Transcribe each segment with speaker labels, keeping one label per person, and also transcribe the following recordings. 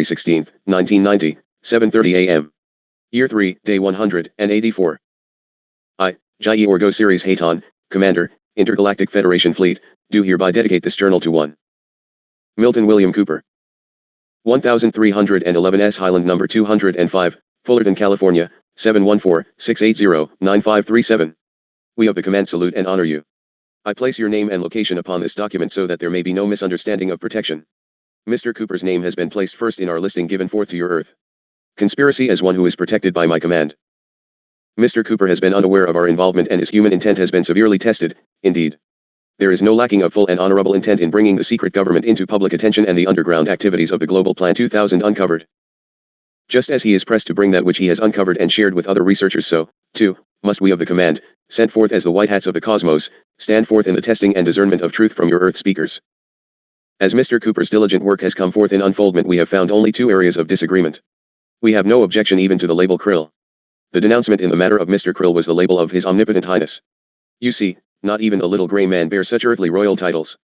Speaker 1: 16th, 1990, 7:30 a.m. Year 3, Day 184. I, Jai Orgo Series Hayton, Commander, Intergalactic Federation Fleet, do hereby dedicate this journal to 1. Milton William Cooper. 1311 S. Highland number 205, Fullerton, California, 714-680-9537. We of the command salute and honor you. I place your name and location upon this document so that there may be no misunderstanding of protection. Mr. Cooper's name has been placed first in our listing given forth to your earth. Conspiracy as one who is protected by my command. Mr. Cooper has been unaware of our involvement and his human intent has been severely tested, indeed. There is no lacking of full and honorable intent in bringing the secret government into public attention and the underground activities of the Global Plan 2000 uncovered. Just as he is pressed to bring that which he has uncovered and shared with other researchers, so, too, must we of the command, sent forth as the white hats of the cosmos, stand forth in the testing and discernment of truth from your earth speakers. As Mr. Cooper's diligent work has come forth in unfoldment, we have found only 2 areas of disagreement. We have no objection even to the label Krill. The denouncement in the matter of Mr. Krill was the label of His Omnipotent Highness. You see, not even the little gray man bears such earthly royal titles.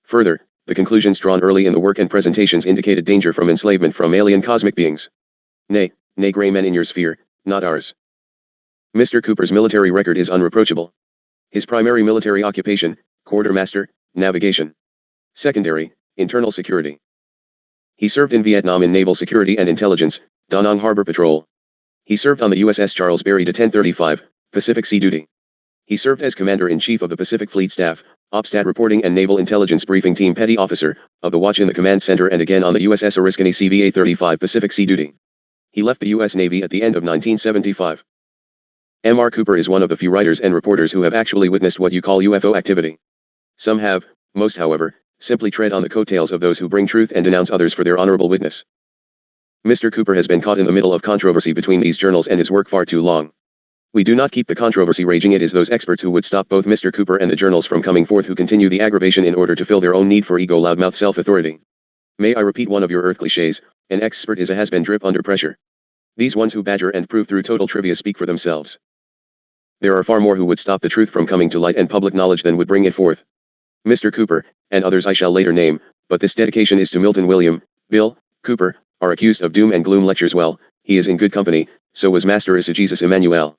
Speaker 1: Further, the conclusions drawn early in the work and presentations indicated danger from enslavement from alien cosmic beings. Nay, gray men in your sphere, not ours. Mr. Cooper's military record is unreproachable. His primary military occupation, quartermaster, navigation. Secondary, internal security. He served in Vietnam in naval security and intelligence, Da Nang Harbor Patrol. He served on the USS Charles Berry to 1035, Pacific Sea Duty. He served as Commander-in-Chief of the Pacific Fleet Staff, OPSTAT Reporting and Naval Intelligence Briefing Team Petty Officer, of the Watch in the Command Center and again on the USS Oriskany CVA-35 Pacific Sea Duty. He left the U.S. Navy at the end of 1975. M.R. Cooper is one of the few writers and reporters who have actually witnessed what you call UFO activity. Some have, most however, simply tread on the coattails of those who bring truth and denounce others for their honorable witness. Mr. Cooper has been caught in the middle of controversy between these journals and his work far too long. We do not keep the controversy raging. It is those experts who would stop both Mr. Cooper and the journals from coming forth who continue the aggravation in order to fill their own need for ego, loudmouth self-authority. May I repeat one of your earth cliches, an expert is a has-been drip under pressure. These ones who badger and prove through total trivia speak for themselves. There are far more who would stop the truth from coming to light and public knowledge than would bring it forth. Mr. Cooper, and others I shall later name, but this dedication is to Milton William, Bill, Cooper, are accused of doom and gloom lectures. Well, he is in good company, so was Master Eisegesis Emmanuel.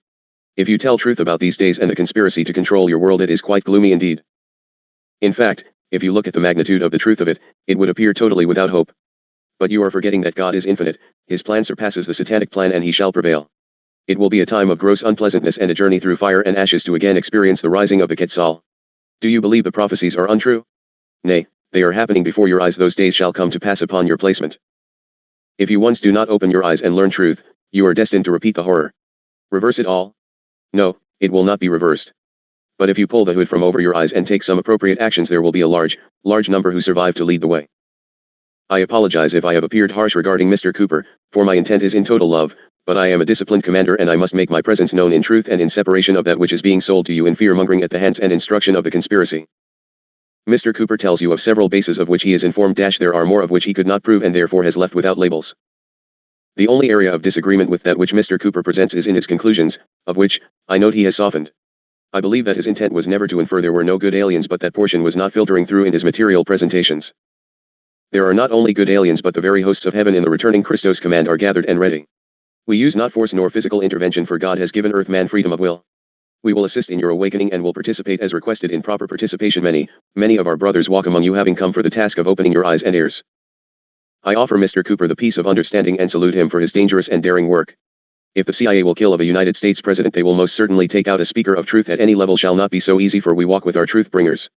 Speaker 1: If you tell truth about these days and the conspiracy to control your world, it is quite gloomy indeed. In fact, if you look at the magnitude of the truth of it, it would appear totally without hope. But you are forgetting that God is infinite, his plan surpasses the satanic plan and he shall prevail. It will be a time of gross unpleasantness and a journey through fire and ashes to again experience the rising of the Quetzal. Do you believe the prophecies are untrue? Nay, they are happening before your eyes. Those days shall come to pass upon your placement. If you once do not open your eyes and learn truth, you are destined to repeat the horror. Reverse it all? No, it will not be reversed. But if you pull the hood from over your eyes and take some appropriate actions, there will be a large number who survive to lead the way. I apologize if I have appeared harsh regarding Mr. Cooper, for my intent is in total love, but I am a disciplined commander and I must make my presence known in truth and in separation of that which is being sold to you in fear-mongering at the hands and instruction of the conspiracy. Mr. Cooper tells you of several bases of which he is informed. There are more of which he could not prove and therefore has left without labels. The only area of disagreement with that which Mr. Cooper presents is in his conclusions, of which, I note he has softened. I believe that his intent was never to infer there were no good aliens, but that portion was not filtering through in his material presentations. There are not only good aliens but the very hosts of heaven in the returning Christos command are gathered and ready. We use not force nor physical intervention, for God has given earth man freedom of will. We will assist in your awakening and will participate as requested in proper participation. Many of our brothers walk among you, having come for the task of opening your eyes and ears. I offer Mr. Cooper the peace of understanding and salute him for his dangerous and daring work. If the CIA will kill of a United States president, they will most certainly take out a speaker of truth at any level. Shall not be so easy, for we walk with our truth bringers.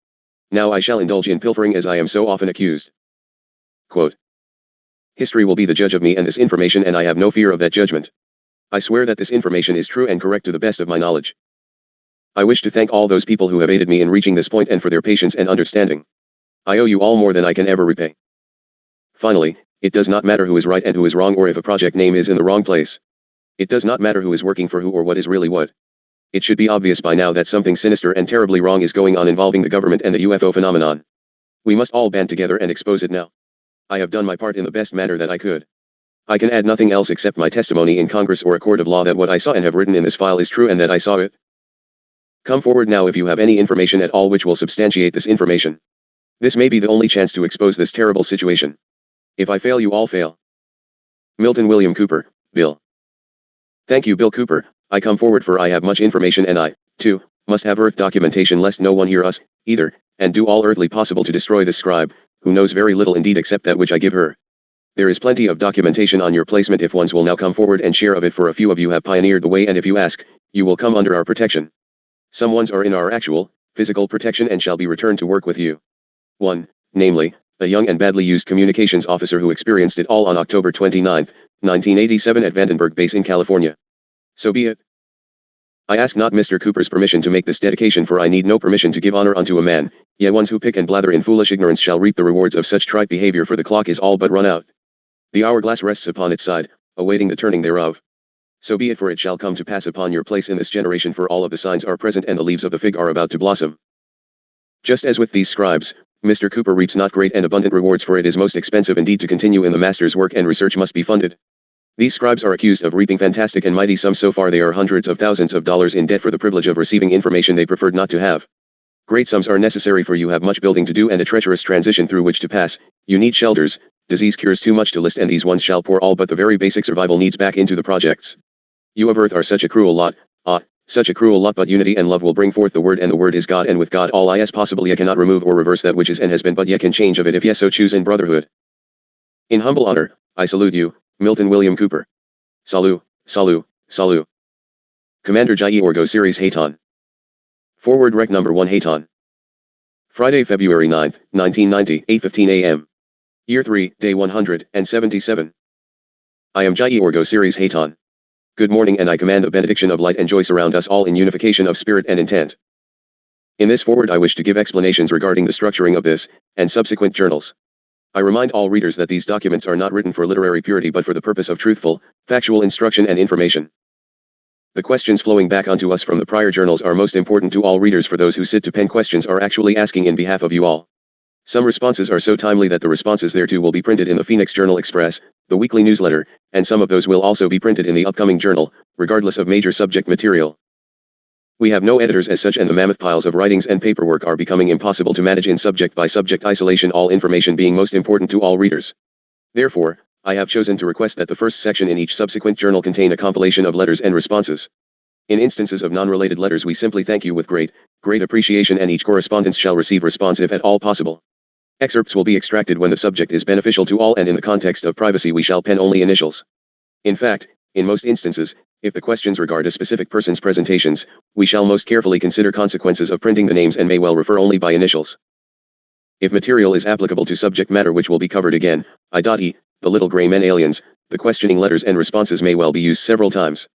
Speaker 1: Now I shall indulge in pilfering as I am so often accused. Quote, history will be the judge of me and this information, and I have no fear of that judgment. I swear that this information is true and correct to the best of my knowledge. I wish to thank all those people who have aided me in reaching this point and for their patience and understanding. I owe you all more than I can ever repay. Finally, it does not matter who is right and who is wrong, or if a project name is in the wrong place. It does not matter who is working for who or what is really what. It should be obvious by now that something sinister and terribly wrong is going on involving the government and the UFO phenomenon. We must all band together and expose it now. I have done my part in the best manner that I could. I can add nothing else except my testimony in Congress or a court of law that what I saw and have written in this file is true and that I saw it. Come forward now if you have any information at all which will substantiate this information. This may be the only chance to expose this terrible situation. If I fail, you all fail. Milton William Cooper, Bill. Thank you, Bill Cooper. I come forward for I have much information and I, too, must have earth documentation lest no one hear us, either, and do all earthly possible to destroy this scribe, who knows very little indeed except that which I give her. There is plenty of documentation on your placement if ones will now come forward and share of it, for a few of you have pioneered the way, and if you ask, you will come under our protection. Some ones are in our actual, physical protection and shall be returned to work with you. 1. Namely, a young and badly used communications officer who experienced it all on October 29, 1987 at Vandenberg Base in California. So be it. I ask not Mr. Cooper's permission to make this dedication, for I need no permission to give honor unto a man, yet ones who pick and blather in foolish ignorance shall reap the rewards of such trite behavior, for the clock is all but run out. The hourglass rests upon its side, awaiting the turning thereof. So be it, for it shall come to pass upon your place in this generation, for all of the signs are present and the leaves of the fig are about to blossom. Just as with these scribes, Mr. Cooper reaps not great and abundant rewards, for it is most expensive indeed to continue in the master's work, and research must be funded. These scribes are accused of reaping fantastic and mighty sums. So far they are hundreds of thousands of dollars in debt for the privilege of receiving information they preferred not to have. Great sums are necessary, for you have much building to do and a treacherous transition through which to pass. You need shelters, disease cures too much to list, and these ones shall pour all but the very basic survival needs back into the projects. You of earth are such a cruel lot, such a cruel lot, but unity and love will bring forth the word, and the word is God, and with God all is possible. Ye cannot remove or reverse that which is and has been, but ye can change of it if ye so choose in brotherhood. In humble honor, I salute you, Milton William Cooper. Salut, salut, salut. Commander Jai Orgo Series Hayton. Forward Rec Number 1 Hayton. Friday, February 9, 1990, 8:15 a.m. Year 3, Day 177. I am Jai Orgo Series Hayton. Good morning, and I command the benediction of light and joy surround us all in unification of spirit and intent. In this forward I wish to give explanations regarding the structuring of this, and subsequent journals. I remind all readers that these documents are not written for literary purity but for the purpose of truthful, factual instruction and information. The questions flowing back onto us from the prior journals are most important to all readers, for those who sit to pen questions are actually asking in behalf of you all. Some responses are so timely that the responses thereto will be printed in the Phoenix Journal Express, the weekly newsletter, and some of those will also be printed in the upcoming journal, regardless of major subject material. We have no editors as such, and the mammoth piles of writings and paperwork are becoming impossible to manage in subject by subject isolation, all information being most important to all readers. Therefore, I have chosen to request that the first section in each subsequent journal contain a compilation of letters and responses. In instances of non-related letters, we simply thank you with great appreciation, and each correspondence shall receive response if at all possible. Excerpts will be extracted when the subject is beneficial to all, and in the context of privacy we shall pen only initials. In fact, in most instances, if the questions regard a specific person's presentations, we shall most carefully consider consequences of printing the names and may well refer only by initials. If material is applicable to subject matter which will be covered again, i.e., the little gray men aliens, the questioning letters and responses may well be used several times.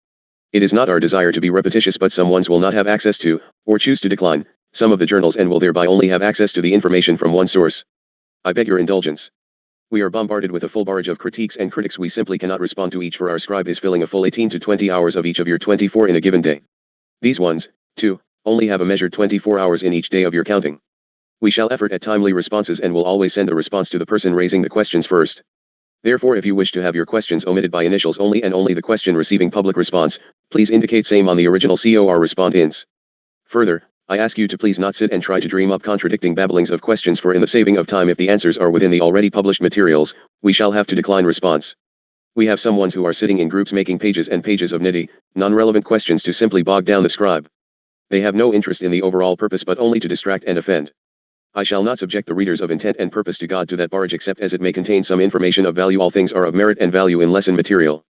Speaker 1: It is not our desire to be repetitious, but some ones will not have access to, or choose to decline, some of the journals and will thereby only have access to the information from one source. I beg your indulgence. We are bombarded with a full barrage of critiques and critics we simply cannot respond to each, for our scribe is filling a full 18 to 20 hours of each of your 24 in a given day. These ones, too, only have a measured 24 hours in each day of your counting. We shall effort at timely responses and will always send the response to the person raising the questions first. Therefore, if you wish to have your questions omitted by initials only and only the question receiving public response, please indicate same on the original COR respondents. Further, I ask you to please not sit and try to dream up contradicting babblings of questions, for in the saving of time, if the answers are within the already published materials, we shall have to decline response. We have some ones who are sitting in groups making pages and pages of nitty, non-relevant questions to simply bog down the scribe. They have no interest in the overall purpose but only to distract and offend. I shall not subject the readers of intent and purpose to God to that barge, except as it may contain some information of value. All things are of merit and value in lesson material.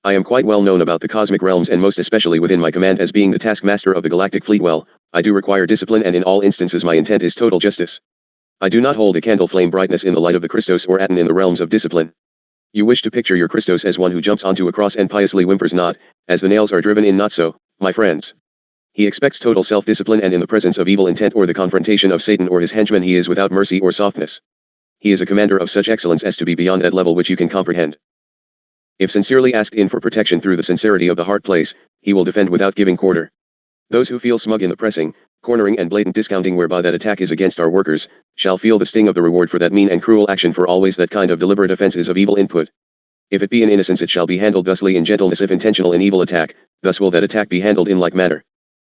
Speaker 1: I am quite well known about the cosmic realms, and most especially within my command as being the taskmaster of the galactic fleet. Well, I do require discipline, and in all instances my intent is total justice. I do not hold a candle flame brightness in the light of the Christos or Aten in the realms of discipline. You wish to picture your Christos as one who jumps onto a cross and piously whimpers not, as the nails are driven in. Not so, my friends. He expects total self-discipline, and in the presence of evil intent or the confrontation of Satan or his henchmen he is without mercy or softness. He is a commander of such excellence as to be beyond that level which you can comprehend. If sincerely asked in for protection through the sincerity of the heart place, he will defend without giving quarter. Those who feel smug in the pressing, cornering and blatant discounting whereby that attack is against our workers, shall feel the sting of the reward for that mean and cruel action, for always that kind of deliberate offense is of evil input. If it be in innocence it shall be handled thusly in gentleness, if intentional in evil attack, thus will that attack be handled in like manner.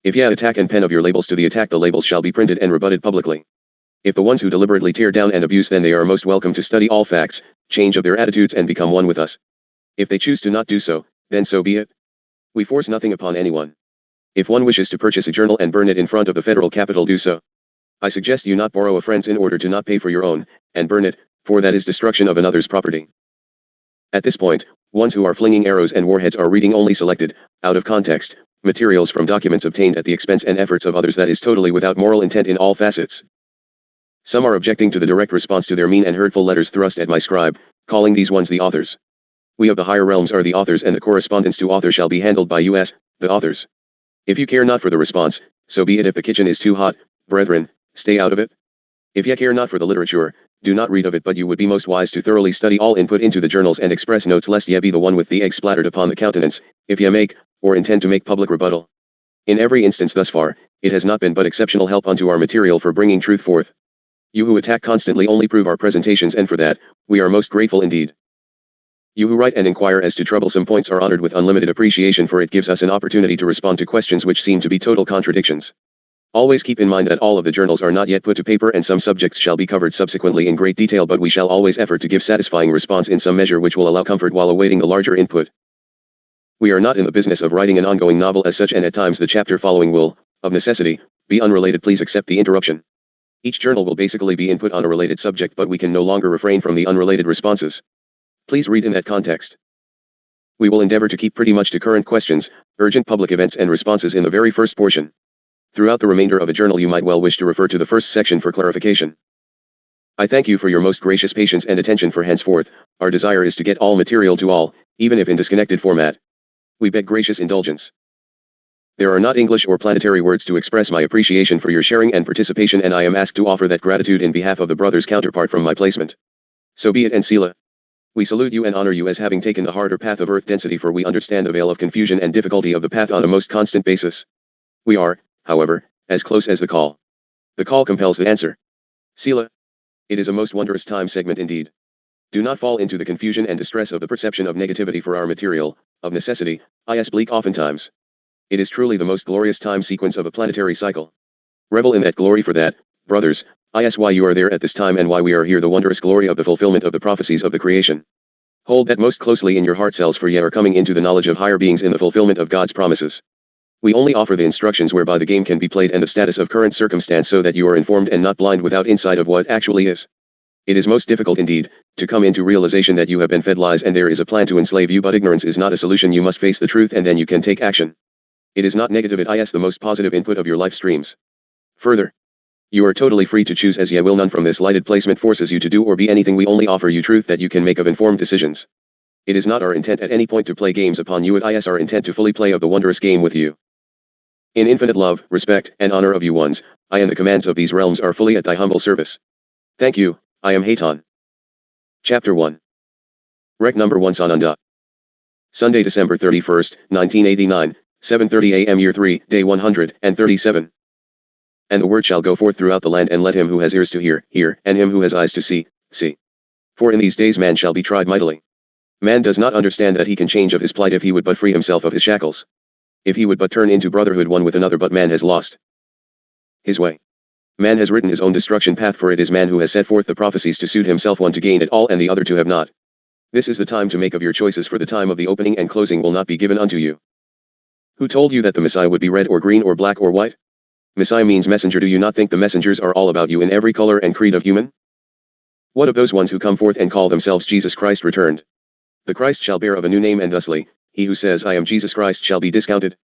Speaker 1: If ye attack and pen of your labels to the attack, the labels shall be printed and rebutted publicly. If the ones who deliberately tear down and abuse, then they are most welcome to study all facts, change of their attitudes and become one with us. If they choose to not do so, then so be it. We force nothing upon anyone. If one wishes to purchase a journal and burn it in front of the federal capitol, do so. I suggest you not borrow a friend's in order to not pay for your own, and burn it, for that is destruction of another's property. At this point, ones who are flinging arrows and warheads are reading only selected, out of context, materials from documents obtained at the expense and efforts of others, that is totally without moral intent in all facets. Some are objecting to the direct response to their mean and hurtful letters thrust at my scribe, calling these ones the authors. We of the higher realms are the authors, and the correspondence to author shall be handled by us, the authors. If you care not for the response, so be it. If the kitchen is too hot, brethren, stay out of it. If ye care not for the literature, do not read of it, but you would be most wise to thoroughly study all input into the journals and express notes, lest ye be the one with the egg splattered upon the countenance, if ye make, or intend to make public rebuttal. In every instance thus far, it has not been but exceptional help unto our material for bringing truth forth. You who attack constantly only prove our presentations, and for that, we are most grateful indeed. You who write and inquire as to troublesome points are honored with unlimited appreciation, for it gives us an opportunity to respond to questions which seem to be total contradictions. Always keep in mind that all of the journals are not yet put to paper, and some subjects shall be covered subsequently in great detail, but we shall always effort to give satisfying response in some measure which will allow comfort while awaiting the larger input. We are not in the business of writing an ongoing novel as such, and at times the chapter following will, of necessity, be unrelated. Please accept the interruption. Each journal will basically be input on a related subject, but we can no longer refrain from the unrelated responses. Please read in that context. We will endeavor to keep pretty much to current questions, urgent public events and responses in the very first portion. Throughout the remainder of a journal you might well wish to refer to the first section for clarification. I thank you for your most gracious patience and attention, for henceforth, our desire is to get all material to all, even if in disconnected format. We beg gracious indulgence. There are not English or planetary words to express my appreciation for your sharing and participation, and I am asked to offer that gratitude in behalf of the brother's counterpart from my placement. So be it, and Sela. We salute you and honor you as having taken the harder path of earth density, for we understand the veil of confusion and difficulty of the path on a most constant basis. We are, however, as close as the call. The call compels the answer. Sela. It is a most wondrous time segment indeed. Do not fall into the confusion and distress of the perception of negativity for our material, of necessity, is bleak oftentimes. It is truly the most glorious time sequence of a planetary cycle. Revel in that glory, for that, brothers, is why you are there at this time and why we are here, the wondrous glory of the fulfillment of the prophecies of the creation. Hold that most closely in your heart cells, for ye are coming into the knowledge of higher beings in the fulfillment of God's promises. We only offer the instructions whereby the game can be played and the status of current circumstance, so that you are informed and not blind without insight of what actually is. It is most difficult indeed, to come into realization that you have been fed lies and there is a plan to enslave you, but ignorance is not a solution. You must face the truth and then you can take action. It is not negative, it is the most positive input of your life streams. Further, you are totally free to choose as ye will. None from this lighted placement forces you to do or be anything. We only offer you truth that you can make of informed decisions. It is not our intent at any point to play games upon you, it is our intent to fully play of the wondrous game with you. In infinite love, respect, and honor of you ones, I and the commands of these realms are fully at thy humble service. Thank you, I am Hayton. Chapter 1. Rec number 1, Sananda. Sunday, December 31st, 1989, 7:30 a.m. Year 3, Day 137. And the word shall go forth throughout the land, and let him who has ears to hear, hear, and him who has eyes to see, see. For in these days man shall be tried mightily. Man does not understand that he can change of his plight if he would but free himself of his shackles. If he would but turn into brotherhood one with another, but man has lost his way. Man has written his own destruction path, for it is man who has set forth the prophecies to suit himself, one to gain it all and the other to have not. This is the time to make of your choices, for the time of the opening and closing will not be given unto you. Who told you that the Messiah would be red or green or black or white? Messiah means messenger. Do you not think the messengers are all about you in every color and creed of human? What of those ones who come forth and call themselves Jesus Christ returned? The Christ shall bear of a new name, and thusly, he who says I am Jesus Christ shall be discounted.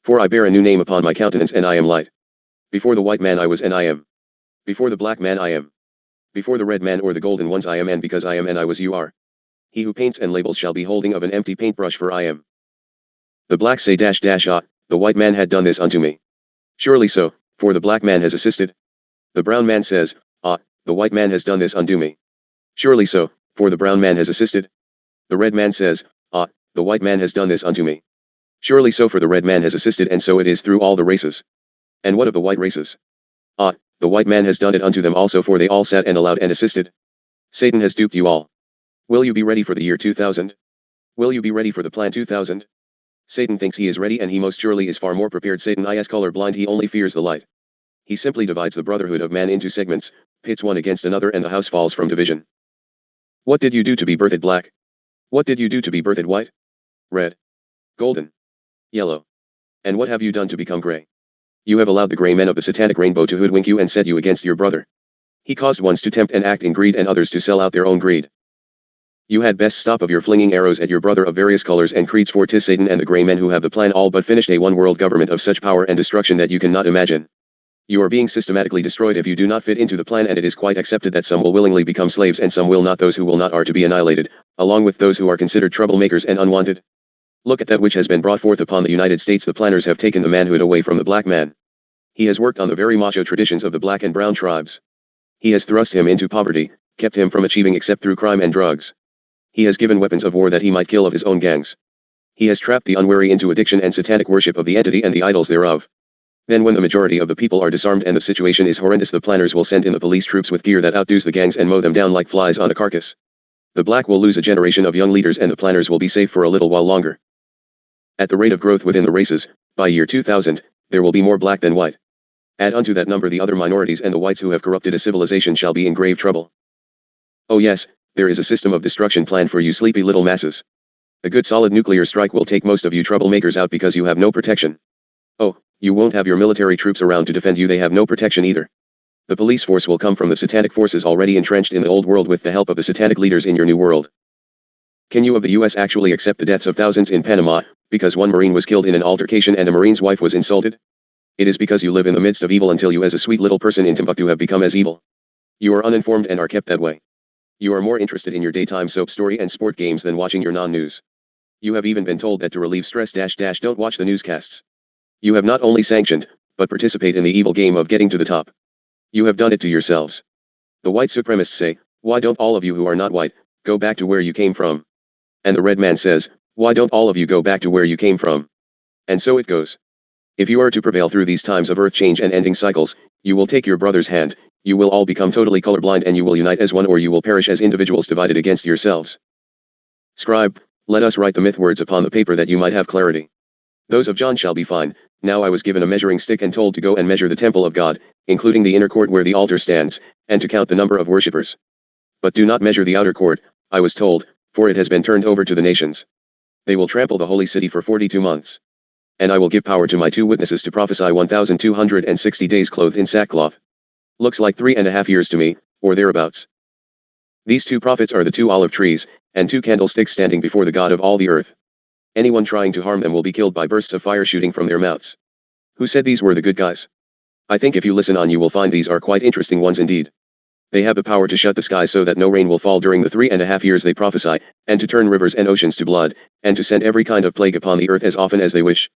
Speaker 1: For I bear a new name upon my countenance, and I am light. Before the white man I was and I am. Before the black man I am. Before the red man or the golden ones I am, and because I am and I was you are. He who paints and labels shall be holding of an empty paintbrush, for I am. The blacks say the white man had done this unto me. Surely so, for the black man has assisted. The brown man says, the white man has done this unto me. Surely so, for the brown man has assisted. The red man says, the white man has done this unto me. Surely so, for the red man has assisted, and so it is through all the races. And what of the white races? The white man has done it unto them also, for they all sat and allowed and assisted. Satan has duped you all. Will you be ready for the year 2000? Will you be ready for the plan 2000? Satan thinks he is ready, and he most surely is far more prepared. Satan is color blind, he only fears the light. He simply divides the brotherhood of man into segments, pits one against another, and the house falls from division. What did you do to be birthed black? What did you do to be birthed white? Red? Golden? Yellow? And what have you done to become gray? You have allowed the gray men of the satanic rainbow to hoodwink you and set you against your brother. He caused ones to tempt and act in greed and others to sell out their own greed. You had best stop of your flinging arrows at your brother of various colors and creeds, for 'tis Satan and the gray men who have the plan all but finished a one-world government of such power and destruction that you cannot imagine. You are being systematically destroyed if you do not fit into the plan, and it is quite accepted that some will willingly become slaves and some will not. Those who will not are to be annihilated, along with those who are considered troublemakers and unwanted. Look at that which has been brought forth upon the United States. The planners have taken the manhood away from the black man. He has worked on the very macho traditions of the black and brown tribes. He has thrust him into poverty, kept him from achieving except through crime and drugs. He has given weapons of war that he might kill of his own gangs. He has trapped the unwary into addiction and satanic worship of the entity and the idols thereof. Then when the majority of the people are disarmed and the situation is horrendous, the planners will send in the police troops with gear that outdoes the gangs and mow them down like flies on a carcass. The black will lose a generation of young leaders and the planners will be safe for a little while longer. At the rate of growth within the races, by year 2000, there will be more black than white. Add unto that number the other minorities, and the whites who have corrupted a civilization shall be in grave trouble. Oh yes, there is a system of destruction planned for you sleepy little masses. A good solid nuclear strike will take most of you troublemakers out because you have no protection. Oh, you won't have your military troops around to defend you, they have no protection either. The police force will come from the satanic forces already entrenched in the old world with the help of the satanic leaders in your new world. Can you of the US actually accept the deaths of thousands in Panama, because one Marine was killed in an altercation and a Marine's wife was insulted? It is because you live in the midst of evil until you as a sweet little person in Timbuktu have become as evil. You are uninformed and are kept that way. You are more interested in your daytime soap story and sport games than watching your non-news. You have even been told that to relieve stress don't watch the newscasts. You have not only sanctioned, but participate in the evil game of getting to the top. You have done it to yourselves. The white supremacists say, why don't all of you who are not white, go back to where you came from? And the red man says, why don't all of you go back to where you came from? And so it goes. If you are to prevail through these times of earth change and ending cycles, you will take your brother's hand, you will all become totally colorblind, and you will unite as one, or you will perish as individuals divided against yourselves. Scribe, let us write the myth words upon the paper that you might have clarity. Those of John shall be fine. Now I was given a measuring stick and told to go and measure the temple of God, including the inner court where the altar stands, and to count the number of worshippers. But do not measure the outer court, I was told, for it has been turned over to the nations. They will trample the holy city for 42 months. And I will give power to my 2 witnesses to prophesy 1260 days clothed in sackcloth. Looks like 3.5 years to me, or thereabouts. These 2 prophets are the 2 olive trees, and 2 candlesticks standing before the God of all the earth. Anyone trying to harm them will be killed by bursts of fire shooting from their mouths. Who said these were the good guys? I think if you listen on you will find these are quite interesting ones indeed. They have the power to shut the sky so that no rain will fall during the 3.5 years they prophesy, and to turn rivers and oceans to blood, and to send every kind of plague upon the earth as often as they wish.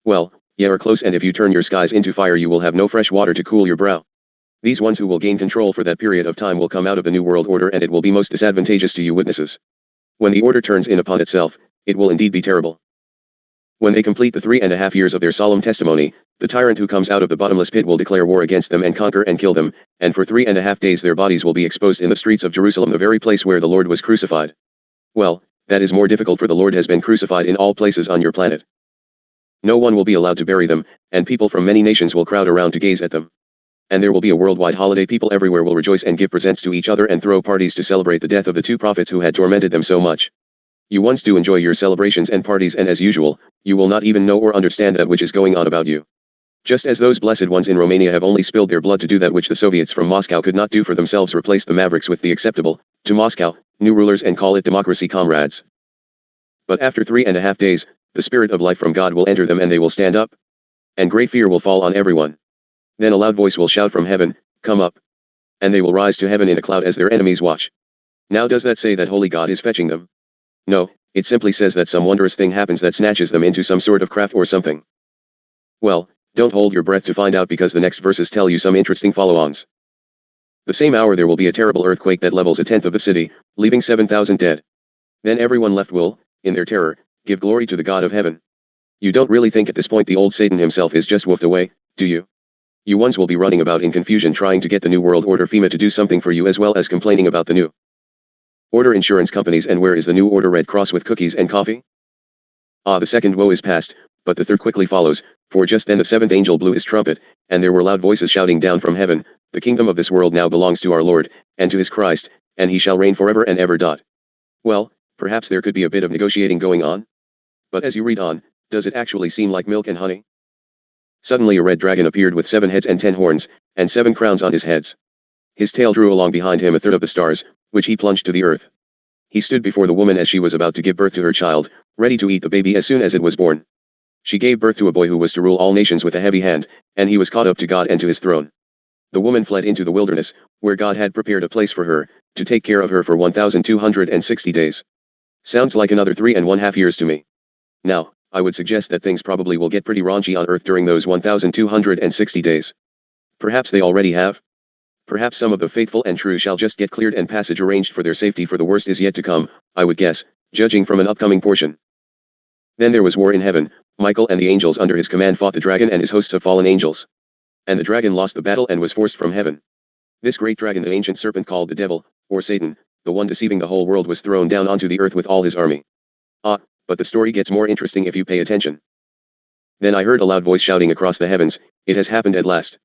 Speaker 1: Well, ye are close, and if you turn your skies into fire you will have no fresh water to cool your brow. These ones who will gain control for that period of time will come out of the New World Order, and it will be most disadvantageous to you witnesses. When the order turns in upon itself, it will indeed be terrible. When they complete the 3.5 years of their solemn testimony, the tyrant who comes out of the bottomless pit will declare war against them and conquer and kill them, and for 3.5 days their bodies will be exposed in the streets of Jerusalem, the very place where the Lord was crucified. Well, that is more difficult, for the Lord has been crucified in all places on your planet. No one will be allowed to bury them, and people from many nations will crowd around to gaze at them. And there will be a worldwide holiday. People everywhere will rejoice and give presents to each other and throw parties to celebrate the death of the 2 prophets who had tormented them so much. You once do enjoy your celebrations and parties, and as usual, you will not even know or understand that which is going on about you. Just as those blessed ones in Romania have only spilled their blood to do that which the Soviets from Moscow could not do for themselves, replace the mavericks with the acceptable, to Moscow, new rulers, and call it democracy, comrades. But after 3.5 days, the spirit of life from God will enter them and they will stand up. And great fear will fall on everyone. Then a loud voice will shout from heaven, come up. And they will rise to heaven in a cloud as their enemies watch. Now does that say that holy God is fetching them? No, it simply says that some wondrous thing happens that snatches them into some sort of craft or something. Well, don't hold your breath to find out, because the next verses tell you some interesting follow-ons. The same hour there will be a terrible earthquake that levels 1/10 of the city, leaving 7,000 dead. Then everyone left will, in their terror, give glory to the God of heaven. You don't really think at this point the old Satan himself is just woofed away, do you? You ones will be running about in confusion trying to get the New World Order FEMA to do something for you, as well as complaining about the New Order insurance companies. And where is the New Order Red Cross with cookies and coffee? Ah, the second woe is past, But the third quickly follows, for just then the seventh angel blew his trumpet, and there were loud voices shouting down from heaven, "The kingdom of this world now belongs to our Lord, and to his Christ, and he shall reign forever and ever." Well, perhaps there could be a bit of negotiating going on. But as you read on, does it actually seem like milk and honey? Suddenly a red dragon appeared with 7 heads and 10 horns, and 7 crowns on his heads. His tail drew along behind him a third of the stars, which he plunged to the earth. He stood before the woman as she was about to give birth to her child, ready to eat the baby as soon as it was born. She gave birth to a boy who was to rule all nations with a heavy hand, and he was caught up to God and to his throne. The woman fled into the wilderness, where God had prepared a place for her, to take care of her for 1,260 days. Sounds like another 3.5 years to me. Now, I would suggest that things probably will get pretty raunchy on Earth during those 1,260 days. Perhaps they already have. Perhaps some of the faithful and true shall just get cleared and passage arranged for their safety, for the worst is yet to come, I would guess, judging from an upcoming portion. Then there was war in heaven. Michael and the angels under his command fought the dragon and his hosts of fallen angels. And the dragon lost the battle and was forced from heaven. This great dragon, the ancient serpent called the devil, or Satan, the one deceiving the whole world, was thrown down onto the earth with all his army. But the story gets more interesting if you pay attention. Then I heard a loud voice shouting across the heavens, "It has happened at last.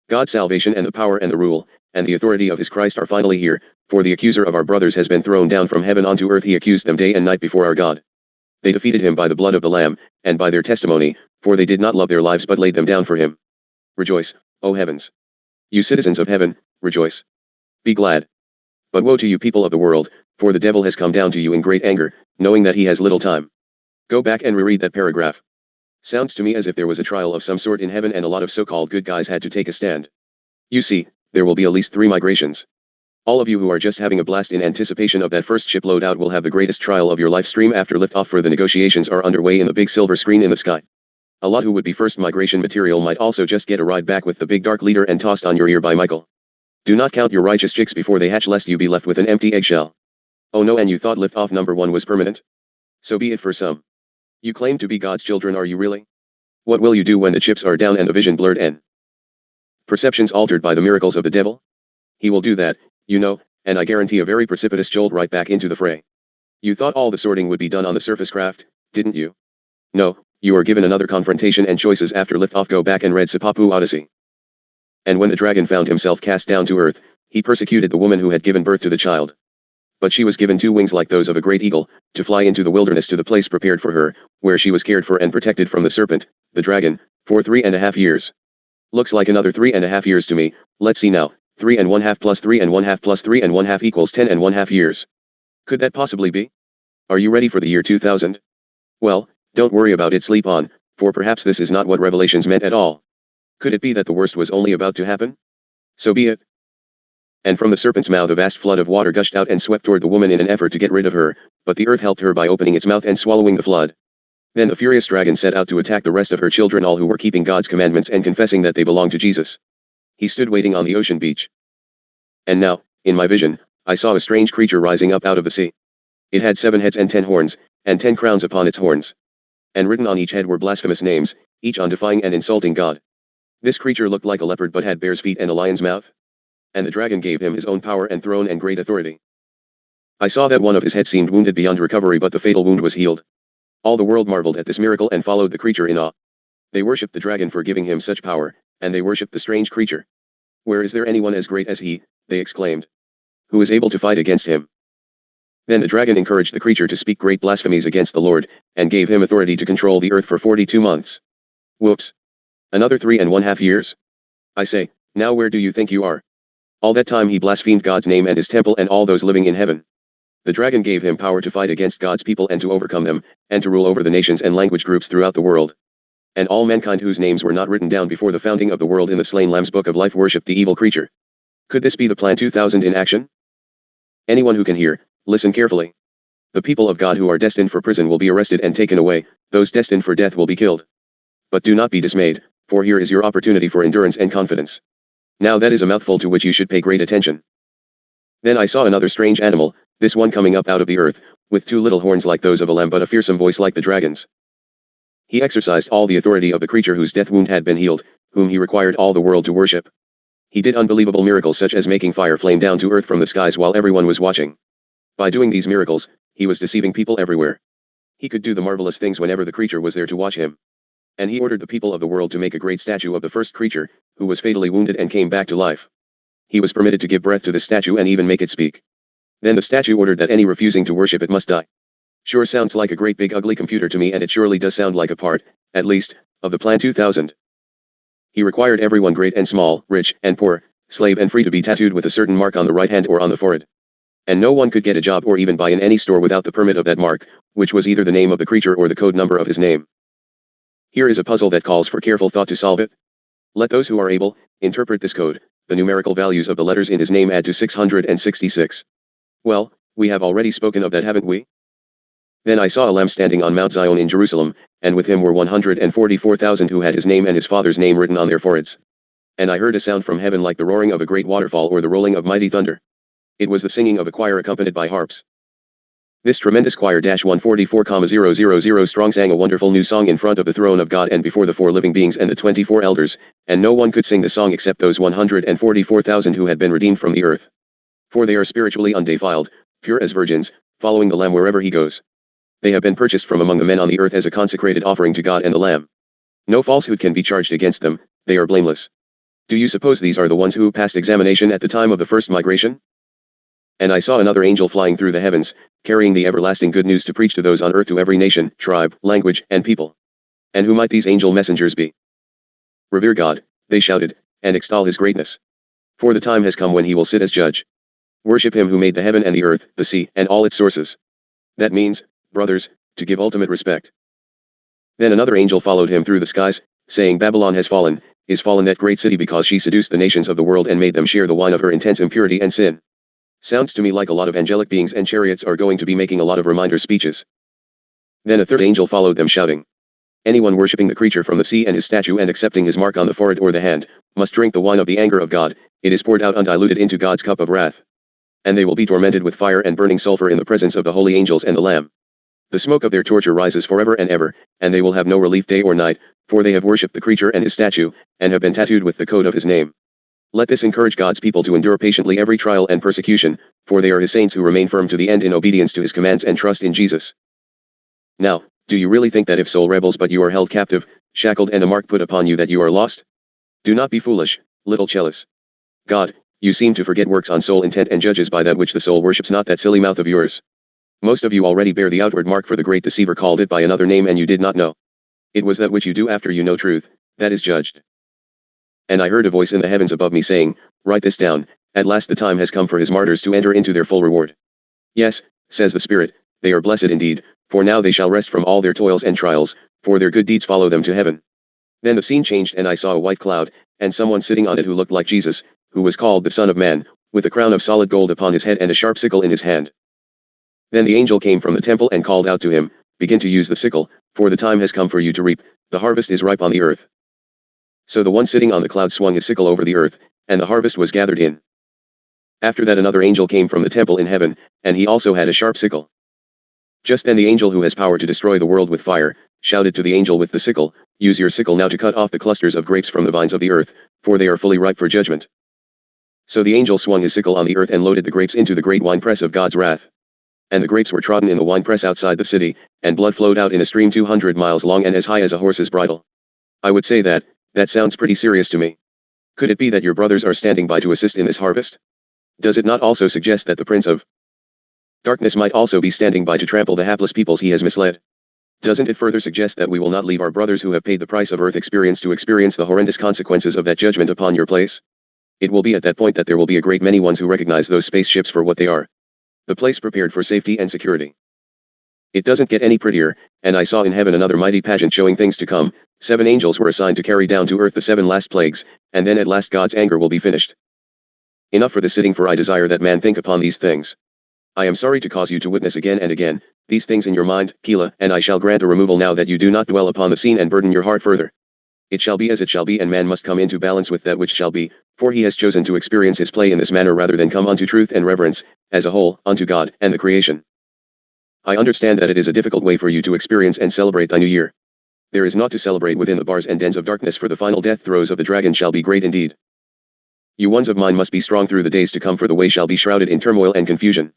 Speaker 1: God's salvation and the power and the rule, and the authority of his Christ are finally here, for the accuser of our brothers has been thrown down from heaven onto earth. He accused them day and night before our God. They defeated him by the blood of the Lamb, and by their testimony, for they did not love their lives but laid them down for him. Rejoice, O heavens! You citizens of heaven, rejoice. Be glad. But woe to you people of the world, for the devil has come down to you in great anger, knowing that he has little time." Go back and reread that paragraph. Sounds to me as if there was a trial of some sort in heaven and a lot of so-called good guys had to take a stand. You see, there will be at least 3 migrations. All of you who are just having a blast in anticipation of that first ship loadout will have the greatest trial of your life stream after liftoff, for the negotiations are underway in the big silver screen in the sky. A lot who would be first migration material might also just get a ride back with the big dark leader and tossed on your ear by Michael. Do not count your righteous chicks before they hatch, lest you be left with an empty eggshell. Oh no, and you thought liftoff number 1 was permanent? So be it for some. You claim to be God's children, are you really? What will you do when the chips are down and the vision blurred and perceptions altered by the miracles of the devil? He will do that, you know, and I guarantee a very precipitous jolt right back into the fray. You thought all the sorting would be done on the surface craft, didn't you? No, you are given another confrontation and choices after liftoff. Go back and read Sipapu Odyssey. And when the dragon found himself cast down to earth, he persecuted the woman who had given birth to the child. But she was given 2 wings like those of a great eagle, to fly into the wilderness to the place prepared for her, where she was cared for and protected from the serpent, the dragon, for 3.5 years. Looks like another 3.5 years to me. Let's see now, 3.5 plus 3.5 plus 3.5 equals 10.5 years. Could that possibly be? Are you ready for the year 2000? Well, don't worry about it, sleep on, for perhaps this is not what Revelations meant at all. Could it be that the worst was only about to happen? So be it. And from the serpent's mouth a vast flood of water gushed out and swept toward the woman in an effort to get rid of her, but the earth helped her by opening its mouth and swallowing the flood. Then the furious dragon set out to attack the rest of her children, all who were keeping God's commandments and confessing that they belonged to Jesus. He stood waiting on the ocean beach. And now, in my vision, I saw a strange creature rising up out of the sea. It had 7 heads and 10 horns, and 10 crowns upon its horns. And written on each head were blasphemous names, each on defying and insulting God. This creature looked like a leopard but had bear's feet and a lion's mouth. And the dragon gave him his own power and throne and great authority. I saw that one of his heads seemed wounded beyond recovery, but the fatal wound was healed. All the world marveled at this miracle and followed the creature in awe. They worshipped the dragon for giving him such power, and they worshipped the strange creature. "Where is there anyone as great as he?" they exclaimed. "Who is able to fight against him?" Then the dragon encouraged the creature to speak great blasphemies against the Lord, and gave him authority to control the earth for 42 months. Whoops. Another 3.5 years? I say, now where do you think you are? All that time he blasphemed God's name and his temple and all those living in heaven. The dragon gave him power to fight against God's people and to overcome them, and to rule over the nations and language groups throughout the world. And all mankind whose names were not written down before the founding of the world in the slain Lamb's book of life worshipped the evil creature. Could this be the Plan 2000 in action? Anyone who can hear, listen carefully. The people of God who are destined for prison will be arrested and taken away, those destined for death will be killed. But do not be dismayed, for here is your opportunity for endurance and confidence. Now that is a mouthful to which you should pay great attention. Then I saw another strange animal, this one coming up out of the earth, with 2 little horns like those of a lamb but a fearsome voice like the dragon's. He exercised all the authority of the creature whose death wound had been healed, whom he required all the world to worship. He did unbelievable miracles such as making fire flame down to earth from the skies while everyone was watching. By doing these miracles, he was deceiving people everywhere. He could do the marvelous things whenever the creature was there to watch him. And he ordered the people of the world to make a great statue of the first creature, who was fatally wounded and came back to life. He was permitted to give breath to the statue and even make it speak. Then the statue ordered that any refusing to worship it must die. Sure sounds like a great big ugly computer to me, and it surely does sound like a part, at least, of the Plan 2000. He required everyone, great and small, rich and poor, slave and free, to be tattooed with a certain mark on the right hand or on the forehead. And no one could get a job or even buy in any store without the permit of that mark, which was either the name of the creature or the code number of his name. Here is a puzzle that calls for careful thought to solve it. Let those who are able interpret this code. The numerical values of the letters in his name add to 666. Well, we have already spoken of that, haven't we? Then I saw a Lamb standing on Mount Zion in Jerusalem, and with him were 144,000 who had his name and his father's name written on their foreheads. And I heard a sound from heaven like the roaring of a great waterfall or the rolling of mighty thunder. It was the singing of a choir accompanied by harps. This tremendous choir 144,000 strong sang a wonderful new song in front of the throne of God and before the 4 living beings and the 24 elders, and no one could sing the song except those 144,000 who had been redeemed from the earth. For they are spiritually undefiled, pure as virgins, following the Lamb wherever he goes. They have been purchased from among the men on the earth as a consecrated offering to God and the Lamb. No falsehood can be charged against them, they are blameless. Do you suppose these are the ones who passed examination at the time of the first migration? And I saw another angel flying through the heavens, carrying the everlasting good news to preach to those on earth, to every nation, tribe, language, and people. And who might these angel messengers be? Revere God, they shouted, and extol his greatness. For the time has come when he will sit as judge. Worship him who made the heaven and the earth, the sea, and all its sources. That means, brothers, to give ultimate respect. Then another angel followed him through the skies, saying, Babylon has fallen, is fallen, that great city, because she seduced the nations of the world and made them share the wine of her intense impurity and sin. Sounds to me like a lot of angelic beings and chariots are going to be making a lot of reminder speeches. Then a third angel followed them, shouting, anyone worshipping the creature from the sea and his statue and accepting his mark on the forehead or the hand, must drink the wine of the anger of God. It is poured out undiluted into God's cup of wrath. And they will be tormented with fire and burning sulfur in the presence of the holy angels and the Lamb. The smoke of their torture rises forever and ever, and they will have no relief day or night, for they have worshipped the creature and his statue, and have been tattooed with the code of his name. Let this encourage God's people to endure patiently every trial and persecution, for they are his saints who remain firm to the end in obedience to his commands and trust in Jesus. Now, do you really think that if soul rebels but you are held captive, shackled, and a mark put upon you, that you are lost? Do not be foolish, little chalice. God, you seem to forget, works on soul intent and judges by that which the soul worships, not that silly mouth of yours. Most of you already bear the outward mark, for the great deceiver called it by another name and you did not know. It was that which you do after you know truth, that is judged. And I heard a voice in the heavens above me saying, write this down, at last the time has come for his martyrs to enter into their full reward. Yes, says the Spirit, they are blessed indeed, for now they shall rest from all their toils and trials, for their good deeds follow them to heaven. Then the scene changed, and I saw a white cloud, and someone sitting on it who looked like Jesus, who was called the Son of Man, with a crown of solid gold upon his head and a sharp sickle in his hand. Then the angel came from the temple and called out to him, begin to use the sickle, for the time has come for you to reap, the harvest is ripe on the earth. So the one sitting on the cloud swung his sickle over the earth, and the harvest was gathered in. After that another angel came from the temple in heaven, and he also had a sharp sickle. Just then the angel who has power to destroy the world with fire, shouted to the angel with the sickle, use your sickle now to cut off the clusters of grapes from the vines of the earth, for they are fully ripe for judgment. So the angel swung his sickle on the earth and loaded the grapes into the great winepress of God's wrath. And the grapes were trodden in the winepress outside the city, and blood flowed out in a stream 200 miles long and as high as a horse's bridle. I would say that sounds pretty serious to me. Could it be that your brothers are standing by to assist in this harvest? Does it not also suggest that the Prince of Darkness might also be standing by to trample the hapless peoples he has misled? Doesn't it further suggest that we will not leave our brothers who have paid the price of earth experience to experience the horrendous consequences of that judgment upon your place? It will be at that point that there will be a great many ones who recognize those spaceships for what they are. The place prepared for safety and security. It doesn't get any prettier, and I saw in heaven another mighty pageant showing things to come. 7 angels were assigned to carry down to earth the 7 last plagues, and then at last God's anger will be finished. Enough for this sitting, for I desire that man think upon these things. I am sorry to cause you to witness again and again these things in your mind, Keilah, and I shall grant a removal now that you do not dwell upon the scene and burden your heart further. It shall be as it shall be, and man must come into balance with that which shall be, for he has chosen to experience his play in this manner rather than come unto truth and reverence, as a whole, unto God and the creation. I understand that it is a difficult way for you to experience and celebrate thy new year. There is naught to celebrate within the bars and dens of darkness, for the final death throes of the dragon shall be great indeed. You ones of mine must be strong through the days to come, for the way shall be shrouded in turmoil and confusion.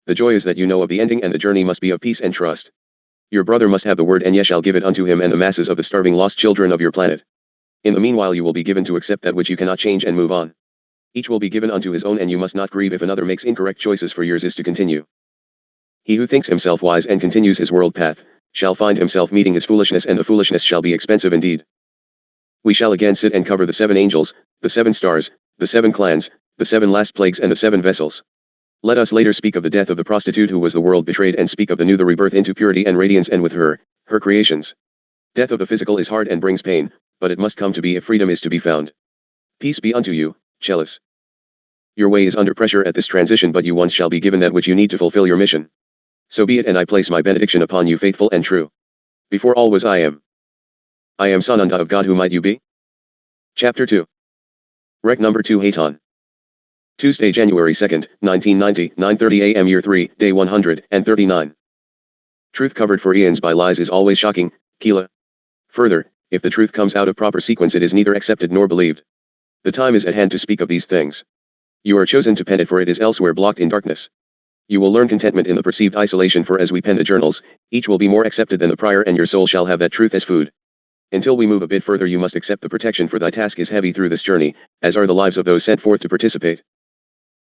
Speaker 1: The joy is that you know of the ending, and the journey must be of peace and trust. Your brother must have the word, and ye shall give it unto him and the masses of the starving lost children of your planet. In the meanwhile you will be given to accept that which you cannot change and move on. Each will be given unto his own, and you must not grieve if another makes incorrect choices, for yours is to continue. He who thinks himself wise and continues his world path, shall find himself meeting his foolishness, and the foolishness shall be expensive indeed. We shall again sit and cover the 7 angels, the 7 stars, the 7 clans, the 7 last plagues, and the 7 vessels. Let us later speak of the death of the prostitute who was the world betrayed, and speak of the new, the rebirth into purity and radiance, and with her creations. Death of the physical is hard and brings pain, but it must come to be if freedom is to be found. Peace be unto you, Chalice. Your way is under pressure at this transition, but you once shall be given that which you need to fulfill your mission. So be it, and I place my benediction upon you, faithful and true. Before all was I am. I am Sananda of God, who might you be? Chapter 2. Rec number 2, Haton. Tuesday, January 2nd, 1990, 9:30 a.m. Year 3, Day 139. Truth covered for eons by lies is always shocking, Keela. Further, if the truth comes out of proper sequence, it is neither accepted nor believed. The time is at hand to speak of these things. You are chosen to pen it, for it is elsewhere blocked in darkness. You will learn contentment in the perceived isolation, for as we pen the journals, each will be more accepted than the prior, and your soul shall have that truth as food. Until we move a bit further, you must accept the protection, for thy task is heavy through this journey, as are the lives of those sent forth to participate.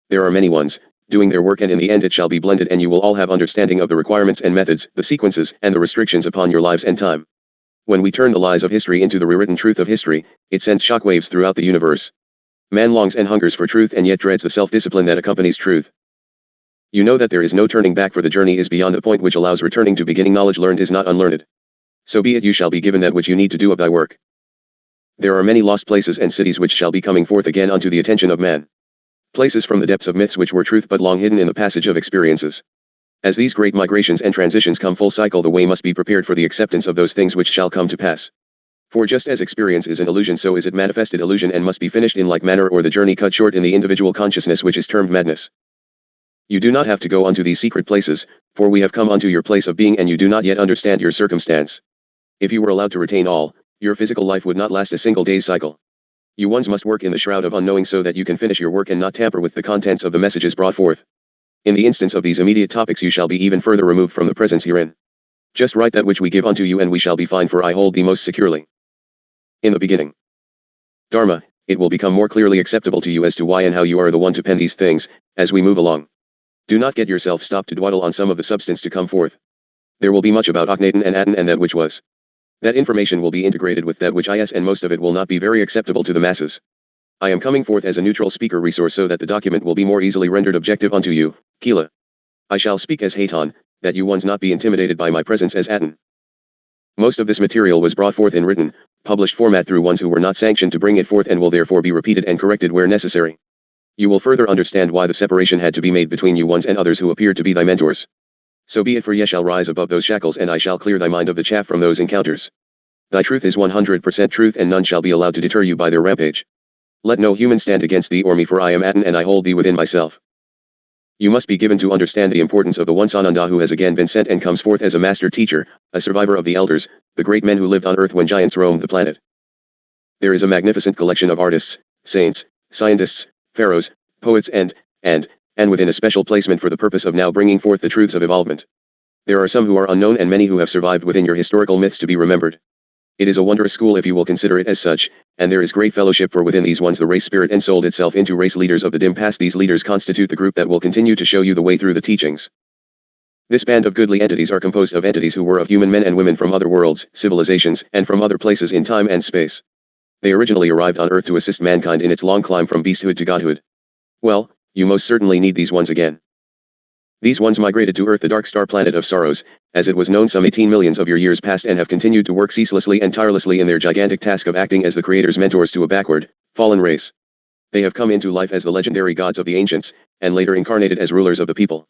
Speaker 1: There are many ones, doing their work, and in the end it shall be blended, and you will all have understanding of the requirements and methods, the sequences, and the restrictions upon your lives and time. When we turn the lies of history into the rewritten truth of history, it sends shockwaves throughout the universe. Man longs and hungers for truth, and yet dreads the self-discipline that accompanies truth. You know that there is no turning back, for the journey is beyond the point which allows returning to beginning. Knowledge learned is not unlearned. So be it, you shall be given that which you need to do of thy work. There are many lost places and cities which shall be coming forth again unto the attention of man. Places from the depths of myths which were truth but long hidden in the passage of experiences. As these great migrations and transitions come full cycle, the way must be prepared for the acceptance of those things which shall come to pass. For just as experience is an illusion, so is it manifested illusion, and must be finished in like manner, or the journey cut short in the individual consciousness which is termed madness. You do not have to go unto these secret places, for we have come unto your place of being, and you do not yet understand your circumstance. If you were allowed to retain all, your physical life would not last a single day's cycle. You ones must work in the shroud of unknowing, so that you can finish your work and not tamper with the contents of the messages brought forth. In the instance of these immediate topics, you shall be even further removed from the presence herein. Just write that which we give unto you, and we shall be fine, for I hold thee most securely. In the beginning. Dharma, it will become more clearly acceptable to you as to why and how you are the one to pen these things, as we move along. Do not get yourself stopped to dawdle on some of the substance to come forth. There will be much about Akhenaten and Aten and that which was. That information will be integrated with that which is, and most of it will not be very acceptable to the masses. I am coming forth as a neutral speaker resource, so that the document will be more easily rendered objective unto you, Keela. I shall speak as Haton, that you ones not be intimidated by my presence as Aten. Most of this material was brought forth in written, published format through ones who were not sanctioned to bring it forth, and will therefore be repeated and corrected where necessary. You will further understand why the separation had to be made between you ones and others who appear to be thy mentors. So be it, for ye shall rise above those shackles, and I shall clear thy mind of the chaff from those encounters. Thy truth is 100% truth, and none shall be allowed to deter you by their rampage. Let no human stand against thee or me, for I am Aten, and I hold thee within myself. You must be given to understand the importance of the one Sananda, who has again been sent and comes forth as a master teacher, a survivor of the elders, the great men who lived on earth when giants roamed the planet. There is a magnificent collection of artists, saints, scientists, pharaohs, poets, and within a special placement for the purpose of now bringing forth the truths of evolvement. There are some who are unknown, and many who have survived within your historical myths to be remembered. It is a wondrous school if you will consider it as such, and there is great fellowship, for within these ones the race spirit ensouled itself into race leaders of the dim past. These leaders constitute the group that will continue to show you the way through the teachings. This band of goodly entities are composed of entities who were of human men and women from other worlds, civilizations, and from other places in time and space. They originally arrived on Earth to assist mankind in its long climb from beasthood to godhood. Well, you most certainly need these ones again. These ones migrated to Earth, the dark star planet of sorrows, as it was known, some 18 millions of your years past, and have continued to work ceaselessly and tirelessly in their gigantic task of acting as the Creator's mentors to a backward, fallen race. They have come into life as the legendary gods of the ancients, and later incarnated as rulers of the people.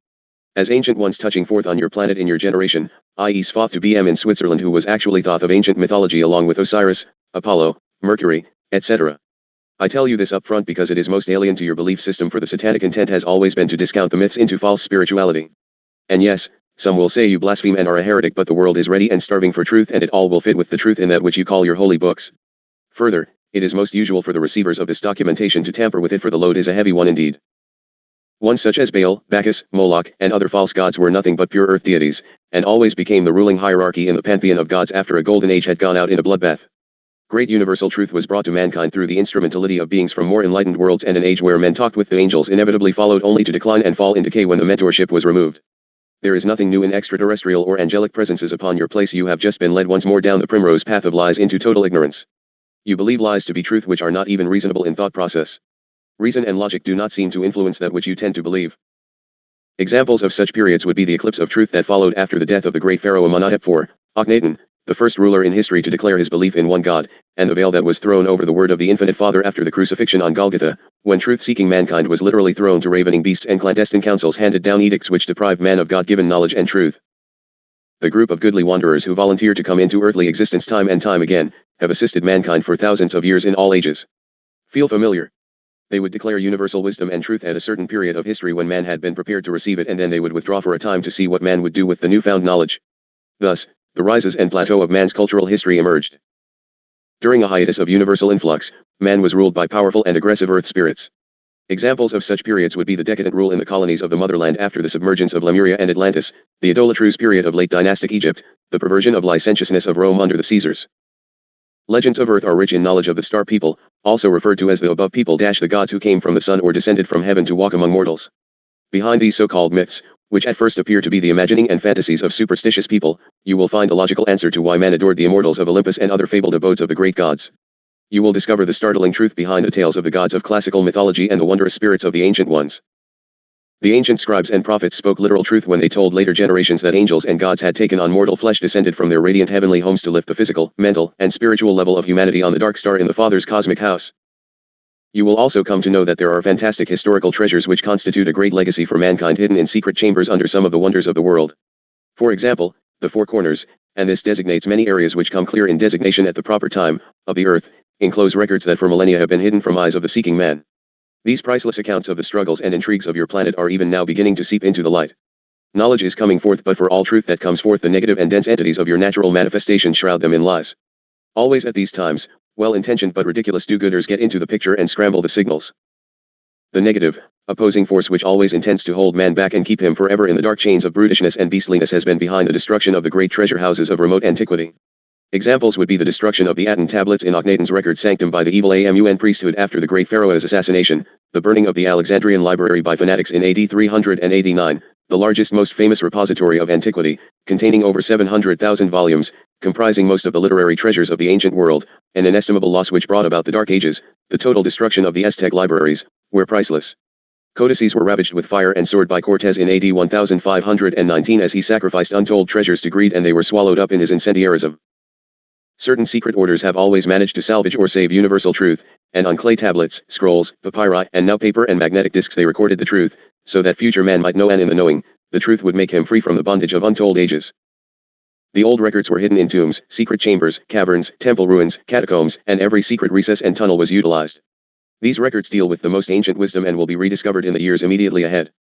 Speaker 1: As ancient ones touching forth on your planet in your generation, i.e. Sfoth to BM in Switzerland, who was actually Thoth of ancient mythology, along with Osiris, Apollo, Mercury, etc. I tell you this up front because it is most alien to your belief system, for the satanic intent has always been to discount the myths into false spirituality. And yes, some will say you blaspheme and are a heretic, but the world is ready and starving for truth, and it all will fit with the truth in that which you call your holy books. Further, it is most usual for the receivers of this documentation to tamper with it, for the load is a heavy one indeed. Ones such as Baal, Bacchus, Moloch, and other false gods were nothing but pure earth deities, and always became the ruling hierarchy in the pantheon of gods after a golden age had gone out in a bloodbath. Great universal truth was brought to mankind through the instrumentality of beings from more enlightened worlds, and an age where men talked with the angels inevitably followed only to decline and fall in decay when the mentorship was removed. There is nothing new in extraterrestrial or angelic presences upon your place. You have just been led once more down the primrose path of lies into total ignorance. You believe lies to be truth which are not even reasonable in thought process. Reason and logic do not seem to influence that which you tend to believe. Examples of such periods would be the eclipse of truth that followed after the death of the great pharaoh Amenhotep IV, Akhenaten, the first ruler in history to declare his belief in one God, and the veil that was thrown over the word of the infinite Father after the crucifixion on Golgotha, when truth-seeking mankind was literally thrown to ravening beasts and clandestine councils handed down edicts which deprived man of God-given knowledge and truth. The group of goodly wanderers who volunteered to come into earthly existence time and time again, have assisted mankind for thousands of years in all ages. Feel familiar? They would declare universal wisdom and truth at a certain period of history when man had been prepared to receive it, and then they would withdraw for a time to see what man would do with the newfound knowledge. Thus, the rises and plateau of man's cultural history emerged. During a hiatus of universal influx, man was ruled by powerful and aggressive earth spirits. Examples of such periods would be the decadent rule in the colonies of the motherland after the submergence of Lemuria and Atlantis, the idolatrous period of late dynastic Egypt, the perversion of licentiousness of Rome under the Caesars. Legends of Earth are rich in knowledge of the star people, also referred to as the above people, the gods who came from the sun or descended from heaven to walk among mortals. Behind these so-called myths, which at first appear to be the imagining and fantasies of superstitious people, you will find a logical answer to why man adored the immortals of Olympus and other fabled abodes of the great gods. You will discover the startling truth behind the tales of the gods of classical mythology and the wondrous spirits of the ancient ones. The ancient scribes and prophets spoke literal truth when they told later generations that angels and gods had taken on mortal flesh descended from their radiant heavenly homes to lift the physical, mental, and spiritual level of humanity on the dark star in the Father's cosmic house. You will also come to know that there are fantastic historical treasures which constitute a great legacy for mankind hidden in secret chambers under some of the wonders of the world. For example, the four corners, and this designates many areas which come clear in designation at the proper time, of the earth, enclose records that for millennia have been hidden from eyes of the seeking man. These priceless accounts of the struggles and intrigues of your planet are even now beginning to seep into the light. Knowledge is coming forth, but for all truth that comes forth, the negative and dense entities of your natural manifestations shroud them in lies. Always at these times, well-intentioned but ridiculous do-gooders get into the picture and scramble the signals. The negative, opposing force which always intends to hold man back and keep him forever in the dark chains of brutishness and beastliness has been behind the destruction of the great treasure houses of remote antiquity. Examples would be the destruction of the Aten tablets in Akhenaten's record sanctum by the evil Amun priesthood after the great pharaoh's assassination, the burning of the Alexandrian library by fanatics in AD 389, the largest most famous repository of antiquity, containing over 700,000 volumes, comprising most of the literary treasures of the ancient world, an inestimable loss which brought about the Dark Ages, the total destruction of the Aztec libraries, where priceless codices were ravaged with fire and sword by Cortez in AD 1519 as he sacrificed untold treasures to greed and they were swallowed up in his incendiarism. Certain secret orders have always managed to salvage or save universal truth, and on clay tablets, scrolls, papyri, and now paper and magnetic discs they recorded the truth, so that future man might know, and in the knowing, the truth would make him free from the bondage of untold ages. The old records were hidden in tombs, secret chambers, caverns, temple ruins, catacombs, and every secret recess and tunnel was utilized. These records deal with the most ancient wisdom and will be rediscovered in the years immediately ahead.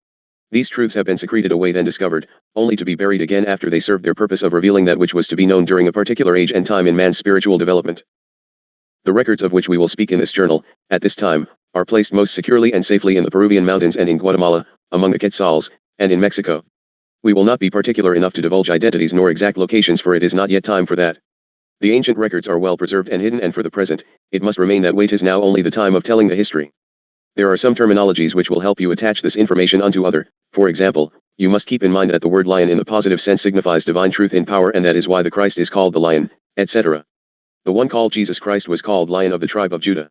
Speaker 1: These truths have been secreted away then discovered, only to be buried again after they served their purpose of revealing that which was to be known during a particular age and time in man's spiritual development. The records of which we will speak in this journal, at this time, are placed most securely and safely in the Peruvian mountains and in Guatemala, among the Quetzals, and in Mexico. We will not be particular enough to divulge identities nor exact locations, for it is not yet time for that. The ancient records are well preserved and hidden, and for the present, it must remain that way. 'Tis now only the time of telling the history. There are some terminologies which will help you attach this information unto other. For example, you must keep in mind that the word lion in the positive sense signifies divine truth in power, and that is why the Christ is called the Lion, etc. The one called Jesus Christ was called Lion of the tribe of Judah.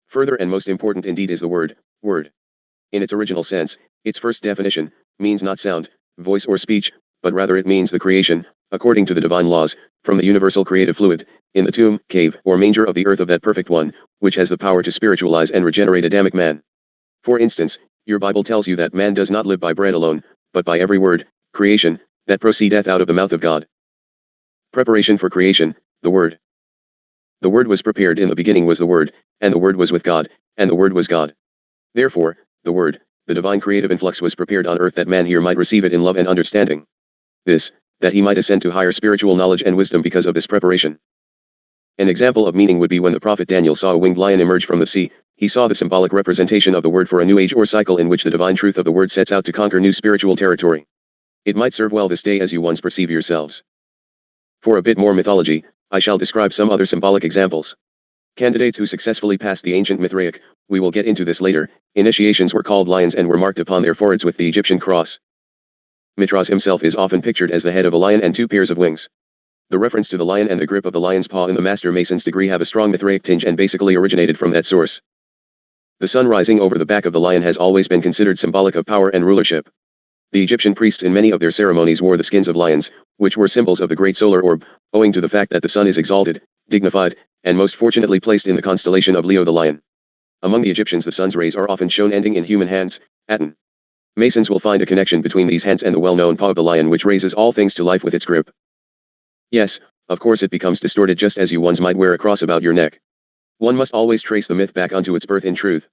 Speaker 1: Further and most important indeed is the word. In its original sense, its first definition, means not sound, voice or speech, but rather it means the creation, according to the divine laws, from the universal creative fluid, in the tomb, cave, or manger of the earth of that perfect one, which has the power to spiritualize and regenerate Adamic man. For instance, your Bible tells you that man does not live by bread alone, but by every word, creation, that proceedeth out of the mouth of God. Preparation for creation, the Word. The Word was prepared. In the beginning was the Word, and the Word was with God, and the Word was God. Therefore, the Word, the divine creative influx, was prepared on earth that man here might receive it in love and understanding. This, that he might ascend to higher spiritual knowledge and wisdom because of this preparation. An example of meaning would be when the prophet Daniel saw a winged lion emerge from the sea. He saw the symbolic representation of the word for a new age or cycle in which the divine truth of the word sets out to conquer new spiritual territory. It might serve well this day as you once perceive yourselves. For a bit more mythology, I shall describe some other symbolic examples. Candidates who successfully passed the ancient Mithraic, we will get into this later, initiations were called lions and were marked upon their foreheads with the Egyptian cross. Mithras himself is often pictured as the head of a lion and two pairs of wings. The reference to the lion and the grip of the lion's paw in the Master Mason's degree have a strong Mithraic tinge and basically originated from that source. The sun rising over the back of the lion has always been considered symbolic of power and rulership. The Egyptian priests in many of their ceremonies wore the skins of lions, which were symbols of the great solar orb, owing to the fact that the sun is exalted, dignified, and most fortunately placed in the constellation of Leo the lion. Among the Egyptians the sun's rays are often shown ending in human hands, Aten. Masons will find a connection between these hands and the well-known paw of the lion which raises all things to life with its grip. Yes, of course it becomes distorted just as you once might wear a cross about your neck. One must always trace the myth back onto its birth in truth.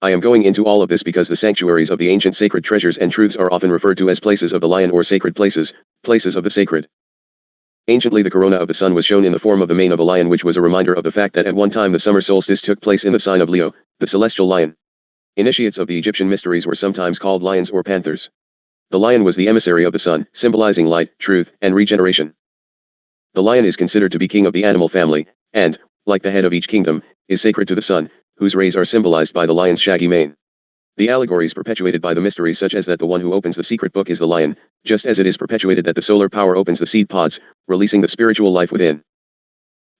Speaker 1: I am going into all of this because the sanctuaries of the ancient sacred treasures and truths are often referred to as places of the lion or sacred places, places of the sacred. Anciently the corona of the sun was shown in the form of the mane of a lion, which was a reminder of the fact that at one time the summer solstice took place in the sign of Leo, the celestial lion. Initiates of the Egyptian mysteries were sometimes called lions or panthers. The lion was the emissary of the sun, symbolizing light, truth, and regeneration. The lion is considered to be king of the animal family, and, like the head of each kingdom, is sacred to the sun, whose rays are symbolized by the lion's shaggy mane. The allegories perpetuated by the mysteries such as that the one who opens the secret book is the lion, just as it is perpetuated that the solar power opens the seed pods, releasing the spiritual life within.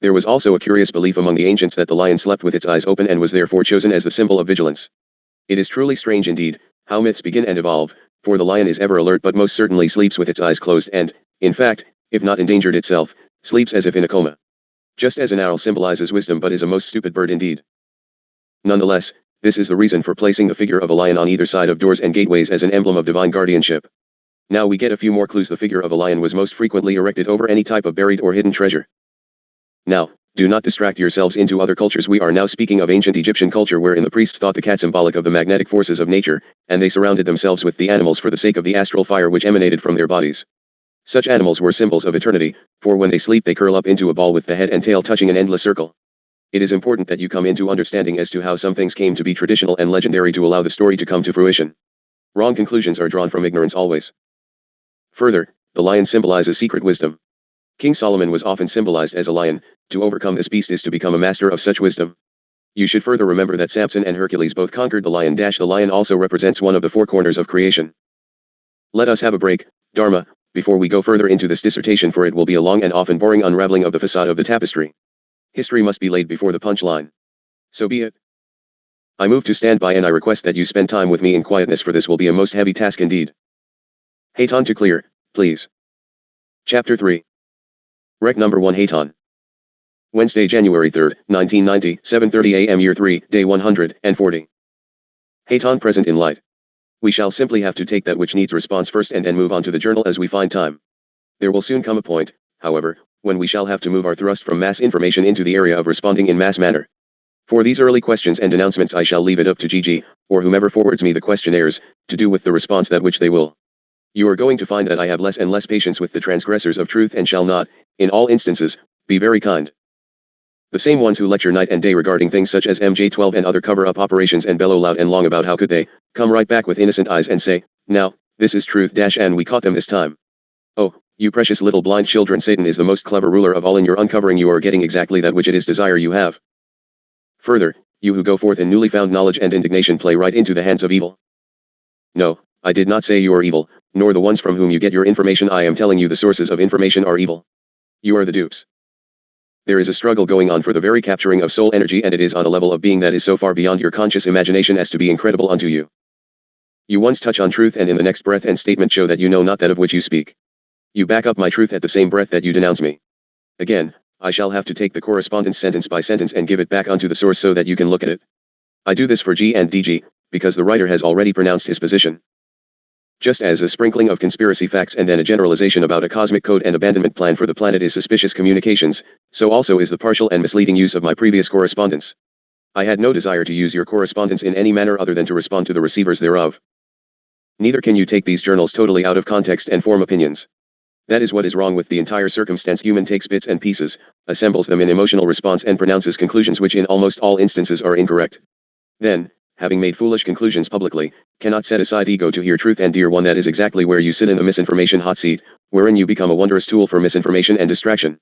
Speaker 1: There was also a curious belief among the ancients that the lion slept with its eyes open and was therefore chosen as the symbol of vigilance. It is truly strange indeed, how myths begin and evolve, for the lion is ever alert but most certainly sleeps with its eyes closed and, in fact, if not endangered itself, sleeps as if in a coma. Just as an owl symbolizes wisdom but is a most stupid bird indeed. Nonetheless, this is the reason for placing the figure of a lion on either side of doors and gateways as an emblem of divine guardianship. Now we get a few more clues. The figure of a lion was most frequently erected over any type of buried or hidden treasure. Now, do not distract yourselves into other cultures. We are now speaking of ancient Egyptian culture wherein the priests thought the cat symbolic of the magnetic forces of nature, and they surrounded themselves with the animals for the sake of the astral fire which emanated from their bodies. Such animals were symbols of eternity, for when they sleep they curl up into a ball with the head and tail touching an endless circle. It is important that you come into understanding as to how some things came to be traditional and legendary to allow the story to come to fruition. Wrong conclusions are drawn from ignorance always. Further, the lion symbolizes secret wisdom. King Solomon was often symbolized as a lion. To overcome this beast is to become a master of such wisdom. You should further remember that Samson and Hercules both conquered the lion. The lion also represents one of the four corners of creation. Let us have a break, Dharma, before we go further into this dissertation, for it will be a long and often boring unraveling of the facade of the tapestry. History must be laid before the punchline. So be it. I move to stand by and I request that you spend time with me in quietness, for this will be a most heavy task indeed. Haton to clear, please. Chapter 3. Rec number 1. Haton. Wednesday, January 3, 1990, 7:30 a.m. Year 3, Day 140. Haton present in light. We shall simply have to take that which needs response first and then move on to the journal as we find time. There will soon come a point, however, when we shall have to move our thrust from mass information into the area of responding in mass manner. For these early questions and announcements I shall leave it up to Gigi, or whomever forwards me the questionnaires, to do with the response that which they will. You are going to find that I have less and less patience with the transgressors of truth and shall not, in all instances, be very kind. The same ones who lecture night and day regarding things such as PJ12 and other cover-up operations and bellow loud and long about how could they, come right back with innocent eyes and say, now, this is truth and we caught them this time. Oh, you precious little blind children, Satan is the most clever ruler of all. In your uncovering you are getting exactly that which it is desire you have. Further, you who go forth in newly found knowledge and indignation play right into the hands of evil. No, I did not say you are evil, nor the ones from whom you get your information. I am telling you the sources of information are evil. You are the dupes. There is a struggle going on for the very capturing of soul energy, and it is on a level of being that is so far beyond your conscious imagination as to be incredible unto you. You once touch on truth and in the next breath and statement show that you know not that of which you speak. You back up my truth at the same breath that you denounce me. Again, I shall have to take the correspondence sentence by sentence and give it back onto the source so that you can look at it. I do this for G and DG, because the writer has already pronounced his position. Just as a sprinkling of conspiracy facts and then a generalization about a cosmic code and abandonment plan for the planet is suspicious communications, so also is the partial and misleading use of my previous correspondence. I had no desire to use your correspondence in any manner other than to respond to the receivers thereof. Neither can you take these journals totally out of context and form opinions. That is what is wrong with the entire circumstance. Human takes bits and pieces, assembles them in emotional response and pronounces conclusions which in almost all instances are incorrect. Then, having made foolish conclusions publicly, cannot set aside ego to hear truth. And dear one, that is exactly where you sit in the misinformation hot seat, wherein you become a wondrous tool for misinformation and distraction.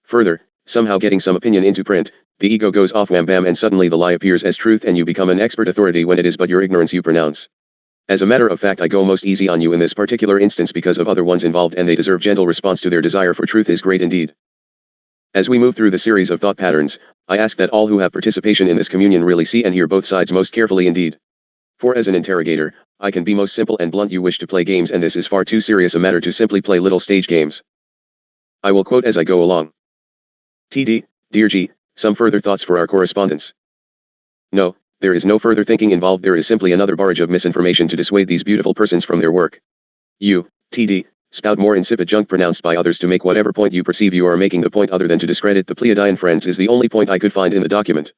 Speaker 1: Further, somehow getting some opinion into print, the ego goes off wham bam and suddenly the lie appears as truth and you become an expert authority when it is but your ignorance you pronounce. As a matter of fact, I go most easy on you in this particular instance because of other ones involved, and they deserve gentle response to their desire for truth is great indeed. As we move through the series of thought patterns, I ask that all who have participation in this communion really see and hear both sides most carefully indeed. For as an interrogator, I can be most simple and blunt. You wish to play games, and this is far too serious a matter to simply play little stage games. I will quote as I go along. TD, Dear G, some further thoughts for our correspondence. No, there is no further thinking involved. There is simply another barrage of misinformation to dissuade these beautiful persons from their work. You, TD, spout more insipid junk pronounced by others to make whatever point you perceive you are making the point other than to discredit the Pleiadian friends is the only point I could find in the document.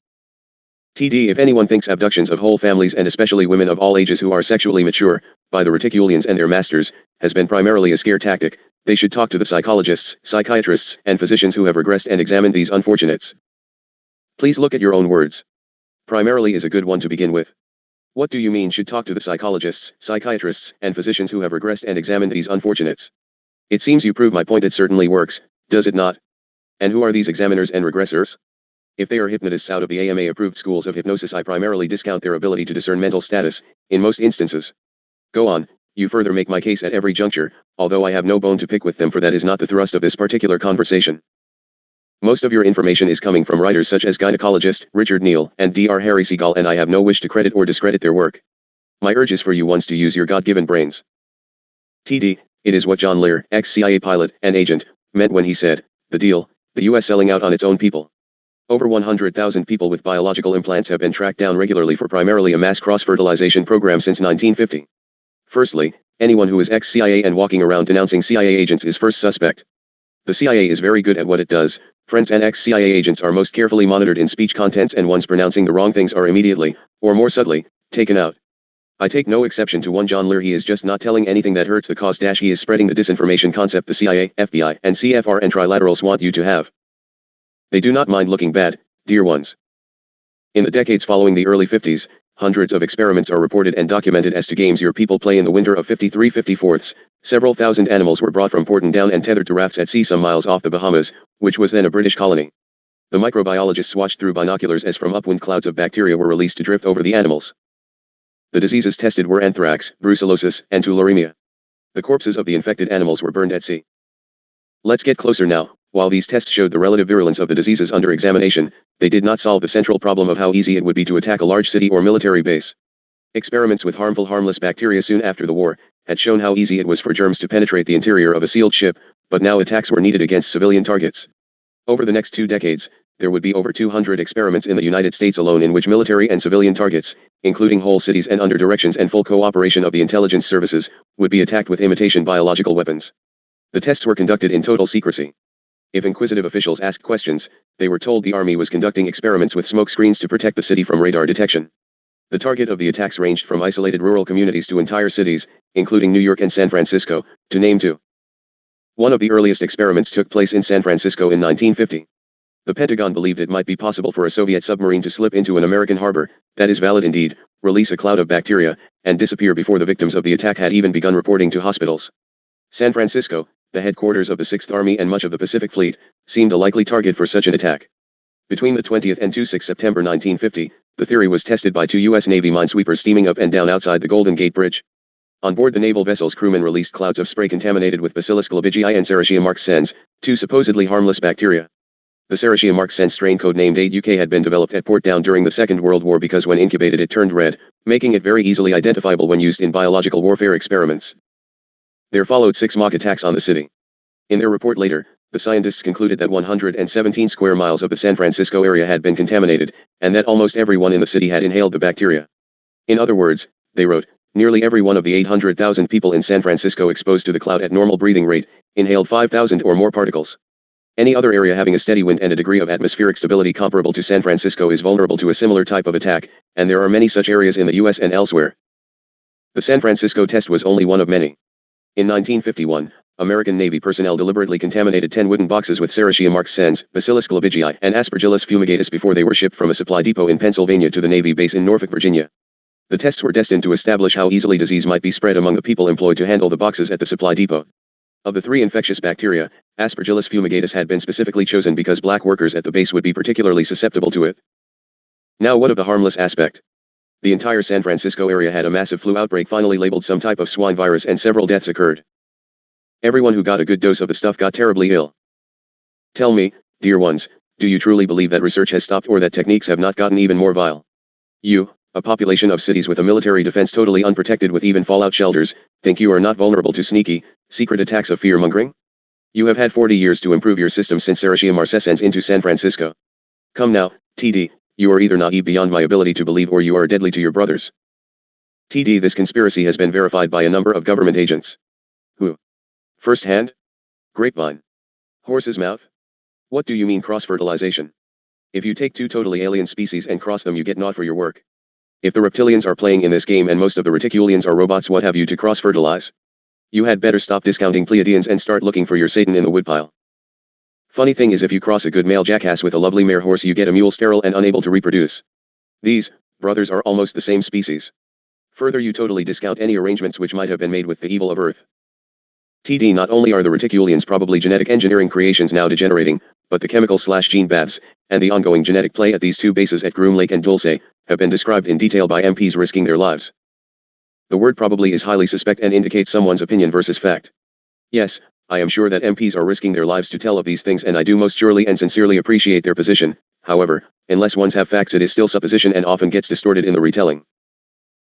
Speaker 1: TD, if anyone thinks abductions of whole families and especially women of all ages who are sexually mature, by the reticulians and their masters, has been primarily a scare tactic, they should talk to the psychologists, psychiatrists, and physicians who have regressed and examined these unfortunates. Please look at your own words. Primarily is a good one to begin with. What do you mean should talk to the psychologists, psychiatrists, and physicians who have regressed and examined these unfortunates? It seems you prove my point. It certainly works, does it not? And who are these examiners and regressors? If they are hypnotists out of the AMA-approved schools of hypnosis, I primarily discount their ability to discern mental status, in most instances. Go on, you further make my case at every juncture, although I have no bone to pick with them, for that is not the thrust of this particular conversation. Most of your information is coming from writers such as gynecologist Richard Neal and Dr. Harry Segal, and I have no wish to credit or discredit their work. My urge is for you ones to use your God-given brains. TD, it is what John Lear, ex-CIA pilot and agent, meant when he said, the deal, the US selling out on its own people. Over 100,000 people with biological implants have been tracked down regularly for primarily a mass cross-fertilization program since 1950. Firstly, anyone who is ex-CIA and walking around denouncing CIA agents is first suspect. The CIA is very good at what it does. Friends and ex-CIA agents are most carefully monitored in speech contents, and ones pronouncing the wrong things are immediately, or more subtly, taken out. I take no exception to one John Lear. He is just not telling anything that hurts the cause. He is spreading the disinformation concept the CIA, FBI, and CFR and trilaterals want you to have. They do not mind looking bad, dear ones. In the decades following the early 50s, hundreds of experiments are reported and documented as to games your people play in the winter of 53/54. Several thousand animals were brought from Porton Down and tethered to rafts at sea some miles off the Bahamas, which was then a British colony. The microbiologists watched through binoculars as from upwind clouds of bacteria were released to drift over the animals. The diseases tested were anthrax, brucellosis, and tularemia. The corpses of the infected animals were burned at sea. Let's get closer now. While these tests showed the relative virulence of the diseases under examination, they did not solve the central problem of how easy it would be to attack a large city or military base. Experiments with harmless bacteria soon after the war had shown how easy it was for germs to penetrate the interior of a sealed ship, but now attacks were needed against civilian targets. Over the next 2 decades, there would be over 200 experiments in the United States alone in which military and civilian targets, including whole cities and under directions and full cooperation of the intelligence services, would be attacked with imitation biological weapons. The tests were conducted in total secrecy. If inquisitive officials asked questions, they were told the Army was conducting experiments with smoke screens to protect the city from radar detection. The target of the attacks ranged from isolated rural communities to entire cities, including New York and San Francisco, to name 2. One of the earliest experiments took place in San Francisco in 1950. The Pentagon believed it might be possible for a Soviet submarine to slip into an American harbor, that is valid indeed, release a cloud of bacteria, and disappear before the victims of the attack had even begun reporting to hospitals. San Francisco, the headquarters of the 6th Army and much of the Pacific Fleet, seemed a likely target for such an attack. Between the 20th and 26th September 1950, the theory was tested by 2 U.S. Navy minesweepers steaming up and down outside the Golden Gate Bridge. On board the naval vessel's crewmen released clouds of spray contaminated with Bacillus glabigii and Serratia marcescens, 2 supposedly harmless bacteria. The Serratia marcescens strain codenamed 8UK had been developed at Port Down during the Second World War because when incubated it turned red, making it very easily identifiable when used in biological warfare experiments. There followed 6 mock attacks on the city. In their report later, the scientists concluded that 117 square miles of the San Francisco area had been contaminated, and that almost everyone in the city had inhaled the bacteria. In other words, they wrote, nearly every one of the 800,000 people in San Francisco exposed to the cloud at normal breathing rate, inhaled 5,000 or more particles. Any other area having a steady wind and a degree of atmospheric stability comparable to San Francisco is vulnerable to a similar type of attack, and there are many such areas in the US and elsewhere. The San Francisco test was only one of many. In 1951, American Navy personnel deliberately contaminated 10 wooden boxes with Serratia marcescens, Bacillus globigii, and Aspergillus fumigatus before they were shipped from a supply depot in Pennsylvania to the Navy base in Norfolk, Virginia. The tests were destined to establish how easily disease might be spread among the people employed to handle the boxes at the supply depot. Of the 3 infectious bacteria, Aspergillus fumigatus had been specifically chosen because black workers at the base would be particularly susceptible to it. Now what of the harmless aspect? The entire San Francisco area had a massive flu outbreak finally labeled some type of swine virus and several deaths occurred. Everyone who got a good dose of the stuff got terribly ill. Tell me, dear ones, do you truly believe that research has stopped or that techniques have not gotten even more vile? You, a population of cities with a military defense totally unprotected with even fallout shelters, think you are not vulnerable to sneaky, secret attacks of fear-mongering? You have had 40 years to improve your system since Serratia marcescens into San Francisco. Come now, TD, you are either naive beyond my ability to believe or you are deadly to your brothers. TD, this conspiracy has been verified by a number of government agents. Who? First hand? Grapevine. Horse's mouth? What do you mean cross-fertilization? If you take 2 totally alien species and cross them you get naught for your work. If the reptilians are playing in this game and most of the reticulians are robots, what have you to cross-fertilize? You had better stop discounting Pleiadians and start looking for your Satan in the woodpile. Funny thing is, if you cross a good male jackass with a lovely mare horse you get a mule sterile and unable to reproduce. These, brothers, are almost the same species. Further, you totally discount any arrangements which might have been made with the evil of Earth. TD, not only are the reticulians probably genetic engineering creations now degenerating, but the chemical/gene baths, and the ongoing genetic play at these 2 bases at Groom Lake and Dulce, have been described in detail by MPs risking their lives. The word probably is highly suspect and indicates someone's opinion versus fact. Yes, I am sure that MPs are risking their lives to tell of these things, and I do most surely and sincerely appreciate their position. However, unless ones have facts, it is still supposition and often gets distorted in the retelling.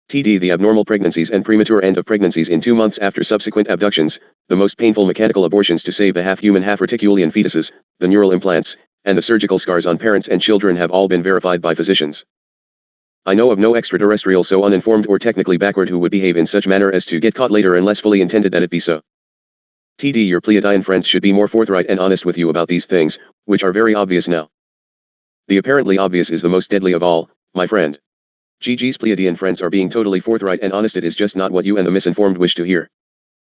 Speaker 1: TD, the abnormal pregnancies and premature end of pregnancies in 2 months after subsequent abductions, the most painful mechanical abortions to save the half-human half-reticulian fetuses, the neural implants, and the surgical scars on parents and children have all been verified by physicians. I know of no extraterrestrial so uninformed or technically backward who would behave in such manner as to get caught later unless fully intended that it be so. TD, your Pleiadian friends should be more forthright and honest with you about these things, which are very obvious now. The apparently obvious is the most deadly of all, my friend. GG's Pleiadian friends are being totally forthright and honest. It is just not what you and the misinformed wish to hear.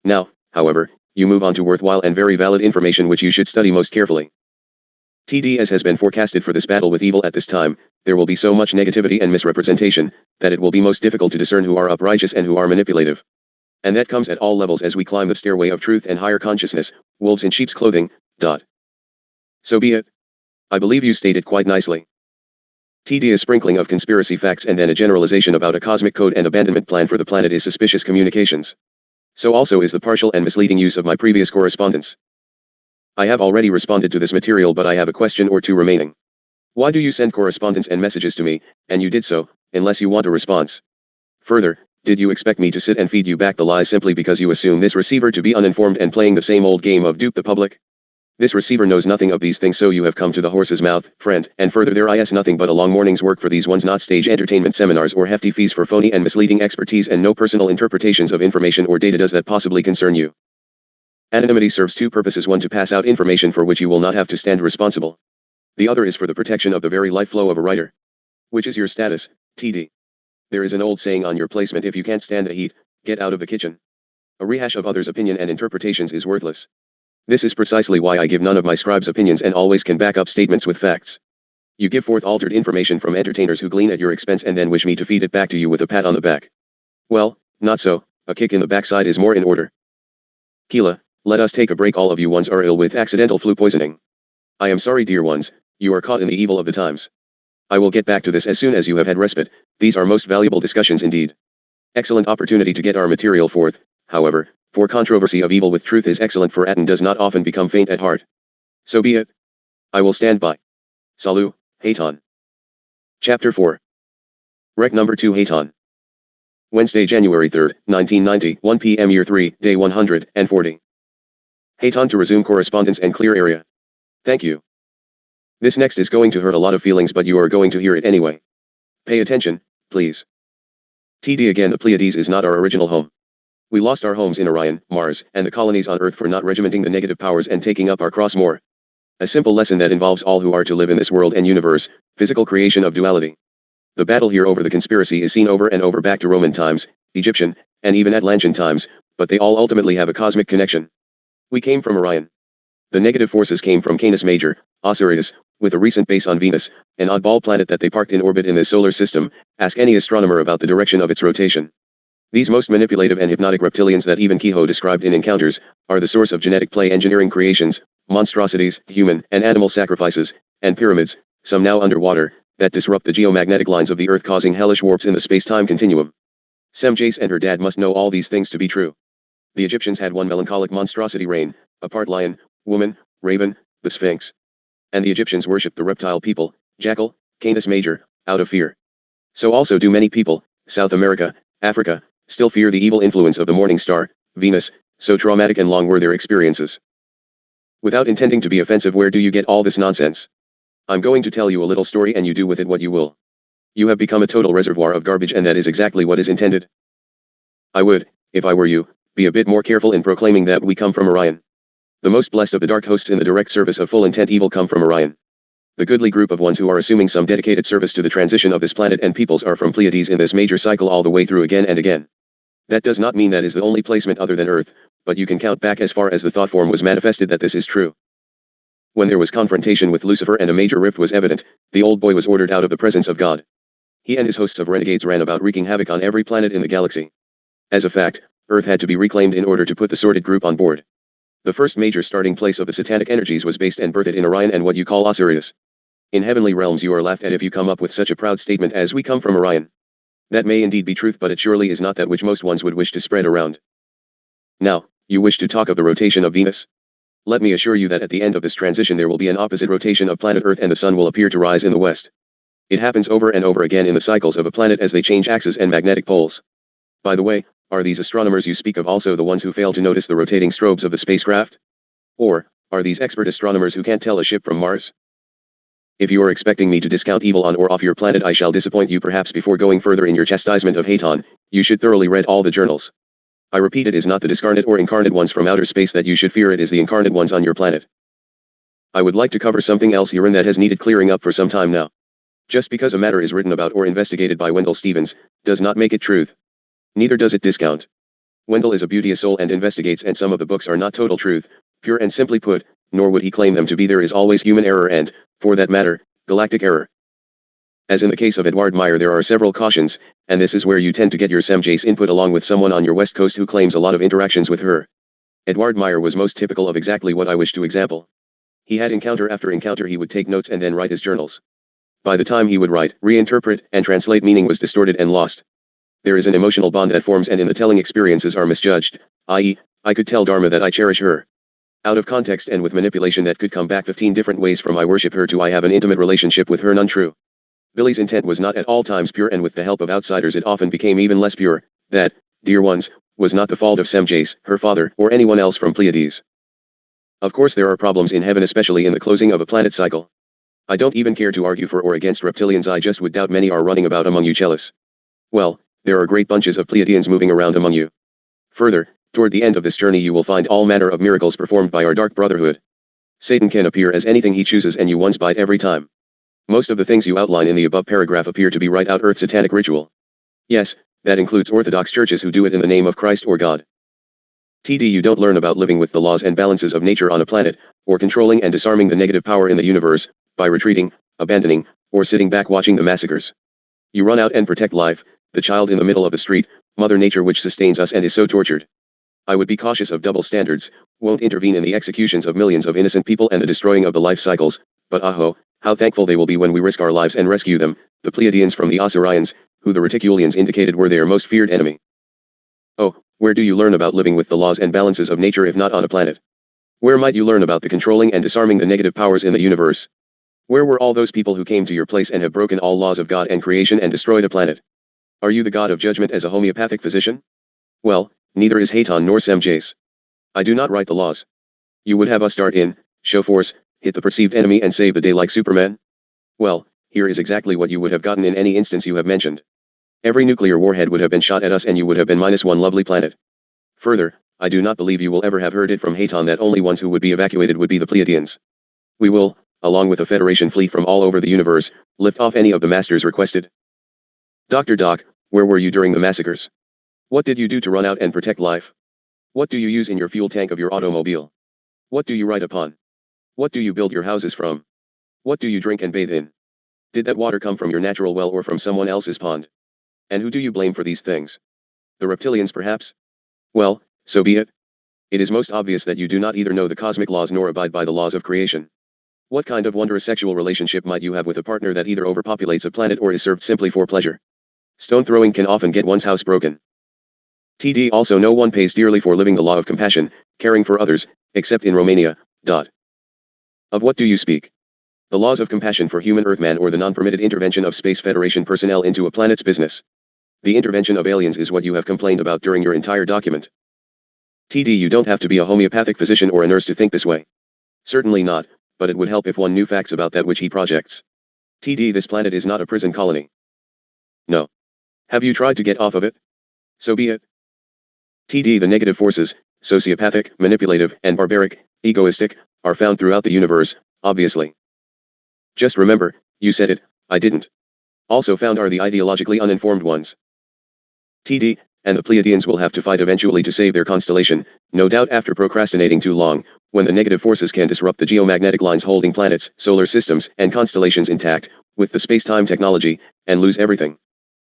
Speaker 1: Now, however, you move on to worthwhile and very valid information which you should study most carefully. TD, as has been forecasted for this battle with evil at this time, there will be so much negativity and misrepresentation, that it will be most difficult to discern who are uprighteous and who are manipulative. And that comes at all levels as we climb the stairway of truth and higher consciousness, wolves in sheep's clothing. So be it. I believe you stated quite nicely. TD, a sprinkling of conspiracy facts and then a generalization about a cosmic code and abandonment plan for the planet is suspicious communications. So also is the partial and misleading use of my previous correspondence. I have already responded to this material, but I have a question or 2 remaining. Why do you send correspondence and messages to me, and you did so, unless you want a response? Further, did you expect me to sit and feed you back the lies simply because you assume this receiver to be uninformed and playing the same old game of dupe the public? This receiver knows nothing of these things, so you have come to the horse's mouth, friend, and further there is nothing but a long morning's work for these ones, not stage entertainment seminars or hefty fees for phony and misleading expertise, and no personal interpretations of information or data does that possibly concern you. Anonymity serves 2 purposes: one, to pass out information for which you will not have to stand responsible. The other is for the protection of the very life flow of a writer. Which is your status, TD? There is an old saying on your placement: if you can't stand the heat, get out of the kitchen. A rehash of others' opinion and interpretations is worthless. This is precisely why I give none of my scribes' opinions and always can back up statements with facts. You give forth altered information from entertainers who glean at your expense and then wish me to feed it back to you with a pat on the back. Well, not so, a kick in the backside is more in order. Keela, let us take a break. All of you ones are ill with accidental flu poisoning. I am sorry, dear ones, you are caught in the evil of the times. I will get back to this as soon as you have had respite. These are most valuable discussions indeed. Excellent opportunity to get our material forth, however, for controversy of evil with truth is excellent, for Atten does not often become faint at heart. So be it. I will stand by. Salut, Hayton. Chapter 4. Rec number 2, Hayton. Wednesday, January 3, 1990, 1 p.m. Year 3, Day 140. Hayton, to resume correspondence and clear area. Thank you. This next is going to hurt a lot of feelings, but you are going to hear it anyway. Pay attention, please. TD, again, the Pleiades is not our original home. We lost our homes in Orion, Mars, and the colonies on Earth for not regimenting the negative powers and taking up our cross more. A simple lesson that involves all who are to live in this world and universe, physical creation of duality. The battle here over the conspiracy is seen over and over back to Roman times, Egyptian, and even Atlantean times, but they all ultimately have a cosmic connection. We came from Orion. The negative forces came from Canis Major, Osiris, with a recent base on Venus, an oddball planet that they parked in orbit in this solar system. Ask any astronomer about the direction of its rotation. These most manipulative and hypnotic reptilians that even Kehoe described in Encounters, are the source of genetic play engineering creations, monstrosities, human and animal sacrifices, and pyramids, some now underwater, that disrupt the geomagnetic lines of the Earth, causing hellish warps in the space-time continuum. Semjace and her dad must know all these things to be true. The Egyptians had one melancholic monstrosity reign, a part lion, woman, raven, the Sphinx. And the Egyptians worshipped the reptile people, jackal, Canis Major, out of fear. So also do many people, South America, Africa, still fear the evil influence of the morning star, Venus, so traumatic and long were their experiences. Without intending to be offensive, where do you get all this nonsense? I'm going to tell you a little story and you do with it what you will. You have become a total reservoir of garbage, and that is exactly what is intended. I would, if I were you, be a bit more careful in proclaiming that we come from Orion. The most blessed of the dark hosts in the direct service of full intent evil come from Orion. The goodly group of ones who are assuming some dedicated service to the transition of this planet and peoples are from Pleiades in this major cycle all the way through again and again. That does not mean that is the only placement other than Earth, but you can count back as far as the thought form was manifested that this is true. When there was confrontation with Lucifer and a major rift was evident, the old boy was ordered out of the presence of God. He and his hosts of renegades ran about wreaking havoc on every planet in the galaxy. As a fact, Earth had to be reclaimed in order to put the sordid group on board. The first major starting place of the satanic energies was based and birthed in Orion and what you call Osiris. In heavenly realms you are laughed at if you come up with such a proud statement as we come from Orion. That may indeed be truth, but it surely is not that which most ones would wish to spread around. Now, you wish to talk of the rotation of Venus? Let me assure you that at the end of this transition there will be an opposite rotation of planet Earth and the sun will appear to rise in the west. It happens over and over again in the cycles of a planet as they change axes and magnetic poles. By the way, are these astronomers you speak of also the ones who fail to notice the rotating strobes of the spacecraft? Or, are these expert astronomers who can't tell a ship from Mars? If you are expecting me to discount evil on or off your planet, I shall disappoint you. Perhaps before going further in your chastisement of Haton, you should thoroughly read all the journals. I repeat, it is not the discarnate or incarnate ones from outer space that you should fear, it is the incarnate ones on your planet. I would like to cover something else herein that has needed clearing up for some time now. Just because a matter is written about or investigated by Wendell Stevens, does not make it truth. Neither does it discount. Wendell is a beauteous soul and investigates, and some of the books are not total truth, pure and simply put, nor would he claim them to be. There is always human error and, for that matter, galactic error. As in the case of Edward Meyer, there are several cautions, and this is where you tend to get your Semjace input along with someone on your west coast who claims a lot of interactions with her. Edward Meyer was most typical of exactly what I wish to example. He had encounter after encounter. He would take notes and then write his journals. By the time he would write, reinterpret, and translate, meaning was distorted and lost. There is an emotional bond that forms, and in the telling experiences are misjudged, i.e., I could tell Dharma that I cherish her. Out of context and with manipulation that could come back 15 different ways, from I worship her to I have an intimate relationship with her, none true. Billy's intent was not at all times pure, and with the help of outsiders it often became even less pure. That, dear ones, was not the fault of Semjace, her father, or anyone else from Pleiades. Of course there are problems in heaven, especially in the closing of a planet cycle. I don't even care to argue for or against reptilians, I just would doubt many are running about among you jealous. Well, there are great bunches of Pleiadians moving around among you. Further, toward the end of this journey you will find all manner of miracles performed by our dark brotherhood. Satan can appear as anything he chooses, and you ones bite every time. Most of the things you outline in the above paragraph appear to be right out Earth satanic ritual. Yes, that includes Orthodox churches who do it in the name of Christ or God. TD, you don't learn about living with the laws and balances of nature on a planet, or controlling and disarming the negative power in the universe, by retreating, abandoning, or sitting back watching the massacres. You run out and protect life, the child in the middle of the street, Mother Nature which sustains us and is so tortured. I would be cautious of double standards, won't intervene in the executions of millions of innocent people and the destroying of the life cycles, but aho, how thankful they will be when we risk our lives and rescue them, the Pleiadians from the Osirians, who the Reticulians indicated were their most feared enemy. Oh, where do you learn about living with the laws and balances of nature if not on a planet? Where might you learn about the controlling and disarming the negative powers in the universe? Where were all those people who came to your place and have broken all laws of God and creation and destroyed a planet? Are you the god of judgment as a homeopathic physician? Well, neither is Haton nor Semjace. I do not write the laws. You would have us dart in, show force, hit the perceived enemy and save the day like Superman? Well, here is exactly what you would have gotten in any instance you have mentioned. Every nuclear warhead would have been shot at us and you would have been minus one lovely planet. Further, I do not believe you will ever have heard it from Haton that only ones who would be evacuated would be the Pleiadians. We will, along with a Federation fleet from all over the universe, lift off any of the masters requested. Dr. Doc, where were you during the massacres? What did you do to run out and protect life? What do you use in your fuel tank of your automobile? What do you write upon? What do you build your houses from? What do you drink and bathe in? Did that water come from your natural well or from someone else's pond? And who do you blame for these things? The reptilians perhaps? Well, so be it. It is most obvious that you do not either know the cosmic laws nor abide by the laws of creation. What kind of wondrous sexual relationship might you have with a partner that either overpopulates a planet or is served simply for pleasure? Stone throwing can often get one's house broken. TD also no one pays dearly for living the law of compassion, caring for others, except in Romania. Of what do you speak? The laws of compassion for human Earthman or the non-permitted intervention of Space Federation personnel into a planet's business? The intervention of aliens is what you have complained about during your entire document. TD, you don't have to be a homeopathic physician or a nurse to think this way. Certainly not, but it would help if one knew facts about that which he projects. TD, this planet is not a prison colony. No. Have you tried to get off of it? So be it. TD, the negative forces, sociopathic, manipulative, and barbaric, egoistic, are found throughout the universe, obviously. Just remember, you said it, I didn't. Also found are the ideologically uninformed ones. TD, and the Pleiadians will have to fight eventually to save their constellation, no doubt after procrastinating too long, when the negative forces can disrupt the geomagnetic lines holding planets, solar systems, and constellations intact, with the space-time technology, and lose everything.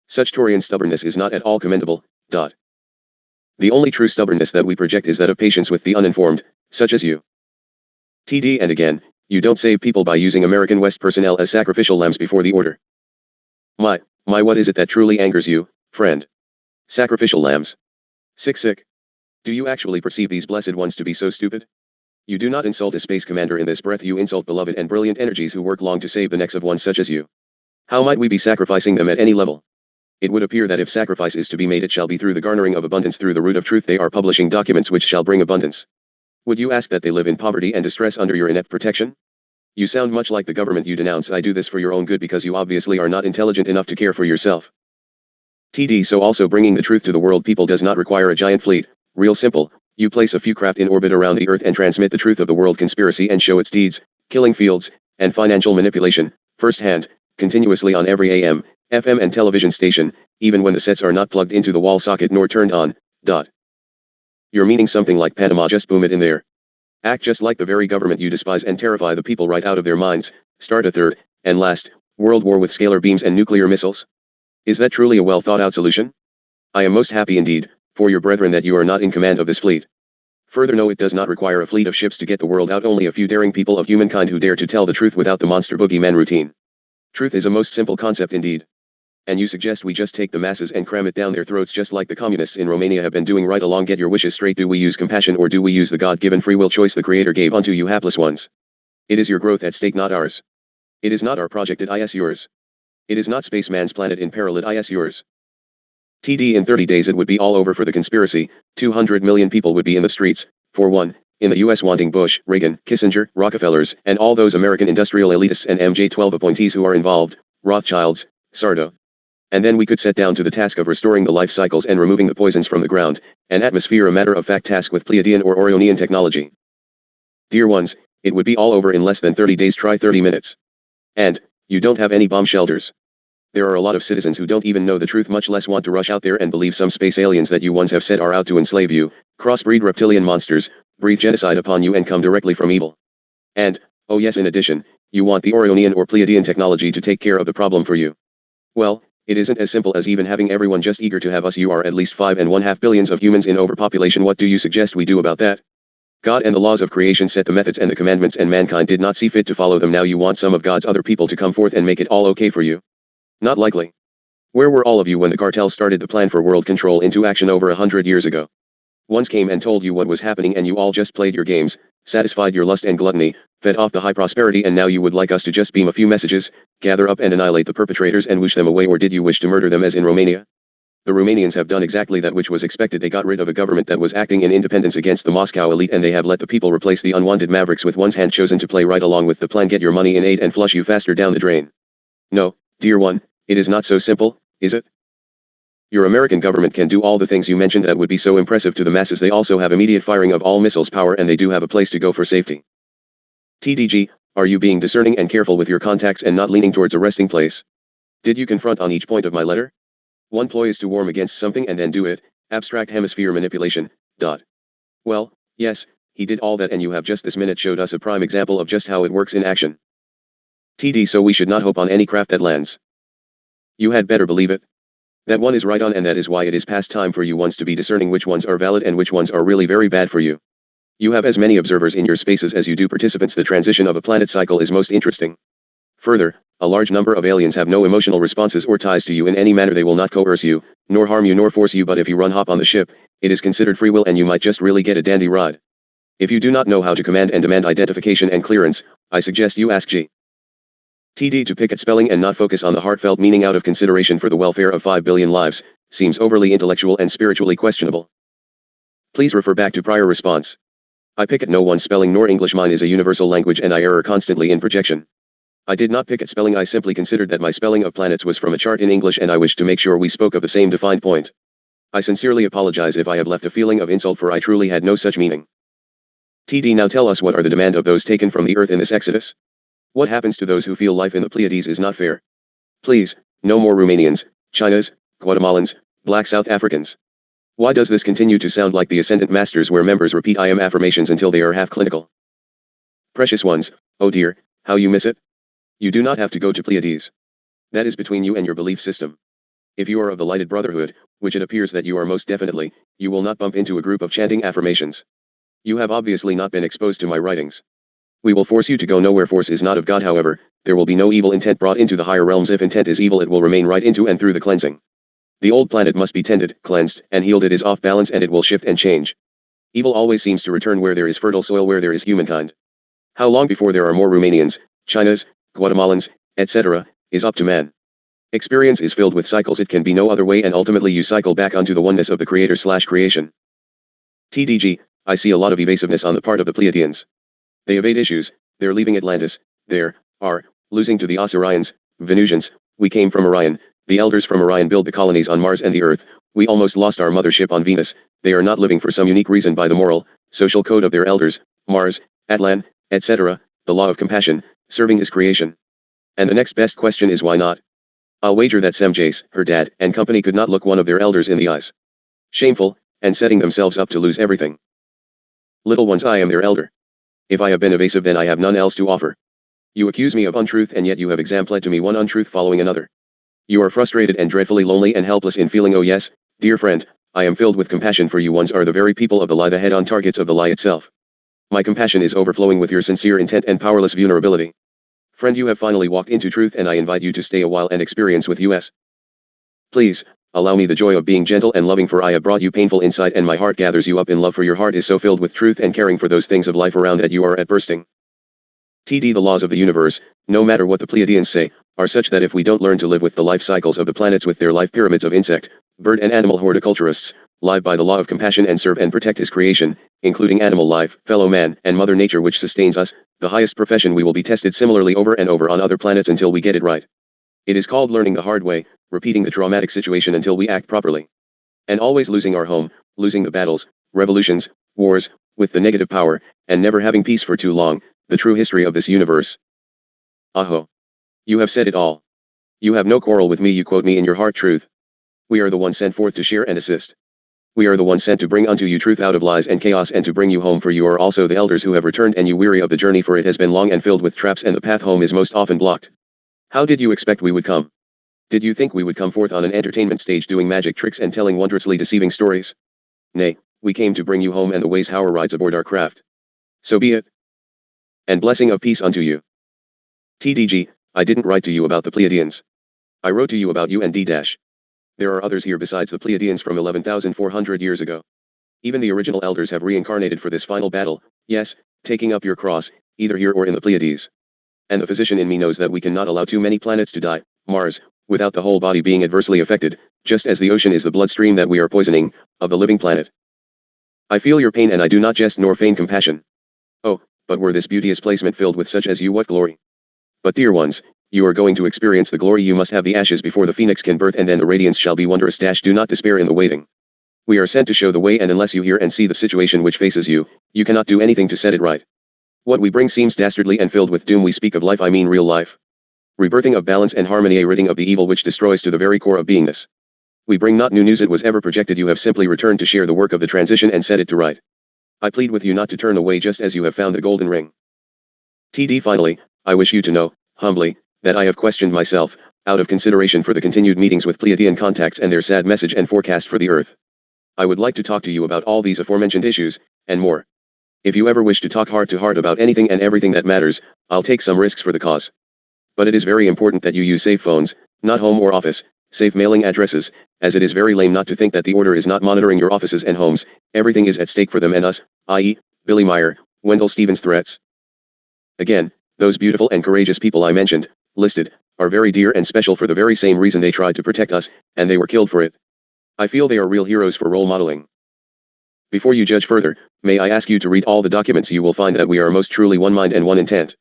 Speaker 1: Such Taurian stubbornness is not at all commendable. The only true stubbornness that we project is that of patience with the uninformed, such as you. TD, and again, you don't save people by using American West personnel as sacrificial lambs before the order. My, what is it that truly angers you, friend? Sacrificial lambs. Sick. Do you actually perceive these blessed ones to be so stupid? You do not insult a space commander in this breath, you insult beloved and brilliant energies who work long to save the necks of ones such as you. How might we be sacrificing them at any level? It would appear that if sacrifice is to be made, it shall be through the garnering of abundance through the root of truth. They are publishing documents which shall bring abundance. Would you ask that they live in poverty and distress under your inept protection? You sound much like the government you denounce. I do this for your own good because you obviously are not intelligent enough to care for yourself. TD, so also bringing the truth to the world people does not require a giant fleet. Real simple, you place a few craft in orbit around the Earth and transmit the truth of the world conspiracy and show its deeds, killing fields, and financial manipulation, firsthand, continuously on every AM, FM and television station, even when the sets are not plugged into the wall socket nor turned on. You're meaning something like Panama, just boom it in there. Act just like the very government you despise and terrify the people right out of their minds, start a third, and last, world war with scalar beams and nuclear missiles? Is that truly a well thought out solution? I am most happy indeed, for your brethren, that you are not in command of this fleet. Further, no, it does not require a fleet of ships to get the world out, only a few daring people of humankind who dare to tell the truth without the monster boogeyman routine. Truth is a most simple concept indeed. And you suggest we just take the masses and cram it down their throats just like the communists in Romania have been doing right along. Get your wishes straight. Do we use compassion or do we use the God-given free will choice the Creator gave unto you hapless ones? It is your growth at stake, not ours. It is not our project, it is yours. It is not spaceman's planet in peril, it is yours. TD, in 30 days it would be all over for the conspiracy. 200 million people would be in the streets, for one, in the US wanting Bush, Reagan, Kissinger, Rockefellers, and all those American industrial elitists and PJ12 appointees who are involved, Rothschilds, Sardo. And then we could set down to the task of restoring the life cycles and removing the poisons from the ground, an atmosphere, a matter-of-fact task with Pleiadian or Orionian technology. Dear ones, it would be all over in less than 30 days, try 30 minutes. And, you don't have any bomb shelters. There are a lot of citizens who don't even know the truth, much less want to rush out there and believe some space aliens that you ones have said are out to enslave you, crossbreed reptilian monsters, breathe genocide upon you and come directly from evil. And, oh yes, in addition, you want the Orionian or Pleiadian technology to take care of the problem for you. Well, it isn't as simple as even having everyone just eager to have us. You are at least 5.5 billions of humans in overpopulation. What do you suggest we do about that? God and the laws of creation set the methods and the commandments, and mankind did not see fit to follow them. Now you want some of God's other people to come forth and make it all okay for you? Not likely. Where were all of you when the cartel started the plan for world control into action over 100 years ago? Ones came and told you what was happening and you all just played your games, satisfied your lust and gluttony, fed off the high prosperity, and now you would like us to just beam a few messages, gather up and annihilate the perpetrators and whoosh them away? Or did you wish to murder them as in Romania? The Romanians have done exactly that which was expected. They got rid of a government that was acting in independence against the Moscow elite, and they have let the people replace the unwanted mavericks with one's hand chosen to play right along with the plan. Get your money in aid and flush you faster down the drain. No, dear one, it is not so simple, is it? Your American government can do all the things you mentioned that would be so impressive to the masses. They also have immediate firing of all missiles power, and they do have a place to go for safety. TDG, are you being discerning and careful with your contacts and not leaning towards a resting place? Did you confront on each point of my letter? One ploy is to warm against something and then do it, abstract hemisphere manipulation. Well, yes, he did all that, and you have just this minute showed us a prime example of just how it works in action. TD, so we should not hope on any craft that lands. You had better believe it. That one is right on, and that is why it is past time for you once to be discerning which ones are valid and which ones are really very bad for you. You have as many observers in your spaces as you do participants. The transition of a planet cycle is most interesting. Further, a large number of aliens have no emotional responses or ties to you in any manner. They will not coerce you, nor harm you, nor force you, but if you run hop on the ship, it is considered free will and you might just really get a dandy ride. If you do not know how to command and demand identification and clearance, I suggest you ask G. TD to pick at spelling and not focus on the heartfelt meaning out of consideration for the welfare of 5 billion lives, seems overly intellectual and spiritually questionable. Please refer back to prior response. I pick at no one's spelling nor English. Mine is a universal language and I error constantly in projection. I did not pick at spelling. I simply considered that my spelling of planets was from a chart in English and I wished to make sure we spoke of the same defined point. I sincerely apologize if I have left a feeling of insult, for I truly had no such meaning. TD, now tell us, what are the demand of those taken from the earth in this exodus? What happens to those who feel life in the Pleiades is not fair? Please, no more Romanians, Chinas, Guatemalans, Black South Africans. Why does this continue to sound like the Ascendant Masters, where members repeat I am affirmations until they are half clinical? Precious ones, oh dear, how you miss it? You do not have to go to Pleiades. That is between you and your belief system. If you are of the Lighted Brotherhood, which it appears that you are most definitely, you will not bump into a group of chanting affirmations. You have obviously not been exposed to my writings. We will force you to go nowhere. Force is not of God, however. There will be no evil intent brought into the higher realms. If intent is evil, it will remain right into and through the cleansing. The old planet must be tended, cleansed, and healed. It is off balance and it will shift and change. Evil always seems to return where there is fertile soil, where there is humankind. How long before there are more Romanians, Chinas, Guatemalans, etc., is up to man. Experience is filled with cycles. It can be no other way, and ultimately you cycle back onto the oneness of the Creator/creation. TDG, I see a lot of evasiveness on the part of the Pleiadians. They evade issues. They're leaving Atlantis. They're losing to the Osirians, Venusians. We came from Orion. The elders from Orion build the colonies on Mars and the Earth. We almost lost our mothership on Venus. They are not living for some unique reason by the moral, social code of their elders, Mars, Atlan, etc., the law of compassion, serving his creation. And the next best question is why not? I'll wager that Sem Jace, her dad, and company could not look one of their elders in the eyes. Shameful, and setting themselves up to lose everything. Little ones, I am their elder. If I have been evasive, then I have none else to offer. You accuse me of untruth, and yet you have exemplified to me one untruth following another. You are frustrated and dreadfully lonely and helpless in feeling. Oh yes, dear friend, I am filled with compassion for you. Ones are the very people of the lie, the head-on targets of the lie itself. My compassion is overflowing with your sincere intent and powerless vulnerability. Friend, you have finally walked into truth, and I invite you to stay a while and experience with us. Please, allow me the joy of being gentle and loving, for I have brought you painful insight, and my heart gathers you up in love, for your heart is so filled with truth and caring for those things of life around that you are at bursting. TD, the laws of the universe, no matter what the Pleiadians say, are such that if we don't learn to live with the life cycles of the planets, with their life pyramids of insect, bird and animal horticulturists, live by the law of compassion and serve and protect his creation, including animal life, fellow man, and Mother Nature which sustains us, the highest profession, we will be tested similarly over and over on other planets until we get it right. It is called learning the hard way, repeating the traumatic situation until we act properly. And always losing our home, losing the battles, revolutions, wars, with the negative power, and never having peace for too long, the true history of this universe. Aho. You have said it all. You have no quarrel with me, you quote me in your heart truth. We are the ones sent forth to share and assist. We are the ones sent to bring unto you truth out of lies and chaos, and to bring you home, for you are also the elders who have returned, and you weary of the journey, for it has been long and filled with traps, and the path home is most often blocked. How did you expect we would come? Did you think we would come forth on an entertainment stage doing magic tricks and telling wondrously deceiving stories? Nay, we came to bring you home and the ways how rides aboard our craft. So be it. And blessing of peace unto you. TDG, I didn't write to you about the Pleiadians. I wrote to you about you and D-. There are others here besides the Pleiadians from 11,400 years ago. Even the original elders have reincarnated for this final battle, yes, taking up your cross, either here or in the Pleiades. And the physician in me knows that we cannot allow too many planets to die, Mars, without the whole body being adversely affected, just as the ocean is the bloodstream that we are poisoning, of the living planet. I feel your pain, and I do not jest nor feign compassion. Oh, but were this beauteous placement filled with such as you, what glory! But dear ones, you are going to experience the glory. You must have the ashes before the phoenix can birth, and then the radiance shall be wondrous. Do not despair in the waiting. We are sent to show the way, and unless you hear and see the situation which faces you, you cannot do anything to set it right. What we bring seems dastardly and filled with doom. We speak of life, I mean real life. Rebirthing of balance and harmony, a ridding of the evil which destroys to the very core of beingness. We bring not new news, it was ever projected. You have simply returned to share the work of the transition and set it to right. I plead with you not to turn away just as you have found the golden ring. TD finally, I wish you to know, humbly, that I have questioned myself, out of consideration for the continued meetings with Pleiadian contacts and their sad message and forecast for the Earth. I would like to talk to you about all these aforementioned issues, and more. If you ever wish to talk heart to heart about anything and everything that matters, I'll take some risks for the cause. But it is very important that you use safe phones, not home or office, safe mailing addresses, as it is very lame not to think that the order is not monitoring your offices and homes. Everything is at stake for them and us, i.e., Billy Meyer, Wendell Stevens threats. Again, those beautiful and courageous people I mentioned, listed, are very dear and special for the very same reason they tried to protect us, and they were killed for it. I feel they are real heroes for role modeling. Before you judge further, may I ask you to read all the documents. You will find that we are most truly one mind and one intent.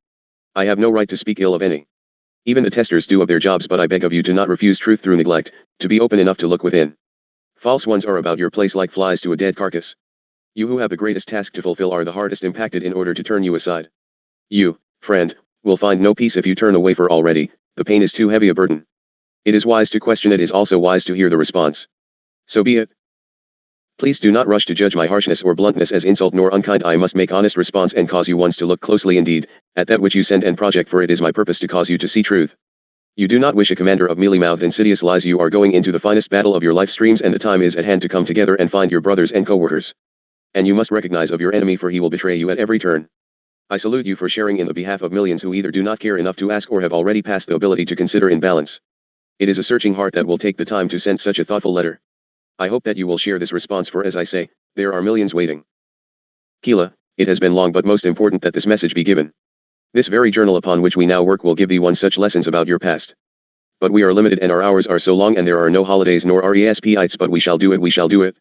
Speaker 1: I have no right to speak ill of any. Even the testers do of their jobs, but I beg of you to not refuse truth through neglect, to be open enough to look within. False ones are about your place like flies to a dead carcass. You who have the greatest task to fulfill are the hardest impacted in order to turn you aside. You, friend, will find no peace if you turn away, for already, the pain is too heavy a burden. It is wise to question, it is also wise to hear the response. So be it. Please do not rush to judge my harshness or bluntness as insult nor unkind. I must make honest response and cause you once to look closely indeed, at that which you send and project, for it is my purpose to cause you to see truth. You do not wish a commander of mealy-mouthed insidious lies. You are going into the finest battle of your life streams, and the time is at hand to come together and find your brothers and co-workers. And you must recognize of your enemy, for he will betray you at every turn. I salute you for sharing in the behalf of millions who either do not care enough to ask or have already passed the ability to consider in balance. It is a searching heart that will take the time to send such a thoughtful letter. I hope that you will share this response, for as I say, there are millions waiting. Keela, it has been long but most important that this message be given. This very journal upon which we now work will give thee one such lessons about your past. But we are limited and our hours are so long, and there are no holidays nor respites, but we shall do it, we shall do it.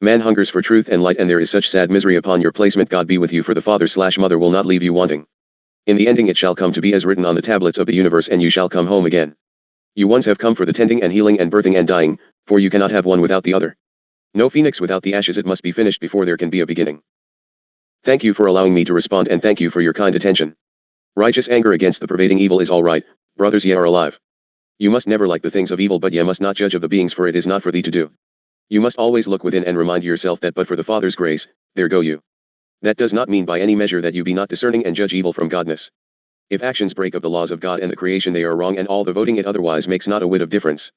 Speaker 1: Man hungers for truth and light, and there is such sad misery upon your placement. God be with you, for the father/mother will not leave you wanting. In the ending it shall come to be as written on the tablets of the universe, and you shall come home again. You once have come for the tending and healing and birthing and dying, for you cannot have one without the other. No phoenix without the ashes. It must be finished before there can be a beginning. Thank you for allowing me to respond, and thank you for your kind attention. Righteous anger against the pervading evil is all right, brothers, ye are alive. You must never like the things of evil, but ye must not judge of the beings, for it is not for thee to do. You must always look within and remind yourself that but for the Father's grace, there go you. That does not mean by any measure that you be not discerning and judge evil from godness. If actions break of the laws of God and the creation, they are wrong, and all the voting it otherwise makes not a whit of difference.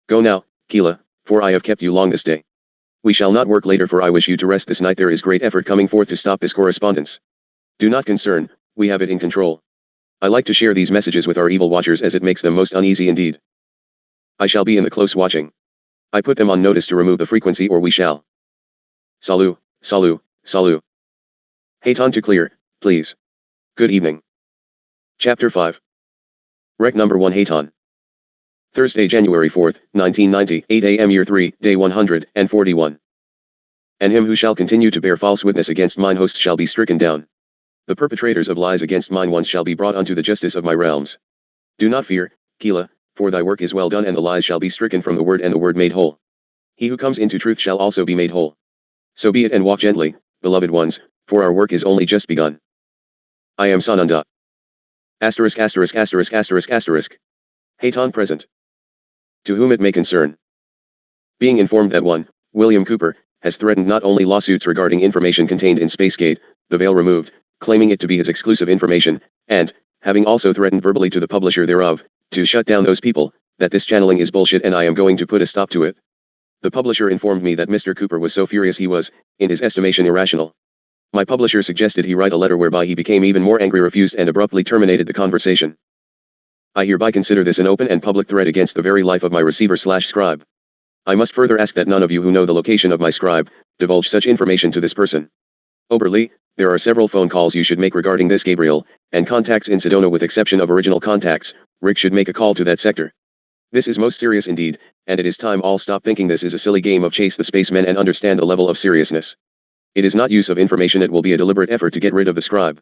Speaker 1: Go now, Keela, for I have kept you long this day. We shall not work later, for I wish you to rest this night. There is great effort coming forth to stop this correspondence. Do not concern, we have it in control. I like to share these messages with our evil watchers as it makes them most uneasy indeed. I shall be in the close watching. I put them on notice to remove the frequency, or we shall. Salut, salut, salut. Hayton to clear, please. Good evening. Chapter 5. Rec number 1. Hayton. Thursday, January 4th, 1990, 8 a.m. Year 3, Day 141. And him who shall continue to bear false witness against mine host shall be stricken down. The perpetrators of lies against mine ones shall be brought unto the justice of my realms. Do not fear, Keela, for thy work is well done, and the lies shall be stricken from the word, and the word made whole. He who comes into truth shall also be made whole. So be it, and walk gently, beloved ones, for our work is only just begun. I am Sananda. Asterisk asterisk asterisk asterisk asterisk. Hayton present. To whom it may concern. Being informed that one, William Cooper, has threatened not only lawsuits regarding information contained in Spacegate, the veil removed, claiming it to be his exclusive information, and, having also threatened verbally to the publisher thereof, to shut down those people, that this channeling is bullshit and I am going to put a stop to it. The publisher informed me that Mr. Cooper was so furious he was, in his estimation, irrational. My publisher suggested he write a letter whereby he became even more angry, refused, and abruptly terminated the conversation. I hereby consider this an open and public threat against the very life of my receiver/scribe. I must further ask that none of you who know the location of my scribe, divulge such information to this person. Oberly, there are several phone calls you should make regarding this, Gabriel, and contacts in Sedona with exception of original contacts. Rick should make a call to that sector. This is most serious indeed, and it is time all stop thinking this is a silly game of chase the spacemen and understand the level of seriousness. It is not use of information, it will be a deliberate effort to get rid of the scribe.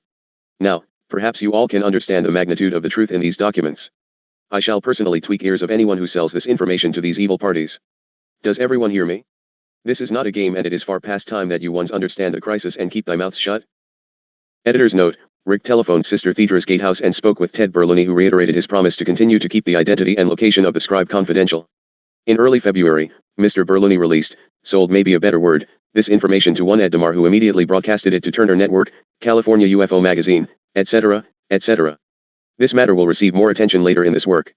Speaker 1: Now, perhaps you all can understand the magnitude of the truth in these documents. I shall personally tweak ears of anyone who sells this information to these evil parties. Does everyone hear me? This is not a game, and it is far past time that you ones understand the crisis and keep thy mouths shut. Editor's note: Rick telephoned Sister Thedra's gatehouse and spoke with Ted Berloni, who reiterated his promise to continue to keep the identity and location of the scribe confidential. In early February, Mr. Berluni released, sold may be a better word, this information to one Ed DeMar, who immediately broadcasted it to Turner Network, California UFO Magazine, etc., etc. This matter will receive more attention later in this work.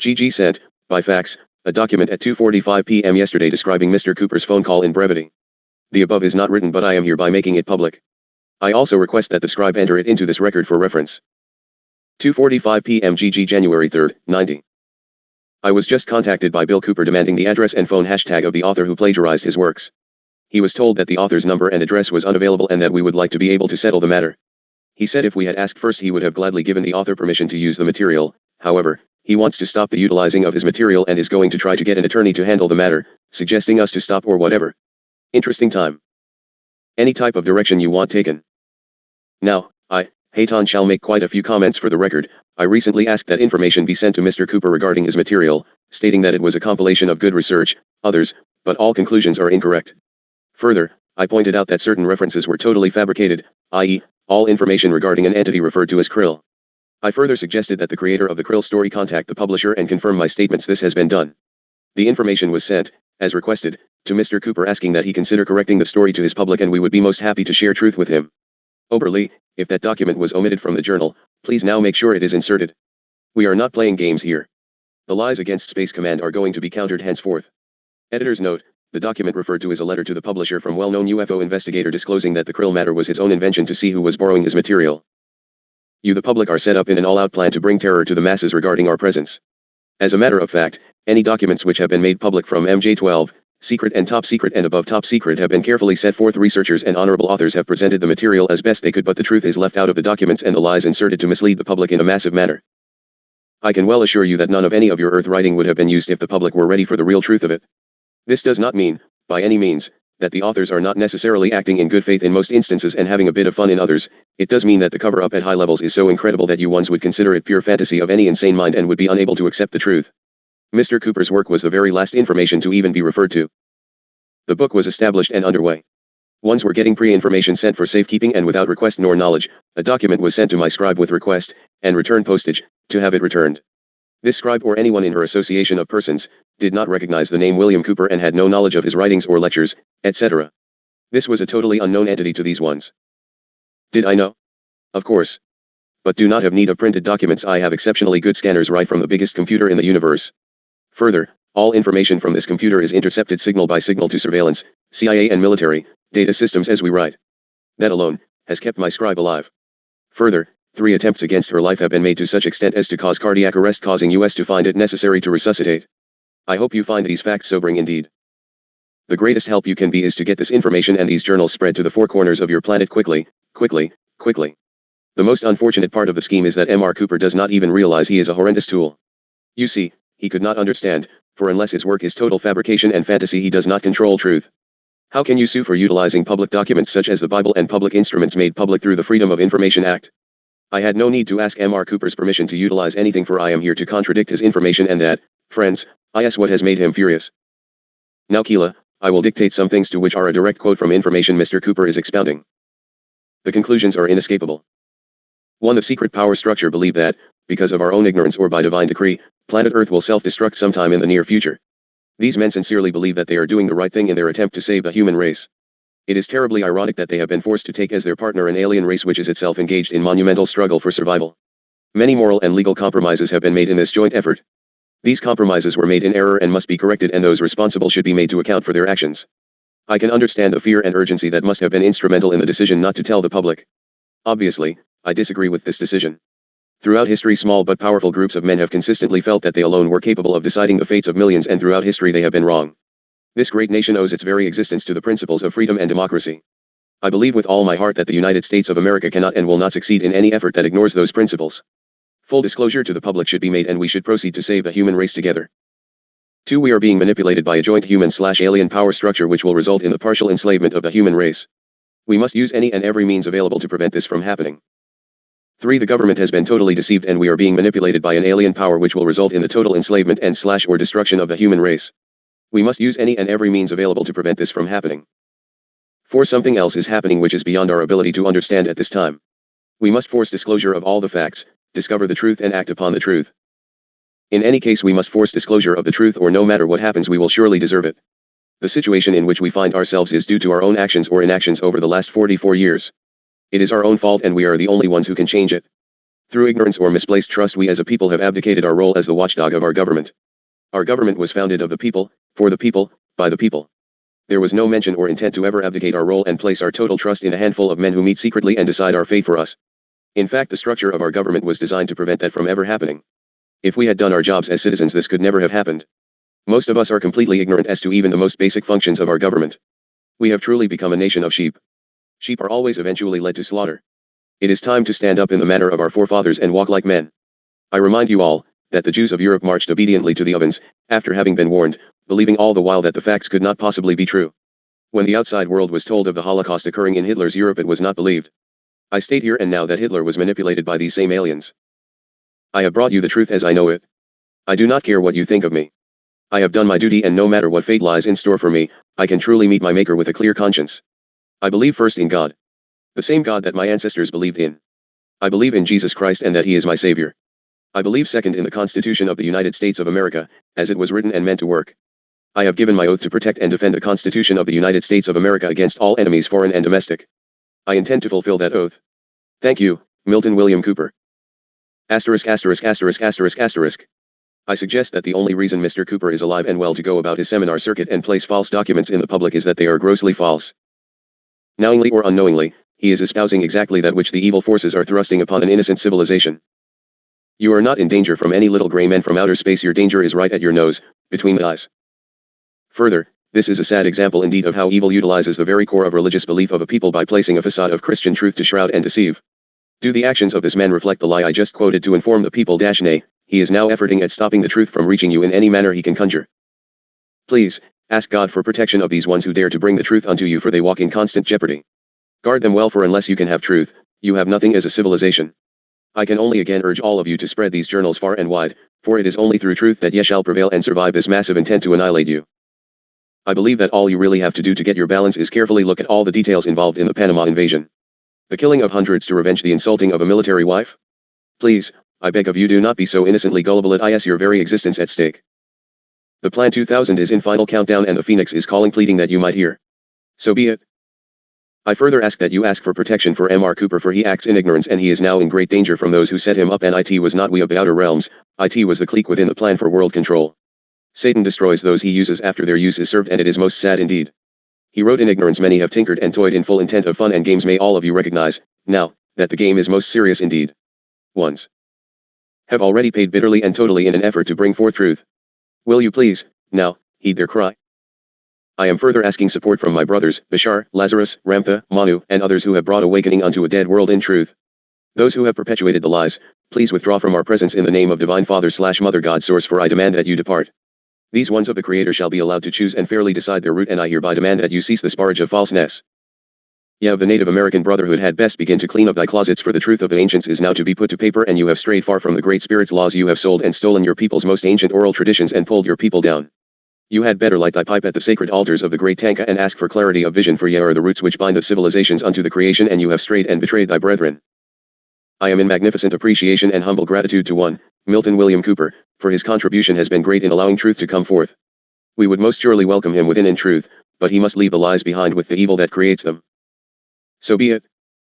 Speaker 1: GG sent, by fax, a document at 2:45 p.m. yesterday describing Mr. Cooper's phone call in brevity. The above is not written, but I am hereby making it public. I also request that the scribe enter it into this record for reference. 2:45 p.m. GG January 3, 90. I was just contacted by Bill Cooper demanding the address and phone hashtag of the author who plagiarized his works. He was told that the author's number and address was unavailable and that we would like to be able to settle the matter. He said if we had asked first he would have gladly given the author permission to use the material. However, he wants to stop the utilizing of his material and is going to try to get an attorney to handle the matter, suggesting us to stop or whatever. Interesting time. Any type of direction you want taken. Now, Hayton shall make quite a few comments for the record. I recently asked that information be sent to Mr. Cooper regarding his material, stating that it was a compilation of good research, others, but all conclusions are incorrect. Further, I pointed out that certain references were totally fabricated, i.e., all information regarding an entity referred to as Krill. I further suggested that the creator of the Krill story contact the publisher and confirm my statements. This has been done. The information was sent, as requested, to Mr. Cooper asking that he consider correcting the story to his public and we would be most happy to share truth with him. Oberly, if that document was omitted from the journal, please now make sure it is inserted. We are not playing games here. The lies against Space Command are going to be countered henceforth. Editor's note, the document referred to is a letter to the publisher from well-known UFO investigator disclosing that the Krill matter was his own invention to see who was borrowing his material. You the public are set up in an all-out plan to bring terror to the masses regarding our presence. As a matter of fact, any documents which have been made public from PJ12, secret and top secret and above top secret have been carefully set forth. Researchers and honorable authors have presented the material as best they could, but the truth is left out of the documents and the lies inserted to mislead the public in a massive manner. I can well assure you that none of any of your earth writing would have been used if the public were ready for the real truth of it. This does not mean, by any means, that the authors are not necessarily acting in good faith in most instances and having a bit of fun in others. It does mean that the cover-up at high levels is so incredible that you ones would consider it pure fantasy of any insane mind and would be unable to accept the truth. Mr. Cooper's work was the very last information to even be referred to. The book was established and underway. Ones were getting pre-information sent for safekeeping and without request nor knowledge. A document was sent to my scribe with request, and return postage, to have it returned. This scribe or anyone in her association of persons, did not recognize the name William Cooper and had no knowledge of his writings or lectures, etc. This was a totally unknown entity to these ones. Did I know? Of course. But do not have need of printed documents. I have exceptionally good scanners right from the biggest computer in the universe. Further, all information from this computer is intercepted signal by signal to surveillance, CIA and military, data systems as we write. That alone, has kept my scribe alive. Further, 3 attempts against her life have been made to such extent as to cause cardiac arrest, causing us to find it necessary to resuscitate. I hope you find these facts sobering indeed. The greatest help you can be is to get this information and these journals spread to the 4 corners of your planet quickly, quickly, quickly. The most unfortunate part of the scheme is that M.R. Cooper does not even realize he is a horrendous tool. You see, he could not understand, for unless his work is total fabrication and fantasy he does not control truth. How can you sue for utilizing public documents such as the Bible and public instruments made public through the Freedom of Information Act? I had no need to ask M.R. Cooper's permission to utilize anything, for I am here to contradict his information, and that, friends, is what has made him furious. Now Keela, I will dictate some things to which are a direct quote from information Mr. Cooper is expounding. The conclusions are inescapable. 1. The secret power structure believe that, because of our own ignorance or by divine decree, planet Earth will self-destruct sometime in the near future. These men sincerely believe that they are doing the right thing in their attempt to save the human race. It is terribly ironic that they have been forced to take as their partner an alien race which is itself engaged in monumental struggle for survival. Many moral and legal compromises have been made in this joint effort. These compromises were made in error and must be corrected, and those responsible should be made to account for their actions. I can understand the fear and urgency that must have been instrumental in the decision not to tell the public. Obviously, I disagree with this decision. Throughout history, small but powerful groups of men have consistently felt that they alone were capable of deciding the fates of millions, and throughout history they have been wrong. This great nation owes its very existence to the principles of freedom and democracy. I believe with all my heart that the United States of America cannot and will not succeed in any effort that ignores those principles. Full disclosure to the public should be made, and we should proceed to save the human race together. 2. We are being manipulated by a joint human/alien power structure which will result in the partial enslavement of the human race. We must use any and every means available to prevent this from happening. 3. The government has been totally deceived, and we are being manipulated by an alien power which will result in the total enslavement and/or destruction of the human race. We must use any and every means available to prevent this from happening. 4. Something else is happening which is beyond our ability to understand at this time. We must force disclosure of all the facts, discover the truth and act upon the truth. In any case, we must force disclosure of the truth, or no matter what happens we will surely deserve it. The situation in which we find ourselves is due to our own actions or inactions over the last 44 years. It is our own fault and we are the only ones who can change it. Through ignorance or misplaced trust, we as a people have abdicated our role as the watchdog of our government. Our government was founded of the people, for the people, by the people. There was no mention or intent to ever abdicate our role and place our total trust in a handful of men who meet secretly and decide our fate for us. In fact, the structure of our government was designed to prevent that from ever happening. If we had done our jobs as citizens, this could never have happened. Most of us are completely ignorant as to even the most basic functions of our government. We have truly become a nation of sheep. Sheep are always eventually led to slaughter. It is time to stand up in the manner of our forefathers and walk like men. I remind you all, that the Jews of Europe marched obediently to the ovens, after having been warned, believing all the while that the facts could not possibly be true. When the outside world was told of the Holocaust occurring in Hitler's Europe, it was not believed. I state here and now that Hitler was manipulated by these same aliens. I have brought you the truth as I know it. I do not care what you think of me. I have done my duty, and no matter what fate lies in store for me, I can truly meet my Maker with a clear conscience. I believe first in God. The same God that my ancestors believed in. I believe in Jesus Christ and that He is my Savior. I believe second in the Constitution of the United States of America, as it was written and meant to work. I have given my oath to protect and defend the Constitution of the United States of America against all enemies, foreign and domestic. I intend to fulfill that oath. Thank you, Milton William Cooper. Asterisk asterisk asterisk asterisk asterisk. I suggest that the only reason Mr. Cooper is alive and well to go about his seminar circuit and place false documents in the public is that they are grossly false. Knowingly or unknowingly, he is espousing exactly that which the evil forces are thrusting upon an innocent civilization. You are not in danger from any little gray men from outer space. Your danger is right at your nose, between the eyes. Further, this is a sad example indeed of how evil utilizes the very core of religious belief of a people by placing a facade of Christian truth to shroud and deceive. Do the actions of this man reflect the lie I just quoted to inform the people? Nay, he is now efforting at stopping the truth from reaching you in any manner he can conjure. Please, ask God for protection of these ones who dare to bring the truth unto you, for they walk in constant jeopardy. Guard them well, for unless you can have truth, you have nothing as a civilization. I can only again urge all of you to spread these journals far and wide, for it is only through truth that ye shall prevail and survive this massive intent to annihilate you. I believe that all you really have to do to get your balance is carefully look at all the details involved in the Panama invasion. The killing of hundreds to revenge the insulting of a military wife? Please, I beg of you, do not be so innocently gullible. It is your very existence at stake. The Plan 2000 is in final countdown and the Phoenix is calling, pleading that you might hear. So be it. I further ask that you ask for protection for M.R. Cooper, for he acts in ignorance and he is now in great danger from those who set him up, and it was not we of the outer realms, it was the clique within the plan for world control. Satan destroys those he uses after their use is served, and it is most sad indeed. He wrote in ignorance, many have tinkered and toyed in full intent of fun and games. May all of you recognize, now, that the game is most serious indeed. Ones have already paid bitterly and totally in an effort to bring forth truth. Will you please, now, heed their cry? I am further asking support from my brothers, Bashar, Lazarus, Ramtha, Manu, and others who have brought awakening unto a dead world in truth. Those who have perpetuated the lies, please withdraw from our presence in the name of Divine Father/Mother God Source, for I demand that you depart. These ones of the Creator shall be allowed to choose and fairly decide their route, and I hereby demand that you cease the sparge of falseness. Ye of the Native American Brotherhood had best begin to clean up thy closets, for the truth of the ancients is now to be put to paper, and you have strayed far from the Great Spirit's laws. You have sold and stolen your people's most ancient oral traditions and pulled your people down. You had better light thy pipe at the sacred altars of the great Tanka and ask for clarity of vision, for ye are the roots which bind the civilizations unto the creation, and you have strayed and betrayed thy brethren. I am in magnificent appreciation and humble gratitude to one, Milton William Cooper, for his contribution has been great in allowing truth to come forth. We would most surely welcome him within in truth, but he must leave the lies behind with the evil that creates them. So be it.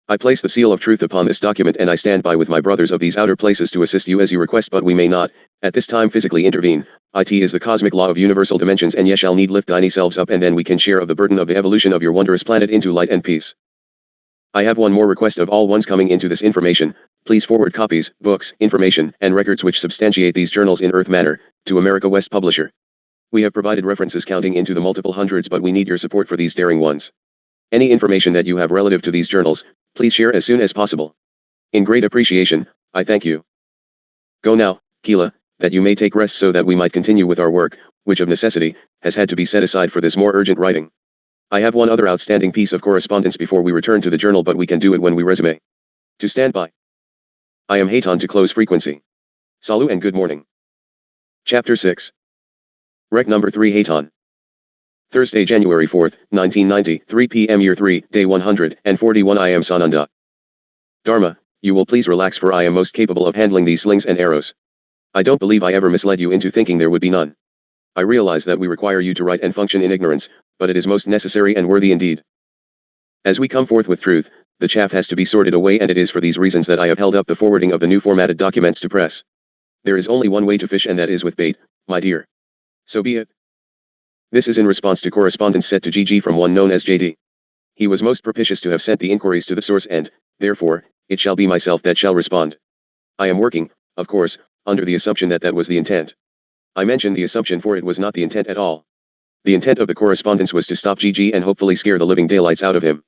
Speaker 1: I place the seal of truth upon this document, and I stand by with my brothers of these outer places to assist you as you request, but we may not, at this time, physically intervene. It is the cosmic law of universal dimensions, and ye shall need lift thine selves up, and then we can share of the burden of the evolution of your wondrous planet into light and peace. I have one more request of all ones coming into this information. Please forward copies, books, information, and records which substantiate these journals in Earth Manner, to America West Publisher. We have provided references counting into the multiple hundreds, but we need your support for these daring ones. Any information that you have relative to these journals, please share as soon as possible. In great appreciation, I thank you. Go now, Keela, that you may take rest so that we might continue with our work, which of necessity, has had to be set aside for this more urgent writing. I have one other outstanding piece of correspondence before we return to the journal, but we can do it when we resume. To stand by. I am Hayton to close frequency. Salut and good morning. Chapter 6. Rec number 3 Hayton. Thursday, January 4th, 1990, 3 p.m. Year 3, Day 141. I am Sananda. Dharma, you will please relax, for I am most capable of handling these slings and arrows. I don't believe I ever misled you into thinking there would be none. I realize that we require you to write and function in ignorance, but it is most necessary and worthy indeed. As we come forth with truth, the chaff has to be sorted away, and it is for these reasons that I have held up the forwarding of the new formatted documents to press. There is only one way to fish, and that is with bait, my dear. So be it. This is in response to correspondence sent to GG from one known as JD. He was most propitious to have sent the inquiries to the source, and, therefore, it shall be myself that shall respond. I am working, of course, under the assumption that that was the intent. I mention the assumption, for it was not the intent at all. The intent of the correspondence was to stop GG and hopefully scare the living daylights out of him.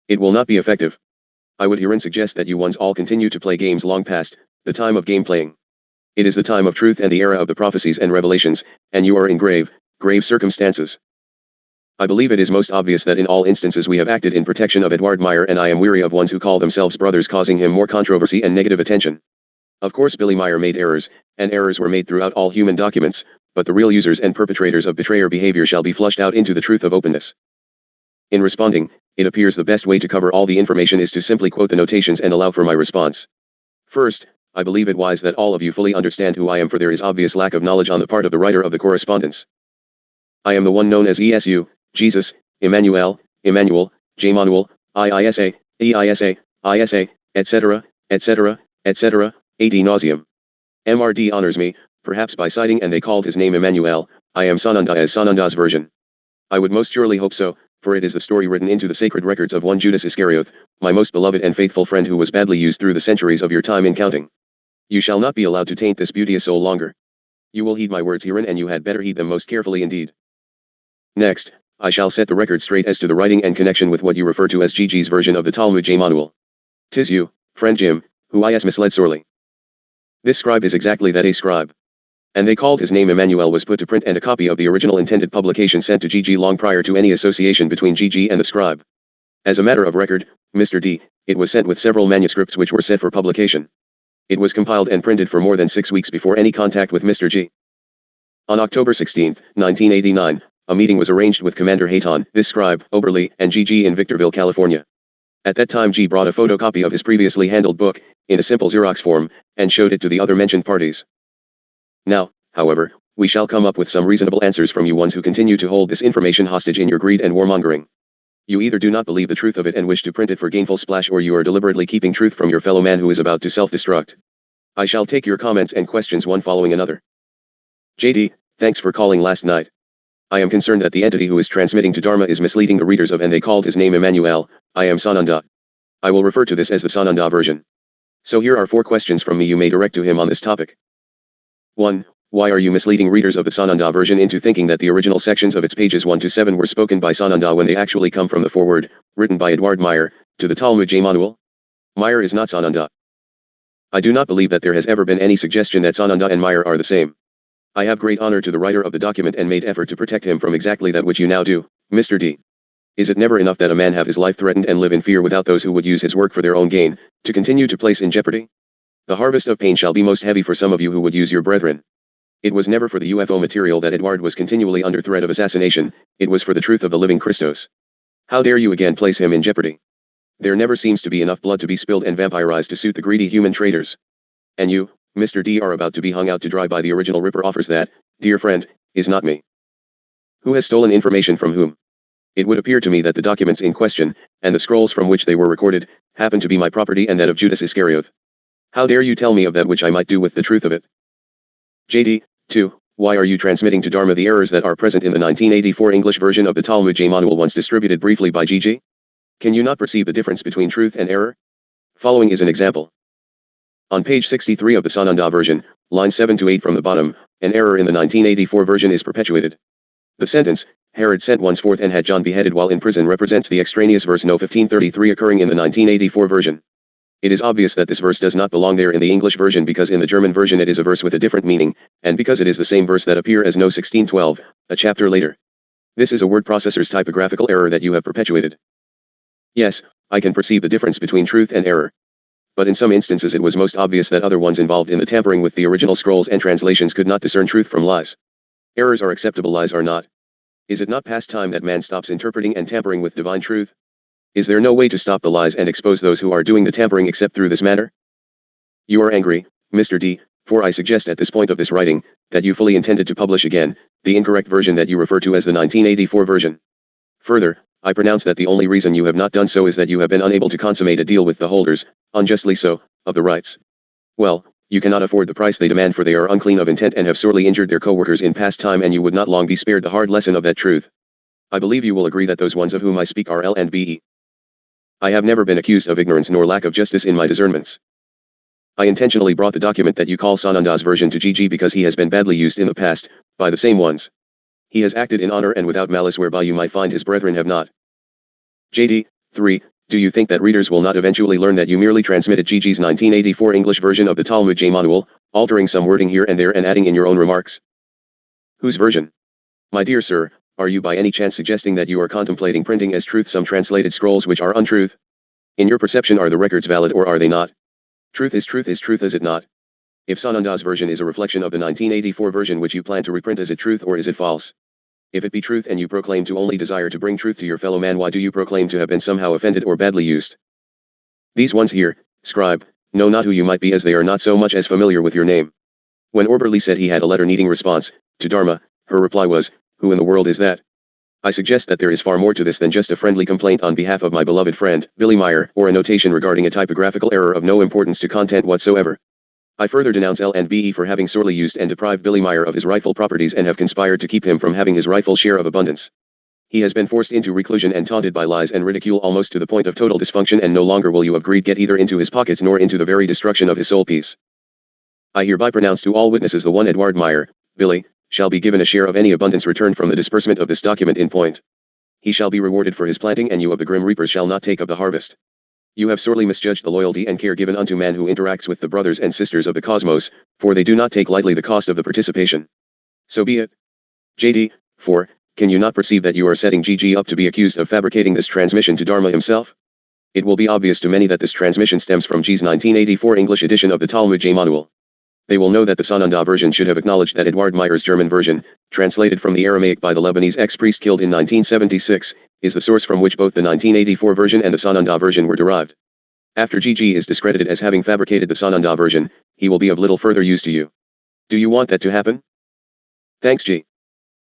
Speaker 1: It will not be effective. I would herein suggest that you ones all continue to play games long past the time of game playing. It is the time of truth and the era of the prophecies and revelations, and you are in grave circumstances. I believe it is most obvious that in all instances we have acted in protection of Edward Meyer, and I am weary of ones who call themselves brothers causing him more controversy and negative attention. Of course Billy Meyer made errors, and errors were made throughout all human documents, but the real users and perpetrators of betrayer behavior shall be flushed out into the truth of openness. In responding, it appears the best way to cover all the information is to simply quote the notations and allow for my response. First, I believe it wise that all of you fully understand who I am, for there is obvious lack of knowledge on the part of the writer of the correspondence. I am the one known as ESU, Jesus, Emmanuel, J-Manuel, IISA, EISA, ISA, etc., etc., etc., ad nauseum. MRD honors me, perhaps by citing and they called his name Emmanuel. I am Sananda as Sananda's version. I would most surely hope so, for it is the story written into the sacred records of one Judas Iscariot, my most beloved and faithful friend, who was badly used through the centuries of your time in counting. You shall not be allowed to taint this beauteous soul longer. You will heed my words herein, and you had better heed them most carefully indeed. Next, I shall set the record straight as to the writing and connection with what you refer to as GG's version of the Talmud J-Manuel. 'Tis you, friend Jim, who I has misled sorely. This scribe is exactly that, a scribe. And they called his name Emmanuel was put to print, and a copy of the original intended publication sent to GG long prior to any association between GG and the scribe. As a matter of record, Mr. D, it was sent with several manuscripts which were set for publication. It was compiled and printed for more than 6 weeks before any contact with Mr. G. On October 16, 1989, a meeting was arranged with Commander Hayton, this scribe, Oberly, and GG in Victorville, California. At that time G brought a photocopy of his previously handled book, in a simple Xerox form, and showed it to the other mentioned parties. Now, however, we shall come up with some reasonable answers from you ones who continue to hold this information hostage in your greed and warmongering. You either do not believe the truth of it and wish to print it for gainful splash, or you are deliberately keeping truth from your fellow man who is about to self-destruct. I shall take your comments and questions one following another. JD, thanks for calling last night. I am concerned that the entity who is transmitting to Dharma is misleading the readers of and they called his name Emmanuel. I am Sananda. I will refer to this as the Sananda version. So here are 4 questions from me you may direct to him on this topic. 1. Why are you misleading readers of the Sananda version into thinking that the original sections of its pages 1 to 7 were spoken by Sananda when they actually come from the foreword, written by Edward Meyer, to the Talmud J-Manuel? Meyer is not Sananda. I do not believe that there has ever been any suggestion that Sananda and Meyer are the same. I have great honor to the writer of the document and made effort to protect him from exactly that which you now do, Mr. D. Is it never enough that a man have his life threatened and live in fear without those who would use his work for their own gain, to continue to place in jeopardy? The harvest of pain shall be most heavy for some of you who would use your brethren. It was never for the UFO material that Edward was continually under threat of assassination, it was for the truth of the living Christos. How dare you again place him in jeopardy? There never seems to be enough blood to be spilled and vampirized to suit the greedy human traitors. And you, Mr. D, are about to be hung out to dry by the original ripper offers that, dear friend, is not me. Who has stolen information from whom? It would appear to me that the documents in question, and the scrolls from which they were recorded, happen to be my property and that of Judas Iscariot. How dare you tell me of that which I might do with the truth of it? JD, 2. Why are you transmitting to Dharma the errors that are present in the 1984 English version of the Talmud J-Manuel once distributed briefly by GG? Can you not perceive the difference between truth and error? Following is an example. On page 63 of the Sananda version, lines 7 to 8 from the bottom, an error in the 1984 version is perpetuated. The sentence, Herod sent ones forth and had John beheaded while in prison, represents the extraneous verse No 1533 occurring in the 1984 version. It is obvious that this verse does not belong there in the English version, because in the German version it is a verse with a different meaning, and because it is the same verse that appear as No 1612, a chapter later. This is a word processor's typographical error that you have perpetuated. Yes, I can perceive the difference between truth and error. But in some instances it was most obvious that other ones involved in the tampering with the original scrolls and translations could not discern truth from lies. Errors are acceptable, lies are not. Is it not past time that man stops interpreting and tampering with divine truth? Is there no way to stop the lies and expose those who are doing the tampering except through this manner? You are angry, Mr. D, for I suggest at this point of this writing, that you fully intended to publish again, the incorrect version that you refer to as the 1984 version. Further, I pronounce that the only reason you have not done so is that you have been unable to consummate a deal with the holders, unjustly so, of the rights. Well, you cannot afford the price they demand, for they are unclean of intent and have sorely injured their co-workers in past time, and you would not long be spared the hard lesson of that truth. I believe you will agree that those ones of whom I speak are L and B. I have never been accused of ignorance nor lack of justice in my discernments. I intentionally brought the document that you call Sananda's version to GG because he has been badly used in the past, by the same ones. He has acted in honor and without malice, whereby you might find his brethren have not. JD, 3. Do you think that readers will not eventually learn that you merely transmitted GG's 1984 English version of the Talmud J manual, altering some wording here and there and adding in your own remarks? Whose version? My dear sir, are you by any chance suggesting that you are contemplating printing as truth some translated scrolls which are untruth? In your perception, are the records valid or are they not? Truth, is truth, is it not? If Sananda's version is a reflection of the 1984 version which you plan to reprint, is it truth or is it false? If it be truth and you proclaim to only desire to bring truth to your fellow man, why do you proclaim to have been somehow offended or badly used? These ones here, scribe, know not who you might be, as they are not so much as familiar with your name. When Orberly said he had a letter needing response, to Dharma, her reply was, who in the world is that? I suggest that there is far more to this than just a friendly complaint on behalf of my beloved friend, Billy Meyer, or a notation regarding a typographical error of no importance to content whatsoever. I further denounce L and BE for having sorely used and deprived Billy Meyer of his rightful properties and have conspired to keep him from having his rightful share of abundance. He has been forced into reclusion and taunted by lies and ridicule almost to the point of total dysfunction, and no longer will you of greed get either into his pockets nor into the very destruction of his soul peace. I hereby pronounce to all witnesses the one Edward Meyer, Billy, shall be given a share of any abundance returned from the disbursement of this document in point. He shall be rewarded for his planting, and you of the grim reapers shall not take of the harvest. You have sorely misjudged the loyalty and care given unto man who interacts with the brothers and sisters of the cosmos, for they do not take lightly the cost of the participation. So be it. JD, 4. Can you not perceive that you are setting GG up to be accused of fabricating this transmission to Dharma himself? It will be obvious to many that this transmission stems from G's 1984 English edition of the Talmud J manual. They will know that the Sananda version should have acknowledged that Edward Meyer's German version, translated from the Aramaic by the Lebanese ex-priest killed in 1976, is the source from which both the 1984 version and the Sananda version were derived. After GG is discredited as having fabricated the Sananda version, he will be of little further use to you. Do you want that to happen? Thanks, G.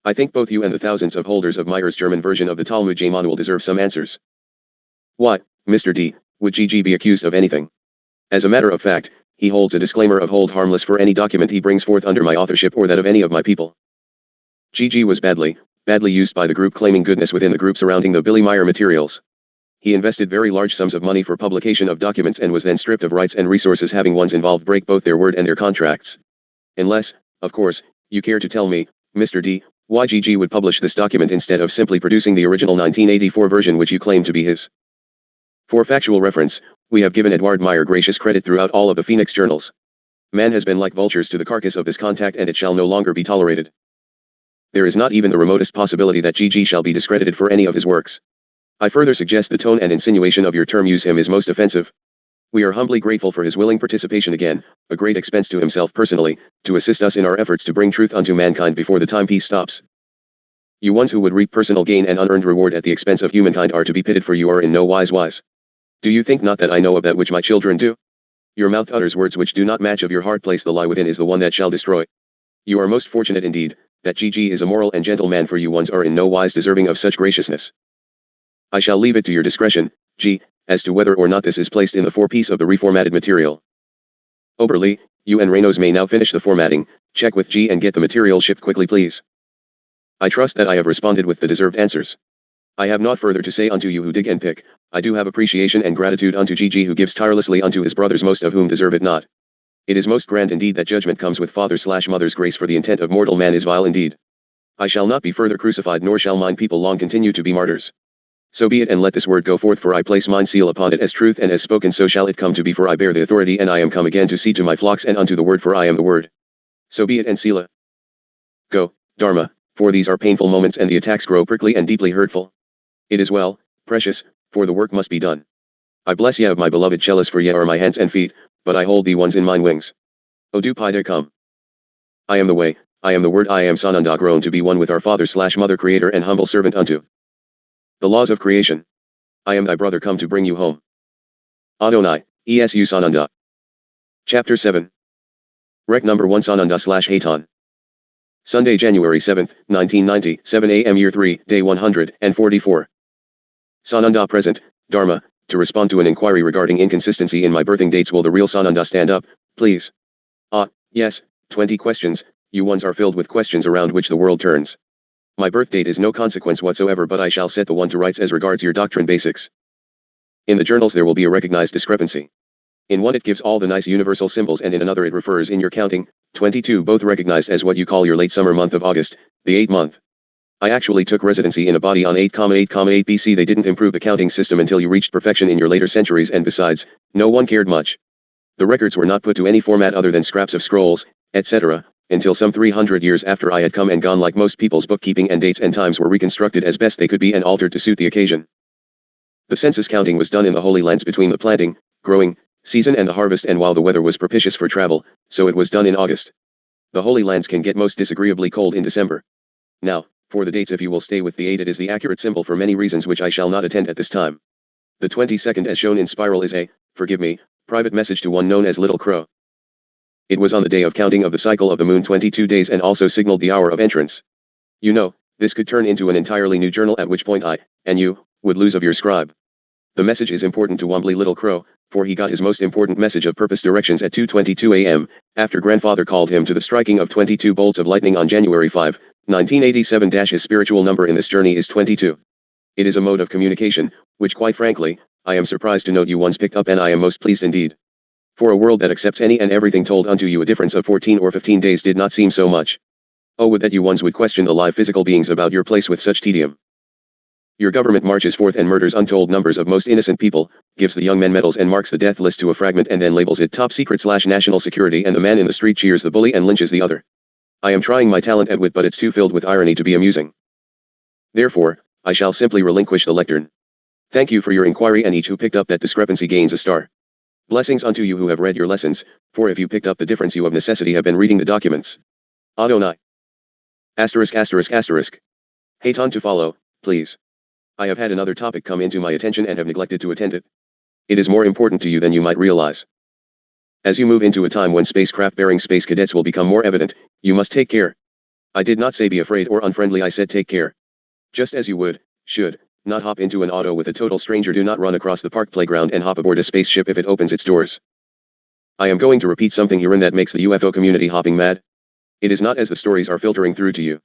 Speaker 1: I think both you and the thousands of holders of Meyer's German version of the Talmud J manual deserve some answers. Why, Mr. D, would GG be accused of anything? As a matter of fact, he holds a disclaimer of hold harmless for any document he brings forth under my authorship or that of any of my people. GG was badly used by the group claiming goodness within the group surrounding the Billy Meyer materials. He invested very large sums of money for publication of documents and was then stripped of rights and resources, having ones involved break both their word and their contracts. Unless, of course, you care to tell me, Mr. D, why GG would publish this document instead of simply producing the original 1984 version which you claim to be his. For factual reference, we have given Edward Meyer gracious credit throughout all of the Phoenix journals. Man has been like vultures to the carcass of this contact, and it shall no longer be tolerated. There is not even the remotest possibility that GG shall be discredited for any of his works. I further suggest the tone and insinuation of your term use him is most offensive. We are humbly grateful for his willing participation again, a great expense to himself personally, to assist us in our efforts to bring truth unto mankind before the timepiece stops. You ones who would reap personal gain and unearned reward at the expense of humankind are to be pitied, for you are in no wise. Do you think not that I know of that which my children do? Your mouth utters words which do not match of your heart. Place the lie within is the one that shall destroy. You are most fortunate indeed, that GG is a moral and gentle man, for you ones are in no wise deserving of such graciousness. I shall leave it to your discretion, G, as to whether or not this is placed in the forepiece of the reformatted material. Oberly, you and Reynolds may now finish the formatting, check with G and get the material shipped quickly, please. I trust that I have responded with the deserved answers. I have naught further to say unto you who dig and pick. I do have appreciation and gratitude unto GG who gives tirelessly unto his brothers, most of whom deserve it not. It is most grand indeed that judgment comes with father/mother's grace, for the intent of mortal man is vile indeed. I shall not be further crucified, nor shall mine people long continue to be martyrs. So be it, and let this word go forth, for I place mine seal upon it as truth, and as spoken so shall it come to be, for I bear the authority, and I am come again to see to my flocks and unto the word, for I am the word. So be it, and Selah. Go, Dharma, for these are painful moments and the attacks grow prickly and deeply hurtful. It is well, precious, for the work must be done. I bless ye of my beloved Chellis, for ye are my hands and feet, but I hold thee ones in mine wings. O do Pi come. I am the way, I am the word, I am Sananda, grown to be one with our father/mother, creator and humble servant unto the laws of creation. I am thy brother come to bring you home. Adonai, Esu Sananda. Chapter 7. Rec number 1 Sananda/Hayton. Sunday, January 7, 1990, 7 a.m. Year 3, Day 144. Sananda present, Dharma, to respond to an inquiry regarding inconsistency in my birthing dates. Will the real Sananda stand up, please? Yes, 20 questions, you ones are filled with questions around which the world turns. My birth date is no consequence whatsoever, but I shall set the one to rights as regards your doctrine basics. In the journals there will be a recognized discrepancy. In one it gives all the nice universal symbols, and in another it refers in your counting, 22 both recognized as what you call your late summer month of August, the 8th month. I actually took residency in a body on 8,8,8 BC. They didn't improve the counting system until you reached perfection in your later centuries, and besides, no one cared much. The records were not put to any format other than scraps of scrolls, etc., until some 300 years after I had come and gone. Like most people's bookkeeping, and dates and times were reconstructed as best they could be and altered to suit the occasion. The census counting was done in the Holy Lands between the planting, growing, season and the harvest, and while the weather was propitious for travel, so it was done in August. The Holy Lands can get most disagreeably cold in December. Now, for the dates, if you will stay with the 8, it is the accurate symbol for many reasons which I shall not attend at this time. The 22nd as shown in spiral is a, forgive me, private message to one known as Little Crow. It was on the day of counting of the cycle of the moon 22 days, and also signaled the hour of entrance. You know, this could turn into an entirely new journal, at which point I, and you, would lose of your scribe. The message is important to Wombly Little Crow, for he got his most important message of purpose directions at 2:22 a.m., after grandfather called him to the striking of 22 bolts of lightning on January 5, 1987. His spiritual number in this journey is 22. It is a mode of communication, which quite frankly, I am surprised to note you once picked up, and I am most pleased indeed. For a world that accepts any and everything told unto you, a difference of 14 or 15 days did not seem so much. Oh, would that you ones would question the live physical beings about your place with such tedium. Your government marches forth and murders untold numbers of most innocent people, gives the young men medals and marks the death list to a fragment, and then labels it top secret/national security, and the man in the street cheers the bully and lynches the other. I am trying my talent at wit, but it's too filled with irony to be amusing. Therefore, I shall simply relinquish the lectern. Thank you for your inquiry, and each who picked up that discrepancy gains a star. Blessings unto you who have read your lessons, for if you picked up the difference you of necessity have been reading the documents. Adonai. *****. Hayton to follow, please. I have had another topic come into my attention and have neglected to attend it. It is more important to you than you might realize. As you move into a time when spacecraft-bearing space cadets will become more evident, you must take care. I did not say be afraid or unfriendly, I said take care. Just as you would, should, not hop into an auto with a total stranger. Do not run across the park playground and hop aboard a spaceship if it opens its doors. I am going to repeat something herein that makes the UFO community hopping mad. It is not as the stories are filtering through to you.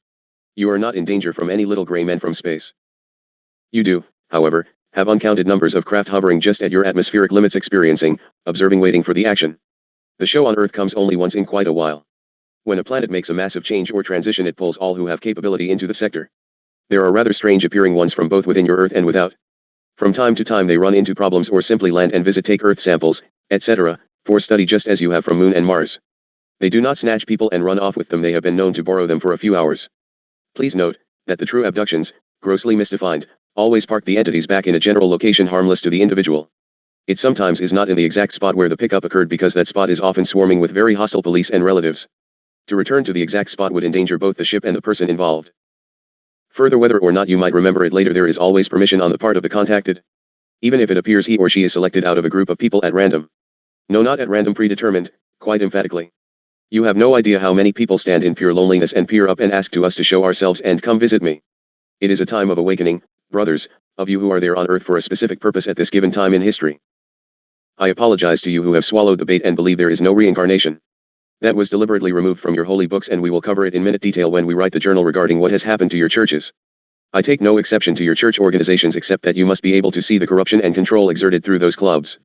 Speaker 1: You are not in danger from any little gray men from space. You do, however, have uncounted numbers of craft hovering just at your atmospheric limits, experiencing, observing, waiting for the action. The show on Earth comes only once in quite a while. When a planet makes a massive change or transition, it pulls all who have capability into the sector. There are rather strange appearing ones from both within your Earth and without. From time to time they run into problems or simply land and visit, take Earth samples, etc., for study, just as you have from Moon and Mars. They do not snatch people and run off with them. They have been known to borrow them for a few hours. Please note that the true abductions, grossly misdefined, always park the entities back in a general location harmless to the individual. It sometimes is not in the exact spot where the pickup occurred, because that spot is often swarming with very hostile police and relatives. To return to the exact spot would endanger both the ship and the person involved. Further, whether or not you might remember it later, there is always permission on the part of the contacted. Even if it appears he or she is selected out of a group of people at random. No, not at random, predetermined, quite emphatically. You have no idea how many people stand in pure loneliness and peer up and ask to us to show ourselves and come visit me. It is a time of awakening, brothers, of you who are there on Earth for a specific purpose at this given time in history. I apologize to you who have swallowed the bait and believe there is no reincarnation. That was deliberately removed from your holy books, and we will cover it in minute detail when we write the journal regarding what has happened to your churches. I take no exception to your church organizations, except that you must be able to see the corruption and control exerted through those clubs.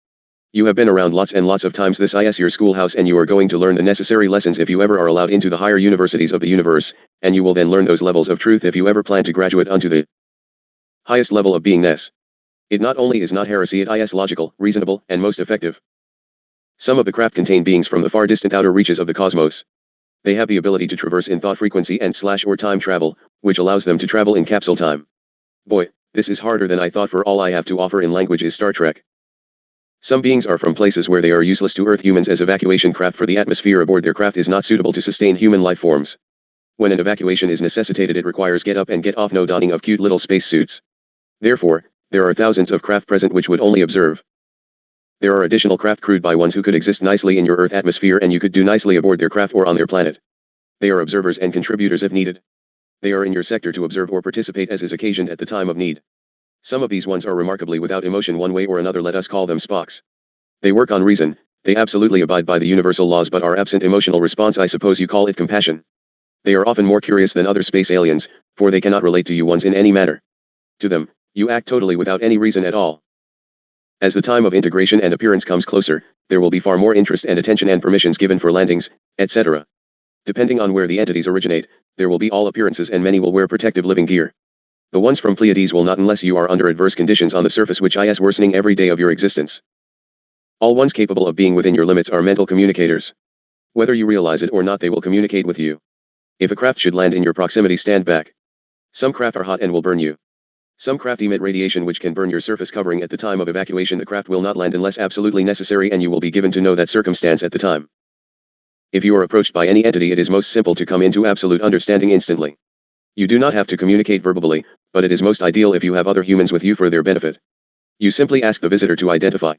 Speaker 1: You have been around lots and lots of times. This is your schoolhouse, and you are going to learn the necessary lessons if you ever are allowed into the higher universities of the universe, and you will then learn those levels of truth if you ever plan to graduate unto the highest level of beingness. It not only is not heresy, it is logical, reasonable, and most effective. Some of the craft contain beings from the far distant outer reaches of the cosmos. They have the ability to traverse in thought frequency and /or time travel, which allows them to travel in capsule time. Boy, this is harder than I thought, for all I have to offer in language is Star Trek. Some beings are from places where they are useless to Earth humans as evacuation craft, for the atmosphere aboard their craft is not suitable to sustain human life forms. When an evacuation is necessitated, it requires get up and get off, no donning of cute little space suits. Therefore, there are thousands of craft present which would only observe. There are additional craft crewed by ones who could exist nicely in your Earth atmosphere and you could do nicely aboard their craft or on their planet. They are observers and contributors if needed. They are in your sector to observe or participate as is occasioned at the time of need. Some of these ones are remarkably without emotion one way or another, let us call them Spocks. They work on reason, they absolutely abide by the universal laws but are absent emotional response, I suppose you call it compassion. They are often more curious than other space aliens, for they cannot relate to you ones in any manner. To them, you act totally without any reason at all. As the time of integration and appearance comes closer, there will be far more interest and attention and permissions given for landings, etc. Depending on where the entities originate, there will be all appearances and many will wear protective living gear. The ones from Pleiades will not unless you are under adverse conditions on the surface which is worsening every day of your existence. All ones capable of being within your limits are mental communicators. Whether you realize it or not, they will communicate with you. If a craft should land in your proximity, stand back. Some craft are hot and will burn you. Some craft emit radiation which can burn your surface covering at the time of evacuation. The craft will not land unless absolutely necessary and you will be given to know that circumstance at the time. If you are approached by any entity, it is most simple to come into absolute understanding instantly. You do not have to communicate verbally, but it is most ideal if you have other humans with you for their benefit. You simply ask the visitor to identify.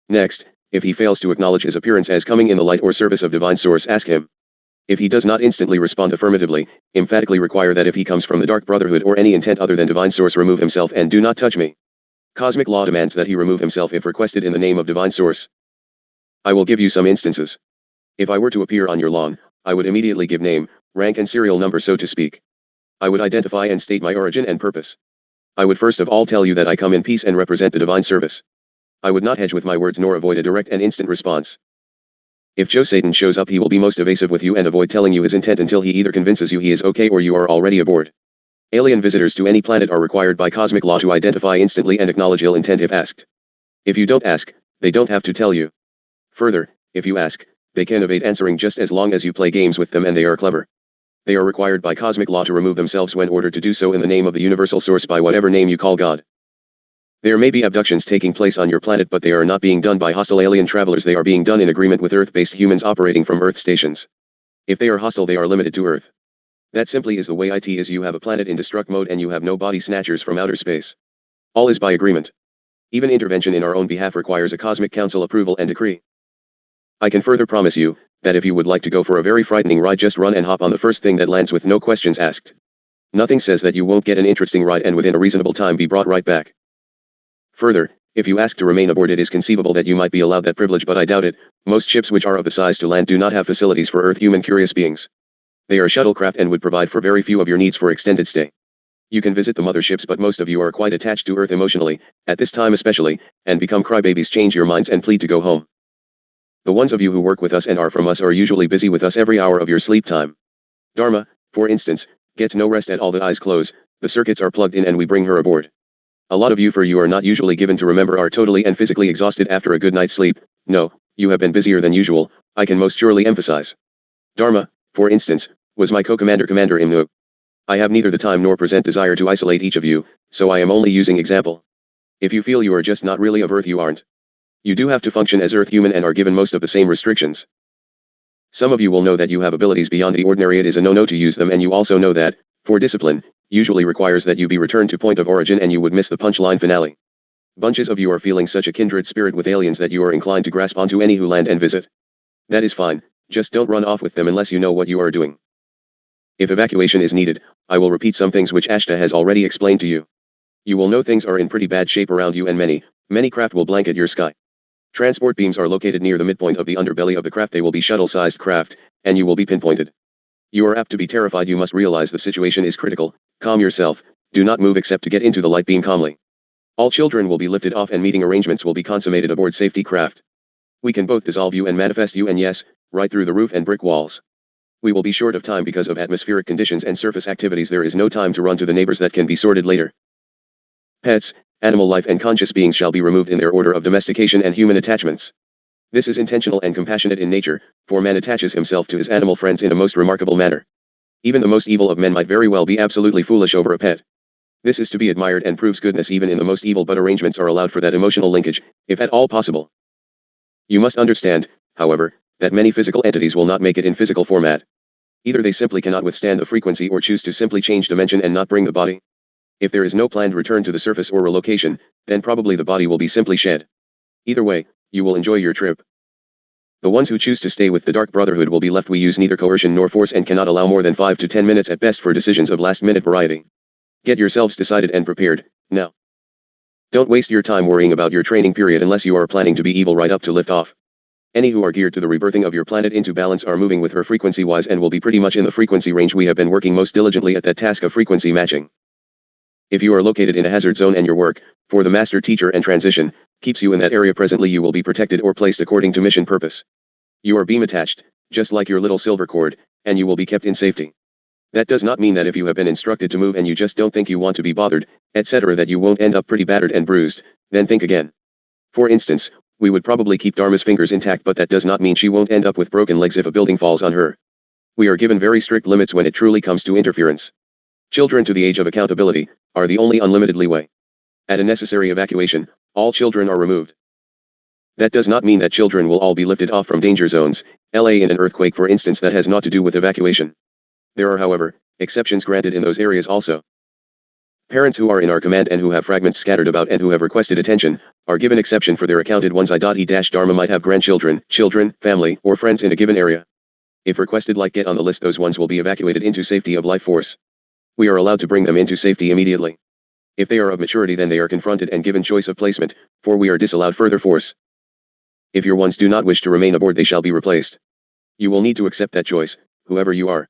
Speaker 1: Next, if he fails to acknowledge his appearance as coming in the light or service of divine source, ask him. If he does not instantly respond affirmatively, emphatically require that if he comes from the Dark Brotherhood or any intent other than divine source, remove himself and do not touch me. Cosmic law demands that he remove himself if requested in the name of divine source. I will give you some instances. If I were to appear on your lawn, I would immediately give name, rank and serial number, so to speak. I would identify and state my origin and purpose. I would first of all tell you that I come in peace and represent the divine service. I would not hedge with my words nor avoid a direct and instant response. If Joe Satan shows up, he will be most evasive with you and avoid telling you his intent until he either convinces you he is okay or you are already aboard. Alien visitors to any planet are required by cosmic law to identify instantly and acknowledge ill intent if asked. If you don't ask, they don't have to tell you. Further, if you ask, they can evade answering just as long as you play games with them and they are clever. They are required by cosmic law to remove themselves when ordered to do so in the name of the universal source by whatever name you call God. There may be abductions taking place on your planet, but they are not being done by hostile alien travelers. They are being done in agreement with Earth-based humans operating from Earth stations. If they are hostile, they are limited to Earth. That simply is the way it is. You have a planet in destruct mode and you have no body snatchers from outer space. All is by agreement. Even intervention in our own behalf requires a cosmic council approval and decree. I can further promise you, that if you would like to go for a very frightening ride, just run and hop on the first thing that lands with no questions asked. Nothing says that you won't get an interesting ride and within a reasonable time be brought right back. Further, if you ask to remain aboard, it is conceivable that you might be allowed that privilege, but I doubt it. Most ships which are of the size to land do not have facilities for Earth human curious beings. They are shuttlecraft and would provide for very few of your needs for extended stay. You can visit the motherships, but most of you are quite attached to Earth emotionally, at this time especially, and become crybabies, change your minds and plead to go home. The ones of you who work with us and are from us are usually busy with us every hour of your sleep time. Dharma, for instance, gets no rest at all. The eyes close, the circuits are plugged in and we bring her aboard. A lot of you, for you are not usually given to remember, are totally and physically exhausted after a good night's sleep. No, you have been busier than usual, I can most surely emphasize. Dharma, for instance, was my co-commander, Commander Imnu. I have neither the time nor present desire to isolate each of you, so I am only using example. If you feel you are just not really of Earth, you aren't. You do have to function as Earth human and are given most of the same restrictions. Some of you will know that you have abilities beyond the ordinary. It is a no-no to use them, and you also know that, for discipline, usually requires that you be returned to point of origin and you would miss the punchline finale. Bunches of you are feeling such a kindred spirit with aliens that you are inclined to grasp onto any who land and visit. That is fine, just don't run off with them unless you know what you are doing. If evacuation is needed, I will repeat some things which Ashta has already explained to you. You will know things are in pretty bad shape around you and many craft will blanket your sky. Transport beams are located near the midpoint of the underbelly of the craft. They will be shuttle-sized craft, and you will be pinpointed. You are apt to be terrified. You must realize the situation is critical. Calm yourself, do not move except to get into the light beam calmly. All children will be lifted off and meeting arrangements will be consummated aboard safety craft. We can both dissolve you and manifest you, and yes, right through the roof and brick walls. We will be short of time because of atmospheric conditions and surface activities. There is no time to run to the neighbors, that can be sorted later. Pets, animal life and conscious beings shall be removed in their order of domestication and human attachments. This is intentional and compassionate in nature, for man attaches himself to his animal friends in a most remarkable manner. Even the most evil of men might very well be absolutely foolish over a pet. This is to be admired and proves goodness even in the most evil, but arrangements are allowed for that emotional linkage, if at all possible. You must understand, however, that many physical entities will not make it in physical format. Either they simply cannot withstand the frequency or choose to simply change dimension and not bring the body. If there is no planned return to the surface or relocation, then probably the body will be simply shed. Either way, you will enjoy your trip. The ones who choose to stay with the Dark Brotherhood will be left. We use neither coercion nor force and cannot allow more than 5 to 10 minutes at best for decisions of last-minute variety. Get yourselves decided and prepared, now. Don't waste your time worrying about your training period unless you are planning to be evil right up to liftoff. Any who are geared to the rebirthing of your planet into balance are moving with her frequency-wise and will be pretty much in the frequency range. We have been working most diligently at that task of frequency matching. If you are located in a hazard zone and your work, for the master teacher and transition, keeps you in that area presently, you will be protected or placed according to mission purpose. You are beam attached, just like your little silver cord, and you will be kept in safety. That does not mean that if you have been instructed to move and you just don't think you want to be bothered, etc., that you won't end up pretty battered and bruised, then think again. For instance, we would probably keep Dharma's fingers intact, but that does not mean she won't end up with broken legs if a building falls on her. We are given very strict limits when it truly comes to interference. Children to the age of accountability are the only unlimited leeway. At a necessary evacuation, all children are removed. That does not mean that children will all be lifted off from danger zones, LA in an earthquake for instance, that has naught to do with evacuation. There are, however, exceptions granted in those areas also. Parents who are in our command and who have fragments scattered about and who have requested attention, are given exception for their accounted ones. I.e.Dharma might have grandchildren, children, family, or friends in a given area. If requested, like get on the list, those ones will be evacuated into safety of life force. We are allowed to bring them into safety immediately. If they are of maturity, then they are confronted and given choice of placement, for we are disallowed further force. If your ones do not wish to remain aboard, they shall be replaced. You will need to accept that choice, whoever you are.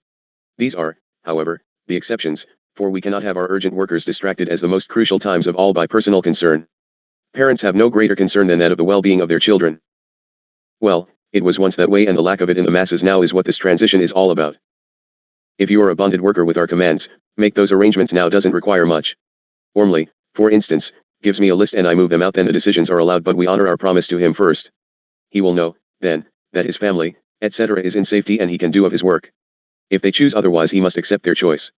Speaker 1: These are, however, the exceptions, for we cannot have our urgent workers distracted as the most crucial times of all by personal concern. Parents have no greater concern than that of the well-being of their children. Well, it was once that way, and the lack of it in the masses now is what this transition is all about. If you are a bonded worker with our commands, make those arrangements now. Doesn't require much. Ormley, for instance, gives me a list and I move them out, then the decisions are allowed, but we honor our promise to him first. He will know, then, that his family, etc. is in safety and he can do of his work. If they choose otherwise, he must accept their choice.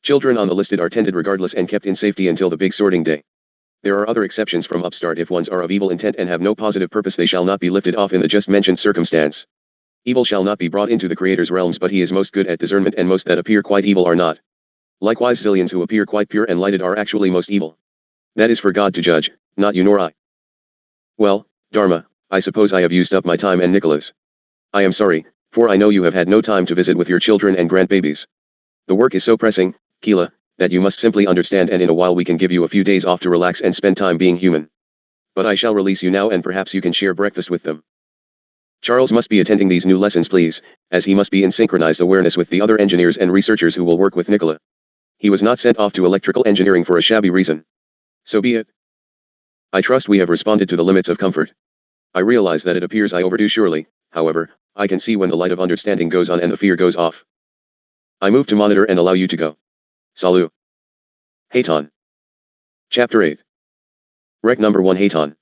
Speaker 1: Children on the listed are tended regardless and kept in safety until the big sorting day. There are other exceptions from upstart. If ones are of evil intent and have no positive purpose, they shall not be lifted off in the just mentioned circumstance. Evil shall not be brought into the Creator's realms, but he is most good at discernment, and most that appear quite evil are not. Likewise, zillions who appear quite pure and lighted are actually most evil. That is for God to judge, not you nor I. Well, Dharma, I suppose I have used up my time, and Nicholas. I am sorry, for I know you have had no time to visit with your children and grandbabies. The work is so pressing, Keela, that you must simply understand, and in a while we can give you a few days off to relax and spend time being human. But I shall release you now, and perhaps you can share breakfast with them. Charles must be attending these new lessons, please, as he must be in synchronized awareness with the other engineers and researchers who will work with Nicola. He was not sent off to electrical engineering for a shabby reason. So be it. I trust we have responded to the limits of comfort. I realize that it appears I overdo surely, however, I can see when the light of understanding goes on and the fear goes off. I move to monitor and allow you to go. Salut. Hayton. Chapter 8. Rec number 1, Hayton.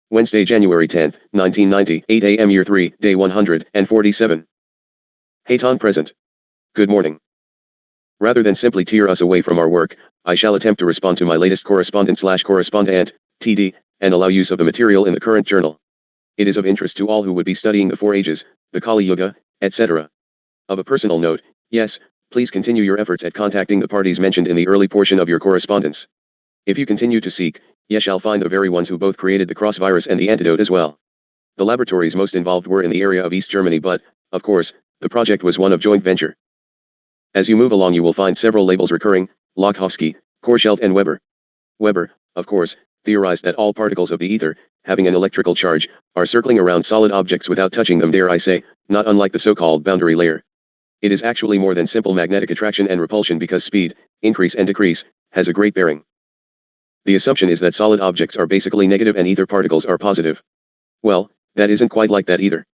Speaker 1: Wednesday, January 10, 1990, 8 a.m. Year 3, Day 147. Hayton present. Good morning. Rather than simply tear us away from our work, I shall attempt to respond to my latest correspondent, TD, and allow use of the material in the current journal. It is of interest to all who would be studying the Four Ages, the Kali Yuga, etc. Of a personal note, yes, please continue your efforts at contacting the parties mentioned in the early portion of your correspondence. If you continue to seek, you shall find the very ones who both created the cross virus and the antidote as well. The laboratories most involved were in the area of East Germany, but, of course, the project was one of joint venture. As you move along you will find several labels recurring: Lokhovsky, Korschelt and Weber. Weber, of course, theorized that all particles of the ether, having an electrical charge, are circling around solid objects without touching them, dare I say, not unlike the so-called boundary layer. It is actually more than simple magnetic attraction and repulsion, because speed, increase and decrease, has a great bearing. The assumption is that solid objects are basically negative and ether particles are positive. Well, that isn't quite like that either.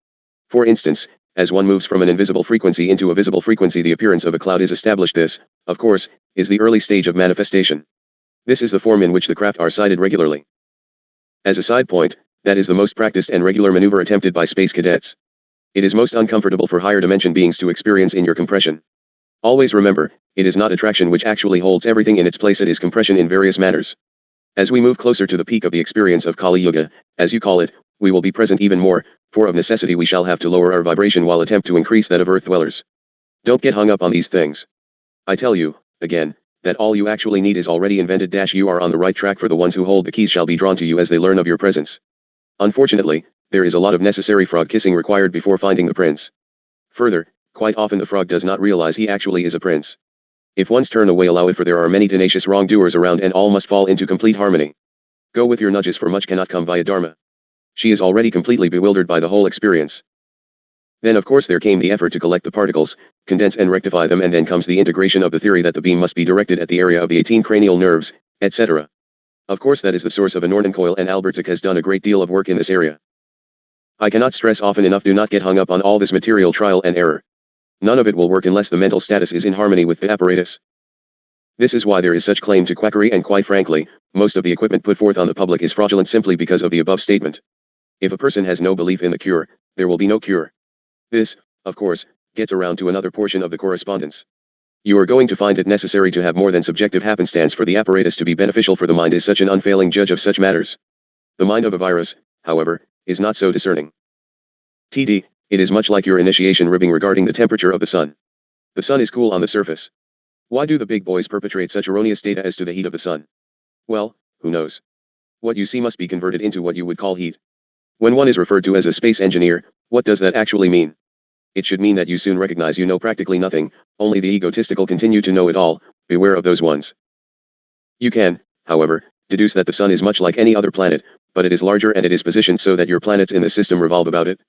Speaker 1: For instance, as one moves from an invisible frequency into a visible frequency, the appearance of a cloud is established. This, of course, is the early stage of manifestation. This is the form in which the craft are sighted regularly. As a side point, that is the most practiced and regular maneuver attempted by space cadets. It is most uncomfortable for higher dimension beings to experience in your compression. Always remember, it is not attraction which actually holds everything in its place, it is compression in various manners. As we move closer to the peak of the experience of Kali Yuga, as you call it, we will be present even more, for of necessity we shall have to lower our vibration while attempt to increase that of Earth dwellers. Don't get hung up on these things. I tell you, again, that all you actually need is already invented. You are on the right track, for the ones who hold the keys shall be drawn to you as they learn of your presence. Unfortunately, there is a lot of necessary frog kissing required before finding the prince. Further, quite often the frog does not realize he actually is a prince. If one's turn away allow it, for there are many tenacious wrongdoers around and all must fall into complete harmony. Go with your nudges, for much cannot come via Dharma. She is already completely bewildered by the whole experience. Then of course there came the effort to collect the particles, condense and rectify them, and then comes the integration of the theory that the beam must be directed at the area of the 18 cranial nerves, etc. Of course that is the source of a Norton coil, and Albertzik has done a great deal of work in this area. I cannot stress often enough, do not get hung up on all this material trial and error. None of it will work unless the mental status is in harmony with the apparatus. This is why there is such claim to quackery, and quite frankly, most of the equipment put forth on the public is fraudulent simply because of the above statement. If a person has no belief in the cure, there will be no cure. This, of course, gets around to another portion of the correspondence. You are going to find it necessary to have more than subjective happenstance for the apparatus to be beneficial, for the mind is such an unfailing judge of such matters. The mind of a virus, however, is not so discerning. TD, it is much like your initiation ribbing regarding the temperature of the sun. The sun is cool on the surface. Why do the big boys perpetrate such erroneous data as to the heat of the sun? Well, who knows? What you see must be converted into what you would call heat. When one is referred to as a space engineer, what does that actually mean? It should mean that you soon recognize you know practically nothing, only the egotistical continue to know it all. Beware of those ones. You can, however, deduce that the sun is much like any other planet, but it is larger and it is positioned so that your planets in the system revolve about it.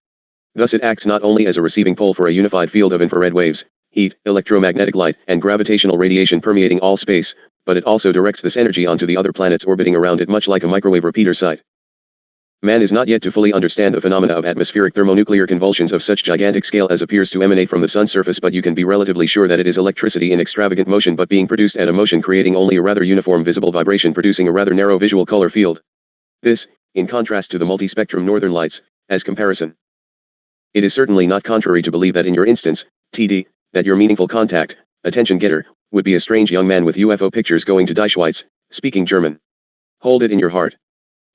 Speaker 1: Thus it acts not only as a receiving pole for a unified field of infrared waves, heat, electromagnetic light, and gravitational radiation permeating all space, but it also directs this energy onto the other planets orbiting around it, much like a microwave repeater site. Man is not yet to fully understand the phenomena of atmospheric thermonuclear convulsions of such gigantic scale as appears to emanate from the sun's surface, but you can be relatively sure that it is electricity in extravagant motion, but being produced at a motion creating only a rather uniform visible vibration, producing a rather narrow visual color field. This, in contrast to the multispectrum northern lights, as comparison. It is certainly not contrary to believe that in your instance, TD, that your meaningful contact, attention getter, would be a strange young man with UFO pictures going to Die Schweiz, speaking German. Hold it in your heart.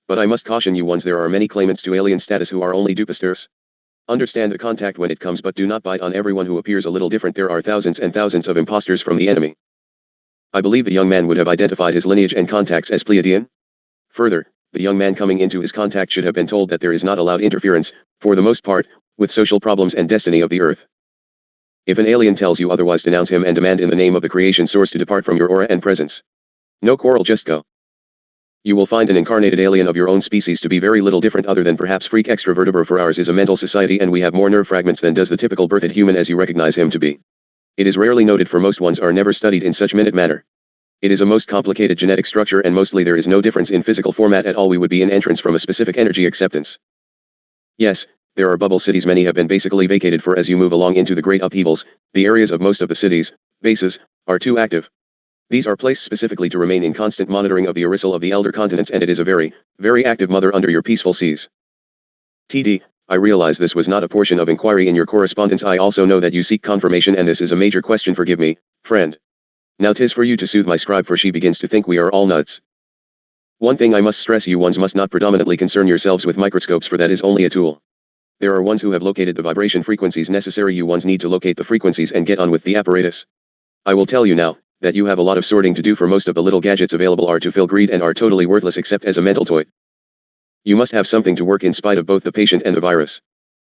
Speaker 1: But I must caution you ones, there are many claimants to alien status who are only dupesters. Understand the contact when it comes, but do not bite on everyone who appears a little different. There are thousands and thousands of imposters from the enemy. I believe the young man would have identified his lineage and contacts as Pleiadian. Further, the young man coming into his contact should have been told that there is not allowed interference, for the most part, with social problems and destiny of the earth. If an alien tells you otherwise, denounce him and demand in the name of the creation source to depart from your aura and presence. No quarrel, just go. You will find an incarnated alien of your own species to be very little different other than perhaps freak extravertebra, for ours is a mental society and we have more nerve fragments than does the typical birthed human as you recognize him to be. It is rarely noted, for most ones are never studied in such minute manner. It is a most complicated genetic structure and mostly there is no difference in physical format at all. We would be an entrance from a specific energy acceptance. Yes, there are bubble cities, many have been basically vacated, for as you move along into the great upheavals, the areas of most of the cities, bases, are too active. These are placed specifically to remain in constant monitoring of the arisal of the elder continents, and it is a very, very active mother under your peaceful seas. TD, I realize this was not a portion of inquiry in your correspondence. I also know that you seek confirmation, and this is a major question. Forgive me, friend. Now 'tis for you to soothe my scribe, for she begins to think we are all nuts. One thing I must stress, you ones must not predominantly concern yourselves with microscopes, for that is only a tool. There are ones who have located the vibration frequencies necessary. You ones need to locate the frequencies and get on with the apparatus. I will tell you now that you have a lot of sorting to do, for most of the little gadgets available are to fill greed and are totally worthless except as a mental toy. You must have something to work in spite of both the patient and the virus.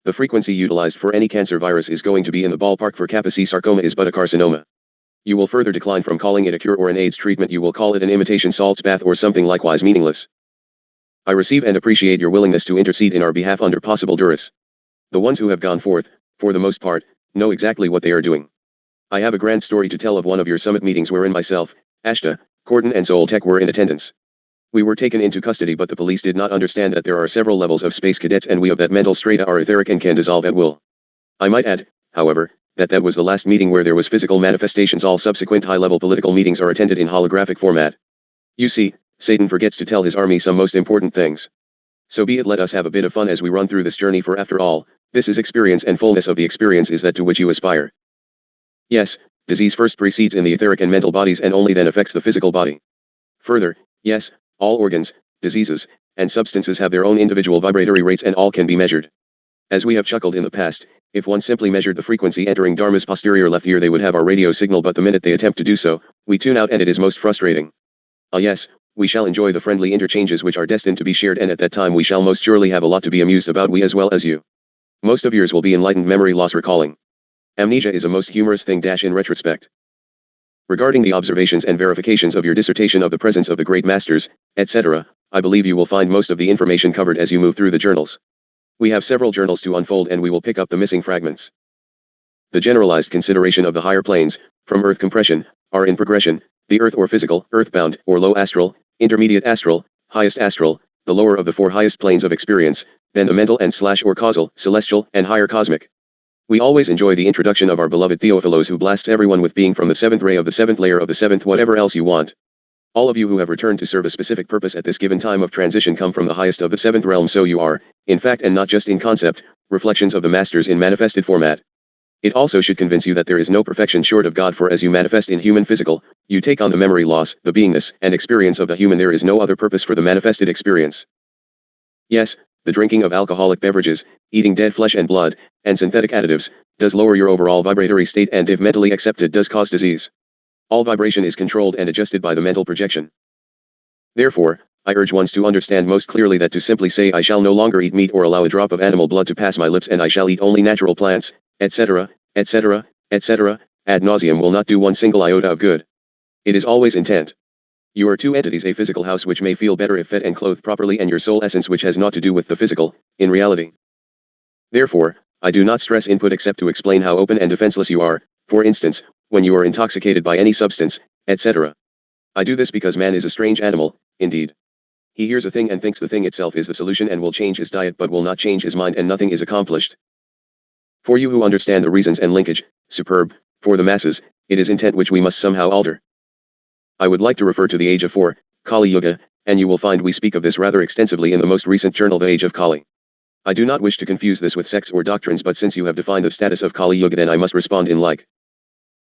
Speaker 1: The frequency utilized for any cancer virus is going to be in the ballpark. For Kappa C sarcoma is but a carcinoma. You will further decline from calling it a cure or an AIDS treatment. You will call it an imitation salts bath or something likewise meaningless. I receive and appreciate your willingness to intercede in our behalf under possible duress. The ones who have gone forth, for the most part, know exactly what they are doing. I have a grand story to tell of one of your summit meetings wherein myself, Ashta, Corden and Zoltek were in attendance. We were taken into custody, but the police did not understand that there are several levels of space cadets and we of that mental strata are etheric and can dissolve at will. I might add, however, that was the last meeting where there was physical manifestations. All subsequent high-level political meetings are attended in holographic format. You see, Satan forgets to tell his army some most important things. So be it, let us have a bit of fun as we run through this journey, for after all, this is experience, and fullness of the experience is that to which you aspire. Yes, disease first precedes in the etheric and mental bodies and only then affects the physical body. Further, yes, all organs, diseases, and substances have their own individual vibratory rates and all can be measured. As we have chuckled in the past, if one simply measured the frequency entering Dharma's posterior left ear, they would have our radio signal, but the minute they attempt to do so, we tune out and it is most frustrating. Ah yes, We shall enjoy the friendly interchanges which are destined to be shared, and at that time we shall most surely have a lot to be amused about, we as well as you. Most of yours will be enlightened memory loss recalling. Amnesia is a most humorous thing in retrospect. Regarding the observations and verifications of your dissertation of the presence of the great masters, etc., I believe you will find most of the information covered as you move through the journals. We have several journals to unfold and we will pick up the missing fragments. The generalized consideration of the higher planes, from Earth compression, are in progression, the Earth or physical, earthbound, or low astral, intermediate astral, highest astral, the lower of the four highest planes of experience, then the mental and / or causal, celestial, and higher cosmic. We always enjoy the introduction of our beloved Theophilos, who blasts everyone with being from the seventh ray of the seventh layer of the seventh whatever else you want. All of you who have returned to serve a specific purpose at this given time of transition come from the highest of the seventh realm, so you are, in fact and not just in concept, reflections of the masters in manifested format. It also should convince you that there is no perfection short of God, for as you manifest in human physical, you take on the memory loss, the beingness, and experience of the human. There is no other purpose for the manifested experience. Yes, the drinking of alcoholic beverages, eating dead flesh and blood, and synthetic additives, does lower your overall vibratory state, and if mentally accepted does cause disease. All vibration is controlled and adjusted by the mental projection. Therefore, I urge ones to understand most clearly that to simply say I shall no longer eat meat or allow a drop of animal blood to pass my lips and I shall eat only natural plants, etc., etc., etc., ad nauseum will not do one single iota of good. It is always intent. You are two entities, a physical house which may feel better if fed and clothed properly, and your soul essence which has naught to do with the physical, in reality. Therefore, I do not stress input except to explain how open and defenseless you are, for instance, when you are intoxicated by any substance, etc. I do this because man is a strange animal, indeed. He hears a thing and thinks the thing itself is the solution and will change his diet but will not change his mind, and nothing is accomplished. For you who understand the reasons and linkage, superb. For the masses, it is intent which we must somehow alter. I would like to refer to the age of 4, Kali Yuga, and you will find we speak of this rather extensively in the most recent journal, The Age of Kali. I do not wish to confuse this with sects or doctrines, but since you have defined the status of Kali Yuga, then I must respond in like.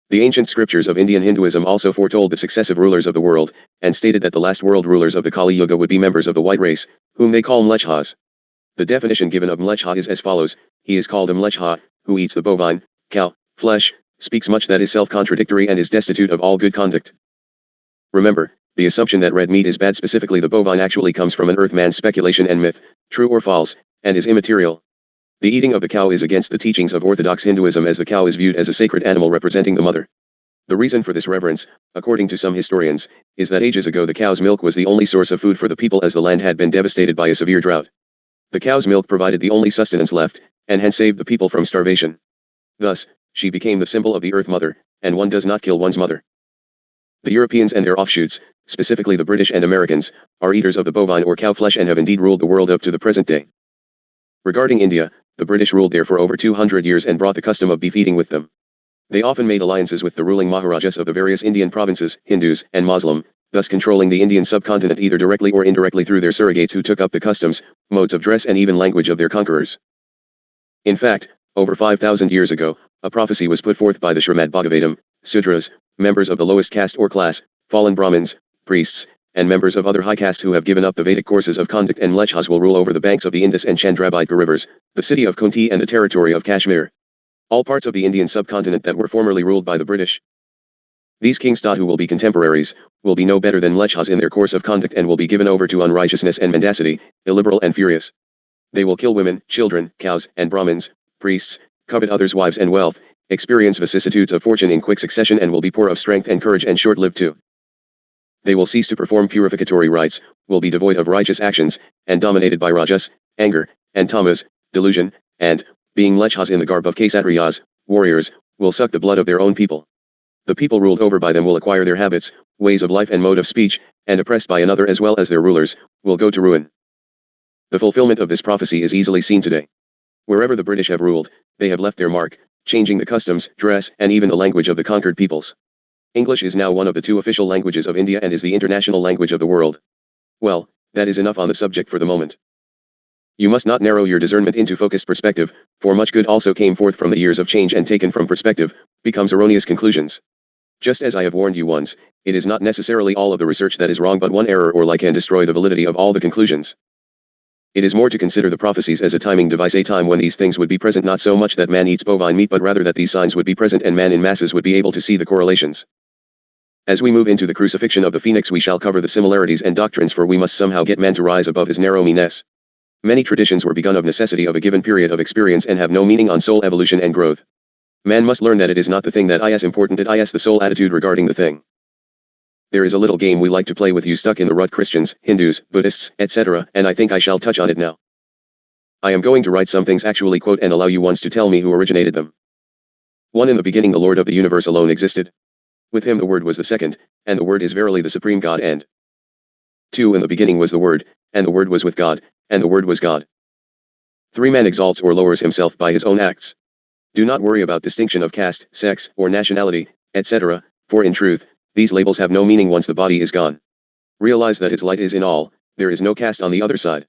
Speaker 1: The ancient scriptures of Indian Hinduism also foretold the successive rulers of the world, and stated that the last world rulers of the Kali Yuga would be members of the white race, whom they call Mlechhas. The definition given of Mlechha is as follows: he is called a Mlechha, who eats the bovine, cow, flesh, speaks much that is self-contradictory and is destitute of all good conduct. Remember, the assumption that red meat is bad, specifically the bovine, actually comes from an earthman's speculation and myth, true or false, and is immaterial. The eating of the cow is against the teachings of Orthodox Hinduism, as the cow is viewed as a sacred animal representing the mother. The reason for this reverence, according to some historians, is that ages ago the cow's milk was the only source of food for the people, as the land had been devastated by a severe drought. The cow's milk provided the only sustenance left, and hence saved the people from starvation. Thus, she became the symbol of the Earth Mother, and one does not kill one's mother. The Europeans and their offshoots, specifically the British and Americans, are eaters of the bovine or cow flesh and have indeed ruled the world up to the present day. Regarding India, the British ruled there for over 200 years and brought the custom of beef eating with them. They often made alliances with the ruling Maharajas of the various Indian provinces, Hindus and Muslim, thus controlling the Indian subcontinent either directly or indirectly through their surrogates, who took up the customs, modes of dress and even language of their conquerors. In fact, over 5,000 years ago, a prophecy was put forth by the Srimad Bhagavatam. Sudras, members of the lowest caste or class, fallen Brahmins, priests, and members of other high castes who have given up the Vedic courses of conduct and Mlechhas will rule over the banks of the Indus and Chandrabhaika rivers, the city of Kunti and the territory of Kashmir. All parts of the Indian subcontinent that were formerly ruled by the British. These kings, who will be contemporaries, will be no better than Mlechhas in their course of conduct and will be given over to unrighteousness and mendacity, illiberal and furious. They will kill women, children, cows, and Brahmins, priests, covet others' wives and wealth, experience vicissitudes of fortune in quick succession, and will be poor of strength and courage and short-lived too. They will cease to perform purificatory rites, will be devoid of righteous actions, and dominated by rajas, anger, and tamas, delusion, and, being Mlechhas in the garb of Kshatriyas, warriors, will suck the blood of their own people. The people ruled over by them will acquire their habits, ways of life and mode of speech, and oppressed by another as well as their rulers, will go to ruin. The fulfillment of this prophecy is easily seen today. Wherever the British have ruled, they have left their mark, changing the customs, dress, and even the language of the conquered peoples. English is now one of the 2 official languages of India and is the international language of the world. Well, that is enough on the subject for the moment. You must not narrow your discernment into focused perspective, for much good also came forth from the years of change, and taken from perspective, becomes erroneous conclusions. Just as I have warned you once, it is not necessarily all of the research that is wrong, but one error or lie can destroy the validity of all the conclusions. It is more to consider the prophecies as a timing device, a time when these things would be present, not so much that man eats bovine meat, but rather that these signs would be present and man in masses would be able to see the correlations. As we move into the crucifixion of the Phoenix, we shall cover the similarities and doctrines, for we must somehow get man to rise above his narrow-me-ness. Many traditions were begun of necessity of a given period of experience and have no meaning on soul evolution and growth. Man must learn that it is not the thing that is important, it is the soul attitude regarding the thing. There is a little game we like to play with you stuck in the rut, Christians, Hindus, Buddhists, etc., and I think I shall touch on it now. I am going to write some things actually quote and allow you once to tell me who originated them. 1. In the beginning the Lord of the universe alone existed. With him the Word was the second, and the Word is verily the supreme God. And 2. In the beginning was the Word, and the Word was with God, and the Word was God. 3. Man exalts or lowers himself by his own acts. Do not worry about distinction of caste, sex, or nationality, etc., for in truth, these labels have no meaning once the body is gone. Realize that its light is in all, there is no caste on the other side.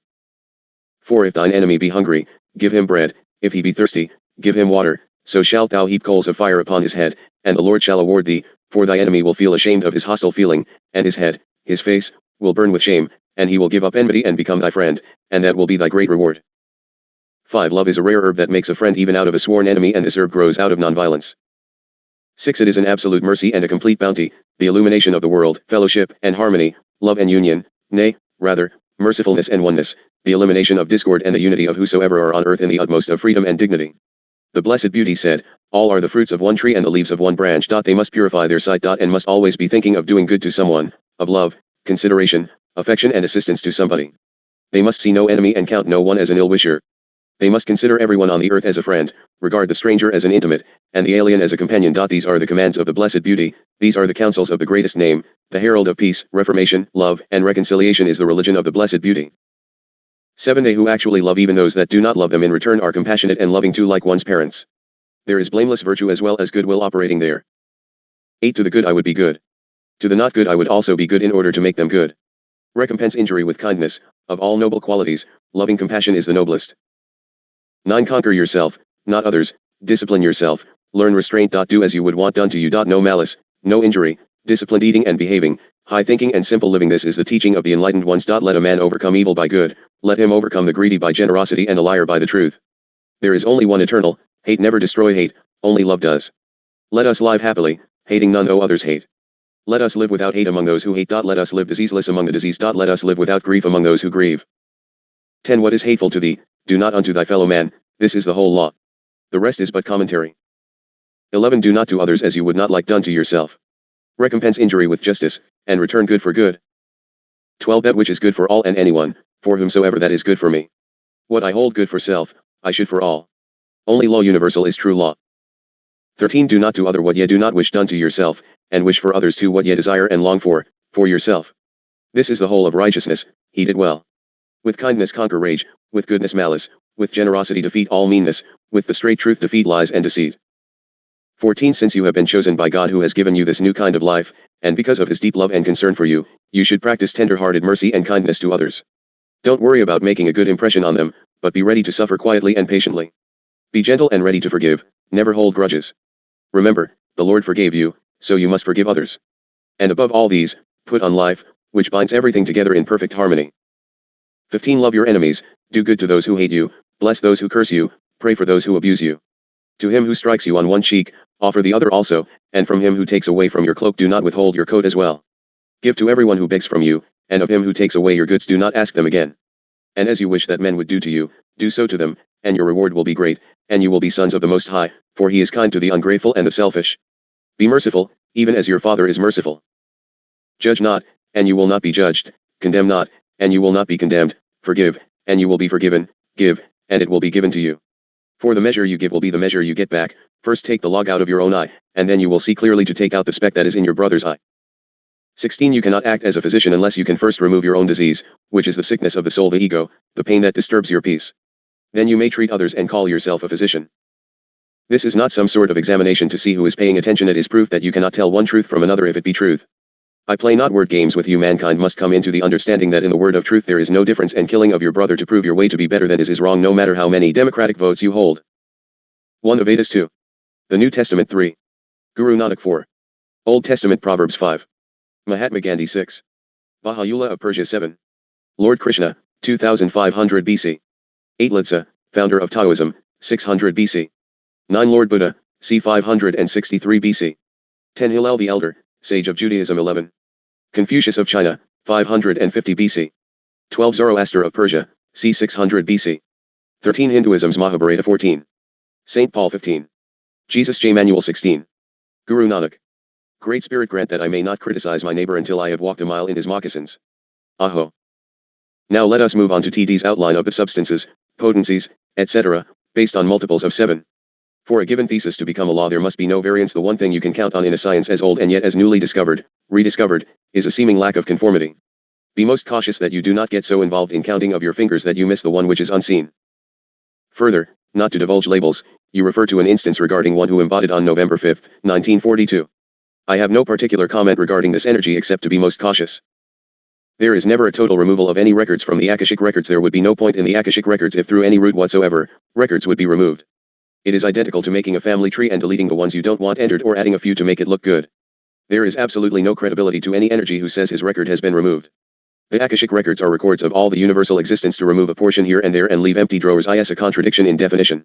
Speaker 1: 4. If thine enemy be hungry, give him bread, if he be thirsty, give him water, so shalt thou heap coals of fire upon his head, and the Lord shall award thee, for thy enemy will feel ashamed of his hostile feeling, and his head, his face, will burn with shame, and he will give up enmity and become thy friend, and that will be thy great reward. 5. Love is a rare herb that makes a friend even out of a sworn enemy, and this herb grows out of nonviolence. 6. It is an absolute mercy and a complete bounty, the illumination of the world, fellowship and harmony, love and union, nay, rather, mercifulness and oneness, the elimination of discord and the unity of whosoever are on earth in the utmost of freedom and dignity. The Blessed Beauty said, all are the fruits of one tree and the leaves of one branch. They must purify their sight and must always be thinking of doing good to someone, of love, consideration, affection and assistance to somebody. They must see no enemy and count no one as an ill-wisher. They must consider everyone on the earth as a friend, regard the stranger as an intimate, and the alien as a companion. These are the commands of the Blessed Beauty, these are the counsels of the greatest name, the herald of peace, reformation, love, and reconciliation is the religion of the Blessed Beauty. 7. They who actually love even those that do not love them in return are compassionate and loving too, like one's parents. There is blameless virtue as well as goodwill operating there. 8. To the good I would be good. To the not good I would also be good in order to make them good. Recompense injury with kindness, of all noble qualities, loving compassion is the noblest. 9. Conquer yourself, not others, discipline yourself, learn restraint. Do as you would want done to you. No malice, no injury, disciplined eating and behaving, high thinking and simple living. This is the teaching of the enlightened ones. Let a man overcome evil by good, let him overcome the greedy by generosity and a liar by the truth. There is only one eternal, hate never destroy hate, only love does. Let us live happily, hating none though others hate. Let us live without hate among those who hate. Let us live diseaseless among the diseased. Let us live without grief among those who grieve. 10. What is hateful to thee, do not unto thy fellow man, this is the whole law. The rest is but commentary. 11. Do not to others as you would not like done to yourself. Recompense injury with justice, and return good for good. 12. That which is good for all and anyone, for whomsoever that is good for me. What I hold good for self, I should for all. Only law universal is true law. 13. Do not to other what ye do not wish done to yourself, and wish for others too what ye desire and long for yourself. This is the whole of righteousness, heed it well. With kindness conquer rage, with goodness malice, with generosity defeat all meanness, with the straight truth defeat lies and deceit. 14. Since you have been chosen by God who has given you this new kind of life, and because of his deep love and concern for you, you should practice tender-hearted mercy and kindness to others. Don't worry about making a good impression on them, but be ready to suffer quietly and patiently. Be gentle and ready to forgive, never hold grudges. Remember, the Lord forgave you, so you must forgive others. And above all these, put on life, which binds everything together in perfect harmony. 15. Love your enemies, do good to those who hate you, bless those who curse you, pray for those who abuse you. To him who strikes you on one cheek, offer the other also, and from him who takes away from your cloak do not withhold your coat as well. Give to everyone who begs from you, and of him who takes away your goods do not ask them again. And as you wish that men would do to you, do so to them, and your reward will be great, and you will be sons of the Most High, for he is kind to the ungrateful and the selfish. Be merciful, even as your Father is merciful. Judge not, and you will not be judged, condemn not, and you will not be condemned, forgive, and you will be forgiven, give, and it will be given to you. For the measure you give will be the measure you get back. First take the log out of your own eye, and then you will see clearly to take out the speck that is in your brother's eye. 16. You cannot act as a physician unless you can first remove your own disease, which is the sickness of the soul, the ego, the pain that disturbs your peace. Then you may treat others and call yourself a physician. This is not some sort of examination to see who is paying attention. It is proof that you cannot tell one truth from another if it be truth. I play not word games with you. Mankind must come into the understanding that in the word of truth there is no difference, and killing of your brother to prove your way to be better than is wrong, no matter how many democratic votes you hold. 1. The Vedas 2. The New Testament 3. Guru Nanak 4. Old Testament Proverbs 5. Mahatma Gandhi 6. Baha'u'llah of Persia 7. Lord Krishna, 2500 BC. 8. Lhasa, founder of Taoism, 600 BC. 9. Lord Buddha, c. 563 BC. 10. Hillel the Elder, Sage of Judaism 11. Confucius of China, 550 BC. 12 Zoroaster of Persia, c. 600 BC. 13 Hinduism's Mahabharata 14. St. Paul 15. Jesus J. Manuel 16. Guru Nanak. Great Spirit, grant that I may not criticize my neighbor until I have walked a mile in his moccasins. Aho. Now let us move on to TD's outline of the substances, potencies, etc., based on multiples of 7. For a given thesis to become a law, there must be no variance. The one thing you can count on in a science as old and yet as newly discovered, rediscovered, is a seeming lack of conformity. Be most cautious that you do not get so involved in counting of your fingers that you miss the one which is unseen. Further, not to divulge labels, you refer to an instance regarding one who embodied on November 5, 1942. I have no particular comment regarding this energy except to be most cautious. There is never a total removal of any records from the Akashic records. There would be no point in the Akashic records if through any route whatsoever, records would be removed. It is identical to making a family tree and deleting the ones you don't want entered or adding a few to make it look good. There is absolutely no credibility to any energy who says his record has been removed. The Akashic records are records of all the universal existence. To remove a portion here and there and leave empty drawers is a contradiction in definition.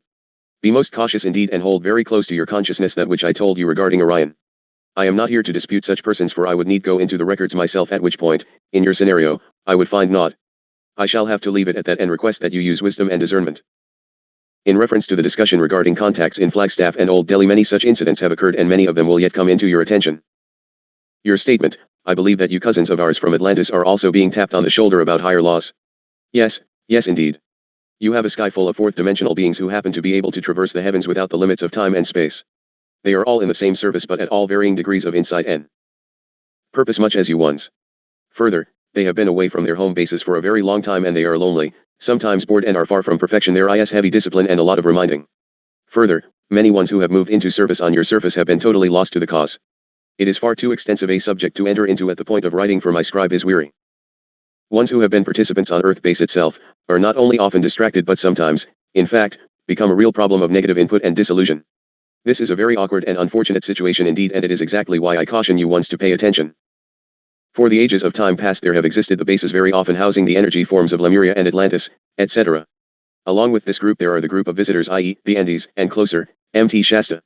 Speaker 1: Be most cautious indeed and hold very close to your consciousness that which I told you regarding Orion. I am not here to dispute such persons, for I would need go into the records myself, at which point, in your scenario, I would find naught. I shall have to leave it at that and request that you use wisdom and discernment. In reference to the discussion regarding contacts in Flagstaff and Old Delhi, many such incidents have occurred and many of them will yet come into your attention. Your statement, I believe that you cousins of ours from Atlantis are also being tapped on the shoulder about higher laws. Yes indeed. You have a sky full of fourth-dimensional beings who happen to be able to traverse the heavens without the limits of time and space. They are all in the same service but at all varying degrees of insight and purpose, much as you ones. Further, they have been away from their home bases for a very long time and they are lonely, sometimes bored, and are far from perfection. There is heavy discipline and a lot of reminding. Further, many ones who have moved into service on your surface have been totally lost to the cause. It is far too extensive a subject to enter into at the point of writing, for my scribe is weary. Ones who have been participants on Earth base itself, are not only often distracted but sometimes, in fact, become a real problem of negative input and disillusion. This is a very awkward and unfortunate situation indeed, and it is exactly why I caution you ones to pay attention. For the ages of time past there have existed the bases very often housing the energy forms of Lemuria and Atlantis, etc. Along with this group there are the group of visitors, i.e., the Andes, and closer, Mt. Shasta.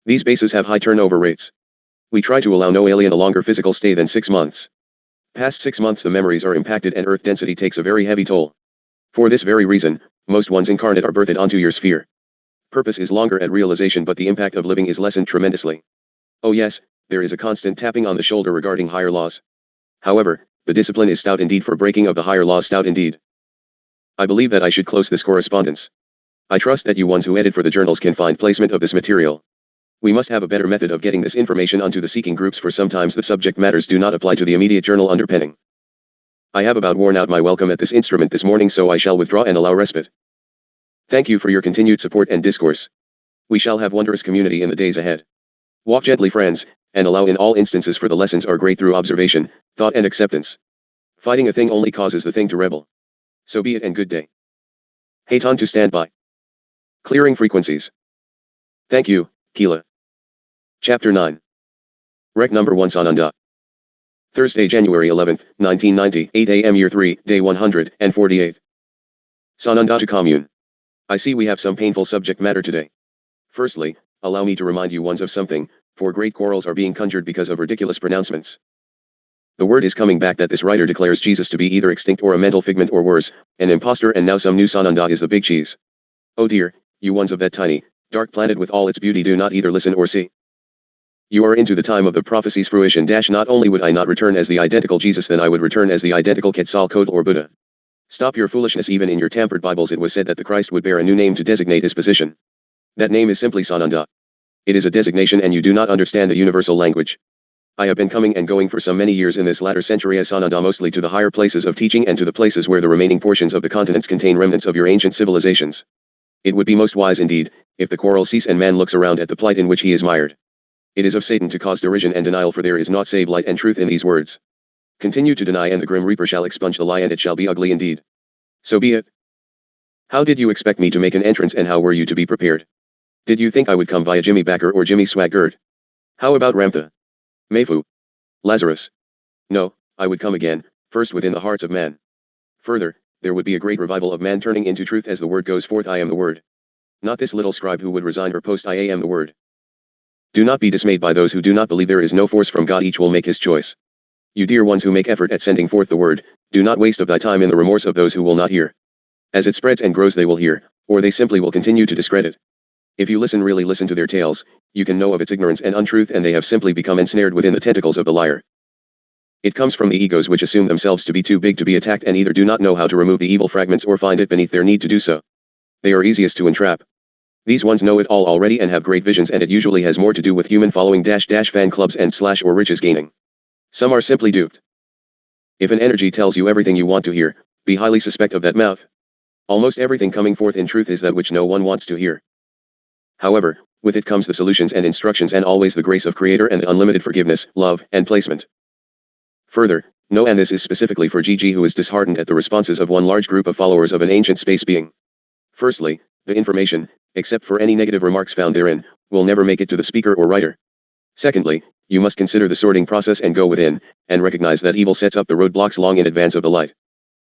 Speaker 1: These bases have high turnover rates. We try to allow no alien a longer physical stay than 6 months. Past 6 months the memories are impacted and Earth density takes a very heavy toll. For this very reason, most ones incarnate are birthed onto your sphere. Purpose is longer at realization but the impact of living is lessened tremendously. Oh yes, there is a constant tapping on the shoulder regarding higher laws. However, the discipline is stout indeed for breaking of the higher laws, stout indeed. I believe that I should close this correspondence. I trust that you ones who edit for the journals can find placement of this material. We must have a better method of getting this information onto the seeking groups, for sometimes the subject matters do not apply to the immediate journal underpinning. I have about worn out my welcome at this instrument this morning, so I shall withdraw and allow respite. Thank you for your continued support and discourse. We shall have wondrous community in the days ahead. Walk gently, friends, and allow in all instances, for the lessons are great through observation, thought and acceptance. Fighting a thing only causes the thing to rebel. So be it, and good day. Hayton to stand by. Clearing frequencies. Thank you, Keela. Chapter 9. Rec number 1, Sananda. Thursday, January 11th, 1990, 8 a.m. Year 3, Day 148. Sananda to Commune. I see we have some painful subject matter today. Firstly, allow me to remind you ones of something, for great quarrels are being conjured because of ridiculous pronouncements. The word is coming back that this writer declares Jesus to be either extinct or a mental figment or worse, an impostor, and now some new Sananda is the big cheese. Oh dear, you ones of that tiny, dark planet with all its beauty do not either listen or see. You are into the time of the prophecy's fruition. Not only would I not return as the identical Jesus, then I would return as the identical Quetzalcoatl or Buddha. Stop your foolishness. Even in your tampered Bibles it was said that the Christ would bear a new name to designate his position. That name is simply Sananda. It is a designation and you do not understand the universal language. I have been coming and going for so many years in this latter century as Sananda, mostly to the higher places of teaching and to the places where the remaining portions of the continents contain remnants of your ancient civilizations. It would be most wise indeed, if the quarrel cease and man looks around at the plight in which he is mired. It is of Satan to cause derision and denial, for there is naught save light and truth in these words. Continue to deny and the grim reaper shall expunge the lie, and it shall be ugly indeed. So be it. How did you expect me to make an entrance, and how were you to be prepared? Did you think I would come via Jimmy Backer or Jimmy Swaggart? How about Ramtha? Mayfu? Lazarus? No, I would come again, first within the hearts of man. Further, there would be a great revival of man turning into truth as the word goes forth. I am the word. Not this little scribe who would resign her post. I am the word. Do not be dismayed by those who do not believe there is no force from God, each will make his choice. You dear ones who make effort at sending forth the word, do not waste of thy time in the remorse of those who will not hear. As it spreads and grows they will hear, or they simply will continue to discredit. If you really listen to their tales, you can know of its ignorance and untruth, and they have simply become ensnared within the tentacles of the liar. It comes from the egos which assume themselves to be too big to be attacked and either do not know how to remove the evil fragments or find it beneath their need to do so. They are easiest to entrap. These ones know it all already and have great visions, and it usually has more to do with human following -- fan clubs and / or riches gaining. Some are simply duped. If an energy tells you everything you want to hear, be highly suspect of that mouth. Almost everything coming forth in truth is that which no one wants to hear. However, with it comes the solutions and instructions and always the grace of Creator and the unlimited forgiveness, love, and placement. Further, know, and this is specifically for Gigi, who is disheartened at the responses of one large group of followers of an ancient space being. Firstly, the information, except for any negative remarks found therein, will never make it to the speaker or writer. Secondly, you must consider the sorting process and go within, and recognize that evil sets up the roadblocks long in advance of the light.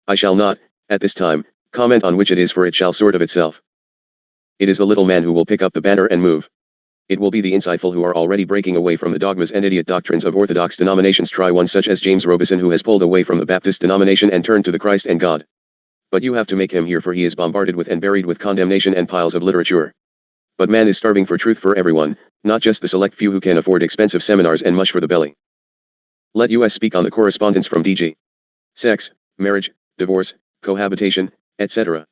Speaker 1: I shall not, at this time, comment on which it is, for it shall sort of itself. It is the little man who will pick up the banner and move. It will be the insightful who are already breaking away from the dogmas and idiot doctrines of orthodox denominations. Try one such as James Robison, who has pulled away from the Baptist denomination and turned to the Christ and God. But you have to make him hear, for he is bombarded with and buried with condemnation and piles of literature. But man is starving for truth for everyone, not just the select few who can afford expensive seminars and mush for the belly. Let us speak on the correspondence from DG. Sex, marriage, divorce, cohabitation, etc.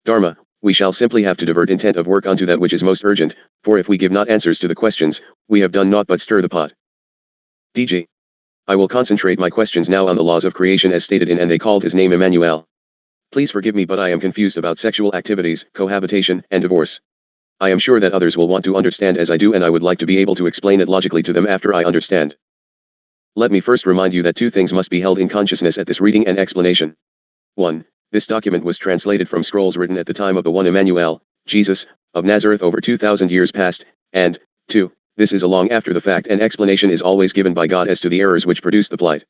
Speaker 1: Dharma, we shall simply have to divert intent of work unto that which is most urgent, for if we give not answers to the questions, we have done naught but stir the pot. DG. I will concentrate my questions now on the laws of creation as stated in And They Called His Name Emmanuel. Please forgive me, but I am confused about sexual activities, cohabitation, and divorce. I am sure that others will want to understand as I do, and I would like to be able to explain it logically to them after I understand. Let me first remind you that two things must be held in consciousness at this reading and explanation. 1. This document was translated from scrolls written at the time of the one Emmanuel, Jesus, of Nazareth over 2,000 years past, and 2. This is a long after the fact, and explanation is always given by God as to the errors which produce the plight.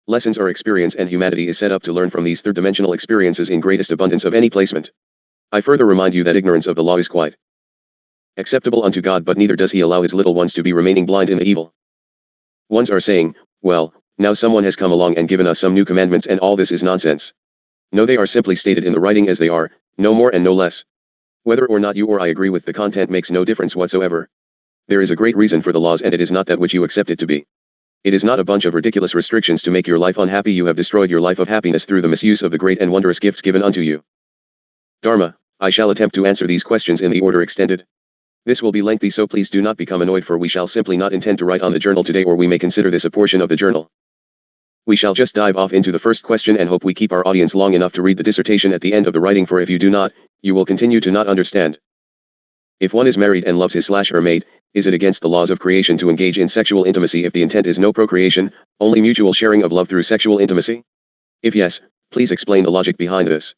Speaker 1: Lessons are experience, and humanity is set up to learn from these third-dimensional experiences in greatest abundance of any placement. I further remind you that ignorance of the law is quite acceptable unto God, but neither does he allow his little ones to be remaining blind in the evil. Ones are saying, well, now someone has come along and given us some new commandments and all this is nonsense. No, they are simply stated in the writing as they are, no more and no less. Whether or not you or I agree with the content makes no difference whatsoever. There is a great reason for the laws, and it is not that which you accept it to be. It is not a bunch of ridiculous restrictions to make your life unhappy. You have destroyed your life of happiness through the misuse of the great and wondrous gifts given unto you. Dharma, I shall attempt to answer these questions in the order extended. This will be lengthy, so please do not become annoyed, for we shall simply not intend to write on the journal today, or we may consider this a portion of the journal. We shall just dive off into the first question and hope we keep our audience long enough to read the dissertation at the end of the writing, for if you do not, you will continue to not understand. If one is married and loves his / her mate, is it against the laws of creation to engage in sexual intimacy if the intent is no procreation, only mutual sharing of love through sexual intimacy? If yes, please explain the logic behind this.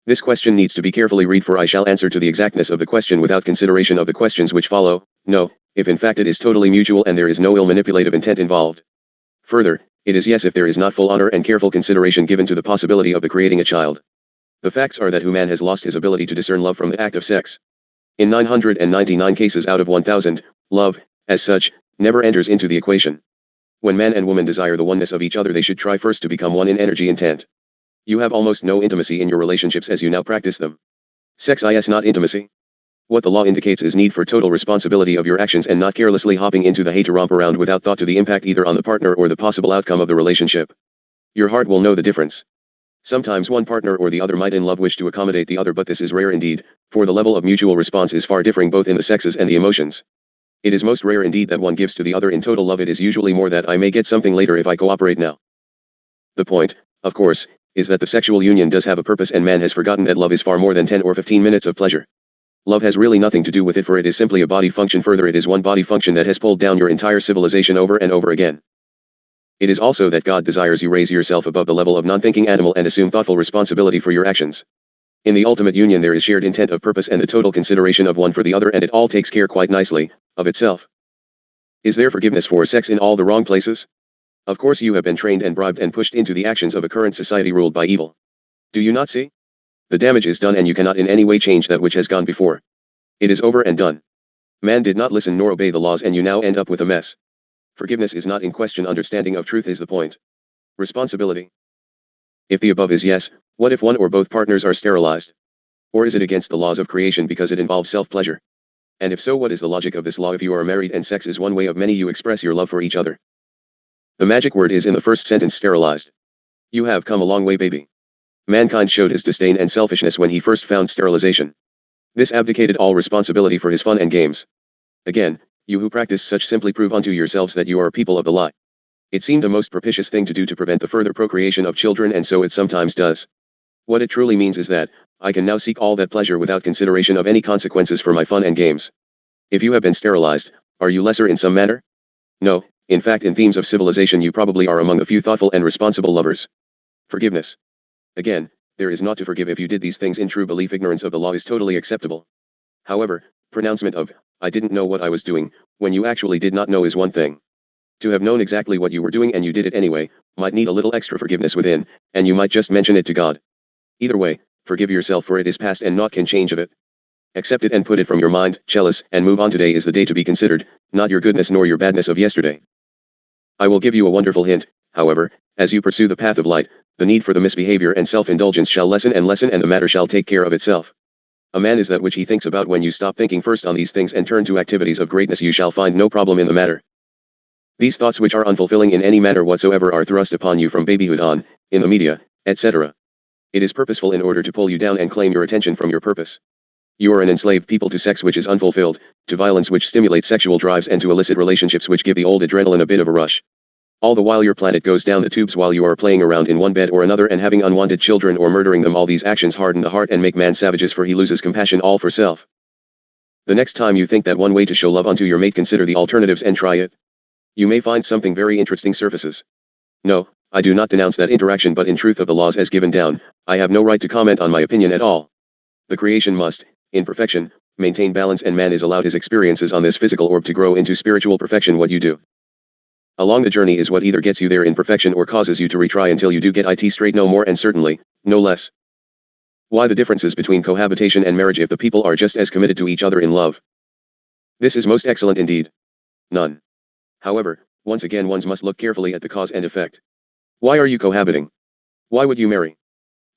Speaker 1: This question needs to be carefully read, for I shall answer to the exactness of the question without consideration of the questions which follow. No, if in fact it is totally mutual and there is no ill manipulative intent involved. Further, it is yes if there is not full honor and careful consideration given to the possibility of the creating a child. The facts are that man has lost his ability to discern love from the act of sex. In 999 cases out of 1,000, love, as such, never enters into the equation. When man and woman desire the oneness of each other, they should try first to become one in energy intent. You have almost no intimacy in your relationships as you now practice them. Sex is not intimacy. What the law indicates is need for total responsibility of your actions and not carelessly hopping into the hay to romp around without thought to the impact either on the partner or the possible outcome of the relationship. Your heart will know the difference. Sometimes one partner or the other might in love wish to accommodate the other, but this is rare indeed, for the level of mutual response is far differing both in the sexes and the emotions. It is most rare indeed that one gives to the other in total love. It is usually more that I may get something later if I cooperate now. The point, of course, is that the sexual union does have a purpose, and man has forgotten that love is far more than 10 or 15 minutes of pleasure. Love has really nothing to do with it, for it is simply a body function. Further, it is one body function that has pulled down your entire civilization over and over again. It is also that God desires you raise yourself above the level of non-thinking animal and assume thoughtful responsibility for your actions. In the ultimate union there is shared intent of purpose and the total consideration of one for the other, and it all takes care quite nicely of itself. Is there forgiveness for sex in all the wrong places? Of course you have been trained and bribed and pushed into the actions of a current society ruled by evil. Do you not see? The damage is done, and you cannot in any way change that which has gone before. It is over and done. Man did not listen nor obey the laws, and you now end up with a mess. Forgiveness is not in question, understanding of truth is the point. Responsibility. If the above is yes, what if one or both partners are sterilized? Or is it against the laws of creation because it involves self-pleasure? And if so, what is the logic of this law if you are married and sex is one way of many you express your love for each other? The magic word is in the first sentence, sterilized. You have come a long way, baby. Mankind showed his disdain and selfishness when he first found sterilization. This abdicated all responsibility for his fun and games. Again, you who practice such simply prove unto yourselves that you are people of the lie. It seemed a most propitious thing to do to prevent the further procreation of children, and so it sometimes does. What it truly means is that, I can now seek all that pleasure without consideration of any consequences for my fun and games. If you have been sterilized, are you lesser in some manner? No, in fact in themes of civilization you probably are among the few thoughtful and responsible lovers. Forgiveness. Again, there is naught to forgive if you did these things in true belief. Ignorance of the law is totally acceptable. However, pronouncement of, I didn't know what I was doing, when you actually did not know is one thing. To have known exactly what you were doing and you did it anyway, might need a little extra forgiveness within, and you might just mention it to God. Either way, forgive yourself, for it is past and naught can change of it. Accept it and put it from your mind, jealous, and move on. Today is the day to be considered, not your goodness nor your badness of yesterday. I will give you a wonderful hint, however, as you pursue the path of light, the need for the misbehavior and self-indulgence shall lessen and the matter shall take care of itself. A man is that which he thinks about. When you stop thinking first on these things and turn to activities of greatness, you shall find no problem in the matter. These thoughts which are unfulfilling in any manner whatsoever are thrust upon you from babyhood on, in the media, etc. It is purposeful in order to pull you down and claim your attention from your purpose. You are an enslaved people to sex which is unfulfilled, to violence which stimulates sexual drives, and to illicit relationships which give the old adrenaline a bit of a rush. All the while your planet goes down the tubes while you are playing around in one bed or another and having unwanted children or murdering them. All these actions harden the heart and make man savages, for he loses compassion all for self. The next time you think that one way to show love unto your mate, consider the alternatives and try it. You may find something very interesting surfaces. No, I do not denounce that interaction, but in truth of the laws as given down, I have no right to comment on my opinion at all. The creation must, in perfection, maintain balance, and man is allowed his experiences on this physical orb to grow into spiritual perfection. What you do along the journey is what either gets you there in perfection or causes you to retry until you do get it straight, no more and certainly, no less. Why the differences between cohabitation and marriage if the people are just as committed to each other in love? This is most excellent indeed. None. However, once again one must look carefully at the cause and effect. Why are you cohabiting? Why would you marry?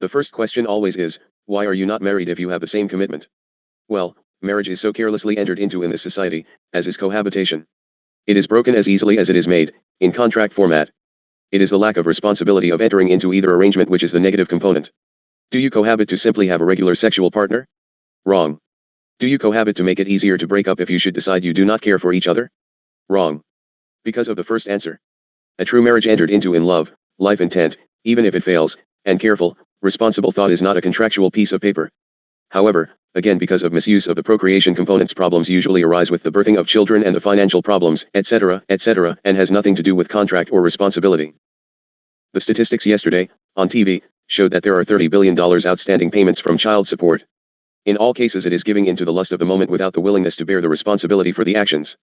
Speaker 1: The first question always is, why are you not married if you have the same commitment? Well, marriage is so carelessly entered into in this society, as is cohabitation. It is broken as easily as it is made, in contract format. It is the lack of responsibility of entering into either arrangement which is the negative component. Do you cohabit to simply have a regular sexual partner? Wrong. Do you cohabit to make it easier to break up if you should decide you do not care for each other? Wrong. Because of the first answer. A true marriage entered into in love, life intent, even if it fails, and careful, responsible thought is not a contractual piece of paper. However, again because of misuse of the procreation components, problems usually arise with the birthing of children and the financial problems, etc., and has nothing to do with contract or responsibility. The statistics yesterday, on TV, showed that there are $30 billion outstanding payments from child support. In all cases it is giving in to the lust of the moment without the willingness to bear the responsibility for the actions.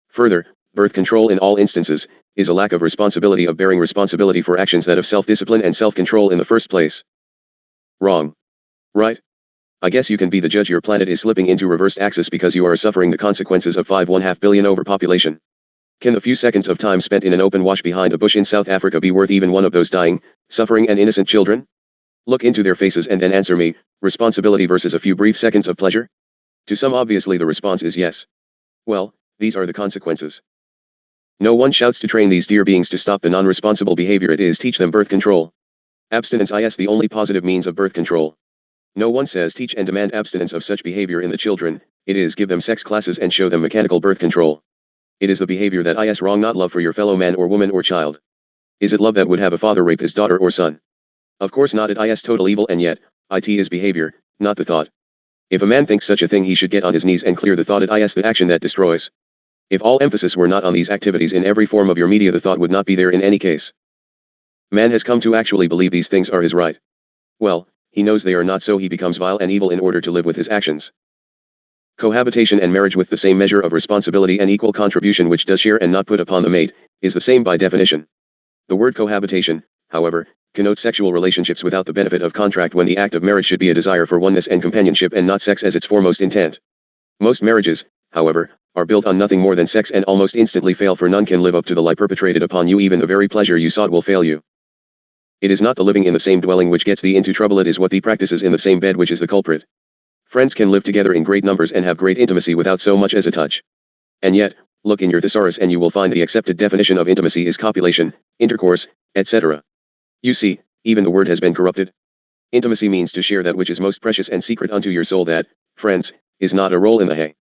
Speaker 1: Further, birth control in all instances, is a lack of responsibility of bearing responsibility for actions that of self-discipline and self-control in the first place. Wrong. Right? I guess you can be the judge. Your planet is slipping into reversed axis because you are suffering the consequences of 5.5 billion overpopulation. Can the few seconds of time spent in an open wash behind a bush in South Africa be worth even one of those dying, suffering and innocent children? Look into their faces and then answer me, responsibility versus a few brief seconds of pleasure? To some obviously the response is yes. Well, these are the consequences. No one shouts to train these dear beings to stop the non-responsible behavior. It is teach them birth control. Abstinence is the only positive means of birth control. No one says teach and demand abstinence of such behavior in the children, it is give them sex classes and show them mechanical birth control. It is the behavior that is wrong, not love for your fellow man or woman or child. Is it love that would have a father rape his daughter or son? Of course not. It is total evil, and yet, it is behavior, not the thought. If a man thinks such a thing, he should get on his knees and clear the thought. It is the action that destroys. If all emphasis were not on these activities in every form of your media, the thought would not be there in any case. Man has come to actually believe these things are his right. Well, he knows they are not, so he becomes vile and evil in order to live with his actions. Cohabitation and marriage with the same measure of responsibility and equal contribution which does share and not put upon the mate, is the same by definition. The word cohabitation, however, connotes sexual relationships without the benefit of contract, when the act of marriage should be a desire for oneness and companionship and not sex as its foremost intent. Most marriages, however, are built on nothing more than sex and almost instantly fail, for none can live up to the lie perpetrated upon you. Even the very pleasure you sought will fail you. It is not the living in the same dwelling which gets thee into trouble, it is what thee practices in the same bed which is the culprit. Friends can live together in great numbers and have great intimacy without so much as a touch. And yet, look in your thesaurus and you will find the accepted definition of intimacy is copulation, intercourse, etc. You see, even the word has been corrupted. Intimacy means to share that which is most precious and secret unto your soul. That, friends, is not a roll in the hay.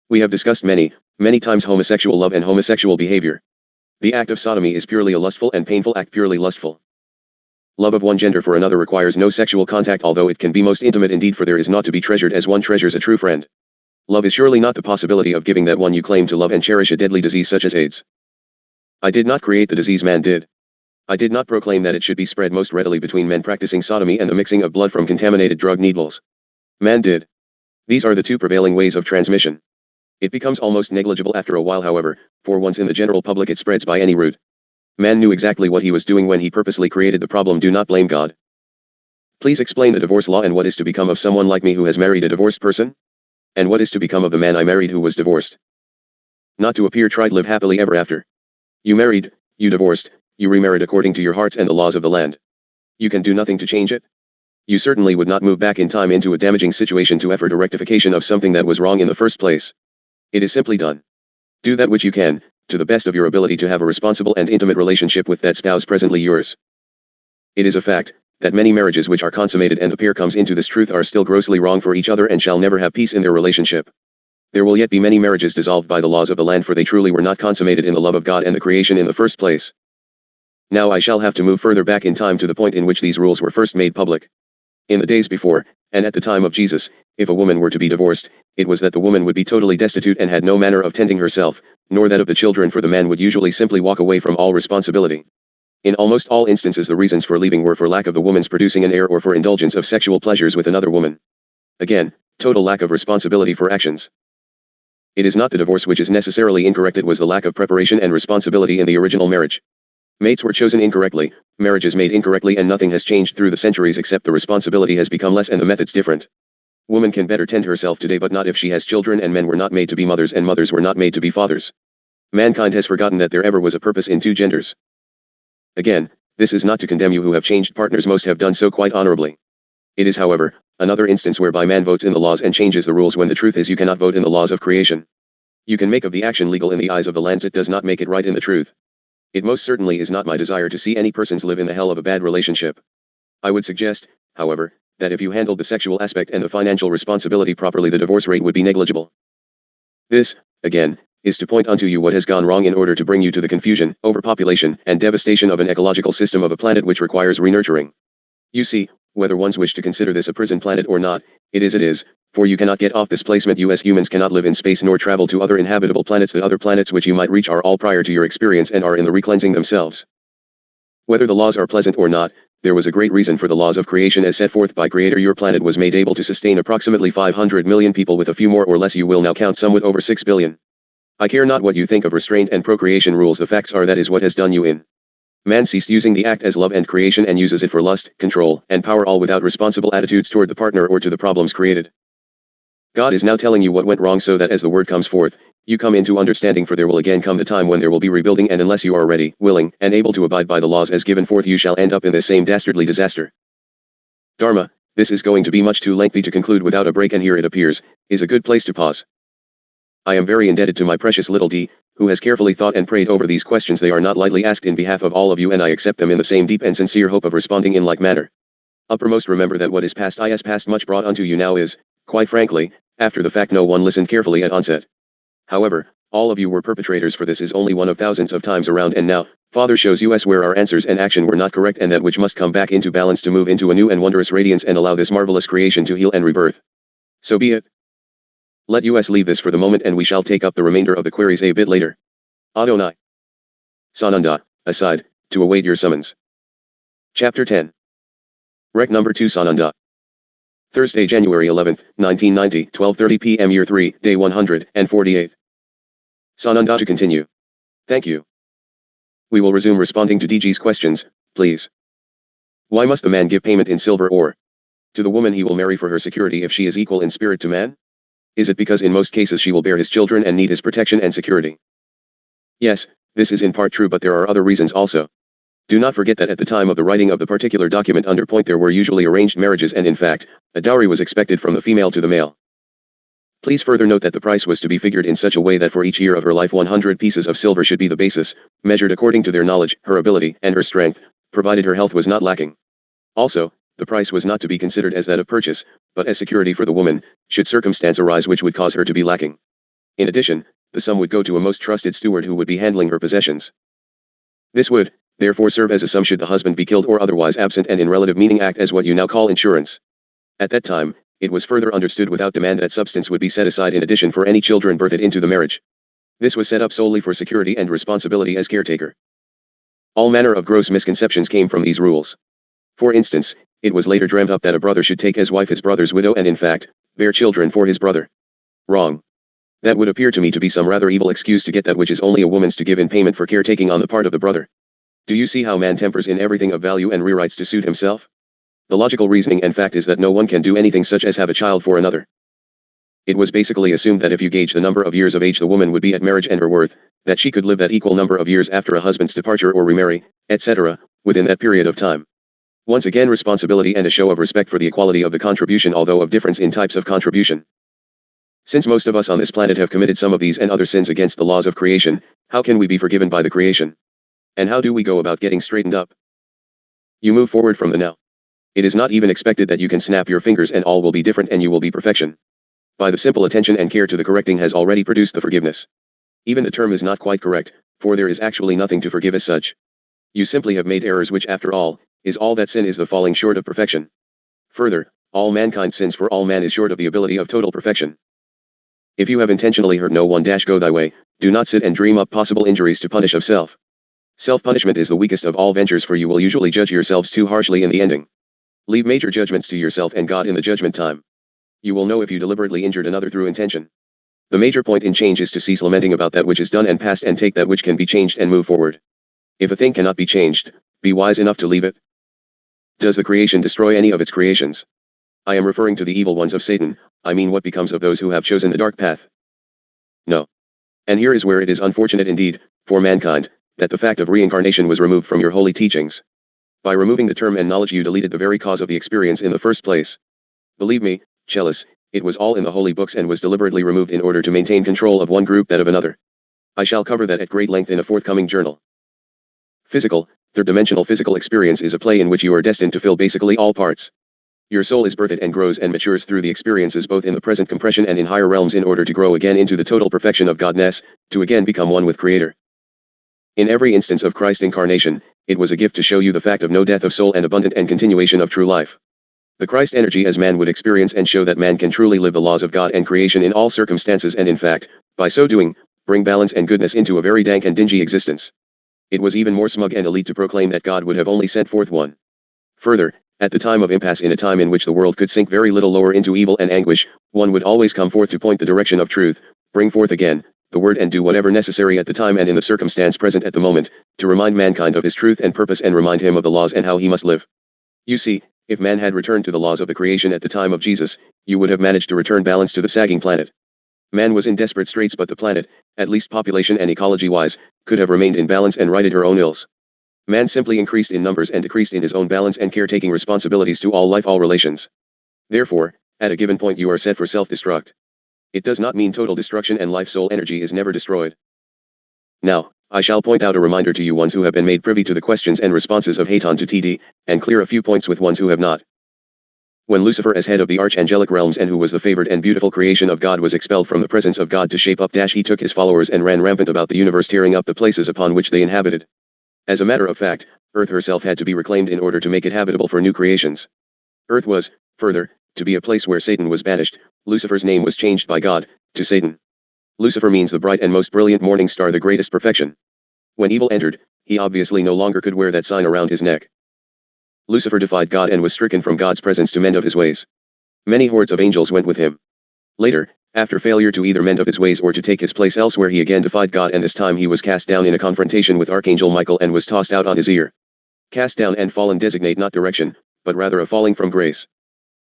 Speaker 1: We have discussed many times homosexual love and homosexual behavior. The act of sodomy is purely a lustful and painful act, purely lustful. Love of one gender for another requires no sexual contact, although it can be most intimate indeed, for there is naught to be treasured as one treasures a true friend. Love is surely not the possibility of giving that one you claim to love and cherish a deadly disease such as AIDS. I did not create the disease, man did. I did not proclaim that it should be spread most readily between men practicing sodomy and the mixing of blood from contaminated drug needles. Man did. These are the two prevailing ways of transmission. It becomes almost negligible after a while, however, for once in the general public it spreads by any route. Man knew exactly what he was doing when he purposely created the problem. Do not blame God. Please explain the divorce law and what is to become of someone like me who has married a divorced person? And what is to become of the man I married who was divorced? Not to appear trite, live happily ever after. You married, you divorced, you remarried according to your hearts and the laws of the land. You can do nothing to change it. You certainly would not move back in time into a damaging situation to effort a rectification of something that was wrong in the first place. It is simply done. Do that which you can, to the best of your ability, to have a responsible and intimate relationship with that spouse presently yours. It is a fact that many marriages which are consummated and the pair comes into this truth are still grossly wrong for each other and shall never have peace in their relationship. There will yet be many marriages dissolved by the laws of the land, for they truly were not consummated in the love of God and the creation in the first place. Now I shall have to move further back in time to the point in which these rules were first made public. In the days before, and at the time of Jesus, if a woman were to be divorced, it was that the woman would be totally destitute and had no manner of tending herself, nor that of the children, for the man would usually simply walk away from all responsibility. In almost all instances the reasons for leaving were for lack of the woman's producing an heir or for indulgence of sexual pleasures with another woman. Again, total lack of responsibility for actions. It is not the divorce which is necessarily incorrect, it was the lack of preparation and responsibility in the original marriage. Mates were chosen incorrectly, marriages made incorrectly, and nothing has changed through the centuries except the responsibility has become less and the methods different. Woman can better tend herself today, but not if she has children, and men were not made to be mothers and mothers were not made to be fathers. Mankind has forgotten that there ever was a purpose in two genders. Again, this is not to condemn you who have changed partners, most have done so quite honorably. It is, however, another instance whereby man votes in the laws and changes the rules, when the truth is you cannot vote in the laws of creation. You can make of the action legal in the eyes of the lands, it does not make it right in the truth. It most certainly is not my desire to see any persons live in the hell of a bad relationship. I would suggest, however, that if you handled the sexual aspect and the financial responsibility properly, the divorce rate would be negligible. This, again, is to point unto you what has gone wrong in order to bring you to the confusion, overpopulation, and devastation of an ecological system of a planet which requires renurturing. You see, whether ones wish to consider this a prison planet or not, it is, for you cannot get off this placement. You as humans cannot live in space nor travel to other inhabitable planets. The other planets which you might reach are all prior to your experience and are in the recleansing themselves. Whether the laws are pleasant or not, there was a great reason for the laws of creation as set forth by Creator. Your planet was made able to sustain approximately 500 million people, with a few more or less you will now count somewhat over 6 billion. I care not what you think of restraint and procreation rules, the facts are that is what has done you in. Man ceased using the act as love and creation and uses it for lust, control, and power, all without responsible attitudes toward the partner or to the problems created. God is now telling you what went wrong so that as the word comes forth, you come into understanding, for there will again come the time when there will be rebuilding, and unless you are ready, willing, and able to abide by the laws as given forth, you shall end up in this same dastardly disaster. Dharma, this is going to be much too lengthy to conclude without a break, and here it appears, is a good place to pause. I am very indebted to my precious little D, who has carefully thought and prayed over these questions. They are not lightly asked in behalf of all of you, and I accept them in the same deep and sincere hope of responding in like manner. Uppermost, remember that what is past is past. Much brought unto you now is, quite frankly, after the fact. No one listened carefully at onset. However, all of you were perpetrators, for this is only one of thousands of times around, and now, Father shows us where our answers and action were not correct, and that which must come back into balance to move into a new and wondrous radiance and allow this marvelous creation to heal and rebirth. So be it. Let us leave this for the moment, and we shall take up the remainder of the queries a bit later. Adonai. Sananda, aside, to await your summons. Chapter 10. Rec number 2, Sananda. Thursday, January 11th, 1990, 12:30 p.m. Year 3, Day 148. Sananda, to continue. Thank you. We will resume responding to DG's questions, please. Why must the man give payment in silver ore to the woman he will marry for her security if she is equal in spirit to man? Is it because in most cases she will bear his children and need his protection and security? Yes, this is in part true, but there are other reasons also. Do not forget that at the time of the writing of the particular document under point there were usually arranged marriages, and in fact, a dowry was expected from the female to the male. Please further note that the price was to be figured in such a way that for each year of her life 100 pieces of silver should be the basis, measured according to their knowledge, her ability, and her strength, provided her health was not lacking. Also, the price was not to be considered as that of purchase, but as security for the woman, should circumstance arise which would cause her to be lacking. In addition, the sum would go to a most trusted steward who would be handling her possessions. This would, therefore, serve as a sum should the husband be killed or otherwise absent, and in relative meaning act as what you now call insurance. At that time, it was further understood without demand that substance would be set aside in addition for any children birthed into the marriage. This was set up solely for security and responsibility as caretaker. All manner of gross misconceptions came from these rules. For instance, it was later dreamt up that a brother should take as wife his brother's widow and in fact, bear children for his brother. Wrong. That would appear to me to be some rather evil excuse to get that which is only a woman's to give in payment for caretaking on the part of the brother. Do you see how man tempers in everything of value and rewrites to suit himself? The logical reasoning and fact is that no one can do anything such as have a child for another. It was basically assumed that if you gauge the number of years of age the woman would be at marriage and her worth, that she could live that equal number of years after a husband's departure or remarry, etc., within that period of time. Once again, responsibility and a show of respect for the equality of the contribution, although of difference in types of contribution. Since most of us on this planet have committed some of these and other sins against the laws of creation, how can we be forgiven by the creation? And how do we go about getting straightened up? You move forward from the now. It is not even expected that you can snap your fingers and all will be different and you will be perfection. By the simple attention and care to the correcting has already produced the forgiveness. Even the term is not quite correct, for there is actually nothing to forgive as such. You simply have made errors, which after all, is all that sin is, the falling short of perfection. Further, all mankind sins, for all man is short of the ability of total perfection. If you have intentionally hurt no one, go thy way, do not sit and dream up possible injuries to punish of self. Self-punishment is the weakest of all ventures, for you will usually judge yourselves too harshly in the ending. Leave major judgments to yourself and God in the judgment time. You will know if you deliberately injured another through intention. The major point in change is to cease lamenting about that which is done and past and take that which can be changed and move forward. If a thing cannot be changed, be wise enough to leave it. Does the creation destroy any of its creations? I am referring to the evil ones of Satan. I mean, what becomes of those who have chosen the dark path? No. And here is where it is unfortunate indeed, for mankind, that the fact of reincarnation was removed from your holy teachings. By removing the term and knowledge you deleted the very cause of the experience in the first place. Believe me, Chelis, it was all in the holy books and was deliberately removed in order to maintain control of one group that of another. I shall cover that at great length in a forthcoming journal. Physical, third-dimensional physical experience is a play in which you are destined to fill basically all parts. Your soul is birthed and grows and matures through the experiences both in the present compression and in higher realms in order to grow again into the total perfection of Godness, to again become one with Creator. In every instance of Christ incarnation, it was a gift to show you the fact of no death of soul and abundant and continuation of true life. The Christ energy as man would experience and show that man can truly live the laws of God and creation in all circumstances and in fact, by so doing, bring balance and goodness into a very dank and dingy existence. It was even more smug and elite to proclaim that God would have only sent forth one. Further, at the time of impasse, in a time in which the world could sink very little lower into evil and anguish, one would always come forth to point the direction of truth, bring forth again the word and do whatever necessary at the time and in the circumstance present at the moment, to remind mankind of his truth and purpose and remind him of the laws and how he must live. You see, if man had returned to the laws of the creation at the time of Jesus, you would have managed to return balance to the sagging planet. Man was in desperate straits, but the planet, at least population and ecology-wise, could have remained in balance and righted her own ills. Man simply increased in numbers and decreased in his own balance and caretaking responsibilities to all life, all relations. Therefore, at a given point you are set for self-destruct. It does not mean total destruction, and life-soul energy is never destroyed. Now, I shall point out a reminder to you ones who have been made privy to the questions and responses of Haton to TD, and clear a few points with ones who have not. When Lucifer, as head of the archangelic realms and who was the favored and beautiful creation of God, was expelled from the presence of God to shape up, he took his followers and ran rampant about the universe, tearing up the places upon which they inhabited. As a matter of fact, Earth herself had to be reclaimed in order to make it habitable for new creations. Earth was, further, to be a place where Satan was banished. Lucifer's name was changed by God to Satan. Lucifer means the bright and most brilliant morning star, the greatest perfection. When evil entered, he obviously no longer could wear that sign around his neck. Lucifer defied God and was stricken from God's presence to mend of his ways. Many hordes of angels went with him. Later, after failure to either mend of his ways or to take his place elsewhere, he again defied God, and this time he was cast down in a confrontation with Archangel Michael and was tossed out on his ear. Cast down and fallen designate not direction, but rather a falling from grace.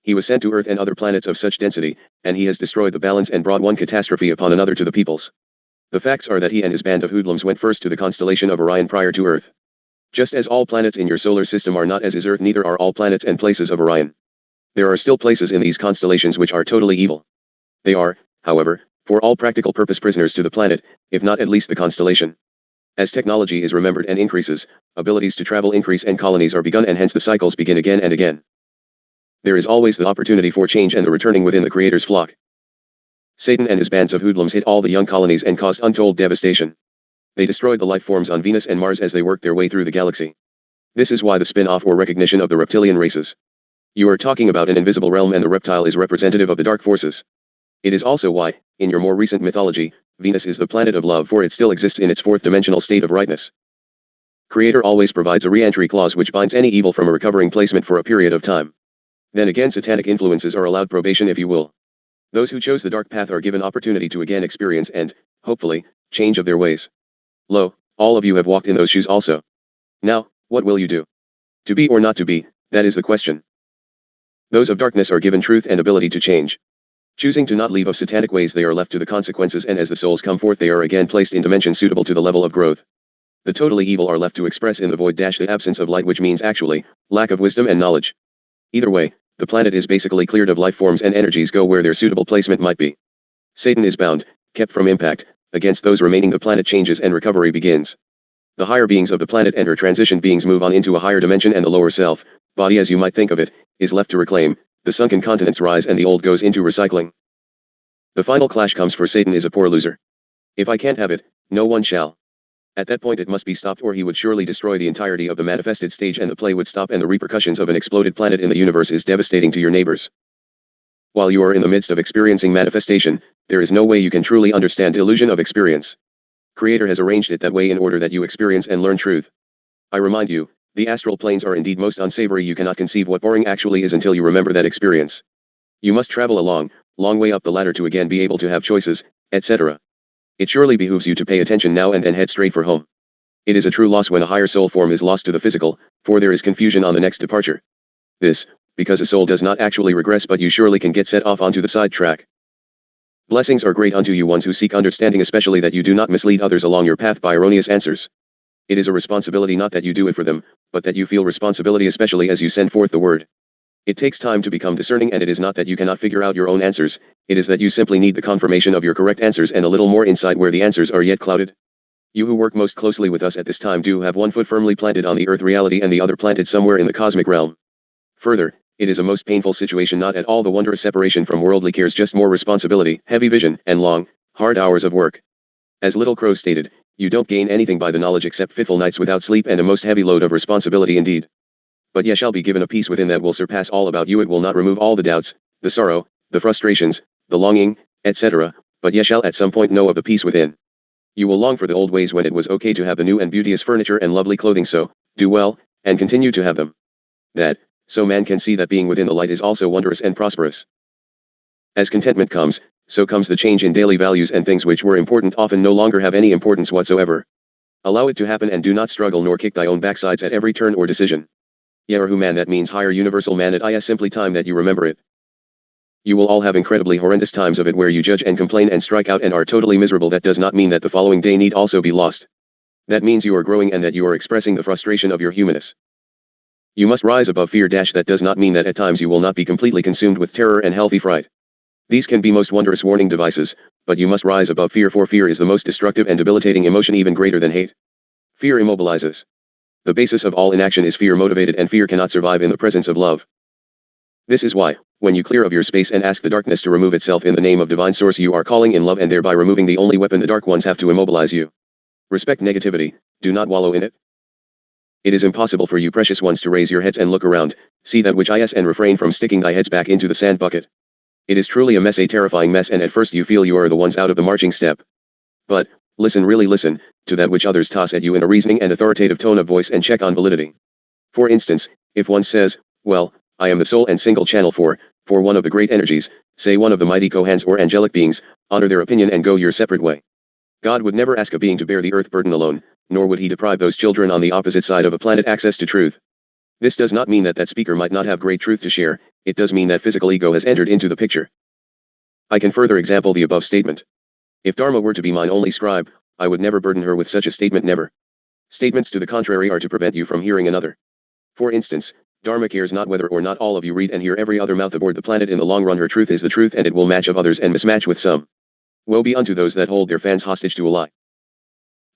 Speaker 1: He was sent to Earth and other planets of such density, and he has destroyed the balance and brought one catastrophe upon another to the peoples. The facts are that he and his band of hoodlums went first to the constellation of Orion prior to Earth. Just as all planets in your solar system are not as is Earth, neither are all planets and places of Orion. There are still places in these constellations which are totally evil. They are, however, for all practical purpose prisoners to the planet, if not at least the constellation. As technology is remembered and increases, abilities to travel increase and colonies are begun, and hence the cycles begin again and again. There is always the opportunity for change and the returning within the Creator's flock. Satan and his bands of hoodlums hit all the young colonies and caused untold devastation. They destroyed the life forms on Venus and Mars as they worked their way through the galaxy. This is why the spin-off or recognition of the reptilian races. You are talking about an invisible realm, and the reptile is representative of the dark forces. It is also why, in your more recent mythology, Venus is the planet of love, for it still exists in its fourth-dimensional state of rightness. Creator always provides a re-entry clause which binds any evil from a recovering placement for a period of time. Then again, satanic influences are allowed probation, if you will. Those who chose the dark path are given opportunity to again experience and, hopefully, change of their ways. Lo, all of you have walked in those shoes also. Now, what will you do? To be or not to be, that is the question. Those of darkness are given truth and ability to change. Choosing to not leave of satanic ways, they are left to the consequences, and as the souls come forth they are again placed in dimensions suitable to the level of growth. The totally evil are left to express in the void the absence of light, which means actually, lack of wisdom and knowledge. Either way, the planet is basically cleared of life forms and energies go where their suitable placement might be. Satan is bound, kept from impact, against those remaining. The planet changes and recovery begins. The higher beings of the planet and her transition beings move on into a higher dimension, and the lower self, body as you might think of it, is left to reclaim. The sunken continents rise and the old goes into recycling. The final clash comes, for Satan is a poor loser. If I can't have it, no one shall. At that point it must be stopped, or he would surely destroy the entirety of the manifested stage, and the play would stop, and the repercussions of an exploded planet in the universe is devastating to your neighbors. While you are in the midst of experiencing manifestation, there is no way you can truly understand illusion of experience. Creator has arranged it that way in order that you experience and learn truth. I remind you, the astral planes are indeed most unsavory. You cannot conceive what boring actually is until you remember that experience. You must travel a long way up the ladder to again be able to have choices, etc. It surely behooves you to pay attention now and then head straight for home. It is a true loss when a higher soul form is lost to the physical, for there is confusion on the next departure. This, because a soul does not actually regress, but you surely can get set off onto the side track. Blessings are great unto you ones who seek understanding, especially that you do not mislead others along your path by erroneous answers. It is a responsibility, not that you do it for them, but that you feel responsibility, especially as you send forth the word. It takes time to become discerning, and it is not that you cannot figure out your own answers, it is that you simply need the confirmation of your correct answers and a little more insight where the answers are yet clouded. You who work most closely with us at this time do have one foot firmly planted on the earth reality and the other planted somewhere in the cosmic realm. Further, it is a most painful situation, not at all the wondrous separation from worldly cares, just more responsibility, heavy vision, and long, hard hours of work. As Little Crow stated, you don't gain anything by the knowledge except fitful nights without sleep and a most heavy load of responsibility indeed. But ye shall be given a peace within that will surpass all about you. It will not remove all the doubts, the sorrow, the frustrations, the longing, etc., but ye shall at some point know of the peace within. You will long for the old ways when it was okay to have the new and beauteous furniture and lovely clothing, so, do well, and continue to have them. That, so man can see that being within the light is also wondrous and prosperous. As contentment comes, so comes the change in daily values, and things which were important often no longer have any importance whatsoever. Allow it to happen and do not struggle nor kick thy own backsides at every turn or decision. Yahu man, that means higher universal man, it is simply time that you remember it. You will all have incredibly horrendous times of it where you judge and complain and strike out and are totally miserable. That does not mean that the following day need also be lost. That means you are growing and that you are expressing the frustration of your humanness. You must rise above fear. That does not mean that at times you will not be completely consumed with terror and healthy fright. These can be most wondrous warning devices, but you must rise above fear, for fear is the most destructive and debilitating emotion, even greater than hate. Fear immobilizes. The basis of all inaction is fear motivated, and fear cannot survive in the presence of love. This is why, when you clear of your space and ask the darkness to remove itself in the name of divine source, you are calling in love and thereby removing the only weapon the dark ones have to immobilize you. Respect negativity, do not wallow in it. It is impossible for you precious ones to raise your heads and look around, see that which is, and refrain from sticking thy heads back into the sand bucket. It is truly a mess, a terrifying mess, and at first you feel you are the ones out of the marching step. But, listen, really listen, to that which others toss at you in a reasoning and authoritative tone of voice, and check on validity. For instance, if one says, well, I am the sole and single channel for one of the great energies, say one of the mighty Kohans or angelic beings, honor their opinion and go your separate way. God would never ask a being to bear the earth burden alone, nor would he deprive those children on the opposite side of a planet access to truth. This does not mean that that speaker might not have great truth to share, it does mean that physical ego has entered into the picture. I can further example the above statement. If Dharma were to be mine only scribe, I would never burden her with such a statement, never. Statements to the contrary are to prevent you from hearing another. For instance, Dharma cares not whether or not all of you read and hear every other mouth aboard the planet. In the long run her truth is the truth, and it will match of others and mismatch with some. Woe be unto those that hold their fans hostage to a lie.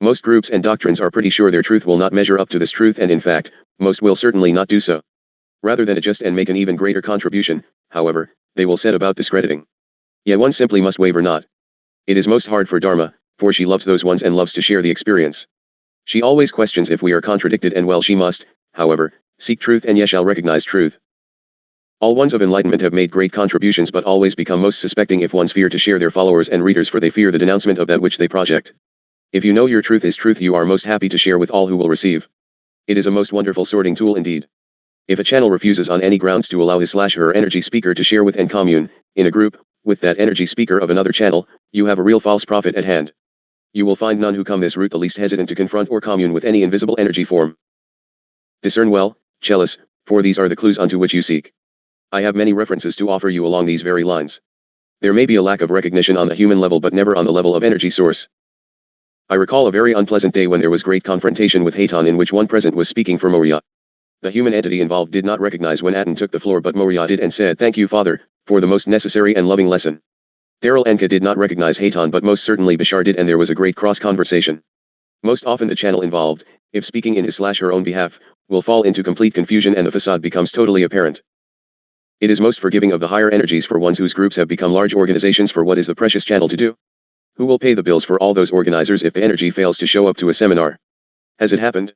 Speaker 1: Most groups and doctrines are pretty sure their truth will not measure up to this truth, and in fact, most will certainly not do so. Rather than adjust and make an even greater contribution, however, they will set about discrediting. Yet one simply must waver not. It is most hard for Dharma, for she loves those ones and loves to share the experience. She always questions if we are contradicted, and well she must, however, seek truth, and ye shall recognize truth. All ones of enlightenment have made great contributions, but always become most suspecting if ones fear to share their followers and readers, for they fear the denouncement of that which they project. If you know your truth is truth, you are most happy to share with all who will receive. It is a most wonderful sorting tool indeed. If a channel refuses on any grounds to allow his/her energy speaker to share with and commune, in a group, with that energy speaker of another channel, you have a real false prophet at hand. You will find none who come this route the least hesitant to confront or commune with any invisible energy form. Discern well, Chelis, for these are the clues unto which you seek. I have many references to offer you along these very lines. There may be a lack of recognition on the human level, but never on the level of energy source. I recall a very unpleasant day when there was great confrontation with Haton, in which one present was speaking for Moria. The human entity involved did not recognize when Aten took the floor, but Moria did, and said, "Thank you, Father, for the most necessary and loving lesson." Daryl Enka did not recognize Haton, but most certainly Bashar did, and there was a great cross-conversation. Most often the channel involved, if speaking in his/her own behalf, will fall into complete confusion and the facade becomes totally apparent. It is most forgiving of the higher energies for ones whose groups have become large organizations, for what is the precious channel to do? Who will pay the bills for all those organizers if the energy fails to show up to a seminar? Has it happened?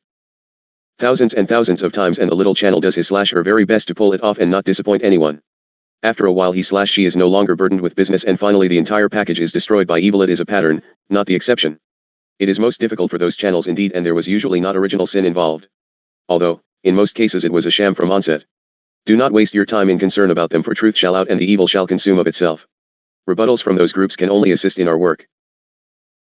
Speaker 1: Thousands and thousands of times, and the little channel does his/her very best to pull it off and not disappoint anyone. After a while he/she is no longer burdened with business, and finally the entire package is destroyed by evil. It is a pattern, not the exception. It is most difficult for those channels indeed, and there was usually not original sin involved. Although, in most cases it was a sham from onset. Do not waste your time in concern about them, for truth shall out and the evil shall consume of itself. Rebuttals from those groups can only assist in our work.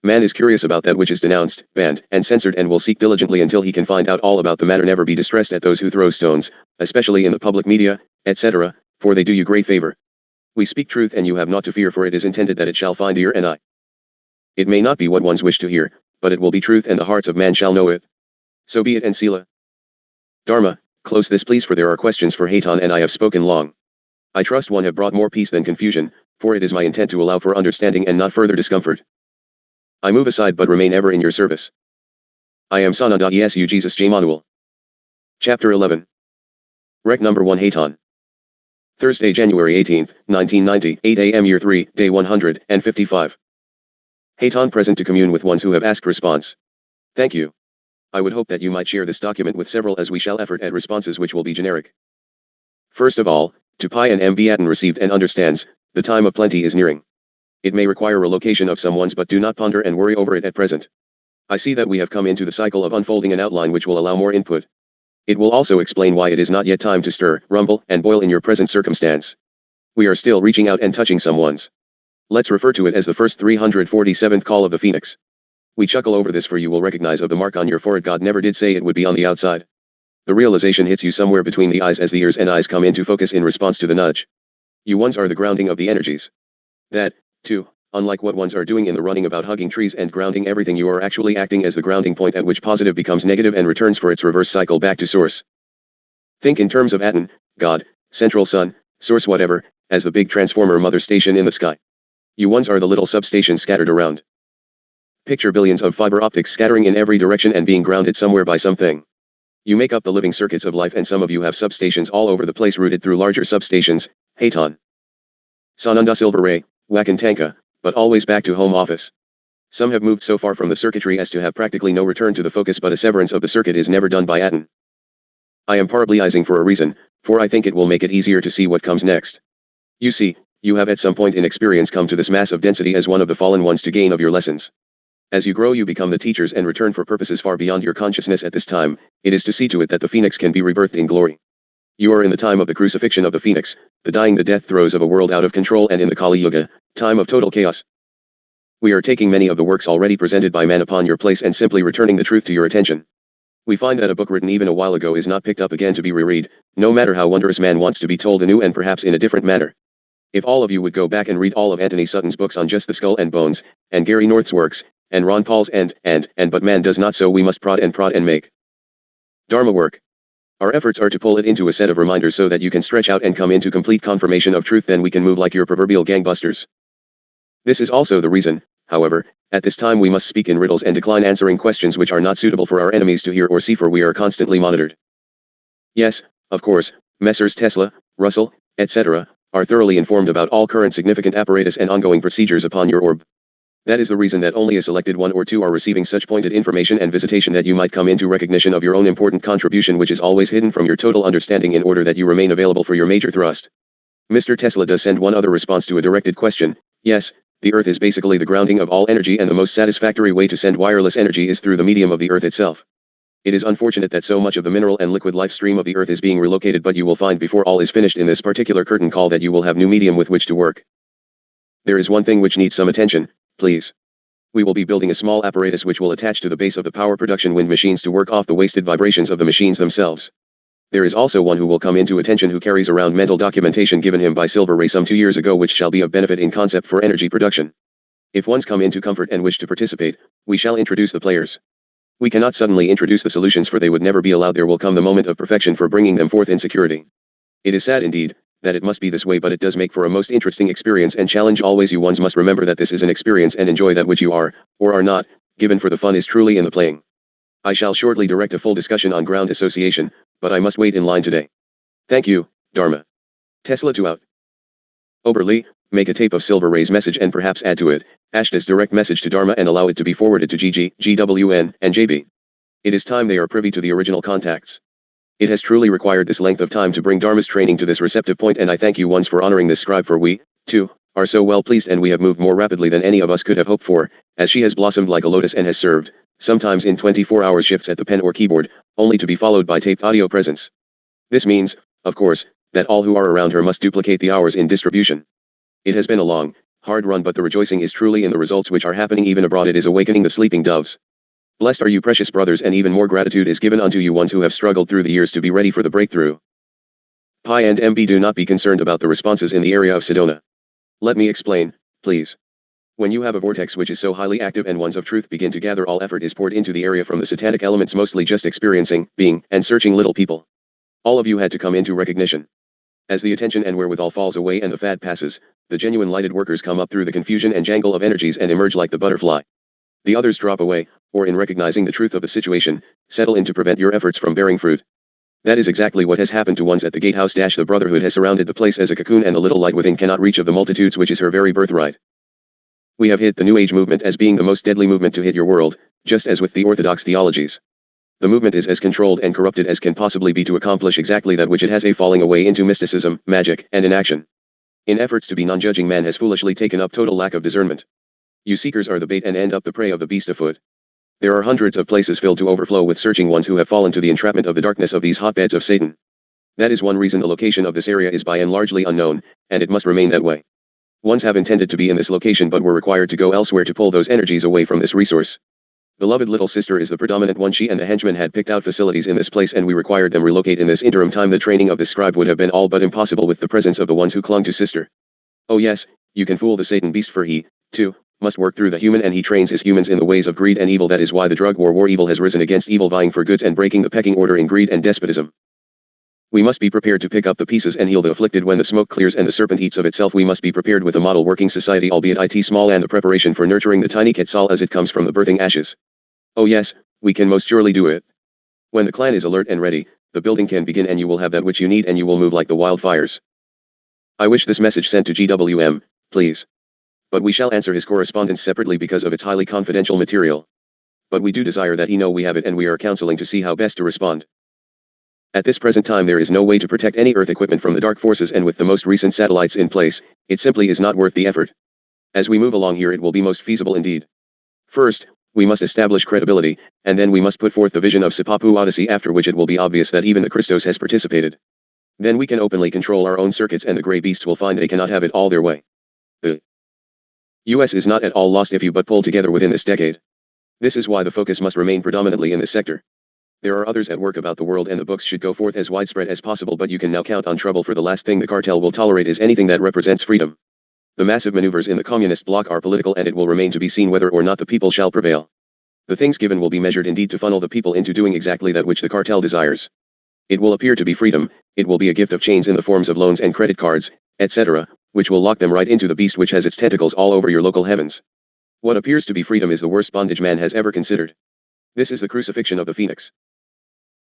Speaker 1: Man is curious about that which is denounced, banned, and censored, and will seek diligently until he can find out all about the matter. Never be distressed at those who throw stones, especially in the public media, etc., for they do you great favor. We speak truth, and you have naught to fear, for it is intended that it shall find ear and eye. It may not be what ones wish to hear, but it will be truth, and the hearts of man shall know it. So be it, and Sila. Dharma, close this please, for there are questions for Haton, and I have spoken long. I trust one have brought more peace than confusion, for it is my intent to allow for understanding and not further discomfort. I move aside but remain ever in your service. I am Sananda Yesu Jesus J. Manuel. Chapter 11. Rec number 1 Haton. Thursday, January 18, 1990, 8 a.m. Year 3, Day 155. Haton present to commune with ones who have asked response. Thank you. I would hope that you might share this document with several, as we shall effort at responses which will be generic. First of all, to Pi and MB Aten received and understands, the time of plenty is nearing. It may require relocation of some ones, but do not ponder and worry over it at present. I see that we have come into the cycle of unfolding an outline which will allow more input. It will also explain why it is not yet time to stir, rumble, and boil in your present circumstance. We are still reaching out and touching some ones. Let's refer to it as the first 347th call of the Phoenix. We chuckle over this, for you will recognize of the mark on your forehead. God never did say it would be on the outside. The realization hits you somewhere between the eyes as the ears and eyes come into focus in response to the nudge. You ones are the grounding of the energies. That, too, unlike what ones are doing in the running about hugging trees and grounding everything, you are actually acting as the grounding point at which positive becomes negative and returns for its reverse cycle back to source. Think in terms of Aten, God, central sun, source whatever, as the big transformer mother station in the sky. You ones are the little substations scattered around. Picture billions of fiber optics scattering in every direction and being grounded somewhere by something. You make up the living circuits of life, and some of you have substations all over the place routed through larger substations. Haton. Sananda Silver Ray, Wakantanka, but always back to home office. Some have moved so far from the circuitry as to have practically no return to the focus, but a severance of the circuit is never done by Aten. I am parableizing for a reason, for I think it will make it easier to see what comes next. You see, you have at some point in experience come to this mass of density as one of the fallen ones to gain of your lessons. As you grow, you become the teachers and return for purposes far beyond your consciousness at this time. It is to see to it that the Phoenix can be rebirthed in glory. You are in the time of the crucifixion of the Phoenix, the dying, the death throes of a world out of control, and in the Kali Yuga, time of total chaos. We are taking many of the works already presented by man upon your place and simply returning the truth to your attention. We find that a book written even a while ago is not picked up again to be reread, no matter how wondrous man wants to be told anew and perhaps in a different manner. If all of you would go back and read all of Anthony Sutton's books on just the skull and bones, and Gary North's works, and Ron Paul's and but man does not, so we must prod and make Dharma work. Our efforts are to pull it into a set of reminders so that you can stretch out and come into complete confirmation of truth, then we can move like your proverbial gangbusters. This is also the reason, however, at this time we must speak in riddles and decline answering questions which are not suitable for our enemies to hear or see, for we are constantly monitored. Yes, of course, Messrs. Tesla, Russell, etc., are thoroughly informed about all current significant apparatus and ongoing procedures upon your orb. That is the reason that only a selected one or two are receiving such pointed information and visitation, that you might come into recognition of your own important contribution, which is always hidden from your total understanding, in order that you remain available for your major thrust. Mr. Tesla does send one other response to a directed question. Yes, the Earth is basically the grounding of all energy, and the most satisfactory way to send wireless energy is through the medium of the Earth itself. It is unfortunate that so much of the mineral and liquid life stream of the Earth is being relocated, but you will find before all is finished in this particular curtain call that you will have new medium with which to work. There is one thing which needs some attention, please. We will be building a small apparatus which will attach to the base of the power production wind machines to work off the wasted vibrations of the machines themselves. There is also one who will come into attention who carries around mental documentation given him by Silver Ray some 2 years ago, which shall be of benefit in concept for energy production. If ones come into comfort and wish to participate, we shall introduce the players. We cannot suddenly introduce the solutions, for they would never be allowed. There will come the moment of perfection for bringing them forth in security. It is sad indeed, that it must be this way, but it does make for a most interesting experience and challenge. Always you ones must remember that this is an experience and enjoy that which you are, or are not, given, for the fun is truly in the playing. I shall shortly direct a full discussion on ground association, but I must wait in line today. Thank you, Dharma. Tesla to out. Oberly, make a tape of Silver Ray's message and perhaps add to it Ashta's direct message to Dharma and allow it to be forwarded to GG, GWN, and JB. It is time they are privy to the original contacts. It has truly required this length of time to bring Dharma's training to this receptive point, and I thank you once for honoring this scribe, for we, too, are so well pleased, and we have moved more rapidly than any of us could have hoped for, as she has blossomed like a lotus and has served, sometimes in 24-hour shifts at the pen or keyboard, only to be followed by taped audio presence. This means, of course, that all who are around her must duplicate the hours in distribution. It has been a long, hard run, but the rejoicing is truly in the results which are happening even abroad. It is awakening the sleeping doves. Blessed are you, precious brothers, and even more gratitude is given unto you ones who have struggled through the years to be ready for the breakthrough. Pi and MB, do not be concerned about the responses in the area of Sedona. Let me explain, please. When you have a vortex which is so highly active and ones of truth begin to gather, all effort is poured into the area from the satanic elements, mostly just experiencing, being, and searching little people. All of you had to come into recognition. As the attention and wherewithal falls away and the fad passes, the genuine lighted workers come up through the confusion and jangle of energies and emerge like the butterfly. The others drop away, or in recognizing the truth of the situation, settle in to prevent your efforts from bearing fruit. That is exactly what has happened to ones at the gatehouse. The Brotherhood has surrounded the place as a cocoon, and the little light within cannot reach of the multitudes, which is her very birthright. We have hit the New Age movement as being the most deadly movement to hit your world, just as with the Orthodox theologies. The movement is as controlled and corrupted as can possibly be to accomplish exactly that which it has, a falling away into mysticism, magic, and inaction. In efforts to be non-judging, man has foolishly taken up total lack of discernment. You seekers are the bait and end up the prey of the beast afoot. There are hundreds of places filled to overflow with searching ones who have fallen to the entrapment of the darkness of these hotbeds of Satan. That is one reason the location of this area is by and largely unknown, and it must remain that way. Ones have intended to be in this location but were required to go elsewhere to pull those energies away from this resource. Beloved little sister is the predominant one. She and the henchmen had picked out facilities in this place, and we required them relocate in this interim time. The training of this scribe would have been all but impossible with the presence of the ones who clung to sister. Oh yes, you can fool the Satan beast, for he, too, must work through the human, and he trains his humans in the ways of greed and evil. That is why the drug war evil has risen against evil, vying for goods and breaking the pecking order in greed and despotism. We must be prepared to pick up the pieces and heal the afflicted when the smoke clears and the serpent eats of itself. We must be prepared with a model working society, albeit it small, and the preparation for nurturing the tiny Quetzal as it comes from the birthing ashes. Oh yes, we can most surely do it. When the clan is alert and ready, the building can begin, and you will have that which you need, and you will move like the wildfires. I wish this message sent to GWM, please. But we shall answer his correspondence separately because of its highly confidential material. But we do desire that he know we have it, and we are counseling to see how best to respond. At this present time there is no way to protect any Earth equipment from the dark forces, and with the most recent satellites in place, it simply is not worth the effort. As we move along here, it will be most feasible indeed. First, we must establish credibility, and then we must put forth the vision of Sipapu Odyssey, after which it will be obvious that even the Christos has participated. Then we can openly control our own circuits, and the grey beasts will find they cannot have it all their way. The US is not at all lost if you but pull together within this decade. This is why the focus must remain predominantly in this sector. There are others at work about the world and the books should go forth as widespread as possible, but you can now count on trouble, for the last thing the cartel will tolerate is anything that represents freedom. The massive maneuvers in the communist bloc are political, and it will remain to be seen whether or not the people shall prevail. The things given will be measured indeed to funnel the people into doing exactly that which the cartel desires. It will appear to be freedom, it will be a gift of chains in the forms of loans and credit cards, etc., which will lock them right into the beast which has its tentacles all over your local heavens. What appears to be freedom is the worst bondage man has ever considered. This is the crucifixion of the phoenix.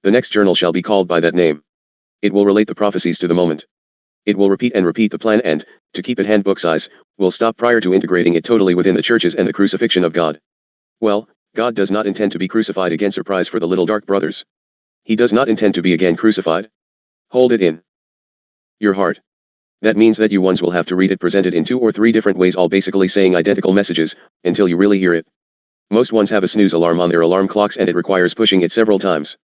Speaker 1: The next journal shall be called by that name. It will relate the prophecies to the moment. It will repeat and repeat the plan and, to keep it handbook size, will stop prior to integrating it totally within the churches and the crucifixion of God. Well, God does not intend to be crucified again. Surprise for the little dark brothers. He does not intend to be again crucified. Hold it in your heart. That means that you ones will have to read it presented in 2 or 3 different ways, all basically saying identical messages, until you really hear it. Most ones have a snooze alarm on their alarm clocks, and it requires pushing it several times.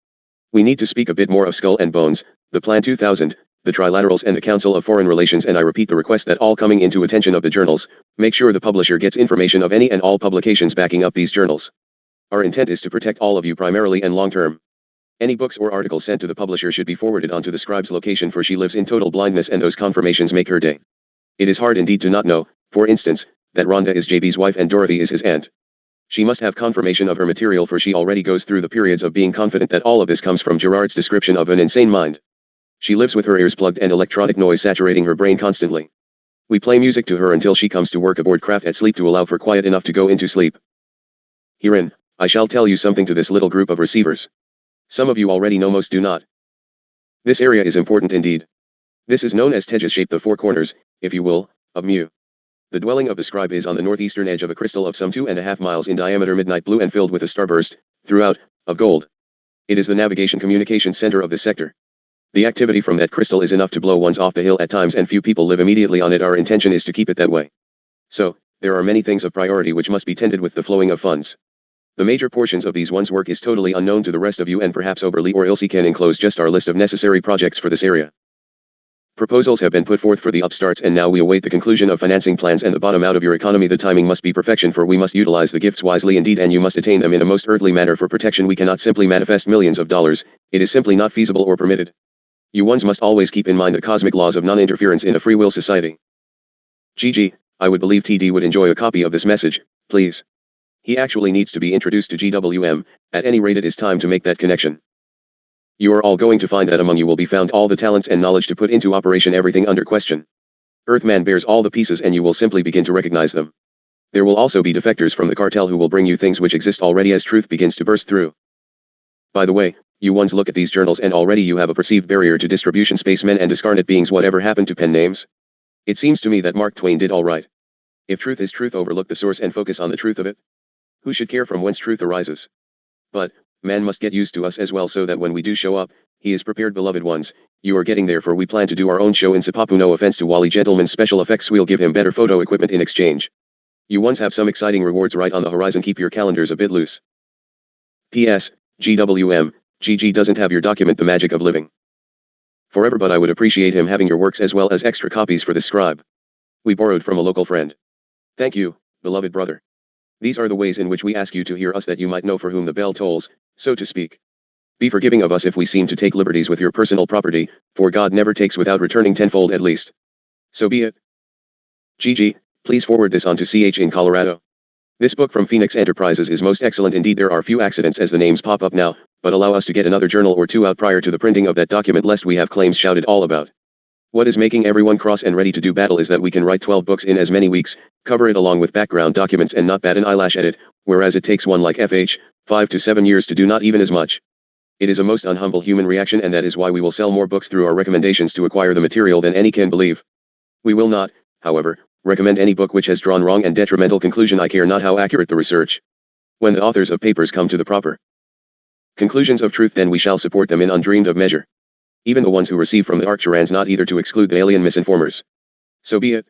Speaker 1: We need to speak a bit more of Skull and Bones, the Plan 2000, the Trilaterals, and the Council of Foreign Relations, and I repeat the request that all coming into attention of the journals, make sure the publisher gets information of any and all publications backing up these journals. Our intent is to protect all of you primarily and long term. Any books or articles sent to the publisher should be forwarded onto the scribe's location, for she lives in total blindness and those confirmations make her day. It is hard indeed to not know, for instance, that Rhonda is JB's wife and Dorothy is his aunt. She must have confirmation of her material, for she already goes through the periods of being confident that all of this comes from Gerard's description of an insane mind. She lives with her ears plugged and electronic noise saturating her brain constantly. We play music to her until she comes to work aboard craft at sleep to allow for quiet enough to go into sleep. Herein, I shall tell you something to this little group of receivers. Some of you already know, most do not. This area is important indeed. This is known as Tejas shape, the 4 corners, if you will, of Mu. The dwelling of the scribe is on the northeastern edge of a crystal of some 2.5 miles in diameter, midnight blue, and filled with a starburst, throughout, of gold. It is the navigation communication center of this sector. The activity from that crystal is enough to blow ones off the hill at times, and few people live immediately on it. Our intention is to keep it that way. So, there are many things of priority which must be tended with the flowing of funds. The major portions of these one's work is totally unknown to the rest of you, and perhaps Oberly or Ilse can enclose just our list of necessary projects for this area. Proposals have been put forth for the upstarts, and now we await the conclusion of financing plans and the bottom out of your economy. The timing must be perfection, for we must utilize the gifts wisely indeed, and you must attain them in a most earthly manner. For protection we cannot simply manifest millions of dollars, it is simply not feasible or permitted. You ones must always keep in mind the cosmic laws of non-interference in a free will society. GG, I would believe TD would enjoy a copy of this message, please. He actually needs to be introduced to GWM, at any rate it is time to make that connection. You are all going to find that among you will be found all the talents and knowledge to put into operation everything under question. Earthman bears all the pieces, and you will simply begin to recognize them. There will also be defectors from the cartel who will bring you things which exist already as truth begins to burst through. By the way, you ones look at these journals and already you have a perceived barrier to distribution. Spacemen and discarnate beings, whatever happened to pen names? It seems to me that Mark Twain did all right. If truth is truth, overlook the source and focus on the truth of it. Who should care from whence truth arises? But, man must get used to us as well, so that when we do show up, he is prepared. Beloved ones, you are getting there, for we plan to do our own show in Sipapu. No offense to Wally Gentleman's special effects, we'll give him better photo equipment in exchange. You ones have some exciting rewards right on the horizon. Keep your calendars a bit loose. P.S. GWM, GG doesn't have your document, The Magic of Living Forever, but I would appreciate him having your works as well as extra copies for this scribe. We borrowed from a local friend. Thank you, beloved brother. These are the ways in which we ask you to hear us, that you might know for whom the bell tolls, so to speak. Be forgiving of us if we seem to take liberties with your personal property, for God never takes without returning tenfold at least. So be it. GG, please forward this on to CH in Colorado. This book from Phoenix Enterprises is most excellent indeed. There are few accidents as the names pop up now, but allow us to get another journal or 2 out prior to the printing of that document, lest we have claims shouted all about. What is making everyone cross and ready to do battle is that we can write 12 books in as many weeks, cover it along with background documents, and not bat an eyelash at it, whereas it takes one like FH, 5 to 7 years to do not even as much. It is a most unhumble human reaction, and that is why we will sell more books through our recommendations to acquire the material than any can believe. We will not, however, recommend any book which has drawn wrong and detrimental conclusion. I care not how accurate the research. When the authors of papers come to the proper conclusions of truth, then we shall support them in undreamed of measure. Even the ones who receive from the Arcturans, not either to exclude the alien misinformers. So be it.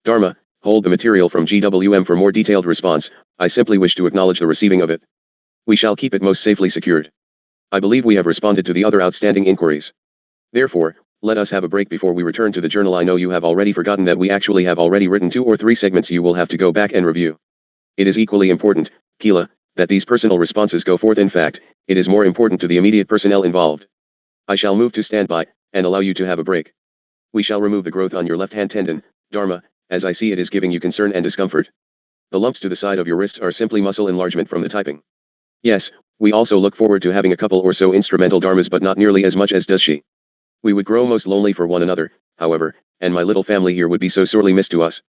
Speaker 1: Dharma, hold the material from GWM for more detailed response. I simply wish to acknowledge the receiving of it. We shall keep it most safely secured. I believe we have responded to the other outstanding inquiries. Therefore, let us have a break before we return to the journal. I know you have already forgotten that we actually have already written 2 or 3 segments you will have to go back and review. It is equally important, Keela, that these personal responses go forth. In fact, it is more important to the immediate personnel involved. I shall move to standby, and allow you to have a break. We shall remove the growth on your left-hand tendon, Dharma, as I see it is giving you concern and discomfort. The lumps to the side of your wrists are simply muscle enlargement from the typing. Yes, we also look forward to having a couple or so instrumental Dharmas, but not nearly as much as does she. We would grow most lonely for one another, however, and my little family here would be so sorely missed to us.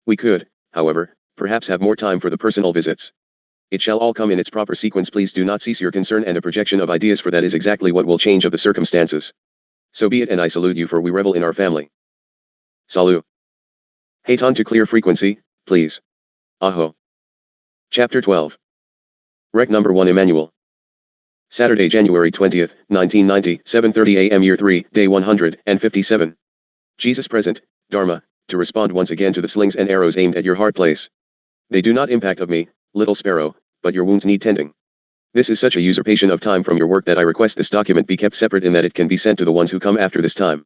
Speaker 1: We could, however, perhaps have more time for the personal visits. It shall all come in its proper sequence. Please do not cease your concern and a projection of ideas, for that is exactly what will change of the circumstances. So be it, and I salute you, for we revel in our family. Salut. Haton to clear frequency, please. Aho. Chapter 12. Rec number 1 Emmanuel. Saturday, January 20th, 1990, 7:30 a.m. Year 3, Day 157. Jesus present, Dharma, to respond once again to the slings and arrows aimed at your heart place. They do not impact of me, little sparrow, but your wounds need tending. This is such a usurpation of time from your work that I request this document be kept separate, in that it can be sent to the ones who come after this time.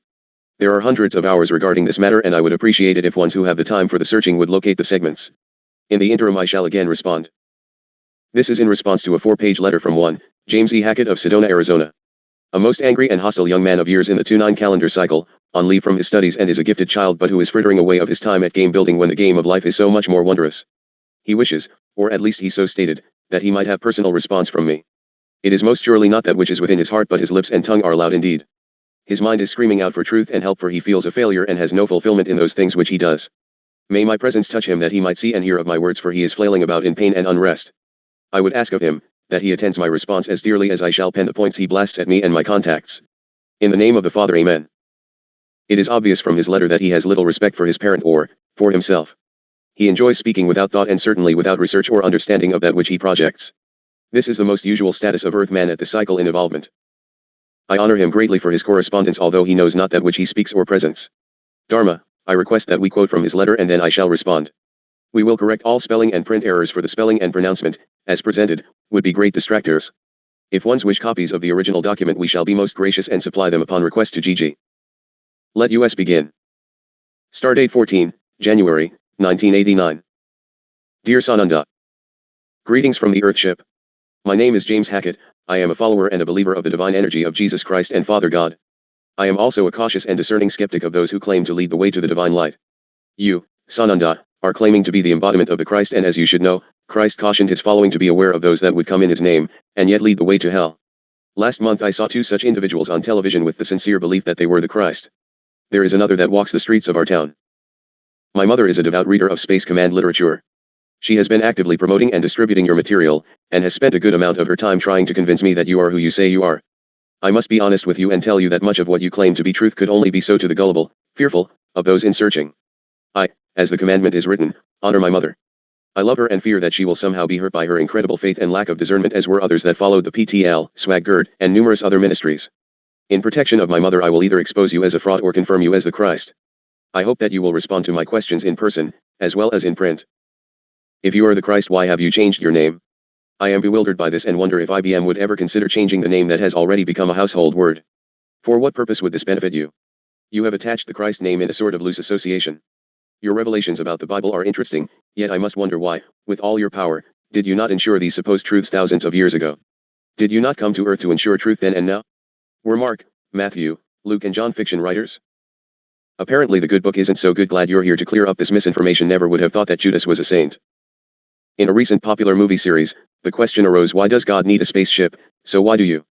Speaker 1: There are hundreds of hours regarding this matter, and I would appreciate it if ones who have the time for the searching would locate the segments. In the interim I shall again respond. This is in response to a 4-page letter from one, James E. Hackett of Sedona, Arizona. A most angry and hostile young man of years in the 29 calendar cycle, on leave from his studies and is a gifted child, but who is frittering away of his time at game building when the game of life is so much more wondrous. He wishes, or at least he so stated, that he might have personal response from me. It is most surely not that which is within his heart, but his lips and tongue are loud indeed. His mind is screaming out for truth and help, for he feels a failure and has no fulfillment in those things which he does. May my presence touch him, that he might see and hear of my words, for he is flailing about in pain and unrest. I would ask of him, that he attends my response as dearly as I shall pen the points he blasts at me and my contacts. In the name of the Father, Amen. It is obvious from his letter that he has little respect for his parent or for himself. He enjoys speaking without thought and certainly without research or understanding of that which he projects. This is the most usual status of Earthman at this cycle in evolvement. I honor him greatly for his correspondence, although he knows not that which he speaks or presents. Dharma, I request that we quote from his letter, and then I shall respond. We will correct all spelling and print errors, for the spelling and pronouncement, as presented, would be great distractors. If ones wish copies of the original document, we shall be most gracious and supply them upon request to GG. Let US begin. Stardate 14, January, 1989. Dear Sananda. Greetings from the Earthship. My name is James Hackett. I am a follower and a believer of the divine energy of Jesus Christ and Father God. I am also a cautious and discerning skeptic of those who claim to lead the way to the divine light. You, Sananda, are claiming to be the embodiment of the Christ, and as you should know, Christ cautioned his following to be aware of those that would come in his name, and yet lead the way to hell. Last month I saw 2 such individuals on television with the sincere belief that they were the Christ. There is another that walks the streets of our town. My mother is a devout reader of Space Command literature. She has been actively promoting and distributing your material, and has spent a good amount of her time trying to convince me that you are who you say you are. I must be honest with you and tell you that much of what you claim to be truth could only be so to the gullible, fearful, of those in searching. I, as the commandment is written, honor my mother. I love her and fear that she will somehow be hurt by her incredible faith and lack of discernment, as were others that followed the PTL, SWAG-GERD, and numerous other ministries. In protection of my mother, I will either expose you as a fraud or confirm you as the Christ. I hope that you will respond to my questions in person, as well as in print. If you are the Christ, why have you changed your name? I am bewildered by this and wonder if IBM would ever consider changing the name that has already become a household word. For what purpose would this benefit you? You have attached the Christ name in a sort of loose association. Your revelations about the Bible are interesting, yet I must wonder why, with all your power, did you not ensure these supposed truths thousands of years ago? Did you not come to earth to ensure truth then and now? Were Mark, Matthew, Luke and John fiction writers? Apparently the good book isn't so good. Glad you're here to clear up this misinformation. Never would have thought that Judas was a saint. In a recent popular movie series, the question arose, why does God need a spaceship, so why do you?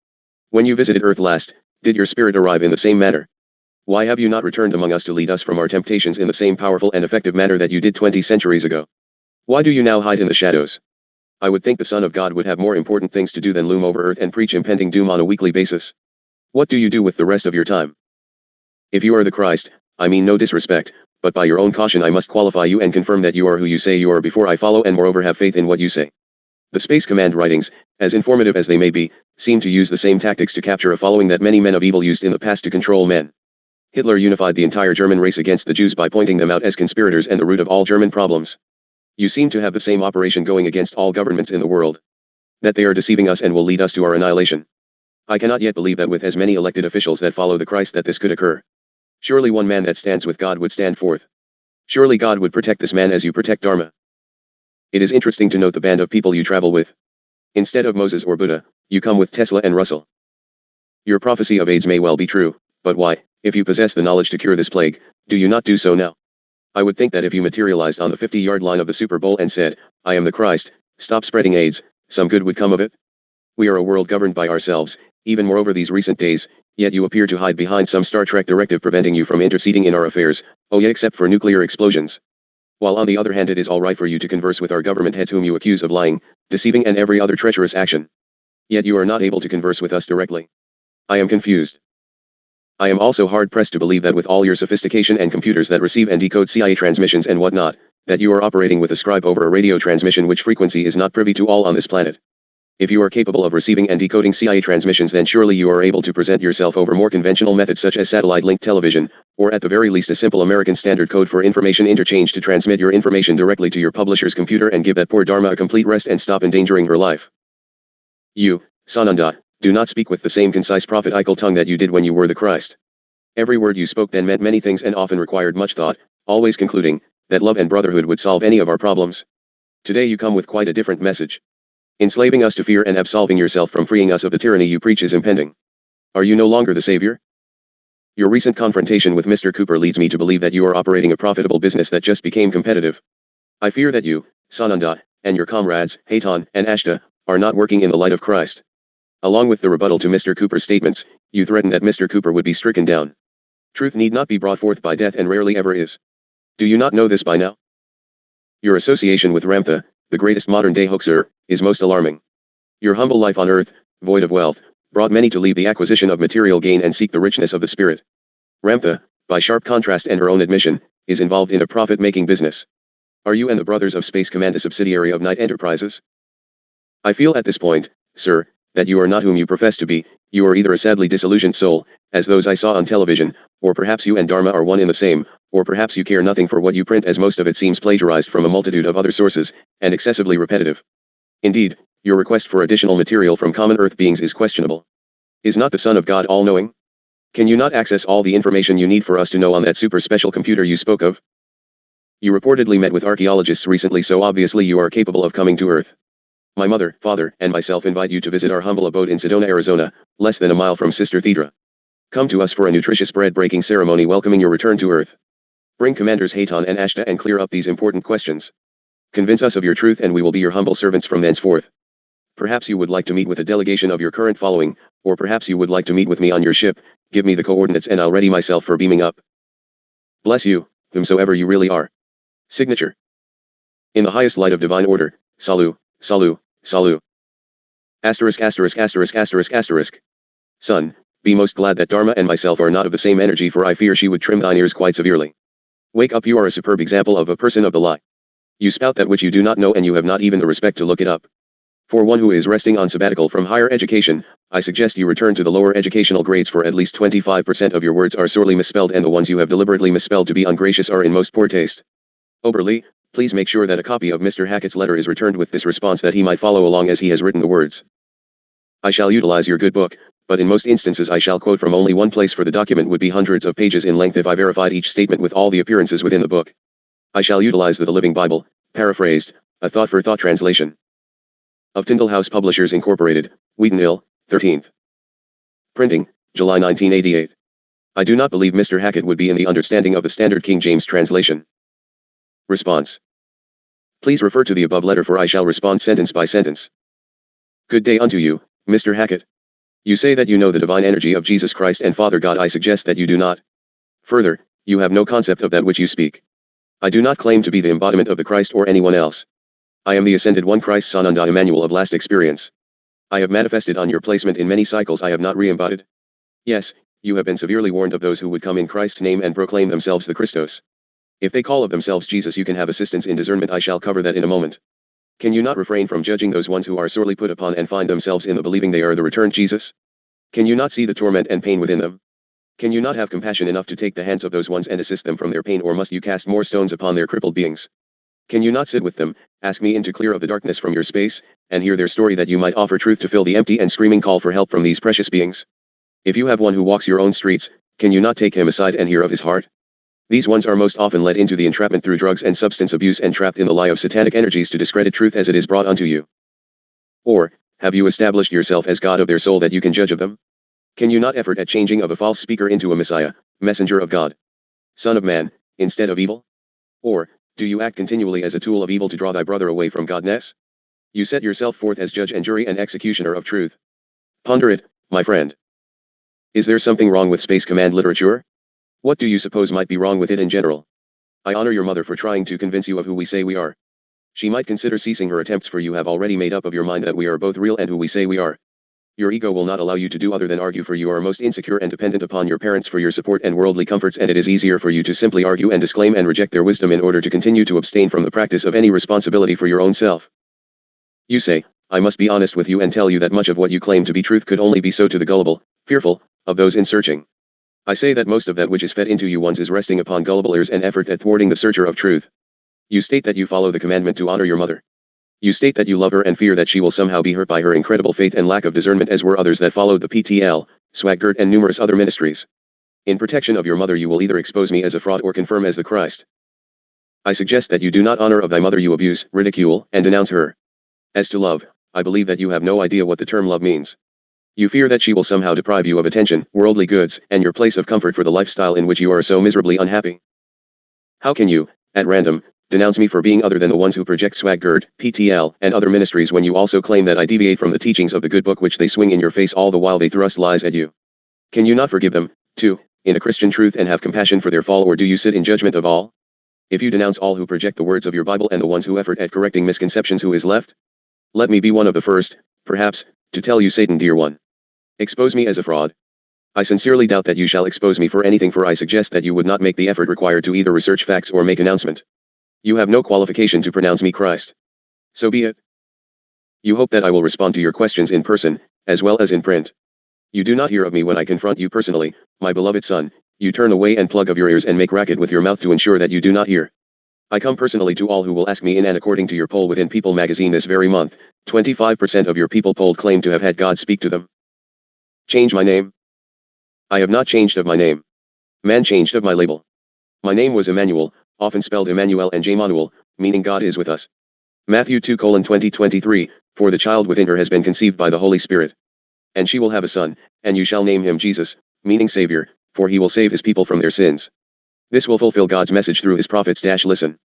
Speaker 1: When you visited Earth last, did your spirit arrive in the same manner? Why have you not returned among us to lead us from our temptations in the same powerful and effective manner that you did 20 centuries ago? Why do you now hide in the shadows? I would think the Son of God would have more important things to do than loom over Earth and preach impending doom on a weekly basis. What do you do with the rest of your time? If you are the Christ, I mean no disrespect, but by your own caution I must qualify you and confirm that you are who you say you are before I follow and moreover have faith in what you say. The Space Command writings, as informative as they may be, seem to use the same tactics to capture a following that many men of evil used in the past to control men. Hitler unified the entire German race against the Jews by pointing them out as conspirators and the root of all German problems. You seem to have the same operation going against all governments in the world. That they are deceiving us and will lead us to our annihilation. I cannot yet believe that with as many elected officials that follow the Christ that this could occur. Surely one man that stands with God would stand forth. Surely God would protect this man as you protect Dharma. It is interesting to note the band of people you travel with. Instead of Moses or Buddha, you come with Tesla and Russell. Your prophecy of AIDS may well be true, but why, if you possess the knowledge to cure this plague, do you not do so now? I would think that if you materialized on the 50-yard line of the Super Bowl and said, "I am the Christ, stop spreading AIDS," some good would come of it. We are a world governed by ourselves, even moreover these recent days, yet you appear to hide behind some Star Trek directive preventing you from interceding in our affairs, oh yeah, except for nuclear explosions. While on the other hand it is all right for you to converse with our government heads whom you accuse of lying, deceiving and every other treacherous action. Yet you are not able to converse with us directly. I am confused. I am also hard-pressed to believe that with all your sophistication and computers that receive and decode CIA transmissions and whatnot, that you are operating with a scribe over a radio transmission which frequency is not privy to all on this planet. If you are capable of receiving and decoding CIA transmissions, then surely you are able to present yourself over more conventional methods such as satellite-linked television, or at the very least a simple American Standard Code for information interchange to transmit your information directly to your publisher's computer and give that poor Dharma a complete rest and stop endangering her life. You, Sananda, do not speak with the same concise prophetical tongue that you did when you were the Christ. Every word you spoke then meant many things and often required much thought, always concluding that love and brotherhood would solve any of our problems. Today you come with quite a different message. Enslaving us to fear and absolving yourself from freeing us of the tyranny you preach is impending. Are you no longer the savior? Your recent confrontation with Mr. Cooper leads me to believe that you are operating a profitable business that just became competitive. I fear that you, Sananda, and your comrades, Hayton and Ashta, are not working in the light of Christ. Along with the rebuttal to Mr. Cooper's statements, you threaten that Mr. Cooper would be stricken down. Truth need not be brought forth by death and rarely ever is. Do you not know this by now? Your association with Ramtha, the greatest modern-day hoaxer, is most alarming. Your humble life on earth, void of wealth, brought many to leave the acquisition of material gain and seek the richness of the spirit. Ramtha, by sharp contrast and her own admission, is involved in a profit-making business. Are you and the Brothers of Space Command a subsidiary of Knight Enterprises? I feel at this point, sir, that you are not whom you profess to be. You are either a sadly disillusioned soul, as those I saw on television, or perhaps you and Dharma are one in the same, or perhaps you care nothing for what you print as most of it seems plagiarized from a multitude of other sources, and excessively repetitive. Indeed, your request for additional material from common earth beings is questionable. Is not the Son of God all-knowing? Can you not access all the information you need for us to know on that super special computer you spoke of? You reportedly met with archaeologists recently, so obviously you are capable of coming to Earth. My mother, father, and myself invite you to visit our humble abode in Sedona, Arizona, less than a mile from Sister Thedra. Come to us for a nutritious bread-breaking ceremony welcoming your return to Earth. Bring Commanders Hayton and Ashta and clear up these important questions. Convince us of your truth and we will be your humble servants from thenceforth. Perhaps you would like to meet with a delegation of your current following, or perhaps you would like to meet with me on your ship. Give me the coordinates and I'll ready myself for beaming up. Bless you, whomsoever you really are. Signature. In the highest light of divine order, Salu, Salu, Salu. Asterisk asterisk asterisk asterisk asterisk. Son, be most glad that Dharma and myself are not of the same energy, for I fear she would trim thine ears quite severely. Wake up, you are a superb example of a person of the lie. You spout that which you do not know and you have not even the respect to look it up. For one who is resting on sabbatical from higher education, I suggest you return to the lower educational grades, for at least 25% of your words are sorely misspelled and the ones you have deliberately misspelled to be ungracious are in most poor taste. Oberly, please make sure that a copy of Mr. Hackett's letter is returned with this response that he might follow along as he has written the words. I shall utilize your good book, but in most instances I shall quote from only one place, for the document would be hundreds of pages in length if I verified each statement with all the appearances within the book. I shall utilize the Living Bible, paraphrased, a thought-for-thought translation. Of Tyndall House Publishers Incorporated, Wheaton Hill, 13th. Printing, July 1988. I do not believe Mr. Hackett would be in the understanding of the Standard King James translation. Response. Please refer to the above letter, for I shall respond sentence by sentence. Good day unto you, Mr. Hackett. You say that you know the divine energy of Jesus Christ and Father God. I suggest that you do not. Further, you have no concept of that which you speak. I do not claim to be the embodiment of the Christ or anyone else. I am the ascended one Christ Sananda Emmanuel of last experience. I have manifested on your placement in many cycles. I have not re-embodied. Yes, you have been severely warned of those who would come in Christ's name and proclaim themselves the Christos. If they call of themselves Jesus, you can have assistance in discernment. I shall cover that in a moment. Can you not refrain from judging those ones who are sorely put upon and find themselves in the believing they are the returned Jesus? Can you not see the torment and pain within them? Can you not have compassion enough to take the hands of those ones and assist them from their pain, or must you cast more stones upon their crippled beings? Can you not sit with them, ask me in to clear of the darkness from your space, and hear their story, that you might offer truth to fill the empty and screaming call for help from these precious beings? If you have one who walks your own streets, can you not take him aside and hear of his heart? These ones are most often led into the entrapment through drugs and substance abuse and trapped in the lie of satanic energies to discredit truth as it is brought unto you. Or, Have you established yourself as God of their soul that you can judge of them? Can you not effort at changing of a false speaker into a Messiah, messenger of God, Son of Man, instead of evil? Or, do you act continually as a tool of evil to draw thy brother away from Godness? You set yourself forth as judge and jury and executioner of truth. Ponder it, my friend. Is there something wrong with Space Command literature? What do you suppose might be wrong with it in general? I honor your mother for trying to convince you of who we say we are. She might consider ceasing her attempts, for you have already made up of your mind that we are both real and who we say we are. Your ego will not allow you to do other than argue, for you are most insecure and dependent upon your parents for your support and worldly comforts, and it is easier for you to simply argue and disclaim and reject their wisdom in order to continue to abstain from the practice of any responsibility for your own self. You say, I must be honest with you and tell you that much of what you claim to be truth could only be so to the gullible, fearful, of those in searching. I say that most of that which is fed into you once is resting upon gullible ears and effort at thwarting the searcher of truth. You state that you follow the commandment to honor your mother. You state that you love her and fear that she will somehow be hurt by her incredible faith and lack of discernment, as were others that followed the PTL, Swaggart and numerous other ministries. In protection of your mother you will either expose me as a fraud or confirm as the Christ. I suggest that you do not honor of thy mother, you abuse, ridicule, and denounce her. As to love, I believe that you have no idea what the term love means. You fear that she will somehow deprive you of attention, worldly goods, and your place of comfort for the lifestyle in which you are so miserably unhappy. How can you, at random, denounce me for being other than the ones who project Swaggart, PTL, and other ministries when you also claim that I deviate from the teachings of the good book which they swing in your face all the while they thrust lies at you? Can you not forgive them, too, in a Christian truth, and have compassion for their fall, or do you sit in judgment of all? If you denounce all who project the words of your Bible and the ones who effort at correcting misconceptions, who is left? Let me be one of the first, perhaps, to tell you, Satan, dear one. Expose me as a fraud. I sincerely doubt that you shall expose me for anything, for I suggest that you would not make the effort required to either research facts or make announcement. You have no qualification to pronounce me Christ. So be it. You hope that I will respond to your questions in person, as well as in print. You do not hear of me when I confront you personally, my beloved son. You turn away and plug of your ears and make racket with your mouth to ensure that you do not hear. I come personally to all who will ask me in, and according to your poll within People magazine this very month, 25% of your people polled claim to have had God speak to them. Change my name? I have not changed of my name. Man changed of my label. My name was Emmanuel, often spelled Emmanuel and Jmanuel, meaning God is with us. Matthew 2:20-23, for the child within her has been conceived by the Holy Spirit. And she will have a son, and you shall name him Jesus, meaning Savior, for he will save his people from their sins. This will fulfill God's message through his prophets. Listen.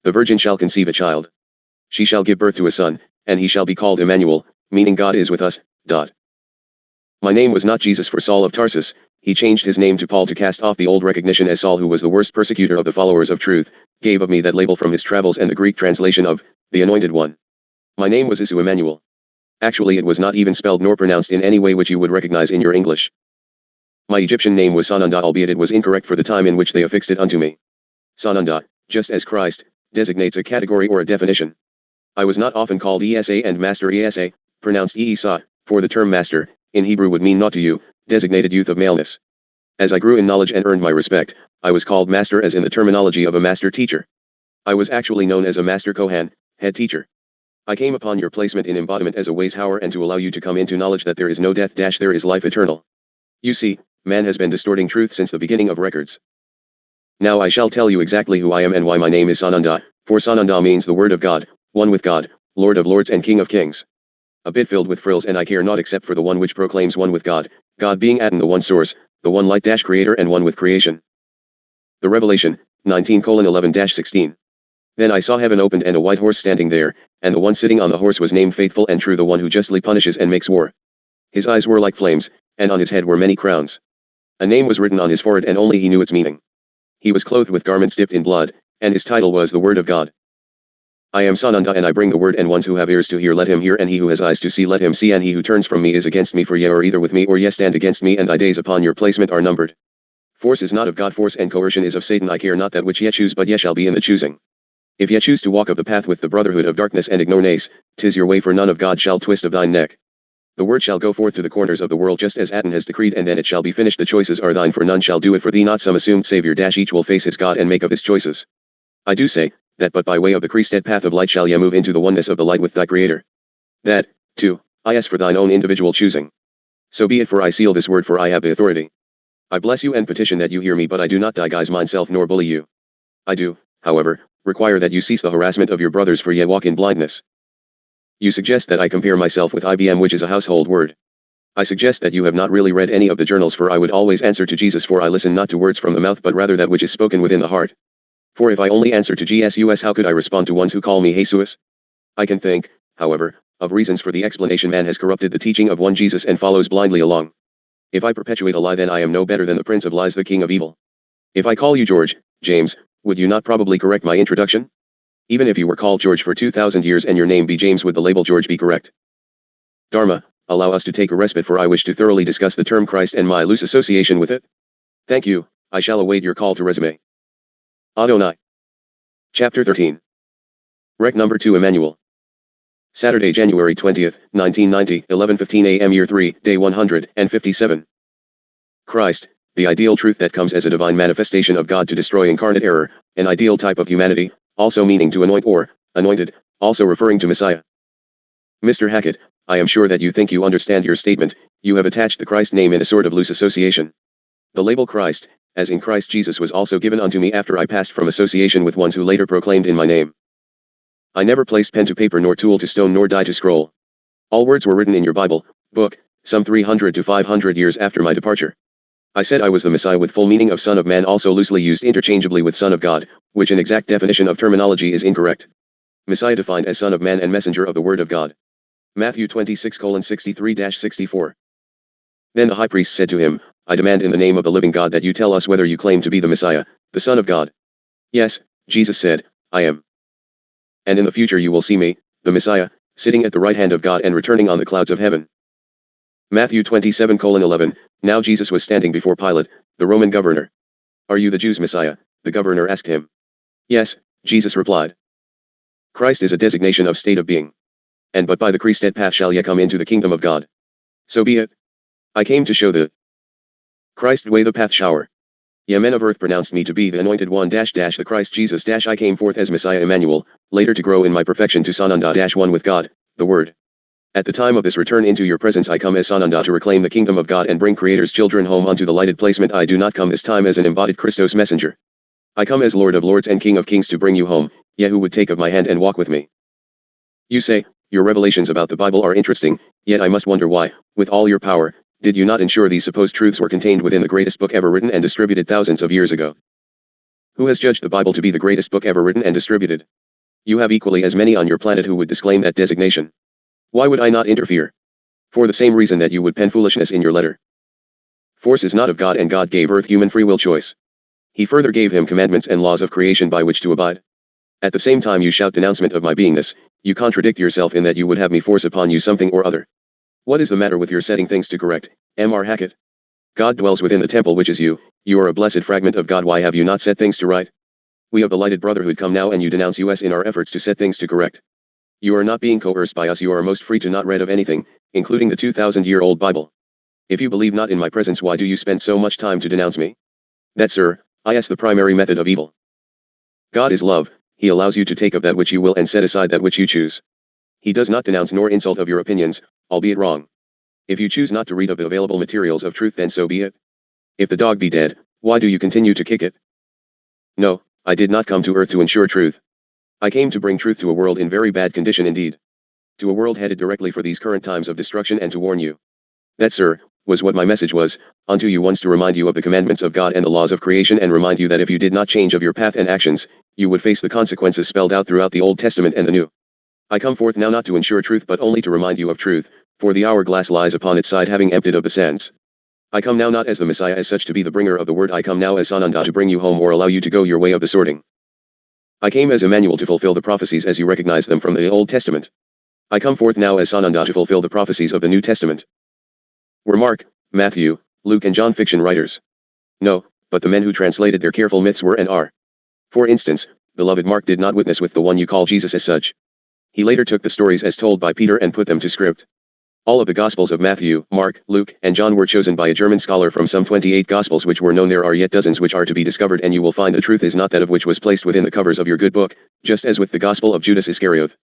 Speaker 1: The virgin shall conceive a child. She shall give birth to a son, and he shall be called Emmanuel, meaning God is with us. My name was not Jesus for Saul of Tarsus. He changed his name to Paul to cast off the old recognition, as Saul, who was the worst persecutor of the followers of truth, gave of me that label from his travels and the Greek translation of the Anointed One. My name was Isu Emmanuel. Actually, it was not even spelled nor pronounced in any way which you would recognize in your English. My Egyptian name was Sananda, albeit it was incorrect for the time in which they affixed it unto me. Sananda, just as Christ, designates a category or a definition. I was not often called Esa and Master Esa, pronounced Isa, for the term master, in Hebrew would mean naught to you, designated youth of maleness. As I grew in knowledge and earned my respect, I was called master as in the terminology of a master teacher. I was actually known as a master Kohan, head teacher. I came upon your placement in embodiment as a Weishauer and to allow you to come into knowledge that there is no death - there is life eternal. You see, man has been distorting truth since the beginning of records. Now I shall tell you exactly who I am and why my name is Sananda, for Sananda means the word of God, one with God, Lord of lords and King of kings. A bit filled with frills, and I care not except for the one which proclaims one with God, God being Aton, the one source, the one light - creator, and one with creation. The Revelation, 19:11-16. Then I saw heaven opened and a white horse standing there, and the one sitting on the horse was named Faithful and True, the one who justly punishes and makes war. His eyes were like flames, and on his head were many crowns. A name was written on his forehead, and only he knew its meaning. He was clothed with garments dipped in blood, and his title was the Word of God. I am Sananda, and I bring the word, and ones who have ears to hear let him hear, and he who has eyes to see let him see, and he who turns from me is against me, for ye are either with me or ye stand against me, and thy days upon your placement are numbered. Force is not of God, force and coercion is of Satan. I care not that which ye choose, but ye shall be in the choosing. If ye choose to walk of the path with the brotherhood of darkness and ignore nace, 'tis your way, for none of God shall twist of thine neck. The word shall go forth to the corners of the world just as Aton has decreed, and then it shall be finished. The choices are thine, for none shall do it for thee, not some assumed savior - each will face his God and make of his choices. I do say, that but by way of the creasted path of light shall ye move into the oneness of the light with thy Creator. That, too, I ask for thine own individual choosing. So be it, for I seal this word, for I have the authority. I bless you and petition that you hear me, but I do not disguise myself nor bully you. I do, however, require that you cease the harassment of your brothers, for ye walk in blindness. You suggest that I compare myself with IBM, which is a household word. I suggest that you have not really read any of the journals, for I would always answer to Jesus, for I listen not to words from the mouth but rather that which is spoken within the heart. For if I only answer to Jesus, how could I respond to ones who call me Jesus? I can think, however, of reasons for the explanation. Man has corrupted the teaching of one Jesus and follows blindly along. If I perpetuate a lie, then I am no better than the prince of lies, the king of evil. If I call you George, James, would you not probably correct my introduction? Even if you were called George for 2,000 years and your name be James, would the label George be correct? Dharma, allow us to take a respite, for I wish to thoroughly discuss the term Christ and my loose association with it. Thank you, I shall await your call to resume. Adonai. Chapter 13. Rec number 2, Emmanuel. Saturday, January 20th, 1990, 11:15 a.m. Year 3, Day 157. Christ, the ideal truth that comes as a divine manifestation of God to destroy incarnate error, an ideal type of humanity, also meaning to anoint or anointed, also referring to Messiah. Mr. Hackett, I am sure that you think you understand your statement. You have attached the Christ name in a sort of loose association. The label Christ, as in Christ Jesus, was also given unto me after I passed from association with ones who later proclaimed in my name. I never placed pen to paper, nor tool to stone, nor die to scroll. All words were written in your Bible book, some 300 to 500 years after my departure. I said I was the Messiah with full meaning of Son of Man, also loosely used interchangeably with Son of God, which in exact definition of terminology is incorrect. Messiah defined as Son of Man and Messenger of the Word of God. Matthew 26:63-64. Then the high priest said to him, I demand in the name of the living God that you tell us whether you claim to be the Messiah, the Son of God. Yes, Jesus said, I am. And in the future you will see me, the Messiah, sitting at the right hand of God and returning on the clouds of heaven. Matthew 27:11. Now Jesus was standing before Pilate, the Roman governor. Are you the Jews' Messiah? The governor asked him. Yes, Jesus replied. Christ is a designation of state of being. And but by the creasted path shall ye come into the kingdom of God. So be it. I came to show the Christ way, the path shower. Ye men of earth pronounced me to be the anointed one the Christ Jesus I came forth as Messiah Emmanuel, later to grow in my perfection to Sananda one with God, the Word. At the time of this return into your presence I come as Sananda to reclaim the kingdom of God and bring Creator's children home unto the lighted placement. I do not come this time as an embodied Christos messenger. I come as Lord of lords and King of kings to bring you home, ye who would take of my hand and walk with me. You say, your revelations about the Bible are interesting, yet I must wonder why, with all your power, did you not ensure these supposed truths were contained within the greatest book ever written and distributed thousands of years ago? Who has judged the Bible to be the greatest book ever written and distributed? You have equally as many on your planet who would disclaim that designation. Why would I not interfere? For the same reason that you would pen foolishness in your letter. Force is not of God, and God gave earth human free will choice. He further gave him commandments and laws of creation by which to abide. At the same time you shout denouncement of my beingness, you contradict yourself in that you would have me force upon you something or other. What is the matter with your setting things to correct, M.R. Hackett? God dwells within the temple which is you are a blessed fragment of God. Why have you not set things to right? We of the lighted brotherhood come now and you denounce us in our efforts to set things to correct. You are not being coerced by us, you are most free to not read of anything, including the 2,000-year-old Bible. If you believe not in my presence, why do you spend so much time to denounce me? That, sir, is the primary method of evil. God is love, he allows you to take of that which you will and set aside that which you choose. He does not denounce nor insult of your opinions, albeit wrong. If you choose not to read of the available materials of truth, then so be it. If the dog be dead, why do you continue to kick it? No, I did not come to earth to ensure truth. I came to bring truth to a world in very bad condition indeed. To a world headed directly for these current times of destruction, and to warn you. That, sir, was what my message was, unto you once, to remind you of the commandments of God and the laws of creation, and remind you that if you did not change of your path and actions, you would face the consequences spelled out throughout the Old Testament and the New. I come forth now not to ensure truth but only to remind you of truth, for the hourglass lies upon its side having emptied of the sands. I come now not as the Messiah as such to be the bringer of the word, I come now as Sananda to bring you home or allow you to go your way of the sorting. I came as Emmanuel to fulfill the prophecies as you recognize them from the Old Testament. I come forth now as Sananda to fulfill the prophecies of the New Testament. Were Mark, Matthew, Luke and John fiction writers? No, but the men who translated their careful myths were and are. For instance, beloved Mark did not witness with the one you call Jesus as such. He later took the stories as told by Peter and put them to script. All of the Gospels of Matthew, Mark, Luke, and John were chosen by a German scholar from some 28 Gospels which were known. There are yet dozens which are to be discovered, and you will find the truth is not that of which was placed within the covers of your good book, just as with the Gospel of Judas Iscariot.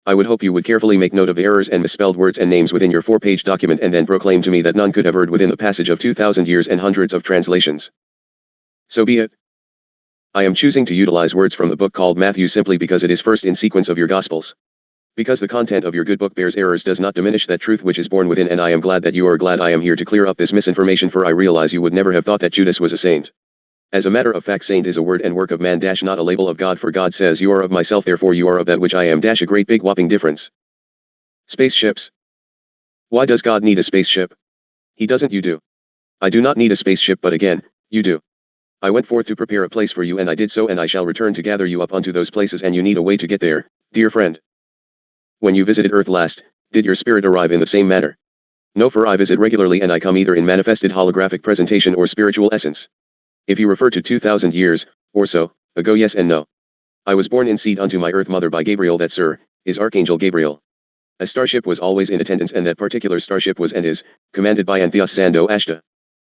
Speaker 1: I would hope you would carefully make note of the errors and misspelled words and names within your 4-page document, and then proclaim to me that none could have erred within the passage of 2,000 years and hundreds of translations. So be it. I am choosing to utilize words from the book called Matthew simply because it is first in sequence of your Gospels. Because the content of your good book bears errors does not diminish that truth which is born within, and I am glad that you are glad. I am here to clear up this misinformation, for I realize you would never have thought that Judas was a saint. As a matter of fact, saint is a word and work of man - not a label of God, for God says you are of myself, therefore you are of that which I am - a great big whopping difference. Spaceships. Why does God need a spaceship? He doesn't, you do. I do not need a spaceship, but again, you do. I went forth to prepare a place for you, and I did so, and I shall return to gather you up unto those places, and you need a way to get there, dear friend. When you visited Earth last, did your spirit arrive in the same manner? No, for I visit regularly, and I come either in manifested holographic presentation or spiritual essence. If you refer to 2,000 years, or so, ago, yes and no. I was born in seed unto my earth mother by Gabriel, that, sir, is Archangel Gabriel. A starship was always in attendance, and that particular starship was and is commanded by Antheos Sando Ashta.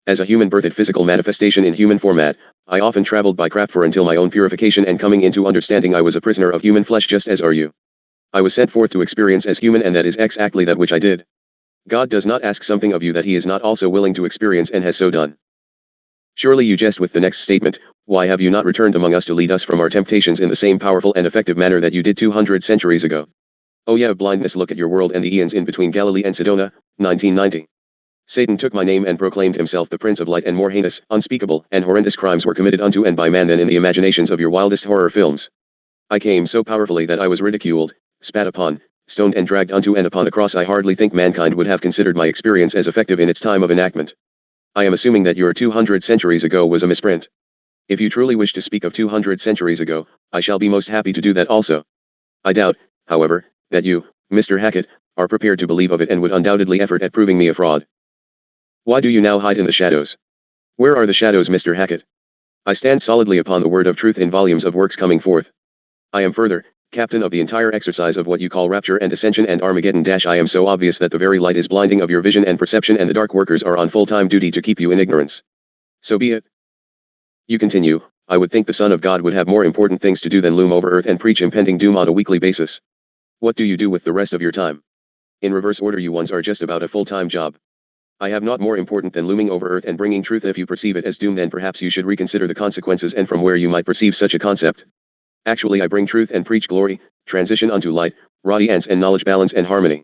Speaker 1: As a human-birthed physical manifestation in human format, I often traveled by craft for until my own purification and coming into understanding I was a prisoner of human flesh, just as are you. I was sent forth to experience as human, and that is exactly that which I did. God does not ask something of you that he is not also willing to experience, and has so done. Surely you jest with the next statement. Why have you not returned among us to lead us from our temptations in the same powerful and effective manner that you did 200 centuries ago? Oh yeah, blindness, look at your world and the eons in between Galilee and Sedona, 1990. Satan took my name and proclaimed himself the Prince of Light, and more heinous, unspeakable, and horrendous crimes were committed unto and by man than in the imaginations of your wildest horror films. I came so powerfully that I was ridiculed, spat upon, stoned, and dragged unto and upon a cross. I hardly think mankind would have considered my experience as effective in its time of enactment. I am assuming that your 200 centuries ago was a misprint. If you truly wish to speak of 200 centuries ago, I shall be most happy to do that also. I doubt, however, that you, Mr. Hackett, are prepared to believe of it, and would undoubtedly effort at proving me a fraud. Why do you now hide in the shadows? Where are the shadows, Mr. Hackett? I stand solidly upon the word of truth in volumes of works coming forth. I am further captain of the entire exercise of what you call rapture and ascension and Armageddon - I am so obvious that the very light is blinding of your vision and perception, and the dark workers are on full-time duty to keep you in ignorance. So be it. You continue. I would think the Son of God would have more important things to do than loom over earth and preach impending doom on a weekly basis. What do you do with the rest of your time? In reverse order, you ones are just about a full-time job. I have not more important than looming over earth and bringing truth. If you perceive it as doom, then perhaps you should reconsider the consequences and from where you might perceive such a concept. Actually, I bring truth and preach glory, transition unto light, radiance and knowledge, balance and harmony.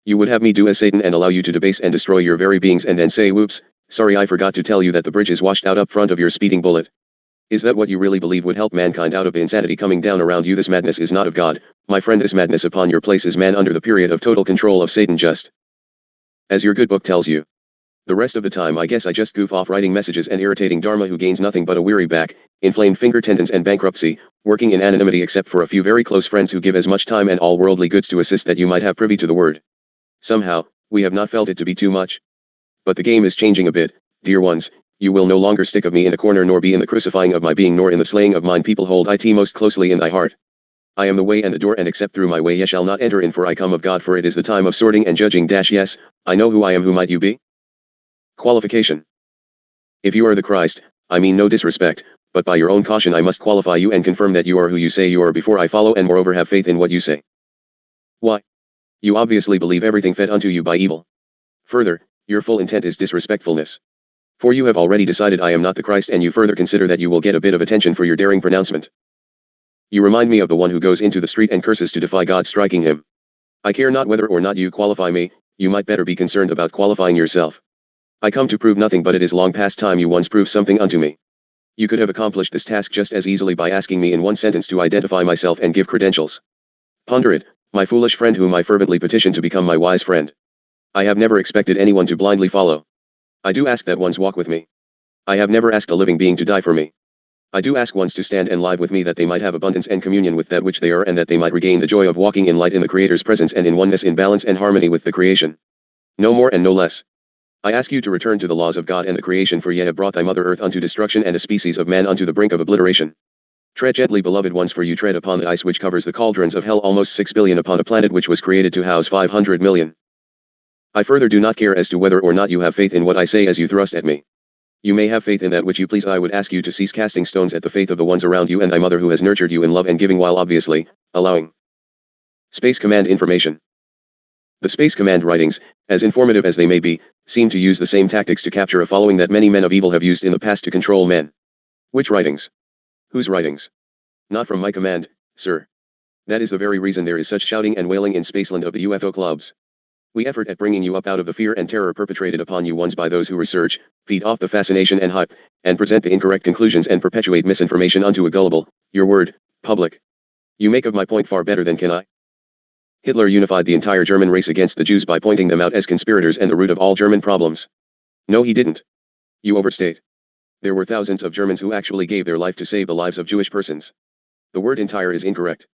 Speaker 1: You would have me do as Satan and allow you to debase and destroy your very beings, and then say, whoops, sorry, I forgot to tell you that the bridge is washed out up front of your speeding bullet. Is that what you really believe would help mankind out of the insanity coming down around you? This madness is not of God, my friend. This madness upon your place is man under the period of total control of Satan, just as your good book tells you. The rest of the time I guess I just goof off writing messages and irritating Dharma, who gains nothing but a weary back, inflamed finger tendons and bankruptcy, working in anonymity except for a few very close friends who give as much time and all worldly goods to assist that you might have privy to the word. Somehow, we have not felt it to be too much. But the game is changing a bit, dear ones. You will no longer stick of me in a corner, nor be in the crucifying of my being, nor in the slaying of mine people. Hold it most closely in thy heart. I am the way and the door, and except through my way ye shall not enter in, for I come of God, for it is the time of sorting and judging. Yes, I know who I am. Who might you be? Qualification. If you are the Christ, I mean no disrespect, but by your own caution I must qualify you and confirm that you are who you say you are before I follow, and moreover have faith in what you say. Why? You obviously believe everything fed unto you by evil. Further, your full intent is disrespectfulness. For you have already decided I am not the Christ, and you further consider that you will get a bit of attention for your daring pronouncement. You remind me of the one who goes into the street and curses to defy God, striking him. I care not whether or not you qualify me, you might better be concerned about qualifying yourself. I come to prove nothing, but it is long past time you once proved something unto me. You could have accomplished this task just as easily by asking me in one sentence to identify myself and give credentials. Ponder it, my foolish friend, whom I fervently petition to become my wise friend. I have never expected anyone to blindly follow. I do ask that ones walk with me. I have never asked a living being to die for me. I do ask ones to stand and live with me, that they might have abundance and communion with that which they are, and that they might regain the joy of walking in light in the Creator's presence and in oneness, in balance and harmony with the creation. No more and no less. I ask you to return to the laws of God and the creation, for ye have brought thy mother earth unto destruction, and a species of man unto the brink of obliteration. Tread gently, beloved ones, for you tread upon the ice which covers the cauldrons of hell, almost 6 billion upon a planet which was created to house 500 million. I further do not care as to whether or not you have faith in what I say as you thrust at me. You may have faith in that which you please. I would ask you to cease casting stones at the faith of the ones around you and thy mother, who has nurtured you in love and giving, while obviously allowing. Space Command information. The Space Command writings, as informative as they may be, seem to use the same tactics to capture a following that many men of evil have used in the past to control men. Which writings? Whose writings? Not from my command, sir. That is the very reason there is such shouting and wailing in Spaceland of the UFO clubs. We effort at bringing you up out of the fear and terror perpetrated upon you once by those who research, feed off the fascination and hype, and present the incorrect conclusions and perpetuate misinformation unto a gullible, your word, public. You make of my point far better than can I. Hitler unified the entire German race against the Jews by pointing them out as conspirators and the root of all German problems. No, he didn't. You overstate. There were thousands of Germans who actually gave their life to save the lives of Jewish persons. The word entire is incorrect.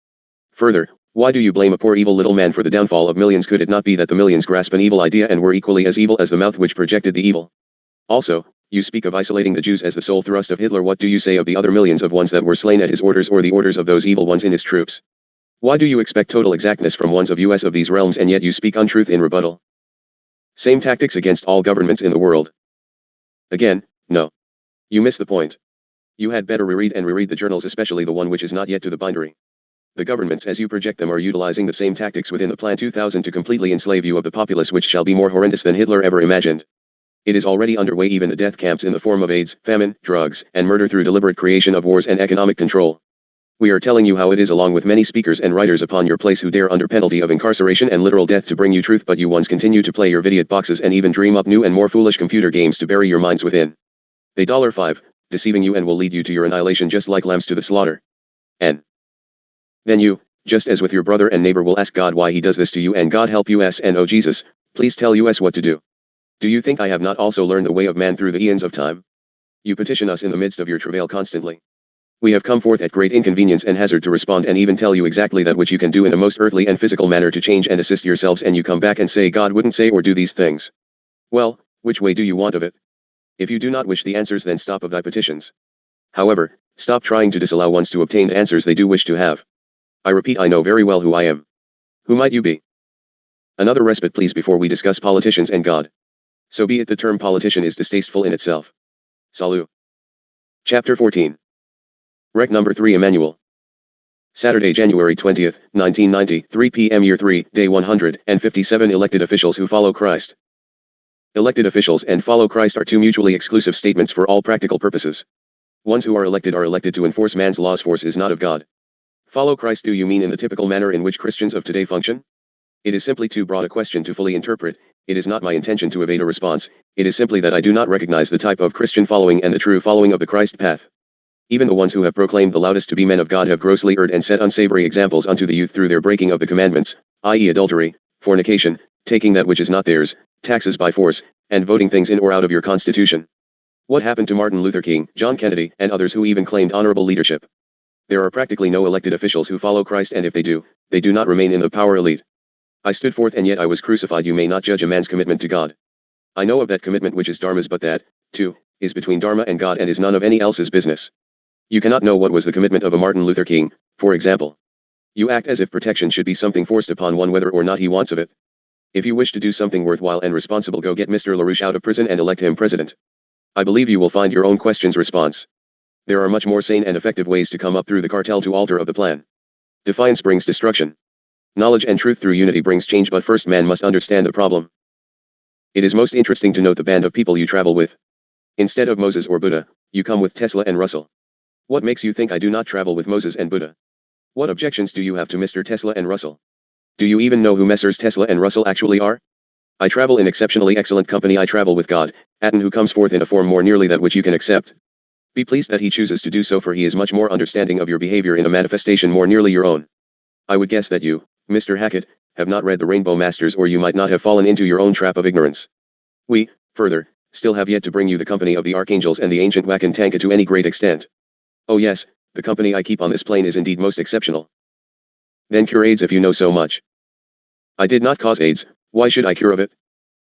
Speaker 1: Further, why do you blame a poor evil little man for the downfall of millions? Could it not be that the millions grasp an evil idea and were equally as evil as the mouth which projected the evil? Also, you speak of isolating the Jews as the sole thrust of Hitler. What do you say of the other millions of ones that were slain at his orders or the orders of those evil ones in his troops? Why do you expect total exactness from ones of US of these realms and yet you speak untruth in rebuttal? Same tactics against all governments in the world. Again, no. You miss the point. You had better reread the journals, especially the one which is not yet to the bindery. The governments as you project them are utilizing the same tactics within the Plan 2000 to completely enslave you of the populace, which shall be more horrendous than Hitler ever imagined. It is already underway, even the death camps in the form of AIDS, famine, drugs, and murder through deliberate creation of wars and economic control. We are telling you how it is, along with many speakers and writers upon your place who dare under penalty of incarceration and literal death to bring you truth, but you ones continue to play your idiot boxes and even dream up new and more foolish computer games to bury your minds within. They $5, deceiving you and will lead you to your annihilation just like lambs to the slaughter. And then you, just as with your brother and neighbor, will ask God why he does this to you, and God help us, and oh Jesus, please tell us what to do. Do you think I have not also learned the way of man through the eons of time? You petition us in the midst of your travail constantly. We have come forth at great inconvenience and hazard to respond and even tell you exactly that which you can do in a most earthly and physical manner to change and assist yourselves, and you come back and say God wouldn't say or do these things. Well, which way do you want of it? If you do not wish the answers, then stop of thy petitions. However, stop trying to disallow ones to obtain the answers they do wish to have. I repeat, I know very well who I am. Who might you be? Another respite please before we discuss politicians and God. So be it. The term politician is distasteful in itself. Salut. Chapter 14. Rec number 3, Emmanuel. Saturday, January 20th, 1990, 3 p.m. Year 3, Day 157. Elected officials who follow Christ. Elected officials and follow Christ are two mutually exclusive statements for all practical purposes. Ones who are elected to enforce man's laws. Force is not of God. Follow Christ. Do you mean in the typical manner in which Christians of today function? It is simply too broad a question to fully interpret. It is not my intention to evade a response. It is simply that I do not recognize the type of Christian following and the true following of the Christ path. Even the ones who have proclaimed the loudest to be men of God have grossly erred and set unsavory examples unto the youth through their breaking of the commandments, i.e. adultery, fornication, taking that which is not theirs, taxes by force, and voting things in or out of your Constitution. What happened to Martin Luther King, John Kennedy, and others who even claimed honorable leadership? There are practically no elected officials who follow Christ, and if they do not remain in the power elite. I stood forth and yet I was crucified. You may not judge a man's commitment to God. I know of that commitment which is Dharma's, but that, too, is between Dharma and God and is none of any else's business. You cannot know what was the commitment of a Martin Luther King, for example. You act as if protection should be something forced upon one whether or not he wants of it. If you wish to do something worthwhile and responsible, go get Mr. LaRouche out of prison and elect him president. I believe you will find your own question's response. There are much more sane and effective ways to come up through the cartel to alter of the plan. Defiance brings destruction. Knowledge and truth through unity brings change, but first man must understand the problem. It is most interesting to note the band of people you travel with. Instead of Moses or Buddha, you come with Tesla and Russell. What makes you think I do not travel with Moses and Buddha? What objections do you have to Mr. Tesla and Russell? Do you even know who Messrs. Tesla and Russell actually are? I travel in exceptionally excellent company. I travel with God, Aten, who comes forth in a form more nearly that which you can accept. Be pleased that he chooses to do so, for he is much more understanding of your behavior in a manifestation more nearly your own. I would guess that you, Mr. Hackett, have not read the Rainbow Masters, or you might not have fallen into your own trap of ignorance. We, further, still have yet to bring you the company of the archangels and the ancient Wakantanka to any great extent. Oh yes, the company I keep on this plane is indeed most exceptional. Then cure AIDS if you know so much. I did not cause AIDS, why should I cure of it?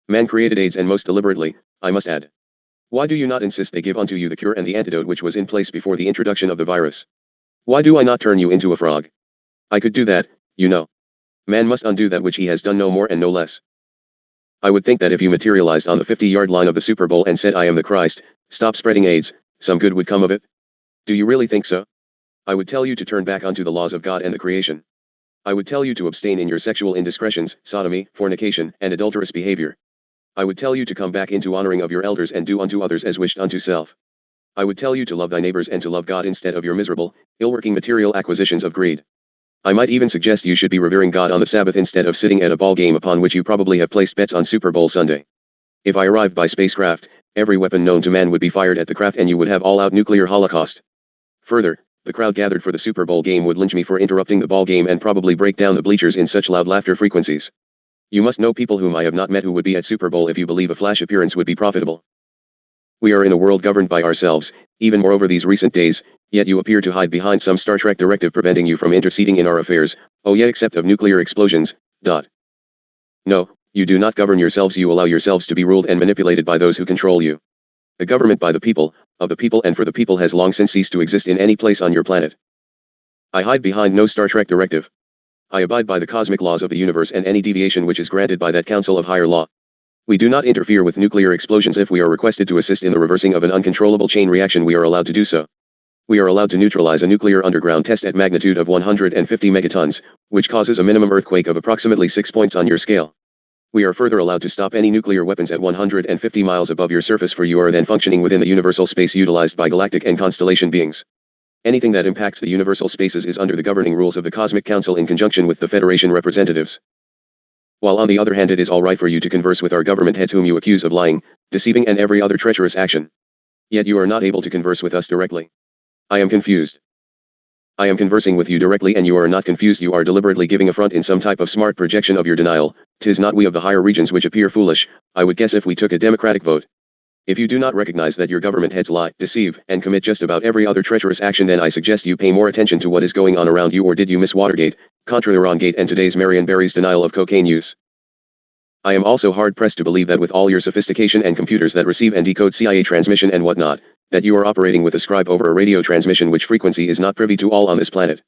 Speaker 1: Man created AIDS, and most deliberately, I must add. Why do you not insist they give unto you the cure and the antidote which was in place before the introduction of the virus? Why do I not turn you into a frog? I could do that, you know. Man must undo that which he has done, no more and no less. I would think that if you materialized on the 50-yard line of the Super Bowl and said I am the Christ, stop spreading AIDS, some good would come of it. Do you really think so? I would tell you to turn back unto the laws of God and the creation. I would tell you to abstain in your sexual indiscretions, sodomy, fornication, and adulterous behavior. I would tell you to come back into honoring of your elders and do unto others as wished unto self. I would tell you to love thy neighbors and to love God instead of your miserable, ill-working material acquisitions of greed. I might even suggest you should be revering God on the Sabbath instead of sitting at a ball game upon which you probably have placed bets on Super Bowl Sunday. If I arrived by spacecraft, every weapon known to man would be fired at the craft and you would have all-out nuclear holocaust. Further, the crowd gathered for the Super Bowl game would lynch me for interrupting the ball game and probably break down the bleachers in such loud laughter frequencies. You must know people whom I have not met who would be at Super Bowl if you believe a flash appearance would be profitable. We are in a world governed by ourselves, even moreover these recent days, yet you appear to hide behind some Star Trek directive preventing you from interceding in our affairs, oh yeah, except of nuclear explosions. No, you do not govern yourselves, you allow yourselves to be ruled and manipulated by those who control you. A government by the people, of the people and for the people has long since ceased to exist in any place on your planet. I hide behind no Star Trek directive. I abide by the cosmic laws of the universe and any deviation which is granted by that council of higher law. We do not interfere with nuclear explosions. If we are requested to assist in the reversing of an uncontrollable chain reaction, we are allowed to do so. We are allowed to neutralize a nuclear underground test at magnitude of 150 megatons, which causes a minimum earthquake of approximately 6 points on your scale. We are further allowed to stop any nuclear weapons at 150 miles above your surface, for you are then functioning within the universal space utilized by galactic and constellation beings. Anything that impacts the universal spaces is under the governing rules of the Cosmic Council in conjunction with the Federation representatives. While on the other hand it is all right for you to converse with our government heads whom you accuse of lying, deceiving and every other treacherous action. Yet you are not able to converse with us directly. I am confused. I am conversing with you directly and you are not confused, you are deliberately giving a front in some type of smart projection of your denial. 'Tis not we of the higher regions which appear foolish, I would guess, if we took a democratic vote. If you do not recognize that your government heads lie, deceive, and commit just about every other treacherous action, then I suggest you pay more attention to what is going on around you. Or did you miss Watergate, Contra-Iran-gate and today's Marion Barry's denial of cocaine use? I am also hard-pressed to believe that with all your sophistication and computers that receive and decode CIA transmission and whatnot, that you are operating with a scribe over a radio transmission which frequency is not privy to all on this planet.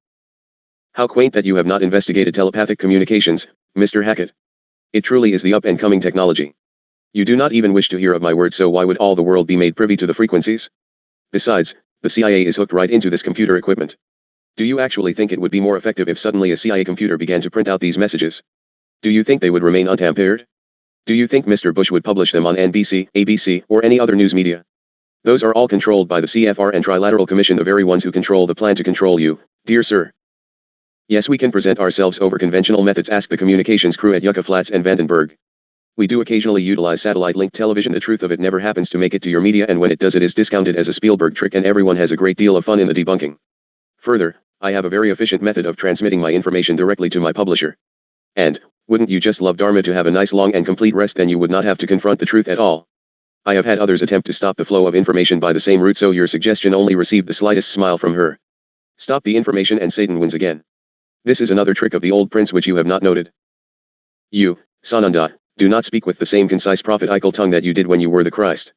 Speaker 1: How quaint that you have not investigated telepathic communications, Mr. Hackett. It truly is the up-and-coming technology. You do not even wish to hear of my words, so why would all the world be made privy to the frequencies? Besides, the CIA is hooked right into this computer equipment. Do you actually think it would be more effective if suddenly a CIA computer began to print out these messages? Do you think they would remain untampered? Do you think Mr. Bush would publish them on NBC, ABC, or any other news media? Those are all controlled by the CFR and Trilateral Commission, the very ones who control the plan to control you, dear sir. Yes, we can present ourselves over conventional methods, ask the communications crew at Yucca Flats and Vandenberg. We do occasionally utilize satellite-linked television. The truth of it never happens to make it to your media, and when it does, it is discounted as a Spielberg trick and everyone has a great deal of fun in the debunking. Further, I have a very efficient method of transmitting my information directly to my publisher. And, wouldn't you just love Dharma to have a nice long and complete rest? Then you would not have to confront the truth at all. I have had others attempt to stop the flow of information by the same route, so your suggestion only received the slightest smile from her. Stop the information and Satan wins again. This is another trick of the old prince which you have not noted. You, Sananda, do not speak with the same concise prophetical tongue that you did when you were the Christ.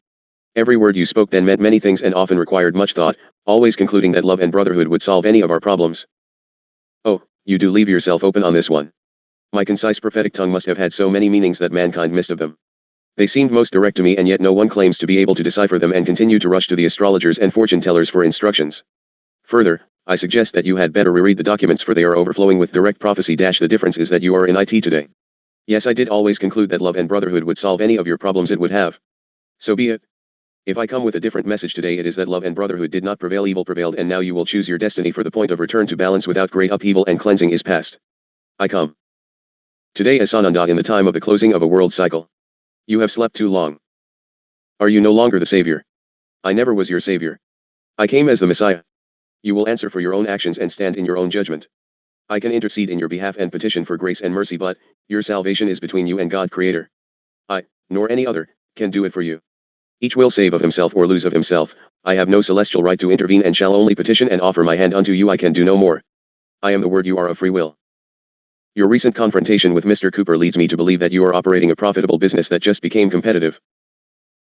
Speaker 1: Every word you spoke then meant many things and often required much thought, always concluding that love and brotherhood would solve any of our problems. Oh, you do leave yourself open on this one. My concise prophetic tongue must have had so many meanings that mankind missed of them. They seemed most direct to me, and yet no one claims to be able to decipher them and continue to rush to the astrologers and fortune tellers for instructions. Further, I suggest that you had better reread the documents, for they are overflowing with direct prophecy. The difference is that you are in IT today. Yes, I did always conclude that love and brotherhood would solve any of your problems. It would have. So be it. If I come with a different message today, it is that love and brotherhood did not prevail, evil prevailed, and now you will choose your destiny, for the point of return to balance without great upheaval and cleansing is past. I come today as Sananda in the time of the closing of a world cycle. You have slept too long. Are you no longer the Savior? I never was your Savior. I came as the Messiah. You will answer for your own actions and stand in your own judgment. I can intercede in your behalf and petition for grace and mercy, but your salvation is between you and God Creator. I, nor any other, can do it for you. Each will save of himself or lose of himself. I have no celestial right to intervene and shall only petition and offer my hand unto you. I can do no more. I am the Word, you are of free will. Your recent confrontation with Mr. Cooper leads me to believe that you are operating a profitable business that just became competitive.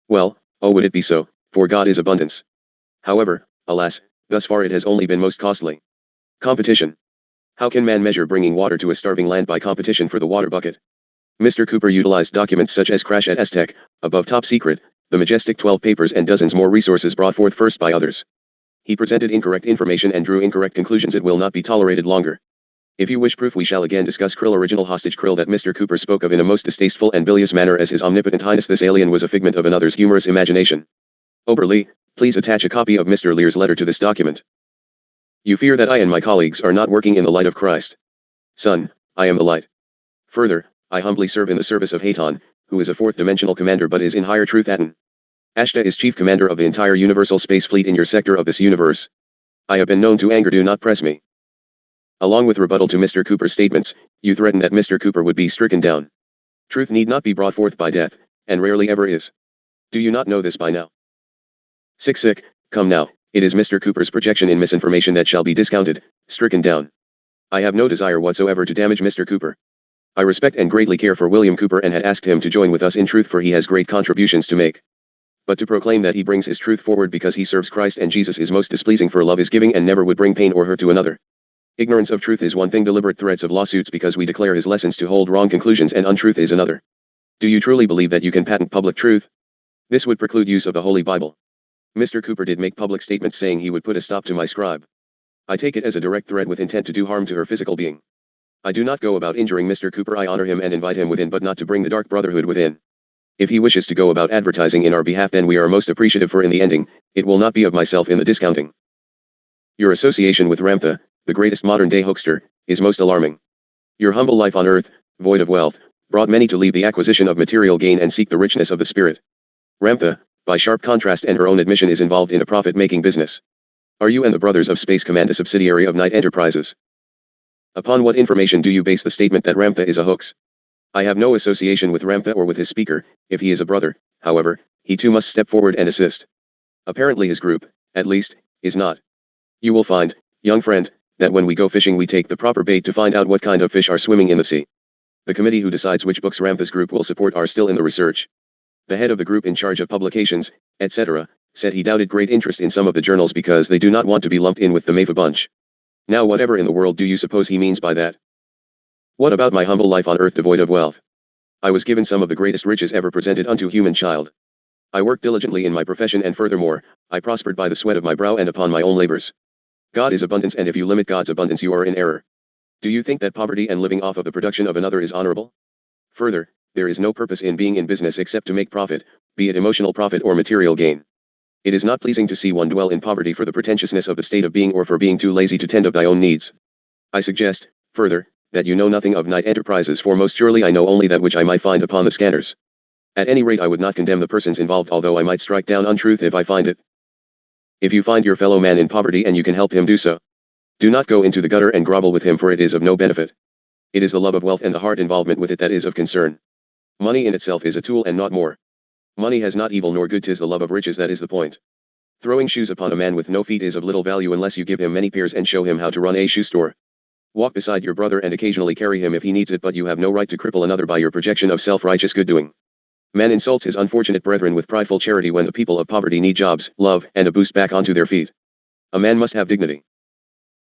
Speaker 1: Well, oh would it be so, for God is abundance. However, alas, thus far it has only been most costly. Competition. How can man measure bringing water to a starving land by competition for the water bucket? Mr. Cooper utilized documents such as Crash at Aztec, Above Top Secret, the Majestic 12 Papers and dozens more resources brought forth first by others. He presented incorrect information and drew incorrect conclusions. It will not be tolerated longer. If you wish proof, we shall again discuss Krill, original hostage Krill that Mr. Cooper spoke of in a most distasteful and bilious manner as His Omnipotent Highness. This alien was a figment of another's humorous imagination. Oberle, please attach a copy of Mr. Lear's letter to this document. You fear that I and my colleagues are not working in the light of Christ. Son, I am the light. Further, I humbly serve in the service of Haton, who is a fourth-dimensional commander but is in higher truth Aten. Ashta is chief commander of the entire universal space fleet in your sector of this universe. I have been known to anger, do not press me. Along with rebuttal to Mr. Cooper's statements, you threaten that Mr. Cooper would be stricken down. Truth need not be brought forth by death, and rarely ever is. Do you not know this by now? Sick, come now, it is Mr. Cooper's projection in misinformation that shall be discounted, stricken down. I have no desire whatsoever to damage Mr. Cooper. I respect and greatly care for William Cooper and had asked him to join with us in truth, for he has great contributions to make. But to proclaim that he brings his truth forward because he serves Christ and Jesus is most displeasing, for love is giving and never would bring pain or hurt to another. Ignorance of truth is one thing, deliberate threats of lawsuits because we declare his lessons to hold wrong conclusions and untruth is another. Do you truly believe that you can patent public truth? This would preclude use of the Holy Bible. Mr. Cooper did make public statements saying he would put a stop to my scribe. I take it as a direct threat with intent to do harm to her physical being. I do not go about injuring Mr. Cooper, I honor him and invite him within, but not to bring the dark brotherhood within. If he wishes to go about advertising in our behalf, then we are most appreciative, for in the ending, it will not be of myself in the discounting. Your association with Ramtha, the greatest modern-day hoaxer, is most alarming. Your humble life on earth, void of wealth, brought many to leave the acquisition of material gain and seek the richness of the spirit. Ramtha, by sharp contrast and her own admission, is involved in a profit-making business. Are you and the Brothers of Space Command a subsidiary of Knight Enterprises? Upon what information do you base the statement that Ramtha is a hoax? I have no association with Ramtha or with his speaker. If he is a brother, however, he too must step forward and assist. Apparently his group, at least, is not. You will find, young friend, that when we go fishing we take the proper bait to find out what kind of fish are swimming in the sea. The committee who decides which books Ramtha's group will support are still in the research. The head of the group in charge of publications, etc., said he doubted great interest in some of the journals because they do not want to be lumped in with the Mayfa bunch. Now whatever in the world do you suppose he means by that? What about my humble life on earth devoid of wealth? I was given some of the greatest riches ever presented unto human child. I worked diligently in my profession, and furthermore, I prospered by the sweat of my brow and upon my own labors. God is abundance, and if you limit God's abundance you are in error. Do you think that poverty and living off of the production of another is honorable? Further, there is no purpose in being in business except to make profit, be it emotional profit or material gain. It is not pleasing to see one dwell in poverty for the pretentiousness of the state of being or for being too lazy to tend of thy own needs. I suggest, further, that you know nothing of Knight Enterprises, for most surely I know only that which I might find upon the scanners. At any rate I would not condemn the persons involved, although I might strike down untruth if I find it. If you find your fellow man in poverty and you can help him, do so. Do not go into the gutter and grovel with him, for it is of no benefit. It is the love of wealth and the heart involvement with it that is of concern. Money in itself is a tool and not more. Money has not evil nor good, 'tis the love of riches that is the point. Throwing shoes upon a man with no feet is of little value unless you give him many pairs and show him how to run a shoe store. Walk beside your brother and occasionally carry him if he needs it, but you have no right to cripple another by your projection of self-righteous good-doing. Man insults his unfortunate brethren with prideful charity when the people of poverty need jobs, love, and a boost back onto their feet. A man must have dignity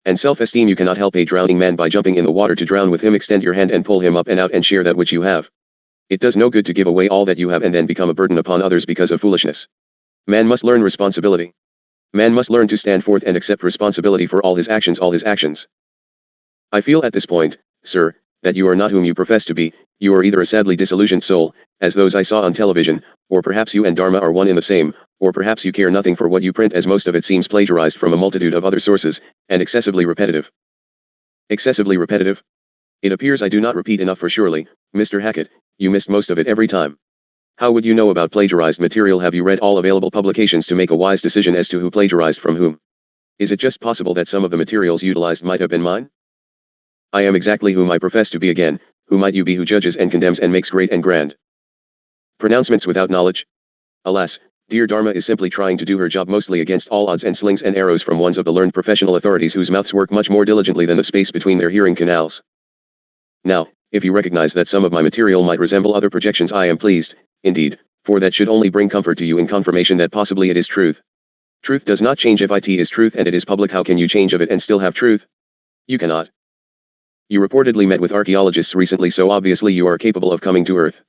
Speaker 1: and self-esteem. You cannot help a drowning man by jumping in the water to drown with him. Extend your hand and pull him up and out and share that which you have. It does no good to give away all that you have and then become a burden upon others because of foolishness. Man must learn responsibility. Man must learn to stand forth and accept responsibility for all his actions. I feel at this point, sir, that you are not whom you profess to be. You are either a sadly disillusioned soul, as those I saw on television, or perhaps you and Dharma are one in the same, or perhaps you care nothing for what you print, as most of it seems plagiarized from a multitude of other sources, and excessively repetitive. Excessively repetitive? It appears I do not repeat enough, for surely, Mr. Hackett, you missed most of it every time. How would you know about plagiarized material? Have you read all available publications to make a wise decision as to who plagiarized from whom? Is it just possible that some of the materials utilized might have been mine? I am exactly whom I profess to be. Again, who might you be who judges and condemns and makes great and grand pronouncements without knowledge? Alas, dear Dharma is simply trying to do her job, mostly against all odds and slings and arrows from ones of the learned professional authorities whose mouths work much more diligently than the space between their hearing canals. Now, if you recognize that some of my material might resemble other projections, I am pleased, indeed, for that should only bring comfort to you in confirmation that possibly it is truth. Truth does not change if it is truth and it is public. How can you change of it and still have truth? You cannot. You reportedly met with archaeologists recently, so obviously you are capable of coming to Earth.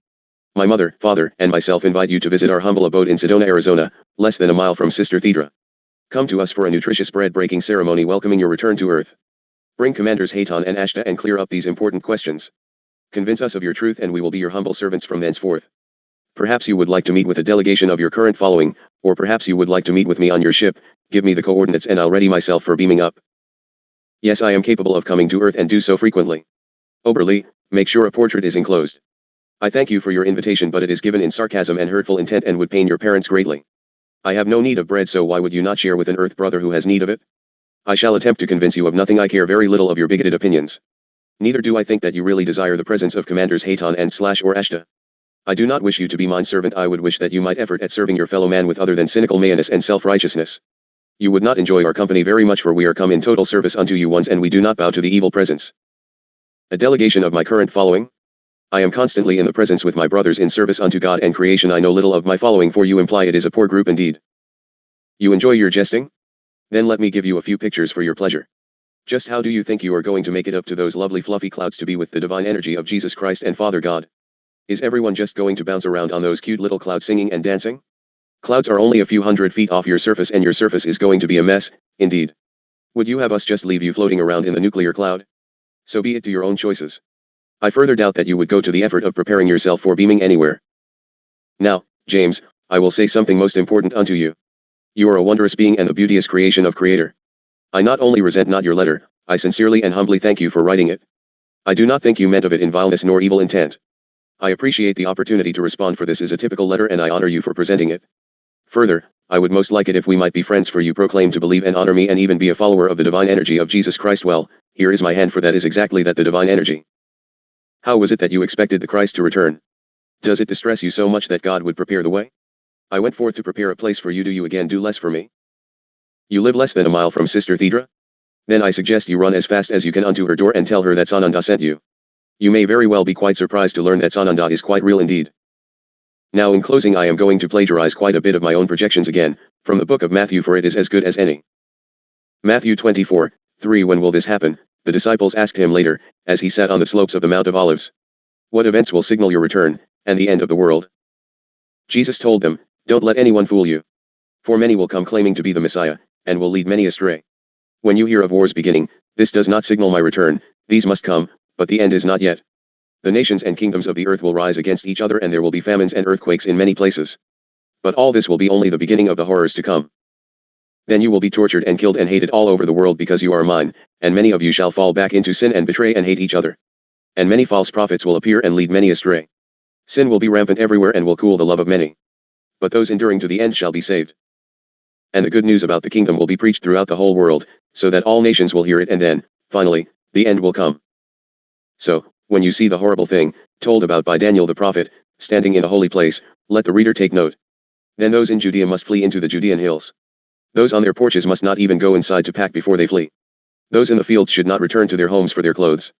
Speaker 1: My mother, father, and myself invite you to visit our humble abode in Sedona, Arizona, less than a mile from Sister Thedra. Come to us for a nutritious bread-breaking ceremony welcoming your return to Earth. Bring Commanders Haton and Ashta and clear up these important questions. Convince us of your truth and we will be your humble servants from thenceforth. Perhaps you would like to meet with a delegation of your current following, or perhaps you would like to meet with me on your ship. Give me the coordinates and I'll ready myself for beaming up. Yes, I am capable of coming to Earth and do so frequently. Oberly, make sure a portrait is enclosed. I thank you for your invitation, but it is given in sarcasm and hurtful intent and would pain your parents greatly. I have no need of bread, so why would you not share with an Earth brother who has need of it? I shall attempt to convince you of nothing. I care very little of your bigoted opinions. Neither do I think that you really desire the presence of Commanders Hayton and / or Ashta. I do not wish you to be mine servant. I would wish that you might effort at serving your fellow man with other than cynical mayonnaise and self-righteousness. You would not enjoy our company very much, for we are come in total service unto you once, and we do not bow to the evil presence. A delegation of my current following? I am constantly in the presence with my brothers in service unto God and creation. I know little of my following, for you imply it is a poor group indeed. You enjoy your jesting? Then let me give you a few pictures for your pleasure. Just how do you think you are going to make it up to those lovely fluffy clouds to be with the divine energy of Jesus Christ and Father God? Is everyone just going to bounce around on those cute little clouds singing and dancing? Clouds are only a few hundred feet off your surface, and your surface is going to be a mess, indeed. Would you have us just leave you floating around in the nuclear cloud? So be it, to your own choices. I further doubt that you would go to the effort of preparing yourself for beaming anywhere. Now, James, I will say something most important unto you. You are a wondrous being and the beauteous creation of Creator. I not only resent not your letter, I sincerely and humbly thank you for writing it. I do not think you meant of it in vileness nor evil intent. I appreciate the opportunity to respond, for this is a typical letter and I honor you for presenting it. Further, I would most like it if we might be friends, for you proclaim to believe and honor me and even be a follower of the divine energy of Jesus Christ. Well, here is my hand, for that is exactly that, the divine energy. How was it that you expected the Christ to return? Does it distress you so much that God would prepare the way? I went forth to prepare a place for you. Do you again do less for me? You live less than a mile from Sister Thedra? Then I suggest you run as fast as you can unto her door and tell her that Sananda sent you. You may very well be quite surprised to learn that Sananda is quite real indeed. Now, in closing, I am going to plagiarize quite a bit of my own projections again, from the book of Matthew, for it is as good as any. Matthew 24:3. When will this happen? The disciples asked him later, as he sat on the slopes of the Mount of Olives. What events will signal your return, and the end of the world? Jesus told them, don't let anyone fool you. For many will come claiming to be the Messiah, and will lead many astray. When you hear of wars beginning, this does not signal my return. These must come, but the end is not yet. The nations and kingdoms of the earth will rise against each other, and there will be famines and earthquakes in many places. But all this will be only the beginning of the horrors to come. Then you will be tortured and killed and hated all over the world because you are mine, and many of you shall fall back into sin and betray and hate each other. And many false prophets will appear and lead many astray. Sin will be rampant everywhere and will cool the love of many. But those enduring to the end shall be saved. And the good news about the kingdom will be preached throughout the whole world, so that all nations will hear it, and then, finally, the end will come. So, when you see the horrible thing, told about by Daniel the prophet, standing in a holy place, let the reader take note. Then those in Judea must flee into the Judean hills. Those on their porches must not even go inside to pack before they flee. Those in the fields should not return to their homes for their clothes.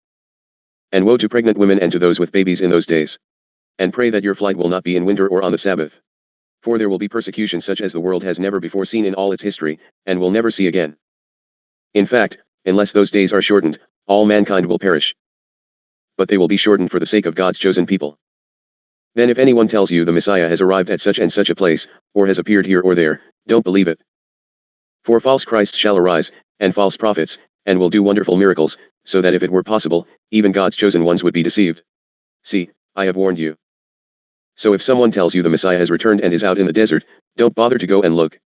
Speaker 1: And woe to pregnant women and to those with babies in those days. And pray that your flight will not be in winter or on the Sabbath. For there will be persecution such as the world has never before seen in all its history, and will never see again. In fact, unless those days are shortened, all mankind will perish. But they will be shortened for the sake of God's chosen people. Then if anyone tells you the Messiah has arrived at such and such a place, or has appeared here or there, don't believe it. For false Christs shall arise, and false prophets, and will do wonderful miracles, so that if it were possible, even God's chosen ones would be deceived. See, I have warned you. So if someone tells you the Messiah has returned and is out in the desert, don't bother to go and look.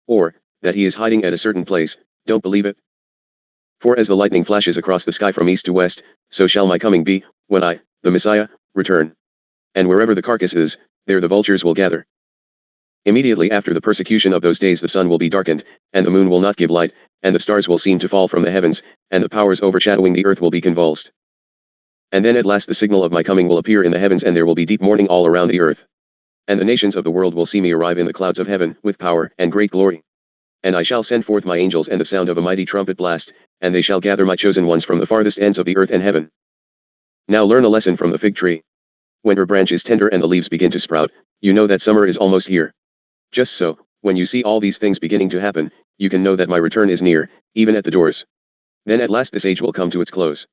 Speaker 1: Or, that he is hiding at a certain place, don't believe it. For as the lightning flashes across the sky from east to west, so shall my coming be, when I, the Messiah, return. And wherever the carcass is, there the vultures will gather. Immediately after the persecution of those days the sun will be darkened, and the moon will not give light, and the stars will seem to fall from the heavens, and the powers overshadowing the earth will be convulsed. And then at last the signal of my coming will appear in the heavens, and there will be deep mourning all around the earth. And the nations of the world will see me arrive in the clouds of heaven, with power and great glory. And I shall send forth my angels and the sound of a mighty trumpet blast, and they shall gather my chosen ones from the farthest ends of the earth and heaven. Now learn a lesson from the fig tree. When her branch is tender and the leaves begin to sprout, you know that summer is almost here. Just so, when you see all these things beginning to happen, you can know that my return is near, even at the doors. Then at last this age will come to its close.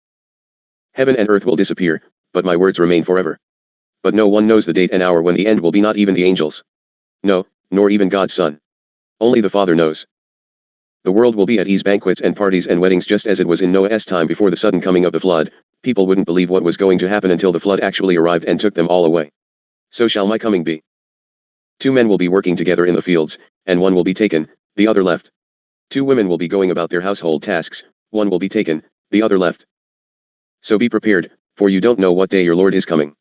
Speaker 1: Heaven and earth will disappear, but my words remain forever. But no one knows the date and hour when the end will be, not even the angels. No, nor even God's Son. Only the Father knows. The world will be at ease, banquets and parties and weddings, just as it was in Noah's time before the sudden coming of the flood. People wouldn't believe what was going to happen until the flood actually arrived and took them all away. So shall my coming be. 2 men will be working together in the fields, and one will be taken, the other left. 2 women will be going about their household tasks, one will be taken, the other left. So be prepared, for you don't know what day your Lord is coming.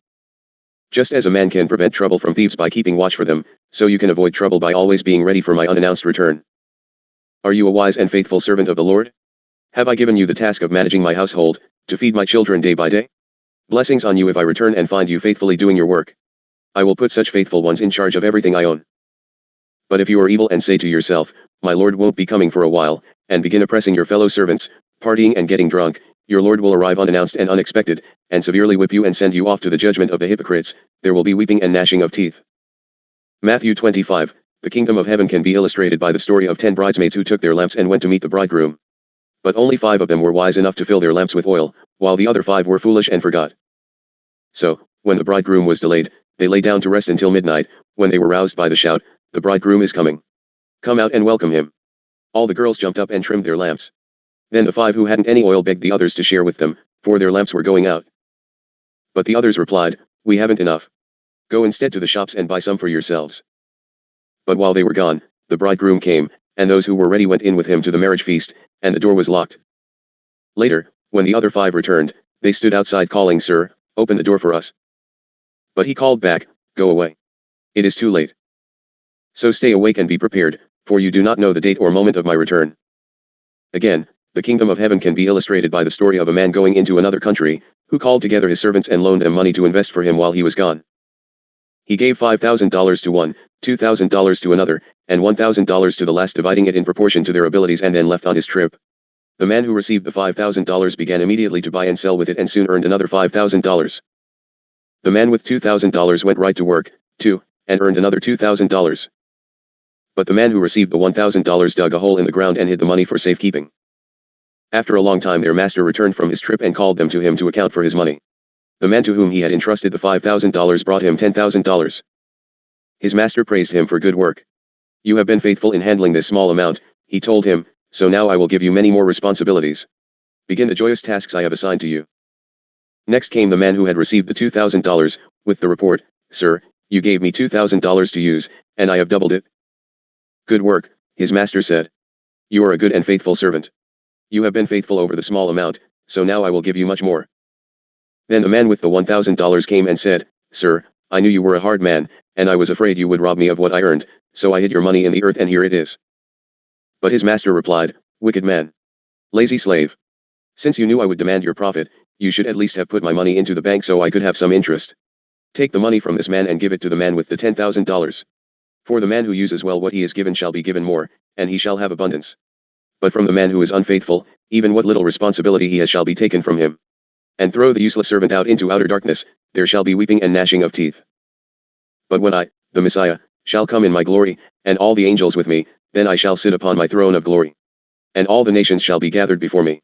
Speaker 1: Just as a man can prevent trouble from thieves by keeping watch for them, so you can avoid trouble by always being ready for my unannounced return. Are you a wise and faithful servant of the Lord? Have I given you the task of managing my household, to feed my children day by day? Blessings on you if I return and find you faithfully doing your work. I will put such faithful ones in charge of everything I own. But if you are evil and say to yourself, my Lord won't be coming for a while, and begin oppressing your fellow servants, partying and getting drunk, your Lord will arrive unannounced and unexpected, and severely whip you and send you off to the judgment of the hypocrites. There will be weeping and gnashing of teeth. Matthew 25. The kingdom of heaven can be illustrated by the story of 10 bridesmaids who took their lamps and went to meet the bridegroom. But only 5 of them were wise enough to fill their lamps with oil, while the other 5 were foolish and forgot. So, when the bridegroom was delayed, they lay down to rest until midnight, when they were roused by the shout, the bridegroom is coming. Come out and welcome him. All the girls jumped up and trimmed their lamps. Then the 5 who hadn't any oil begged the others to share with them, for their lamps were going out. But the others replied, we haven't enough. Go instead to the shops and buy some for yourselves. But while they were gone, the bridegroom came, and those who were ready went in with him to the marriage feast, and the door was locked. Later, when the other 5 returned, they stood outside calling, Sir, open the door for us. But he called back, go away. It is too late. So stay awake and be prepared, for you do not know the date or moment of my return. Again, the kingdom of heaven can be illustrated by the story of a man going into another country, who called together his servants and loaned them money to invest for him while he was gone. He gave $5,000 to one, $2,000 to another, and $1,000 to the last, dividing it in proportion to their abilities, and then left on his trip. The man who received the $5,000 began immediately to buy and sell with it and soon earned another $5,000. The man with $2,000 went right to work, too, and earned another $2,000. But the man who received the $1,000 dug a hole in the ground and hid the money for safekeeping. After a long time their master returned from his trip and called them to him to account for his money. The man to whom he had entrusted the $5,000 brought him $10,000. His master praised him for good work. You have been faithful in handling this small amount, he told him, so now I will give you many more responsibilities. Begin the joyous tasks I have assigned to you. Next came the man who had received the $2,000, with the report, Sir, you gave me $2,000 to use, and I have doubled it. Good work, his master said. You are a good and faithful servant. You have been faithful over the small amount, so now I will give you much more. Then the man with the $1,000 came and said, Sir, I knew you were a hard man, and I was afraid you would rob me of what I earned, so I hid your money in the earth and here it is. But his master replied, Wicked man. Lazy slave. Since you knew I would demand your profit, you should at least have put my money into the bank so I could have some interest. Take the money from this man and give it to the man with the $10,000. For the man who uses well what he is given shall be given more, and he shall have abundance. But from the man who is unfaithful, even what little responsibility he has shall be taken from him. And throw the useless servant out into outer darkness, there shall be weeping and gnashing of teeth. But when I, the Messiah, shall come in my glory, and all the angels with me, then I shall sit upon my throne of glory. And all the nations shall be gathered before me.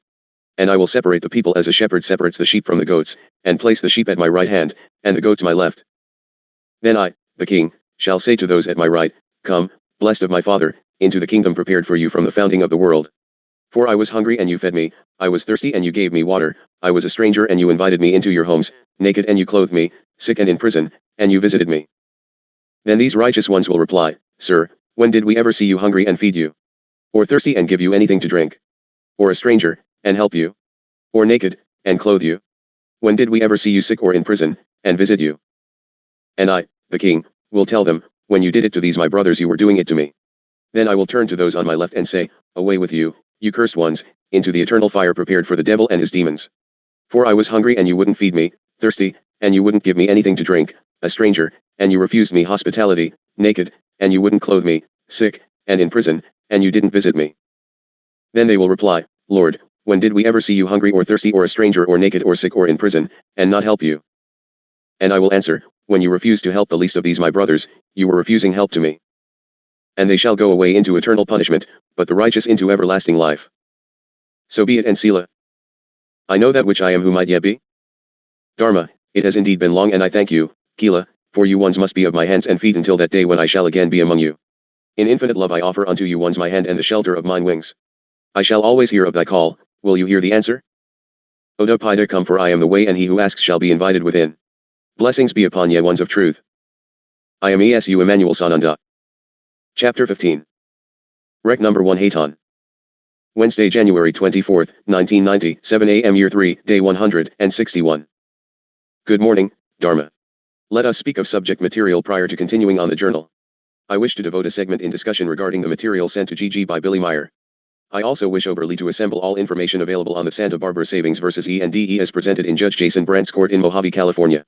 Speaker 1: And I will separate the people as a shepherd separates the sheep from the goats, and place the sheep at my right hand, and the goats my left. Then I, the king, shall say to those at my right, Come, blessed of my Father, into the kingdom prepared for you from the founding of the world. For I was hungry and you fed me, I was thirsty and you gave me water, I was a stranger and you invited me into your homes, naked and you clothed me, sick and in prison, and you visited me. Then these righteous ones will reply, Sir, when did we ever see you hungry and feed you? Or thirsty and give you anything to drink? Or a stranger, and help you? Or naked, and clothe you? When did we ever see you sick or in prison, and visit you? And I, the king, will tell them, When you did it to these my brothers you were doing it to me. Then I will turn to those on my left and say, Away with you, you cursed ones, into the eternal fire prepared for the devil and his demons. For I was hungry and you wouldn't feed me, thirsty, and you wouldn't give me anything to drink, a stranger, and you refused me hospitality, naked, and you wouldn't clothe me, sick, and in prison, and you didn't visit me. Then they will reply, Lord, when did we ever see you hungry or thirsty or a stranger or naked or sick or in prison, and not help you? And I will answer, When you refused to help the least of these my brothers, you were refusing help to me. And they shall go away into eternal punishment, but the righteous into everlasting life. So be it, and Selah. I know that which I am who might yet be. Dharma, it has indeed been long and I thank you, Kila, for you ones must be of my hands and feet until that day when I shall again be among you. In infinite love I offer unto you ones my hand and the shelter of mine wings. I shall always hear of thy call, will you hear the answer? Oda Pida come, for I am the way and he who asks shall be invited within. Blessings be upon ye ones of truth. I am Esu Emmanuel Sananda. Chapter 15. Rec number 1 Haton. Wednesday, January 24, 1990, 7 a.m. Year 3, Day 161. Good morning, Dharma. Let us speak of subject material prior to continuing on the journal. I wish to devote a segment in discussion regarding the material sent to GG by Billy Meyer. I also wish overly to assemble all information available on the Santa Barbara Savings vs. E&DE as presented in Judge Jason Brandt's court in Mojave, California.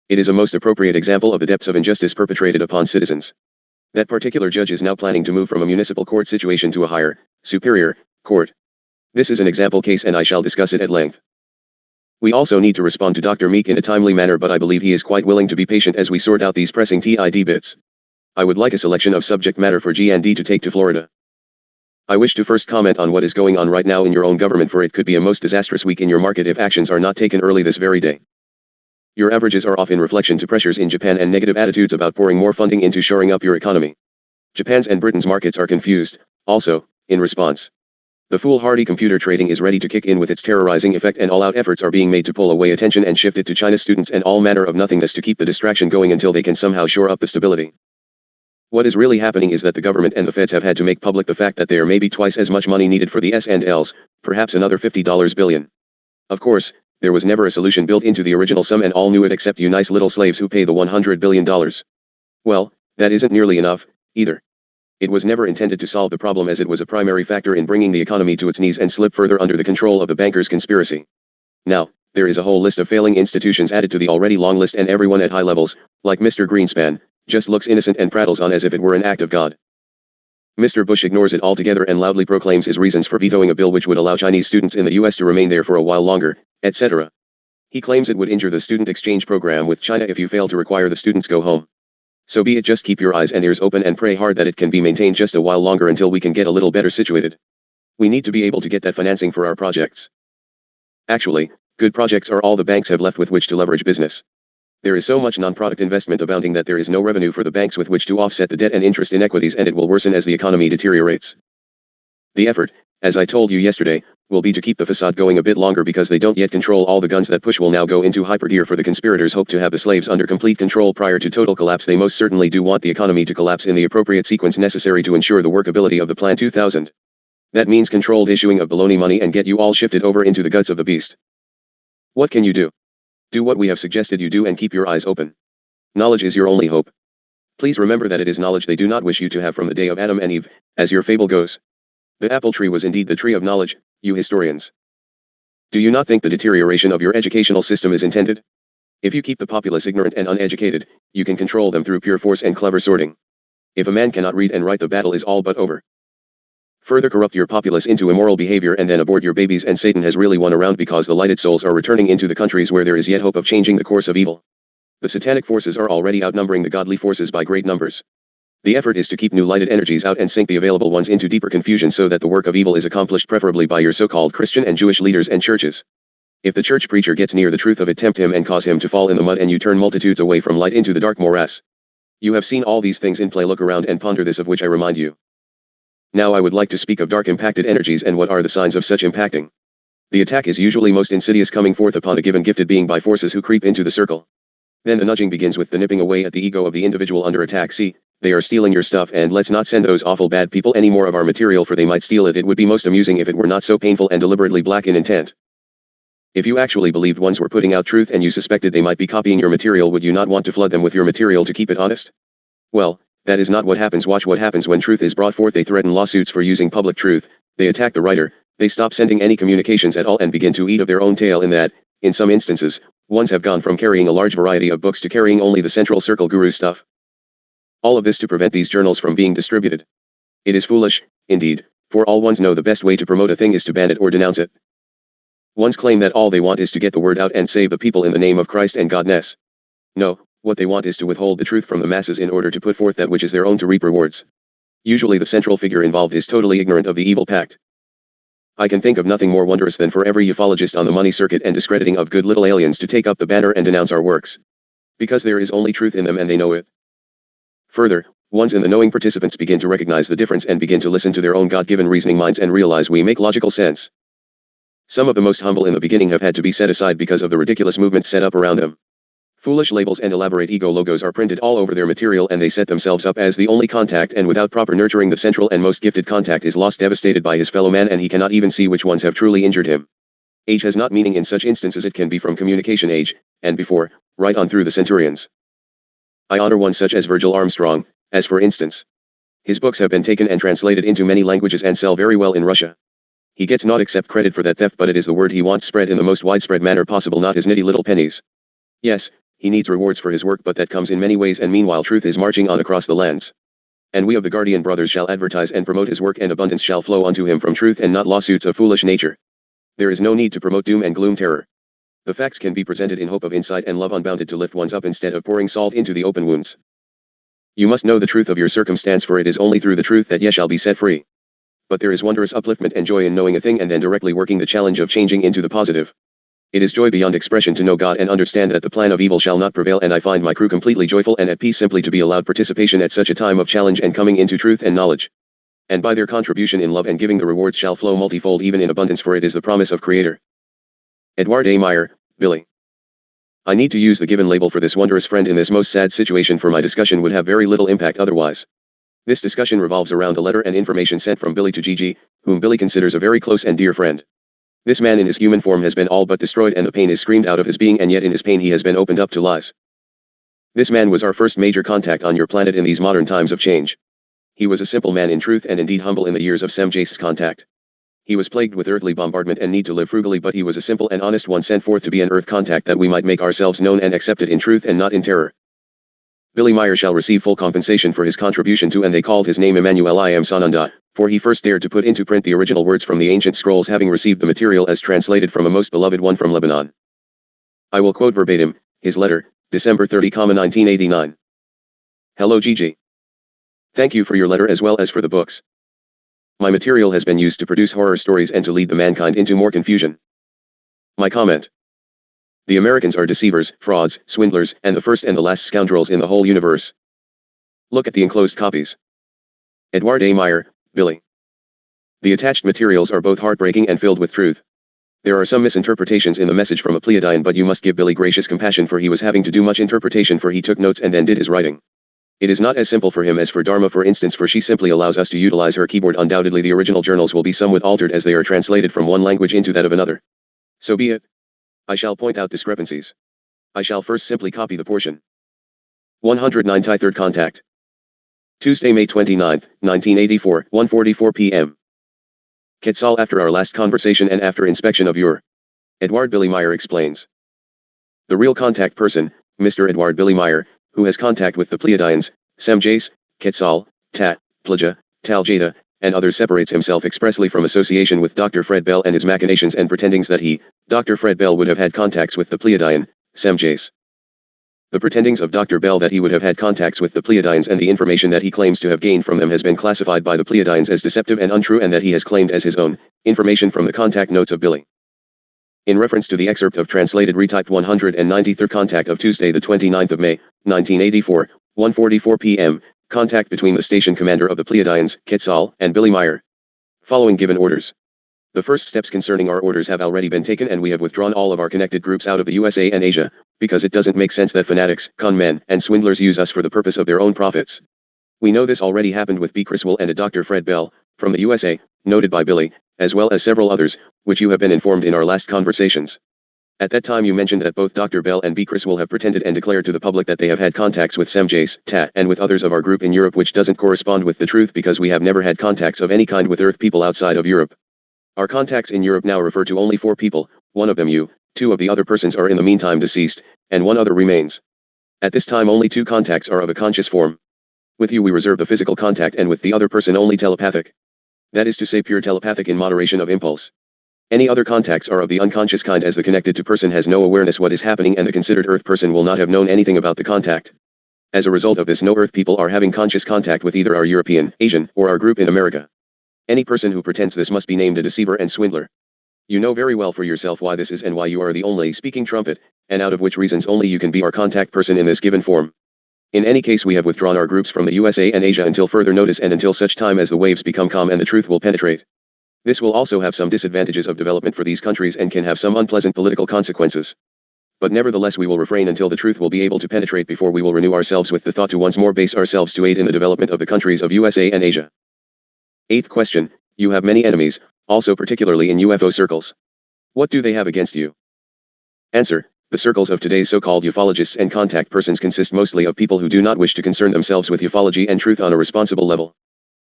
Speaker 1: It is a most appropriate example of the depths of injustice perpetrated upon citizens. That particular judge is now planning to move from a municipal court situation to a higher, superior, court. This is an example case and I shall discuss it at length. We also need to respond to Dr. Meek in a timely manner, but I believe he is quite willing to be patient as we sort out these pressing TID bits. I would like a selection of subject matter for G&D to take to Florida. I wish to first comment on what is going on right now in your own government, for it could be a most disastrous week in your market if actions are not taken early this very day. Your averages are off in reflection to pressures in Japan and negative attitudes about pouring more funding into shoring up your economy. Japan's and Britain's markets are confused, also, in response. The foolhardy computer trading is ready to kick in with its terrorizing effect, and all-out efforts are being made to pull away attention and shift it to China's students and all manner of nothingness to keep the distraction going until they can somehow shore up the stability. What is really happening is that the government and the feds have had to make public the fact that there may be twice as much money needed for the S&Ls, perhaps another $50 billion. Of course, there was never a solution built into the original sum, and all knew it except you nice little slaves who pay the $100 billion. Well, that isn't nearly enough, either. It was never intended to solve the problem, as it was a primary factor in bringing the economy to its knees and slip further under the control of the bankers' conspiracy. Now, there is a whole list of failing institutions added to the already long list, and everyone at high levels, like Mr. Greenspan, just looks innocent and prattles on as if it were an act of God. Mr. Bush ignores it altogether and loudly proclaims his reasons for vetoing a bill which would allow Chinese students in the U.S. to remain there for a while longer, etc. He claims it would injure the student exchange program with China if you fail to require the students go home. So be it, just keep your eyes and ears open and pray hard that it can be maintained just a while longer until we can get a little better situated. We need to be able to get that financing for our projects. Actually, good projects are all the banks have left with which to leverage business. There is so much non-product investment abounding that there is no revenue for the banks with which to offset the debt and interest inequities, and it will worsen as the economy deteriorates. The effort, as I told you yesterday, will be to keep the facade going a bit longer, because they don't yet control all the guns that push will now go into hypergear, for the conspirators hope to have the slaves under complete control prior to total collapse. They most certainly do want the economy to collapse in the appropriate sequence necessary to ensure the workability of the Plan 2000. That means controlled issuing of baloney money and get you all shifted over into the guts of the beast. What can you do? Do what we have suggested you do and keep your eyes open. Knowledge is your only hope. Please remember that it is knowledge they do not wish you to have from the day of Adam and Eve, as your fable goes. The apple tree was indeed the tree of knowledge, you historians. Do you not think the deterioration of your educational system is intended? If you keep the populace ignorant and uneducated, you can control them through pure force and clever sorting. If a man cannot read and write, the battle is all but over. Further corrupt your populace into immoral behavior and then abort your babies, and Satan has really won around, because the lighted souls are returning into the countries where there is yet hope of changing the course of evil. The satanic forces are already outnumbering the godly forces by great numbers. The effort is to keep new lighted energies out and sink the available ones into deeper confusion, so that the work of evil is accomplished preferably by your so-called Christian and Jewish leaders and churches. If the church preacher gets near the truth of it, tempt him and cause him to fall in the mud, and you turn multitudes away from light into the dark morass. You have seen all these things in play. Look around and ponder this, of which I remind you. Now I would like to speak of dark impacted energies and what are the signs of such impacting. The attack is usually most insidious, coming forth upon a given gifted being by forces who creep into the circle. Then the nudging begins with the nipping away at the ego of the individual under attack. See, they are stealing your stuff, and let's not send those awful bad people any more of our material, for they might steal it. It would be most amusing if it were not so painful and deliberately black in intent. If you actually believed ones were putting out truth and you suspected they might be copying your material, would you not want to flood them with your material to keep it honest? Well, that is not what happens. Watch what happens when truth is brought forth. They threaten lawsuits for using public truth, they attack the writer, they stop sending any communications at all and begin to eat of their own tail, in that, in some instances, ones have gone from carrying a large variety of books to carrying only the central circle guru stuff. All of this to prevent these journals from being distributed. It is foolish, indeed, for all ones know the best way to promote a thing is to ban it or denounce it. Ones claim that all they want is to get the word out and save the people in the name of Christ and Godness. No, what they want is to withhold the truth from the masses in order to put forth that which is their own to reap rewards. Usually the central figure involved is totally ignorant of the evil pact. I can think of nothing more wondrous than for every ufologist on the money circuit and discrediting of good little aliens to take up the banner and denounce our works. Because there is only truth in them and they know it. Further, ones in the knowing participants begin to recognize the difference and begin to listen to their own God-given reasoning minds and realize we make logical sense. Some of the most humble in the beginning have had to be set aside because of the ridiculous movements set up around them. Foolish labels and elaborate ego logos are printed all over their material, and they set themselves up as the only contact, and without proper nurturing, the central and most gifted contact is lost, devastated by his fellow man, and he cannot even see which ones have truly injured him. Age has not meaning in such instances. It can be from communication age, and before, right on through the centurions. I honor one such as Virgil Armstrong, as for instance. His books have been taken and translated into many languages and sell very well in Russia. He gets not except credit for that theft, but it is the word he wants spread in the most widespread manner possible, not his nitty little pennies. Yes, he needs rewards for his work, but that comes in many ways, and meanwhile truth is marching on across the lands. And we of the Guardian Brothers shall advertise and promote his work, and abundance shall flow unto him from truth and not lawsuits of foolish nature. There is no need to promote doom and gloom terror. The facts can be presented in hope of insight and love unbounded to lift ones up instead of pouring salt into the open wounds. You must know the truth of your circumstance, for it is only through the truth that ye shall be set free. But there is wondrous upliftment and joy in knowing a thing and then directly working the challenge of changing into the positive. It is joy beyond expression to know God and understand that the plan of evil shall not prevail, and I find my crew completely joyful and at peace simply to be allowed participation at such a time of challenge and coming into truth and knowledge. And by their contribution in love and giving, the rewards shall flow multifold even in abundance, for it is the promise of Creator. Edward A. Meyer, Billy. I need to use the given label for this wondrous friend in this most sad situation, for my discussion would have very little impact otherwise. This discussion revolves around a letter and information sent from Billy to Gigi, whom Billy considers a very close and dear friend. This man in his human form has been all but destroyed, and the pain is screamed out of his being, and yet in his pain he has been opened up to lies. This man was our first major contact on your planet in these modern times of change. He was a simple man in truth, and indeed humble in the years of Sem Jace's contact. He was plagued with earthly bombardment and need to live frugally, but he was a simple and honest one sent forth to be an earth contact, that we might make ourselves known and accepted in truth and not in terror. Billy Meyer shall receive full compensation for his contribution to, and they called his name Emmanuel I am Sananda, for he first dared to put into print the original words from the ancient scrolls, having received the material as translated from a most beloved one from Lebanon. I will quote verbatim his letter, December 30, 1989. Hello Gigi. Thank you for your letter as well as for the books. My material has been used to produce horror stories and to lead the mankind into more confusion. My comment. The Americans are deceivers, frauds, swindlers, and the first and the last scoundrels in the whole universe. Look at the enclosed copies. Edward A. Meyer, Billy. The attached materials are both heartbreaking and filled with truth. There are some misinterpretations in the message from a Pleiadian, but you must give Billy gracious compassion, for he was having to do much interpretation, for he took notes and then did his writing. It is not as simple for him as for Dharma, for instance, for she simply allows us to utilize her keyboard. Undoubtedly the original journals will be somewhat altered as they are translated from one language into that of another. So be it. I shall point out discrepancies. I shall first simply copy the portion. 193rd Contact. Tuesday, May 29, 1984, 1:44 p.m. Quetzal. After our last conversation and after inspection of your Edward, Billy Meyer explains. The real contact person, Mr. Edward Billy Meyer, who has contact with the Pleiadians, Sem Jace, Quetzal, Tat, Plaja, Tal Jada, and others, separates himself expressly from association with Dr. Fred Bell and his machinations and pretendings that he, Dr. Fred Bell, would have had contacts with the Pleiadian, Sem Jace. The pretendings of Dr. Bell that he would have had contacts with the Pleiadians and the information that he claims to have gained from them has been classified by the Pleiadians as deceptive and untrue, and that he has claimed as his own information from the contact notes of Billy. In reference to the excerpt of translated retyped 193rd Contact of Tuesday the 29th of May, 1984, 1:44 p.m., contact between the station commander of the Pleiadians, Quetzal, and Billy Meyer. Following given orders. The first steps concerning our orders have already been taken, and we have withdrawn all of our connected groups out of the USA and Asia, because it doesn't make sense that fanatics, con men, and swindlers use us for the purpose of their own profits. We know this already happened with B. Criswell and a Dr. Fred Bell, from the USA, noted by Billy, as well as several others, which you have been informed in our last conversations. At that time you mentioned that both Dr. Bell and B. Criswell have pretended and declared to the public that they have had contacts with Sem Jace, Tat, and with others of our group in Europe, which doesn't correspond with the truth, because we have never had contacts of any kind with Earth people outside of Europe. Our contacts in Europe now refer to only 4 people, one of them you, 2 of the other persons are in the meantime deceased, and 1 other remains. At this time only 2 contacts are of a conscious form. With you we reserve the physical contact, and with the other person only telepathic. That is to say, pure telepathic in moderation of impulse. Any other contacts are of the unconscious kind, as the connected to person has no awareness what is happening, and the considered Earth person will not have known anything about the contact. As a result of this, no Earth people are having conscious contact with either our European, Asian, or our group in America. Any person who pretends this must be named a deceiver and swindler. You know very well for yourself why this is, and why you are the only speaking trumpet, and out of which reasons only you can be our contact person in this given form. In any case, we have withdrawn our groups from the USA and Asia until further notice, and until such time as the waves become calm and the truth will penetrate. This will also have some disadvantages of development for these countries and can have some unpleasant political consequences. But nevertheless we will refrain until the truth will be able to penetrate before we will renew ourselves with the thought to once more base ourselves to aid in the development of the countries of USA and Asia. 8th question, you have many enemies, also particularly in UFO circles. What do they have against you? Answer, the circles of today's so-called ufologists and contact persons consist mostly of people who do not wish to concern themselves with ufology and truth on a responsible level.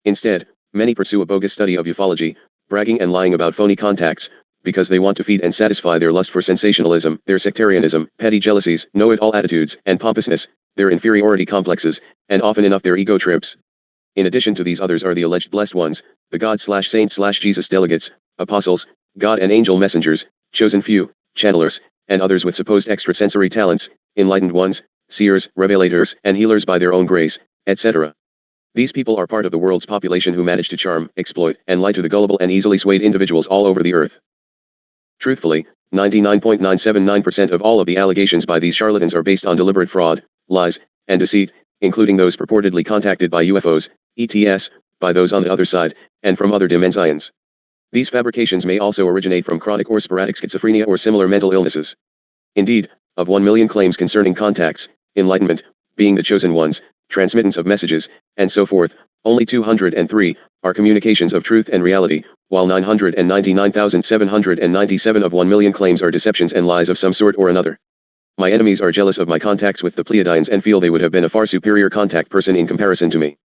Speaker 1: Instead, many pursue a bogus study of ufology, bragging and lying about phony contacts, because they want to feed and satisfy their lust for sensationalism, their sectarianism, petty jealousies, know-it-all attitudes, and pompousness, their inferiority complexes, and often enough their ego trips. In addition to these others are the alleged blessed ones, the God/Saint/Jesus delegates, apostles, God and angel messengers, chosen few, channelers, and others with supposed extrasensory talents, enlightened ones, seers, revelators, and healers by their own grace, etc. These people are part of the world's population who manage to charm, exploit, and lie to the gullible and easily swayed individuals all over the earth. Truthfully, 99.979% of all of the allegations by these charlatans are based on deliberate fraud, lies, and deceit, including those purportedly contacted by UFOs, ETS, by those on the other side, and from other dimensions. These fabrications may also originate from chronic or sporadic schizophrenia or similar mental illnesses. Indeed, of 1 million claims concerning contacts, enlightenment, being the chosen ones, transmittance of messages, and so forth, only 203 are communications of truth and reality, while 999,797 of 1 million claims are deceptions and lies of some sort or another. My enemies are jealous of my contacts with the Pleiadians and feel they would have been a far superior contact person in comparison to me.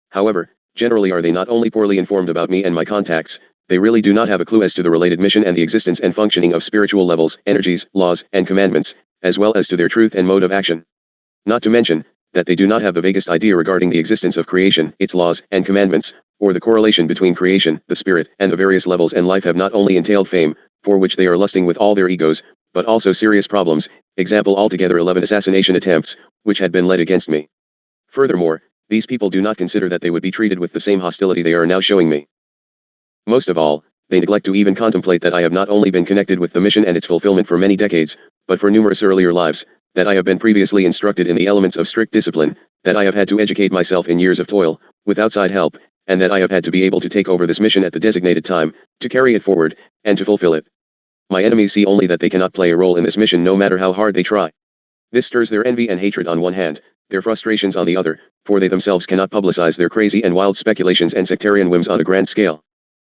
Speaker 1: However, generally are they not only poorly informed about me and my contacts, they really do not have a clue as to the related mission and the existence and functioning of spiritual levels, energies, laws, and commandments, as well as to their truth and mode of action. Not to mention, that they do not have the vaguest idea regarding the existence of creation, its laws and commandments, or the correlation between creation, the spirit, and the various levels and life have not only entailed fame, for which they are lusting with all their egos, but also serious problems, example altogether 11 assassination attempts, which had been led against me. Furthermore, these people do not consider that they would be treated with the same hostility they are now showing me. Most of all, they neglect to even contemplate that I have not only been connected with the mission and its fulfillment for many decades, but for numerous earlier lives, that I have been previously instructed in the elements of strict discipline, that I have had to educate myself in years of toil, with outside help, and that I have had to be able to take over this mission at the designated time, to carry it forward, and to fulfill it. My enemies see only that they cannot play a role in this mission no matter how hard they try. This stirs their envy and hatred on one hand, their frustrations on the other, for they themselves cannot publicize their crazy and wild speculations and sectarian whims on a grand scale.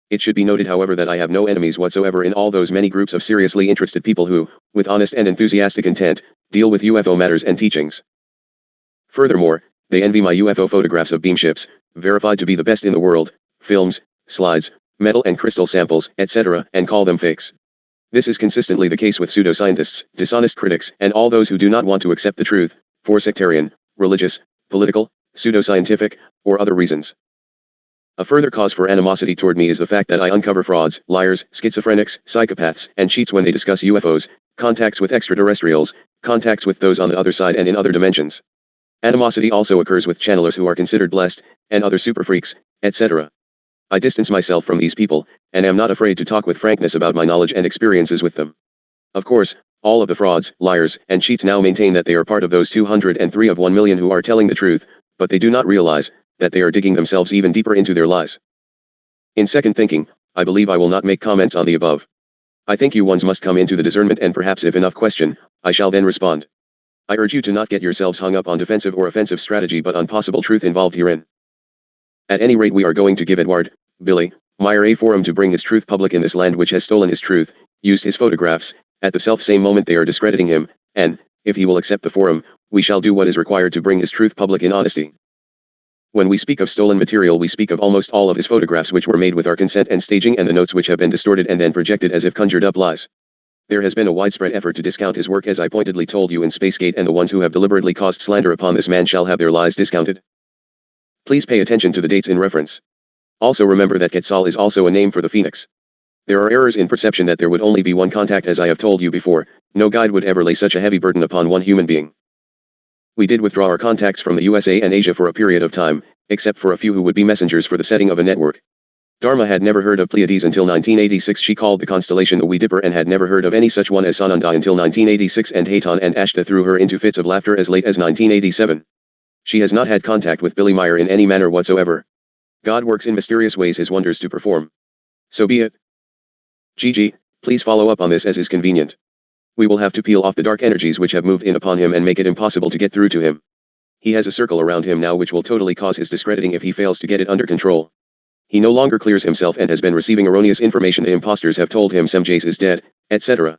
Speaker 1: It should be noted however that I have no enemies whatsoever in all those many groups of seriously interested people who, with honest and enthusiastic intent, deal with UFO matters and teachings. Furthermore, they envy my UFO photographs of beam ships, verified to be the best in the world, films, slides, metal and crystal samples, etc., and call them fakes. This is consistently the case with pseudoscientists, dishonest critics, and all those who do not want to accept the truth, for sectarian, religious, political, pseudoscientific, or other reasons. A further cause for animosity toward me is the fact that I uncover frauds, liars, schizophrenics, psychopaths, and cheats when they discuss UFOs, contacts with extraterrestrials, contacts with those on the other side and in other dimensions. Animosity also occurs with channelers who are considered blessed, and other super freaks, etc. I distance myself from these people, and am not afraid to talk with frankness about my knowledge and experiences with them. Of course, all of the frauds, liars, and cheats now maintain that they are part of those 203 of 1 million who are telling the truth, but they do not realize that they are digging themselves even deeper into their lies. In second thinking, I believe I will not make comments on the above. I think you ones must come into the discernment and perhaps if enough question, I shall then respond. I urge you to not get yourselves hung up on defensive or offensive strategy but on possible truth involved herein. At any rate we are going to give Edward, Billy, Meyer a forum to bring his truth public in this land which has stolen his truth, used his photographs, at the self-same moment they are discrediting him, and, if he will accept the forum, we shall do what is required to bring his truth public in honesty. When we speak of stolen material we speak of almost all of his photographs which were made with our consent and staging and the notes which have been distorted and then projected as if conjured up lies. There has been a widespread effort to discount his work as I pointedly told you in Spacegate and the ones who have deliberately caused slander upon this man shall have their lies discounted. Please pay attention to the dates in reference. Also remember that Quetzal is also a name for the Phoenix. There are errors in perception that there would only be one contact as I have told you before, no guide would ever lay such a heavy burden upon one human being. We did withdraw our contacts from the USA and Asia for a period of time, except for a few who would be messengers for the setting of a network. Dharma had never heard of Pleiades until 1986. She called the constellation the Wee Dipper and had never heard of any such one as Sananda until 1986 and Haton and Ashta threw her into fits of laughter as late as 1987. She has not had contact with Billy Meyer in any manner whatsoever. God works in mysterious ways his wonders to perform. So be it. GG, please follow up on this as is convenient. We will have to peel off the dark energies which have moved in upon him and make it impossible to get through to him. He has a circle around him now which will totally cause his discrediting if he fails to get it under control. He no longer clears himself and has been receiving erroneous information. The imposters have told him Sem Jace is dead, etc.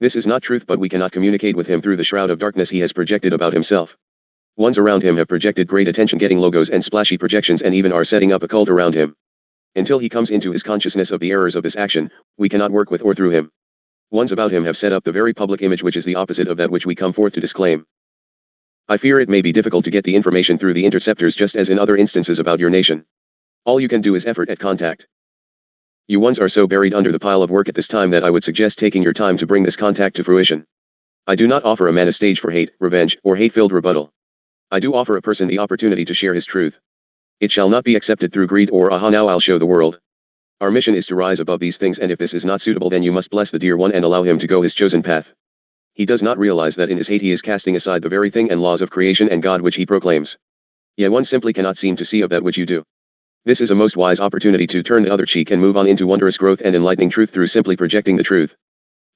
Speaker 1: This is not truth, but we cannot communicate with him through the shroud of darkness he has projected about himself. Ones around him have projected great attention, getting logos and splashy projections, and even are setting up a cult around him. Until he comes into his consciousness of the errors of this action, we cannot work with or through him. Ones about him have set up the very public image which is the opposite of that which we come forth to disclaim. I fear it may be difficult to get the information through the interceptors, just as in other instances about your nation. All you can do is effort at contact. You ones are so buried under the pile of work at this time that I would suggest taking your time to bring this contact to fruition. I do not offer a man a stage for hate, revenge, or hate-filled rebuttal. I do offer a person the opportunity to share his truth. It shall not be accepted through greed or aha now I'll show the world. Our mission is to rise above these things, and if this is not suitable, then you must bless the dear one and allow him to go his chosen path. He does not realize that in his hate he is casting aside the very thing and laws of creation and God which he proclaims. Yet one simply cannot seem to see of that which you do. This is a most wise opportunity to turn the other cheek and move on into wondrous growth and enlightening truth through simply projecting the truth.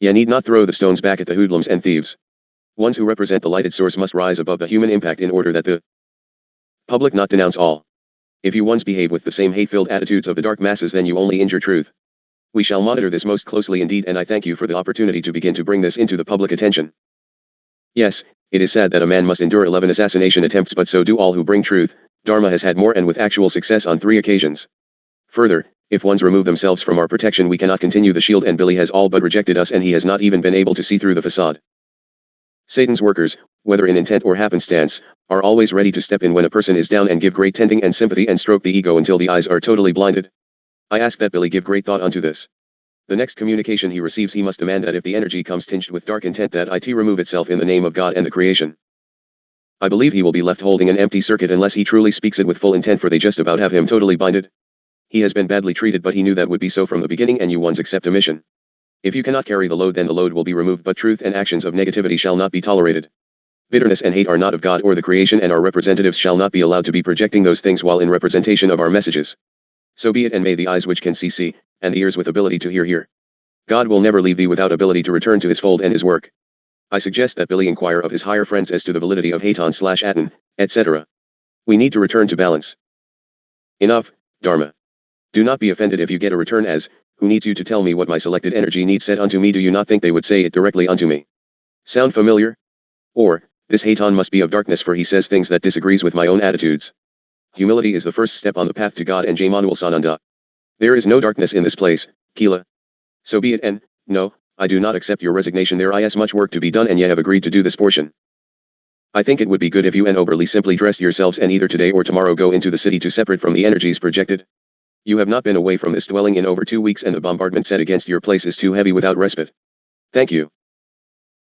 Speaker 1: Ye need not throw the stones back at the hoodlums and thieves. Ones who represent the lighted source must rise above the human impact in order that the public not denounce all. If you once behave with the same hate-filled attitudes of the dark masses, then you only injure truth. We shall monitor this most closely indeed, and I thank you for the opportunity to begin to bring this into the public attention. Yes, it is sad that a man must endure 11 assassination attempts, but so do all who bring truth. Dharma has had more, and with actual success on 3 occasions. Further, if ones remove themselves from our protection, we cannot continue the shield, and Billy has all but rejected us, and he has not even been able to see through the facade. Satan's workers, whether in intent or happenstance, are always ready to step in when a person is down and give great tending and sympathy and stroke the ego until the eyes are totally blinded. I ask that Billy give great thought unto this. The next communication he receives, he must demand that if the energy comes tinged with dark intent, that it remove itself in the name of God and the creation. I believe he will be left holding an empty circuit unless he truly speaks it with full intent, for they just about have him totally binded. He has been badly treated, but he knew that would be so from the beginning, and you ones accept a mission. If you cannot carry the load, then the load will be removed, but truth and actions of negativity shall not be tolerated. Bitterness and hate are not of God or the creation, and our representatives shall not be allowed to be projecting those things while in representation of our messages. So be it, and may the eyes which can see, and the ears with ability to hear. God will never leave thee without ability to return to his fold and his work. I suggest that Billy inquire of his higher friends as to the validity of Haton/Aten, etc. We need to return to balance. Enough, Dharma. Do not be offended if you get a return as, who needs you to tell me what my selected energy needs said unto me? Do you not think they would say it directly unto me? Sound familiar? Or, this Haton must be of darkness, for he says things that disagrees with my own attitudes. Humility is the first step on the path to God, and Jaimanuel Sananda. There is no darkness in this place, Keela. So be it, and, no, I do not accept your resignation. There is much work to be done, and ye have agreed to do this portion. I think it would be good if you and Oberly simply dressed yourselves and either today or tomorrow go into the city to separate from the energies projected. You have not been away from this dwelling in over 2 weeks, and the bombardment set against your place is too heavy without respite. Thank you.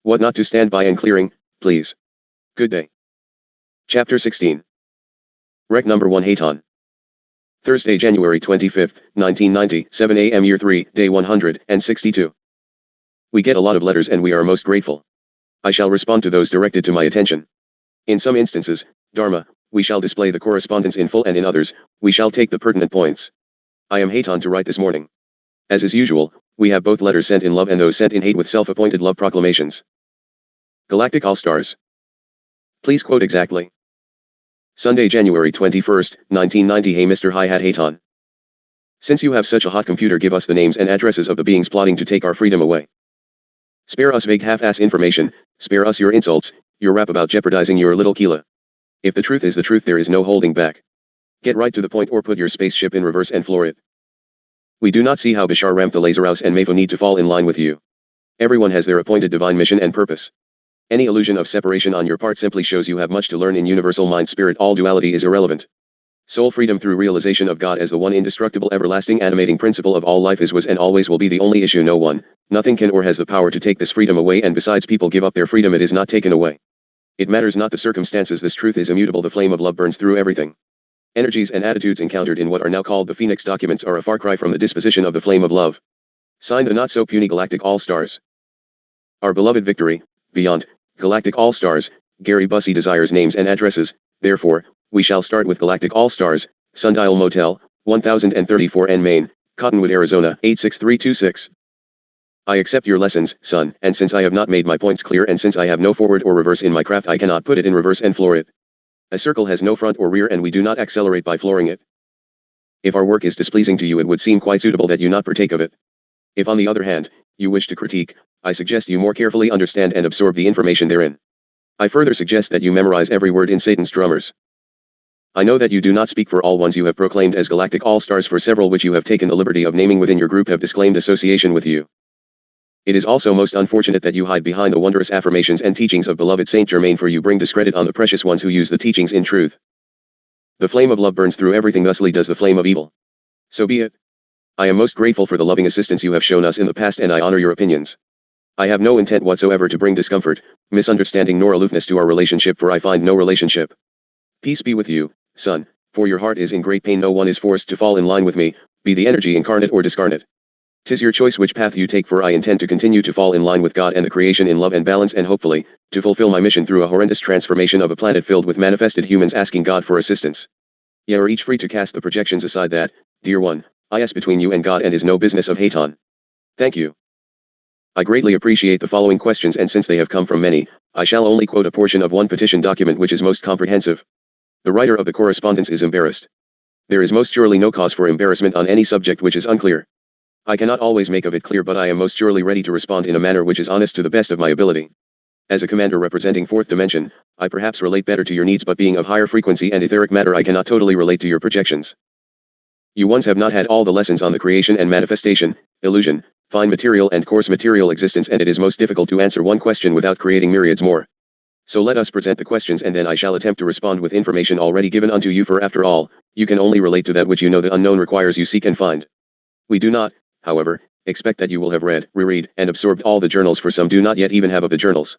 Speaker 1: What not to stand by and clearing, please. Good day. Chapter 16. Rec number 1, Haton. Thursday, January 25, 1990, 7 a.m. Year 3, Day 162. We get a lot of letters and we are most grateful. I shall respond to those directed to my attention. In some instances, Dharma, we shall display the correspondence in full, and in others, we shall take the pertinent points. I am Haton to write this morning. As is usual, we have both letters sent in love and those sent in hate with self-appointed love proclamations. Galactic All-Stars. Please quote exactly. Sunday, January 21, 1990. Hey Mr. Hi-Hat Haton. Since you have such a hot computer, give us the names and addresses of the beings plotting to take our freedom away. Spare us vague half-ass information, spare us your insults, your rap about jeopardizing your little Keela. If the truth is the truth, there is no holding back. Get right to the point, or put your spaceship in reverse and floor it. We do not see how Bashar Ramtha Lazarus and Mafo need to fall in line with you. Everyone has their appointed divine mission and purpose. Any illusion of separation on your part simply shows you have much to learn in universal mind spirit. All duality is irrelevant. Soul freedom through realization of God as the one indestructible everlasting animating principle of all life is, was, and always will be the only issue. No one, nothing can or has the power to take this freedom away, and besides people give up their freedom, it is not taken away. It matters not the circumstances, this truth is immutable. The flame of love burns through everything. Energies and attitudes encountered in what are now called the Phoenix documents are a far cry from the disposition of the flame of love. Signed, the not so puny Galactic All-Stars. Our beloved victory, beyond, Galactic All-Stars, Gary Bussey desires names and addresses, therefore, we shall start with Galactic All-Stars, Sundial Motel, 1034 N Main, Cottonwood, Arizona, 86326. I accept your lessons, son, and since I have not made my points clear and since I have no forward or reverse in my craft I cannot put it in reverse and floor it. A circle has no front or rear and we do not accelerate by flooring it. If our work is displeasing to you it would seem quite suitable that you not partake of it. If on the other hand, you wish to critique, I suggest you more carefully understand and absorb the information therein. I further suggest that you memorize every word in Satan's drummers. I know that you do not speak for all ones you have proclaimed as galactic all-stars, for several which you have taken the liberty of naming within your group have disclaimed association with you. It is also most unfortunate that you hide behind the wondrous affirmations and teachings of beloved Saint Germain, for you bring discredit on the precious ones who use the teachings in truth. The flame of love burns through everything, thusly does the flame of evil. So be it. I am most grateful for the loving assistance you have shown us in the past and I honor your opinions. I have no intent whatsoever to bring discomfort, misunderstanding nor aloofness to our relationship, for I find no relationship. Peace be with you, son, for your heart is in great pain. No one is forced to fall in line with me, be the energy incarnate or discarnate. 'Tis your choice which path you take, for I intend to continue to fall in line with God and the creation in love and balance, and hopefully, to fulfill my mission through a horrendous transformation of a planet filled with manifested humans asking God for assistance. Ye are each free to cast the projections aside that, dear one, is between you and God and is no business of Haton. Thank you. I greatly appreciate the following questions, and since they have come from many, I shall only quote a portion of one petition document which is most comprehensive. The writer of the correspondence is embarrassed. There is most surely no cause for embarrassment on any subject which is unclear. I cannot always make of it clear, but I am most surely ready to respond in a manner which is honest to the best of my ability. As a commander representing fourth dimension, I perhaps relate better to your needs, but being of higher frequency and etheric matter I cannot totally relate to your projections. You ones have not had all the lessons on the creation and manifestation, illusion, fine material and coarse material existence, and it is most difficult to answer one question without creating myriads more. So let us present the questions, and then I shall attempt to respond with information already given unto you, for after all, you can only relate to that which you know. The unknown requires you seek and find. We do not, however, expect that you will have read, reread, and absorbed all the journals, for some do not yet even have of the journals.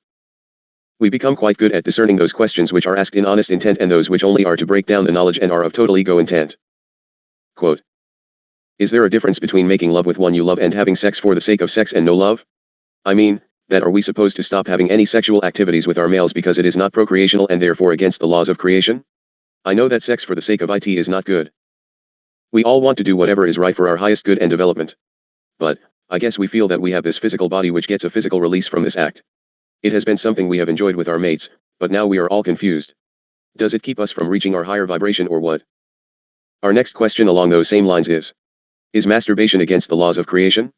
Speaker 1: We become quite good at discerning those questions which are asked in honest intent and those which only are to break down the knowledge and are of total ego intent. Quote. Is there a difference between making love with one you love and having sex for the sake of sex and no love? I mean, that are we supposed to stop having any sexual activities with our males because it is not procreational and therefore against the laws of creation? I know that sex for the sake of it is not good. We all want to do whatever is right for our highest good and development. But, I guess we feel that we have this physical body which gets a physical release from this act. It has been something we have enjoyed with our mates, but now we are all confused. Does it keep us from reaching our higher vibration or what? Our next question along those same lines is masturbation against the laws of creation?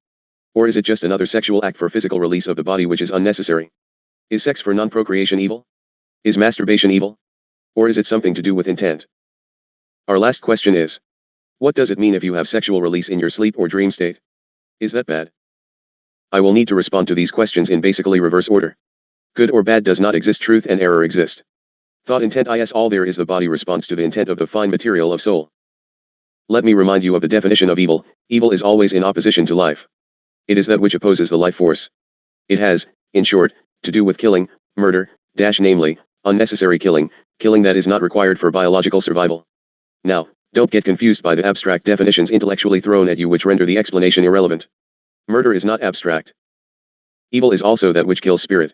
Speaker 1: Or is it just another sexual act for physical release of the body which is unnecessary? Is sex for non-procreation evil? Is masturbation evil? Or is it something to do with intent? Our last question is, what does it mean if you have sexual release in your sleep or dream state? Is that bad? I will need to respond to these questions in basically reverse order. Good or bad does not exist, truth and error exist. Thought intent is all there is. The body responds to the intent of the fine material of soul. Let me remind you of the definition of evil. Evil is always in opposition to life. It is that which opposes the life force. It has, in short, to do with killing, murder, namely, unnecessary killing, killing that is not required for biological survival. Now, don't get confused by the abstract definitions intellectually thrown at you which render the explanation irrelevant. Murder is not abstract. Evil is also that which kills spirit.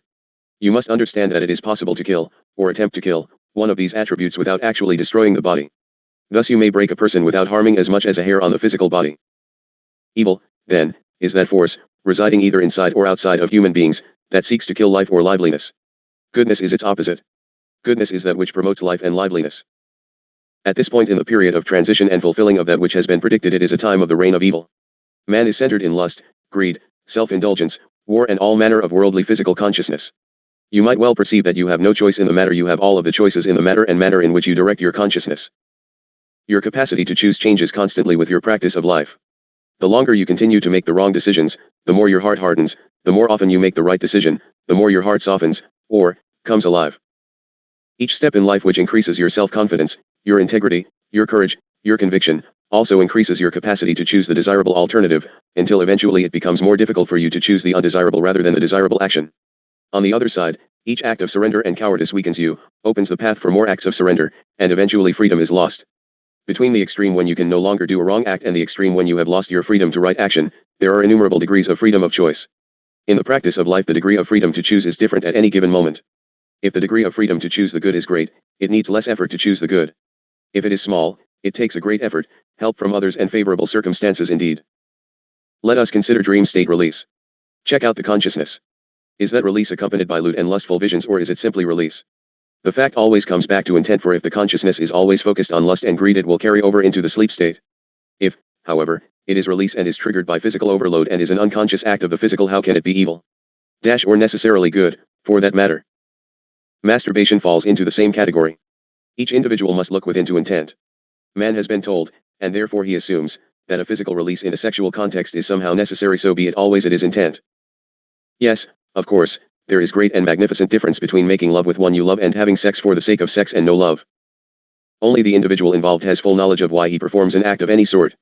Speaker 1: You must understand that it is possible to kill, or attempt to kill, one of these attributes without actually destroying the body. Thus you may break a person without harming as much as a hair on the physical body. Evil, then, is that force, residing either inside or outside of human beings, that seeks to kill life or liveliness. Goodness is its opposite. Goodness is that which promotes life and liveliness. At this point in the period of transition and fulfilling of that which has been predicted, it is a time of the reign of evil. Man is centered in lust, greed, self-indulgence, war and all manner of worldly physical consciousness. You might well perceive that you have no choice in the matter. You have all of the choices in the matter and manner in which you direct your consciousness. Your capacity to choose changes constantly with your practice of life. The longer you continue to make the wrong decisions, the more your heart hardens. The more often you make the right decision, the more your heart softens, or, comes alive. Each step in life which increases your self-confidence, your integrity, your courage, your conviction, also increases your capacity to choose the desirable alternative, until eventually it becomes more difficult for you to choose the undesirable rather than the desirable action. On the other side, each act of surrender and cowardice weakens you, opens the path for more acts of surrender, and eventually freedom is lost. Between the extreme when you can no longer do a wrong act and the extreme when you have lost your freedom to right action, there are innumerable degrees of freedom of choice. In the practice of life, the degree of freedom to choose is different at any given moment. If the degree of freedom to choose the good is great, it needs less effort to choose the good. If it is small, it takes a great effort, help from others and favorable circumstances indeed. Let us consider dream state release. Check out the consciousness. Is that release accompanied by lewd and lustful visions, or is it simply release? The fact always comes back to intent, for if the consciousness is always focused on lust and greed, it will carry over into the sleep state. If, however, it is release and is triggered by physical overload and is an unconscious act of the physical, how can it be evil? Or necessarily good, for that matter? Masturbation falls into the same category. Each individual must look within to intent. Man has been told, and therefore he assumes, that a physical release in a sexual context is somehow necessary, so be it always it is intent. Yes, of course, there is great and magnificent difference between making love with one you love and having sex for the sake of sex and no love. Only the individual involved has full knowledge of why he performs an act of any sort.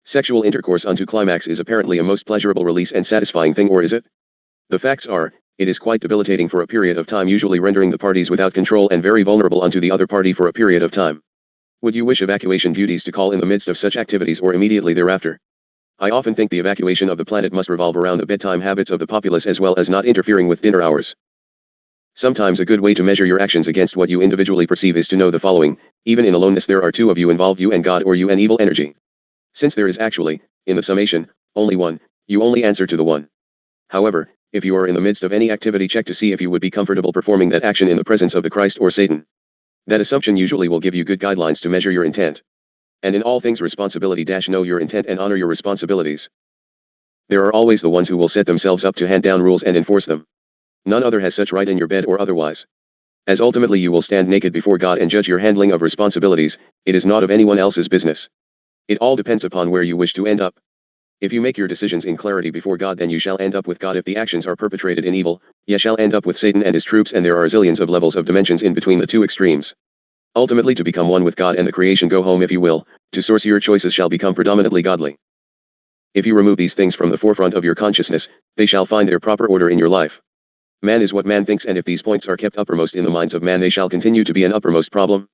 Speaker 1: Sexual intercourse unto climax is apparently a most pleasurable release and satisfying thing, or is it? The facts are, it is quite debilitating for a period of time, usually rendering the parties without control and very vulnerable unto the other party for a period of time. Would you wish evacuation duties to call in the midst of such activities or immediately thereafter? I often think the evacuation of the planet must revolve around the bedtime habits of the populace as well as not interfering with dinner hours. Sometimes a good way to measure your actions against what you individually perceive is to know the following: even in aloneness there are two of you involved, you and God, or you and evil energy. Since there is actually, in the summation, only one, you only answer to the one. However, if you are in the midst of any activity, check to see if you would be comfortable performing that action in the presence of the Christ or Satan. That assumption usually will give you good guidelines to measure your intent. And in all things responsibility - know your intent and honor your responsibilities. There are always the ones who will set themselves up to hand down rules and enforce them. None other has such right in your bed or otherwise. As ultimately you will stand naked before God and judge your handling of responsibilities, it is not of anyone else's business. It all depends upon where you wish to end up. If you make your decisions in clarity before God, then you shall end up with God. If the actions are perpetrated in evil, you shall end up with Satan and his troops, and there are zillions of levels of dimensions in between the two extremes. Ultimately, to become one with God and the creation, go home if you will, to source your choices shall become predominantly godly. If you remove these things from the forefront of your consciousness, they shall find their proper order in your life. Man is what man thinks, and if these points are kept uppermost in the minds of man, they shall continue to be an uppermost problem.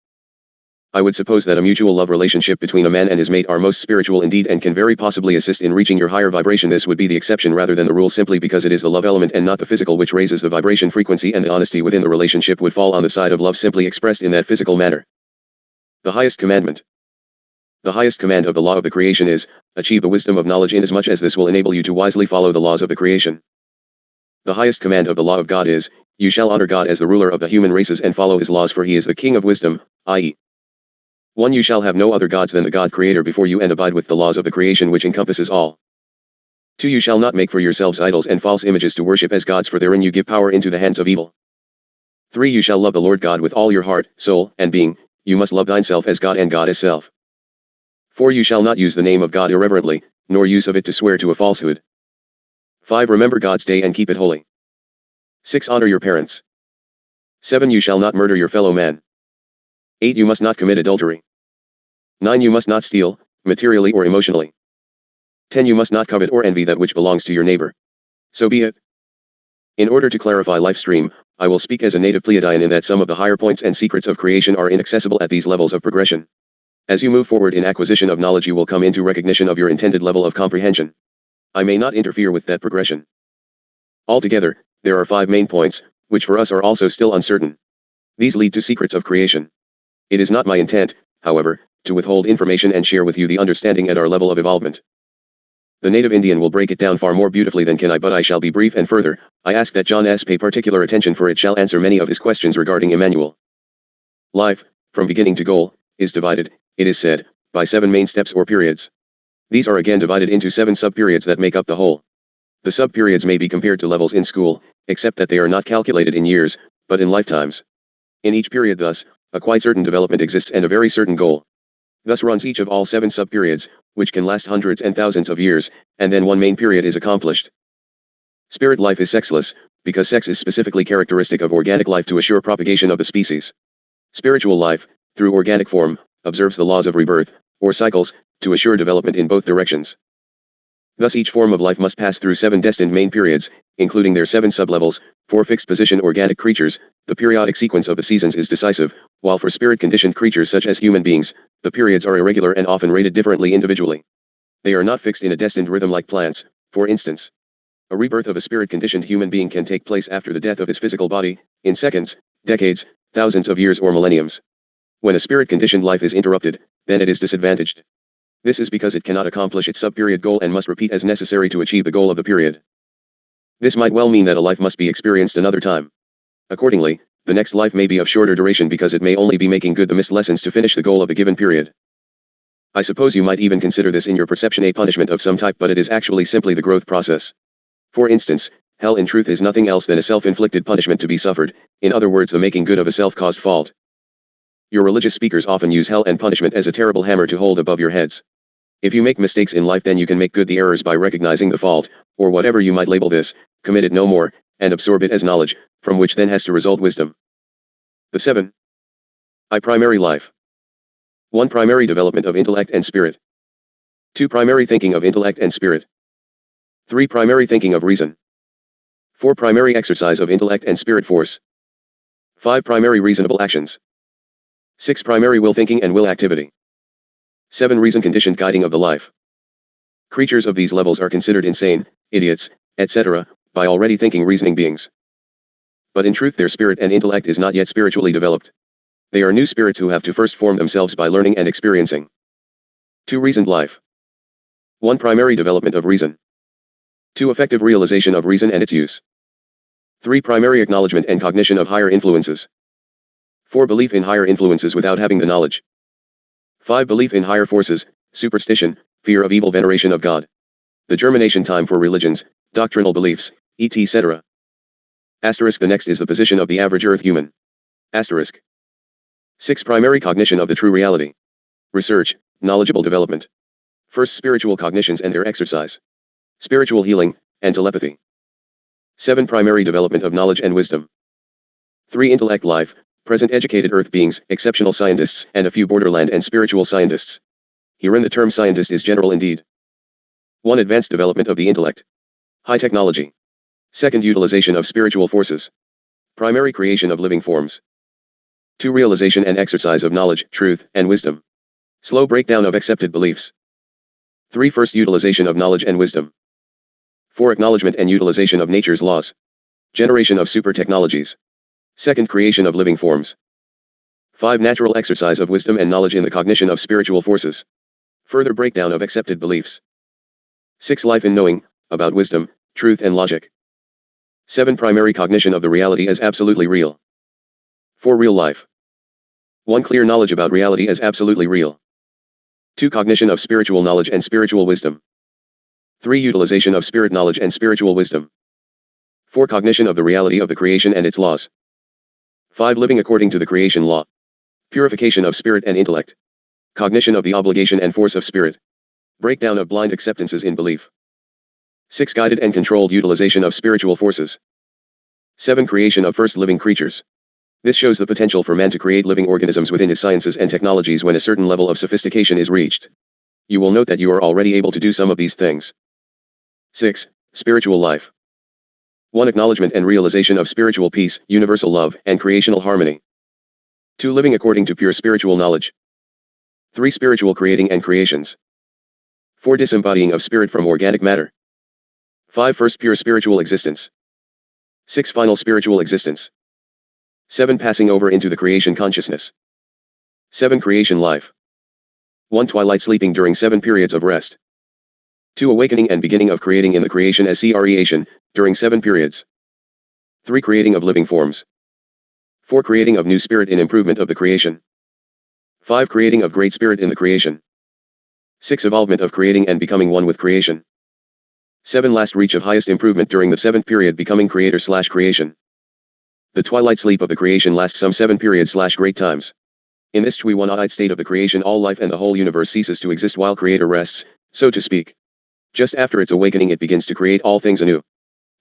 Speaker 1: I would suppose that a mutual love relationship between a man and his mate are most spiritual indeed, and can very possibly assist in reaching your higher vibration. This would be the exception rather than the rule, simply because it is the love element and not the physical which raises the vibration frequency, and the honesty within the relationship would fall on the side of love, simply expressed in that physical manner. The highest commandment. The highest command of the law of the creation is, achieve the wisdom of knowledge, inasmuch as this will enable you to wisely follow the laws of the creation. The highest command of the law of God is, you shall honor God as the ruler of the human races and follow his laws, for he is the king of wisdom, i.e. 1. You shall have no other gods than the God creator before you, and abide with the laws of the creation, which encompasses all. 2. You shall not make for yourselves idols and false images to worship as gods, for therein you give power into the hands of evil. 3. You shall love the Lord God with all your heart, soul, and being. You must love thyself as God and God as self. 4. You shall not use the name of God irreverently, nor use of it to swear to a falsehood. 5. Remember God's day and keep it holy. 6. Honor your parents. 7. You shall not murder your fellow man. 8. You must not commit adultery. 9. You must not steal, materially or emotionally. 10. You must not covet or envy that which belongs to your neighbor. So be it. In order to clarify life stream, I will speak as a native Pleiadian in that some of the higher points and secrets of creation are inaccessible at these levels of progression. As you move forward in acquisition of knowledge, you will come into recognition of your intended level of comprehension. I may not interfere with that progression. Altogether, there are 5 main points, which for us are also still uncertain. These lead to secrets of creation. It is not my intent, however, to withhold information and share with you the understanding at our level of evolvement. The native Indian will break it down far more beautifully than can I, but I shall be brief, and further, I ask that John S. pay particular attention, for it shall answer many of his questions regarding Emmanuel. Life, from beginning to goal, is divided, it is said, by 7 main steps or periods. These are again divided into 7 sub-periods that make up the whole. The sub-periods may be compared to levels in school, except that they are not calculated in years, but in lifetimes. In each period thus, a quite certain development exists and a very certain goal. Thus runs each of all 7 sub-periods, which can last hundreds and thousands of years, and then one main period is accomplished. Spirit life is sexless, because sex is specifically characteristic of organic life to assure propagation of the species. Spiritual life, through organic form, observes the laws of rebirth, or cycles, to assure development in both directions. Thus each form of life must pass through 7 destined main periods, including their 7 sublevels. For fixed position organic creatures, the periodic sequence of the seasons is decisive, while for spirit conditioned creatures such as human beings, the periods are irregular and often rated differently individually. They are not fixed in a destined rhythm like plants. For instance, a rebirth of a spirit conditioned human being can take place after the death of his physical body, in seconds, decades, thousands of years, or millenniums. When a spirit conditioned life is interrupted, then it is disadvantaged. This is because it cannot accomplish its sub-period goal and must repeat as necessary to achieve the goal of the period. This might well mean that a life must be experienced another time. Accordingly, the next life may be of shorter duration because it may only be making good the missed lessons to finish the goal of the given period. I suppose you might even consider this in your perception a punishment of some type, but it is actually simply the growth process. For instance, hell in truth is nothing else than a self-inflicted punishment to be suffered, in other words the making good of a self-caused fault. Your religious speakers often use hell and punishment as a terrible hammer to hold above your heads. If you make mistakes in life, then you can make good the errors by recognizing the fault, or whatever you might label this, commit it no more, and absorb it as knowledge, from which then has to result wisdom. The 7. I. Primary life. 1. Primary development of intellect and spirit. 2. Primary thinking of intellect and spirit. 3. Primary thinking of reason. 4. Primary exercise of intellect and spirit force. 5. Primary reasonable actions. 6. Primary will thinking and will activity. 7. Reason conditioned guiding of the life. Creatures of these levels are considered insane, idiots, etc., by already thinking reasoning beings. But in truth their spirit and intellect is not yet spiritually developed. They are new spirits who have to first form themselves by learning and experiencing. 2. Reasoned life. 1. Primary development of reason. 2. Effective realization of reason and its use. 3. Primary acknowledgement and cognition of higher influences. 4. Belief in higher influences without having the knowledge. 5. Belief in higher forces, superstition, fear of evil, veneration of God. The germination time for religions, doctrinal beliefs, etc. Asterisk. The next is the position of the average earth human. Asterisk. 6. Primary cognition of the true reality. Research, knowledgeable development. First, spiritual cognitions and their exercise. Spiritual healing, and telepathy. 7. Primary development of knowledge and wisdom. 3. Intellect life, present educated earth beings, exceptional scientists, and a few borderland and spiritual scientists. Herein the term scientist is general indeed. 1. Advanced development of the intellect. High technology. 2. Utilization of spiritual forces. Primary creation of living forms. 2. Realization and exercise of knowledge, truth, and wisdom. Slow breakdown of accepted beliefs. 3. First utilization of knowledge and wisdom. 4. Acknowledgement and utilization of nature's laws. Generation of super technologies. 2. Creation of living forms. 5. Natural exercise of wisdom and knowledge in the cognition of spiritual forces. Further breakdown of accepted beliefs. 6. Life in knowing, about wisdom, truth and logic. 7. Primary cognition of the reality as absolutely real. 4. Real life. 1. Clear knowledge about reality as absolutely real. 2. Cognition of spiritual knowledge and spiritual wisdom. 3. Utilization of spirit knowledge and spiritual wisdom. 4. Cognition of the reality of the creation and its laws. 5. Living according to the creation law. Purification of spirit and intellect. Cognition of the obligation and force of spirit. Breakdown of blind acceptances in belief. 6. Guided and controlled utilization of spiritual forces. 7. Creation of first living creatures. This shows the potential for man to create living organisms within his sciences and technologies when a certain level of sophistication is reached. You will note that you are already able to do some of these things. 6. Spiritual life. 1. Acknowledgement and realization of spiritual peace, universal love, and creational harmony. 2. Living according to pure spiritual knowledge. 3. Spiritual creating and creations. 4. Disembodying of spirit from organic matter. 5. First pure spiritual existence. 6. Final spiritual existence. 7. Passing over into the creation consciousness. 7. Creation life. 1. Twilight sleeping during 7 periods of rest. 2. Awakening and beginning of creating in the creation as creation, during 7 periods. 3. Creating of living forms. 4. Creating of new spirit in improvement of the creation. 5. Creating of great spirit in the creation. 6. Evolvement of creating and becoming one with creation. 7. Last reach of highest improvement during the 7th period, becoming creator/creation. The twilight sleep of the creation lasts some 7 periods/great times. In this one-eyed state of the creation, all life and the whole universe ceases to exist while creator rests, so to speak. Just after its awakening it begins to create all things anew.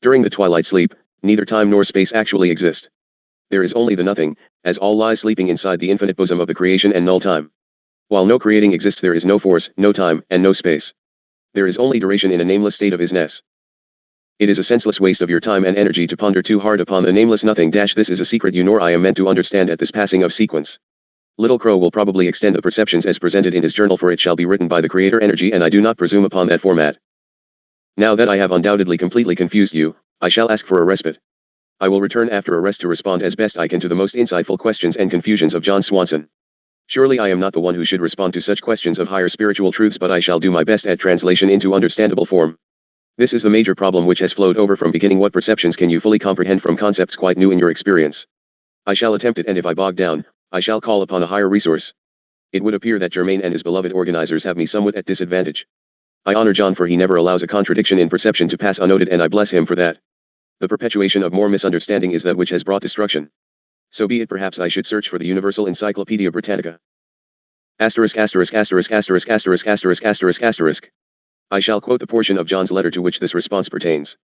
Speaker 1: During the twilight sleep, neither time nor space actually exist. There is only the nothing, as all lies sleeping inside the infinite bosom of the creation and null time. While no creating exists, there is no force, no time, and no space. There is only duration in a nameless state of isness. It is a senseless waste of your time and energy to ponder too hard upon the nameless nothing. This is a secret you nor I am meant to understand at this passing of sequence. Little Crow will probably extend the perceptions as presented in his journal, for it shall be written by the creator energy, and I do not presume upon that format. Now that I have undoubtedly completely confused you, I shall ask for a respite. I will return after a rest to respond as best I can to the most insightful questions and confusions of John Swanson. Surely I am not the one who should respond to such questions of higher spiritual truths, but I shall do my best at translation into understandable form. This is the major problem which has flowed over from beginning. What perceptions can you fully comprehend from concepts quite new in your experience? I shall attempt it, and if I bog down, I shall call upon a higher resource. It would appear that Germain and his beloved organizers have me somewhat at disadvantage. I honor John, for he never allows a contradiction in perception to pass unnoted, and I bless him for that. The perpetuation of more misunderstanding is that which has brought destruction. So be it. Perhaps I should search for the Universal Encyclopedia Britannica. Asterisk asterisk asterisk asterisk asterisk asterisk asterisk asterisk. I shall quote the portion of John's letter to which this response pertains.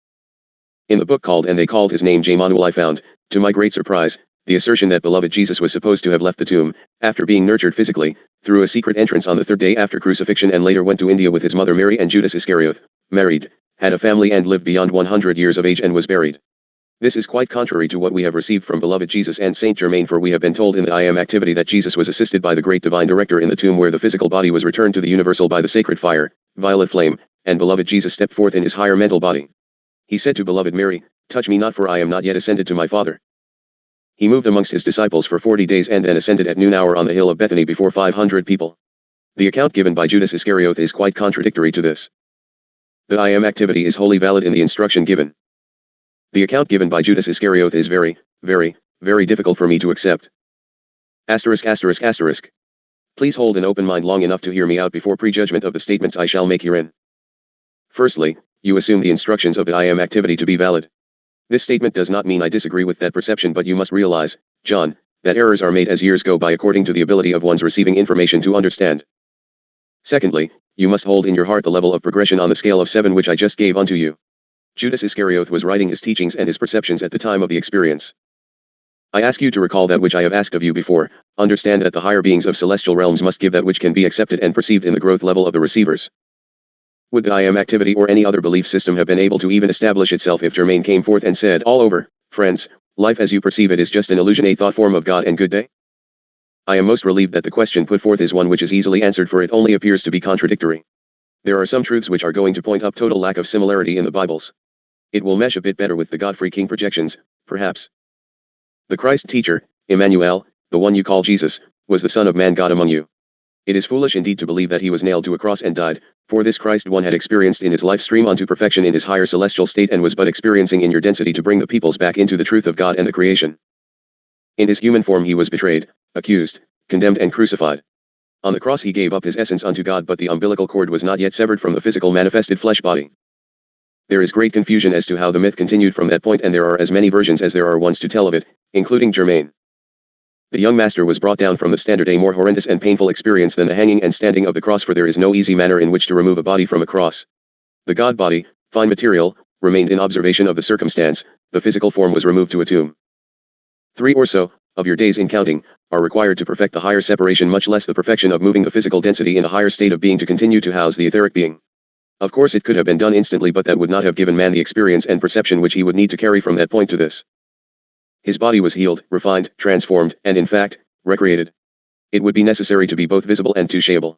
Speaker 1: In the book called "And They Called His Name J'Manuel," I found, to my great surprise, the assertion that beloved Jesus was supposed to have left the tomb, after being nurtured physically, through a secret entrance on the third day after crucifixion, and later went to India with his mother Mary and Judas Iscariot, married, had a family and lived beyond 100 years of age and was buried. This is quite contrary to what we have received from beloved Jesus and Saint Germain, for we have been told in the I Am activity that Jesus was assisted by the great divine director in the tomb, where the physical body was returned to the universal by the sacred fire, violet flame, and beloved Jesus stepped forth in his higher mental body. He said to beloved Mary, "Touch me not, for I am not yet ascended to my Father." He moved amongst his disciples for 40 days and then ascended at noon hour on the hill of Bethany before 500 people. The account given by Judas Iscariot is quite contradictory to this. The I Am activity is wholly valid in the instruction given. The account given by Judas Iscariot is very, very, very difficult for me to accept. Asterisk asterisk asterisk. Please hold an open mind long enough to hear me out before prejudgment of the statements I shall make herein. Firstly, you assume the instructions of the I Am activity to be valid. This statement does not mean I disagree with that perception, but you must realize, John, that errors are made as years go by according to the ability of one's receiving information to understand. Secondly, you must hold in your heart the level of progression on the scale of 7 which I just gave unto you. Judas Iscariot was writing his teachings and his perceptions at the time of the experience. I ask you to recall that which I have asked of you before. Understand that the higher beings of celestial realms must give that which can be accepted and perceived in the growth level of the receivers. Would the I Am activity or any other belief system have been able to even establish itself if Germain came forth and said, "All over, friends, life as you perceive it is just an illusion, a thought form of God, and good day"? I am most relieved that the question put forth is one which is easily answered, for it only appears to be contradictory. There are some truths which are going to point up total lack of similarity in the Bibles. It will mesh a bit better with the Godfrey King projections, perhaps. The Christ teacher, Emmanuel, the one you call Jesus, was the Son of Man, God among you. It is foolish indeed to believe that he was nailed to a cross and died, for this Christ one had experienced in his life stream unto perfection in his higher celestial state, and was but experiencing in your density to bring the peoples back into the truth of God and the creation. In his human form he was betrayed, accused, condemned, and crucified. On the cross he gave up his essence unto God, but the umbilical cord was not yet severed from the physical manifested flesh body. There is great confusion as to how the myth continued from that point, and there are as many versions as there are ones to tell of it, including Germain. The young master was brought down from the standard, a more horrendous and painful experience than the hanging and standing of the cross, for there is no easy manner in which to remove a body from a cross. The God body, fine material, remained in observation of the circumstance. The physical form was removed to a tomb. 3 or so, of your days in counting, are required to perfect the higher separation, much less the perfection of moving the physical density in a higher state of being to continue to house the etheric being. Of course it could have been done instantly, but that would not have given man the experience and perception which he would need to carry from that point to this. His body was healed, refined, transformed, and in fact, recreated. It would be necessary to be both visible and touchable.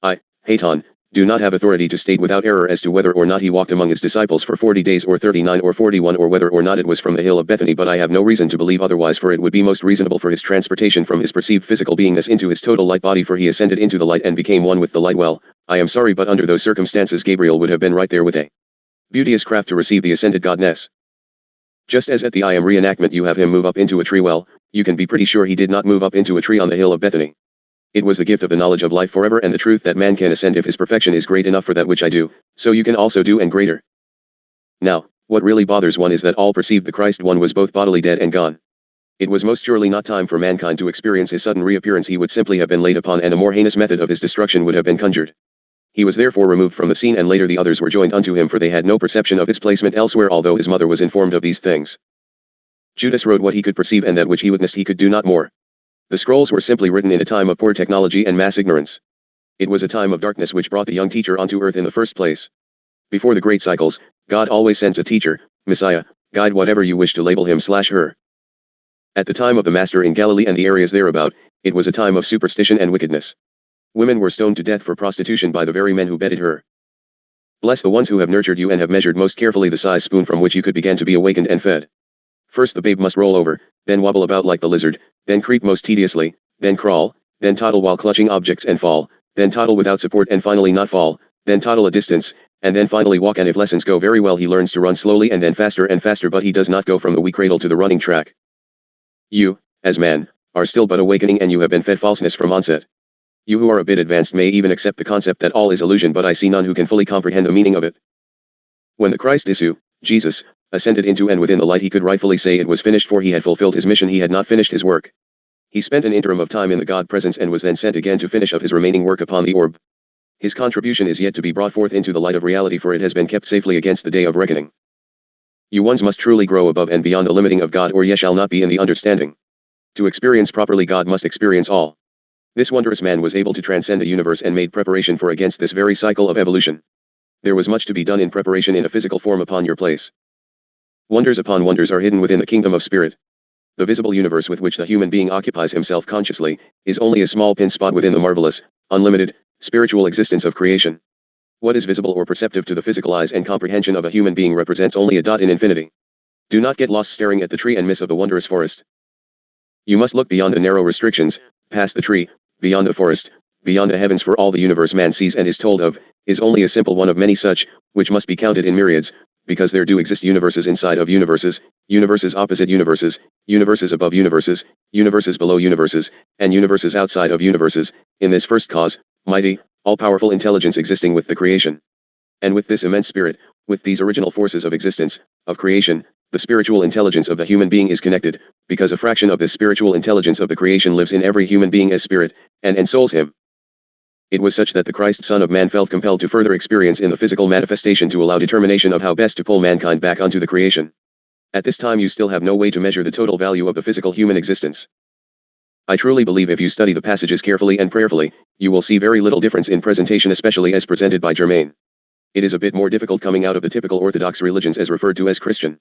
Speaker 1: I, Hayton, do not have authority to state without error as to whether or not he walked among his disciples for 40 days or 39 or 41, or whether or not it was from the hill of Bethany, but I have no reason to believe otherwise, for it would be most reasonable for his transportation from his perceived physical beingness into his total light body, for he ascended into the light and became one with the light. Well, I am sorry, but under those circumstances Gabriel would have been right there with a beauteous craft to receive the ascended godness. Just as at the I Am reenactment you have him move up into a tree, well, you can be pretty sure he did not move up into a tree on the hill of Bethany. It was the gift of the knowledge of life forever and the truth that man can ascend if his perfection is great enough for that which I do, so you can also do, and greater. Now, what really bothers one is that all perceived the Christ one was both bodily dead and gone. It was most surely not time for mankind to experience his sudden reappearance. He would simply have been laid upon, and a more heinous method of his destruction would have been conjured. He was therefore removed from the scene, and later the others were joined unto him, for they had no perception of his placement elsewhere, although his mother was informed of these things. Judas wrote what he could perceive, and that which he witnessed he could do not more. The scrolls were simply written in a time of poor technology and mass ignorance. It was a time of darkness which brought the young teacher onto earth in the first place. Before the great cycles, God always sends a teacher, Messiah, guide, whatever you wish to label him/her. At the time of the Master in Galilee and the areas thereabout, it was a time of superstition and wickedness. Women were stoned to death for prostitution by the very men who bedded her. Bless the ones who have nurtured you and have measured most carefully the size spoon from which you could begin to be awakened and fed. First the babe must roll over, then wobble about like the lizard, then creep most tediously, then crawl, then toddle while clutching objects and fall, then toddle without support and finally not fall, then toddle a distance, and then finally walk, and if lessons go very well he learns to run slowly and then faster and faster, but he does not go from the wee cradle to the running track. You, as man, are still but awakening, and you have been fed falseness from onset. You who are a bit advanced may even accept the concept that all is illusion, but I see none who can fully comprehend the meaning of it. When the Christ Isu, Jesus, ascended into and within the light, he could rightfully say it was finished, for he had fulfilled his mission, he had not finished his work. He spent an interim of time in the God presence and was then sent again to finish up his remaining work upon the orb. His contribution is yet to be brought forth into the light of reality, for it has been kept safely against the day of reckoning. You ones must truly grow above and beyond the limiting of God, or ye shall not be in the understanding. To experience properly God must experience all. This wondrous man was able to transcend the universe and made preparation for against this very cycle of evolution. There was much to be done in preparation in a physical form upon your place. Wonders upon wonders are hidden within the kingdom of spirit. The visible universe with which the human being occupies himself consciously, is only a small pin spot within the marvelous, unlimited, spiritual existence of creation. What is visible or perceptive to the physical eyes and comprehension of a human being represents only a dot in infinity. Do not get lost staring at the tree and miss of the wondrous forest. You must look beyond the narrow restrictions, past the tree, beyond the forest, beyond the heavens, for all the universe man sees and is told of, is only a simple one of many such, which must be counted in myriads, because there do exist universes inside of universes, universes opposite universes, universes above universes, universes below universes, and universes outside of universes, in this first cause, mighty, all-powerful intelligence existing with the creation. And with this immense spirit, with these original forces of existence, of creation, the spiritual intelligence of the human being is connected, because a fraction of this spiritual intelligence of the creation lives in every human being as spirit, and ensouls him. It was such that the Christ Son of Man felt compelled to further experience in the physical manifestation to allow determination of how best to pull mankind back onto the creation. At this time you still have no way to measure the total value of the physical human existence. I truly believe if you study the passages carefully and prayerfully, you will see very little difference in presentation, especially as presented by Germain. It is a bit more difficult coming out of the typical Orthodox religions as referred to as Christian.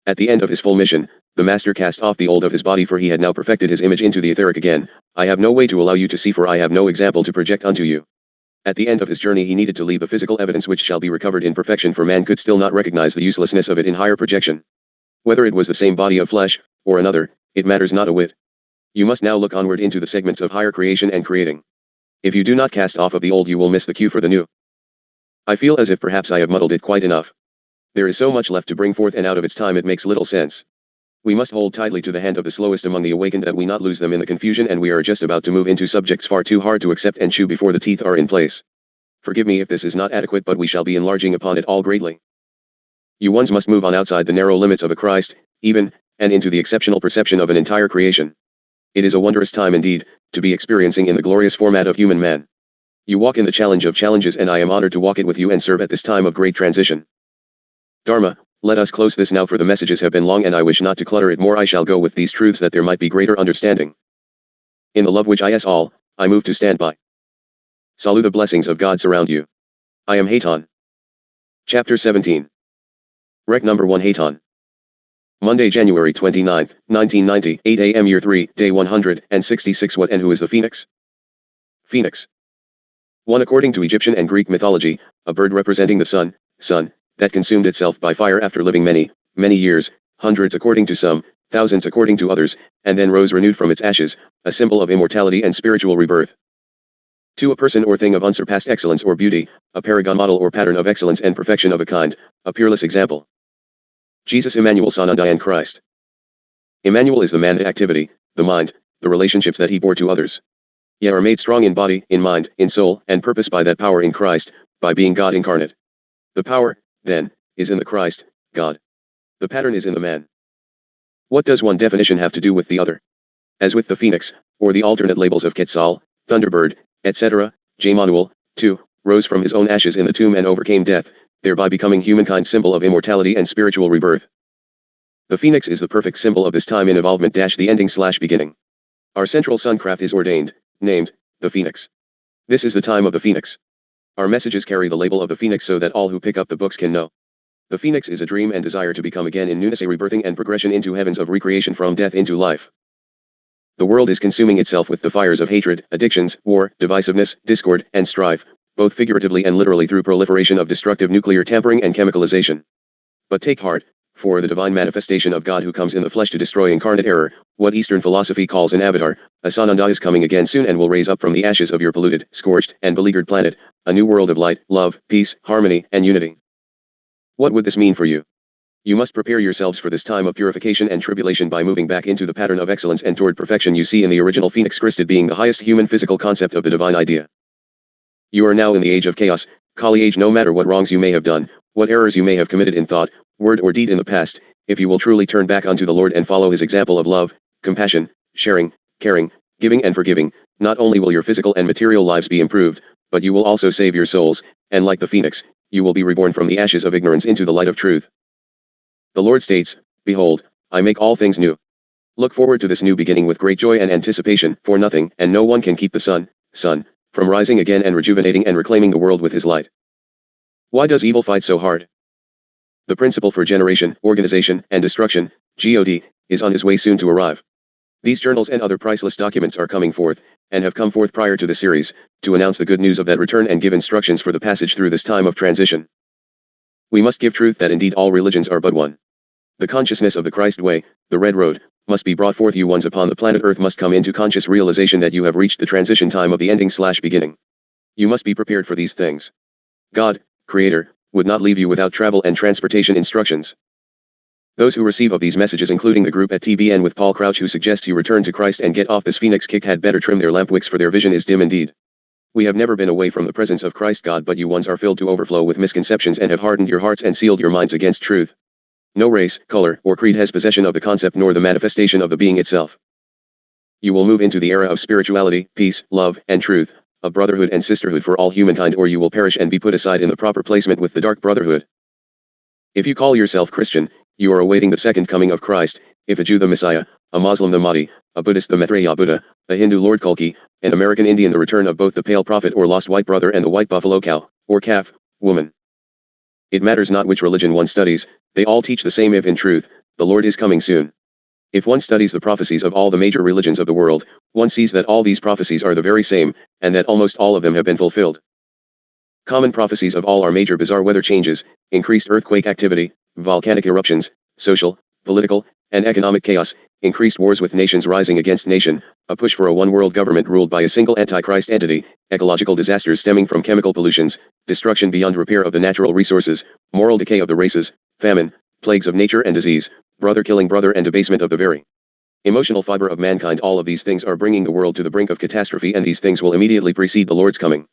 Speaker 1: At the end of his full mission, the Master cast off the old of his body, for he had now perfected his image into the etheric again. I have no way to allow you to see, for I have no example to project unto you. At the end of his journey he needed to leave the physical evidence which shall be recovered in perfection, for man could still not recognize the uselessness of it in higher projection. Whether it was the same body of flesh, or another, it matters not a whit. You must now look onward into the segments of higher creation and creating. If you do not cast off of the old you will miss the cue for the new. I feel as if perhaps I have muddled it quite enough. There is so much left to bring forth, and out of its time it makes little sense. We must hold tightly to the hand of the slowest among the awakened, that we not lose them in the confusion, and we are just about to move into subjects far too hard to accept and chew before the teeth are in place. Forgive me if this is not adequate, but we shall be enlarging upon it all greatly. You ones must move on outside the narrow limits of a Christ, even, and into the exceptional perception of an entire creation. It is a wondrous time indeed, to be experiencing in the glorious format of human man. You walk in the challenge of challenges, and I am honored to walk it with you and serve at this time of great transition. Dharma, let us close this now, for the messages have been long and I wish not to clutter it more. I shall go with these truths that there might be greater understanding. In the love which I all, I move to stand by. Salut, the blessings of God surround you. I am Hayton. Chapter 17. Rec number 1, Hayton. Monday, January 29, 1990, 8 a.m. Year 3, Day 166. What and who is the Phoenix? Phoenix. 1. According to Egyptian and Greek mythology, a bird representing the sun, that consumed itself by fire after living many, many years, hundreds according to some, thousands according to others, and then rose renewed from its ashes, a symbol of immortality and spiritual rebirth. 2. A person or thing of unsurpassed excellence or beauty, a paragon, model or pattern of excellence and perfection of a kind, a peerless example. Jesus Emmanuel, Son and Christ. Emmanuel is the man, the activity, the mind, the relationships that he bore to others. Ye are made strong in body, in mind, in soul, and purpose by that power in Christ, by being God incarnate. The power, then, is in the Christ, God. The pattern is in the man. What does one definition have to do with the other? As with the phoenix, or the alternate labels of Quetzal, Thunderbird, etc., Jemanuel, too, rose from his own ashes in the tomb and overcame death, thereby becoming humankind's symbol of immortality and spiritual rebirth. The phoenix is the perfect symbol of this time in evolvement - the ending/beginning. Our central suncraft is ordained, named, the phoenix. This is the time of the phoenix. Our messages carry the label of the phoenix so that all who pick up the books can know. The phoenix is a dream and desire to become again in newness, a rebirthing and progression into heavens of recreation from death into life. The world is consuming itself with the fires of hatred, addictions, war, divisiveness, discord, and strife, both figuratively and literally through proliferation of destructive nuclear tampering and chemicalization. But take heart, for the divine manifestation of God who comes in the flesh to destroy incarnate error, what Eastern philosophy calls an avatar, a Sananda is coming again soon and will raise up from the ashes of your polluted, scorched, and beleaguered planet, a new world of light, love, peace, harmony, and unity. What would this mean for you? You must prepare yourselves for this time of purification and tribulation by moving back into the pattern of excellence and toward perfection you see in the original Phoenix Christed being the highest human physical concept of the divine idea. You are now in the age of chaos, Kali age. No matter what wrongs you may have done, what errors you may have committed in thought, word or deed in the past, if you will truly turn back unto the Lord and follow his example of love, compassion, sharing, caring, giving and forgiving, not only will your physical and material lives be improved, but you will also save your souls, and like the phoenix, you will be reborn from the ashes of ignorance into the light of truth. The Lord states, "Behold, I make all things new." Look forward to this new beginning with great joy and anticipation, for nothing and no one can keep the sun, from rising again and rejuvenating and reclaiming the world with his light. Why does evil fight so hard? The principle for generation, organization, and destruction, God, is on his way soon to arrive. These journals and other priceless documents are coming forth, and have come forth prior to the series, to announce the good news of that return and give instructions for the passage through this time of transition. We must give truth that indeed all religions are but one. The consciousness of the Christ way, the red road, must be brought forth. You ones upon the planet Earth must come into conscious realization that you have reached the transition time of the ending/beginning. You must be prepared for these things. God, Creator, would not leave you without travel and transportation instructions. Those who receive of these messages, including the group at TBN with Paul Crouch who suggests you return to Christ and get off this phoenix kick, had better trim their lamp wicks, for their vision is dim indeed. We have never been away from the presence of Christ God, but you ones are filled to overflow with misconceptions and have hardened your hearts and sealed your minds against truth. No race, color, or creed has possession of the concept nor the manifestation of the being itself. You will move into the era of spirituality, peace, love, and truth, of brotherhood and sisterhood for all humankind, or you will perish and be put aside in the proper placement with the dark brotherhood. If you call yourself Christian, you are awaiting the second coming of Christ, if a Jew the Messiah, a Muslim the Mahdi, a Buddhist the Maitreya Buddha, a Hindu Lord Kalki, an American Indian the return of both the pale prophet or lost white brother and the white buffalo cow, or calf, woman. It matters not which religion one studies, they all teach the same. If in truth, the Lord is coming soon. If one studies the prophecies of all the major religions of the world, one sees that all these prophecies are the very same, and that almost all of them have been fulfilled. Common prophecies of all are major bizarre weather changes, increased earthquake activity, volcanic eruptions, social, political, and economic chaos, increased wars with nations rising against nation, a push for a one-world government ruled by a single antichrist entity, ecological disasters stemming from chemical pollutions, destruction beyond repair of the natural resources, moral decay of the races, famine, plagues of nature and disease, brother killing brother and debasement of the very emotional fiber of mankind. All of these things are bringing the world to the brink of catastrophe, and these things will immediately precede the Lord's coming.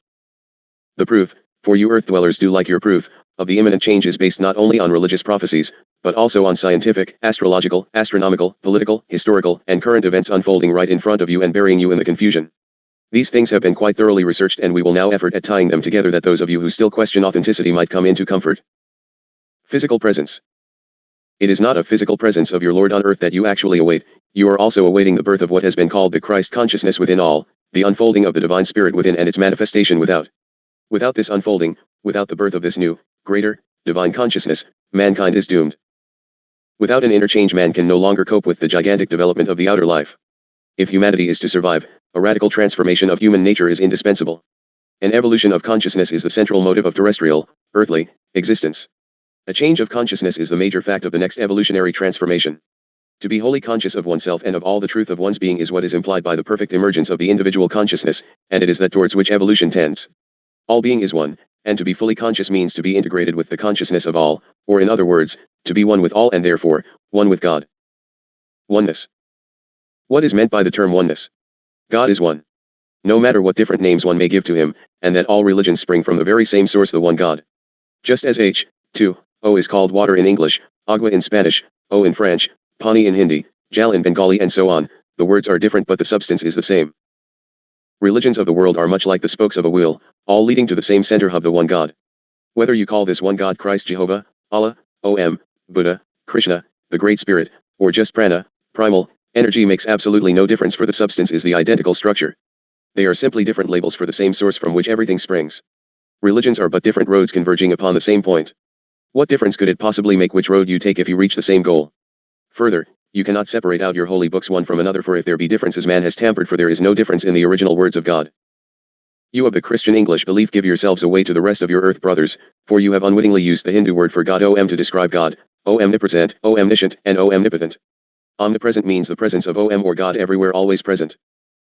Speaker 1: The proof, for you earth dwellers do like your proof, of the imminent change is based not only on religious prophecies, but also on scientific, astrological, astronomical, political, historical, and current events unfolding right in front of you and burying you in the confusion. These things have been quite thoroughly researched, and we will now effort at tying them together that those of you who still question authenticity might come into comfort. Physical presence. It is not a physical presence of your Lord on earth that you actually await, you are also awaiting the birth of what has been called the Christ consciousness within all, the unfolding of the divine spirit within and its manifestation without. Without this unfolding, without the birth of this new, greater, divine consciousness, mankind is doomed. Without an interchange, man can no longer cope with the gigantic development of the outer life. If humanity is to survive, a radical transformation of human nature is indispensable. An evolution of consciousness is the central motive of terrestrial, earthly, existence. A change of consciousness is the major fact of the next evolutionary transformation. To be wholly conscious of oneself and of all the truth of one's being is what is implied by the perfect emergence of the individual consciousness, and it is that towards which evolution tends. All being is one, and to be fully conscious means to be integrated with the consciousness of all, or in other words, to be one with all and therefore, one with God. Oneness. What is meant by the term oneness? God is one. No matter what different names one may give to him, and that all religions spring from the very same source, the one God. Just as H2O is called water in English, agua in Spanish, O in French, pani in Hindi, jal in Bengali and so on, the words are different but the substance is the same. Religions of the world are much like the spokes of a wheel, all leading to the same center hub, the one God. Whether you call this one God Christ, Jehovah, Allah, Om, Buddha, Krishna, the Great Spirit, or just prana, primal, energy makes absolutely no difference, for the substance is the identical structure. They are simply different labels for the same source from which everything springs. Religions are but different roads converging upon the same point. What difference could it possibly make which road you take if you reach the same goal? Further, you cannot separate out your holy books one from another, for if there be differences man has tampered, for there is no difference in the original words of God. You of the Christian English belief, give yourselves away to the rest of your earth brothers, for you have unwittingly used the Hindu word for God Om to describe God, O omnipresent, O omniscient, and O omnipotent. Omnipresent means the presence of Om or God everywhere, always present.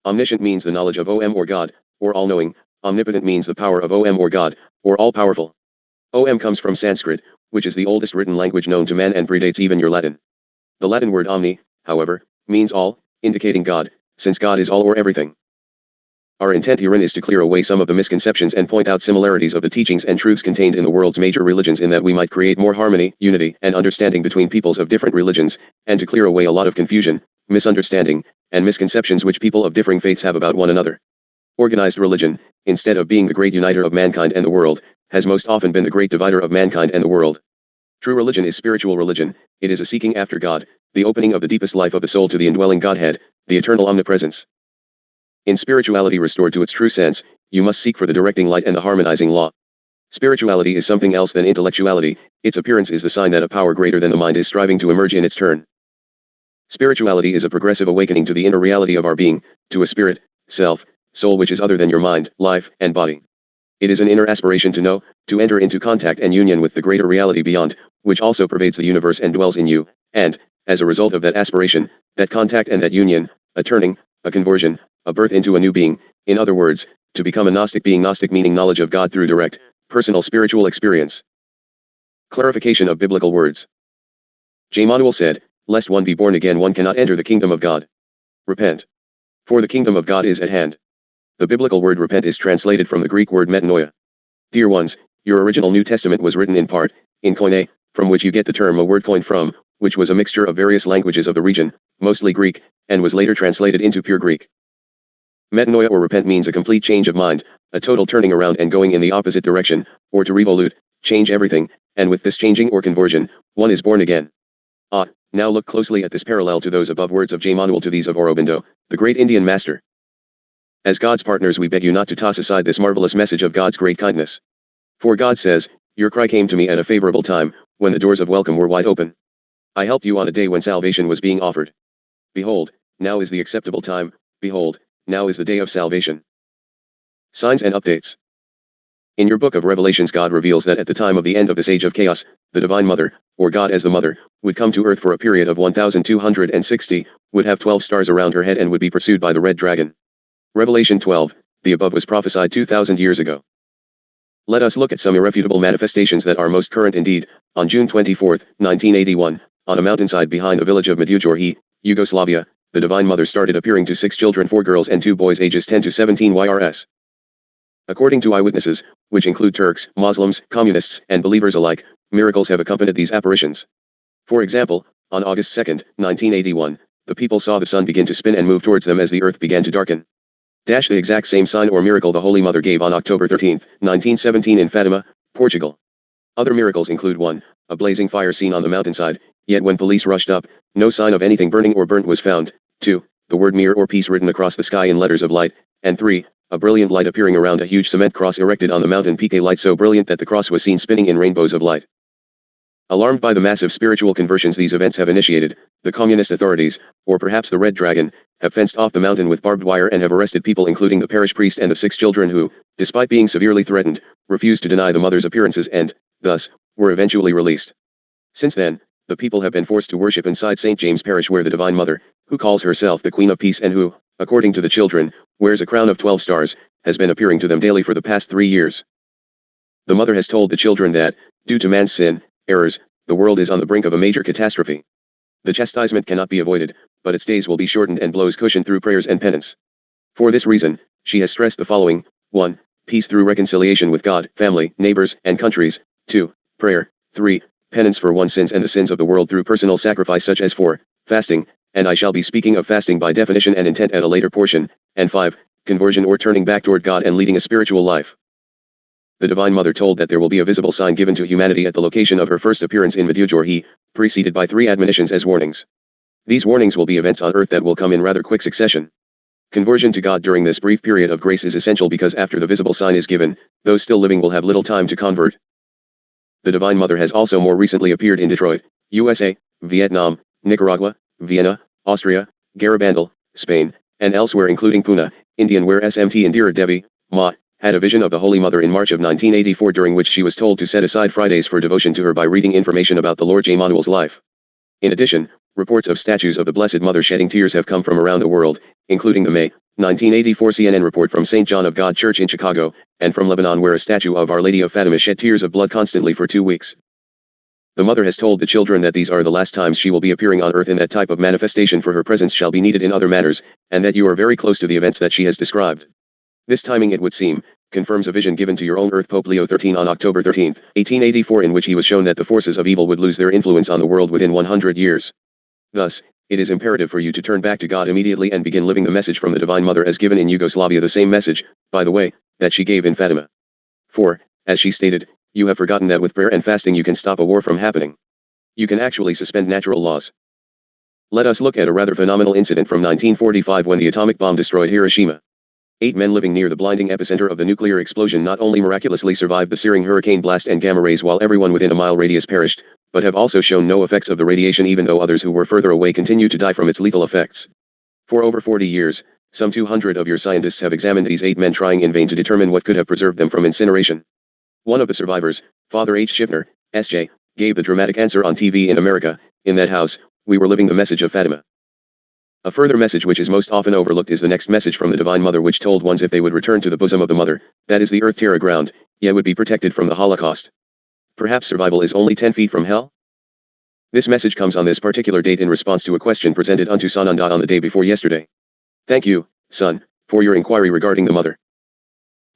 Speaker 1: Omniscient means the knowledge of Om or God, or all-knowing. Omnipotent means the power of Om or God, or all-powerful. Om comes from Sanskrit, which is the oldest written language known to man and predates even your Latin. The Latin word omni, however, means all, indicating God, since God is all or everything. Our intent herein is to clear away some of the misconceptions and point out similarities of the teachings and truths contained in the world's major religions, in that we might create more harmony, unity, and understanding between peoples of different religions, and to clear away a lot of confusion, misunderstanding, and misconceptions which people of differing faiths have about one another. Organized religion, instead of being the great uniter of mankind and the world, has most often been the great divider of mankind and the world. True religion is spiritual religion. It is a seeking after God, the opening of the deepest life of the soul to the indwelling Godhead, the eternal omnipresence. In spirituality restored to its true sense, you must seek for the directing light and the harmonizing law. Spirituality is something else than intellectuality. Its appearance is the sign that a power greater than the mind is striving to emerge in its turn. Spirituality is a progressive awakening to the inner reality of our being, to a spirit, self, soul which is other than your mind, life, and body. It is an inner aspiration to know, to enter into contact and union with the greater reality beyond, which also pervades the universe and dwells in you, and, as a result of that aspiration, that contact and that union, a turning, a conversion, a birth into a new being, in other words, to become a Gnostic being, Gnostic meaning knowledge of God through direct, personal spiritual experience. Clarification of biblical words. J. Manuel said, "Lest one be born again, one cannot enter the kingdom of God. Repent. For the kingdom of God is at hand." The biblical word repent is translated from the Greek word metanoia. Dear ones, your original New Testament was written in part, in Koine, from which you get the term a word coined from, which was a mixture of various languages of the region, mostly Greek, and was later translated into pure Greek. Metanoia or repent means a complete change of mind, a total turning around and going in the opposite direction, or to revolute, change everything, and with this changing or conversion, one is born again. Now look closely at this parallel to those above words of J. Manuel to these of Aurobindo, the great Indian master. As God's partners, we beg you not to toss aside this marvelous message of God's great kindness. For God says, "Your cry came to me at a favorable time, when the doors of welcome were wide open. I helped you on a day when salvation was being offered. Behold, now is the acceptable time, behold, now is the day of salvation." Signs and updates. In your book of Revelations, God reveals that at the time of the end of this age of chaos, the Divine Mother, or God as the Mother, would come to earth for a period of 1260, would have 12 stars around her head, and would be pursued by the red dragon. Revelation 12, the above was prophesied 2,000 years ago. Let us look at some irrefutable manifestations that are most current indeed. On June 24, 1981, on a mountainside behind the village of Medjugorje, Yugoslavia, the Divine Mother started appearing to 6 children, 4 girls and 2 boys ages 10 to 17 YRS. According to eyewitnesses, which include Turks, Muslims, communists, and believers alike, miracles have accompanied these apparitions. For example, on August 2, 1981, the people saw the sun begin to spin and move towards them as the earth began to darken. The exact same sign or miracle the Holy Mother gave on October 13, 1917 in Fatima, Portugal. Other miracles include 1. A blazing fire seen on the mountainside, yet when police rushed up, no sign of anything burning or burnt was found. 2. The word mir or peace written across the sky in letters of light, and 3. A brilliant light appearing around a huge cement cross erected on the mountain peak, a light so brilliant that the cross was seen spinning in rainbows of light. Alarmed by the massive spiritual conversions these events have initiated, the communist authorities, or perhaps the Red Dragon, have fenced off the mountain with barbed wire and have arrested people including the parish priest and the 6 children who, despite being severely threatened, refused to deny the mother's appearances and, thus, were eventually released. Since then, the people have been forced to worship inside St. James Parish, where the Divine Mother, who calls herself the Queen of Peace and who, according to the children, wears a crown of 12 stars, has been appearing to them daily for the past 3 years. The mother has told the children that, due to man's sin, errors, the world is on the brink of a major catastrophe. The chastisement cannot be avoided, but its days will be shortened and blows cushioned through prayers and penance. For this reason, she has stressed the following: 1. Peace through reconciliation with God, family, neighbors, and countries. 2. Prayer. 3. Penance for one's sins and the sins of the world through personal sacrifice such as 4. Fasting, and I shall be speaking of fasting by definition and intent at a later portion, and 5. Conversion or turning back toward God and leading a spiritual life. The Divine Mother told that there will be a visible sign given to humanity at the location of her first appearance in Medjugorje, preceded by 3 admonitions as warnings. These warnings will be events on earth that will come in rather quick succession. Conversion to God during this brief period of grace is essential because after the visible sign is given, those still living will have little time to convert. The Divine Mother has also more recently appeared in Detroit, USA, Vietnam, Nicaragua, Vienna, Austria, Garabandal, Spain, and elsewhere including Pune, India, where SMT Indira Devi, Ma, had a vision of the Holy Mother in March of 1984 during which she was told to set aside Fridays for devotion to her by reading information about the Lord Emmanuel's life. In addition, reports of statues of the Blessed Mother shedding tears have come from around the world, including the May 1984 CNN report from St. John of God Church in Chicago, and from Lebanon where a statue of Our Lady of Fatima shed tears of blood constantly for 2 weeks. The mother has told the children that these are the last times she will be appearing on earth and that type of manifestation for her presence shall be needed in other matters, and that you are very close to the events that she has described. This timing, it would seem, confirms a vision given to your own earth Pope Leo XIII on October 13, 1884, in which he was shown that the forces of evil would lose their influence on the world within 100 years. Thus, it is imperative for you to turn back to God immediately and begin living the message from the Divine Mother as given in Yugoslavia, the same message, by the way, that she gave in Fatima. For, as she stated, you have forgotten that with prayer and fasting you can stop a war from happening. You can actually suspend natural laws. Let us look at a rather phenomenal incident from 1945 when the atomic bomb destroyed Hiroshima. 8 men living near the blinding epicenter of the nuclear explosion not only miraculously survived the searing hurricane blast and gamma rays while everyone within a mile radius perished, but have also shown no effects of the radiation even though others who were further away continue to die from its lethal effects. For over 40 years, some 200 of your scientists have examined these 8 men trying in vain to determine what could have preserved them from incineration. One of the survivors, Father H. Schiffner, S.J., gave the dramatic answer on TV in America, "In that house, we were living the message of Fatima." A further message which is most often overlooked is the next message from the Divine Mother, which told ones if they would return to the bosom of the Mother, that is the earth terra ground, yet would be protected from the Holocaust. Perhaps survival is only 10 feet from hell? This message comes on this particular date in response to a question presented unto Sananda on the day before yesterday. Thank you, son, for your inquiry regarding the Mother.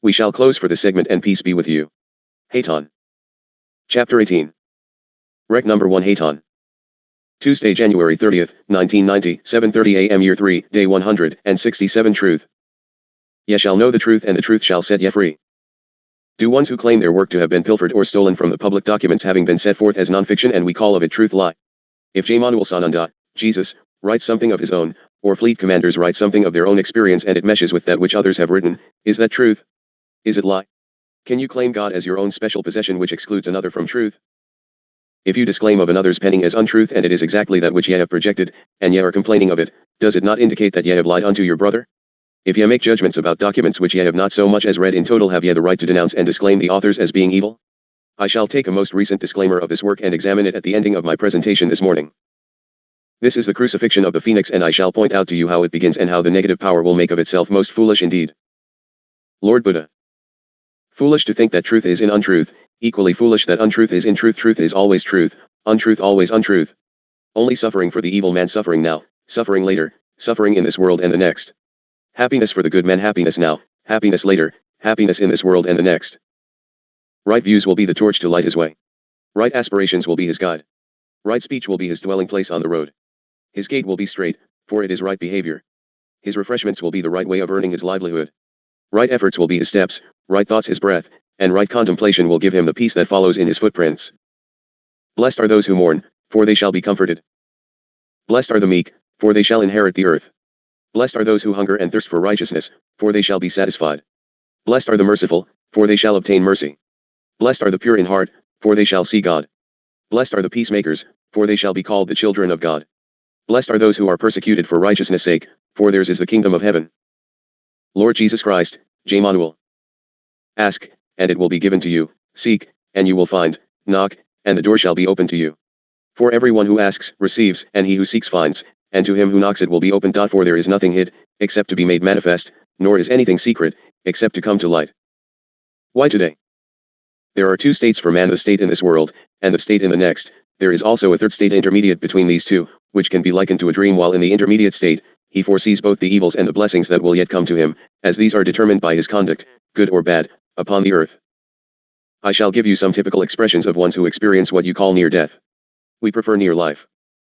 Speaker 1: We shall close for this segment and peace be with you. Hayton. Chapter 18. Rec number 1 Hayton. Tuesday, January 30th, 1990, 7:30 a.m. Year 3, Day 167 Truth. Ye shall know the truth and the truth shall set ye free. Do ones who claim their work to have been pilfered or stolen from the public documents having been set forth as non-fiction and we call of it truth lie? If J. Manuel Sananda, Jesus, writes something of his own, or fleet commanders write something of their own experience and it meshes with that which others have written, is that truth? Is it lie? Can you claim God as your own special possession which excludes another from truth? If you disclaim of another's penning as untruth and it is exactly that which ye have projected, and ye are complaining of it, does it not indicate that ye have lied unto your brother? If ye make judgments about documents which ye have not so much as read in total, have ye the right to denounce and disclaim the authors as being evil? I shall take a most recent disclaimer of this work and examine it at the ending of my presentation this morning. This is the Crucifixion of the Phoenix, and I shall point out to you how it begins and how the negative power will make of itself most foolish indeed. Lord Buddha. Foolish to think that truth is in untruth, equally foolish that untruth is in truth. Truth is always truth, untruth always untruth. Only suffering for the evil man, suffering now, suffering later, suffering in this world and the next. Happiness for the good man, happiness now, happiness later, happiness in this world and the next. Right views will be the torch to light his way. Right aspirations will be his guide. Right speech will be his dwelling place on the road. His gait will be straight, for it is right behavior. His refreshments will be the right way of earning his livelihood. Right efforts will be his steps, right thoughts his breath, and right contemplation will give him the peace that follows in his footprints. Blessed are those who mourn, for they shall be comforted. Blessed are the meek, for they shall inherit the earth. Blessed are those who hunger and thirst for righteousness, for they shall be satisfied. Blessed are the merciful, for they shall obtain mercy. Blessed are the pure in heart, for they shall see God. Blessed are the peacemakers, for they shall be called the children of God. Blessed are those who are persecuted for righteousness' sake, for theirs is the kingdom of heaven. Lord Jesus Christ, J. Manuel. Ask, and it will be given to you, seek, and you will find, knock, and the door shall be opened to you. For everyone who asks, receives, and he who seeks finds, and to him who knocks it will be opened. For there is nothing hid, except to be made manifest, nor is anything secret, except to come to light. Why today? There are 2 states for man, the state in this world, and the state in the next. There is also a third state intermediate between these two, which can be likened to a dream. While in the intermediate state, he foresees both the evils and the blessings that will yet come to him, as these are determined by his conduct, good or bad, upon the earth. I shall give you some typical expressions of ones who experience what you call near death. We prefer near life.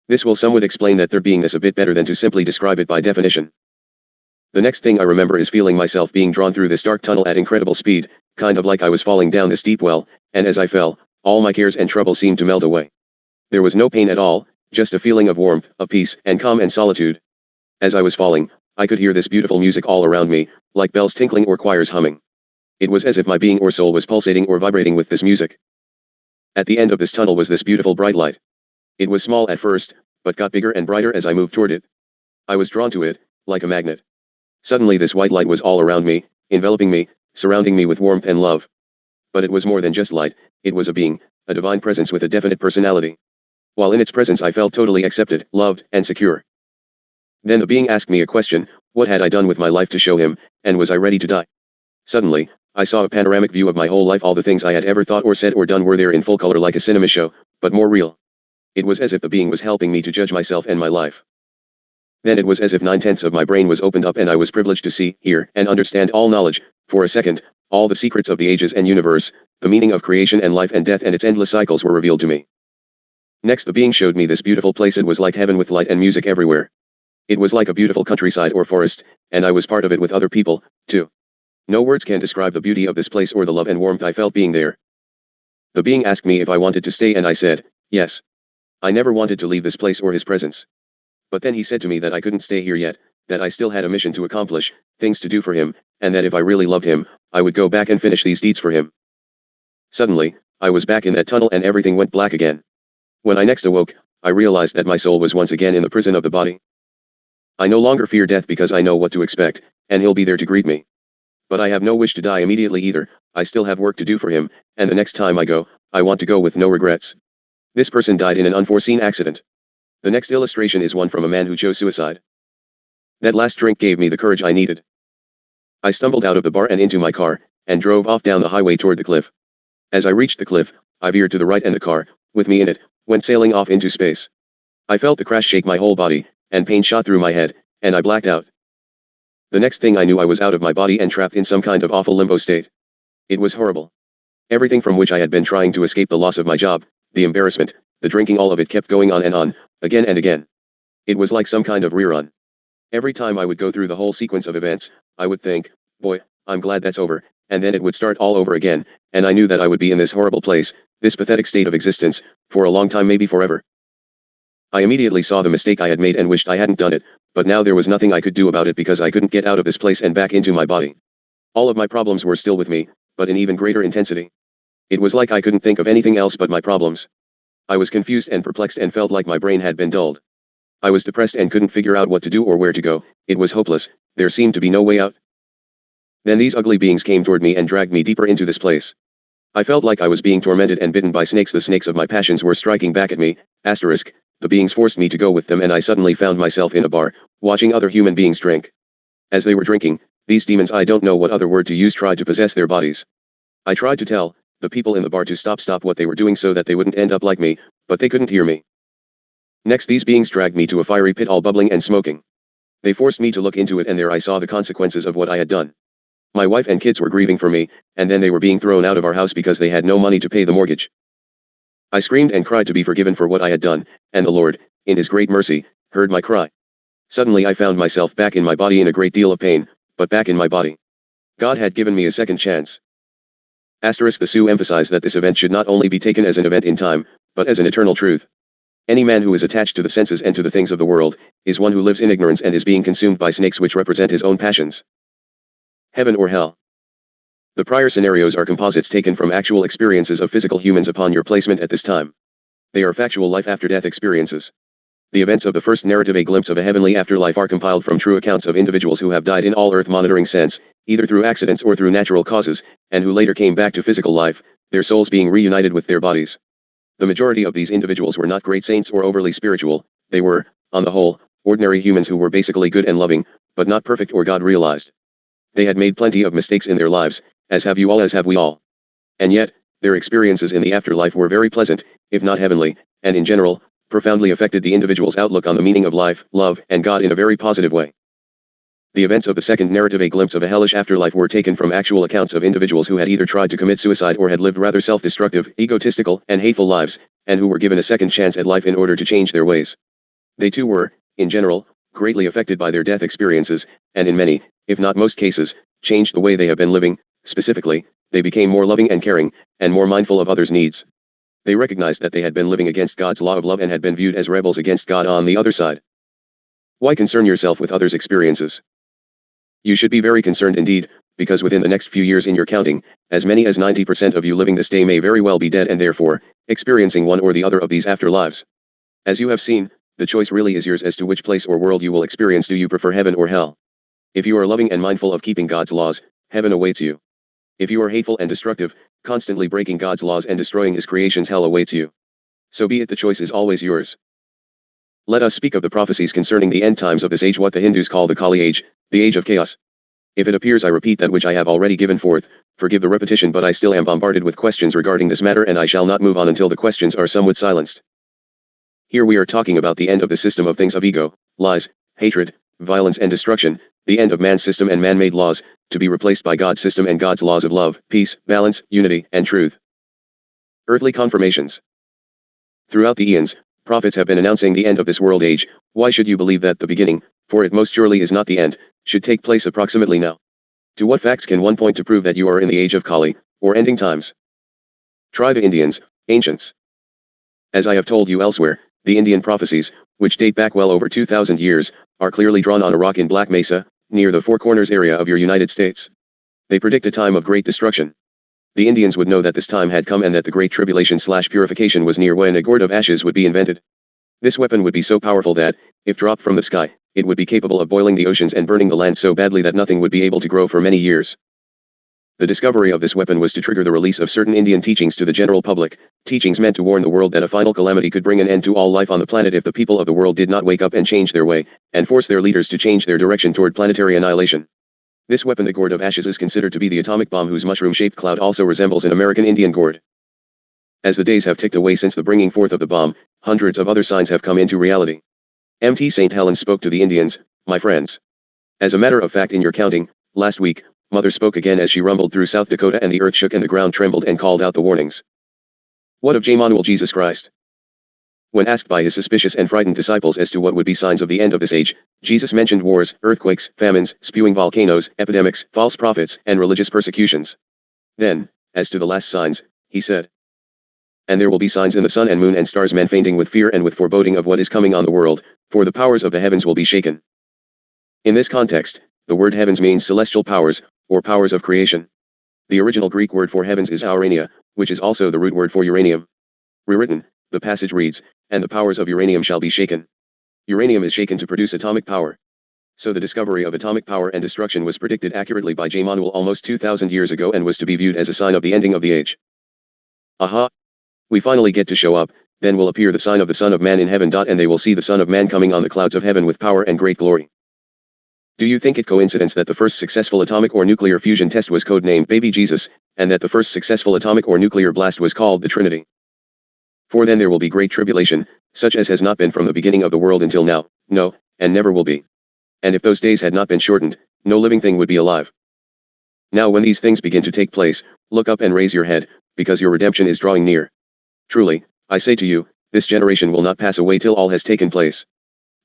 Speaker 1: This will somewhat explain that third beingness a bit better than to simply describe it by definition. The next thing I remember is feeling myself being drawn through this dark tunnel at incredible speed, kind of like I was falling down this deep well, and as I fell, all my cares and troubles seemed to melt away. There was no pain at all, just a feeling of warmth, of peace, and calm and solitude. As I was falling, I could hear this beautiful music all around me, like bells tinkling or choirs humming. It was as if my being or soul was pulsating or vibrating with this music. At the end of this tunnel was this beautiful bright light. It was small at first, but got bigger and brighter as I moved toward it. I was drawn to it, like a magnet. Suddenly this white light was all around me, enveloping me, surrounding me with warmth and love. But it was more than just light, it was a being, a divine presence with a definite personality. While in its presence I felt totally accepted, loved, and secure. Then the being asked me a question: what had I done with my life to show him, and was I ready to die? Suddenly, I saw a panoramic view of my whole life. All the things I had ever thought or said or done were there in full color like a cinema show, but more real. It was as if the being was helping me to judge myself and my life. Then it was as if 9/10 of my brain was opened up and I was privileged to see, hear, and understand all knowledge, for a second, all the secrets of the ages and universe, the meaning of creation and life and death and its endless cycles were revealed to me. Next the being showed me this beautiful place. It was like heaven with light and music everywhere. It was like a beautiful countryside or forest, and I was part of it with other people, too. No words can describe the beauty of this place or the love and warmth I felt being there. The being asked me if I wanted to stay and I said, yes. I never wanted to leave this place or his presence. But then he said to me that I couldn't stay here yet, that I still had a mission to accomplish, things to do for him, and that if I really loved him, I would go back and finish these deeds for him. Suddenly, I was back in that tunnel and everything went black again. When I next awoke, I realized that my soul was once again in the prison of the body. I no longer fear death because I know what to expect, and he'll be there to greet me. But I have no wish to die immediately either. I still have work to do for him, and the next time I go, I want to go with no regrets. This person died in an unforeseen accident. The next illustration is one from a man who chose suicide. That last drink gave me the courage I needed. I stumbled out of the bar and into my car, and drove off down the highway toward the cliff. As I reached the cliff, I veered to the right and the car, with me in it, went sailing off into space. I felt the crash shake my whole body, and pain shot through my head, and I blacked out. The next thing I knew I was out of my body and trapped in some kind of awful limbo state. It was horrible. Everything from which I had been trying to escape, the loss of my job, the embarrassment, the drinking, all of it kept going on, again and again. It was like some kind of rerun. Every time I would go through the whole sequence of events, I would think, boy, I'm glad that's over, and then it would start all over again, and I knew that I would be in this horrible place, this pathetic state of existence, for a long time, maybe forever. I immediately saw the mistake I had made and wished I hadn't done it, but now there was nothing I could do about it because I couldn't get out of this place and back into my body. All of my problems were still with me, but in even greater intensity. It was like I couldn't think of anything else but my problems. I was confused and perplexed and felt like my brain had been dulled. I was depressed and couldn't figure out what to do or where to go. It was hopeless. There seemed to be no way out. Then these ugly beings came toward me and dragged me deeper into this place. I felt like I was being tormented and bitten by snakes. The snakes of my passions were striking back at me. The beings forced me to go with them, and I suddenly found myself in a bar, watching other human beings drink. As they were drinking, these demons, I don't know what other word to use, tried to possess their bodies. I tried to tell the people in the bar to stop what they were doing so that they wouldn't end up like me, but they couldn't hear me. Next these beings dragged me to a fiery pit all bubbling and smoking. They forced me to look into it, and there I saw the consequences of what I had done. My wife and kids were grieving for me, and then they were being thrown out of our house because they had no money to pay the mortgage. I screamed and cried to be forgiven for what I had done, and the Lord, in His great mercy, heard my cry. Suddenly I found myself back in my body in a great deal of pain, but back in my body. God had given me a second chance. The Sioux emphasized that this event should not only be taken as an event in time, but as an eternal truth. Any man who is attached to the senses and to the things of the world, is one who lives in ignorance and is being consumed by snakes which represent his own passions. Heaven or hell. The prior scenarios are composites taken from actual experiences of physical humans upon your placement at this time. They are factual life after death experiences. The events of the first narrative, A Glimpse of a Heavenly Afterlife, are compiled from true accounts of individuals who have died in all earth monitoring sense, either through accidents or through natural causes, and who later came back to physical life, their souls being reunited with their bodies. The majority of these individuals were not great saints or overly spiritual. They were, on the whole, ordinary humans who were basically good and loving, but not perfect or God-realized. They had made plenty of mistakes in their lives, as have you all, as have we all. And yet, their experiences in the afterlife were very pleasant, if not heavenly, and in general, profoundly affected the individual's outlook on the meaning of life, love, and God in a very positive way. The events of the second narrative, A Glimpse of a Hellish Afterlife, were taken from actual accounts of individuals who had either tried to commit suicide or had lived rather self-destructive, egotistical, and hateful lives, and who were given a second chance at life in order to change their ways. They too were, in general, greatly affected by their death experiences, and in many, if not most cases, changed the way they have been living. Specifically, they became more loving and caring, and more mindful of others' needs. They recognized that they had been living against God's law of love and had been viewed as rebels against God on the other side. Why concern yourself with others' experiences? You should be very concerned indeed, because within the next few years in your counting, as many as 90% of you living this day may very well be dead and therefore, experiencing one or the other of these afterlives. As you have seen, the choice really is yours as to which place or world you will experience. Do you prefer heaven or hell? If you are loving and mindful of keeping God's laws, heaven awaits you. If you are hateful and destructive, constantly breaking God's laws and destroying his creations, hell awaits you. So be it, the choice is always yours. Let us speak of the prophecies concerning the end times of this age, what the Hindus call the Kali age, the age of chaos. If it appears I repeat that which I have already given forth, forgive the repetition, but I still am bombarded with questions regarding this matter, and I shall not move on until the questions are somewhat silenced. Here we are talking about the end of the system of things, of ego, lies, hatred, violence and destruction, the end of man's system and man-made laws, to be replaced by God's system and God's laws of love, peace, balance, unity, and truth. Earthly confirmations. Throughout the eons, prophets have been announcing the end of this world age. Why should you believe that the beginning, for it most surely is not the end, should take place approximately now? To what facts can one point to prove that you are in the age of Kali, or ending times? Try the Indians, ancients. As I have told you elsewhere, the Indian prophecies, which date back well over 2,000 years, are clearly drawn on a rock in Black Mesa, near the Four Corners area of your United States. They predict a time of great destruction. The Indians would know that this time had come and that the great tribulation/purification was near, when a gourd of ashes would be invented. This weapon would be so powerful that, if dropped from the sky, it would be capable of boiling the oceans and burning the land so badly that nothing would be able to grow for many years. The discovery of this weapon was to trigger the release of certain Indian teachings to the general public, teachings meant to warn the world that a final calamity could bring an end to all life on the planet if the people of the world did not wake up and change their way, and force their leaders to change their direction toward planetary annihilation. This weapon, the gourd of ashes, is considered to be the atomic bomb, whose mushroom-shaped cloud also resembles an American Indian gourd. As the days have ticked away since the bringing forth of the bomb, hundreds of other signs have come into reality. Mt. St. Helens spoke to the Indians, "My friends. As a matter of fact, in your counting, last week, Mother spoke again as she rumbled through South Dakota, and the earth shook and the ground trembled and called out the warnings. What of Jmanuel Jesus Christ?" When asked by his suspicious and frightened disciples as to what would be signs of the end of this age, Jesus mentioned wars, earthquakes, famines, spewing volcanoes, epidemics, false prophets, and religious persecutions. Then, as to the last signs, he said, "And there will be signs in the sun and moon and stars, men fainting with fear and with foreboding of what is coming on the world, for the powers of the heavens will be shaken." In this context, the word heavens means celestial powers, or powers of creation. The original Greek word for heavens is aurania, which is also the root word for uranium. Rewritten, the passage reads, "And the powers of uranium shall be shaken." Uranium is shaken to produce atomic power. So the discovery of atomic power and destruction was predicted accurately by Jmanuel almost 2,000 years ago, and was to be viewed as a sign of the ending of the age. Aha! We finally get to show up, then will appear the sign of the Son of Man in heaven. And they will see the Son of Man coming on the clouds of heaven with power and great glory. Do you think it coincidence that the first successful atomic or nuclear fusion test was codenamed Baby Jesus, and that the first successful atomic or nuclear blast was called the Trinity? For then there will be great tribulation, such as has not been from the beginning of the world until now, no, and never will be. And if those days had not been shortened, no living thing would be alive. Now when these things begin to take place, look up and raise your head, because your redemption is drawing near. Truly, I say to you, this generation will not pass away till all has taken place.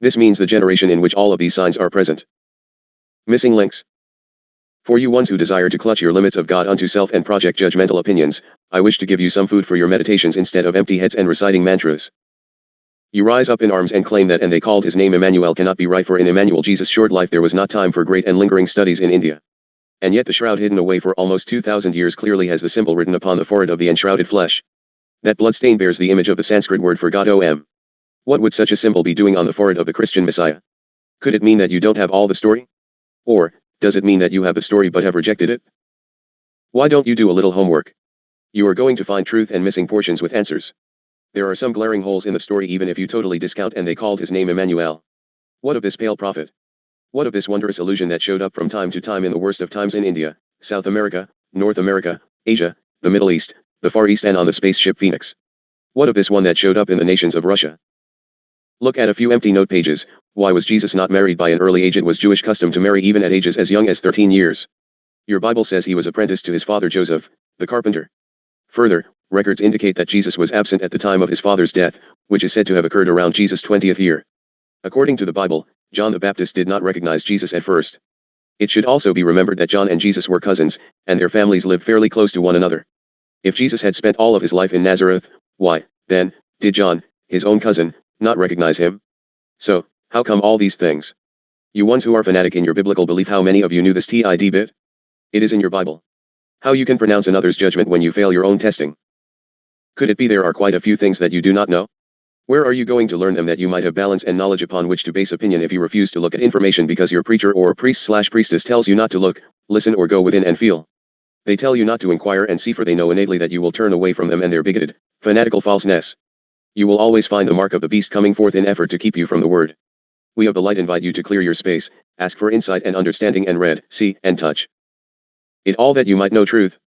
Speaker 1: This means the generation in which all of these signs are present. Missing links. For you ones who desire to clutch your limits of God unto self and project judgmental opinions, I wish to give you some food for your meditations instead of empty heads and reciting mantras. You rise up in arms and claim that "and they called his name Emmanuel" cannot be right, for in Emmanuel Jesus' short life there was not time for great and lingering studies in India. And yet the shroud hidden away for almost 2,000 years clearly has the symbol written upon the forehead of the enshrouded flesh. That bloodstain bears the image of the Sanskrit word for God, Om. What would such a symbol be doing on the forehead of the Christian Messiah? Could it mean that you don't have all the story? Or, does it mean that you have the story but have rejected it? Why don't you do a little homework? You are going to find truth and missing portions with answers. There are some glaring holes in the story even if you totally discount "and they called his name Emmanuel." What of this pale prophet? What of this wondrous illusion that showed up from time to time in the worst of times in India, South America, North America, Asia, the Middle East, the Far East, and on the spaceship Phoenix? What of this one that showed up in the nations of Russia? Look at a few empty note pages. Why was Jesus not married by an early age? It was Jewish custom to marry even at ages as young as 13 years. Your Bible says he was apprenticed to his father Joseph, the carpenter. Further, records indicate that Jesus was absent at the time of his father's death, which is said to have occurred around Jesus' 20th year. According to the Bible, John the Baptist did not recognize Jesus at first. It should also be remembered that John and Jesus were cousins, and their families lived fairly close to one another. If Jesus had spent all of his life in Nazareth, why, then, did John, his own cousin, not recognize him? So, how come all these things? You ones who are fanatic in your biblical belief, how many of you knew this tidbit? It is in your Bible. How you can pronounce another's judgment when you fail your own testing? Could it be there are quite a few things that you do not know? Where are you going to learn them that you might have balance and knowledge upon which to base opinion if you refuse to look at information because your preacher or priest/priestess tells you not to look, listen, or go within and feel? They tell you not to inquire and see, for they know innately that you will turn away from them and their bigoted, fanatical falseness. You will always find the mark of the beast coming forth in effort to keep you from the word. We of the light invite you to clear your space, ask for insight and understanding, and read, see, and touch it all that you might know truth.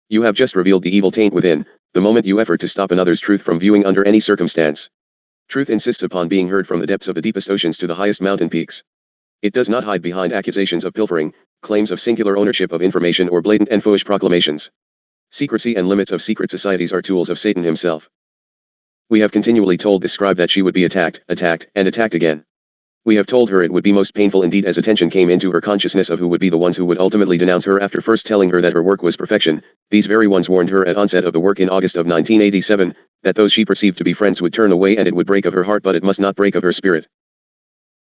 Speaker 1: You have just revealed the evil taint within, the moment you effort to stop another's truth from viewing under any circumstance. Truth insists upon being heard from the depths of the deepest oceans to the highest mountain peaks. It does not hide behind accusations of pilfering, claims of singular ownership of information, or blatant and foolish proclamations. Secrecy and limits of secret societies are tools of Satan himself. We have continually told this scribe that she would be attacked, and attacked again. We have told her it would be most painful indeed as attention came into her consciousness of who would be the ones who would ultimately denounce her after first telling her that her work was perfection. These very ones warned her at onset of the work in August of 1987, that those she perceived to be friends would turn away and it would break of her heart, but it must not break of her spirit.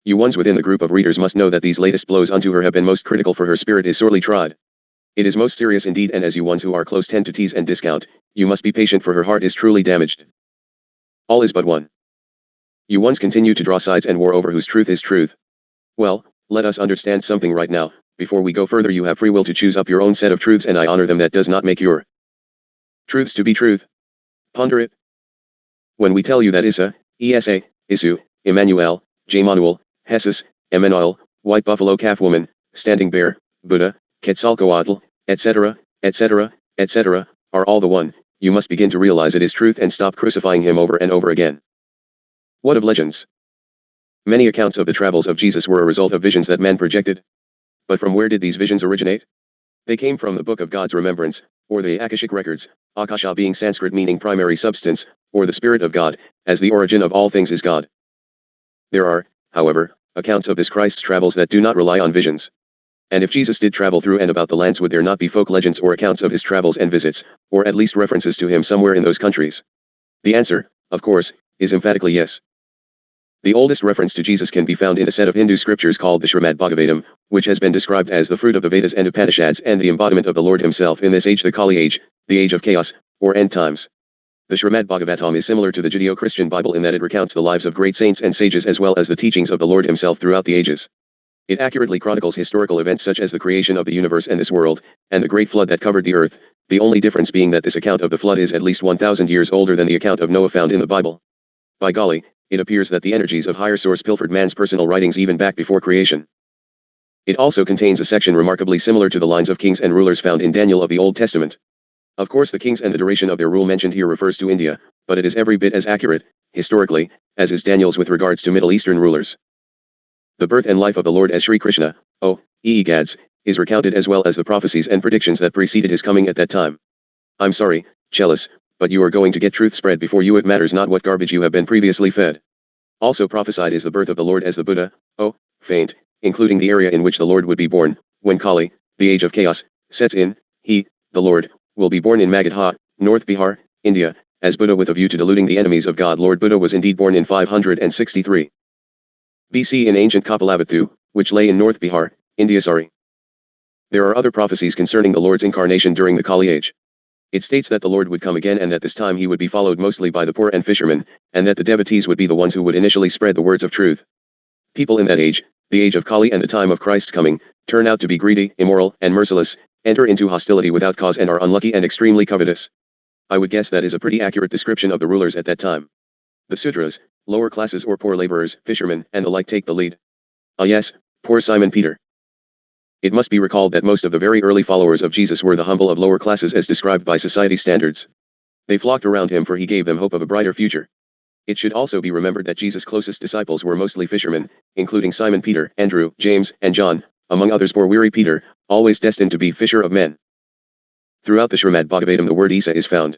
Speaker 1: You ones within the group of readers must know that these latest blows unto her have been most critical, for her spirit is sorely tried. It is most serious indeed, and as you ones who are close tend to tease and discount, you must be patient, for her heart is truly damaged. All is but one. You ones continue to draw sides and war over whose truth is truth. Well, let us understand something right now. Before we go further, you have free will to choose up your own set of truths, and I honor them. That does not make your truths to be truth. Ponder it. When we tell you that Isa, Esa, Isu, Emmanuel, Jemanuel, Jesus, Emmanuel, White Buffalo Calf Woman, Standing Bear, Buddha, Quetzalcoatl, etc., etc., etc., are all the one, you must begin to realize it is truth and stop crucifying him over and over again. What of legends? Many accounts of the travels of Jesus were a result of visions that men projected. But from where did these visions originate? They came from the Book of God's Remembrance, or the Akashic Records, Akasha being Sanskrit meaning primary substance, or the Spirit of God, as the origin of all things is God. There are, however, accounts of this Christ's travels that do not rely on visions. And if Jesus did travel through and about the lands, would there not be folk legends or accounts of his travels and visits, or at least references to him somewhere in those countries? The answer, of course, is emphatically yes. The oldest reference to Jesus can be found in a set of Hindu scriptures called the Srimad Bhagavatam, which has been described as the fruit of the Vedas and Upanishads and the embodiment of the Lord himself in this age, the Kali age, the age of chaos, or end times. The Srimad Bhagavatam is similar to the Judeo-Christian Bible in that it recounts the lives of great saints and sages as well as the teachings of the Lord himself throughout the ages. It accurately chronicles historical events such as the creation of the universe and this world, and the great flood that covered the earth, the only difference being that this account of the flood is at least 1,000 years older than the account of Noah found in the Bible. By golly, it appears that the energies of higher source pilfered man's personal writings even back before creation. It also contains a section remarkably similar to the lines of kings and rulers found in Daniel of the Old Testament. Of course, the kings and the duration of their rule mentioned here refers to India, but it is every bit as accurate, historically, as is Daniel's with regards to Middle Eastern rulers. The birth and life of the Lord as Sri Krishna, Gads, is recounted as well as the prophecies and predictions that preceded his coming at that time. I'm sorry, Chelis, but you are going to get truth spread before you. It matters not what garbage you have been previously fed. Also prophesied is the birth of the Lord as the Buddha, faint, including the area in which the Lord would be born, when Kali, the age of chaos, sets in. He, the Lord, will be born in Magadha, North Bihar, India, as Buddha with a view to deluding the enemies of God. Lord Buddha was indeed born in 563 BC in ancient Kapilavatthu, which lay in North Bihar, India. There are other prophecies concerning the Lord's incarnation during the Kali age. It states that the Lord would come again and that this time he would be followed mostly by the poor and fishermen, and that the devotees would be the ones who would initially spread the words of truth. People in that age, the age of Kali and the time of Christ's coming, turn out to be greedy, immoral, and merciless, enter into hostility without cause and are unlucky and extremely covetous. I would guess that is a pretty accurate description of the rulers at that time. The Sudras, lower classes or poor laborers, fishermen, and the like take the lead. Ah yes, poor Simon Peter. It must be recalled that most of the very early followers of Jesus were the humble of lower classes as described by society standards. They flocked around him for he gave them hope of a brighter future. It should also be remembered that Jesus' closest disciples were mostly fishermen, including Simon Peter, Andrew, James, and John, among others poor weary Peter, always destined to be fisher of men. Throughout the Srimad Bhagavatam the word Isa is found.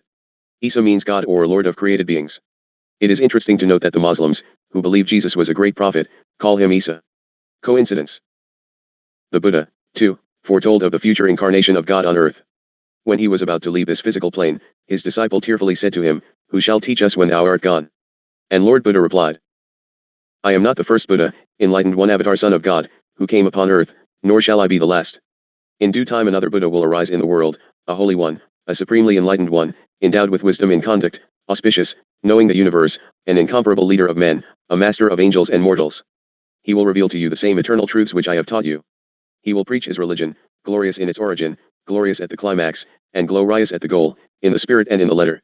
Speaker 1: Isa means God or Lord of created beings. It is interesting to note that the Muslims, who believe Jesus was a great prophet, call him Isa. Coincidence? The Buddha, too, foretold of the future incarnation of God on earth. When he was about to leave this physical plane, his disciple tearfully said to him, "Who shall teach us when thou art gone?" And Lord Buddha replied, "I am not the first Buddha, enlightened one avatar son of God, who came upon earth, nor shall I be the last. In due time another Buddha will arise in the world, a holy one, a supremely enlightened one, endowed with wisdom in conduct, auspicious, knowing the universe, an incomparable leader of men, a master of angels and mortals. He will reveal to you the same eternal truths which I have taught you. He will preach his religion, glorious in its origin, glorious at the climax, and glorious at the goal, in the spirit and in the letter.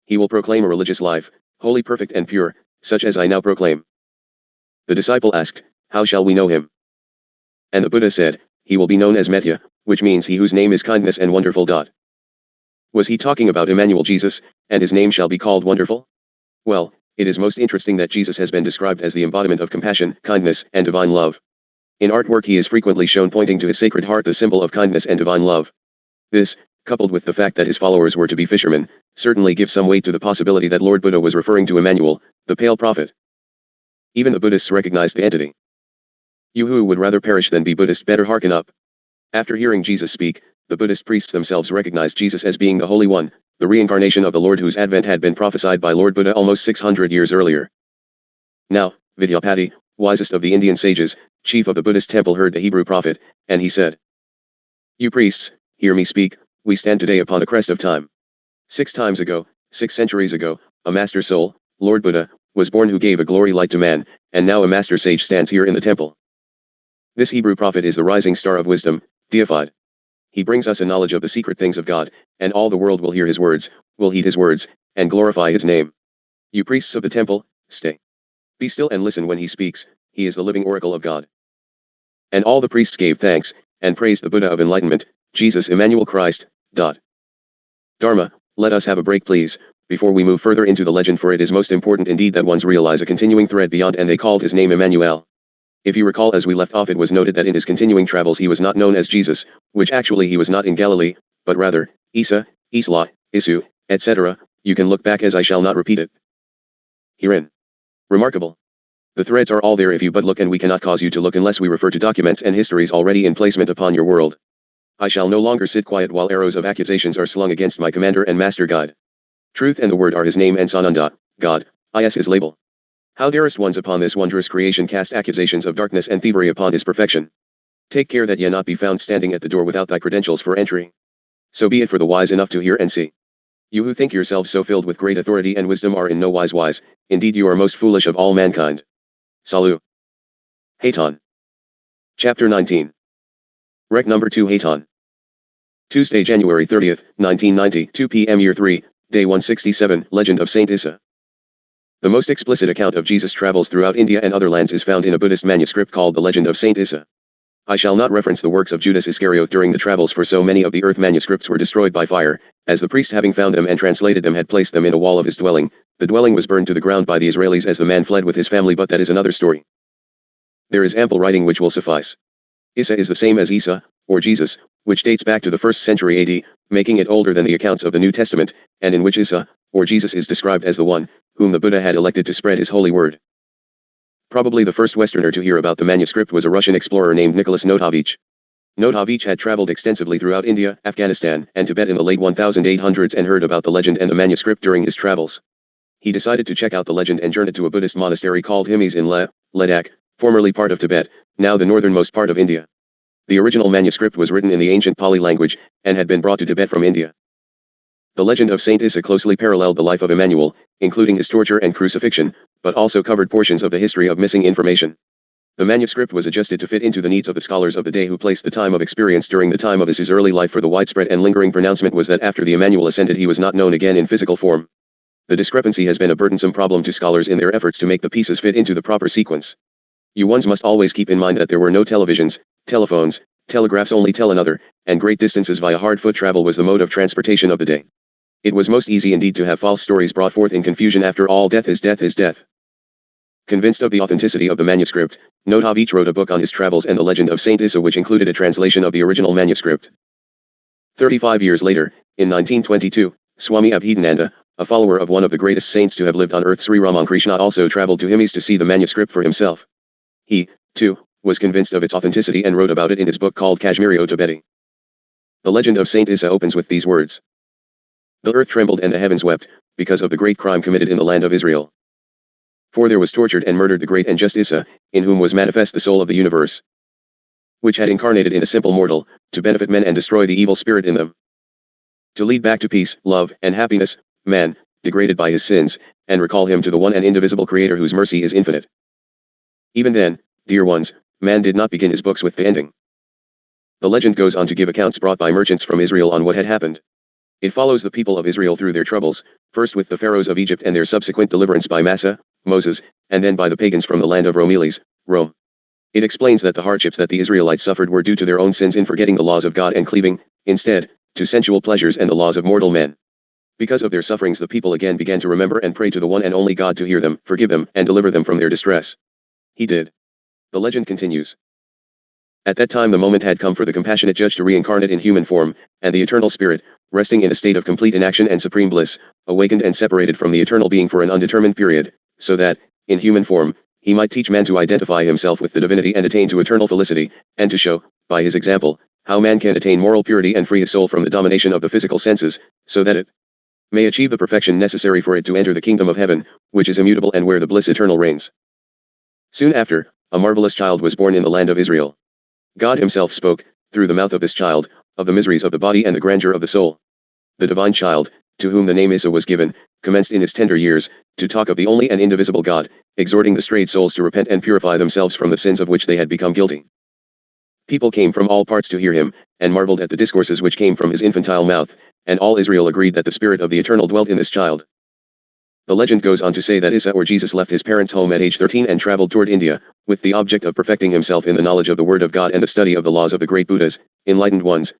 Speaker 1: He will proclaim a religious life, holy, perfect and pure, such as I now proclaim. The disciple asked, how shall we know him? And the Buddha said, he will be known as Medhya, which means he whose name is kindness and wonderful. Was he talking about Emmanuel Jesus, and his name shall be called wonderful? Well, it is most interesting that Jesus has been described as the embodiment of compassion, kindness, and divine love. In artwork he is frequently shown pointing to his sacred heart, the symbol of kindness and divine love. This, coupled with the fact that his followers were to be fishermen, certainly gives some weight to the possibility that Lord Buddha was referring to Emmanuel, the pale prophet. Even the Buddhists recognized the entity. You who would rather perish than be Buddhist, better hearken up. After hearing Jesus speak, the Buddhist priests themselves recognized Jesus as being the Holy One, the reincarnation of the Lord whose advent had been prophesied by Lord Buddha almost 600 years earlier. Now, Vidyapati, wisest of the Indian sages, chief of the Buddhist temple, heard the Hebrew prophet, and he said, you priests, hear me speak, we stand today upon a crest of time. 6 times ago, 6 centuries ago, a master soul, Lord Buddha, was born who gave a glory light to man, and now a master sage stands here in the temple. This Hebrew prophet is the rising star of wisdom, deified. He brings us a knowledge of the secret things of God, and all the world will hear his words, will heed his words, and glorify his name. You priests of the temple, stay. Be still and listen when he speaks, he is the living oracle of God. And all the priests gave thanks, and praised the Buddha of enlightenment, Jesus Emmanuel Christ. Dharma, let us have a break please, before we move further into the legend, for it is most important indeed that ones realize a continuing thread beyond, and they called his name Emmanuel. If you recall, as we left off, it was noted that in his continuing travels he was not known as Jesus, which actually he was not in Galilee, but rather, Isa, Isla, Isu, etc. You can look back as I shall not repeat it herein. Remarkable. The threads are all there if you but look, and we cannot cause you to look unless we refer to documents and histories already in placement upon your world. I shall no longer sit quiet while arrows of accusations are slung against my commander and master guide. Truth and the word are his name, and Sananda, God, is his label. How darest ones upon this wondrous creation cast accusations of darkness and thievery upon his perfection. Take care that ye not be found standing at the door without thy credentials for entry. So be it for the wise enough to hear and see. You who think yourselves so filled with great authority and wisdom are in no wise wise, indeed you are most foolish of all mankind. Salu. Hayton. Chapter 19. Rec number 2, Hayton. Tuesday, January 30th, 1990, 2 p.m. Year 3, Day 167, Legend of Saint Issa. The most explicit account of Jesus' travels throughout India and other lands is found in a Buddhist manuscript called the Legend of Saint Issa. I shall not reference the works of Judas Iscariot during the travels, for so many of the earth manuscripts were destroyed by fire, as the priest, having found them and translated them, had placed them in a wall of his dwelling. The dwelling was burned to the ground by the Israelis as the man fled with his family, but that is another story. There is ample writing which will suffice. Issa is the same as Isa, or Jesus, which dates back to the 1st century AD, making it older than the accounts of the New Testament, and in which Isa, or Jesus, is described as the one whom the Buddha had elected to spread his holy word. Probably the first Westerner to hear about the manuscript was a Russian explorer named Nicholas Notovich. Notovich had traveled extensively throughout India, Afghanistan, and Tibet in the late 1800s and heard about the legend and the manuscript during his travels. He decided to check out the legend and journeyed to a Buddhist monastery called Himis in Ladakh, formerly part of Tibet, now the northernmost part of India. The original manuscript was written in the ancient Pali language, and had been brought to Tibet from India. The legend of Saint Issa closely paralleled the life of Emmanuel, including his torture and crucifixion, but also covered portions of the history of missing information. The manuscript was adjusted to fit into the needs of the scholars of the day, who placed the time of experience during the time of his early life, for the widespread and lingering pronouncement was that after the Emmanuel ascended he was not known again in physical form. The discrepancy has been a burdensome problem to scholars in their efforts to make the pieces fit into the proper sequence. You ones must always keep in mind that there were no televisions, telephones, telegraphs, only tell another, and great distances via hard foot travel was the mode of transportation of the day. It was most easy indeed to have false stories brought forth in confusion. After all, death is death is death. Convinced of the authenticity of the manuscript, Notovich wrote a book on his travels and the legend of Saint Issa, which included a translation of the original manuscript. 35 years later, in 1922, Swami Abhedananda, a follower of one of the greatest saints to have lived on earth, Sri Ramakrishna, also traveled to Himis to see the manuscript for himself. He, too, was convinced of its authenticity and wrote about it in his book called Kashmiri-o-Tibeti. The legend of Saint Issa opens with these words. The earth trembled and the heavens wept, because of the great crime committed in the land of Israel. For there was tortured and murdered the great and just Issa, in whom was manifest the soul of the universe, which had incarnated in a simple mortal, to benefit men and destroy the evil spirit in them. To lead back to peace, love, and happiness, man, degraded by his sins, and recall him to the one and indivisible Creator whose mercy is infinite. Even then, dear ones, man did not begin his books with the ending. The legend goes on to give accounts brought by merchants from Israel on what had happened. It follows the people of Israel through their troubles, first with the pharaohs of Egypt and their subsequent deliverance by Massa, Moses, and then by the pagans from the land of Romeles, Rome. It explains that the hardships that the Israelites suffered were due to their own sins in forgetting the laws of God and cleaving, instead, to sensual pleasures and the laws of mortal men. Because of their sufferings the people again began to remember and pray to the one and only God to hear them, forgive them, and deliver them from their distress. He did. The legend continues. At that time the moment had come for the compassionate judge to reincarnate in human form, and the eternal spirit, resting in a state of complete inaction and supreme bliss, awakened and separated from the eternal being for an undetermined period, so that, in human form, he might teach man to identify himself with the divinity and attain to eternal felicity, and to show, by his example, how man can attain moral purity and free his soul from the domination of the physical senses, so that it may achieve the perfection necessary for it to enter the kingdom of heaven, which is immutable and where the bliss eternal reigns. Soon after, a marvelous child was born in the land of Israel. God himself spoke, through the mouth of this child, of the miseries of the body and the grandeur of the soul. The divine child, to whom the name Isa was given, commenced in his tender years, to talk of the only and indivisible God, exhorting the strayed souls to repent and purify themselves from the sins of which they had become guilty. People came from all parts to hear him, and marveled at the discourses which came from his infantile mouth, and all Israel agreed that the Spirit of the Eternal dwelt in this child. The legend goes on to say that Isa or Jesus left his parents' home at age 13 and traveled toward India, with the object of perfecting himself in the knowledge of the Word of God and the study of the laws of the great Buddhas, enlightened ones.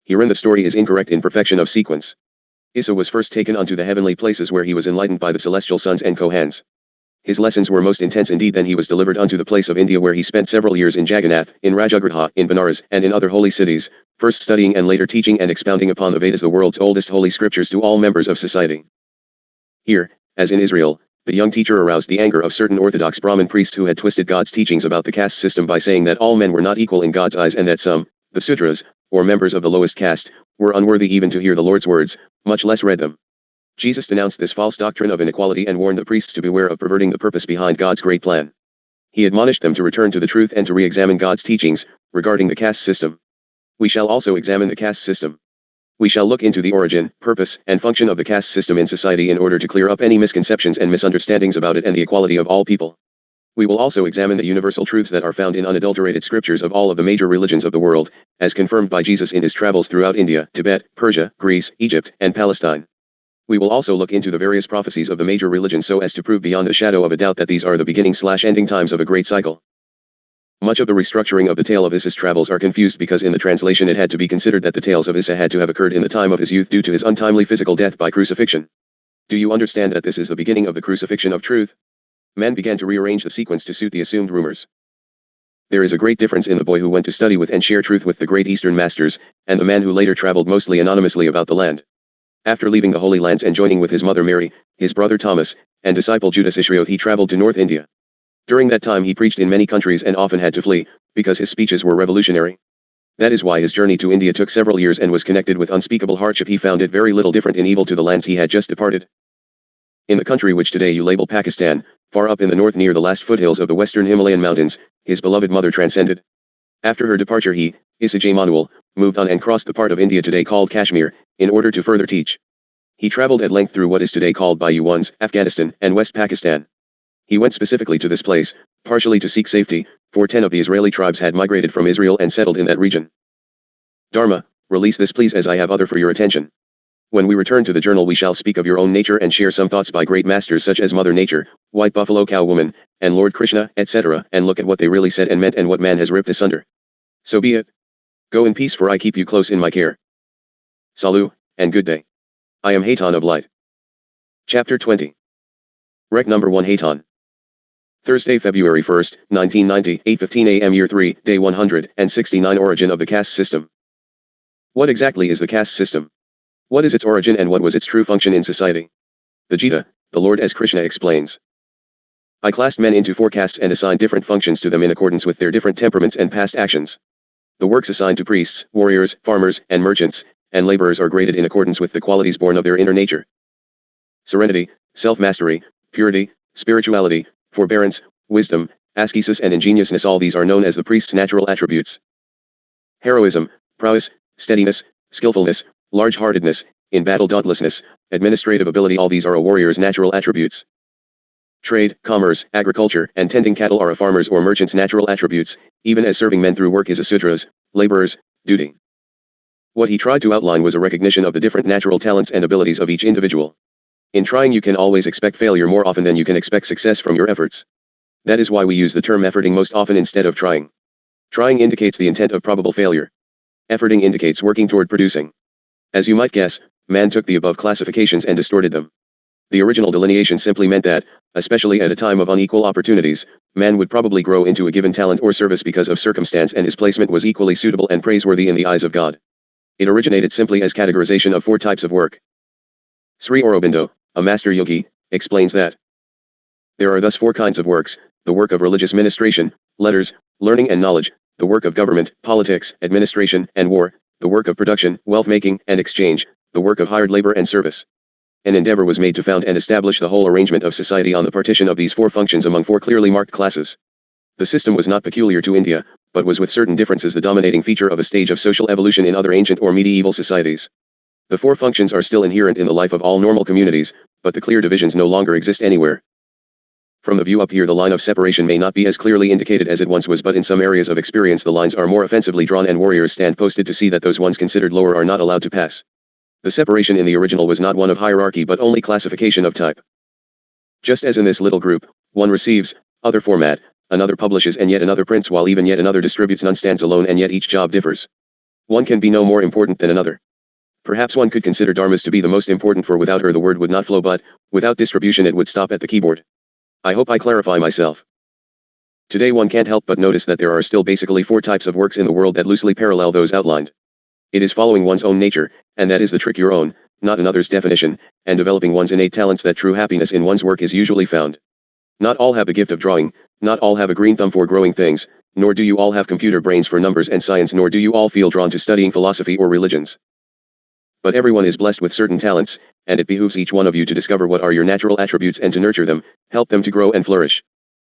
Speaker 1: Herein the story is incorrect in perfection of sequence. Isa was first taken unto the heavenly places where he was enlightened by the celestial sons and Kohans. His lessons were most intense indeed. Then he was delivered unto the place of India where he spent several years in Jagannath, in Rajagriha, in Benares, and in other holy cities, first studying and later teaching and expounding upon the Vedas, the world's oldest holy scriptures, to all members of society. Here, as in Israel, the young teacher aroused the anger of certain orthodox Brahmin priests who had twisted God's teachings about the caste system by saying that all men were not equal in God's eyes and that some, the Sudras, or members of the lowest caste, were unworthy even to hear the Lord's words, much less read them. Jesus denounced this false doctrine of inequality and warned the priests to beware of perverting the purpose behind God's great plan. He admonished them to return to the truth and to re-examine God's teachings, regarding the caste system. We shall also examine the caste system. We shall look into the origin, purpose, and function of the caste system in society in order to clear up any misconceptions and misunderstandings about it and the equality of all people. We will also examine the universal truths that are found in unadulterated scriptures of all of the major religions of the world, as confirmed by Jesus in his travels throughout India, Tibet, Persia, Greece, Egypt, and Palestine. We will also look into the various prophecies of the major religions so as to prove beyond the shadow of a doubt that these are the beginning/ending times of a great cycle. Much of the restructuring of the tale of Isa's travels are confused because in the translation it had to be considered that the tales of Isa had to have occurred in the time of his youth due to his untimely physical death by crucifixion. Do you understand that this is the beginning of the crucifixion of truth? Man began to rearrange the sequence to suit the assumed rumors. There is a great difference in the boy who went to study with and share truth with the great Eastern masters, and the man who later traveled mostly anonymously about the land. After leaving the Holy Lands and joining with his mother Mary, his brother Thomas, and disciple Judas Iscariot, he traveled to North India. During that time he preached in many countries and often had to flee, because his speeches were revolutionary. That is why his journey to India took several years and was connected with unspeakable hardship. He found it very little different in evil to the lands he had just departed. In the country which today you label Pakistan, far up in the north near the last foothills of the western Himalayan mountains, his beloved mother transcended. After her departure he, Isa J. Manuel, moved on and crossed the part of India today called Kashmir, in order to further teach. He traveled at length through what is today called Bayouans, Afghanistan, and West Pakistan. He went specifically to this place, partially to seek safety, for 10 of the Israeli tribes had migrated from Israel and settled in that region. Dharma, release this please, as I have other for your attention. When we return to the journal we shall speak of your own nature and share some thoughts by great masters such as Mother Nature, White Buffalo Cow Woman, and Lord Krishna, etc., and look at what they really said and meant and what man has ripped asunder. So be it. Go in peace, for I keep you close in my care. Salut, and good day. I am Hayton of Light. Chapter 20. Rec number 1 Hayton. Thursday, February 1st, 1990, 8:15 a.m. Year 3, Day 169. Origin of the caste system. What exactly is the caste system? What is its origin and what was its true function in society? The Gita, the Lord as Krishna explains. I classed men into 4 castes and assigned different functions to them in accordance with their different temperaments and past actions. The works assigned to priests, warriors, farmers, and merchants, and laborers are graded in accordance with the qualities born of their inner nature. Serenity, self-mastery, purity, spirituality, forbearance, wisdom, ascesis and ingenuousness, all these are known as the priest's natural attributes. Heroism, prowess, steadiness, skillfulness, large-heartedness, in battle dauntlessness, administrative ability, all these are a warrior's natural attributes. Trade, commerce, agriculture, and tending cattle are a farmer's or merchant's natural attributes, even as serving men through work is a sudra's, laborer's, duty. What he tried to outline was a recognition of the different natural talents and abilities of each individual. In trying, you can always expect failure more often than you can expect success from your efforts. That is why we use the term efforting most often instead of trying. Trying indicates the intent of probable failure. Efforting indicates working toward producing. As you might guess, man took the above classifications and distorted them. The original delineation simply meant that, especially at a time of unequal opportunities, man would probably grow into a given talent or service because of circumstance, and his placement was equally suitable and praiseworthy in the eyes of God. It originated simply as categorization of 4 types of work. Sri Aurobindo, a master yogi, explains that there are thus 4 kinds of works: the work of religious ministration, letters, learning and knowledge; the work of government, politics, administration, and war; the work of production, wealth-making, and exchange; the work of hired labor and service. An endeavor was made to found and establish the whole arrangement of society on the partition of these 4 functions among 4 clearly marked classes. The system was not peculiar to India, but was with certain differences the dominating feature of a stage of social evolution in other ancient or medieval societies. The 4 functions are still inherent in the life of all normal communities, but the clear divisions no longer exist anywhere. From the view up here, the line of separation may not be as clearly indicated as it once was, but in some areas of experience the lines are more offensively drawn and warriors stand posted to see that those ones considered lower are not allowed to pass. The separation in the original was not one of hierarchy but only classification of type. Just as in this little group, one receives, other format, another publishes, and yet another prints, while even yet another distributes. None stands alone, and yet each job differs. One can be no more important than another. Perhaps one could consider dharmas to be the most important, for without her the word would not flow, but, without distribution it would stop at the keyboard. I hope I clarify myself. Today one can't help but notice that there are still basically 4 types of works in the world that loosely parallel those outlined. It is following one's own nature, and that is the trick, your own, not another's definition, and developing one's innate talents that true happiness in one's work is usually found. Not all have the gift of drawing, not all have a green thumb for growing things, nor do you all have computer brains for numbers and science, nor do you all feel drawn to studying philosophy or religions. But everyone is blessed with certain talents, and it behooves each one of you to discover what are your natural attributes and to nurture them, help them to grow and flourish.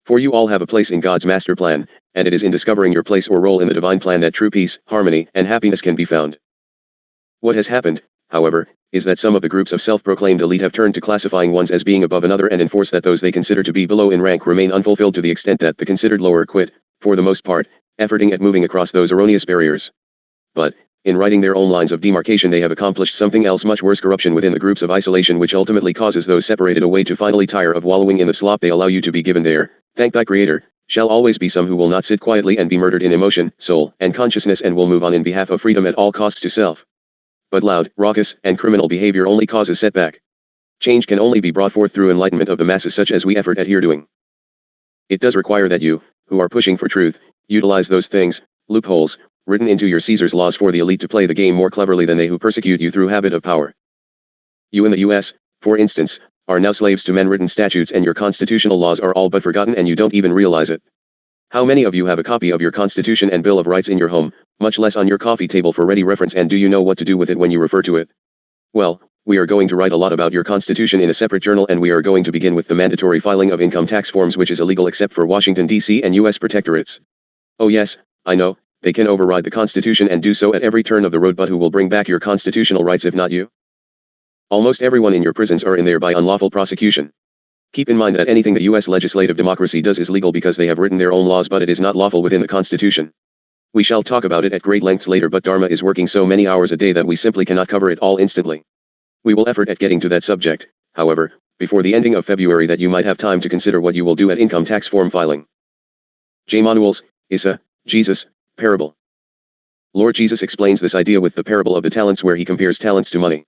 Speaker 1: For you all have a place in God's master plan, and it is in discovering your place or role in the divine plan that true peace, harmony, and happiness can be found. What has happened, however, is that some of the groups of self-proclaimed elite have turned to classifying ones as being above another and enforce that those they consider to be below in rank remain unfulfilled, to the extent that the considered lower quit, for the most part, efforting at moving across those erroneous barriers. But, in writing their own lines of demarcation, they have accomplished something else much worse: corruption within the groups of isolation, which ultimately causes those separated away to finally tire of wallowing in the slop they allow you to be given there. Thank thy Creator, shall always be some who will not sit quietly and be murdered in emotion, soul, and consciousness, and will move on in behalf of freedom at all costs to self. But loud, raucous, and criminal behavior only causes setback. Change can only be brought forth through enlightenment of the masses, such as we effort at here doing. It does require that you, who are pushing for truth, utilize those things, loopholes, written into your Caesar's laws for the elite to play the game more cleverly than they who persecute you through habit of power. You in the U.S., for instance, are now slaves to men-written statutes, and your constitutional laws are all but forgotten, and you don't even realize it. How many of you have a copy of your Constitution and Bill of Rights in your home, much less on your coffee table for ready reference, and do you know what to do with it when you refer to it? Well, we are going to write a lot about your Constitution in a separate journal, and we are going to begin with the mandatory filing of income tax forms, which is illegal except for Washington, D.C. and U.S. protectorates. Oh yes, I know, they can override the Constitution and do so at every turn of the road, but who will bring back your constitutional rights if not you? Almost everyone in your prisons are in there by unlawful prosecution. Keep in mind that anything the U.S. legislative democracy does is legal because they have written their own laws, but it is not lawful within the Constitution. We shall talk about it at great lengths later, but Dharma is working so many hours a day that we simply cannot cover it all instantly. We will effort at getting to that subject, however, before the ending of February, that you might have time to consider what you will do at income tax form filing. J. Manuel's, Issa, Jesus, parable. Lord Jesus explains this idea with the parable of the talents, where he compares talents to money.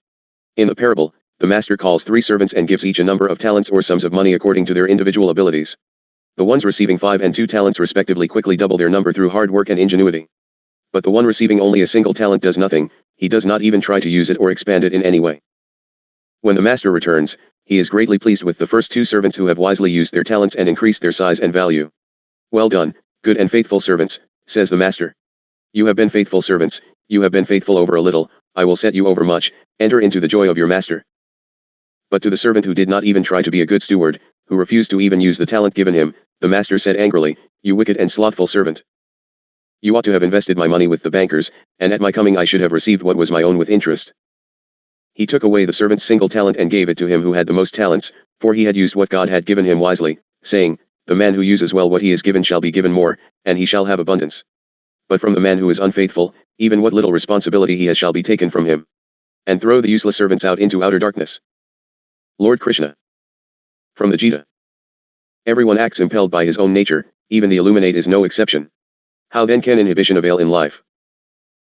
Speaker 1: In the parable, the master calls 3 servants and gives each a number of talents or sums of money according to their individual abilities. The ones receiving 5 and 2 talents respectively quickly double their number through hard work and ingenuity. But the one receiving only a single talent does nothing, he does not even try to use it or expand it in any way. When the master returns, he is greatly pleased with the first 2 servants who have wisely used their talents and increased their size and value. Well done, good and faithful servants, says the master. You have been faithful servants, you have been faithful over a little, I will set you over much, enter into the joy of your master. But to the servant who did not even try to be a good steward, who refused to even use the talent given him, the master said angrily, You wicked and slothful servant. You ought to have invested my money with the bankers, and at my coming I should have received what was my own with interest. He took away the servant's single talent and gave it to him who had the most talents, For he had used what God had given him wisely, saying, "The man who uses well what he is given shall be given more, and he shall have abundance. But from the man who is unfaithful, even what little responsibility he has shall be taken from him. And throw the useless servants out into outer darkness." Lord Krishna. From the Gita. Everyone acts impelled by his own nature, even the illuminate is no exception. How then can inhibition avail in life?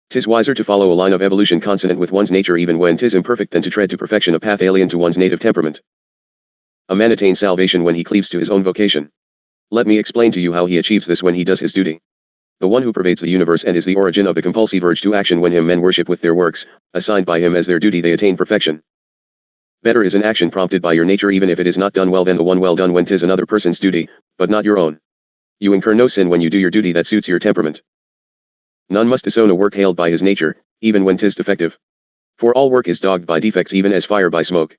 Speaker 1: 'Tis wiser to follow a line of evolution consonant with one's nature even when 'tis imperfect than to tread to perfection a path alien to one's native temperament. A man attains salvation when he cleaves to his own vocation. Let me explain to you how he achieves this when he does his duty. The one who pervades the universe and is the origin of the compulsive urge to action when him men worship with their works, assigned by him as their duty they attain perfection. Better is an action prompted by your nature even if it is not done well than the one well done when 'tis another person's duty, but not your own. You incur no sin when you do your duty that suits your temperament. None must disown a work hailed by his nature, even when 'tis defective. For all work is dogged by defects even as fire by smoke.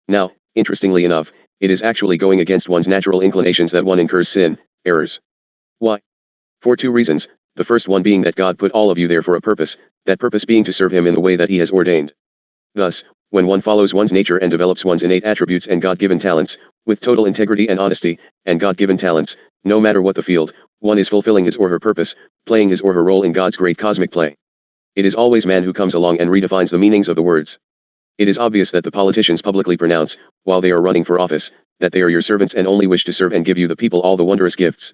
Speaker 1: Now, interestingly enough, it is actually going against one's natural inclinations that one incurs sin, errors. Why? For two reasons, the first one being that God put all of you there for a purpose, that purpose being to serve him in the way that he has ordained. Thus, when one follows one's nature and develops one's innate attributes and God-given talents, with total integrity and honesty, and God-given talents, no matter what the field, one is fulfilling his or her purpose, playing his or her role in God's great cosmic play. It is always man who comes along and redefines the meanings of the words. It is obvious that the politicians publicly pronounce, while they are running for office, that they are your servants and only wish to serve and give you the people all the wondrous gifts.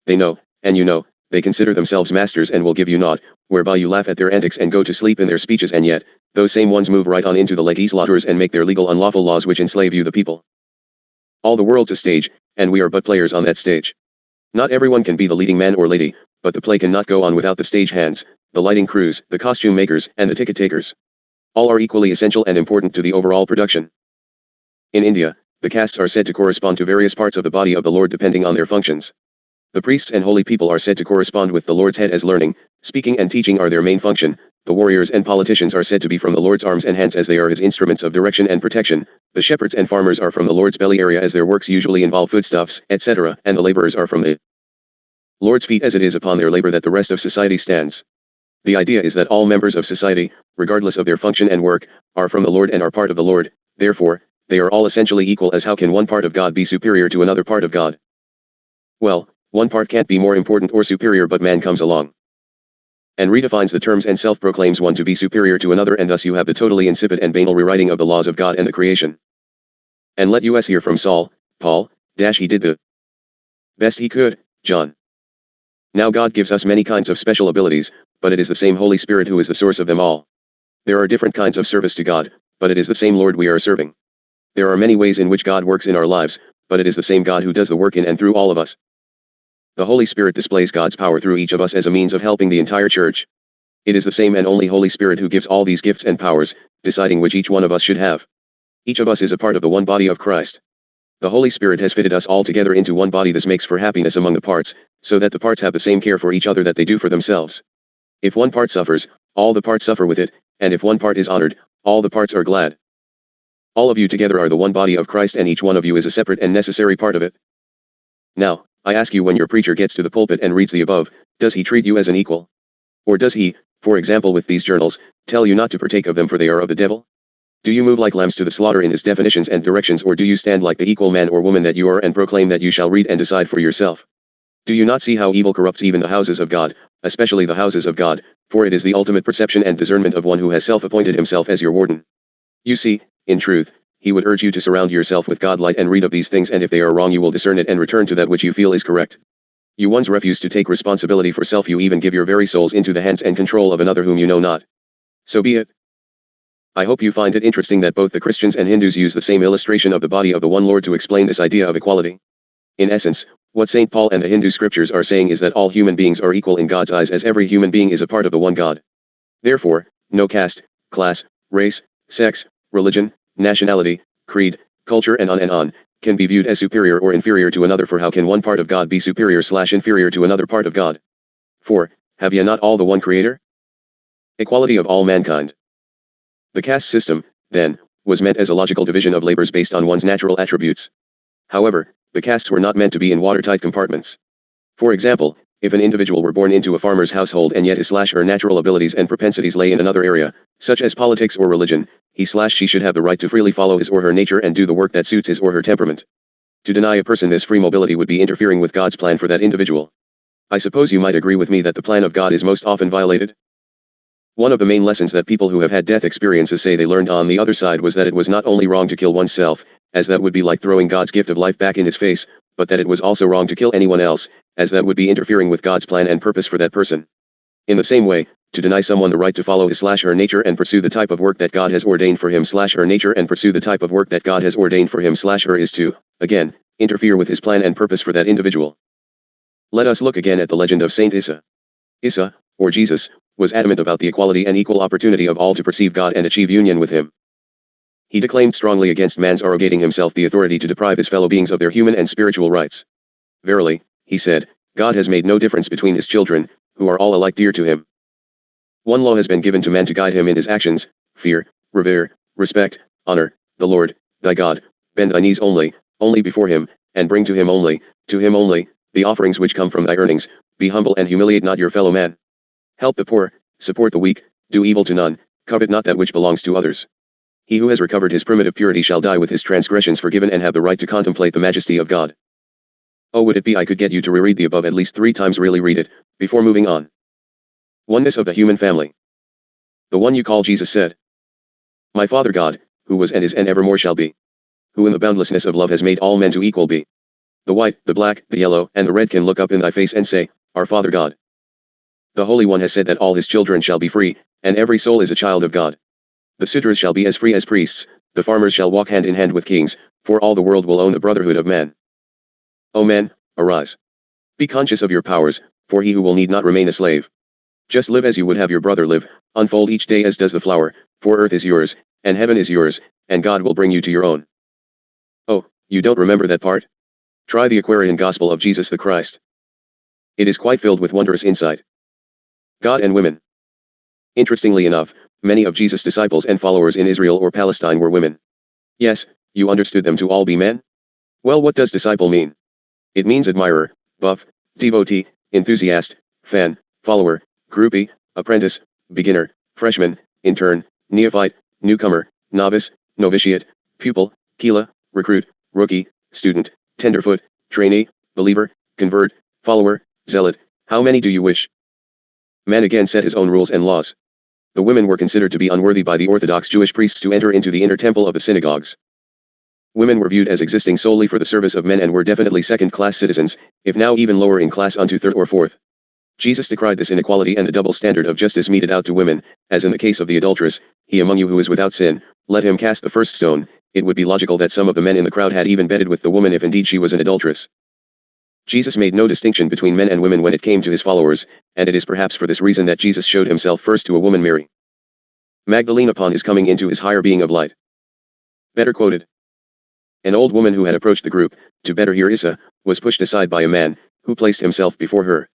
Speaker 1: They know, and you know, they consider themselves masters and will give you naught, whereby you laugh at their antics and go to sleep in their speeches, and yet, those same ones move right on into the legislatures and make their legal unlawful laws which enslave you the people. All the world's a stage, and we are but players on that stage. Not everyone can be the leading man or lady, but the play cannot go on without the stage hands, the lighting crews, the costume makers, and the ticket takers. All are equally essential and important to the overall production. In India, the castes are said to correspond to various parts of the body of the Lord depending on their functions. The priests and holy people are said to correspond with the Lord's head as learning, speaking and teaching are their main function. The warriors and politicians are said to be from the Lord's arms and hands as they are his instruments of direction and protection. The shepherds and farmers are from the Lord's belly area as their works usually involve foodstuffs, etc., and the laborers are from the Lord's feet as it is upon their labor that the rest of society stands. The idea is that all members of society, regardless of their function and work, are from the Lord and are part of the Lord, therefore, they are all essentially equal, as how can one part of God be superior to another part of God? Well, one part can't be more important or superior, but man comes along and redefines the terms and self-proclaims one to be superior to another, and thus you have the totally insipid and banal rewriting of the laws of God and the creation. And let us hear from Saul, Paul, he did the best he could, John. Now God gives us many kinds of special abilities, but it is the same Holy Spirit who is the source of them all. There are different kinds of service to God, but it is the same Lord we are serving. There are many ways in which God works in our lives, but it is the same God who does the work in and through all of us. The Holy Spirit displays God's power through each of us as a means of helping the entire church. It is the same and only Holy Spirit who gives all these gifts and powers, deciding which each one of us should have. Each of us is a part of the one body of Christ. The Holy Spirit has fitted us all together into one body. This makes for happiness among the parts, so that the parts have the same care for each other that they do for themselves. If one part suffers, all the parts suffer with it, and if one part is honored, all the parts are glad. All of you together are the one body of Christ, and each one of you is a separate and necessary part of it. Now, I ask you, when your preacher gets to the pulpit and reads the above, does he treat you as an equal? Or does he, for example with these journals, tell you not to partake of them for they are of the devil? Do you move like lambs to the slaughter in his definitions and directions, or do you stand like the equal man or woman that you are and proclaim that you shall read and decide for yourself? Do you not see how evil corrupts even the houses of God, especially the houses of God, for it is the ultimate perception and discernment of one who has self-appointed himself as your warden? You see, in truth, he would urge you to surround yourself with God-light and read of these things, and if they are wrong you will discern it and return to that which you feel is correct. You once refuse to take responsibility for self, you even give your very souls into the hands and control of another whom you know not. So be it. I hope you find it interesting that both the Christians and Hindus use the same illustration of the body of the one Lord to explain this idea of equality. In essence, what St. Paul and the Hindu scriptures are saying is that all human beings are equal in God's eyes, as every human being is a part of the one God. Therefore, no caste, class, race, sex, religion, nationality, creed, culture and on can be viewed as superior or inferior to another, for how can one part of God be superior/inferior to another part of God? For, have ye not all the one Creator? Equality of all mankind. The caste system, then, was meant as a logical division of labors based on one's natural attributes. However, the castes were not meant to be in watertight compartments. For example, If an individual were born into a farmer's household and yet his/her natural abilities and propensities lay in another area, such as politics or religion, he/she should have the right to freely follow his or her nature and do the work that suits his or her temperament. To deny a person this free mobility would be interfering with God's plan for that individual. I suppose you might agree with me that the plan of God is most often violated. One of the main lessons that people who have had death experiences say they learned on the other side was that it was not only wrong to kill oneself, as that would be like throwing God's gift of life back in his face, but that it was also wrong to kill anyone else, as that would be interfering with God's plan and purpose for that person. In the same way, to deny someone the right to follow his/her nature and pursue the type of work that God has ordained for him/her nature and pursue the type of work that God has ordained for him/her is to, again, interfere with his plan and purpose for that individual. Let us look again at the legend of Saint Issa. Issa, or Jesus, was adamant about the equality and equal opportunity of all to perceive God and achieve union with him. He declaimed strongly against man's arrogating himself the authority to deprive his fellow beings of their human and spiritual rights. Verily, he said, God has made no difference between his children, who are all alike dear to him. One law has been given to man to guide him in his actions: fear, revere, respect, honor, the Lord, thy God, bend thy knees only before him, and bring to him only, the offerings which come from thy earnings, be humble and humiliate not your fellow man. Help the poor, support the weak, do evil to none, covet not that which belongs to others. He who has recovered his primitive purity shall die with his transgressions forgiven and have the right to contemplate the majesty of God. Oh, would it be I could get you to reread the above at least 3 times, really read it, before moving on. Oneness of the human family. The one you call Jesus said, My Father God, who was and is and evermore shall be, who in the boundlessness of love has made all men to equal be. The white, the black, the yellow, and the red can look up in thy face and say, Our Father God. The Holy One has said that all his children shall be free, and every soul is a child of God. The Sudras shall be as free as priests, the farmers shall walk hand in hand with kings, for all the world will own the brotherhood of man. O man, arise. Be conscious of your powers, for he who will need not remain a slave. Just live as you would have your brother live, unfold each day as does the flower, for earth is yours, and heaven is yours, and God will bring you to your own. Oh, you don't remember that part? Try the Aquarian Gospel of Jesus the Christ. It is quite filled with wondrous insight. God and women. Interestingly enough, many of Jesus' disciples and followers in Israel or Palestine were women. Yes, you understood them to all be men? Well, what does disciple mean? It means admirer, buff, devotee, enthusiast, fan, follower, groupie, apprentice, beginner, freshman, intern, neophyte, newcomer, novice, novitiate, pupil, chela, recruit, rookie, student, tenderfoot, trainee, believer, convert, follower, zealot. How many do you wish? Man again set his own rules and laws. The women were considered to be unworthy by the Orthodox Jewish priests to enter into the inner temple of the synagogues. Women were viewed as existing solely for the service of men and were definitely second-class citizens, if now even lower in class unto third or fourth. Jesus decried this inequality and the double standard of justice meted out to women, as in the case of the adulteress, he among you who is without sin, let him cast the first stone. It would be logical that some of the men in the crowd had even bedded with the woman if indeed she was an adulteress. Jesus made no distinction between men and women when it came to his followers, and it is perhaps for this reason that Jesus showed himself first to a woman, Mary Magdalene, upon his coming into his higher being of light. Better quoted. An old woman who had approached the group, to better hear Issa, was pushed aside by a man, who placed himself before her.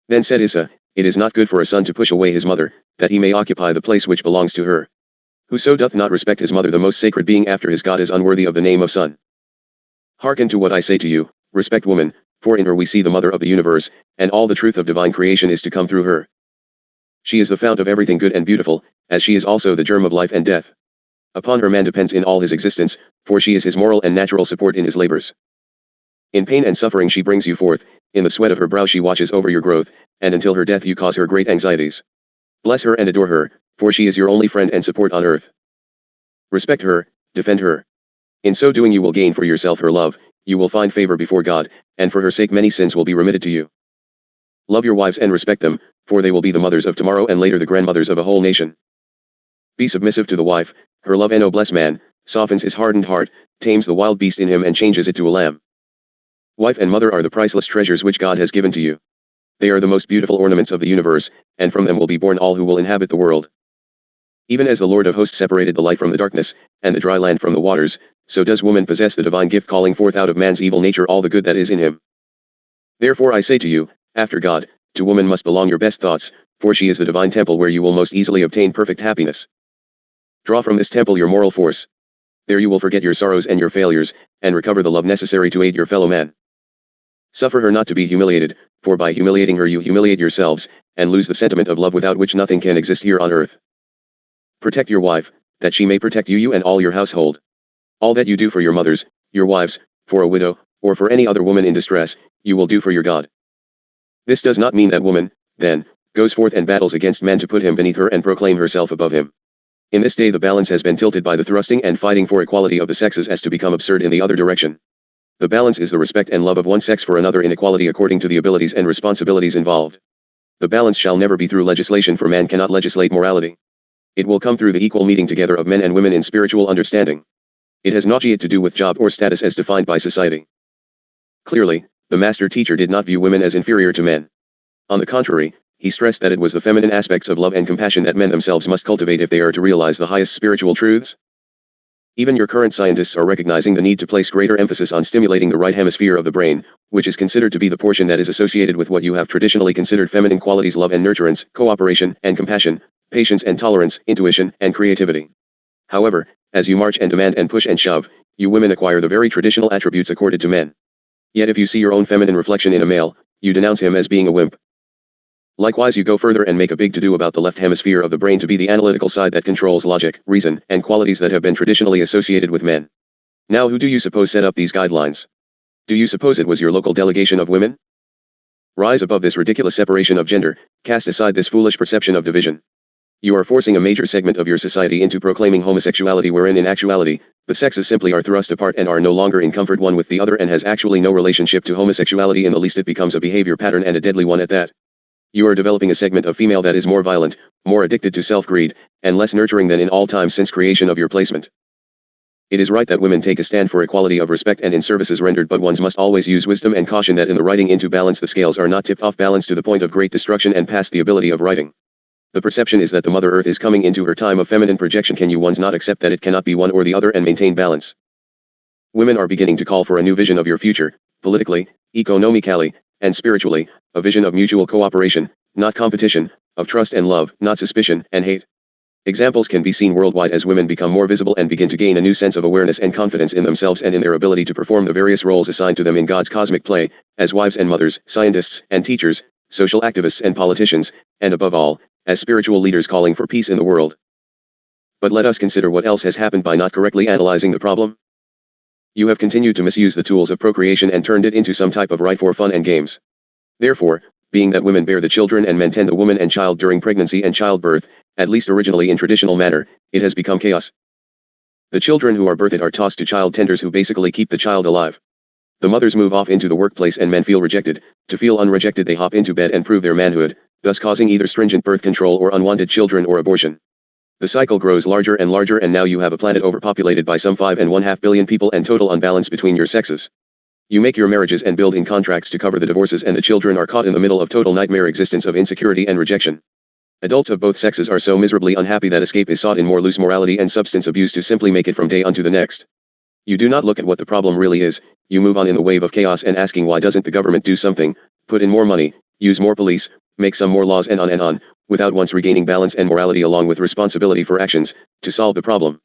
Speaker 1: Then said Issa, It is not good for a son to push away his mother, that he may occupy the place which belongs to her. Whoso doth not respect his mother, the most sacred being after his God, is unworthy of the name of son. Hearken to what I say to you, respect woman, for in her we see the mother of the universe, and all the truth of divine creation is to come through her. She is the fount of everything good and beautiful, as she is also the germ of life and death. Upon her man depends in all his existence, for she is his moral and natural support in his labors. In pain and suffering she brings you forth, in the sweat of her brow she watches over your growth, and until her death you cause her great anxieties. Bless her and adore her, for she is your only friend and support on earth. Respect her, defend her. In so doing you will gain for yourself her love, you will find favor before God, and for her sake many sins will be remitted to you. Love your wives and respect them, for they will be the mothers of tomorrow and later the grandmothers of a whole nation. Be submissive to the wife, her love and noblesse man, softens his hardened heart, tames the wild beast in him and changes it to a lamb. Wife and mother are the priceless treasures which God has given to you. They are the most beautiful ornaments of the universe, and from them will be born all who will inhabit the world. Even as the Lord of hosts separated the light from the darkness, and the dry land from the waters, so does woman possess the divine gift, calling forth out of man's evil nature all the good that is in him. Therefore I say to you, after God, to woman must belong your best thoughts, for she is the divine temple where you will most easily obtain perfect happiness. Draw from this temple your moral force. There you will forget your sorrows and your failures, and recover the love necessary to aid your fellow man. Suffer her not to be humiliated, for by humiliating her you humiliate yourselves, and lose the sentiment of love without which nothing can exist here on earth. Protect your wife, that she may protect you and all your household. All that you do for your mothers, your wives, for a widow, or for any other woman in distress, you will do for your God. This does not mean that woman, then, goes forth and battles against man to put him beneath her and proclaim herself above him. In this day the balance has been tilted by the thrusting and fighting for equality of the sexes as to become absurd in the other direction. The balance is the respect and love of one sex for another in equality according to the abilities and responsibilities involved. The balance shall never be through legislation, for man cannot legislate morality. It will come through the equal meeting together of men and women in spiritual understanding. It has not yet to do with job or status as defined by society. Clearly, the master teacher did not view women as inferior to men. On the contrary, he stressed that it was the feminine aspects of love and compassion that men themselves must cultivate if they are to realize the highest spiritual truths. Even your current scientists are recognizing the need to place greater emphasis on stimulating the right hemisphere of the brain, which is considered to be the portion that is associated with what you have traditionally considered feminine qualities: love and nurturance, cooperation and compassion, patience and tolerance, intuition and creativity. However, as you march and demand and push and shove, you women acquire the very traditional attributes accorded to men. Yet if you see your own feminine reflection in a male, you denounce him as being a wimp. Likewise, you go further and make a big to-do about the left hemisphere of the brain to be the analytical side that controls logic, reason, and qualities that have been traditionally associated with men. Now who do you suppose set up these guidelines? Do you suppose it was your local delegation of women? Rise above this ridiculous separation of gender, cast aside this foolish perception of division. You are forcing a major segment of your society into proclaiming homosexuality, wherein in actuality, the sexes simply are thrust apart and are no longer in comfort one with the other, and has actually no relationship to homosexuality in the least. It becomes a behavior pattern, and a deadly one at that. You are developing a segment of female that is more violent, more addicted to self-greed, and less nurturing than in all time since creation of your placement. It is right that women take a stand for equality of respect and in services rendered, but ones must always use wisdom and caution that in the righting into balance the scales are not tipped off balance to the point of great destruction and past the ability of righting. The perception is that the Mother Earth is coming into her time of feminine projection. Can you ones not accept that it cannot be one or the other and maintain balance? Women are beginning to call for a new vision of your future, politically, economically, and spiritually, a vision of mutual cooperation, not competition, of trust and love, not suspicion and hate. Examples can be seen worldwide as women become more visible and begin to gain a new sense of awareness and confidence in themselves and in their ability to perform the various roles assigned to them in God's cosmic play, as wives and mothers, scientists and teachers, social activists and politicians, and above all, as spiritual leaders calling for peace in the world. But let us consider what else has happened by not correctly analyzing the problem. You have continued to misuse the tools of procreation and turned it into some type of right for fun and games. Therefore, being that women bear the children and men tend the woman and child during pregnancy and childbirth, at least originally in traditional manner, it has become chaos. The children who are birthed are tossed to child tenders who basically keep the child alive. The mothers move off into the workplace and men feel rejected. To feel unrejected they hop into bed and prove their manhood, thus causing either stringent birth control or unwanted children or abortion. The cycle grows larger and larger, and now you have a planet overpopulated by some 5.5 billion people and total unbalance between your sexes. You make your marriages and build in contracts to cover the divorces, and the children are caught in the middle of total nightmare existence of insecurity and rejection. Adults of both sexes are so miserably unhappy that escape is sought in more loose morality and substance abuse to simply make it from day unto the next. You do not look at what the problem really is, you move on in the wave of chaos and asking why doesn't the government do something, put in more money, use more police, make some more laws and on, without once regaining balance and morality along with responsibility for actions, to solve the problem.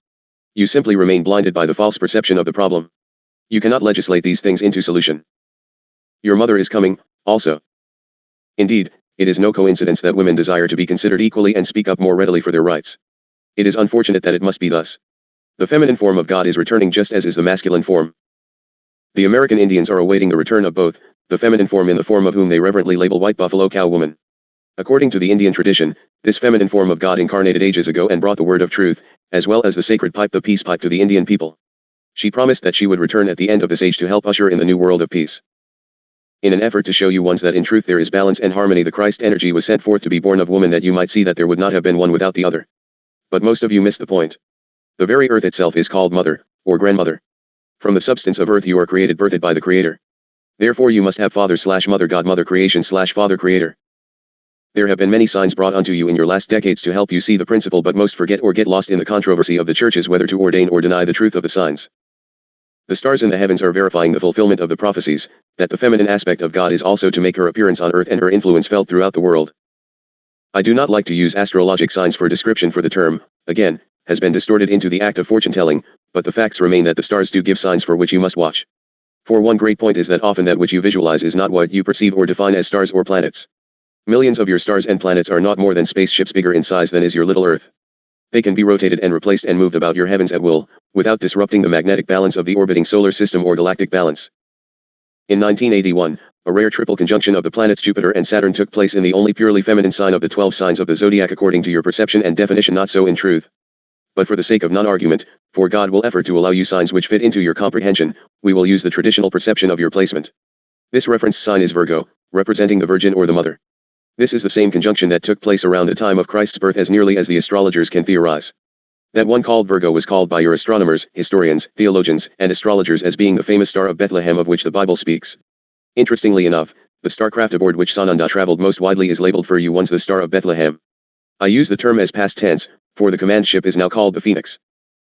Speaker 1: You simply remain blinded by the false perception of the problem. You cannot legislate these things into solution. Your mother is coming, also. Indeed, it is no coincidence that women desire to be considered equally and speak up more readily for their rights. It is unfortunate that it must be thus. The feminine form of God is returning just as is the masculine form. The American Indians are awaiting the return of both, the feminine form in the form of whom they reverently label white buffalo cow woman. According to the Indian tradition, this feminine form of God incarnated ages ago and brought the word of truth, as well as the sacred pipe, the peace pipe, to the Indian people. She promised that she would return at the end of this age to help usher in the new world of peace. In an effort to show you ones that in truth there is balance and harmony, the Christ energy was sent forth to be born of woman, that you might see that there would not have been one without the other. But most of you miss the point. The very earth itself is called mother, or grandmother. From the substance of earth you are created, birthed by the Creator. Therefore you must have father/mother God, mother creation/father creator. There have been many signs brought unto you in your last decades to help you see the principle, but most forget or get lost in the controversy of the churches whether to ordain or deny the truth of the signs. The stars in the heavens are verifying the fulfillment of the prophecies, that the feminine aspect of God is also to make her appearance on earth and her influence felt throughout the world. I do not like to use astrologic signs for description, for the term, again, has been distorted into the act of fortune telling, but the facts remain that the stars do give signs for which you must watch. For one great point is that often that which you visualize is not what you perceive or define as stars or planets. Millions of your stars and planets are not more than spaceships bigger in size than is your little Earth. They can be rotated and replaced and moved about your heavens at will, without disrupting the magnetic balance of the orbiting solar system or galactic balance. In 1981, a rare triple conjunction of the planets Jupiter and Saturn took place in the only purely feminine sign of the 12 signs of the zodiac according to your perception and definition, not so in truth. But for the sake of non-argument, for God will effort to allow you signs which fit into your comprehension, we will use the traditional perception of your placement. This reference sign is Virgo, representing the Virgin or the Mother. This is the same conjunction that took place around the time of Christ's birth as nearly as the astrologers can theorize. That one called Virgo was called by your astronomers, historians, theologians, and astrologers as being the famous Star of Bethlehem of which the Bible speaks. Interestingly enough, the starcraft aboard which Sananda traveled most widely is labeled for you once the Star of Bethlehem. I use the term as past tense, for the command ship is now called the Phoenix.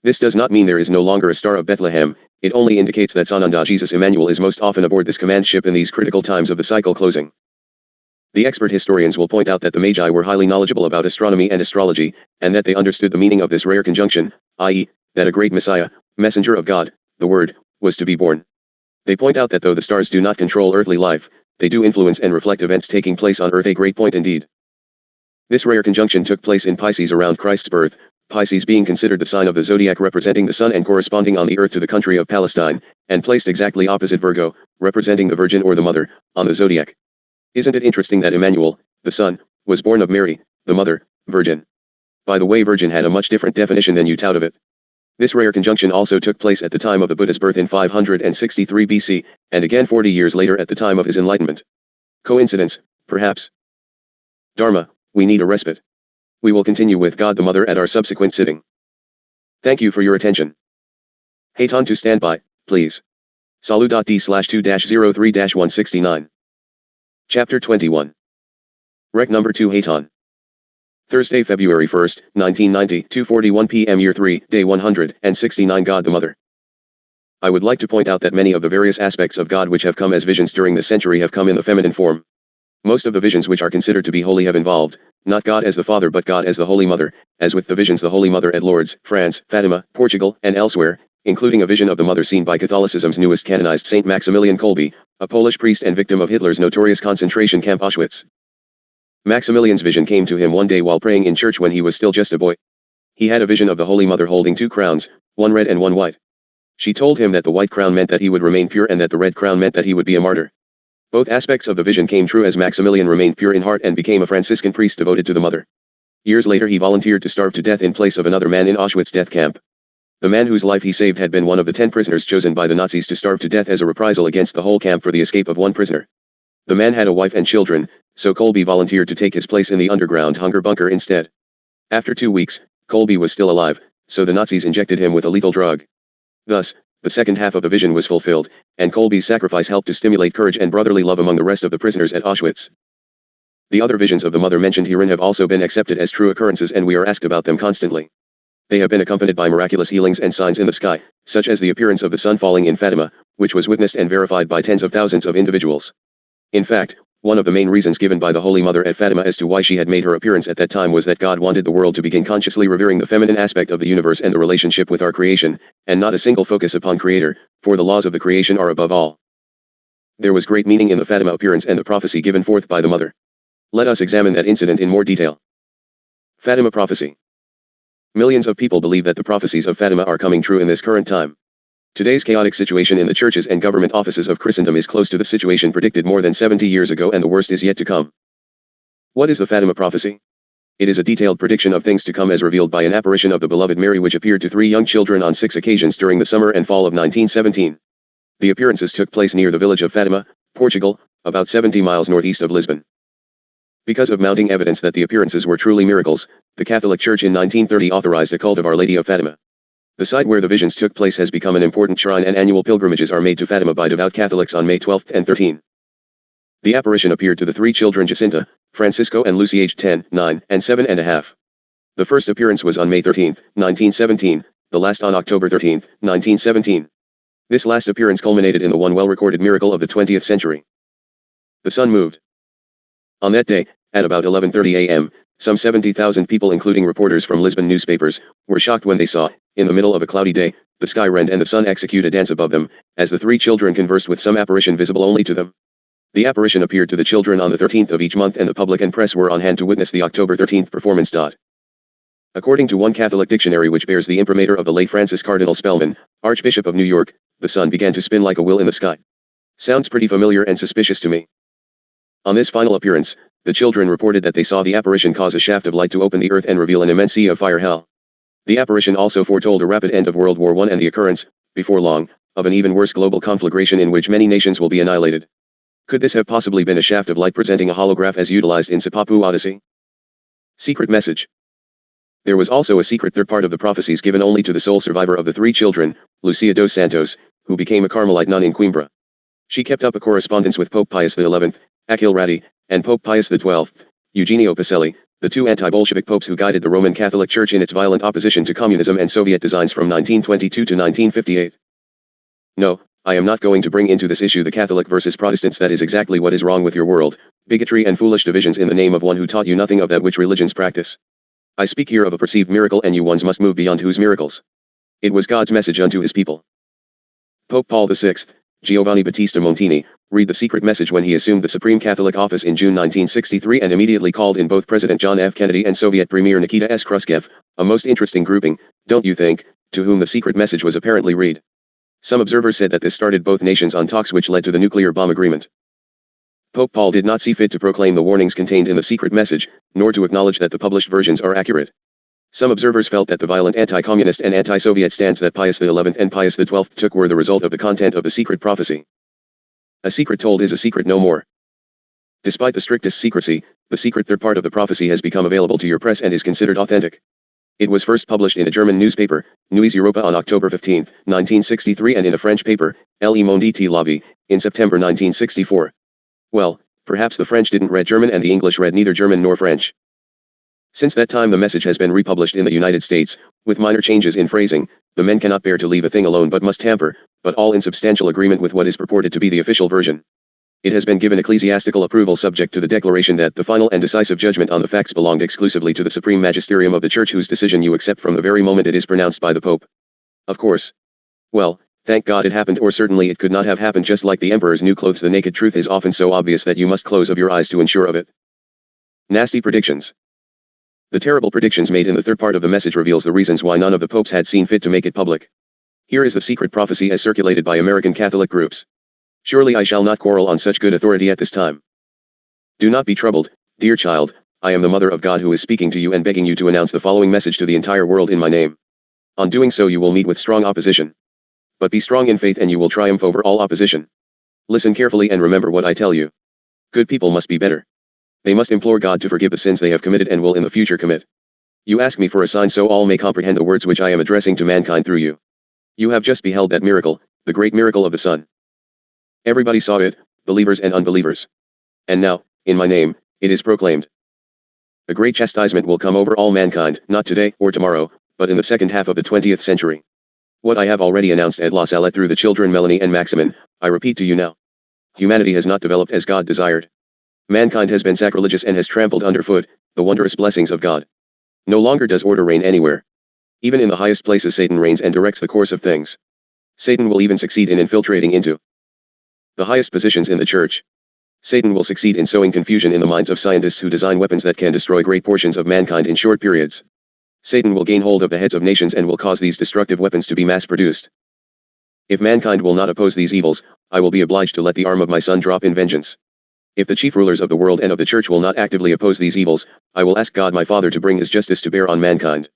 Speaker 1: This does not mean there is no longer a Star of Bethlehem, it only indicates that Sananda Jesus Emmanuel is most often aboard this command ship in these critical times of the cycle closing. The expert historians will point out that the Magi were highly knowledgeable about astronomy and astrology, and that they understood the meaning of this rare conjunction, i.e., that a great Messiah, messenger of God, the Word, was to be born. They point out that though the stars do not control earthly life, they do influence and reflect events taking place on Earth, a great point indeed. This rare conjunction took place in Pisces around Christ's birth, Pisces being considered the sign of the zodiac representing the sun and corresponding on the earth to the country of Palestine, and placed exactly opposite Virgo, representing the Virgin or the Mother, on the zodiac. Isn't it interesting that Emmanuel, the Son, was born of Mary, the Mother, Virgin? By the way, Virgin had a much different definition than you tout of it. This rare conjunction also took place at the time of the Buddha's birth in 563 BC, and again 40 years later at the time of his enlightenment. Coincidence, perhaps? Dharma, we need a respite. We will continue with God the Mother at our subsequent sitting. Thank you for your attention. Hayton to stand by, please. Salu.d/2-03-169. Chapter 21. Rec number 2 Hayton. Thursday, February 1st, 1990, 2:41 p.m. Year 3, Day 169 God the Mother. I would like to point out that many of the various aspects of God which have come as visions during this century have come in the feminine form. Most of the visions which are considered to be holy have involved, not God as the Father but God as the Holy Mother, as with the visions the Holy Mother at Lourdes, France, Fatima, Portugal, and elsewhere, including a vision of the Mother seen by Catholicism's newest canonized Saint Maximilian Kolbe, a Polish priest and victim of Hitler's notorious concentration camp Auschwitz. Maximilian's vision came to him one day while praying in church when he was still just a boy. He had a vision of the Holy Mother holding two crowns, one red and one white. She told him that the white crown meant that he would remain pure and that the red crown meant that he would be a martyr. Both aspects of the vision came true as Maximilian remained pure in heart and became a Franciscan priest devoted to the Mother. Years later he volunteered to starve to death in place of another man in Auschwitz death camp. The man whose life he saved had been one of the 10 prisoners chosen by the Nazis to starve to death as a reprisal against the whole camp for the escape of one prisoner. The man had a wife and children, so Kolbe volunteered to take his place in the underground hunger bunker instead. After 2 weeks, Kolbe was still alive, so the Nazis injected him with a lethal drug. Thus, the second half of the vision was fulfilled, and Kolbe's sacrifice helped to stimulate courage and brotherly love among the rest of the prisoners at Auschwitz. The other visions of the Mother mentioned herein have also been accepted as true occurrences and we are asked about them constantly. They have been accompanied by miraculous healings and signs in the sky, such as the appearance of the sun falling in Fatima, which was witnessed and verified by tens of thousands of individuals. In fact, one of the main reasons given by the Holy Mother at Fatima as to why she had made her appearance at that time was that God wanted the world to begin consciously revering the feminine aspect of the universe and the relationship with our creation, and not a single focus upon Creator, for the laws of the creation are above all. There was great meaning in the Fatima appearance and the prophecy given forth by the Mother. Let us examine that incident in more detail. Fatima prophecy. Millions of people believe that the prophecies of Fatima are coming true in this current time. Today's chaotic situation in the churches and government offices of Christendom is close to the situation predicted more than 70 years ago, and the worst is yet to come. What is the Fatima prophecy? It is a detailed prediction of things to come as revealed by an apparition of the beloved Mary which appeared to 3 young children on 6 occasions during the summer and fall of 1917. The appearances took place near the village of Fatima, Portugal, about 70 miles northeast of Lisbon. Because of mounting evidence that the appearances were truly miracles, the Catholic Church in 1930 authorized a cult of Our Lady of Fatima. The site where the visions took place has become an important shrine and annual pilgrimages are made to Fatima by devout Catholics on May 12 and 13. The apparition appeared to the 3 children Jacinta, Francisco and Lucy aged 10, 9, and 7.5. The first appearance was on May 13, 1917, the last on October 13, 1917. This last appearance culminated in the one well-recorded miracle of the 20th century. The sun moved. On that day, at about 11:30 a.m., some 70,000 people including reporters from Lisbon newspapers, were shocked when they saw, In the middle of a cloudy day, the sky rend and the sun execute a dance above them, as the three children conversed with some apparition visible only to them. The apparition appeared to the children on the 13th of each month, and the public and press were on hand to witness the October 13th performance. According to one Catholic dictionary which bears the imprimatur of the late Francis Cardinal Spellman, Archbishop of New York, the sun began to spin like a wheel in the sky. Sounds pretty familiar and suspicious to me. On this final appearance, the children reported that they saw the apparition cause a shaft of light to open the earth and reveal an immense sea of fire hell. The apparition also foretold a rapid end of World War I and the occurrence, before long, of an even worse global conflagration in which many nations will be annihilated. Could this have possibly been a shaft of light presenting a holograph as utilized in Sipapu Odyssey? Secret message. There was also a secret third part of the prophecies given only to the sole survivor of the three children, Lucia dos Santos, who became a Carmelite nun in Coimbra. She kept up a correspondence with Pope Pius XI, Achille Ratti, and Pope Pius XII, Eugenio Pacelli, the two anti-Bolshevik popes who guided the Roman Catholic Church in its violent opposition to communism and Soviet designs from 1922 to 1958. No, I am not going to bring into this issue the Catholic versus Protestants. That is exactly what is wrong with your world, bigotry and foolish divisions in the name of one who taught you nothing of that which religions practice. I speak here of a perceived miracle, and you ones must move beyond whose miracles. It was God's message unto his people. Pope Paul VI, Giovanni Battista Montini, read the secret message when he assumed the Supreme Catholic office in June 1963 and immediately called in both President John F. Kennedy and Soviet Premier Nikita S. Khrushchev, a most interesting grouping, don't you think, to whom the secret message was apparently read. Some observers said that this started both nations on talks which led to the nuclear bomb agreement. Pope Paul did not see fit to proclaim the warnings contained in the secret message, nor to acknowledge that the published versions are accurate. Some observers felt that the violent anti-communist and anti-Soviet stance that Pius XI and Pius XII took were the result of the content of the secret prophecy. A secret told is a secret no more. Despite the strictest secrecy, the secret third part of the prophecy has become available to your press and is considered authentic. It was first published in a German newspaper, Nuits Europa, on October 15, 1963, and in a French paper, Le Monde de la Vie, in September 1964. Well, perhaps the French didn't read German and the English read neither German nor French. Since that time the message has been republished in the United States, with minor changes in phrasing. The men cannot bear to leave a thing alone but must tamper, but all in substantial agreement with what is purported to be the official version. It has been given ecclesiastical approval subject to the declaration that the final and decisive judgment on the facts belonged exclusively to the supreme magisterium of the Church, whose decision you accept from the very moment it is pronounced by the Pope. Of course. Well, thank God it happened, or certainly it could not have happened. Just like the emperor's new clothes, the naked truth is often so obvious that you must close of your eyes to ensure of it. Nasty predictions. The terrible predictions made in the third part of the message reveals the reasons why none of the popes had seen fit to make it public. Here is the secret prophecy as circulated by American Catholic groups. Surely I shall not quarrel on such good authority at this time. Do not be troubled, dear child, I am the Mother of God who is speaking to you and begging you to announce the following message to the entire world in my name. On doing so you will meet with strong opposition. But be strong in faith and you will triumph over all opposition. Listen carefully and remember what I tell you. Good people must be better. They must implore God to forgive the sins they have committed and will in the future commit. You ask me for a sign so all may comprehend the words which I am addressing to mankind through you. You have just beheld that miracle, the great miracle of the sun. Everybody saw it, believers and unbelievers. And now, in my name, it is proclaimed. A great chastisement will come over all mankind, not today or tomorrow, but in the second half of the 20th century. What I have already announced at La Salette through the children Melanie and Maximin, I repeat to you now. Humanity has not developed as God desired. Mankind has been sacrilegious and has trampled underfoot the wondrous blessings of God. No longer does order reign anywhere. Even in the highest places Satan reigns and directs the course of things. Satan will even succeed in infiltrating into the highest positions in the church. Satan will succeed in sowing confusion in the minds of scientists who design weapons that can destroy great portions of mankind in short periods. Satan will gain hold of the heads of nations and will cause these destructive weapons to be mass-produced. If mankind will not oppose these evils, I will be obliged to let the arm of my son drop in vengeance. If the chief rulers of the world and of the church will not actively oppose these evils, I will ask God my Father to bring his justice to bear on mankind.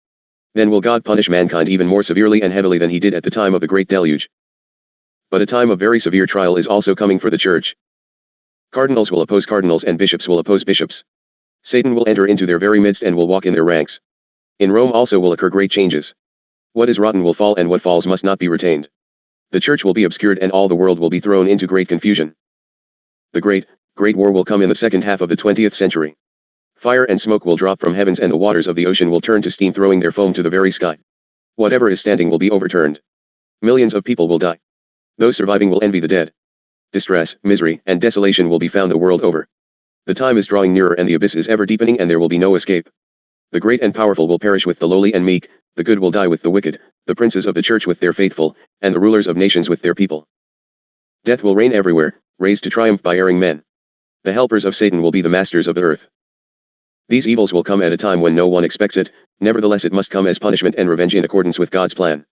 Speaker 1: Then will God punish mankind even more severely and heavily than he did at the time of the great deluge. But a time of very severe trial is also coming for the church. Cardinals will oppose cardinals and bishops will oppose bishops. Satan will enter into their very midst and will walk in their ranks. In Rome also will occur great changes. What is rotten will fall and what falls must not be retained. The church will be obscured and all the world will be thrown into great confusion. The great war will come in the second half of the 20th century. Fire and smoke will drop from heavens and the waters of the ocean will turn to steam, throwing their foam to the very sky. Whatever is standing will be overturned. Millions of people will die. Those surviving will envy the dead. Distress, misery, and desolation will be found the world over. The time is drawing nearer and the abyss is ever deepening and there will be no escape. The great and powerful will perish with the lowly and meek, the good will die with the wicked, the princes of the church with their faithful, and the rulers of nations with their people. Death will reign everywhere, raised to triumph by erring men. The helpers of Satan will be the masters of the earth. These evils will come at a time when no one expects it, nevertheless it must come as punishment and revenge in accordance with God's plan.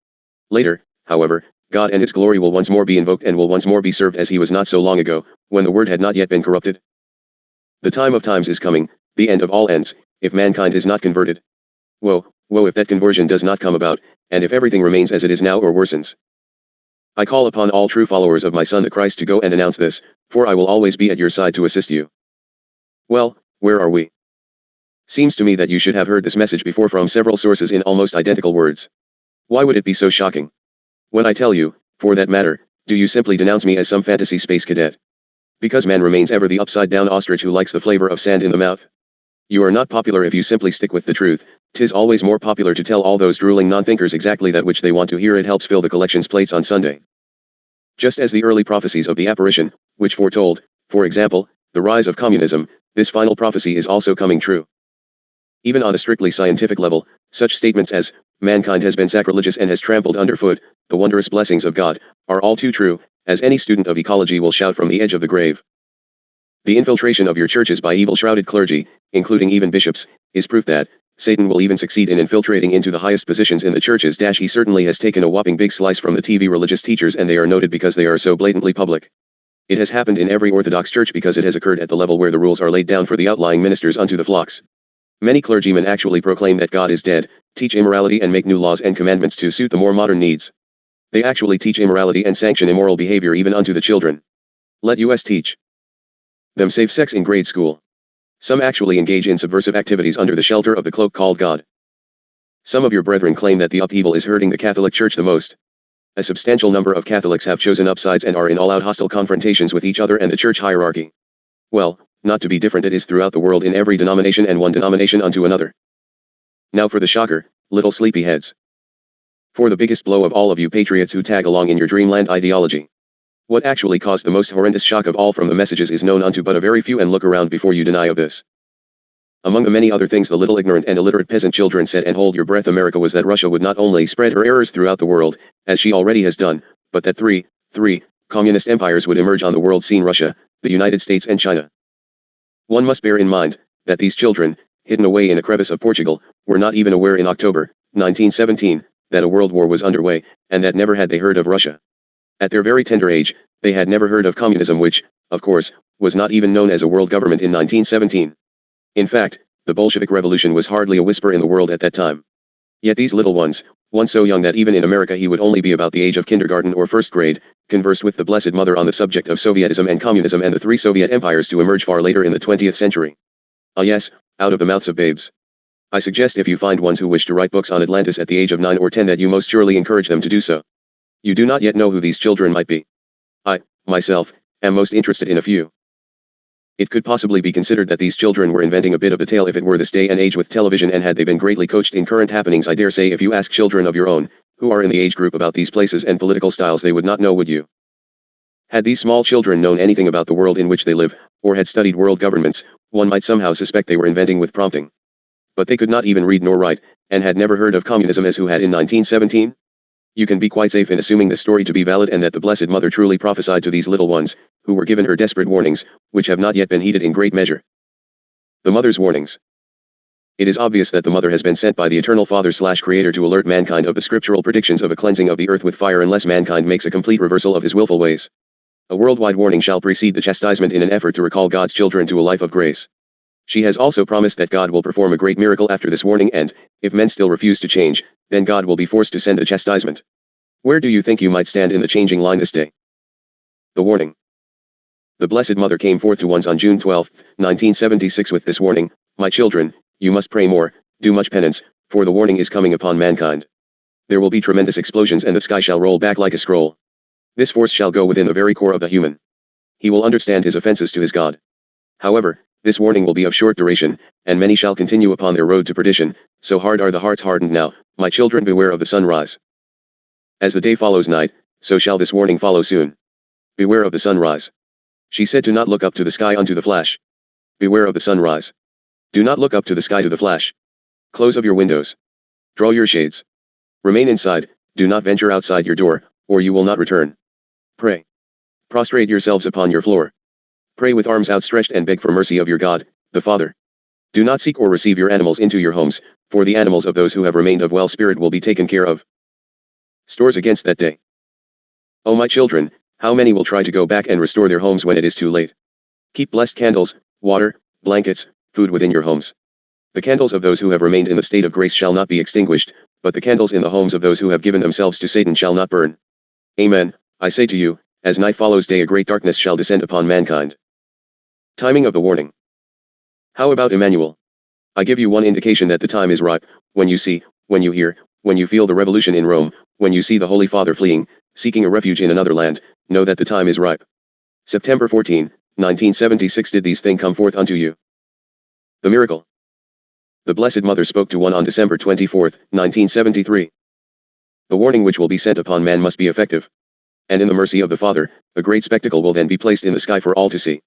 Speaker 1: Later, however, God and his glory will once more be invoked and will once more be served as he was not so long ago, when the word had not yet been corrupted. The time of times is coming, the end of all ends, if mankind is not converted. Woe, woe if that conversion does not come about, and if everything remains as it is now or worsens. I call upon all true followers of my Son the Christ to go and announce this, for I will always be at your side to assist you. Well, where are we? Seems to me that you should have heard this message before from several sources in almost identical words. Why would it be so shocking? When I tell you, for that matter, do you simply denounce me as some fantasy space cadet? Because man remains ever the upside-down ostrich who likes the flavor of sand in the mouth. You are not popular if you simply stick with the truth. 'Tis always more popular to tell all those drooling non-thinkers exactly that which they want to hear. It helps fill the collections plates on Sunday. Just as the early prophecies of the apparition, which foretold, for example, the rise of communism, this final prophecy is also coming true. Even on a strictly scientific level, such statements as, mankind has been sacrilegious and has trampled underfoot the wondrous blessings of God, are all too true, as any student of ecology will shout from the edge of the grave. The infiltration of your churches by evil-shrouded clergy, including even bishops, is proof that Satan will even succeed in infiltrating into the highest positions in the churches. He certainly has taken a whopping big slice from the TV religious teachers, and they are noted because they are so blatantly public. It has happened in every Orthodox church because it has occurred at the level where the rules are laid down for the outlying ministers unto the flocks. Many clergymen actually proclaim that God is dead, teach immorality and make new laws and commandments to suit the more modern needs. They actually teach immorality and sanction immoral behavior even unto the children. Let us teach them safe sex in grade school. Some actually engage in subversive activities under the shelter of the cloak called God. Some of your brethren claim that the upheaval is hurting the Catholic Church the most. A substantial number of Catholics have chosen up sides and are in all-out hostile confrontations with each other and the church hierarchy. Well, not to be different it is throughout the world in every denomination and one denomination unto another. Now for the shocker, little sleepyheads. For the biggest blow of all of you patriots who tag along in your dreamland ideology. What actually caused the most horrendous shock of all from the messages is known unto but a very few, and look around before you deny of this. Among the many other things the little ignorant and illiterate peasant children said, and hold your breath America, was that Russia would not only spread her errors throughout the world, as she already has done, but that three communist empires would emerge on the world scene: Russia, the United States and China. One must bear in mind that these children, hidden away in a crevice of Portugal, were not even aware in October 1917 that a world war was underway, and that never had they heard of Russia. At their very tender age, they had never heard of communism, which, of course, was not even known as a world government in 1917. In fact, the Bolshevik Revolution was hardly a whisper in the world at that time. Yet these little ones, one so young that even in America he would only be about the age of kindergarten or first grade, conversed with the Blessed Mother on the subject of Sovietism and communism and the three Soviet empires to emerge far later in the 20th century. Ah yes, out of the mouths of babes. I suggest if you find ones who wish to write books on Atlantis at the age of 9 or 10 that you most surely encourage them to do so. You do not yet know who these children might be. I, myself, am most interested in a few. It could possibly be considered that these children were inventing a bit of the tale if it were this day and age with television, and had they been greatly coached in current happenings. I dare say if you ask children of your own, who are in the age group, about these places and political styles, they would not know, would you? Had these small children known anything about the world in which they live, or had studied world governments, one might somehow suspect they were inventing with prompting. But they could not even read nor write, and had never heard of communism as who had in 1917? You can be quite safe in assuming this story to be valid, and that the Blessed Mother truly prophesied to these little ones, who were given her desperate warnings, which have not yet been heeded in great measure. The Mother's warnings. It is obvious that the Mother has been sent by the Eternal Father/Creator to alert mankind of the scriptural predictions of a cleansing of the earth with fire unless mankind makes a complete reversal of his willful ways. A worldwide warning shall precede the chastisement in an effort to recall God's children to a life of grace. She has also promised that God will perform a great miracle after this warning, and, if men still refuse to change, then God will be forced to send the chastisement. Where do you think you might stand in the changing line this day? The warning. The Blessed Mother came forth to ones on June 12, 1976 with this warning: my children, you must pray more, do much penance, for the warning is coming upon mankind. There will be tremendous explosions and the sky shall roll back like a scroll. This force shall go within the very core of the human. He will understand his offenses to his God. However, this warning will be of short duration, and many shall continue upon their road to perdition, so hard are the hearts hardened now, my children, beware of the sunrise. As the day follows night, so shall this warning follow soon. Beware of the sunrise. She said to not look up to the sky unto the flash. Beware of the sunrise. Do not look up to the sky to the flash. Close of your windows. Draw your shades. Remain inside, do not venture outside your door, or you will not return. Pray. Prostrate yourselves upon your floor. Pray with arms outstretched and beg for mercy of your God, the Father. Do not seek or receive your animals into your homes, for the animals of those who have remained of well spirit will be taken care of. Stores against that day. O my children, how many will try to go back and restore their homes when it is too late? Keep blessed candles, water, blankets, food within your homes. The candles of those who have remained in the state of grace shall not be extinguished, but the candles in the homes of those who have given themselves to Satan shall not burn. Amen, I say to you, as night follows day a great darkness shall descend upon mankind. Timing of the warning. How about Emmanuel? I give you one indication that the time is ripe, when you see, when you hear, when you feel the revolution in Rome, when you see the Holy Father fleeing, seeking a refuge in another land, know that the time is ripe. September 14, 1976 did these things come forth unto you. The miracle. The Blessed Mother spoke to one on December 24, 1973. The warning which will be sent upon man must be effective. And in the mercy of the Father, a great spectacle will then be placed in the sky for all to see.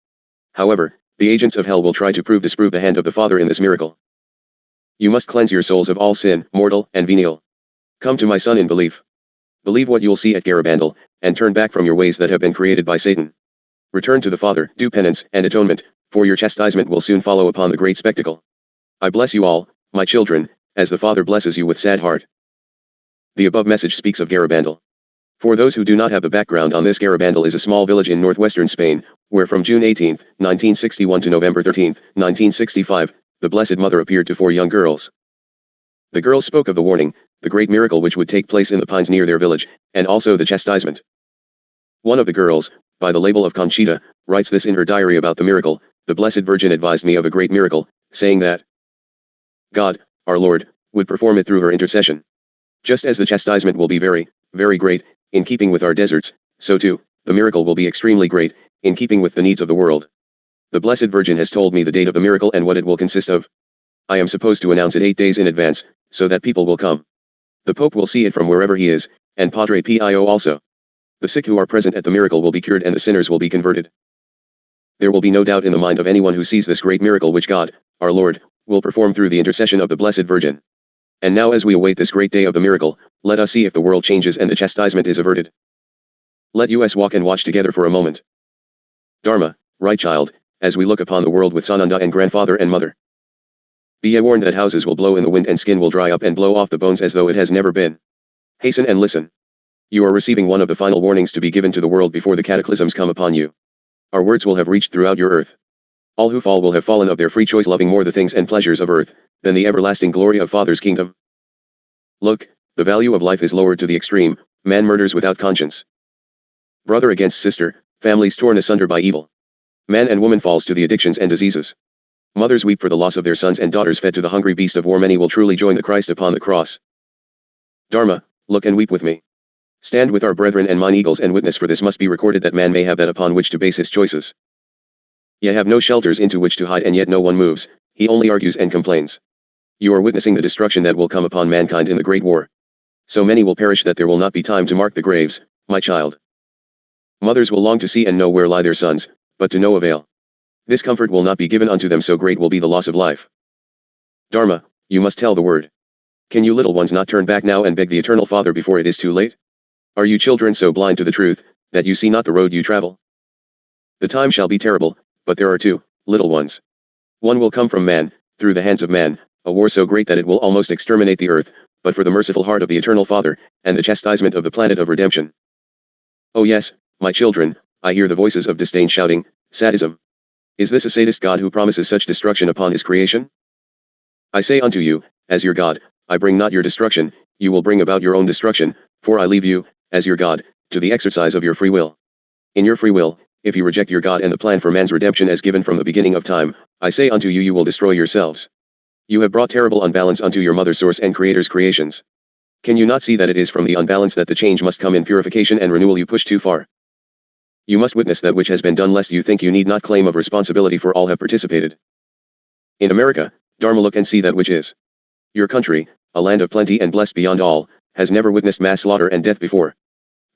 Speaker 1: However, the agents of hell will try to disprove the hand of the Father in this miracle. You must cleanse your souls of all sin, mortal and venial. Come to my Son in belief. Believe what you'll see at Garabandal, and turn back from your ways that have been created by Satan. Return to the Father, do penance and atonement, for your chastisement will soon follow upon the great spectacle. I bless you all, my children, as the Father blesses you with sad heart. The above message speaks of Garabandal. For those who do not have the background on this, Garabandal is a small village in northwestern Spain, where from June 18, 1961 to November 13, 1965, the Blessed Mother appeared to 4 young girls. The girls spoke of the warning, the great miracle which would take place in the pines near their village, and also the chastisement. One of the girls, by the label of Conchita, writes this in her diary about the miracle: the Blessed Virgin advised me of a great miracle, saying that God, our Lord, would perform it through her intercession. Just as the chastisement will be very, very great, in keeping with our deserts, so too, the miracle will be extremely great, in keeping with the needs of the world. The Blessed Virgin has told me the date of the miracle and what it will consist of. I am supposed to announce it 8 days in advance, so that people will come. The Pope will see it from wherever he is, and Padre Pio also. The sick who are present at the miracle will be cured and the sinners will be converted. There will be no doubt in the mind of anyone who sees this great miracle which God, our Lord, will perform through the intercession of the Blessed Virgin. And now, as we await this great day of the miracle, let us see if the world changes and the chastisement is averted. Let us walk and watch together for a moment. Dharma, right child, as we look upon the world with Sananda and grandfather and mother. Be ye warned that houses will blow in the wind and skin will dry up and blow off the bones as though it has never been. Hasten and listen. You are receiving one of the final warnings to be given to the world before the cataclysms come upon you. Our words will have reached throughout your earth. All who fall will have fallen of their free choice, loving more the things and pleasures of earth than the everlasting glory of Father's kingdom. Look, the value of life is lowered to the extreme. Man murders without conscience. Brother against sister, families torn asunder by evil. Man and woman falls to the addictions and diseases. Mothers weep for the loss of their sons and daughters fed to the hungry beast of war. Many will truly join the Christ upon the cross. Dharma, look and weep with me. Stand with our brethren and mine eagles and witness, for this must be recorded, that man may have that upon which to base his choices. Ye have no shelters into which to hide, and yet no one moves, he only argues and complains. You are witnessing the destruction that will come upon mankind in the great war. So many will perish that there will not be time to mark the graves, my child. Mothers will long to see and know where lie their sons, but to no avail. This comfort will not be given unto them, so great will be the loss of life. Dharma, you must tell the word. Can you little ones not turn back now and beg the Eternal Father before it is too late? Are you children so blind to the truth, that you see not the road you travel? The time shall be terrible, but there are 2 little ones. One will come from man, through the hands of man, a war so great that it will almost exterminate the earth, but for the merciful heart of the Eternal Father, and the chastisement of the planet of redemption. Oh yes, my children, I hear the voices of disdain shouting, sadism. Is this a sadist God who promises such destruction upon his creation? I say unto you, as your God, I bring not your destruction, you will bring about your own destruction, for I leave you, as your God, to the exercise of your free will. In your free will, if you reject your God and the plan for man's redemption as given from the beginning of time, I say unto you, you will destroy yourselves. You have brought terrible unbalance unto your mother source and Creator's creations. Can you not see that it is from the unbalance that the change must come in purification and renewal? You push too far. You must witness that which has been done, lest you think you need not claim of responsibility, for all have participated. In America, Dharma, look and see that which is. Your country, a land of plenty and blessed beyond all, has never witnessed mass slaughter and death before.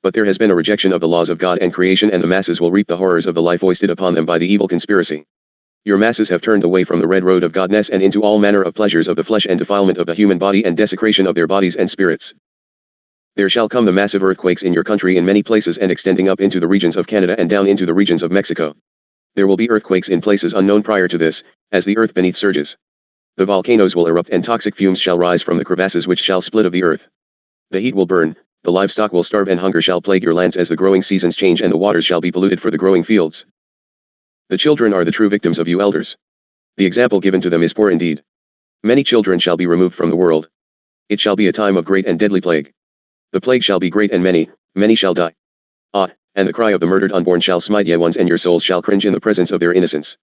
Speaker 1: But there has been a rejection of the laws of God and creation, and the masses will reap the horrors of the life foisted upon them by the evil conspiracy. Your masses have turned away from the red road of godness and into all manner of pleasures of the flesh and defilement of the human body and desecration of their bodies and spirits. There shall come the massive earthquakes in your country in many places and extending up into the regions of Canada and down into the regions of Mexico. There will be earthquakes in places unknown prior to this, as the earth beneath surges. The volcanoes will erupt and toxic fumes shall rise from the crevasses which shall split of the earth. The heat will burn, the livestock will starve and hunger shall plague your lands as the growing seasons change and the waters shall be polluted for the growing fields. The children are the true victims of you elders. The example given to them is poor indeed. Many children shall be removed from the world. It shall be a time of great and deadly plague. The plague shall be great and many shall die. Ah, and the cry of the murdered unborn shall smite ye ones and your souls shall cringe in the presence of their innocence.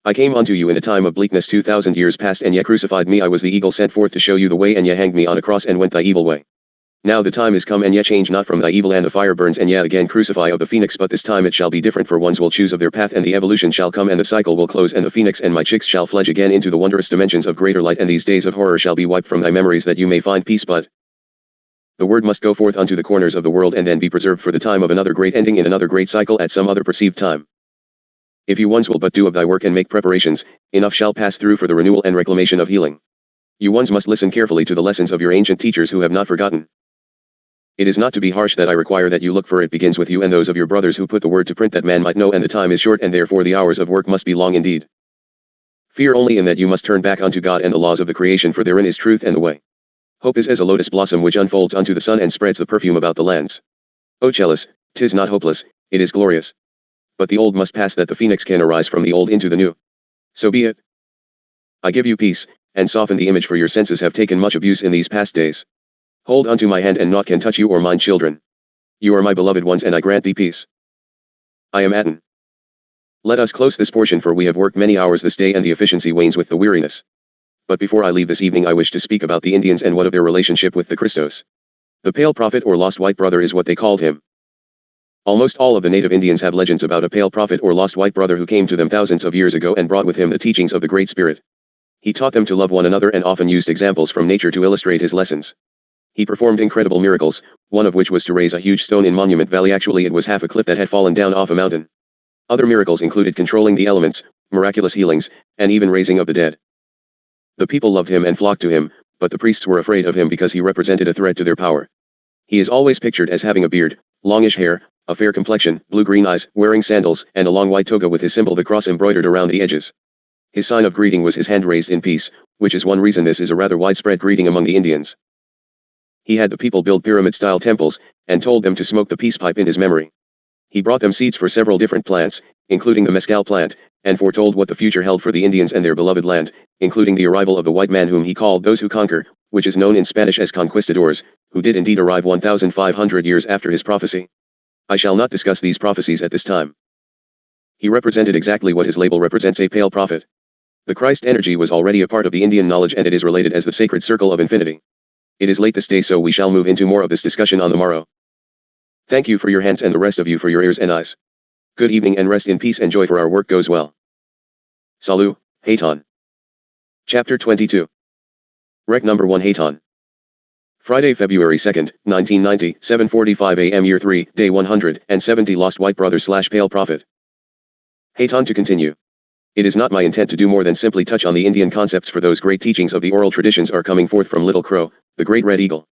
Speaker 1: I came unto you in a time of bleakness 2,000 years past and ye crucified me. I was the eagle sent forth to show you the way and ye hanged me on a cross and went thy evil way. Now the time is come and ye change not from thy evil and the fire burns and ye again crucify of the phoenix but this time it shall be different for ones will choose of their path and the evolution shall come and the cycle will close and the phoenix and my chicks shall fledge again into the wondrous dimensions of greater light and these days of horror shall be wiped from thy memories that you may find peace but the word must go forth unto the corners of the world and then be preserved for the time of another great ending in another great cycle at some other perceived time. If you ones will but do of thy work and make preparations, enough shall pass through for the renewal and reclamation of healing. You ones must listen carefully to the lessons of your ancient teachers who have not forgotten. It is not to be harsh that I require that you look for it begins with you and those of your brothers who put the word to print that man might know and the time is short and therefore the hours of work must be long indeed. Fear only in that you must turn back unto God and the laws of the creation for therein is truth and the way. Hope is as a lotus blossom which unfolds unto the sun and spreads the perfume about the lands. O Chalice, 'tis not hopeless, it is glorious. But the old must pass that the phoenix can arise from the old into the new. So be it. I give you peace, and soften the image for your senses have taken much abuse in these past days. Hold unto my hand and naught can touch you or mine children. You are my beloved ones and I grant thee peace. I am Aten. Let us close this portion for we have worked many hours this day and the efficiency wanes with the weariness. But before I leave this evening I wish to speak about the Indians and what of their relationship with the Christos. The pale prophet or lost white brother is what they called him. Almost all of the native Indians have legends about a pale prophet or lost white brother who came to them thousands of years ago and brought with him the teachings of the Great Spirit. He taught them to love one another and often used examples from nature to illustrate his lessons. He performed incredible miracles, one of which was to raise a huge stone in Monument Valley. Actually it was half a cliff that had fallen down off a mountain. Other miracles included controlling the elements, miraculous healings, and even raising of the dead. The people loved him and flocked to him, but the priests were afraid of him because he represented a threat to their power. He is always pictured as having a beard, longish hair, a fair complexion, blue-green eyes, wearing sandals, and a long white toga with his symbol the cross embroidered around the edges. His sign of greeting was his hand raised in peace, which is one reason this is a rather widespread greeting among the Indians. He had the people build pyramid-style temples, and told them to smoke the peace pipe in his memory. He brought them seeds for several different plants, including the mescal plant, and foretold what the future held for the Indians and their beloved land, including the arrival of the white man whom he called those who conquer, which is known in Spanish as conquistadors, who did indeed arrive 1,500 years after his prophecy. I shall not discuss these prophecies at this time. He represented exactly what his label represents, a pale prophet. The Christ energy was already a part of the Indian knowledge and it is related as the sacred circle of infinity. It is late this day so we shall move into more of this discussion on the morrow. Thank you for your hands and the rest of you for your ears and eyes. Good evening and rest in peace and joy for our work goes well. Salut, Hayton. Chapter 22. Rec number 1 Hayton. Friday, February 2nd, 1990, 7:45 a.m. Year 3, Day 170 Lost White Brother / Pale Prophet. Hayton to continue. It is not my intent to do more than simply touch on the Indian concepts for those great teachings of the oral traditions are coming forth from Little Crow, the great red eagle.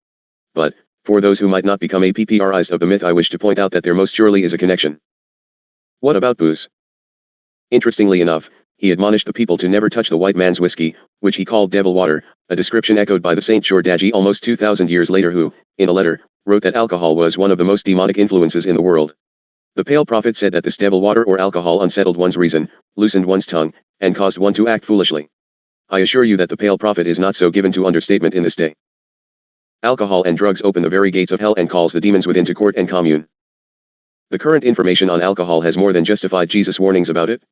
Speaker 1: But, for those who might not become APPRized of the myth I wish to point out that there most surely is a connection. What about booze? Interestingly enough, he admonished the people to never touch the white man's whiskey, which he called devil water, a description echoed by the Saint Jordaji almost 2,000 years later who, in a letter, wrote that alcohol was one of the most demonic influences in the world. The pale prophet said that this devil water or alcohol unsettled one's reason, loosened one's tongue, and caused one to act foolishly. I assure you that the pale prophet is not so given to understatement in this day. Alcohol and drugs open the very gates of hell and calls the demons within to court and commune. The current information on alcohol has more than justified Jesus' warnings about it.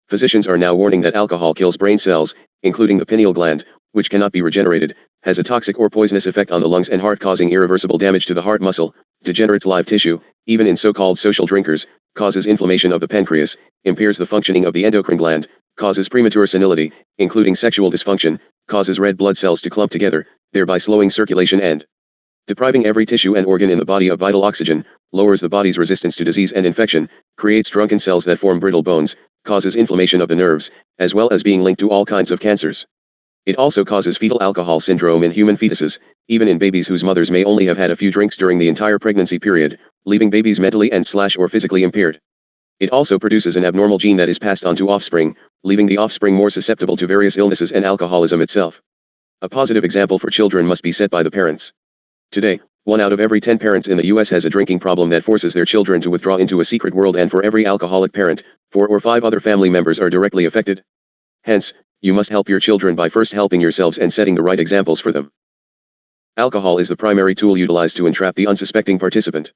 Speaker 1: Physicians are now warning that alcohol kills brain cells, including the pineal gland, which cannot be regenerated, has a toxic or poisonous effect on the lungs and heart causing irreversible damage to the heart muscle, degenerates live tissue, even in so-called social drinkers, causes inflammation of the pancreas, impairs the functioning of the endocrine gland, causes premature senility, including sexual dysfunction, causes red blood cells to clump together, thereby slowing circulation and depriving every tissue and organ in the body of vital oxygen, lowers the body's resistance to disease and infection, creates drunken cells that form brittle bones, causes inflammation of the nerves, as well as being linked to all kinds of cancers. It also causes fetal alcohol syndrome in human fetuses, even in babies whose mothers may only have had a few drinks during the entire pregnancy period, leaving babies mentally and/or physically impaired. It also produces an abnormal gene that is passed on to offspring, leaving the offspring more susceptible to various illnesses and alcoholism itself. A positive example for children must be set by the parents. Today, 1 out of every 10 parents in the US has a drinking problem that forces their children to withdraw into a secret world, and for every alcoholic parent, 4 or 5 other family members are directly affected. Hence, you must help your children by first helping yourselves and setting the right examples for them. Alcohol is the primary tool utilized to entrap the unsuspecting participant.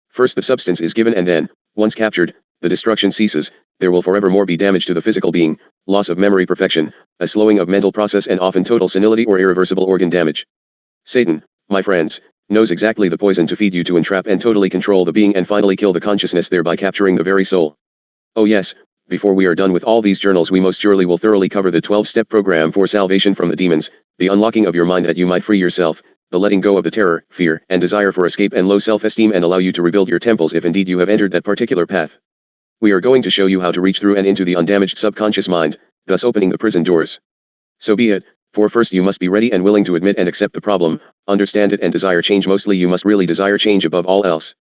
Speaker 1: First the substance is given, and then, once captured, the destruction ceases. There will forevermore be damage to the physical being, loss of memory perfection, a slowing of mental process, and often total senility or irreversible organ damage. Satan, my friends, knows exactly the poison to feed you to entrap and totally control the being and finally kill the consciousness, thereby capturing the very soul. Oh yes, before we are done with all these journals, we most surely will thoroughly cover the 12-step program for salvation from the demons, the unlocking of your mind that you might free yourself, the letting go of the terror, fear, and desire for escape and low self-esteem, and allow you to rebuild your temples if indeed you have entered that particular path. We are going to show you how to reach through and into the undamaged subconscious mind, thus opening the prison doors. So be it, for first you must be ready and willing to admit and accept the problem, understand it, and desire change. Mostly you must really desire change above all else.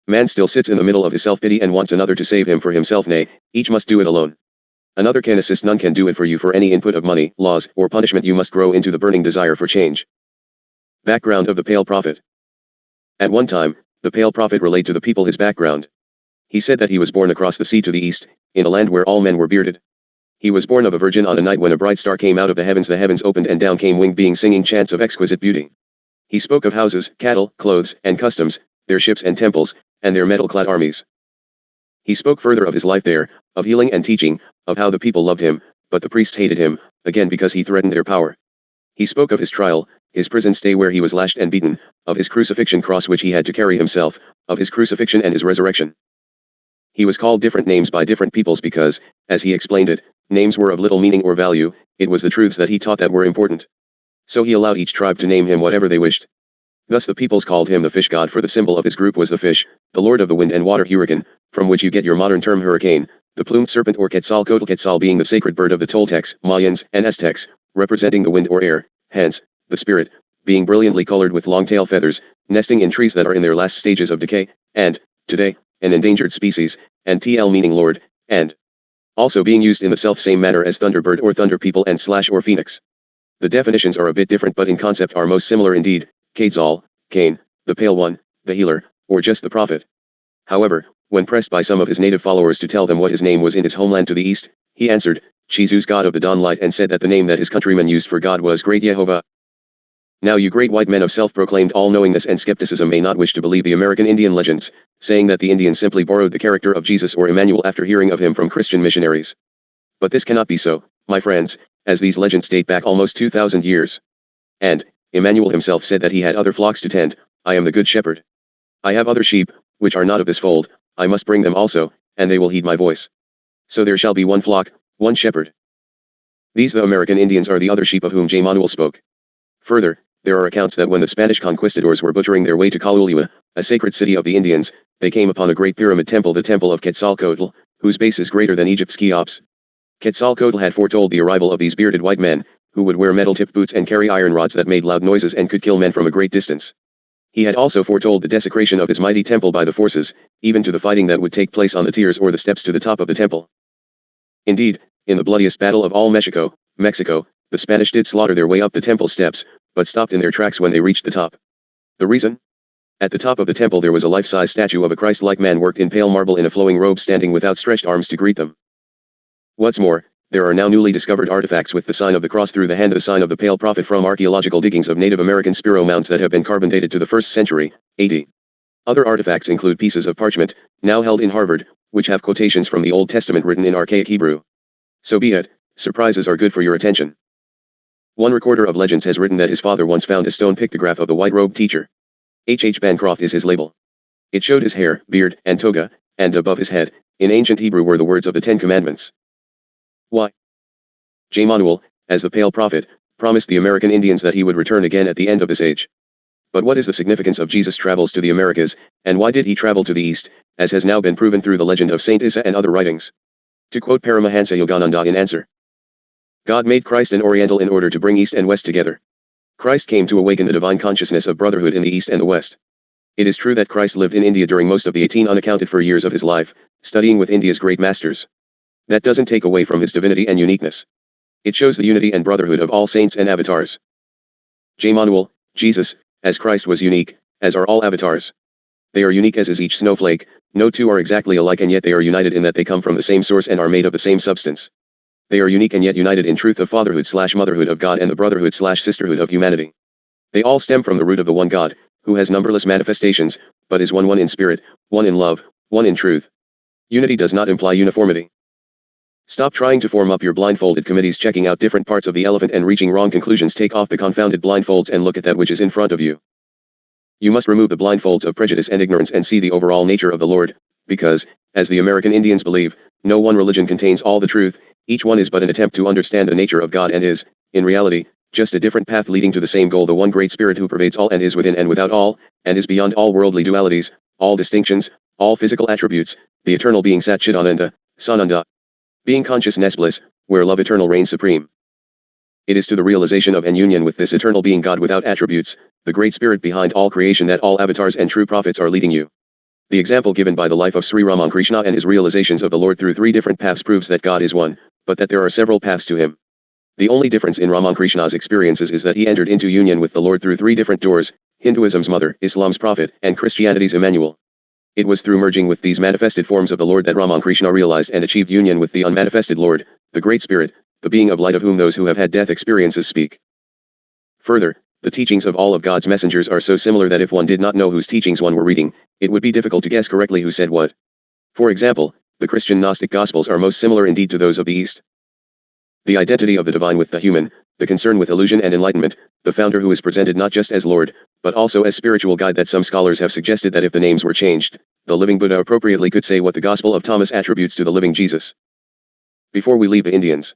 Speaker 1: Man still sits in the middle of his self-pity and wants another to save him for himself. Nay, each must do it alone. Another can assist, none can do it for you for any input of money, laws, or punishment. You must grow into the burning desire for change. Background of the Pale Prophet. At one time, the Pale Prophet relayed to the people his background. He said that he was born across the sea to the east, in a land where all men were bearded. He was born of a virgin on a night when a bright star came out of the heavens opened, and down came winged beings singing chants of exquisite beauty. He spoke of houses, cattle, clothes, and customs, their ships and temples, and their metal-clad armies. He spoke further of his life there, of healing and teaching, of how the people loved him, but the priests hated him, again because he threatened their power. He spoke of his trial, his prison stay where he was lashed and beaten, of his crucifixion cross which he had to carry himself, of his crucifixion and his resurrection. He was called different names by different peoples because, as he explained it, names were of little meaning or value. It was the truths that he taught that were important. So he allowed each tribe to name him whatever they wished. Thus the peoples called him the fish god, for the symbol of his group was the fish, the lord of the wind and water, hurricane, from which you get your modern term hurricane, the plumed serpent or Quetzalcoatl, Quetzal being the sacred bird of the Toltecs, Mayans, and Aztecs, representing the wind or air, hence, the spirit, being brilliantly colored with long tail feathers, nesting in trees that are in their last stages of decay, and, today, an endangered species, and TL meaning lord, and also being used in the self-same manner as thunderbird or thunder people and / or phoenix. The definitions are a bit different but in concept are most similar indeed. Quetzal, Cain, the Pale One, the Healer, or just the Prophet. However, when pressed by some of his native followers to tell them what his name was in his homeland to the east, he answered, Jesus, God of the dawn light, and said that the name that his countrymen used for God was Great Jehovah. Now you great white men of self-proclaimed all-knowingness and skepticism may not wish to believe the American Indian legends, saying that the Indians simply borrowed the character of Jesus or Emmanuel after hearing of him from Christian missionaries. But this cannot be so, my friends, as these legends date back almost 2,000 years. And Emmanuel himself said that he had other flocks to tend. I am the good shepherd. I have other sheep, which are not of this fold. I must bring them also, and they will heed my voice. So there shall be one flock, one shepherd. These the American Indians are the other sheep of whom Emmanuel spoke. Further, there are accounts that when the Spanish conquistadors were butchering their way to Calulua, a sacred city of the Indians, they came upon a great pyramid temple, the temple of Quetzalcoatl, whose base is greater than Egypt's Cheops. Quetzalcoatl had foretold the arrival of these bearded white men, who would wear metal-tipped boots and carry iron rods that made loud noises and could kill men from a great distance. He had also foretold the desecration of his mighty temple by the forces, even to the fighting that would take place on the tiers or the steps to the top of the temple. Indeed, in the bloodiest battle of all Mexico, the Spanish did slaughter their way up the temple steps, but stopped in their tracks when they reached the top. The reason? At the top of the temple there was a life-size statue of a Christ-like man worked in pale marble in a flowing robe standing with outstretched arms to greet them. What's more, there are now newly discovered artifacts with the sign of the cross through the hand, the sign of the Pale Prophet, from archaeological diggings of Native American Spiro mounds that have been carbon dated to the 1st century, AD. Other artifacts include pieces of parchment, now held in Harvard, which have quotations from the Old Testament written in archaic Hebrew. So be it, surprises are good for your attention. One recorder of legends has written that his father once found a stone pictograph of the white-robed teacher. H. Bancroft is his label. It showed his hair, beard, and toga, and above his head, in ancient Hebrew, were the words of the 10 Commandments. Why? Emmanuel, as the Pale Prophet, promised the American Indians that he would return again at the end of this age. But what is the significance of Jesus' travels to the Americas, and why did he travel to the east, as has now been proven through the legend of Saint Issa and other writings. To quote Paramahansa Yogananda in answer, God made Christ an Oriental in order to bring East and West together. Christ came to awaken the divine consciousness of brotherhood in the East and the West. It is true that Christ lived in India during most of the 18 unaccounted for years of his life, studying with India's great masters. That doesn't take away from his divinity and uniqueness. It shows the unity and brotherhood of all saints and avatars. J. Manuel, Jesus, as Christ was unique, as are all avatars. They are unique as is each snowflake, no two are exactly alike and yet they are united in that they come from the same source and are made of the same substance. They are unique and yet united in truth of fatherhood/motherhood of God and the brotherhood/sisterhood of humanity. They all stem from the root of the one God, who has numberless manifestations, but is one in spirit, one in love, one in truth. Unity does not imply uniformity. Stop trying to form up your blindfolded committees checking out different parts of the elephant and reaching wrong conclusions. Take off the confounded blindfolds and look at that which is in front of you. You must remove the blindfolds of prejudice and ignorance and see the overall nature of the Lord, because, as the American Indians believe, no one religion contains all the truth, each one is but an attempt to understand the nature of God and is, in reality, just a different path leading to the same goal, the one great spirit who pervades all and is within and without all, and is beyond all worldly dualities, all distinctions, all physical attributes, the eternal being Sat Chidananda, Sananda. Being consciousness bliss, where love eternal reigns supreme. It is to the realization of and union with this eternal being God without attributes, the great spirit behind all creation, that all avatars and true prophets are leading you. The example given by the life of Sri Ramakrishna and his realizations of the Lord through 3 different paths proves that God is one, but that there are several paths to him. The only difference in Ramakrishna's experiences is that he entered into union with the Lord through 3 different doors: Hinduism's mother, Islam's prophet, and Christianity's Emmanuel. It was through merging with these manifested forms of the Lord that Ramakrishna realized and achieved union with the unmanifested Lord, the Great Spirit, the being of light of whom those who have had death experiences speak. Further, the teachings of all of God's messengers are so similar that if one did not know whose teachings one were reading, it would be difficult to guess correctly who said what. For example, the Christian Gnostic Gospels are most similar indeed to those of the East. The identity of the divine with the human, the concern with illusion and enlightenment, the founder who is presented not just as Lord, but also as spiritual guide, that some scholars have suggested that if the names were changed, the living Buddha appropriately could say what the Gospel of Thomas attributes to the living Jesus. Before we leave the Indians,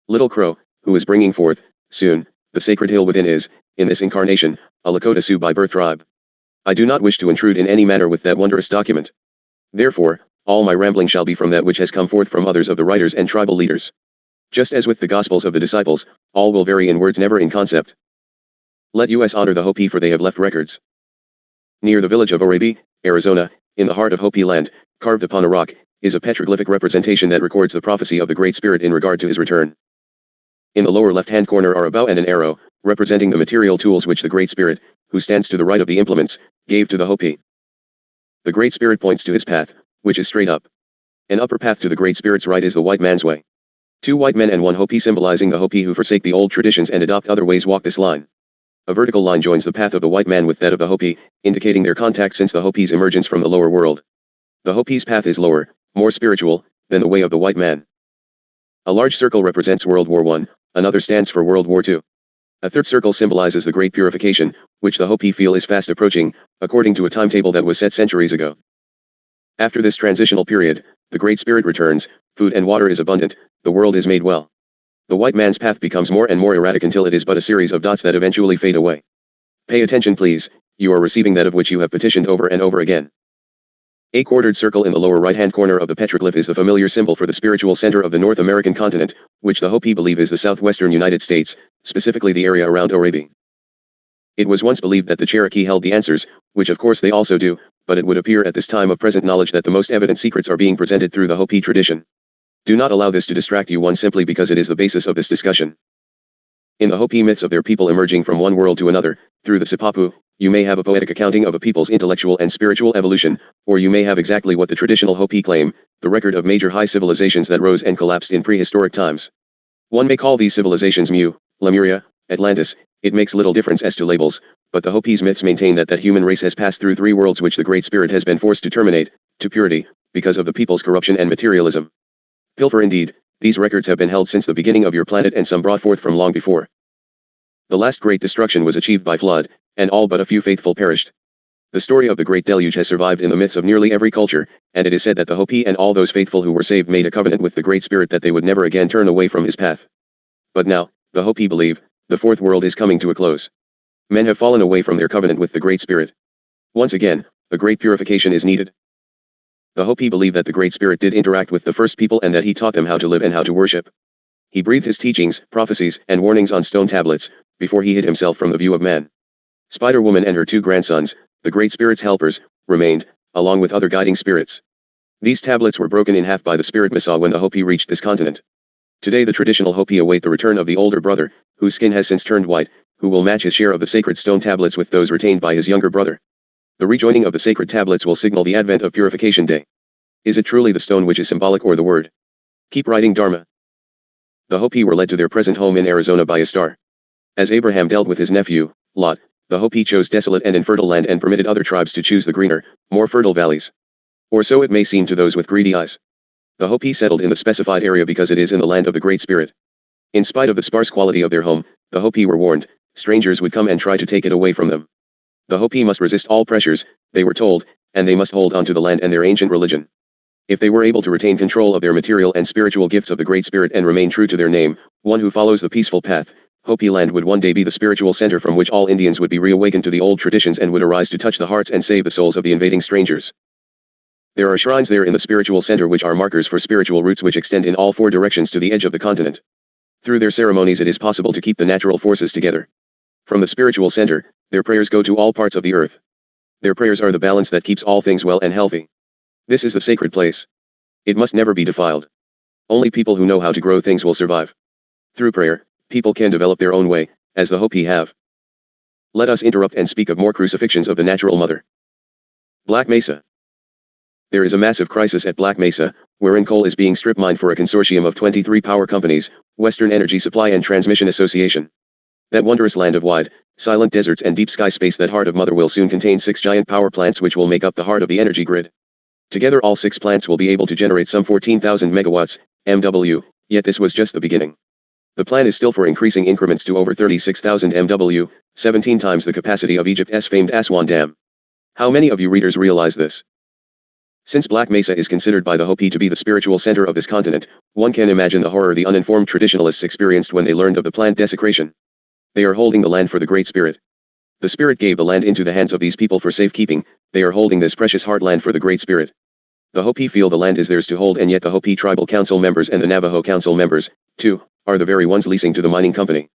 Speaker 1: Little Crow, who is bringing forth, soon, the sacred hill within is, in this incarnation, a Lakota Sioux by birth tribe. I do not wish to intrude in any manner with that wondrous document. Therefore, all my rambling shall be from that which has come forth from others of the writers and tribal leaders. Just as with the Gospels of the disciples, all will vary in words, never in concept. Let us honor the Hopi, for they have left records. Near the village of Orabi, Arizona, in the heart of Hopi land, carved upon a rock, is a petroglyphic representation that records the prophecy of the Great Spirit in regard to his return. In the lower left-hand corner are a bow and an arrow, representing the material tools which the Great Spirit, who stands to the right of the implements, gave to the Hopi. The Great Spirit points to his path, which is straight up. An upper path to the Great Spirit's right is the white man's way. 2 white men and 1 Hopi, symbolizing the Hopi who forsake the old traditions and adopt other ways, walk this line. A vertical line joins the path of the white man with that of the Hopi, indicating their contact since the Hopi's emergence from the lower world. The Hopi's path is lower, more spiritual, than the way of the white man. A large circle represents World War I, another stands for World War II. A third circle symbolizes the Great Purification, which the Hopi feel is fast approaching, according to a timetable that was set centuries ago. After this transitional period, the Great Spirit returns, food and water is abundant, the world is made well. The white man's path becomes more and more erratic until it is but a series of dots that eventually fade away. Pay attention please, you are receiving that of which you have petitioned over and over again. A quartered circle in the lower right-hand corner of the petroglyph is the familiar symbol for the spiritual center of the North American continent, which the Hopi believe is the southwestern United States, specifically the area around Orabi. It was once believed that the Cherokee held the answers, which of course they also do, but it would appear at this time of present knowledge that the most evident secrets are being presented through the Hopi tradition. Do not allow this to distract you simply because it is the basis of this discussion. In the Hopi myths of their people emerging from one world to another, through the Sipapu, you may have a poetic accounting of a people's intellectual and spiritual evolution, or you may have exactly what the traditional Hopi claim, the record of major high civilizations that rose and collapsed in prehistoric times. One may call these civilizations Mu, Lemuria, Atlantis, it makes little difference as to labels, but the Hopi's myths maintain that human race has passed through 3 worlds which the Great Spirit has been forced to terminate, to purity, because of the people's corruption and materialism. Pilfer indeed, these records have been held since the beginning of your planet and some brought forth from long before. The last great destruction was achieved by flood, and all but a few faithful perished. The story of the Great Deluge has survived in the myths of nearly every culture, and it is said that the Hopi and all those faithful who were saved made a covenant with the Great Spirit that they would never again turn away from his path. But now, the Hopi believe, the 4th world is coming to a close. Men have fallen away from their covenant with the Great Spirit. Once again, a great purification is needed. The Hopi believe that the Great Spirit did interact with the first people and that he taught them how to live and how to worship. He breathed his teachings, prophecies, and warnings on stone tablets, before he hid himself from the view of man. Spider-Woman and her 2 grandsons, the Great Spirit's helpers, remained, along with other guiding spirits. These tablets were broken in half by the Spirit Missa when the Hopi reached this continent. Today the traditional Hopi await the return of the older brother, whose skin has since turned white, who will match his share of the sacred stone tablets with those retained by his younger brother. The rejoining of the sacred tablets will signal the advent of Purification Day. Is it truly the stone which is symbolic or the word? Keep writing Dharma. The Hopi were led to their present home in Arizona by a star. As Abraham dealt with his nephew, Lot, the Hopi chose desolate and infertile land and permitted other tribes to choose the greener, more fertile valleys. Or so it may seem to those with greedy eyes. The Hopi settled in the specified area because it is in the land of the Great Spirit. In spite of the sparse quality of their home, the Hopi were warned, strangers would come and try to take it away from them. The Hopi must resist all pressures, they were told, and they must hold on to the land and their ancient religion. If they were able to retain control of their material and spiritual gifts of the Great Spirit and remain true to their name, one who follows the peaceful path, Hopi land would one day be the spiritual center from which all Indians would be reawakened to the old traditions and would arise to touch the hearts and save the souls of the invading strangers. There are shrines there in the spiritual center which are markers for spiritual roots which extend in all 4 directions to the edge of the continent. Through their ceremonies it is possible to keep the natural forces together. From the spiritual center, their prayers go to all parts of the earth. Their prayers are the balance that keeps all things well and healthy. This is the sacred place. It must never be defiled. Only people who know how to grow things will survive. Through prayer, people can develop their own way, as the Hopi have. Let us interrupt and speak of more crucifixions of the natural mother. Black Mesa. There is a massive crisis at Black Mesa, wherein coal is being strip mined for a consortium of 23 power companies, Western Energy Supply and Transmission Association. That wondrous land of wide, silent deserts and deep sky space, that heart of mother, will soon contain 6 giant power plants which will make up the heart of the energy grid. Together all 6 plants will be able to generate some 14,000 megawatts, MW, yet this was just the beginning. The plan is still for increasing increments to over 36,000 MW, 17 times the capacity of Egypt's famed Aswan Dam. How many of you readers realize this? Since Black Mesa is considered by the Hopi to be the spiritual center of this continent, one can imagine the horror the uninformed traditionalists experienced when they learned of the planned desecration. They are holding the land for the Great Spirit. The Spirit gave the land into the hands of these people for safekeeping, they are holding this precious heartland for the Great Spirit. The Hopi feel the land is theirs to hold, and yet the Hopi Tribal Council members and the Navajo Council members, too, are the very ones leasing to the mining company.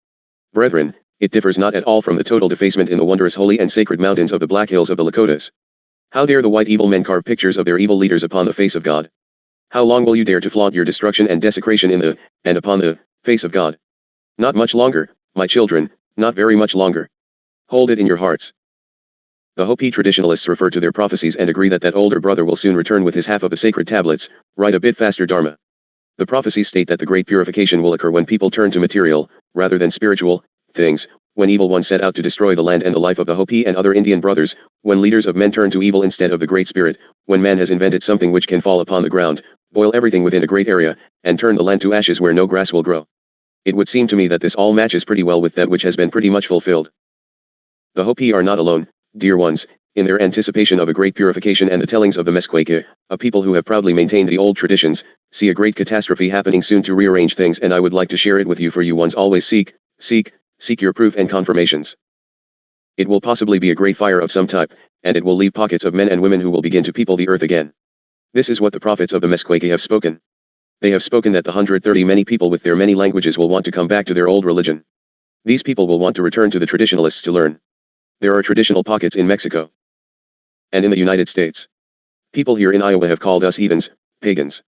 Speaker 1: Brethren, it differs not at all from the total defacement in the wondrous holy and sacred mountains of the Black Hills of the Lakotas. How dare the white evil men carve pictures of their evil leaders upon the face of God? How long will you dare to flaunt your destruction and desecration in the, and upon the, face of God? Not much longer, my children, not very much longer. Hold it in your hearts. The Hopi traditionalists refer to their prophecies and agree that that older brother will soon return with his half of the sacred tablets. Write a bit faster, Dharma. The prophecies state that the great purification will occur when people turn to material, rather than spiritual, things, when evil ones set out to destroy the land and the life of the Hopi and other Indian brothers, when leaders of men turn to evil instead of the Great Spirit, when man has invented something which can fall upon the ground, boil everything within a great area, and turn the land to ashes where no grass will grow. It would seem to me that this all matches pretty well with that which has been pretty much fulfilled. The Hopi are not alone, dear ones, in their anticipation of a great purification and the tellings of the Meskweke, a people who have proudly maintained the old traditions, see a great catastrophe happening soon to rearrange things, and I would like to share it with you, for you ones always seek your proof and confirmations. It will possibly be a great fire of some type, and it will leave pockets of men and women who will begin to people the earth again. This is what the prophets of the Meskweke have spoken. They have spoken that the 130 many people with their many languages will want to come back to their old religion. These people will want to return to the traditionalists to learn. There are traditional pockets in Mexico and in the United States. People here in Iowa have called us heathens, pagans.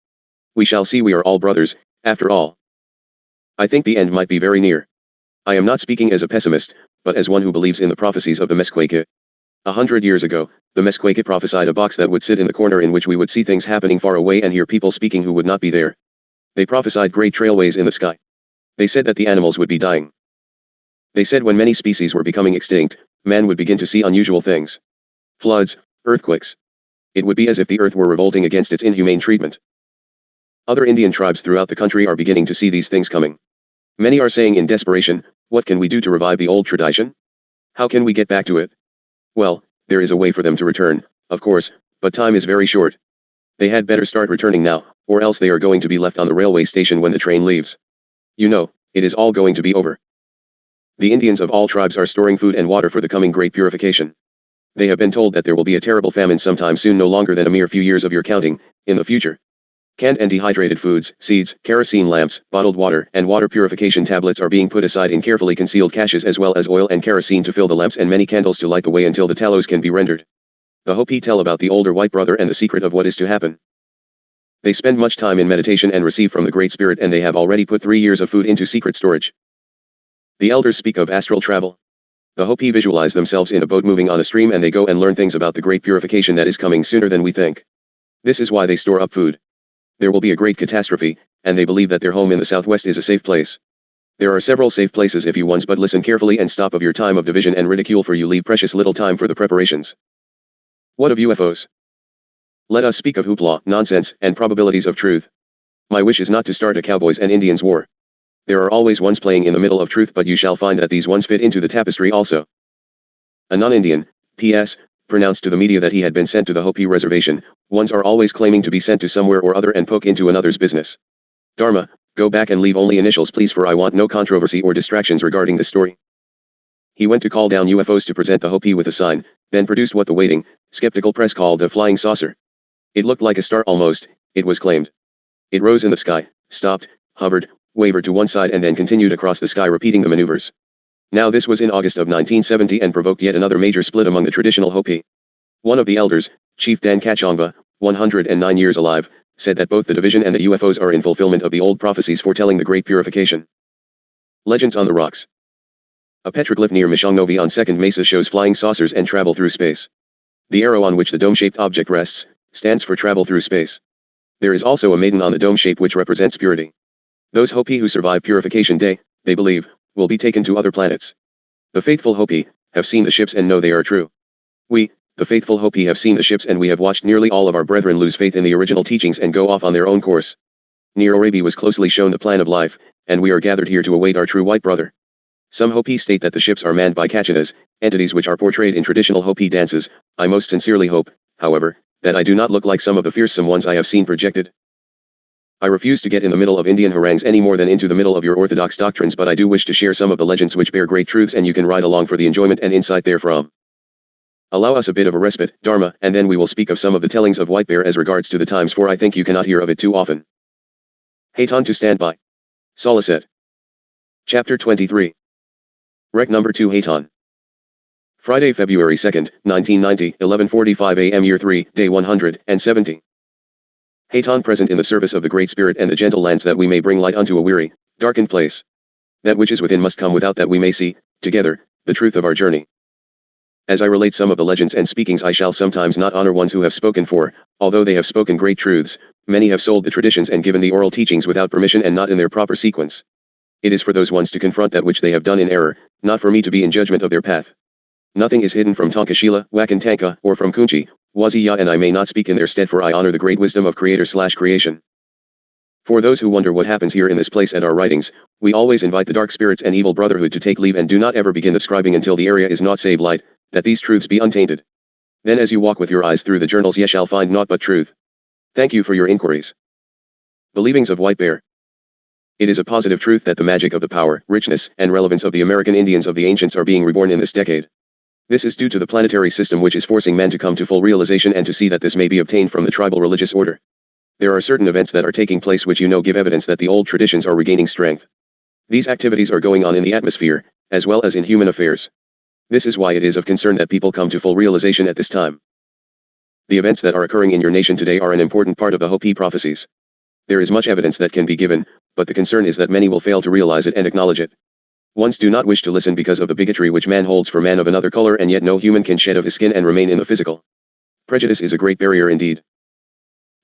Speaker 1: We shall see, we are all brothers, after all. I think the end might be very near. I am not speaking as a pessimist, but as one who believes in the prophecies of the Meskweke. 100 years ago, the Meskweke prophesied a box that would sit in the corner in which we would see things happening far away and hear people speaking who would not be there. They prophesied great trailways in the sky. They said that the animals would be dying. They said when many species were becoming extinct, man would begin to see unusual things. Floods, earthquakes. It would be as if the earth were revolting against its inhumane treatment. Other Indian tribes throughout the country are beginning to see these things coming. Many are saying in desperation, what can we do to revive the old tradition? How can we get back to it? Well, there is a way for them to return, of course, but time is very short. They had better start returning now, or else they are going to be left on the railway station when the train leaves. You know, it is all going to be over. The Indians of all tribes are storing food and water for the coming great purification. They have been told that there will be a terrible famine sometime soon, no longer than a mere few years of your counting, in the future. Canned and dehydrated foods, seeds, kerosene lamps, bottled water, and water purification tablets are being put aside in carefully concealed caches, as well as oil and kerosene to fill the lamps and many candles to light the way until the tallows can be rendered. The Hopi tell about the older white brother and the secret of what is to happen. They spend much time in meditation and receive from the Great Spirit, and they have already put 3 years of food into secret storage. The elders speak of astral travel. The Hopi visualize themselves in a boat moving on a stream, and they go and learn things about the great purification that is coming sooner than we think. This is why they store up food. There will be a great catastrophe, and they believe that their home in the southwest is a safe place. There are several safe places if you once but listen carefully and stop of your time of division and ridicule, for you leave precious little time for the preparations. What of UFOs? Let us speak of hoopla, nonsense, and probabilities of truth. My wish is not to start a Cowboys and Indians war. There are always ones playing in the middle of truth, but you shall find that these ones fit into the tapestry also. A non-Indian, P.S., pronounced to the media that he had been sent to the Hopi reservation. Ones are always claiming to be sent to somewhere or other and poke into another's business. Dharma, go back and leave only initials please, for I want no controversy or distractions regarding this story. He went to call down UFOs to present the Hopi with a sign, then produced what the waiting, skeptical press called a flying saucer. It looked like a star almost, it was claimed. It rose in the sky, stopped, hovered, wavered to one side, and then continued across the sky, repeating the maneuvers. Now this was in August of 1970 and provoked yet another major split among the traditional Hopi. One of the elders, Chief Dan Kachongva, 109 years alive, said that both the division and the UFOs are in fulfillment of the old prophecies foretelling the great purification. Legends on the rocks. A petroglyph near Mishongnovi on 2nd Mesa shows flying saucers and travel through space. The arrow on which the dome-shaped object rests stands for travel through space. There is also a maiden on the dome shape which represents purity. Those Hopi who survive Purification Day, they believe, will be taken to other planets. The faithful Hopi have seen the ships and know they are true. We, the faithful Hopi, have seen the ships, and we have watched nearly all of our brethren lose faith in the original teachings and go off on their own course. Near Orabi was closely shown the plan of life, and we are gathered here to await our true white brother. Some Hopi state that the ships are manned by kachinas, entities which are portrayed in traditional Hopi dances. I most sincerely hope, however, that I do not look like some of the fearsome ones I have seen projected. I refuse to get in the middle of Indian harangues any more than into the middle of your orthodox doctrines, but I do wish to share some of the legends which bear great truths, and you can ride along for the enjoyment and insight therefrom. Allow us a bit of a respite, Dharma, and then we will speak of some of the tellings of White Bear as regards to the times, for I think you cannot hear of it too often. Haton to stand by. Solicet. Chapter 23. Rec number 2, Haton. Friday, February 2nd, 1990, 11:45 a.m. Year 3, Day 170. Haton, present in the service of the Great Spirit and the gentle lands, that we may bring light unto a weary, darkened place. That which is within must come without, that we may see, together, the truth of our journey. As I relate some of the legends and speakings, I shall sometimes not honor ones who have spoken, for, although they have spoken great truths, many have sold the traditions and given the oral teachings without permission and not in their proper sequence. It is for those ones to confront that which they have done in error, not for me to be in judgment of their path. Nothing is hidden from Tonkashila, Wakantanka, or from Kunchi, Waziya, and I may not speak in their stead, for I honor the great wisdom of Creator/creation. For those who wonder what happens here in this place at our writings, we always invite the dark spirits and evil brotherhood to take leave, and do not ever begin the scribing until the area is not save light, that these truths be untainted. Then as you walk with your eyes through the journals, ye shall find naught but truth. Thank you for your inquiries. Believings of White Bear. It is a positive truth that the magic of the power, richness, and relevance of the American Indians of the ancients are being reborn in this decade. This is due to the planetary system which is forcing men to come to full realization and to see that this may be obtained from the tribal religious order. There are certain events that are taking place which give evidence that the old traditions are regaining strength. These activities are going on in the atmosphere, as well as in human affairs. This is why it is of concern that people come to full realization at this time. The events that are occurring in your nation today are an important part of the Hopi prophecies. There is much evidence that can be given, but the concern is that many will fail to realize it and acknowledge it. Ones do not wish to listen because of the bigotry which man holds for man of another color, and yet no human can shed of his skin and remain in the physical. Prejudice is a great barrier indeed.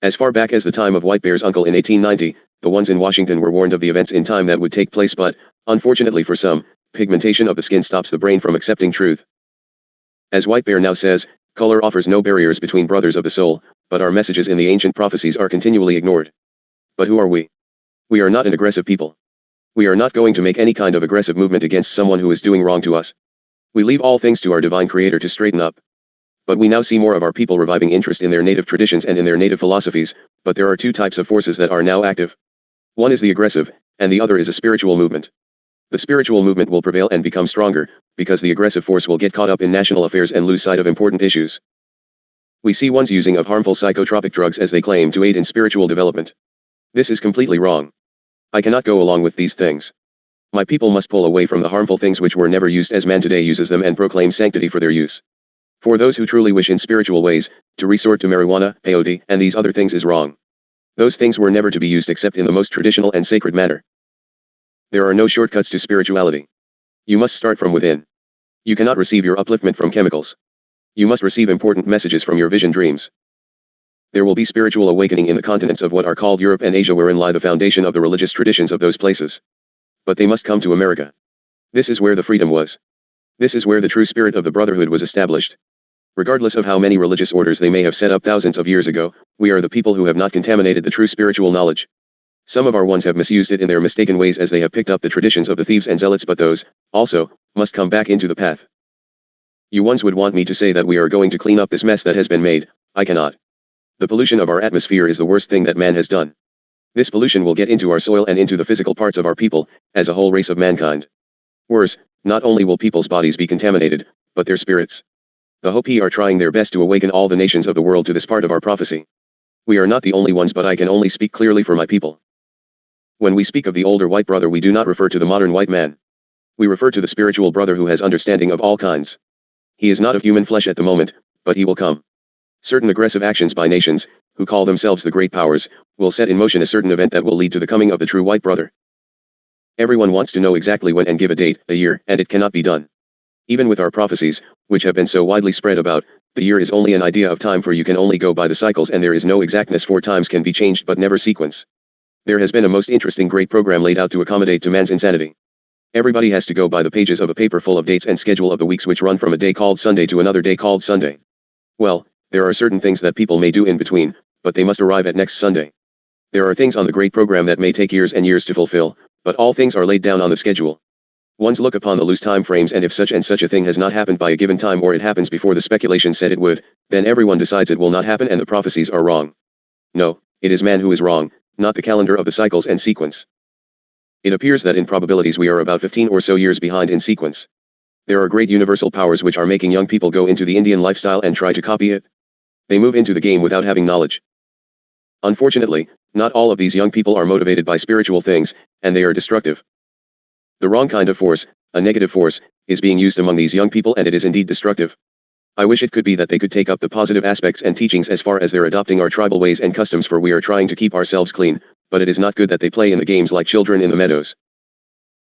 Speaker 1: As far back as the time of White Bear's uncle in 1890, the ones in Washington were warned of the events in time that would take place, but, unfortunately for some, pigmentation of the skin stops the brain from accepting truth. As White Bear now says, color offers no barriers between brothers of the soul, but our messages in the ancient prophecies are continually ignored. But who are we? We are not an aggressive people. We are not going to make any kind of aggressive movement against someone who is doing wrong to us. We leave all things to our divine Creator to straighten up. But we now see more of our people reviving interest in their native traditions and in their native philosophies, but there are two types of forces that are now active. One is the aggressive, and the other is a spiritual movement. The spiritual movement will prevail and become stronger, because the aggressive force will get caught up in national affairs and lose sight of important issues. We see one's using of harmful psychotropic drugs as they claim to aid in spiritual development. This is completely wrong. I cannot go along with these things. My people must pull away from the harmful things which were never used as man today uses them and proclaim sanctity for their use. For those who truly wish in spiritual ways, to resort to marijuana, peyote, and these other things is wrong. Those things were never to be used except in the most traditional and sacred manner. There are no shortcuts to spirituality. You must start from within. You cannot receive your upliftment from chemicals. You must receive important messages from your vision dreams. There will be spiritual awakening in the continents of what are called Europe and Asia, wherein lie the foundation of the religious traditions of those places. But they must come to America. This is where the freedom was. This is where the true spirit of the brotherhood was established. Regardless of how many religious orders they may have set up thousands of years ago, we are the people who have not contaminated the true spiritual knowledge. Some of our ones have misused it in their mistaken ways as they have picked up the traditions of the thieves and zealots, but those, also, must come back into the path. You ones would want me to say that we are going to clean up this mess that has been made. I cannot. The pollution of our atmosphere is the worst thing that man has done. This pollution will get into our soil and into the physical parts of our people, as a whole race of mankind. Worse, not only will people's bodies be contaminated, but their spirits. The Hopi are trying their best to awaken all the nations of the world to this part of our prophecy. We are not the only ones, but I can only speak clearly for my people. When we speak of the older white brother, we do not refer to the modern white man. We refer to the spiritual brother who has understanding of all kinds. He is not of human flesh at the moment, but he will come. Certain aggressive actions by nations, who call themselves the great powers, will set in motion a certain event that will lead to the coming of the true white brother. Everyone wants to know exactly when and give a date, a year, and it cannot be done. Even with our prophecies, which have been so widely spread about, the year is only an idea of time, for you can only go by the cycles and there is no exactness, for times can be changed but never sequence. There has been a most interesting great program laid out to accommodate to man's insanity. Everybody has to go by the pages of a paper full of dates and schedule of the weeks which run from a day called Sunday to another day called Sunday. Well, there are certain things that people may do in between, but they must arrive at next Sunday. There are things on the great program that may take years and years to fulfill, but all things are laid down on the schedule. Ones look upon the loose time frames, and if such and such a thing has not happened by a given time, or it happens before the speculation said it would, then everyone decides it will not happen and the prophecies are wrong. No, it is man who is wrong, not the calendar of the cycles and sequence. It appears that in probabilities we are about 15 or so years behind in sequence. There are great universal powers which are making young people go into the Indian lifestyle and try to copy it. They move into the game without having knowledge. Unfortunately, not all of these young people are motivated by spiritual things, and they are destructive. The wrong kind of force, a negative force, is being used among these young people, and it is indeed destructive. I wish it could be that they could take up the positive aspects and teachings as far as they're adopting our tribal ways and customs, for we are trying to keep ourselves clean, but it is not good that they play in the games like children in the meadows.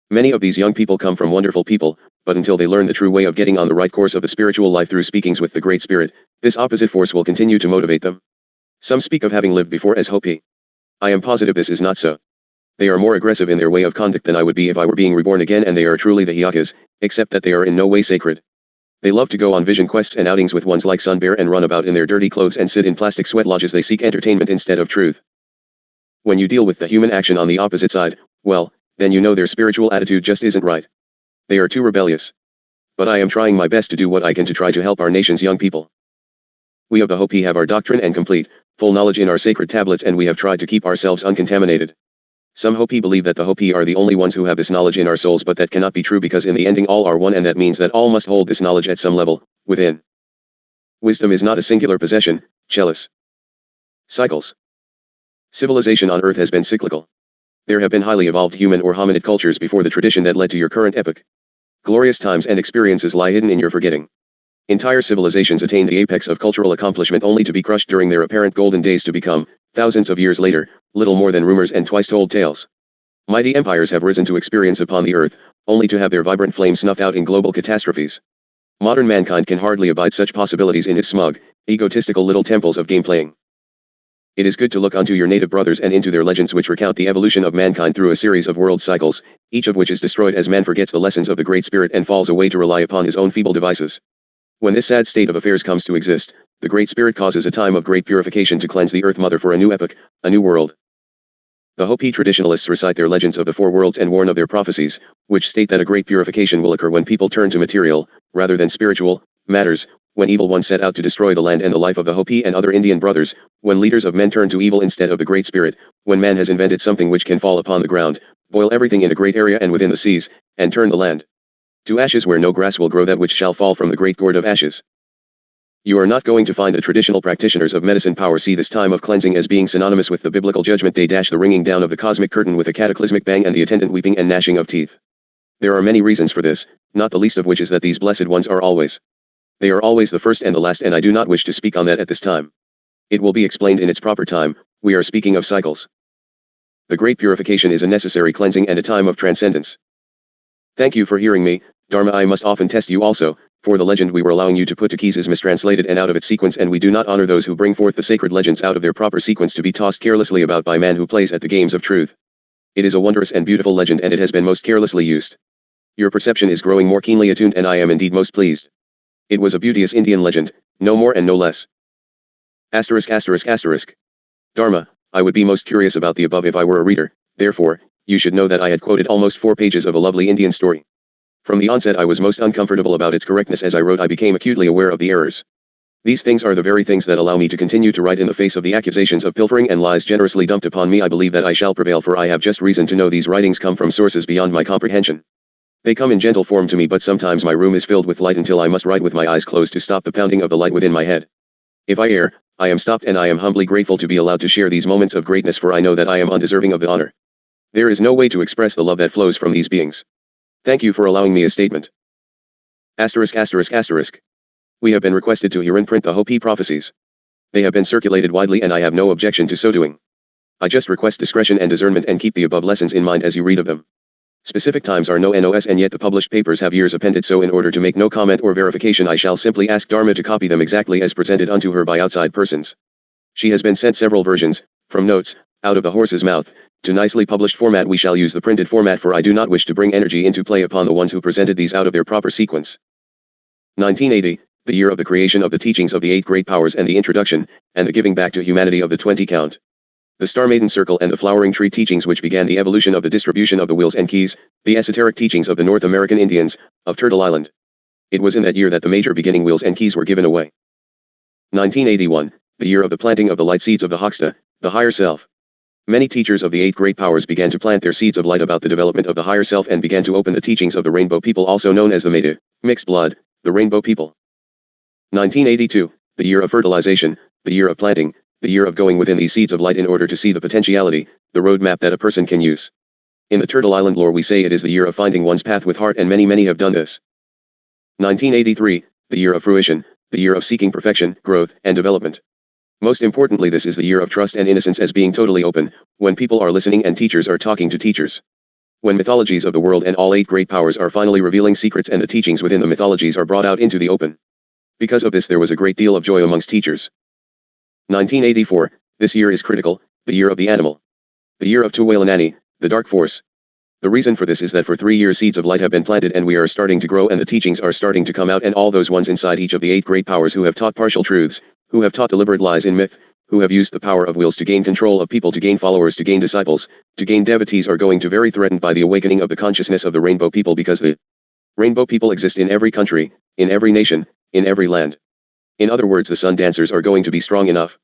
Speaker 1: Many of these young people come from wonderful people, but until they learn the true way of getting on the right course of the spiritual life through speakings with the Great Spirit, this opposite force will continue to motivate them. Some speak of having lived before as Hopi. I am positive this is not so. They are more aggressive in their way of conduct than I would be if I were being reborn again, and they are truly the Hiyakas, except that they are in no way sacred. They love to go on vision quests and outings with ones like Sun Bear and run about in their dirty clothes and sit in plastic sweat lodges. They seek entertainment instead of truth. When you deal with the human action on the opposite side, well, then you know their spiritual attitude just isn't right. They are too rebellious. But I am trying my best to do what I can to try to help our nation's young people. We of the Hopi have our doctrine and complete, full knowledge in our sacred tablets, and we have tried to keep ourselves uncontaminated. Some Hopi believe that the Hopi are the only ones who have this knowledge in our souls, but that cannot be true, because in the ending all are one, and that means that all must hold this knowledge at some level, within. Wisdom is not a singular possession, Chalice. Cycles. Civilization on Earth has been cyclical. There have been highly evolved human or hominid cultures before the tradition that led to your current epoch. Glorious times and experiences lie hidden in your forgetting. Entire civilizations attain the apex of cultural accomplishment only to be crushed during their apparent golden days, to become, thousands of years later, little more than rumors and twice-told tales. Mighty empires have risen to experience upon the earth, only to have their vibrant flames snuffed out in global catastrophes. Modern mankind can hardly abide such possibilities in its smug, egotistical little temples of game-playing. It is good to look unto your native brothers and into their legends, which recount the evolution of mankind through a series of world cycles, each of which is destroyed as man forgets the lessons of the Great Spirit and falls away to rely upon his own feeble devices. When this sad state of affairs comes to exist, the Great Spirit causes a time of great purification to cleanse the Earth Mother for a new epoch, a new world. The Hopi traditionalists recite their legends of the four worlds and warn of their prophecies, which state that a great purification will occur when people turn to material, rather than spiritual, matters, when evil ones set out to destroy the land and the life of the Hopi and other Indian brothers, when leaders of men turn to evil instead of the Great Spirit, when man has invented something which can fall upon the ground, boil everything in a great area and within the seas, and turn the land to ashes where no grass will grow that which shall fall from the great gourd of ashes. You are not going to find the traditional practitioners of medicine power see this time of cleansing as being synonymous with the biblical judgment day. The ringing down of the cosmic curtain with a cataclysmic bang and the attendant weeping and gnashing of teeth. There are many reasons for this, not the least of which is that these blessed ones are always. They are always the first and the last, and I do not wish to speak on that at this time. It will be explained in its proper time. We are speaking of cycles. The great purification is a necessary cleansing and a time of transcendence. Thank you for hearing me, Dharma. I must often test you also, for the legend we were allowing you to put to keys is mistranslated and out of its sequence, and we do not honor those who bring forth the sacred legends out of their proper sequence to be tossed carelessly about by man who plays at the games of truth. It is a wondrous and beautiful legend, and it has been most carelessly used. Your perception is growing more keenly attuned, and I am indeed most pleased. It was a beauteous Indian legend, no more and no less. Dharma, I would be most curious about the above if I were a reader, therefore, you should know that I had quoted almost 4 pages of a lovely Indian story. From the onset I was most uncomfortable about its correctness. As I wrote I became acutely aware of the errors. These things are the very things that allow me to continue to write in the face of the accusations of pilfering and lies generously dumped upon me. I believe that I shall prevail, for I have just reason to know these writings come from sources beyond my comprehension. They come in gentle form to me, but sometimes my room is filled with light until I must write with my eyes closed to stop the pounding of the light within my head. If I err, I am stopped, and I am humbly grateful to be allowed to share these moments of greatness, for I know that I am undeserving of the honor. There is no way to express the love that flows from these beings. Thank you for allowing me a statement. We have been requested to herein print the Hopi prophecies. They have been circulated widely, and I have no objection to so doing. I just request discretion and discernment, and keep the above lessons in mind as you read of them. Specific times are no nos, and yet the published papers have years appended, so in order to make no comment or verification I shall simply ask Dharma to copy them exactly as presented unto her by outside persons. She has been sent several versions, from notes, out of the horse's mouth, to nicely published format. We shall use the printed format, for I do not wish to bring energy into play upon the ones who presented these out of their proper sequence. 1980, the year of the creation of the teachings of the 8 great powers and the introduction, and the giving back to humanity of the 20 count. The Star Maiden Circle and the Flowering Tree teachings, which began the evolution of the distribution of the wheels and keys, the esoteric teachings of the North American Indians, of Turtle Island. It was in that year that the major beginning wheels and keys were given away. 1981, the year of the planting of the light seeds of the Hoxta, the higher self. Many teachers of the 8 great powers began to plant their seeds of light about the development of the higher self, and began to open the teachings of the Rainbow People, also known as the Medu, mixed blood, the Rainbow People. 1982, the year of fertilization, the year of planting, the year of going within these seeds of light in order to see the potentiality, the roadmap that a person can use. In the Turtle Island lore we say it is the year of finding one's path with heart, and many have done this. 1983, the year of fruition, the year of seeking perfection, growth, and development. Most importantly, this is the year of trust and innocence as being totally open, when people are listening and teachers are talking to teachers. When mythologies of the world and all 8 great powers are finally revealing secrets, and the teachings within the mythologies are brought out into the open. Because of this there was a great deal of joy amongst teachers. 1984, this year is critical, the year of the animal. The year of Tuwalanani, the dark force. The reason for this is that for 3 years seeds of light have been planted, and we are starting to grow, and the teachings are starting to come out, and all those ones inside each of the 8 great powers who have taught partial truths, who have taught deliberate lies in myth, who have used the power of wills to gain control of people, to gain followers, to gain disciples, to gain devotees, are going to very threatened by the awakening of the consciousness of the Rainbow People, because the Rainbow People exist in every country, in every nation, in every land. In other words, the sun dancers are going to be strong enough.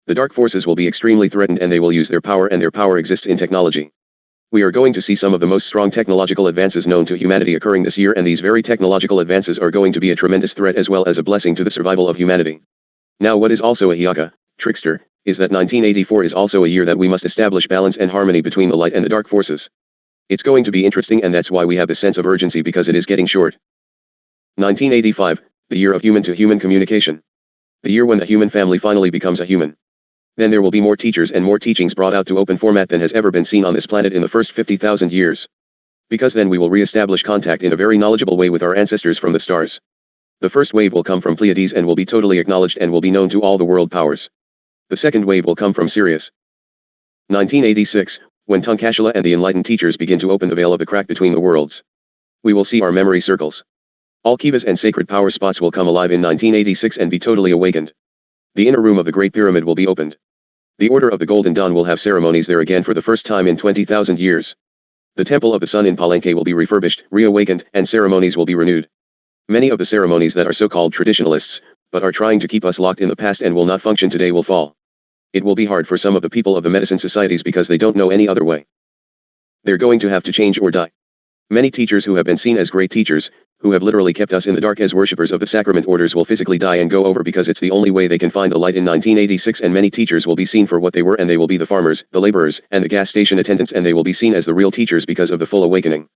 Speaker 1: The dark forces will be extremely threatened, and they will use their power, and their power exists in technology. We are going to see some of the most strong technological advances known to humanity occurring this year, and these very technological advances are going to be a tremendous threat as well as a blessing to the survival of humanity. Now what is also a hiyaka, trickster, is that 1984 is also a year that we must establish balance and harmony between the light and the dark forces. It's going to be interesting, and that's why we have the sense of urgency, because it is getting short. 1985, the year of human-to-human communication. The year when the human family finally becomes a human. Then there will be more teachers and more teachings brought out to open format than has ever been seen on this planet in the first 50,000 years. Because then we will re-establish contact in a very knowledgeable way with our ancestors from the stars. The first wave will come from Pleiades and will be totally acknowledged and will be known to all the world powers. The second wave will come from Sirius. 1986, when Tunkashila and the enlightened teachers begin to open the veil of the crack between the worlds. We will see our memory circles. All kivas and sacred power spots will come alive in 1986 and be totally awakened. The inner room of the Great Pyramid will be opened. The Order of the Golden Dawn will have ceremonies there again for the first time in 20,000 years. The Temple of the Sun in Palenque will be refurbished, reawakened, and ceremonies will be renewed. Many of the ceremonies that are so-called traditionalists, but are trying to keep us locked in the past and will not function today, will fall. It will be hard for some of the people of the medicine societies because they don't know any other way. They're going to have to change or die. Many teachers who have been seen as great teachers, who have literally kept us in the dark as worshippers of the sacrament orders, will physically die and go over because it's the only way they can find the light in 1986, and many teachers will be seen for what they were, and they will be the farmers, the laborers, and the gas station attendants, and they will be seen as the real teachers because of the full awakening.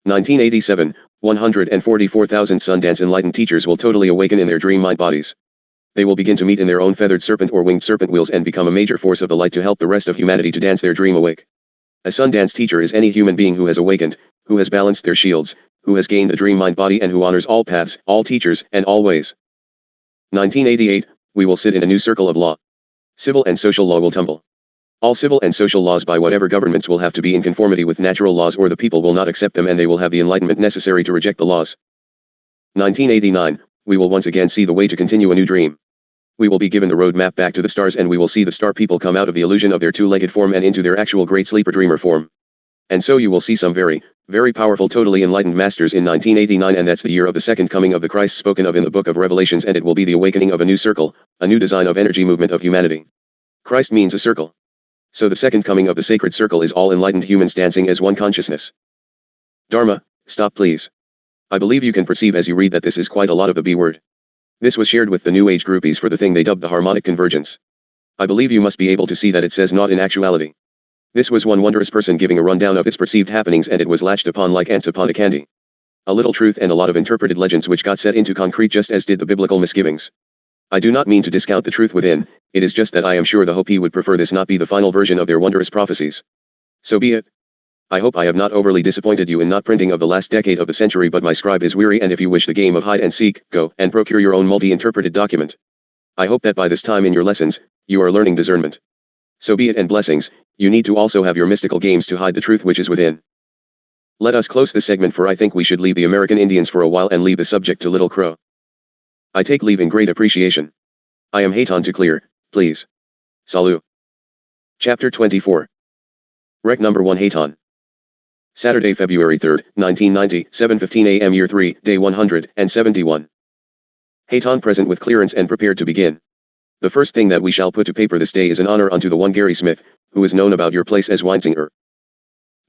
Speaker 1: 1987, 144,000 Sundance enlightened teachers will totally awaken in their dream mind bodies. They will begin to meet in their own feathered serpent or winged serpent wheels and become a major force of the light to help the rest of humanity to dance their dream awake. A Sundance teacher is any human being who has awakened, who has balanced their shields, who has gained the dream mind body, and who honors all paths, all teachers, and all ways. 1988, we will sit in a new circle of law. Civil and social law will tumble. All civil and social laws by whatever governments will have to be in conformity with natural laws, or the people will not accept them and they will have the enlightenment necessary to reject the laws. 1989, we will once again see the way to continue a new dream. We will be given the road map back to the stars, and we will see the star people come out of the illusion of their two-legged form and into their actual great sleeper dreamer form. And so you will see some very, very powerful totally enlightened masters in 1989, and that's the year of the second coming of the Christ spoken of in the book of Revelations, and it will be the awakening of a new circle, a new design of energy movement of humanity. Christ means a circle. So the second coming of the sacred circle is all enlightened humans dancing as one consciousness. Dharma, stop please. I believe you can perceive as you read that this is quite a lot of the B word. This was shared with the New Age groupies for the thing they dubbed the harmonic convergence. I believe you must be able to see that it says not in actuality. This was one wondrous person giving a rundown of its perceived happenings, and it was latched upon like ants upon a candy. A little truth and a lot of interpreted legends which got set into concrete just as did the biblical misgivings. I do not mean to discount the truth within, it is just that I am sure the Hopi would prefer this not be the final version of their wondrous prophecies. So be it. I hope I have not overly disappointed you in not printing of the last decade of the century, but my scribe is weary, and if you wish the game of hide and seek, go and procure your own multi-interpreted document. I hope that by this time in your lessons, you are learning discernment. So be it, and blessings. You need to also have your mystical games to hide the truth which is within. Let us close this segment, for I think we should leave the American Indians for a while and leave the subject to Little Crow. I take leave in great appreciation. I am Hayton to clear, please. Salut. Chapter 24. Rec number 1, Hayton. Saturday, February 3, 1990, 7:15 a.m. Year 3, Day 171. Hayton present with clearance and prepared to begin. The first thing that we shall put to paper this day is an honor unto the one Gary Smith, who is known about your place as Winesinger.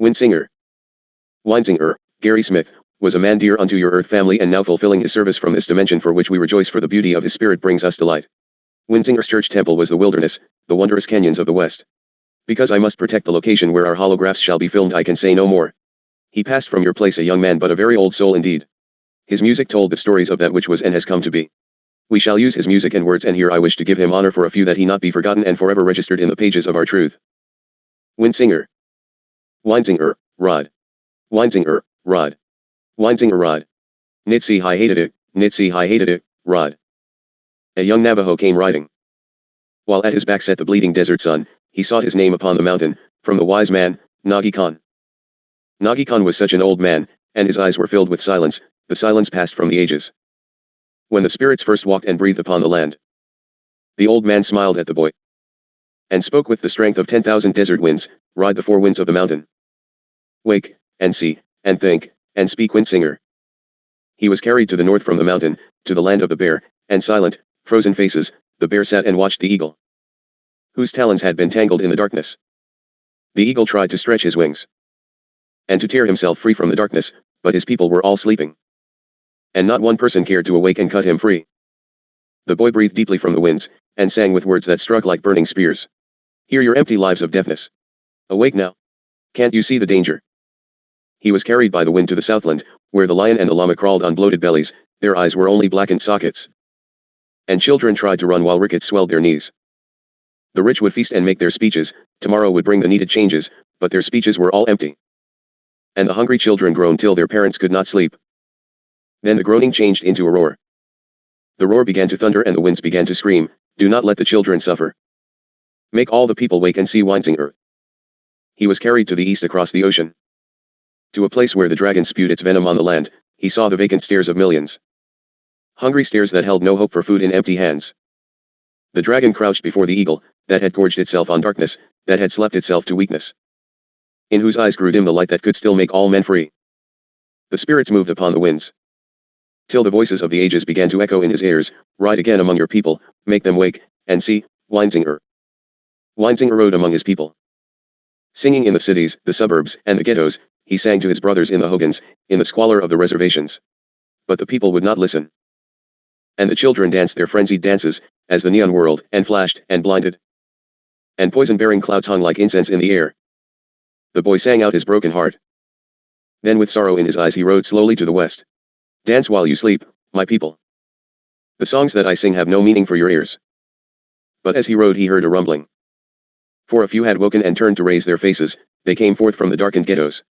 Speaker 1: Winesinger, Gary Smith, was a man dear unto your earth family, and now fulfilling his service from this dimension, for which we rejoice, for the beauty of his spirit brings us delight. Winsinger's church temple was the wilderness, the wondrous canyons of the West. Because I must protect the location where our holographs shall be filmed, I can say no more. He passed from your place a young man, but a very old soul indeed. His music told the stories of that which was and has come to be. We shall use his music and words, and here I wish to give him honor for a few, that he not be forgotten and forever registered in the pages of our truth. Winesinger. Rod. Winesinger, Rod. Winesinger, Rod. Nitsi hi hated it, Rod. A young Navajo came riding. While at his back sat the bleeding desert sun, he sought his name upon the mountain, from the wise man, Nagi Khan. Nagi Khan was such an old man, and his eyes were filled with silence, the silence passed from the ages. When the spirits first walked and breathed upon the land, the old man smiled at the boy, and spoke with the strength of 10,000 desert winds, ride the four winds of the mountain. Wake, and see, and think, and speak, Winesinger. He was carried to the north from the mountain, to the land of the bear, and silent, frozen faces, the bear sat and watched the eagle, whose talons had been tangled in the darkness. The eagle tried to stretch his wings, and to tear himself free from the darkness, but his people were all sleeping, and not one person cared to awake and cut him free. The boy breathed deeply from the winds, and sang with words that struck like burning spears. Hear your empty lives of deafness. Awake now. Can't you see the danger? He was carried by the wind to the southland, where the lion and the llama crawled on bloated bellies, their eyes were only blackened sockets. And children tried to run while rickets swelled their knees. The rich would feast and make their speeches, tomorrow would bring the needed changes, but their speeches were all empty. And the hungry children groaned till their parents could not sleep. Then the groaning changed into a roar. The roar began to thunder and the winds began to scream, do not let the children suffer. Make all the people wake and see Winesinger. He was carried to the east across the ocean, to a place where the dragon spewed its venom on the land. He saw the vacant stares of millions. Hungry stares that held no hope for food in empty hands. The dragon crouched before the eagle, that had gorged itself on darkness, that had slept itself to weakness, in whose eyes grew dim the light that could still make all men free. The spirits moved upon the winds, till the voices of the ages began to echo in his ears, ride again among your people, make them wake, and see, Winesinger. Winesinger rode among his people, singing in the cities, the suburbs, and the ghettos, he sang to his brothers in the hogans, in the squalor of the reservations. But the people would not listen. And the children danced their frenzied dances, as the neon whirled, and flashed, and blinded. And poison-bearing clouds hung like incense in the air. The boy sang out his broken heart. Then with sorrow in his eyes he rode slowly to the west. Dance while you sleep, my people. The songs that I sing have no meaning for your ears. But as he rode he heard a rumbling. For a few had woken and turned to raise their faces, they came forth from the darkened ghettos.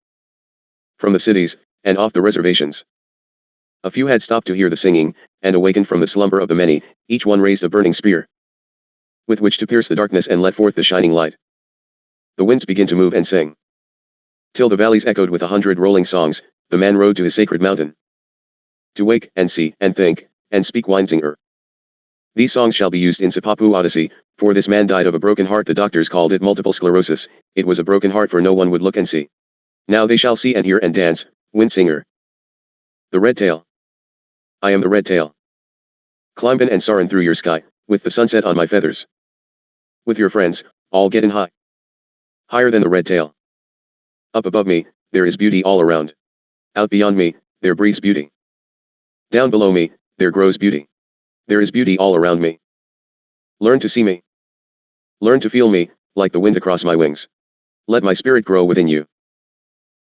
Speaker 1: From the cities, and off the reservations. A few had stopped to hear the singing, and awakened from the slumber of the many, each one raised a burning spear, with which to pierce the darkness and let forth the shining light. The winds begin to move and sing. Till the valleys echoed with 100 rolling songs, the man rode to his sacred mountain. To wake, and see, and think, and speak Weinsinger. These songs shall be used in Sipapu Odyssey, for this man died of a broken heart. The doctors called it multiple sclerosis, it was a broken heart for no one would look and see. Now they shall see and hear and dance, Windsinger. The red tail. I am the red tail. Climbin' and soarin' through your sky, with the sunset on my feathers. With your friends, all gettin' high. Higher than the red tail. Up above me, there is beauty all around. Out beyond me, there breathes beauty. Down below me, there grows beauty. There is beauty all around me. Learn to see me. Learn to feel me, like the wind across my wings. Let my spirit grow within you.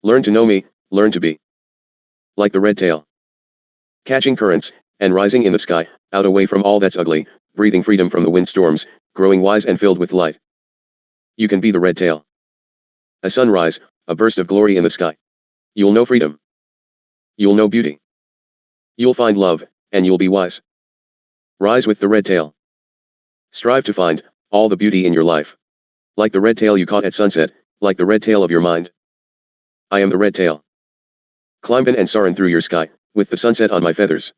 Speaker 1: Learn to know me, learn to be like the red tail. Catching currents, and rising in the sky, out away from all that's ugly, breathing freedom from the windstorms, growing wise and filled with light. You can be the red tail. A sunrise, a burst of glory in the sky. You'll know freedom. You'll know beauty. You'll find love, and you'll be wise. Rise with the red tail. Strive to find all the beauty in your life. Like the red tail you caught at sunset, like the red tail of your mind. I am the red tail. Climbin' and soarin' through your sky, with the sunset on my feathers.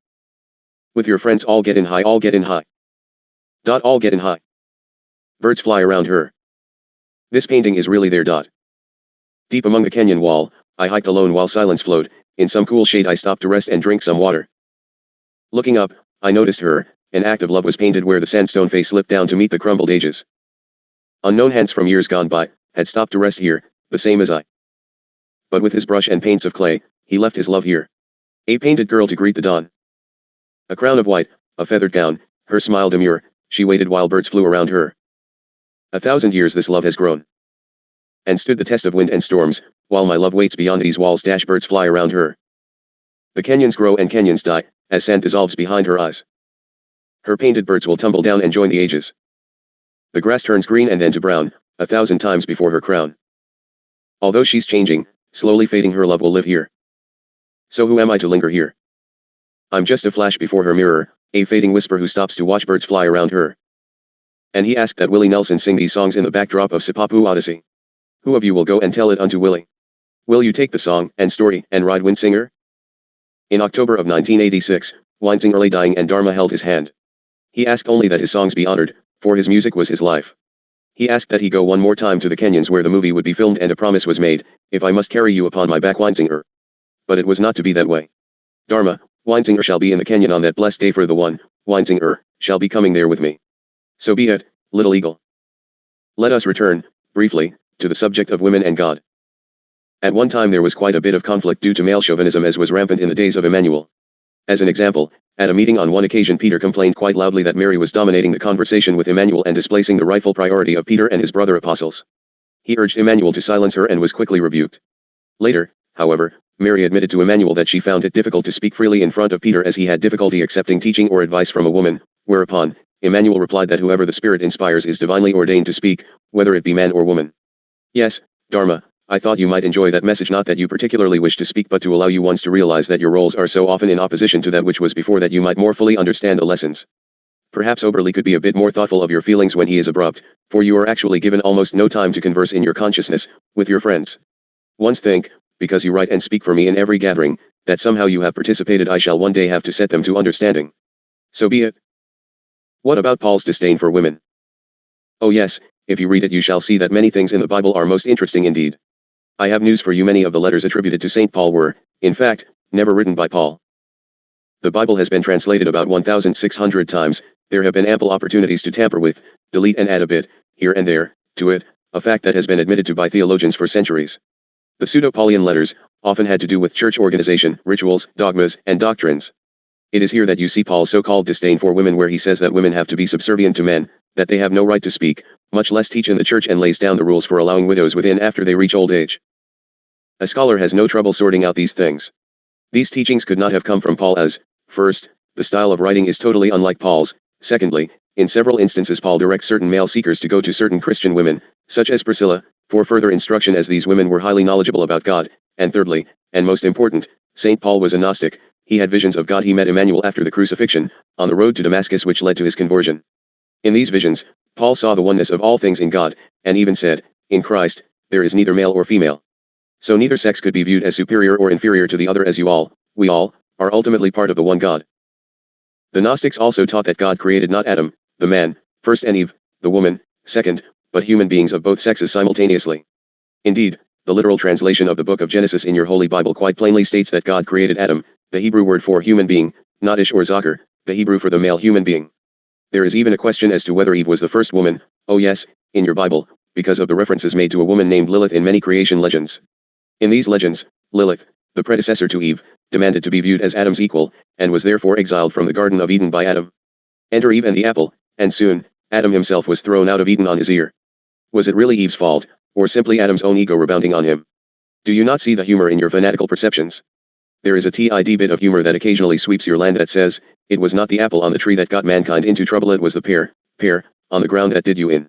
Speaker 1: With your friends all gettin' high, all gettin' high. All gettin' high. Birds fly around her. This painting is really there. Deep among the canyon wall, I hiked alone while silence flowed. In some cool shade I stopped to rest and drink some water. Looking up, I noticed her. An act of love was painted where the sandstone face slipped down to meet the crumbled ages. Unknown hands from years gone by, had stopped to rest here, the same as I. But with his brush and paints of clay, he left his love here. A painted girl to greet the dawn. A crown of white, a feathered gown, her smile demure, she waited while birds flew around her. 1,000 years this love has grown. And stood the test of wind and storms, while my love waits beyond these walls. Birds fly around her. The canyons grow and canyons die, as sand dissolves behind her eyes. Her painted birds will tumble down and join the ages. The grass turns green and then to brown, 1,000 times before her crown. Although she's changing, slowly fading, her love will live here. So who am I to linger here? I'm just a flash before her mirror, a fading whisper who stops to watch birds fly around her. And he asked that Willie Nelson sing these songs in the backdrop of Sipapu Odyssey. Who of you will go and tell it unto Willie? Will you take the song and story and ride Windsinger? In October of 1986, Weinsinger lay dying and Dharma held his hand. He asked only that his songs be honored, for his music was his life. He asked that he go one more time to the canyons where the movie would be filmed, and a promise was made, if I must carry you upon my back, Weinsinger. But it was not to be that way. Dharma, Weinsinger shall be in the canyon on that blessed day, for the one, Weinsinger, shall be coming there with me. So be it, little eagle. Let us return, briefly, to the subject of women and God. At one time there was quite a bit of conflict due to male chauvinism, as was rampant in the days of Emmanuel. As an example, at a meeting on one occasion Peter complained quite loudly that Mary was dominating the conversation with Emmanuel and displacing the rightful priority of Peter and his brother apostles. He urged Emmanuel to silence her and was quickly rebuked. Later, however, Mary admitted to Emmanuel that she found it difficult to speak freely in front of Peter, as he had difficulty accepting teaching or advice from a woman, whereupon, Emmanuel replied that whoever the Spirit inspires is divinely ordained to speak, whether it be man or woman. Yes, Dharma, I thought you might enjoy that message, not that you particularly wish to speak, but to allow you once to realize that your roles are so often in opposition to that which was before, that you might more fully understand the lessons. Perhaps Oberly could be a bit more thoughtful of your feelings when he is abrupt, for you are actually given almost no time to converse in your consciousness, with your friends. Once think, because you write and speak for me in every gathering, that somehow you have participated, I shall one day have to set them to understanding. So be it. What about Paul's disdain for women? Oh yes, if you read it you shall see that many things in the Bible are most interesting indeed. I have news for you: many of the letters attributed to St. Paul were, in fact, never written by Paul. The Bible has been translated about 1,600 times, there have been ample opportunities to tamper with, delete and add a bit, here and there, to it, a fact that has been admitted to by theologians for centuries. The pseudo-Paulian letters often had to do with church organization, rituals, dogmas, and doctrines. It is here that you see Paul's so-called disdain for women, where he says that women have to be subservient to men, that they have no right to speak, much less teach in the church, and lays down the rules for allowing widows within after they reach old age. A scholar has no trouble sorting out these things. These teachings could not have come from Paul, as, first, the style of writing is totally unlike Paul's; secondly, in several instances Paul directs certain male seekers to go to certain Christian women, such as Priscilla, for further instruction, as these women were highly knowledgeable about God; and thirdly, and most important, St. Paul was a Gnostic. He had visions of God. He met Emmanuel after the crucifixion, on the road to Damascus, which led to his conversion. In these visions, Paul saw the oneness of all things in God, and even said, "In Christ, there is neither male or female." So neither sex could be viewed as superior or inferior to the other, as we all, are ultimately part of the one God. The Gnostics also taught that God created not Adam, the man, first, and Eve, the woman, second, but human beings of both sexes simultaneously. Indeed, the literal translation of the book of Genesis in your Holy Bible quite plainly states that God created Adam, the Hebrew word for human being, not Ish or Zakar, the Hebrew for the male human being. There is even a question as to whether Eve was the first woman, oh yes, in your Bible, because of the references made to a woman named Lilith in many creation legends. In these legends, Lilith, the predecessor to Eve, demanded to be viewed as Adam's equal, and was therefore exiled from the Garden of Eden by Adam. Enter Eve and the apple, and soon, Adam himself was thrown out of Eden on his ear. Was it really Eve's fault, or simply Adam's own ego rebounding on him? Do you not see the humor in your fanatical perceptions? There is a tid bit of humor that occasionally sweeps your land that says, "It was not the apple on the tree that got mankind into trouble, it was the pear, on the ground that did you in."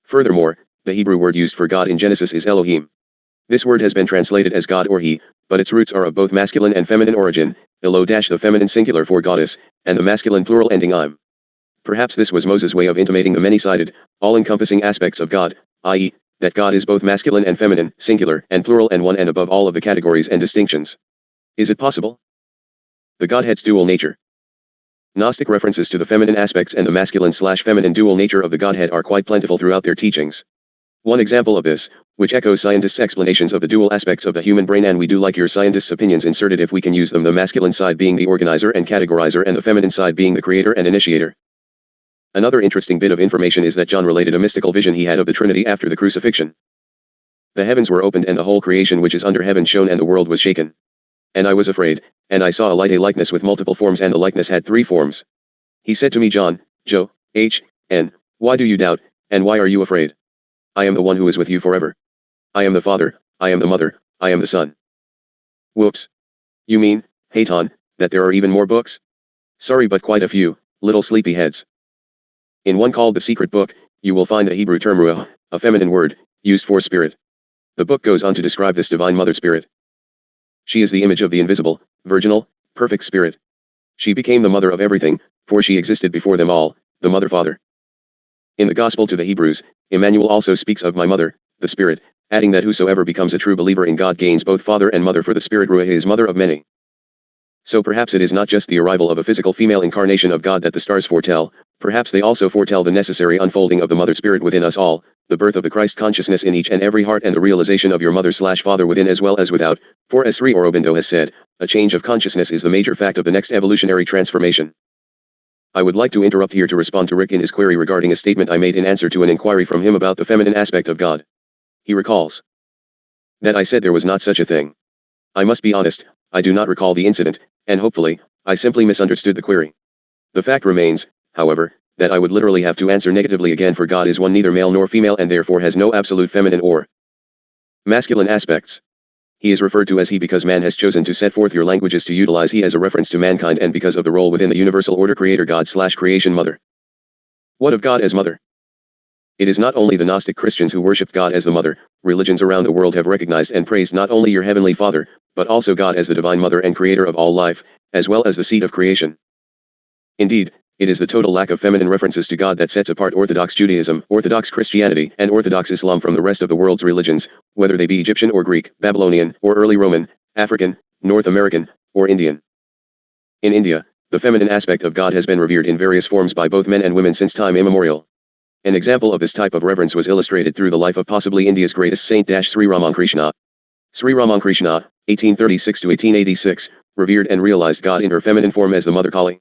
Speaker 1: Furthermore, the Hebrew word used for God in Genesis is Elohim. This word has been translated as God or He, but its roots are of both masculine and feminine origin, Elo- the feminine singular for goddess, and the masculine plural ending im. Perhaps this was Moses' way of intimating the many-sided, all-encompassing aspects of God, i.e., that God is both masculine and feminine, singular and plural, and one and above all of the categories and distinctions. Is it possible? The Godhead's dual nature. Gnostic references to the feminine aspects and the masculine/feminine dual nature of the Godhead are quite plentiful throughout their teachings. One example of this, which echoes scientists' explanations of the dual aspects of the human brain, and we do like your scientists' opinions inserted if we can use them, the masculine side being the organizer and categorizer, and the feminine side being the creator and initiator. Another interesting bit of information is that John related a mystical vision he had of the Trinity after the crucifixion. The heavens were opened, and the whole creation which is under heaven shone, and the world was shaken. And I was afraid, and I saw a light, a likeness with multiple forms, and the likeness had 3 forms. He said to me, John, N, why do you doubt, and why are you afraid? I am the one who is with you forever. I am the Father, I am the Mother, I am the Son. Whoops. You mean, Hayton, that there are even more books? Sorry, but quite a few, little sleepy heads. In one called The Secret Book, you will find the Hebrew term ruach, a feminine word, used for spirit. The book goes on to describe this divine mother spirit. She is the image of the invisible, virginal, perfect spirit. She became the mother of everything, for she existed before them all, the mother father. In the Gospel to the Hebrews, Emmanuel also speaks of my mother, the Spirit, adding that whosoever becomes a true believer in God gains both father and mother, for the Spirit ruach is mother of many. So perhaps it is not just the arrival of a physical female incarnation of God that the stars foretell, perhaps they also foretell the necessary unfolding of the mother spirit within us all, the birth of the Christ consciousness in each and every heart, and the realization of your mother/father within as well as without, for as Sri Aurobindo has said, a change of consciousness is the major fact of the next evolutionary transformation. I would like to interrupt here to respond to Rick in his query regarding a statement I made in answer to an inquiry from him about the feminine aspect of God. He recalls that I said there was not such a thing. I must be honest, I do not recall the incident, and hopefully, I simply misunderstood the query. The fact remains, however, that I would literally have to answer negatively again, for God is one, neither male nor female, and therefore has no absolute feminine or masculine aspects. He is referred to as he because man has chosen to set forth your languages to utilize he as a reference to mankind, and because of the role within the universal order creator God/creation mother. What of God as mother? It is not only the Gnostic Christians who worshipped God as the mother. Religions around the world have recognized and praised not only your heavenly Father, but also God as the divine mother and creator of all life, as well as the seed of creation. Indeed, it is the total lack of feminine references to God that sets apart Orthodox Judaism, Orthodox Christianity, and Orthodox Islam from the rest of the world's religions, whether they be Egyptian or Greek, Babylonian, or early Roman, African, North American, or Indian. In India, the feminine aspect of God has been revered in various forms by both men and women since time immemorial. An example of this type of reverence was illustrated through the life of possibly India's greatest saint Sri Ramakrishna. Sri Ramakrishna, 1836–1886, revered and realized God in her feminine form as the Mother Kali.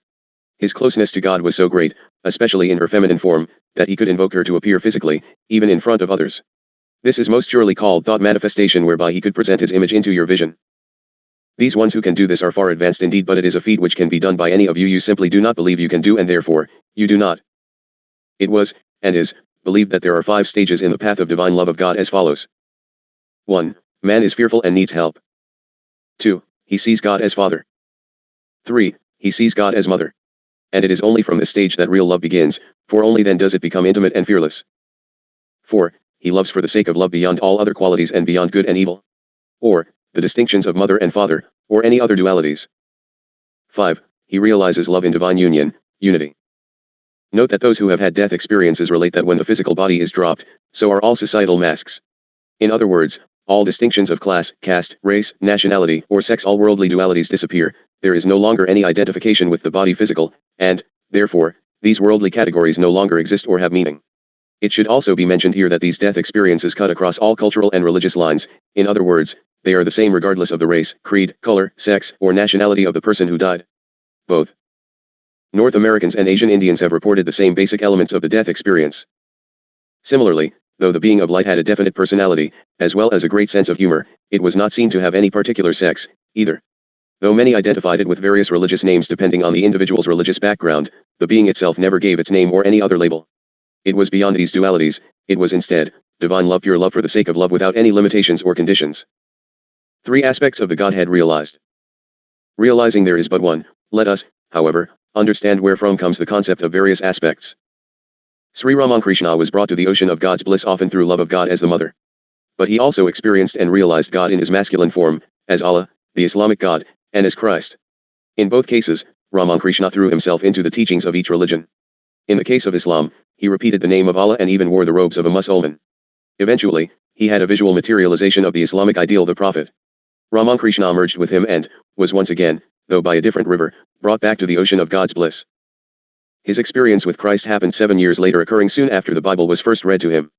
Speaker 1: His closeness to God was so great, especially in her feminine form, that he could invoke her to appear physically, even in front of others. This is most surely called thought manifestation, whereby he could present his image into your vision. These ones who can do this are far advanced indeed, but it is a feat which can be done by any of you. You simply do not believe you can do, and therefore, you do not. It was, and is, believed that there are 5 stages in the path of divine love of God as follows. 1. Man is fearful and needs help. 2. He sees God as Father. 3. He sees God as Mother. And it is only from this stage that real love begins, for only then does it become intimate and fearless. 4. He loves for the sake of love beyond all other qualities and beyond good and evil, or the distinctions of mother and father, or any other dualities. 5. He realizes love in divine union, unity. Note that those who have had death experiences relate that when the physical body is dropped, so are all societal masks. In other words, all distinctions of class, caste, race, nationality, or sex, all worldly dualities disappear. There is no longer any identification with the body physical, and, therefore, these worldly categories no longer exist or have meaning. It should also be mentioned here that these death experiences cut across all cultural and religious lines. In other words, they are the same regardless of the race, creed, color, sex, or nationality of the person who died. Both North Americans and Asian Indians have reported the same basic elements of the death experience. Similarly, though the being of light had a definite personality, as well as a great sense of humor, it was not seen to have any particular sex, either. Though many identified it with various religious names depending on the individual's religious background, the being itself never gave its name or any other label. It was beyond these dualities. It was instead divine love, pure love for the sake of love without any limitations or conditions. 3 aspects of the Godhead realized. Realizing there is but one, let us, however, understand wherefrom comes the concept of various aspects. Sri Ramakrishna was brought to the ocean of God's bliss often through love of God as the mother. But he also experienced and realized God in his masculine form, as Allah, the Islamic God, and as Christ. In both cases, Ramakrishna threw himself into the teachings of each religion. In the case of Islam, he repeated the name of Allah and even wore the robes of a Mussulman. Eventually, he had a visual materialization of the Islamic ideal, the Prophet. Ramakrishna merged with him and was once again, though by a different river, brought back to the ocean of God's bliss. His experience with Christ happened 7 years later, occurring soon after the Bible was first read to him.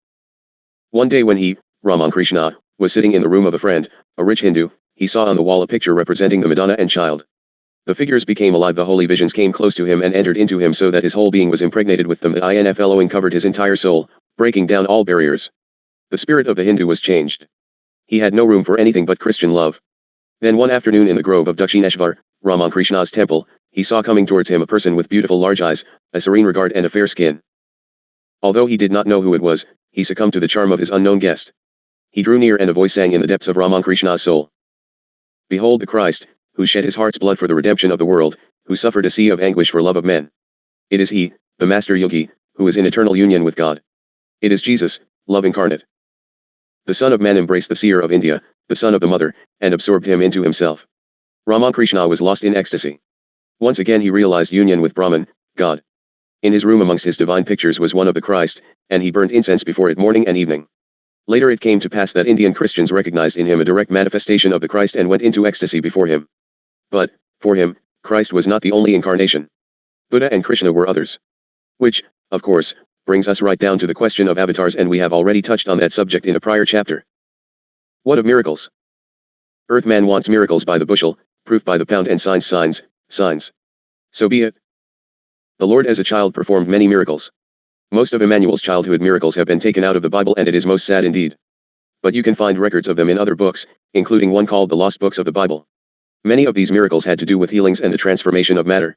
Speaker 1: One day when he, Ramakrishna, was sitting in the room of a friend, a rich Hindu, he saw on the wall a picture representing the Madonna and child. The figures became alive, the holy visions came close to him and entered into him so that his whole being was impregnated with them. The inflowing covered his entire soul, breaking down all barriers. The spirit of the Hindu was changed. He had no room for anything but Christian love. Then one afternoon in the grove of Dakshineshvar, Ramakrishna's temple, he saw coming towards him a person with beautiful large eyes, a serene regard and a fair skin. Although he did not know who it was, he succumbed to the charm of his unknown guest. He drew near and a voice sang in the depths of Ramakrishna's soul. Behold the Christ, who shed his heart's blood for the redemption of the world, who suffered a sea of anguish for love of men. It is he, the Master Yogi, who is in eternal union with God. It is Jesus, love incarnate. The Son of Man embraced the seer of India, the son of the mother, and absorbed him into himself. Ramakrishna was lost in ecstasy. Once again he realized union with Brahman, God. In his room amongst his divine pictures was one of the Christ, and he burned incense before it morning and evening. Later it came to pass that Indian Christians recognized in him a direct manifestation of the Christ and went into ecstasy before him. But, for him, Christ was not the only incarnation. Buddha and Krishna were others. Which, of course, brings us right down to the question of avatars, and we have already touched on that subject in a prior chapter. What of miracles? Earthman wants miracles by the bushel, proof by the pound, and signs. So be it. The Lord as a child performed many miracles. Most of Emmanuel's childhood miracles have been taken out of the Bible, and it is most sad indeed. But you can find records of them in other books, including one called the Lost Books of the Bible. Many of these miracles had to do with healings and the transformation of matter.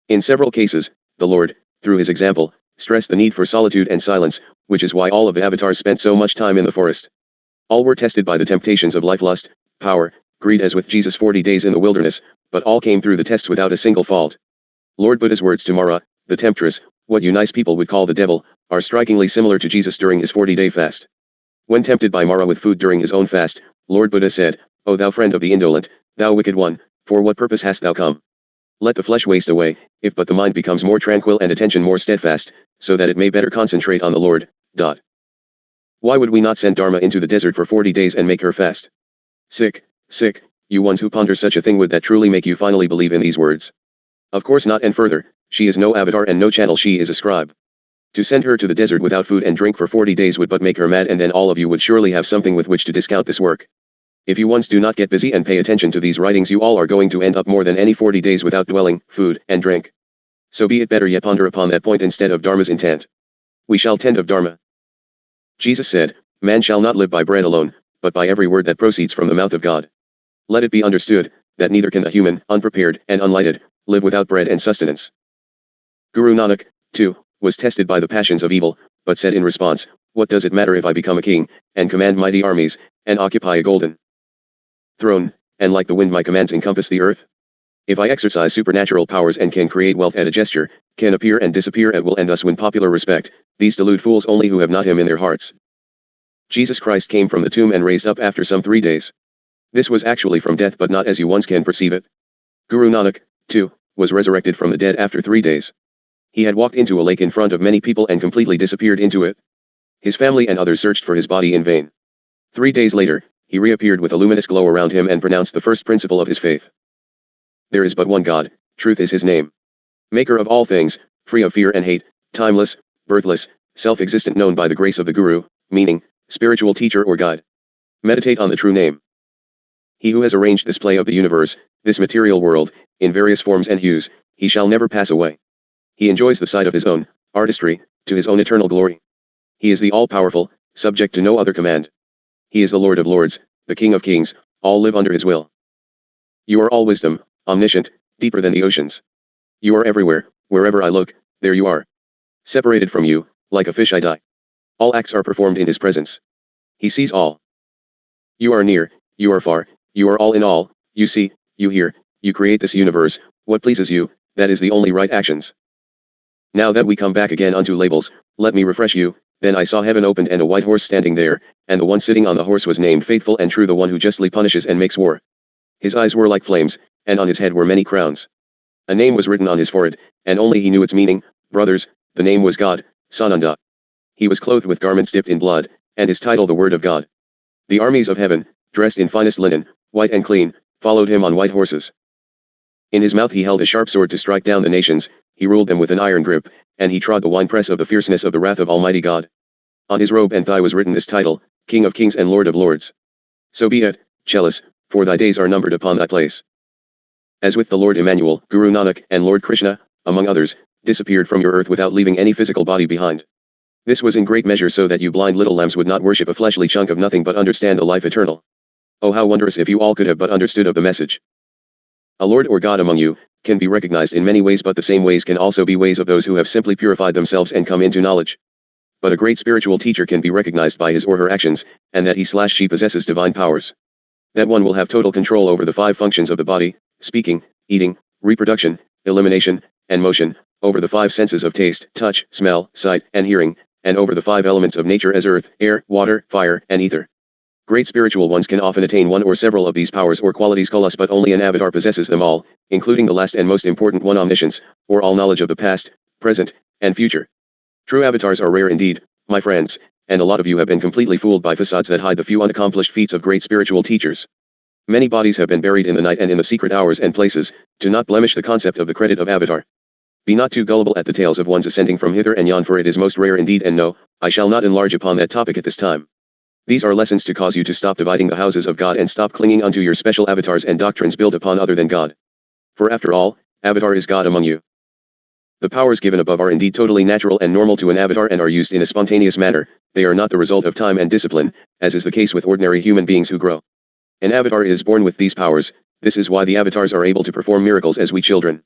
Speaker 1: In several cases, the Lord, through his example, stressed the need for solitude and silence, which is why all of the avatars spent so much time in the forest. All were tested by the temptations of life, lust, power, greed, as with Jesus 40 days in the wilderness, but all came through the tests without a single fault. Lord Buddha's words to Mara, the temptress, what you nice people would call the devil, are strikingly similar to Jesus during his 40-day fast. When tempted by Mara with food during his own fast, Lord Buddha said, O thou friend of the indolent, thou wicked one, for what purpose hast thou come? Let the flesh waste away, if but the mind becomes more tranquil and attention more steadfast, so that it may better concentrate on the Lord. Why would we not send Dharma into the desert for 40 days and make her fast? Sick, you ones who ponder such a thing, would that truly make you finally believe in these words? Of course not, and further, she is no avatar and no channel, she is a scribe. To send her to the desert without food and drink for 40 days would but make her mad, and then all of you would surely have something with which to discount this work. If you once do not get busy and pay attention to these writings, you all are going to end up more than any 40 days without dwelling, food, and drink. So be it better yet ponder upon that point instead of Dharma's intent. We shall tend of Dharma. Jesus said, Man shall not live by bread alone, but by every word that proceeds from the mouth of God. Let it be understood, that neither can the human, unprepared, and unlighted, live without bread and sustenance. Guru Nanak, too, was tested by the passions of evil, but said in response, "What does it matter if I become a king, and command mighty armies, and occupy a golden throne, and like the wind my commands encompass the earth? If I exercise supernatural powers and can create wealth at a gesture, can appear and disappear at will and thus win popular respect, these delude fools only who have not him in their hearts." Jesus Christ came from the tomb and raised up after some 3 days. This was actually from death but not as you once can perceive it. Guru Nanak, too, was resurrected from the dead after 3 days. He had walked into a lake in front of many people and completely disappeared into it. His family and others searched for his body in vain. 3 days later, he reappeared with a luminous glow around him and pronounced the first principle of his faith. There is but one God, truth is his name. Maker of all things, free of fear and hate, timeless, birthless, self-existent, known by the grace of the Guru, meaning, spiritual teacher or guide. Meditate on the true name. He who has arranged this play of the universe, this material world, in various forms and hues, he shall never pass away. He enjoys the sight of his own artistry, to his own eternal glory. He is the all-powerful, subject to no other command. He is the Lord of lords, the King of kings, all live under his will. You are all wisdom, omniscient, deeper than the oceans. You are everywhere, wherever I look, there you are. Separated from you, like a fish I die. All acts are performed in his presence. He sees all. You are near, you are far, you are all in all, you see, you hear, you create this universe, what pleases you, that is the only right actions. Now that we come back again unto labels, let me refresh you. Then I saw heaven opened and a white horse standing there, and the one sitting on the horse was named Faithful and True, the one who justly punishes and makes war. His eyes were like flames, and on his head were many crowns. A name was written on his forehead, and only he knew its meaning. Brothers, the name was God, Sananda. He was clothed with garments dipped in blood, and his title the Word of God. The armies of heaven, dressed in finest linen, white and clean, followed him on white horses. In his mouth he held a sharp sword to strike down the nations, he ruled them with an iron grip, and he trod the winepress of the fierceness of the wrath of Almighty God. On his robe and thigh was written this title, King of kings and Lord of lords. So be it, Chelis, for thy days are numbered upon thy place. As with the Lord Emmanuel, Guru Nanak, and Lord Krishna, among others, disappeared from your earth without leaving any physical body behind. This was in great measure so that you blind little lambs would not worship a fleshly chunk of nothing but understand the life eternal. Oh, how wondrous if you all could have but understood of the message. A Lord or God among you can be recognized in many ways, but the same ways can also be ways of those who have simply purified themselves and come into knowledge. But a great spiritual teacher can be recognized by his or her actions, and that he/she possesses divine powers. That one will have total control over the 5 functions of the body, speaking, eating, reproduction, elimination, and motion, over the 5 senses of taste, touch, smell, sight, and hearing, and over the 5 elements of nature as earth, air, water, fire, and ether. Great spiritual ones can often attain one or several of these powers or qualities kulas, but only an avatar possesses them all, including the last and most important one, omniscience, or all knowledge of the past, present, and future. True avatars are rare indeed, my friends, and a lot of you have been completely fooled by facades that hide the few unaccomplished feats of great spiritual teachers. Many bodies have been buried in the night and in the secret hours and places, to not blemish the concept of the credit of avatar. Be not too gullible at the tales of ones ascending from hither and yon, for it is most rare indeed, and no, I shall not enlarge upon that topic at this time. These are lessons to cause you to stop dividing the houses of God and stop clinging unto your special avatars and doctrines built upon other than God. For after all, avatar is God among you. The powers given above are indeed totally natural and normal to an avatar and are used in a spontaneous manner. They are not the result of time and discipline, as is the case with ordinary human beings who grow. An avatar is born with these powers. This is why the avatars are able to perform miracles as we children.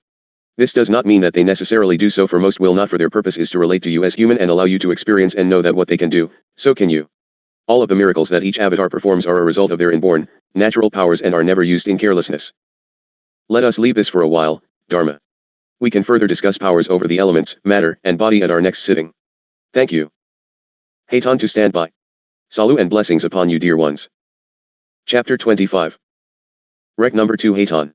Speaker 1: This does not mean that they necessarily do so, for most will not, for their purpose is to relate to you as human and allow you to experience and know that what they can do, so can you. All of the miracles that each avatar performs are a result of their inborn, natural powers and are never used in carelessness. Let us leave this for a while, Dharma. We can further discuss powers over the elements, matter, and body at our next sitting. Thank you. Hayton to stand by. Salu and blessings upon you, dear ones. Chapter 25. Rec number 2, Hayton.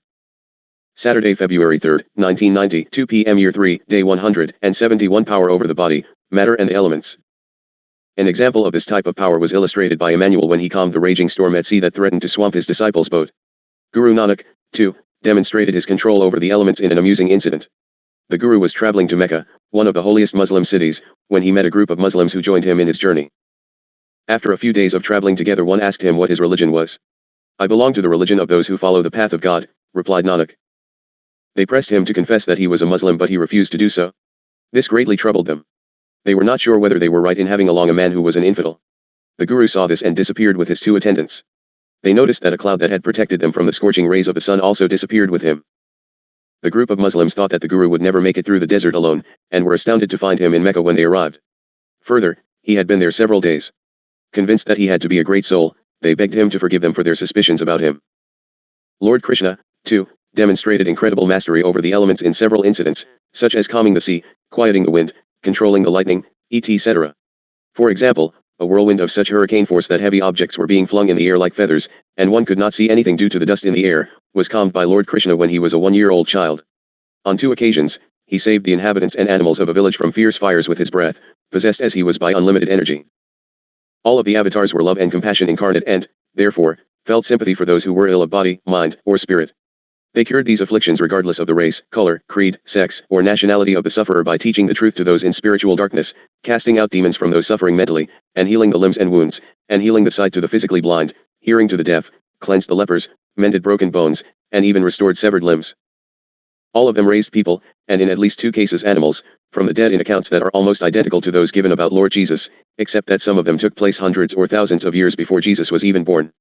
Speaker 1: Saturday, February 3, 1990, 2 p.m. Year 3, Day 171. Power over the body, matter and the elements. An example of this type of power was illustrated by Emmanuel when he calmed the raging storm at sea that threatened to swamp his disciples' boat. Guru Nanak, too, demonstrated his control over the elements in an amusing incident. The Guru was traveling to Mecca, one of the holiest Muslim cities, when he met a group of Muslims who joined him in his journey. After a few days of traveling together, one asked him what his religion was. "I belong to the religion of those who follow the path of God," replied Nanak. They pressed him to confess that he was a Muslim, but he refused to do so. This greatly troubled them. They were not sure whether they were right in having along a man who was an infidel. The Guru saw this and disappeared with his 2 attendants. They noticed that a cloud that had protected them from the scorching rays of the sun also disappeared with him. The group of Muslims thought that the Guru would never make it through the desert alone, and were astounded to find him in Mecca when they arrived. Further, he had been there several days. Convinced that he had to be a great soul, they begged him to forgive them for their suspicions about him. Lord Krishna, too, demonstrated incredible mastery over the elements in several incidents, such as calming the sea, quieting the wind, controlling the lightning, etc. For example, a whirlwind of such hurricane force that heavy objects were being flung in the air like feathers, and one could not see anything due to the dust in the air, was calmed by Lord Krishna when he was a 1-year-old child. On 2 occasions, he saved the inhabitants and animals of a village from fierce fires with his breath, possessed as he was by unlimited energy. All of the avatars were love and compassion incarnate and, therefore, felt sympathy for those who were ill of body, mind, or spirit. They cured these afflictions regardless of the race, color, creed, sex, or nationality of the sufferer by teaching the truth to those in spiritual darkness, casting out demons from those suffering mentally, and healing the limbs and wounds, and healing the sight to the physically blind, hearing to the deaf, cleansed the lepers, mended broken bones, and even restored severed limbs. All of them raised people, and in at least 2 cases animals, from the dead in accounts that are almost identical to those given about Lord Jesus, except that some of them took place hundreds or thousands of years before Jesus was even born.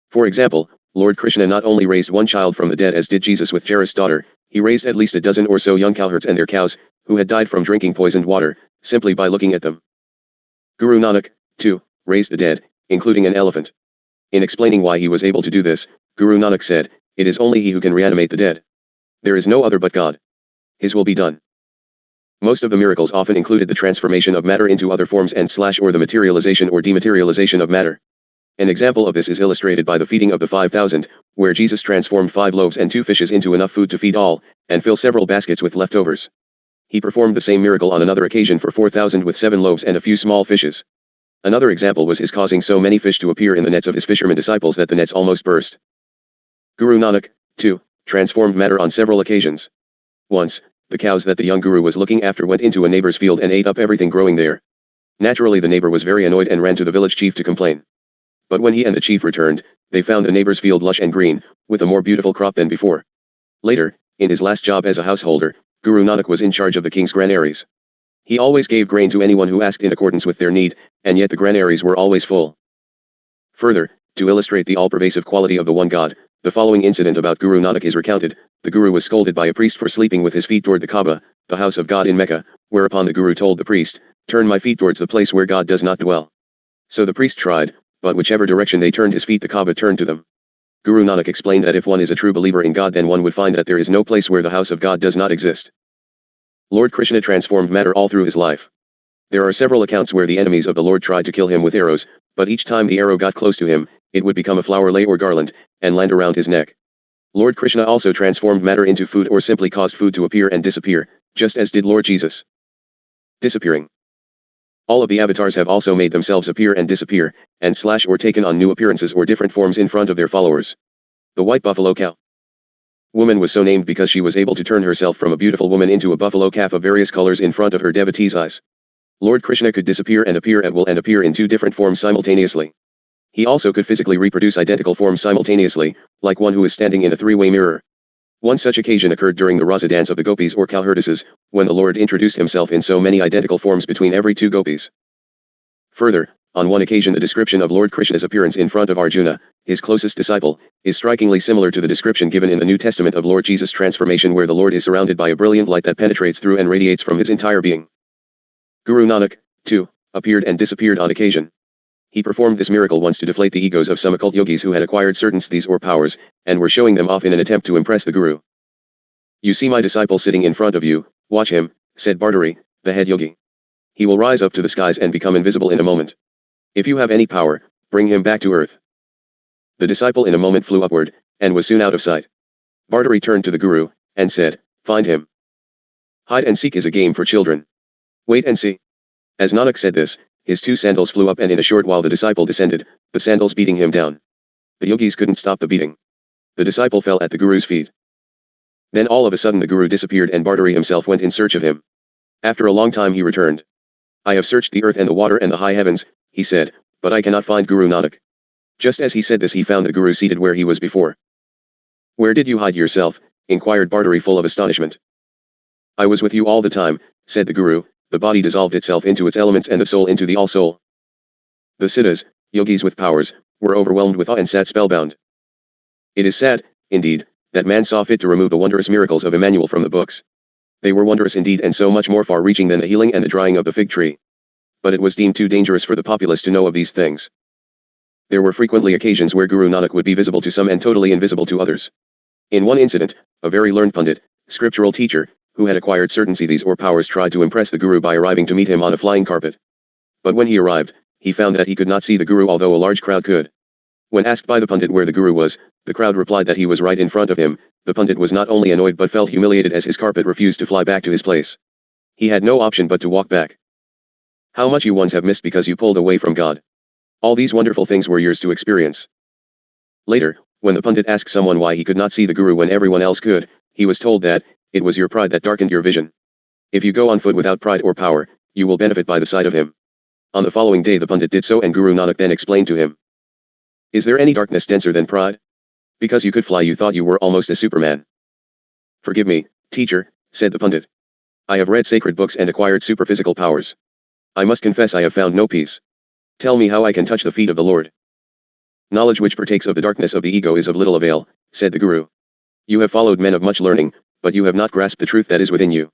Speaker 1: For example, Lord Krishna not only raised 1 child from the dead as did Jesus with Jairus' daughter, he raised at least a dozen or so young cowherds and their cows, who had died from drinking poisoned water, simply by looking at them. Guru Nanak, too, raised the dead, including an elephant. In explaining why he was able to do this, Guru Nanak said, "It is only he who can reanimate the dead. There is no other but God. His will be done." Most of the miracles often included the transformation of matter into other forms and/or the materialization or dematerialization of matter. An example of this is illustrated by the feeding of the 5,000, where Jesus transformed 5 loaves and 2 fishes into enough food to feed all, and fill several baskets with leftovers. He performed the same miracle on another occasion for 4,000 with 7 loaves and a few small fishes. Another example was his causing so many fish to appear in the nets of his fishermen disciples that the nets almost burst. Guru Nanak, too, transformed matter on several occasions. Once, the cows that the young Guru was looking after went into a neighbor's field and ate up everything growing there. Naturally, the neighbor was very annoyed and ran to the village chief to complain. But when he and the chief returned, they found the neighbor's field lush and green, with a more beautiful crop than before. Later, in his last job as a householder, Guru Nanak was in charge of the king's granaries. He always gave grain to anyone who asked in accordance with their need, and yet the granaries were always full. Further, to illustrate the all-pervasive quality of the one God, the following incident about Guru Nanak is recounted. The Guru was scolded by a priest for sleeping with his feet toward the Kaaba, the house of God in Mecca, whereupon the Guru told the priest, "Turn my feet towards the place where God does not dwell." So the priest tried, but whichever direction they turned his feet the Kaaba turned to them. Guru Nanak explained that if one is a true believer in God, then one would find that there is no place where the house of God does not exist. Lord Krishna transformed matter all through his life. There are several accounts where the enemies of the Lord tried to kill him with arrows, but each time the arrow got close to him, it would become a flower lei or garland, and land around his neck. Lord Krishna also transformed matter into food or simply caused food to appear and disappear, just as did Lord Jesus. Disappearing. All of the avatars have also made themselves appear and disappear, and/or taken on new appearances or different forms in front of their followers. The white buffalo cow. Woman was so named because she was able to turn herself from a beautiful woman into a buffalo calf of various colors in front of her devotees' eyes. Lord Krishna could disappear and appear at will and appear in 2 different forms simultaneously. He also could physically reproduce identical forms simultaneously, like one who is standing in a 3-way mirror. One such occasion occurred during the Rasa dance of the gopis or cowherdesses, when the Lord introduced himself in so many identical forms between every 2 gopis. Further, on one occasion the description of Lord Krishna's appearance in front of Arjuna, his closest disciple, is strikingly similar to the description given in the New Testament of Lord Jesus' transformation, where the Lord is surrounded by a brilliant light that penetrates through and radiates from his entire being. Guru Nanak, too, appeared and disappeared on occasion. He performed this miracle once to deflate the egos of some occult yogis who had acquired certain siddhis or powers, and were showing them off in an attempt to impress the Guru. "You see my disciple sitting in front of you, watch him," said Bhartari, the head yogi. "He will rise up to the skies and become invisible in a moment. If you have any power, bring him back to earth." The disciple in a moment flew upward, and was soon out of sight. Bhartari turned to the Guru, and said, "Find him. Hide and seek is a game for children. Wait and see." As Nanak said this, his 2 sandals flew up, and in a short while the disciple descended, the sandals beating him down. The yogis couldn't stop the beating. The disciple fell at the Guru's feet. Then all of a sudden the Guru disappeared and Bhartari himself went in search of him. After a long time he returned. "I have searched the earth and the water and the high heavens," he said, "but I cannot find Guru Nanak." Just as he said this, he found the Guru seated where he was before. "Where did you hide yourself?" inquired Bhartari, full of astonishment. "I was with you all the time," said the Guru. "The body dissolved itself into its elements and the soul into the all-soul." The siddhas, Yogis with powers, were overwhelmed with awe and sat spellbound. It is sad, indeed, that man saw fit to remove the wondrous miracles of Emmanuel from the books. They were wondrous indeed and so much more far-reaching than the healing and the drying of the fig tree. But it was deemed too dangerous for the populace to know of these things. There were frequently occasions where Guru Nanak would be visible to some and totally invisible to others. In one incident, a very learned pundit, scriptural teacher, who had acquired certain siddhis or powers tried to impress the Guru by arriving to meet him on a flying carpet. But when he arrived, he found that he could not see the Guru although a large crowd could. When asked by the pundit where the Guru was, the crowd replied that he was right in front of him. The pundit was not only annoyed but felt humiliated as his carpet refused to fly back to his place. He had no option but to walk back. How much you once have missed because you pulled away from God. All these wonderful things were yours to experience. Later, when the pundit asked someone why he could not see the Guru when everyone else could, he was told that, it was your pride that darkened your vision. If you go on foot without pride or power, you will benefit by the sight of him. On the following day the pundit did so and Guru Nanak then explained to him. Is there any darkness denser than pride? Because you could fly you thought you were almost a superman. Forgive me, teacher, said the pundit. I have read sacred books and acquired superphysical powers. I must confess I have found no peace. Tell me how I can touch the feet of the Lord. Knowledge which partakes of the darkness of the ego is of little avail, said the Guru. You have followed men of much learning, but you have not grasped the truth that is within you.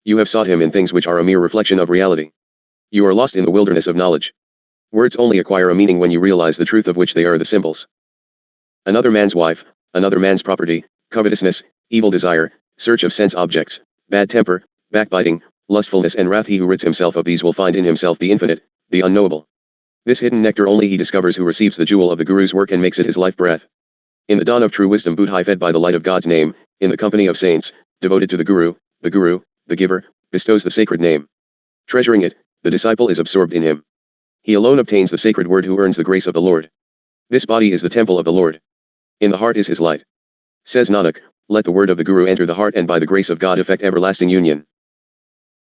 Speaker 1: You have sought him in things which are a mere reflection of reality. You are lost in the wilderness of knowledge. Words only acquire a meaning when you realize the truth of which they are the symbols. Another man's wife, another man's property, covetousness, evil desire, search of sense objects, bad temper, backbiting, lustfulness and wrath, he who rids himself of these will find in himself the infinite, the unknowable. This hidden nectar only he discovers who receives the jewel of the Guru's work and makes it his life breath. In the dawn of true wisdom Buddha fed by the light of God's name, in the company of saints, devoted to the Guru, the giver, bestows the sacred name. Treasuring it, the disciple is absorbed in him. He alone obtains the sacred word who earns the grace of the Lord. This body is the temple of the Lord. In the heart is his light. Says Nanak, let the word of the Guru enter the heart and by the grace of God effect everlasting union.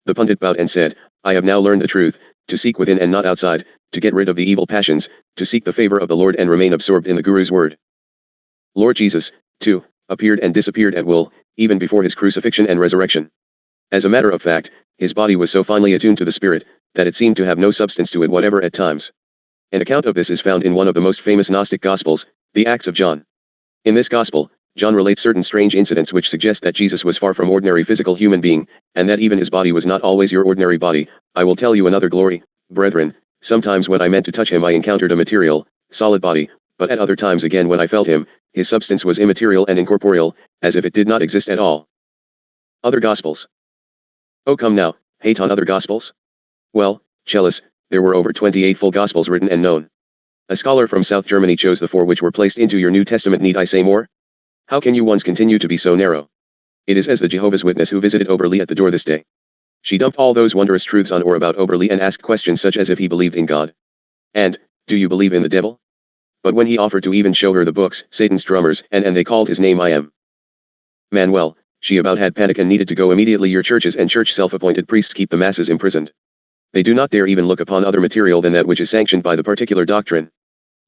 Speaker 1: The pundit bowed and said, I have now learned the truth, to seek within and not outside, to get rid of the evil passions, to seek the favor of the Lord and remain absorbed in the Guru's word. Lord Jesus, too, appeared and disappeared at will, even before his crucifixion and resurrection. As a matter of fact, his body was so finely attuned to the spirit, that it seemed to have no substance to it whatever at times. An account of this is found in one of the most famous Gnostic Gospels, the Acts of John. In this Gospel, John relates certain strange incidents which suggest that Jesus was far from ordinary physical human being, and that even his body was not always your ordinary body. I will tell you another glory, brethren, sometimes when I meant to touch him I encountered a material, solid body, but at other times again when I felt him, his substance was immaterial and incorporeal, as if it did not exist at all. Other Gospels. Oh come now, hate on other Gospels? Well, Chalice, there were over 28 full Gospels written and known. A scholar from South Germany chose the 4 which were placed into your New Testament. Need I say more? How can you once continue to be so narrow? It is as the Jehovah's Witness who visited Oberle at the door this day. She dumped all those wondrous truths on or about Oberle and asked questions such as if he believed in God. And, do you believe in the devil? But when he offered to even show her the books, Satan's drummers, and they called his name I am. Manuel, she about had panic and needed to go immediately. Your churches and church self-appointed priests keep the masses imprisoned. They do not dare even look upon other material than that which is sanctioned by the particular doctrine.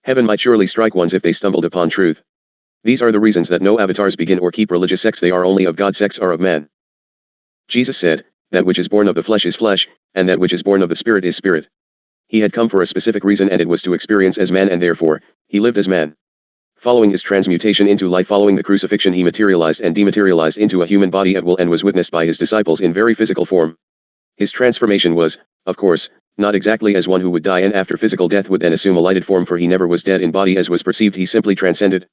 Speaker 1: Heaven might surely strike ones if they stumbled upon truth. These are the reasons that no avatars begin or keep religious sects. They are only of God. Sects are of man. Jesus said, that which is born of the flesh is flesh, and that which is born of the spirit is spirit. He had come for a specific reason and it was to experience as man and therefore, he lived as man. Following his transmutation into light following the crucifixion he materialized and dematerialized into a human body at will and was witnessed by his disciples in very physical form. His transformation was, of course, not exactly as one who would die and after physical death would then assume a lighted form, for he never was dead in body as was perceived. He simply transcended.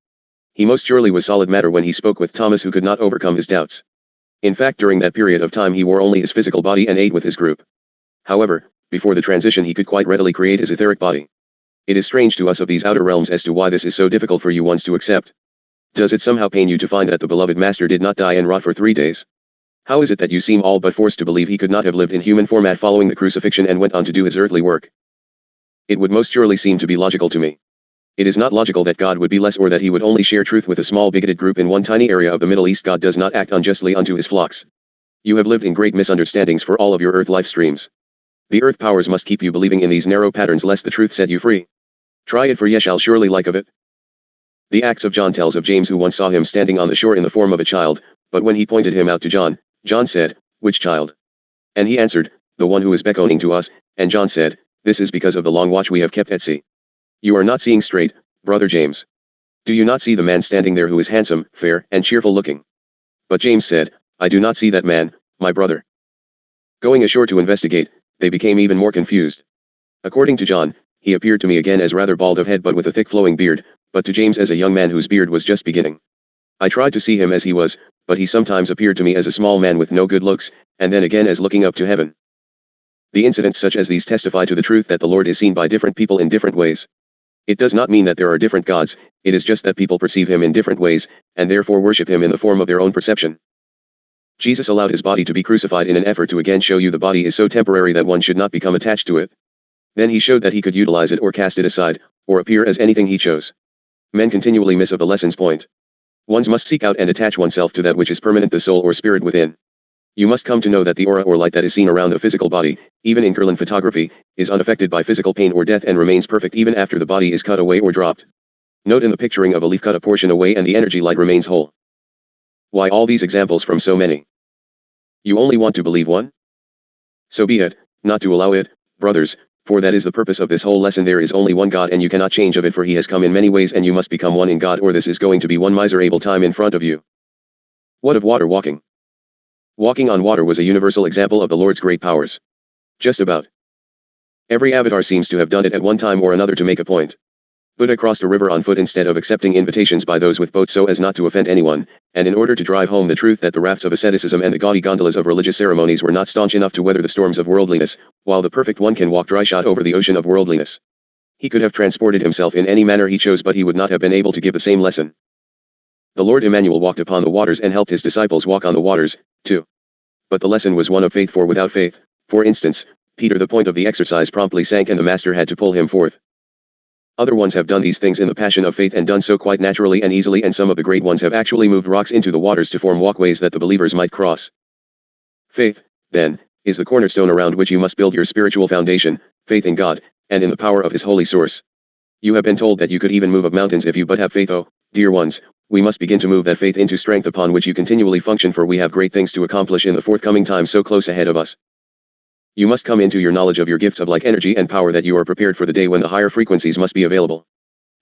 Speaker 1: He most surely was solid matter when he spoke with Thomas, who could not overcome his doubts. In fact, during that period of time he wore only his physical body and ate with his group. However, before the transition he could quite readily create his etheric body. It is strange to us of these outer realms as to why this is so difficult for you ones to accept. Does it somehow pain you to find that the beloved master did not die and rot for 3 days? How is it that you seem all but forced to believe he could not have lived in human format following the crucifixion and went on to do his earthly work? It would most surely seem to be logical to me. It is not logical that God would be less or that he would only share truth with a small bigoted group in one tiny area of the Middle East. God does not act unjustly unto his flocks. You have lived in great misunderstandings for all of your earth life streams. The earth powers must keep you believing in these narrow patterns lest the truth set you free. Try it, for ye shall surely like of it. The Acts of John tells of James, who once saw him standing on the shore in the form of a child, but when he pointed him out to John, John said, "Which child?" And he answered, "The one who is beckoning to us," and John said, "This is because of the long watch we have kept at sea." You are not seeing straight, brother James. Do you not see the man standing there who is handsome, fair, and cheerful looking? But James said, I do not see that man, my brother. Going ashore to investigate, they became even more confused. According to John, he appeared to me again as rather bald of head but with a thick flowing beard, but to James as a young man whose beard was just beginning. I tried to see him as he was, but he sometimes appeared to me as a small man with no good looks, and then again as looking up to heaven. The incidents such as these testify to the truth that the Lord is seen by different people in different ways. It does not mean that there are different gods, it is just that people perceive him in different ways, and therefore worship him in the form of their own perception. Jesus allowed his body to be crucified in an effort to again show you the body is so temporary that one should not become attached to it. Then he showed that he could utilize it or cast it aside, or appear as anything he chose. Men continually miss of the lesson's point. One must seek out and attach oneself to that which is permanent, the soul or spirit within. You must come to know that the aura or light that is seen around the physical body, even in Kirlian photography, is unaffected by physical pain or death and remains perfect even after the body is cut away or dropped. Note in the picturing of a leaf cut a portion away and the energy light remains whole. Why all these examples from so many? You only want to believe one? So be it, not to allow it, brothers, for that is the purpose of this whole lesson. There is only one God and you cannot change of it, for he has come in many ways and you must become one in God, or this is going to be one miserable time in front of you. What of water walking? Walking on water was a universal example of the Lord's great powers. Just about every avatar seems to have done it at one time or another to make a point. Buddha crossed a river on foot instead of accepting invitations by those with boats so as not to offend anyone, and in order to drive home the truth that the rafts of asceticism and the gaudy gondolas of religious ceremonies were not staunch enough to weather the storms of worldliness, while the perfect one can walk dry-shod over the ocean of worldliness. He could have transported himself in any manner he chose, but he would not have been able to give the same lesson. The Lord Emmanuel walked upon the waters and helped his disciples walk on the waters, too. But the lesson was one of faith, for without faith, for instance, Peter, the point of the exercise, promptly sank and the master had to pull him forth. Other ones have done these things in the passion of faith and done so quite naturally and easily, and some of the great ones have actually moved rocks into the waters to form walkways that the believers might cross. Faith, then, is the cornerstone around which you must build your spiritual foundation, faith in God, and in the power of his holy source. You have been told that you could even move up mountains if you but have faith. Oh, dear ones, we must begin to move that faith into strength upon which you continually function, for we have great things to accomplish in the forthcoming time so close ahead of us. You must come into your knowledge of your gifts of like energy and power that you are prepared for the day when the higher frequencies must be available.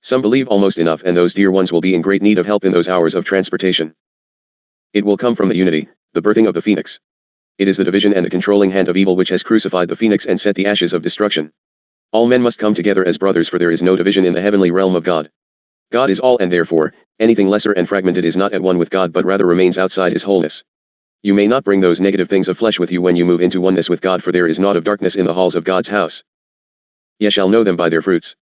Speaker 1: Some believe almost enough, and those dear ones will be in great need of help in those hours of transportation. It will come from the unity, the birthing of the phoenix. It is the division and the controlling hand of evil which has crucified the phoenix and set the ashes of destruction. All men must come together as brothers, for there is no division in the heavenly realm of God. God is all, and therefore, anything lesser and fragmented is not at one with God but rather remains outside his wholeness. You may not bring those negative things of flesh with you when you move into oneness with God, for there is naught of darkness in the halls of God's house. Ye shall know them by their fruits.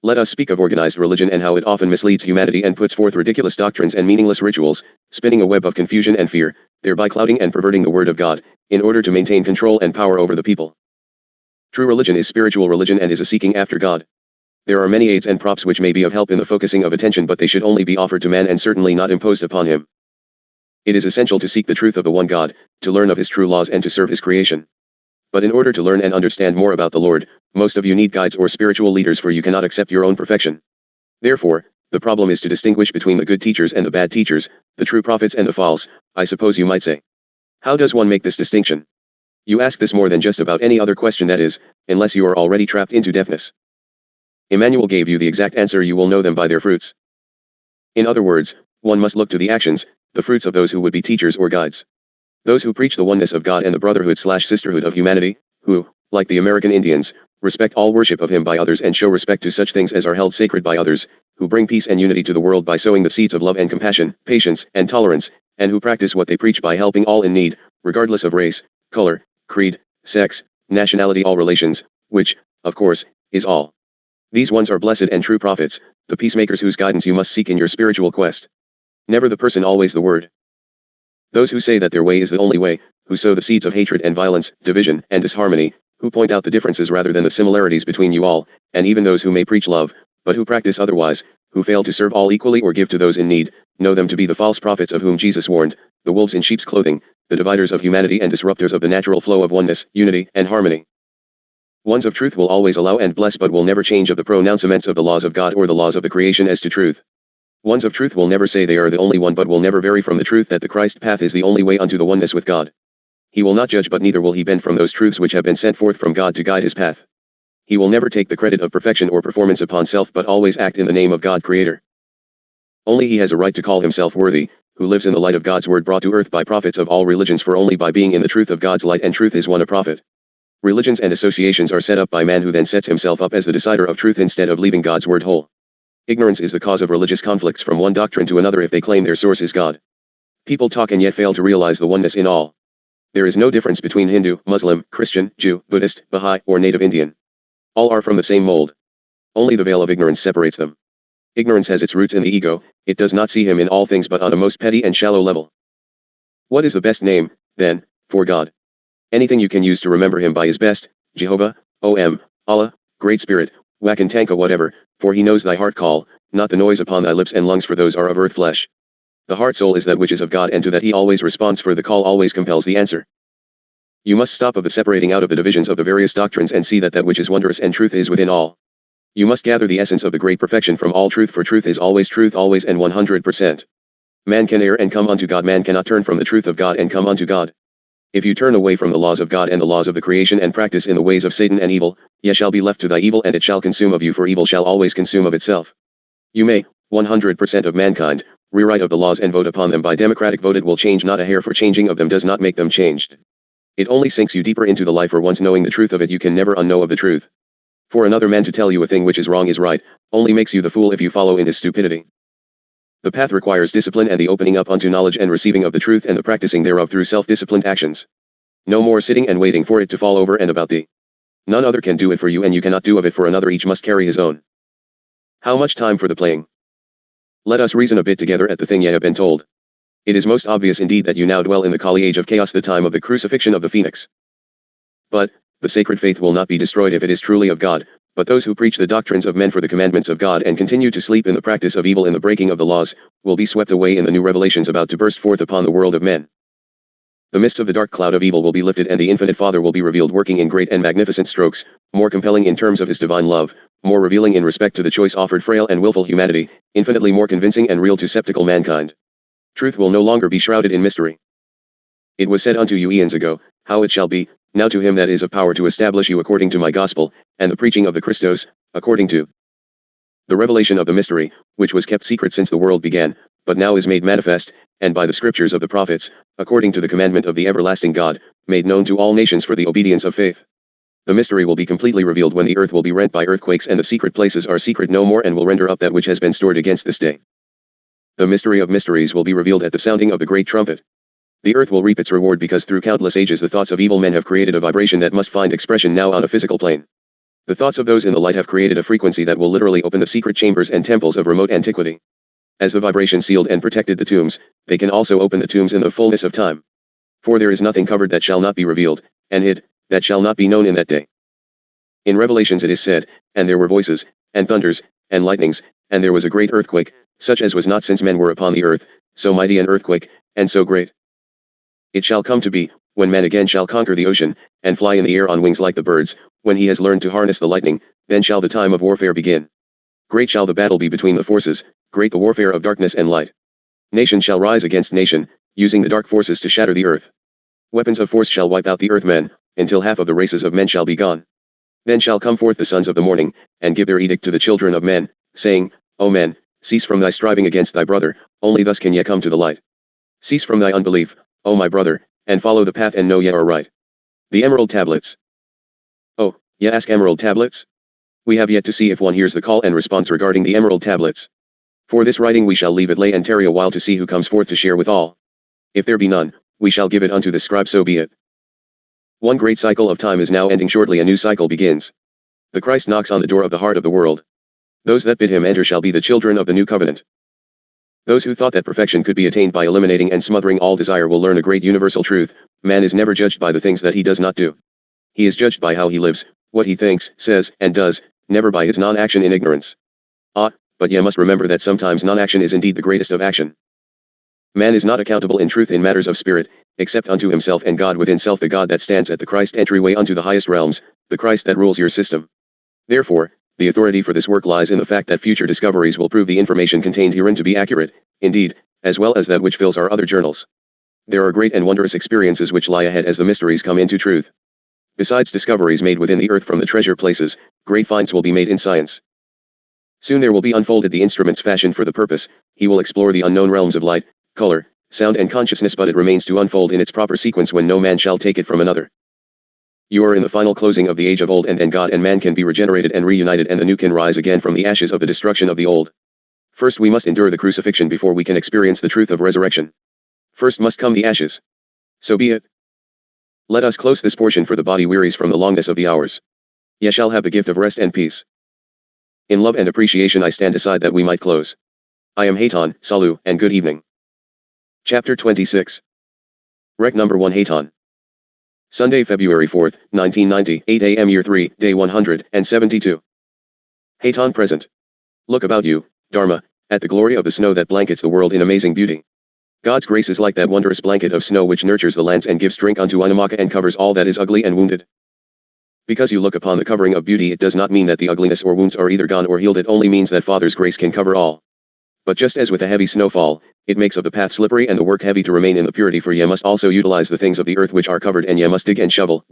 Speaker 1: Let us speak of organized religion and how it often misleads humanity and puts forth ridiculous doctrines and meaningless rituals, spinning a web of confusion and fear, thereby clouding and perverting the word of God, in order to maintain control and power over the people. True religion is spiritual religion and is a seeking after God. There are many aids and props which may be of help in the focusing of attention, but they should only be offered to man and certainly not imposed upon him. It is essential to seek the truth of the one God, to learn of his true laws and to serve his creation. But in order to learn and understand more about the Lord, most of you need guides or spiritual leaders, for you cannot accept your own perfection. Therefore, the problem is to distinguish between the good teachers and the bad teachers, the true prophets and the false, I suppose you might say. How does one make this distinction? You ask this more than just about any other question, that is, unless you are already trapped into deafness. Emmanuel gave you the exact answer: you will know them by their fruits. In other words, one must look to the actions, the fruits of those who would be teachers or guides. Those who preach the oneness of God and the brotherhood/sisterhood of humanity, who, like the American Indians, respect all worship of him by others and show respect to such things as are held sacred by others, who bring peace and unity to the world by sowing the seeds of love and compassion, patience and tolerance, and who practice what they preach by helping all in need, regardless of race, color, creed, sex, nationality, all relations, which, of course, is all. These ones are blessed and true prophets, the peacemakers whose guidance you must seek in your spiritual quest. Never the person, always the word. Those who say that their way is the only way, who sow the seeds of hatred and violence, division and disharmony, who point out the differences rather than the similarities between you all, and even those who may preach love, but who practice otherwise, who fail to serve all equally or give to those in need, know them to be the false prophets of whom Jesus warned, the wolves in sheep's clothing, the dividers of humanity and disruptors of the natural flow of oneness, unity and harmony. Ones of truth will always allow and bless, but will never change of the pronouncements of the laws of God or the laws of the creation as to truth. Ones of truth will never say they are the only one, but will never vary from the truth that the Christ path is the only way unto the oneness with God. He will not judge, but neither will he bend from those truths which have been sent forth from God to guide his path. He will never take the credit of perfection or performance upon self but always act in the name of God Creator. Only he has a right to call himself worthy, who lives in the light of God's word brought to earth by prophets of all religions, for only by being in the truth of God's light and truth is one a prophet. Religions and associations are set up by man who then sets himself up as the decider of truth instead of leaving God's word whole. Ignorance is the cause of religious conflicts from one doctrine to another if they claim their source is God. People talk and yet fail to realize the oneness in all. There is no difference between Hindu, Muslim, Christian, Jew, Buddhist, Baha'i, or native Indian. All are from the same mold. Only the veil of ignorance separates them. Ignorance has its roots in the ego, it does not see him in all things but on a most petty and shallow level. What is the best name, then, for God? Anything you can use to remember him by is best: Jehovah, Om, Allah, Great Spirit, Wakantanka, whatever, for he knows thy heart call, not the noise upon thy lips and lungs, for those are of earth flesh. The heart soul is that which is of God, and to that he always responds, for the call always compels the answer. You must stop of the separating out of the divisions of the various doctrines and see that that which is wondrous and truth is within all. You must gather the essence of the great perfection from all truth, for truth is always truth, always and 100%. Man can err and come unto God, man cannot turn from the truth of God and come unto God. If you turn away from the laws of God and the laws of the creation and practice in the ways of Satan and evil, ye shall be left to thy evil, and it shall consume of you, for evil shall always consume of itself. You may, 100% of mankind, rewrite of the laws and vote upon them by democratic vote, it will change not a hair, for changing of them does not make them changed. It only sinks you deeper into the lie, for once knowing the truth of it you can never unknow of the truth. For another man to tell you a thing which is wrong is right, only makes you the fool if you follow in his stupidity. The path requires discipline and the opening up unto knowledge and receiving of the truth and the practicing thereof through self-disciplined actions. No more sitting and waiting for it to fall over and about thee. None other can do it for you, and you cannot do of it for another, each must carry his own. How much time for the playing? Let us reason a bit together at the thing ye have been told. It is most obvious indeed that you now dwell in the Kali age of chaos, the time of the crucifixion of the phoenix. But the sacred faith will not be destroyed if it is truly of God, but those who preach the doctrines of men for the commandments of God and continue to sleep in the practice of evil in the breaking of the laws, will be swept away in the new revelations about to burst forth upon the world of men. The mists of the dark cloud of evil will be lifted, and the infinite Father will be revealed, working in great and magnificent strokes, more compelling in terms of his divine love, more revealing in respect to the choice offered frail and willful humanity, infinitely more convincing and real to skeptical mankind. Truth will no longer be shrouded in mystery. It was said unto you eons ago, how it shall be, now to him that is of power to establish you according to my gospel, and the preaching of the Christos, according to the revelation of the mystery, which was kept secret since the world began, but now is made manifest, and by the scriptures of the prophets, according to the commandment of the everlasting God, made known to all nations for the obedience of faith. The mystery will be completely revealed when the earth will be rent by earthquakes and the secret places are secret no more, and will render up that which has been stored against this day. The mystery of mysteries will be revealed at the sounding of the great trumpet. The earth will reap its reward, because through countless ages the thoughts of evil men have created a vibration that must find expression now on a physical plane. The thoughts of those in the light have created a frequency that will literally open the secret chambers and temples of remote antiquity. As the vibration sealed and protected the tombs, they can also open the tombs in the fullness of time. For there is nothing covered that shall not be revealed, and hid, that shall not be known in that day. In Revelations it is said, and there were voices, and thunders, and lightnings, and there was a great earthquake, such as was not since men were upon the earth, so mighty an earthquake, and so great. It shall come to be, when man again shall conquer the ocean, and fly in the air on wings like the birds, when he has learned to harness the lightning, then shall the time of warfare begin. Great shall the battle be between the forces, great the warfare of darkness and light. Nation shall rise against nation, using the dark forces to shatter the earth. Weapons of force shall wipe out the earthmen, until half of the races of men shall be gone. Then shall come forth the sons of the morning, and give their edict to the children of men, saying, O men, cease from thy striving against thy brother, only thus can ye come to the light. Cease from thy unbelief, O my brother, and follow the path and know ye are right. The Emerald Tablets. Oh, ye ask Emerald Tablets? We have yet to see if one hears the call and response regarding the Emerald Tablets. For this writing we shall leave it lay and tarry a while to see who comes forth to share with all. If there be none, we shall give it unto the scribe, so be it. One great cycle of time is now ending, shortly a new cycle begins. The Christ knocks on the door of the heart of the world. Those that bid him enter shall be the children of the new covenant. Those who thought that perfection could be attained by eliminating and smothering all desire will learn a great universal truth: man is never judged by the things that he does not do. He is judged by how he lives, what he thinks, says, and does, never by his non-action in ignorance. But ye must remember that sometimes non-action is indeed the greatest of action. Man is not accountable in truth in matters of spirit, except unto himself and God within self, the God that stands at the Christ entryway unto the highest realms, the Christ that rules your system. Therefore, the authority for this work lies in the fact that future discoveries will prove the information contained herein to be accurate, indeed, as well as that which fills our other journals. There are great and wondrous experiences which lie ahead as the mysteries come into truth. Besides discoveries made within the earth from the treasure places, great finds will be made in science. Soon there will be unfolded the instruments fashioned for the purpose. He will explore the unknown realms of light, color, sound and consciousness, but it remains to unfold in its proper sequence when no man shall take it from another. You are in the final closing of the age of old, and then God and man can be regenerated and reunited, and the new can rise again from the ashes of the destruction of the old. First we must endure the crucifixion before we can experience the truth of resurrection. First must come the ashes. So be it. Let us close this portion, for the body wearies from the longness of the hours. Ye shall have the gift of rest and peace. In love and appreciation I stand aside that we might close. I am Hayton, Salut, and good evening. Chapter 26. Rec number 1 Hayton. Sunday, February 4th, 1990, 8 a.m. Year 3, Day 172. Hayton present. Look about you, Dharma, at the glory of the snow that blankets the world in amazing beauty. God's grace is like that wondrous blanket of snow which nurtures the lands and gives drink unto Anamaka and covers all that is ugly and wounded. Because you look upon the covering of beauty, it does not mean that the ugliness or wounds are either gone or healed. It only means that Father's grace can cover all. But just as with a heavy snowfall, it makes of the path slippery and the work heavy to remain in the purity, for ye must also utilize the things of the earth which are covered, and ye must dig and shovel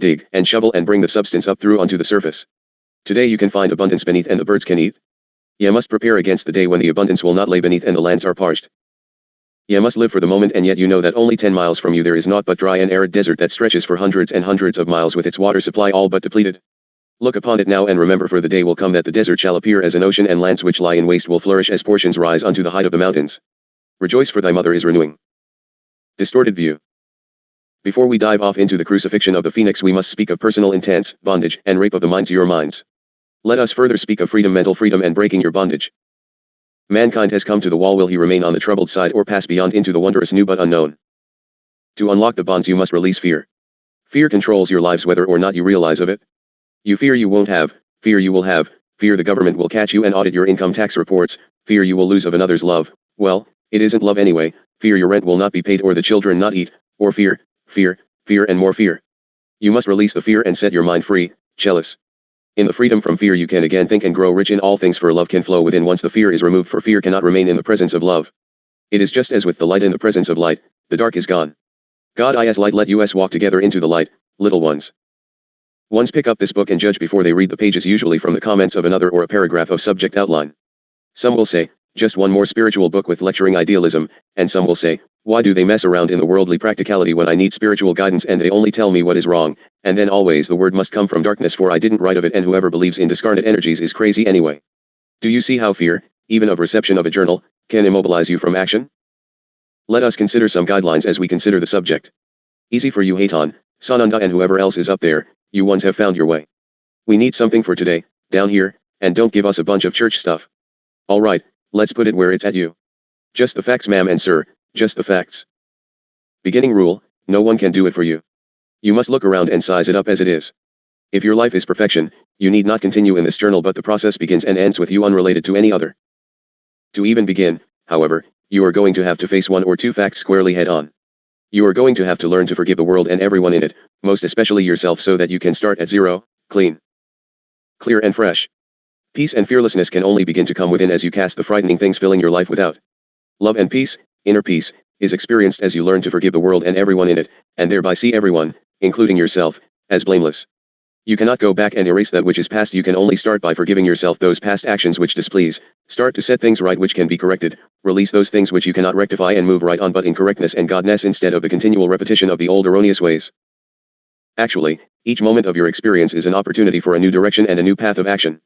Speaker 1: and bring the substance up through unto the surface. Today you can find abundance beneath and the birds can eat. Ye must prepare against the day when the abundance will not lay beneath and the lands are parched. Ye must live for the moment, and yet you know that only 10 miles from you there is naught but dry and arid desert that stretches for hundreds and hundreds of miles with its water supply all but depleted. Look upon it now and remember, for the day will come that the desert shall appear as an ocean, and lands which lie in waste will flourish as portions rise unto the height of the mountains. Rejoice, for thy mother is renewing. Distorted view. Before we dive off into the crucifixion of the phoenix, we must speak of personal intents, bondage, and rape of the minds, your minds. Let us further speak of freedom, mental freedom, and breaking your bondage. Mankind has come to the wall. Will he remain on the troubled side or pass beyond into the wondrous new but unknown? To unlock the bonds you must release fear. Fear controls your lives whether or not you realize of it. You fear you won't have, fear you will have, fear the government will catch you and audit your income tax reports, fear you will lose of another's love. Well, it isn't love anyway. Fear your rent will not be paid or the children not eat, or fear and more fear. You must release the fear and set your mind free, jealous. In the freedom from fear you can again think and grow rich in all things, for love can flow within once the fear is removed, for fear cannot remain in the presence of love. It is just as with the light in the presence of light, the dark is gone. God is light, let us walk together into the light, little ones. Ones pick up this book and judge before they read the pages, usually from the comments of another or a paragraph of subject outline. Some will say, just one more spiritual book with lecturing idealism, and some will say, why do they mess around in the worldly practicality when I need spiritual guidance and they only tell me what is wrong, and then always the word must come from darkness, for I didn't write of it, and whoever believes in discarnate energies is crazy anyway. Do you see how fear, even of reception of a journal, can immobilize you from action? Let us consider some guidelines as we consider the subject. Easy for you, Hayton, Sananda, and whoever else is up there. You ones have found your way. We need something for today, down here, and don't give us a bunch of church stuff. Alright, let's put it where it's at you. Just the facts, ma'am and sir, just the facts. Beginning rule, no one can do it for you. You must look around and size it up as it is. If your life is perfection, you need not continue in this journal, but the process begins and ends with you unrelated to any other. To even begin, however, you are going to have to face one or two facts squarely head on. You are going to have to learn to forgive the world and everyone in it, most especially yourself, so that you can start at zero, clean, clear and fresh. Peace and fearlessness can only begin to come within as you cast the frightening things filling your life without. Love and peace, inner peace, is experienced as you learn to forgive the world and everyone in it, and thereby see everyone, including yourself, as blameless. You cannot go back and erase that which is past. You can only start by forgiving yourself those past actions which displease, start to set things right which can be corrected, release those things which you cannot rectify, and move right on but in correctness and godness instead of the continual repetition of the old erroneous ways. Actually, each moment of your experience is an opportunity for a new direction and a new path of action.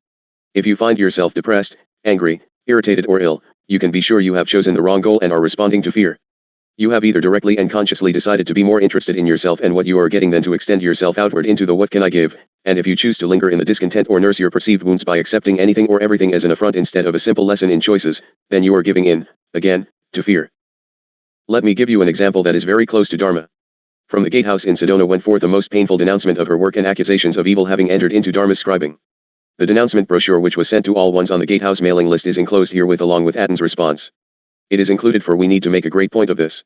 Speaker 1: If you find yourself depressed, angry, irritated or ill, you can be sure you have chosen the wrong goal and are responding to fear. You have either directly and consciously decided to be more interested in yourself and what you are getting than to extend yourself outward into the what can I give, and if you choose to linger in the discontent or nurse your perceived wounds by accepting anything or everything as an affront instead of a simple lesson in choices, then you are giving in, again, to fear. Let me give you an example that is very close to Dharma. From the gatehouse in Sedona went forth a most painful denouncement of her work and accusations of evil having entered into Dharma's scribing. The denouncement brochure, which was sent to all ones on the gatehouse mailing list, is enclosed herewith along with Aten's response. It is included for we need to make a great point of this.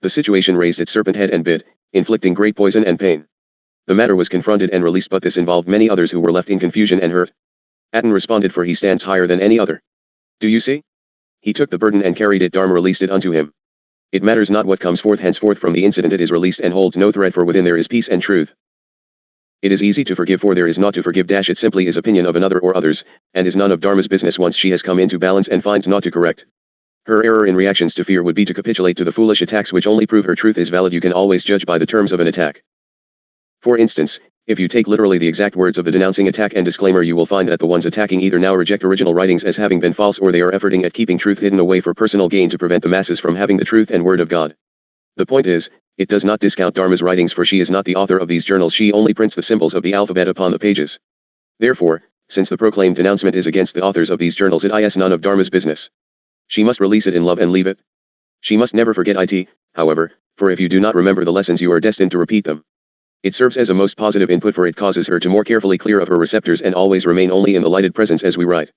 Speaker 1: The situation raised its serpent head and bit, inflicting great poison and pain. The matter was confronted and released, but this involved many others who were left in confusion and hurt. Aten responded, for he stands higher than any other. Do you see? He took the burden and carried it. Dharma released it unto him. It matters not what comes forth henceforth from the incident, it is released and holds no thread, for within there is peace and truth. It is easy to forgive, for there is naught to forgive. It simply is opinion of another or others, and is none of Dharma's business once she has come into balance and finds naught to correct. Her error in reactions to fear would be to capitulate to the foolish attacks which only prove her truth is valid. You can always judge by the terms of an attack. For instance, if you take literally the exact words of the denouncing attack and disclaimer, you will find that the ones attacking either now reject original writings as having been false, or they are efforting at keeping truth hidden away for personal gain to prevent the masses from having the truth and word of God. The point is, it does not discount Dharma's writings, for she is not the author of these journals. She only prints the symbols of the alphabet upon the pages. Therefore, since the proclaimed denouncement is against the authors of these journals, it is none of Dharma's business. She must release it in love and leave it. She must never forget it, however, for if you do not remember the lessons, you are destined to repeat them. It serves as a most positive input, for it causes her to more carefully clear of her receptors and always remain only in the lighted presence as we write.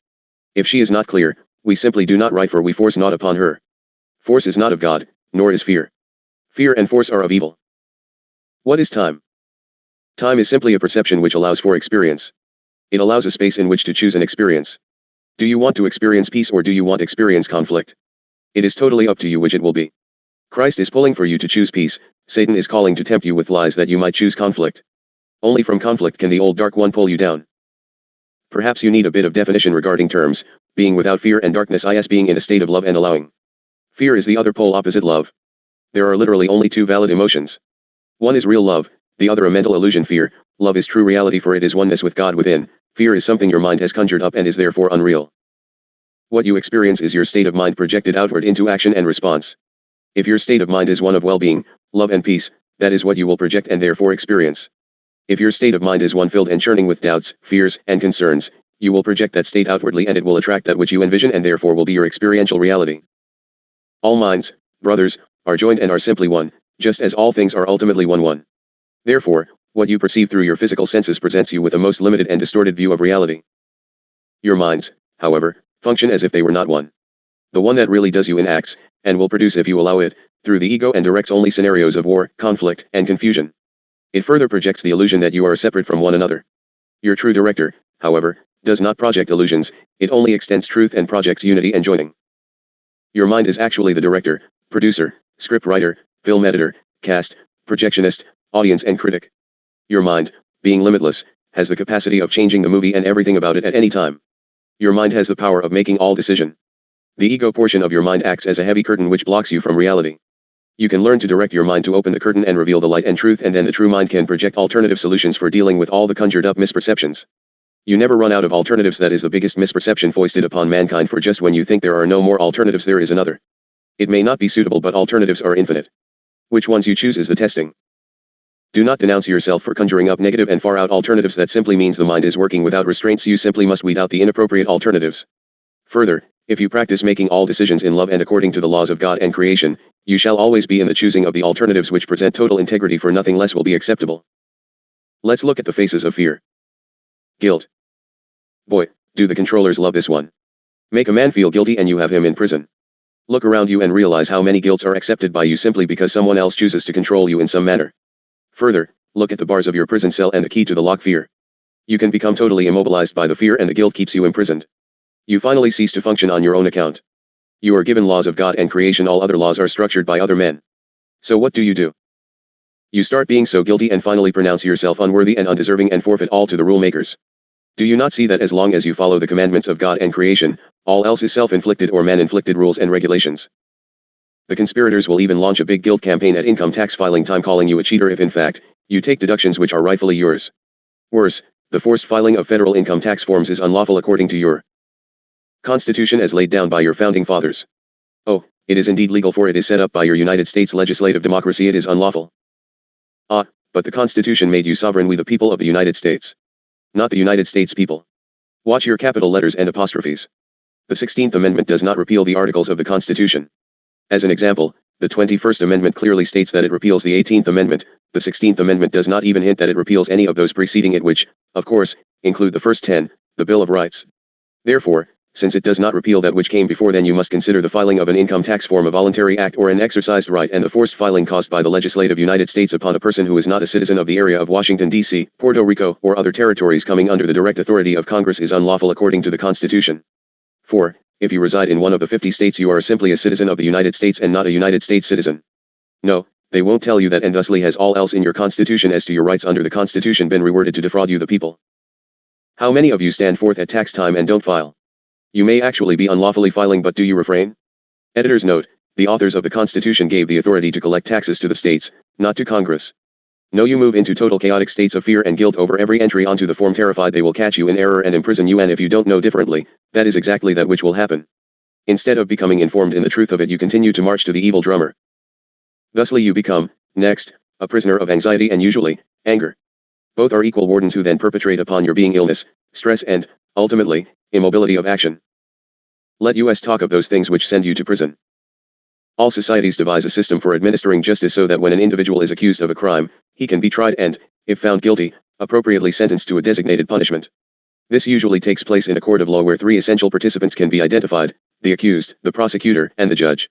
Speaker 1: If she is not clear, we simply do not write, for we force naught upon her. Force is not of God, nor is fear. Fear and force are of evil. What is time? Time is simply a perception which allows for experience. It allows a space in which to choose an experience. Do you want to experience peace, or do you want to experience conflict? It is totally up to you which it will be. Christ is pulling for you to choose peace, Satan is calling to tempt you with lies that you might choose conflict. Only from conflict can the old dark one pull you down. Perhaps you need a bit of definition regarding terms, being without fear and darkness is being in a state of love and allowing. Fear is the other pole opposite love. There are literally only two valid emotions. One is real love, the other a mental illusion. Fear, love is true reality, for it is oneness with God within. Fear is something your mind has conjured up and is therefore unreal. What you experience is your state of mind projected outward into action and response. If your state of mind is one of well-being, love and peace, that is what you will project and therefore experience. If your state of mind is one filled and churning with doubts, fears, and concerns, you will project that state outwardly, and it will attract that which you envision and therefore will be your experiential reality. All minds, brothers, are joined and are simply one, just as all things are ultimately one. Therefore, what you perceive through your physical senses presents you with a most limited and distorted view of reality. Your minds, however, function as if they were not one. The one that really does you in acts, and will produce if you allow it, through the ego, and directs only scenarios of war, conflict, and confusion. It further projects the illusion that you are separate from one another. Your true director, however, does not project illusions, it only extends truth and projects unity and joining. Your mind is actually the director, producer, script writer, film editor, cast, projectionist, audience and critic. Your mind, being limitless, has the capacity of changing the movie and everything about it at any time. Your mind has the power of making all decision. The ego portion of your mind acts as a heavy curtain which blocks you from reality. You can learn to direct your mind to open the curtain and reveal the light and truth, and then the true mind can project alternative solutions for dealing with all the conjured up misperceptions. You never run out of alternatives. That is the biggest misperception foisted upon mankind, for just when you think there are no more alternatives, there is another. It may not be suitable, but alternatives are infinite. Which ones you choose is the testing. Do not denounce yourself for conjuring up negative and far out alternatives. That simply means the mind is working without restraints. You simply must weed out the inappropriate alternatives. Further, if you practice making all decisions in love and according to the laws of God and creation, you shall always be in the choosing of the alternatives which present total integrity, for nothing less will be acceptable. Let's look at the faces of fear. Guilt. Boy, do the controllers love this one. Make a man feel guilty and you have him in prison. Look around you and realize how many guilts are accepted by you simply because someone else chooses to control you in some manner. Further, look at the bars of your prison cell and the key to the lock: fear. You can become totally immobilized by the fear, and the guilt keeps you imprisoned. You finally cease to function on your own account. You are given laws of God and creation. All other laws are structured by other men. So what do? You start being so guilty and finally pronounce yourself unworthy and undeserving and forfeit all to the rule makers. Do you not see that as long as you follow the commandments of God and creation, all else is self-inflicted or man-inflicted rules and regulations? The conspirators will even launch a big guilt campaign at income tax filing time, calling you a cheater if in fact, you take deductions which are rightfully yours. Worse, the forced filing of federal income tax forms is unlawful according to your Constitution as laid down by your founding fathers. Oh, it is indeed legal, for it is set up by your United States legislative democracy. It is unlawful. Ah, but the Constitution made you sovereign, we the people of the United States. Not the United States people. Watch your capital letters and apostrophes. The 16th Amendment does not repeal the articles of the Constitution. As an example, the 21st Amendment clearly states that it repeals the 18th Amendment. The 16th Amendment does not even hint that it repeals any of those preceding it, which, of course, include the first 10, the Bill of Rights. Therefore, since it does not repeal that which came before, then you must consider the filing of an income tax form a voluntary act or an exercised right, and the forced filing caused by the legislative United States upon a person who is not a citizen of the area of Washington, D.C., Puerto Rico, or other territories coming under the direct authority of Congress is unlawful according to the Constitution. 4. If you reside in one of the 50 states, you are simply a citizen of the United States and not a United States citizen. No, They won't tell you that, and thusly has all else in your constitution as to your rights under the constitution been reworded to defraud you the people. How many of you stand forth at tax time and don't file? You may actually be unlawfully filing, but do you refrain? Editor's note: the authors of the Constitution gave the authority to collect taxes to the states, not to Congress. No, you move into total chaotic states of fear and guilt over every entry onto the form, terrified they will catch you in error and imprison you, and if you don't know differently, that is exactly that which will happen. Instead of becoming informed in the truth of it, you continue to march to the evil drummer. Thusly you become, next, a prisoner of anxiety and usually, anger. Both are equal wardens who then perpetrate upon your being illness, stress and, ultimately, immobility of action. Let us talk of those things which send you to prison. All societies devise a system for administering justice so that when an individual is accused of a crime, he can be tried and, if found guilty, appropriately sentenced to a designated punishment. This usually takes place in a court of law where three essential participants can be identified: the accused, the prosecutor, and the judge.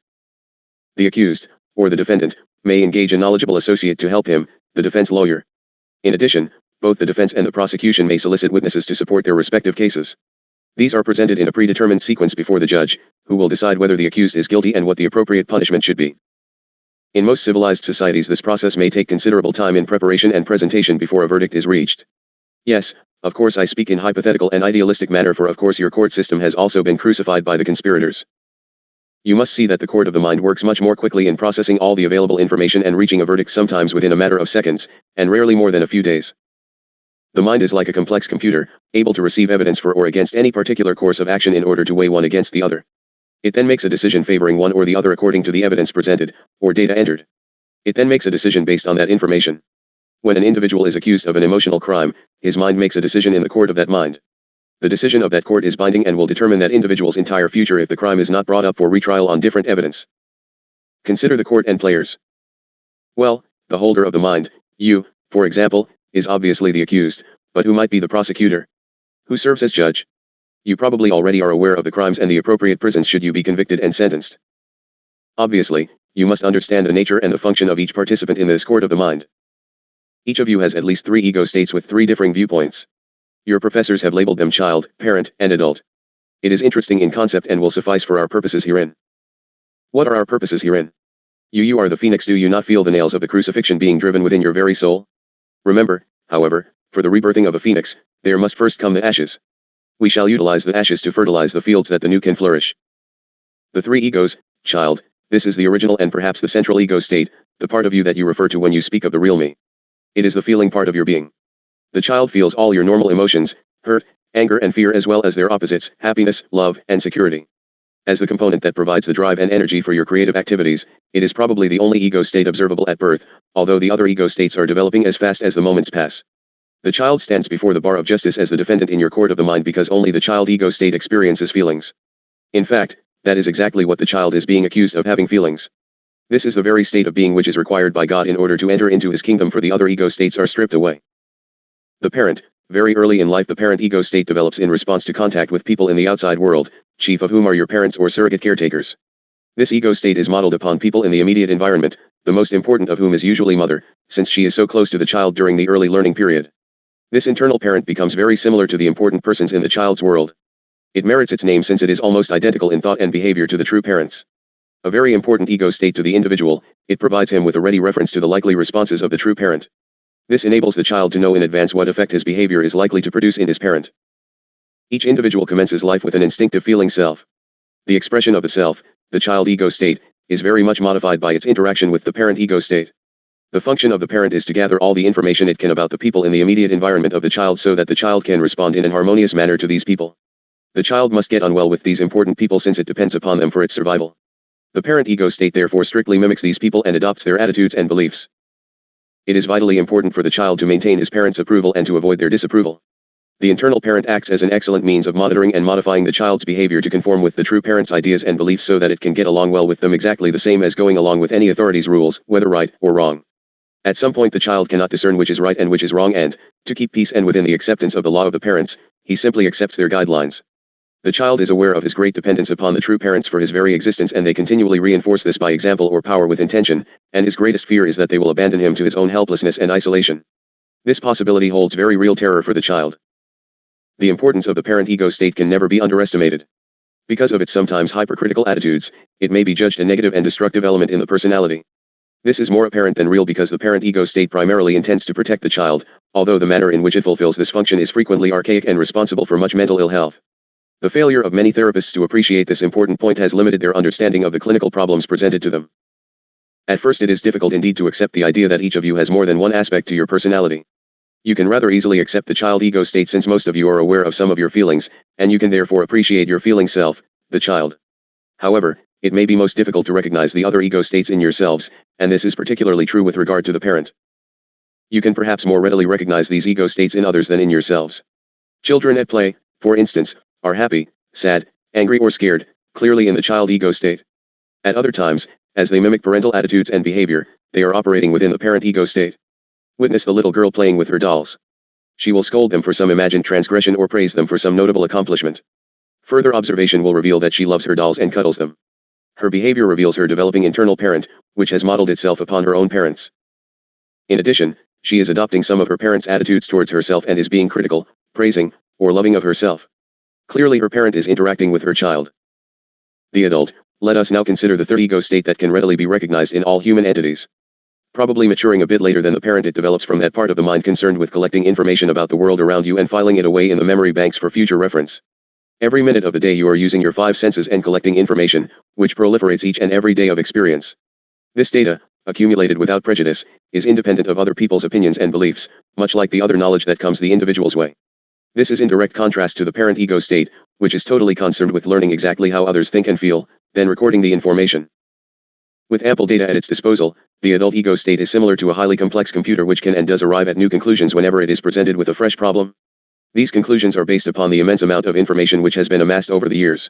Speaker 1: The accused, or the defendant, may engage a knowledgeable associate to help him, the defense lawyer. In addition, both the defense and the prosecution may solicit witnesses to support their respective cases. These are presented in a predetermined sequence before the judge, who will decide whether the accused is guilty and what the appropriate punishment should be. In most civilized societies, this process may take considerable time in preparation and presentation before a verdict is reached. Yes, of course I speak in hypothetical and idealistic manner, for of course your court system has also been crucified by the conspirators. You must see that the court of the mind works much more quickly in processing all the available information and reaching a verdict sometimes within a matter of seconds, and rarely more than a few days. The mind is like a complex computer, able to receive evidence for or against any particular course of action in order to weigh one against the other. It then makes a decision favoring one or the other according to the evidence presented, or data entered. It then makes a decision based on that information. When an individual is accused of an emotional crime, his mind makes a decision in the court of that mind. The decision of that court is binding and will determine that individual's entire future if the crime is not brought up for retrial on different evidence. Consider the court and players. Well, the holder of the mind, you, for example, is obviously the accused, but who might be the prosecutor? Who serves as judge? You probably already are aware of the crimes and the appropriate prisons should you be convicted and sentenced. Obviously, you must understand the nature and the function of each participant in this court of the mind. Each of you has at least 3 ego states with 3 differing viewpoints. Your professors have labeled them child, parent, and adult. It is interesting in concept and will suffice for our purposes herein. What are our purposes herein? You are the phoenix. Do you not feel the nails of the crucifixion being driven within your very soul? Remember, however, for the rebirthing of a phoenix, there must first come the ashes. We shall utilize the ashes to fertilize the fields that the new can flourish. The 3 egos, child, this is the original and perhaps the central ego state, the part of you that you refer to when you speak of the real me. It is the feeling part of your being. The child feels all your normal emotions, hurt, anger and fear, as well as their opposites, happiness, love, and security. As the component that provides the drive and energy for your creative activities, it is probably the only ego state observable at birth, although the other ego states are developing as fast as the moments pass. The child stands before the bar of justice as the defendant in your court of the mind because only the child ego state experiences feelings. In fact, that is exactly what the child is being accused of, having feelings. This is the very state of being which is required by God in order to enter into his kingdom, for the other ego states are stripped away. The parent. Very early in life the parent ego state develops in response to contact with people in the outside world, chief of whom are your parents or surrogate caretakers. This ego state is modeled upon people in the immediate environment, the most important of whom is usually mother, since she is so close to the child during the early learning period. This internal parent becomes very similar to the important persons in the child's world. It merits its name since it is almost identical in thought and behavior to the true parents. A very important ego state to the individual, it provides him with a ready reference to the likely responses of the true parent. This enables the child to know in advance what effect his behavior is likely to produce in his parent. Each individual commences life with an instinctive feeling self. The expression of the self, the child ego state, is very much modified by its interaction with the parent ego state. The function of the parent is to gather all the information it can about the people in the immediate environment of the child so that the child can respond in an harmonious manner to these people. The child must get on well with these important people since it depends upon them for its survival. The parent ego state therefore strictly mimics these people and adopts their attitudes and beliefs. It is vitally important for the child to maintain his parents' approval and to avoid their disapproval. The internal parent acts as an excellent means of monitoring and modifying the child's behavior to conform with the true parent's ideas and beliefs so that it can get along well with them, exactly the same as going along with any authority's rules, whether right or wrong. At some point the child cannot discern which is right and which is wrong, and, to keep peace and within the acceptance of the law of the parents, he simply accepts their guidelines. The child is aware of his great dependence upon the true parents for his very existence, and they continually reinforce this by example or power with intention, and his greatest fear is that they will abandon him to his own helplessness and isolation. This possibility holds very real terror for the child. The importance of the parent ego state can never be underestimated. Because of its sometimes hypercritical attitudes, it may be judged a negative and destructive element in the personality. This is more apparent than real because the parent ego state primarily intends to protect the child, although the manner in which it fulfills this function is frequently archaic and responsible for much mental ill health. The failure of many therapists to appreciate this important point has limited their understanding of the clinical problems presented to them. At first, it is difficult indeed to accept the idea that each of you has more than one aspect to your personality. You can rather easily accept the child ego state since most of you are aware of some of your feelings, and you can therefore appreciate your feeling self, the child. However, it may be most difficult to recognize the other ego states in yourselves, and this is particularly true with regard to the parent. You can perhaps more readily recognize these ego states in others than in yourselves. Children at play, for instance, are happy, sad, angry or scared, clearly in the child ego state. At other times, as they mimic parental attitudes and behavior, they are operating within the parent ego state. Witness the little girl playing with her dolls. She will scold them for some imagined transgression or praise them for some notable accomplishment. Further observation will reveal that she loves her dolls and cuddles them. Her behavior reveals her developing internal parent, which has modeled itself upon her own parents. In addition, she is adopting some of her parents' attitudes towards herself and is being critical, praising, or loving of herself. Clearly her parent is interacting with her child. The adult. Let us now consider the third ego state that can readily be recognized in all human entities. Probably maturing a bit later than the parent, it develops from that part of the mind concerned with collecting information about the world around you and filing it away in the memory banks for future reference. Every minute of the day you are using your 5 senses and collecting information, which proliferates each and every day of experience. This data, accumulated without prejudice, is independent of other people's opinions and beliefs, much like the other knowledge that comes the individual's way. This is in direct contrast to the parent ego state, which is totally concerned with learning exactly how others think and feel, then recording the information. With ample data at its disposal, the adult ego state is similar to a highly complex computer which can and does arrive at new conclusions whenever it is presented with a fresh problem. These conclusions are based upon the immense amount of information which has been amassed over the years.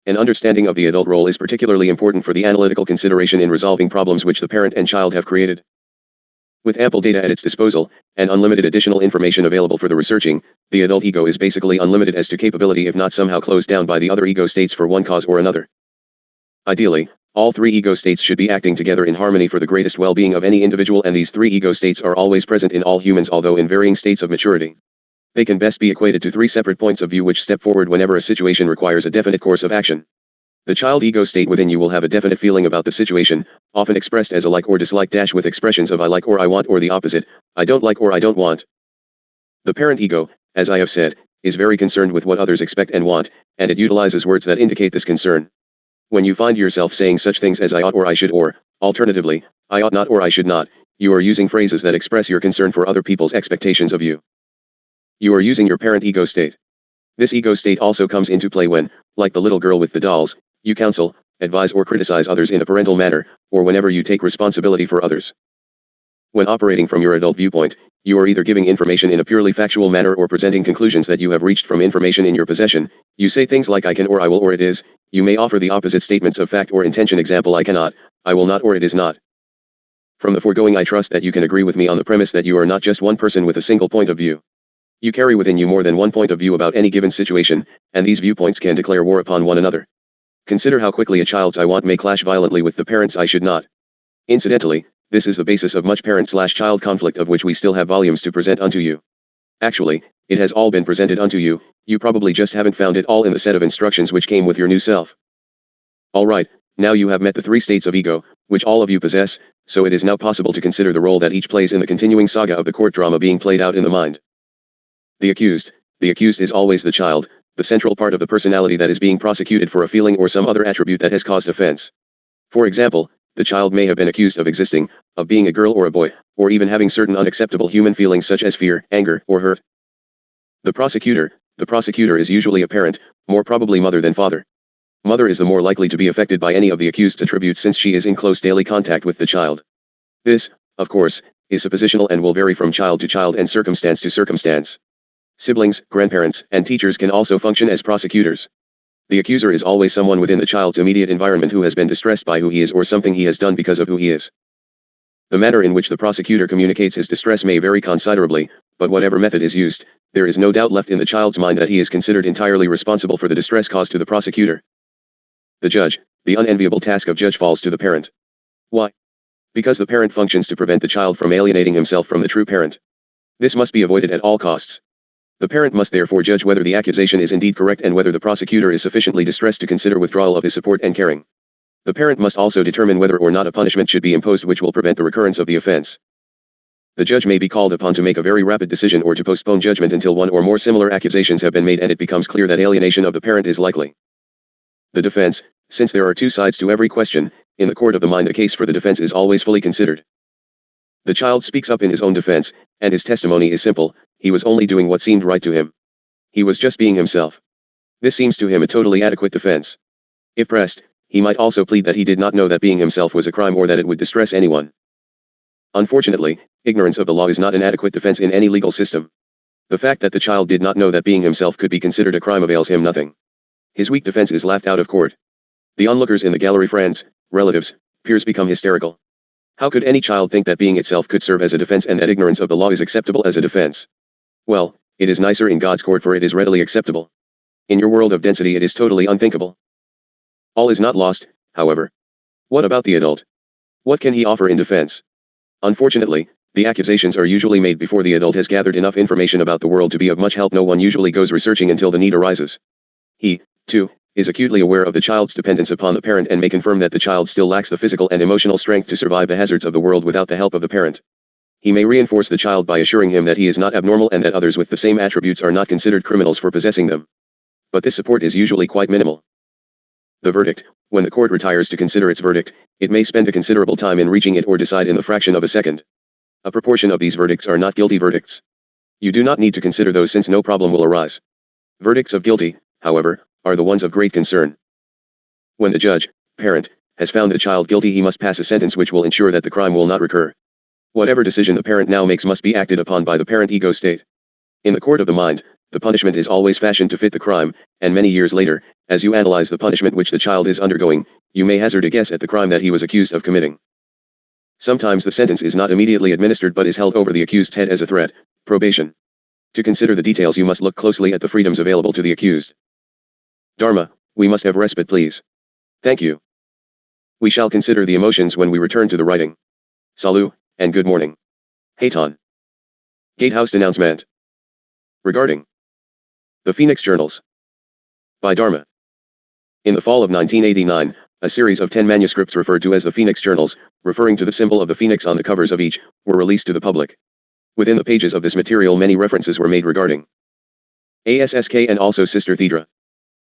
Speaker 1: An understanding of the adult role is particularly important for the analytical consideration in resolving problems which the parent and child have created. With ample data at its disposal, and unlimited additional information available for the researching, the adult ego is basically unlimited as to capability if not somehow closed down by the other ego states for one cause or another. Ideally, all 3 ego states should be acting together in harmony for the greatest well-being of any individual, and these 3 ego states are always present in all humans, although in varying states of maturity. They can best be equated to 3 separate points of view which step forward whenever a situation requires a definite course of action. The child ego state within you will have a definite feeling about the situation, often expressed as a like or dislike with expressions of I like or I want, or the opposite, I don't like or I don't want. The parent ego, as I have said, is very concerned with what others expect and want, and it utilizes words that indicate this concern. When you find yourself saying such things as I ought or I should, or, alternatively, I ought not or I should not, you are using phrases that express your concern for other people's expectations of you. You are using your parent ego state. This ego state also comes into play when, like the little girl with the dolls, you counsel, advise or criticize others in a parental manner, or whenever you take responsibility for others. When operating from your adult viewpoint, you are either giving information in a purely factual manner or presenting conclusions that you have reached from information in your possession. You say things like I can or I will or it is. You may offer the opposite statements of fact or intention, example I cannot, I will not, or it is not. From the foregoing I trust that you can agree with me on the premise that you are not just one person with a single point of view. You carry within you more than one point of view about any given situation, and these viewpoints can declare war upon one another. Consider how quickly a child's I want may clash violently with the parent's I should not. Incidentally, this is the basis of much parent/child conflict of which we still have volumes to present unto you. Actually, it has all been presented unto you, you probably just haven't found it all in the set of instructions which came with your new self. Alright, now you have met the 3 states of ego, which all of you possess, so it is now possible to consider the role that each plays in the continuing saga of the court drama being played out in the mind. The accused is always the child, the central part of the personality that is being prosecuted for a feeling or some other attribute that has caused offense. For example, the child may have been accused of existing, of being a girl or a boy, or even having certain unacceptable human feelings such as fear, anger, or hurt. The prosecutor is usually a parent, more probably mother than father. Mother is the more likely to be affected by any of the accused's attributes since she is in close daily contact with the child. This, of course, is suppositional and will vary from child to child and circumstance to circumstance. Siblings, grandparents, and teachers can also function as prosecutors. The accuser is always someone within the child's immediate environment who has been distressed by who he is or something he has done because of who he is. The manner in which the prosecutor communicates his distress may vary considerably, but whatever method is used, there is no doubt left in the child's mind that he is considered entirely responsible for the distress caused to the prosecutor. The judge, the unenviable task of judge falls to the parent. Why? Because the parent functions to prevent the child from alienating himself from the true parent. This must be avoided at all costs. The parent must therefore judge whether the accusation is indeed correct and whether the prosecutor is sufficiently distressed to consider withdrawal of his support and caring. The parent must also determine whether or not a punishment should be imposed which will prevent the recurrence of the offense. The judge may be called upon to make a very rapid decision or to postpone judgment until one or more similar accusations have been made and it becomes clear that alienation of the parent is likely. The defense, since there are two sides to every question, in the court of the mind the case for the defense is always fully considered. The child speaks up in his own defense, and his testimony is simple: he was only doing what seemed right to him. He was just being himself. This seems to him a totally adequate defense. If pressed, he might also plead that he did not know that being himself was a crime or that it would distress anyone. Unfortunately, ignorance of the law is not an adequate defense in any legal system. The fact that the child did not know that being himself could be considered a crime avails him nothing. His weak defense is laughed out of court. The onlookers in the gallery, friends, relatives, peers, become hysterical. How could any child think that being itself could serve as a defense and that ignorance of the law is acceptable as a defense? Well, it is nicer in God's court, for it is readily acceptable. In your world of density it is totally unthinkable. All is not lost, however. What about the adult? What can he offer in defense? Unfortunately, the accusations are usually made before the adult has gathered enough information about the world to be of much help. No one usually goes researching until the need arises. He, too, is acutely aware of the child's dependence upon the parent and may confirm that the child still lacks the physical and emotional strength to survive the hazards of the world without the help of the parent. He may reinforce the child by assuring him that he is not abnormal and that others with the same attributes are not considered criminals for possessing them. But this support is usually quite minimal. The verdict: when the court retires to consider its verdict, it may spend a considerable time in reaching it or decide in the fraction of a second. A proportion of these verdicts are not guilty verdicts. You do not need to consider those since no problem will arise. Verdicts of guilty, however, are the ones of great concern. When the judge, parent, has found the child guilty, he must pass a sentence which will ensure that the crime will not recur. Whatever decision the parent now makes must be acted upon by the parent ego state. In the court of the mind, the punishment is always fashioned to fit the crime, and many years later, as you analyze the punishment which the child is undergoing, you may hazard a guess at the crime that he was accused of committing. Sometimes the sentence is not immediately administered but is held over the accused's head as a threat, probation. To consider the details you must look closely at the freedoms available to the accused. Dharma, we must have respite, please. Thank you. We shall consider the emotions when we return to the writing. Salut, and good morning. Hayton. Gatehouse denouncement. Regarding the Phoenix Journals. By Dharma. In the fall of 1989, a series of 10 manuscripts referred to as the Phoenix Journals, referring to the symbol of the phoenix on the covers of each, were released to the public. Within the pages of this material many references were made regarding ASSK and also Sister Thedra.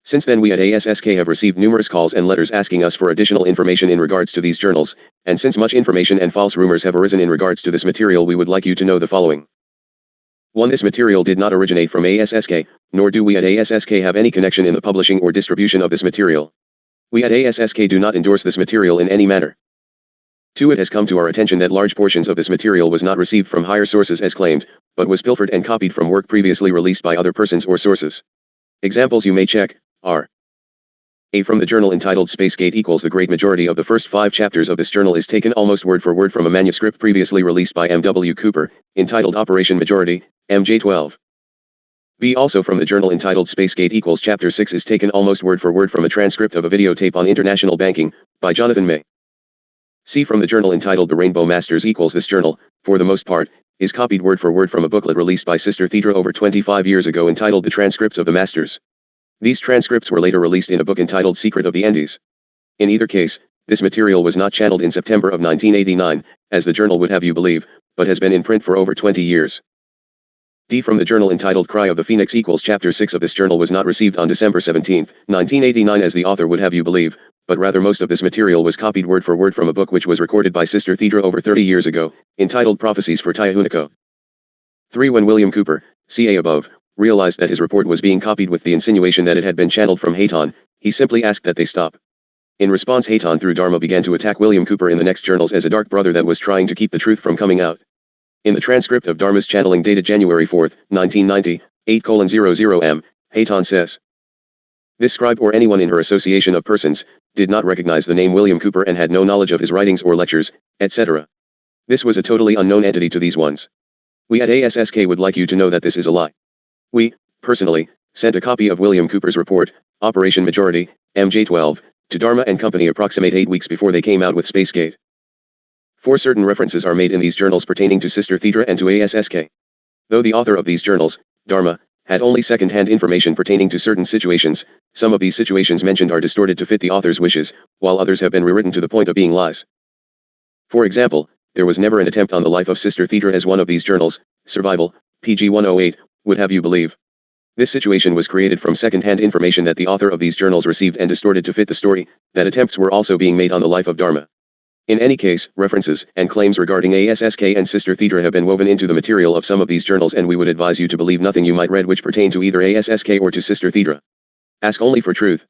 Speaker 1: Since then we at ASSK have received numerous calls and letters asking us for additional information in regards to these journals, and since much information and false rumors have arisen in regards to this material, we would like you to know the following. 1. This material did not originate from ASSK, nor do we at ASSK have any connection in the publishing or distribution of this material. We at ASSK do not endorse this material in any manner. 2. It has come to our attention that large portions of this material was not received from higher sources as claimed, but was pilfered and copied from work previously released by other persons or sources. Examples you may check are: A. From the journal entitled Spacegate equals the great majority of the first 5 chapters of this journal is taken almost word for word from a manuscript previously released by M.W. Cooper, entitled Operation Majority, PJ12. B. Also from the journal entitled Spacegate equals chapter 6 is taken almost word for word from a transcript of a videotape on international banking, by Jonathan May. C. From the journal entitled The Rainbow Masters equals this journal, for the most part, is copied word for word from a booklet released by Sister Thedra over 25 years ago entitled The Transcripts of the Masters. These transcripts were later released in a book entitled Secret of the Andes. In either case, this material was not channeled in September of 1989, as the journal would have you believe, but has been in print for over 20 years. D. From the journal entitled Cry of the Phoenix equals chapter 6 of this journal was not received on December 17, 1989 as the author would have you believe, but rather most of this material was copied word for word from a book which was recorded by Sister Thedra over 30 years ago, entitled Prophecies for Tiahuniko. 3. When William Cooper, ca. above, realized that his report was being copied with the insinuation that it had been channeled from Hayton, he simply asked that they stop. In response, Hayton through Dharma began to attack William Cooper in the next journals as a dark brother that was trying to keep the truth from coming out. In the transcript of Dharma's channeling dated January 4, 1990, 8:00M, Hayton says, "This scribe or anyone in her association of persons, did not recognize the name William Cooper and had no knowledge of his writings or lectures, etc. This was a totally unknown entity to these ones. We at ASSK would like you to know that this is a lie. We, personally, sent a copy of William Cooper's report, Operation Majority, MJ12, to Dharma and Company approximate 8 weeks before they came out with Spacegate. 4 certain references are made in these journals pertaining to Sister Thedra and to ASSK. Though the author of these journals, Dharma, had only second-hand information pertaining to certain situations. Some of these situations mentioned are distorted to fit the author's wishes, while others have been rewritten to the point of being lies. For example, there was never an attempt on the life of Sister Thedra as one of these journals, Survival, PG108, would have you believe. This situation was created from second-hand information that the author of these journals received and distorted to fit the story, that attempts were also being made on the life of Dharma. In any case, references and claims regarding ASSK and Sister Thedra have been woven into the material of some of these journals, and we would advise you to believe nothing you might read which pertain to either ASSK or to Sister Thedra. Ask only for truth.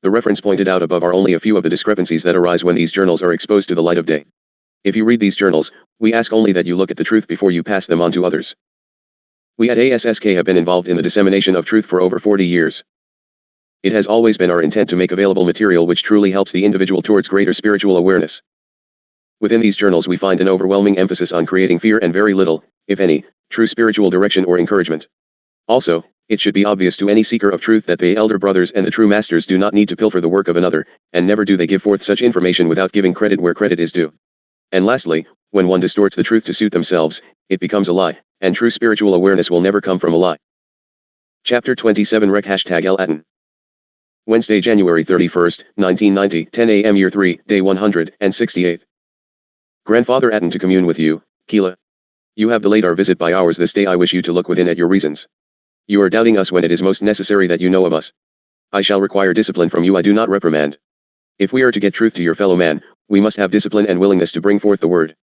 Speaker 1: The reference pointed out above are only a few of the discrepancies that arise when these journals are exposed to the light of day. If you read these journals, we ask only that you look at the truth before you pass them on to others. We at ASSK have been involved in the dissemination of truth for over 40 years. It has always been our intent to make available material which truly helps the individual towards greater spiritual awareness. Within these journals we find an overwhelming emphasis on creating fear and very little, if any, true spiritual direction or encouragement. Also, it should be obvious to any seeker of truth that the elder brothers and the true masters do not need to pilfer the work of another, and never do they give forth such information without giving credit where credit is due. And lastly, when one distorts the truth to suit themselves, it becomes a lie, and true spiritual awareness will never come from a lie. Chapter 27 Rec #El Aten. Wednesday, January 31st, 1990, 10 a.m. Year 3, Day 168. Grandfather Aten to commune with you, Keela. You have delayed our visit by hours this day. I wish you to look within at your reasons. You are doubting us when it is most necessary that you know of us. I shall require discipline from you. I do not reprimand. If we are to get truth to your fellow man, we must have discipline and willingness to bring forth the word.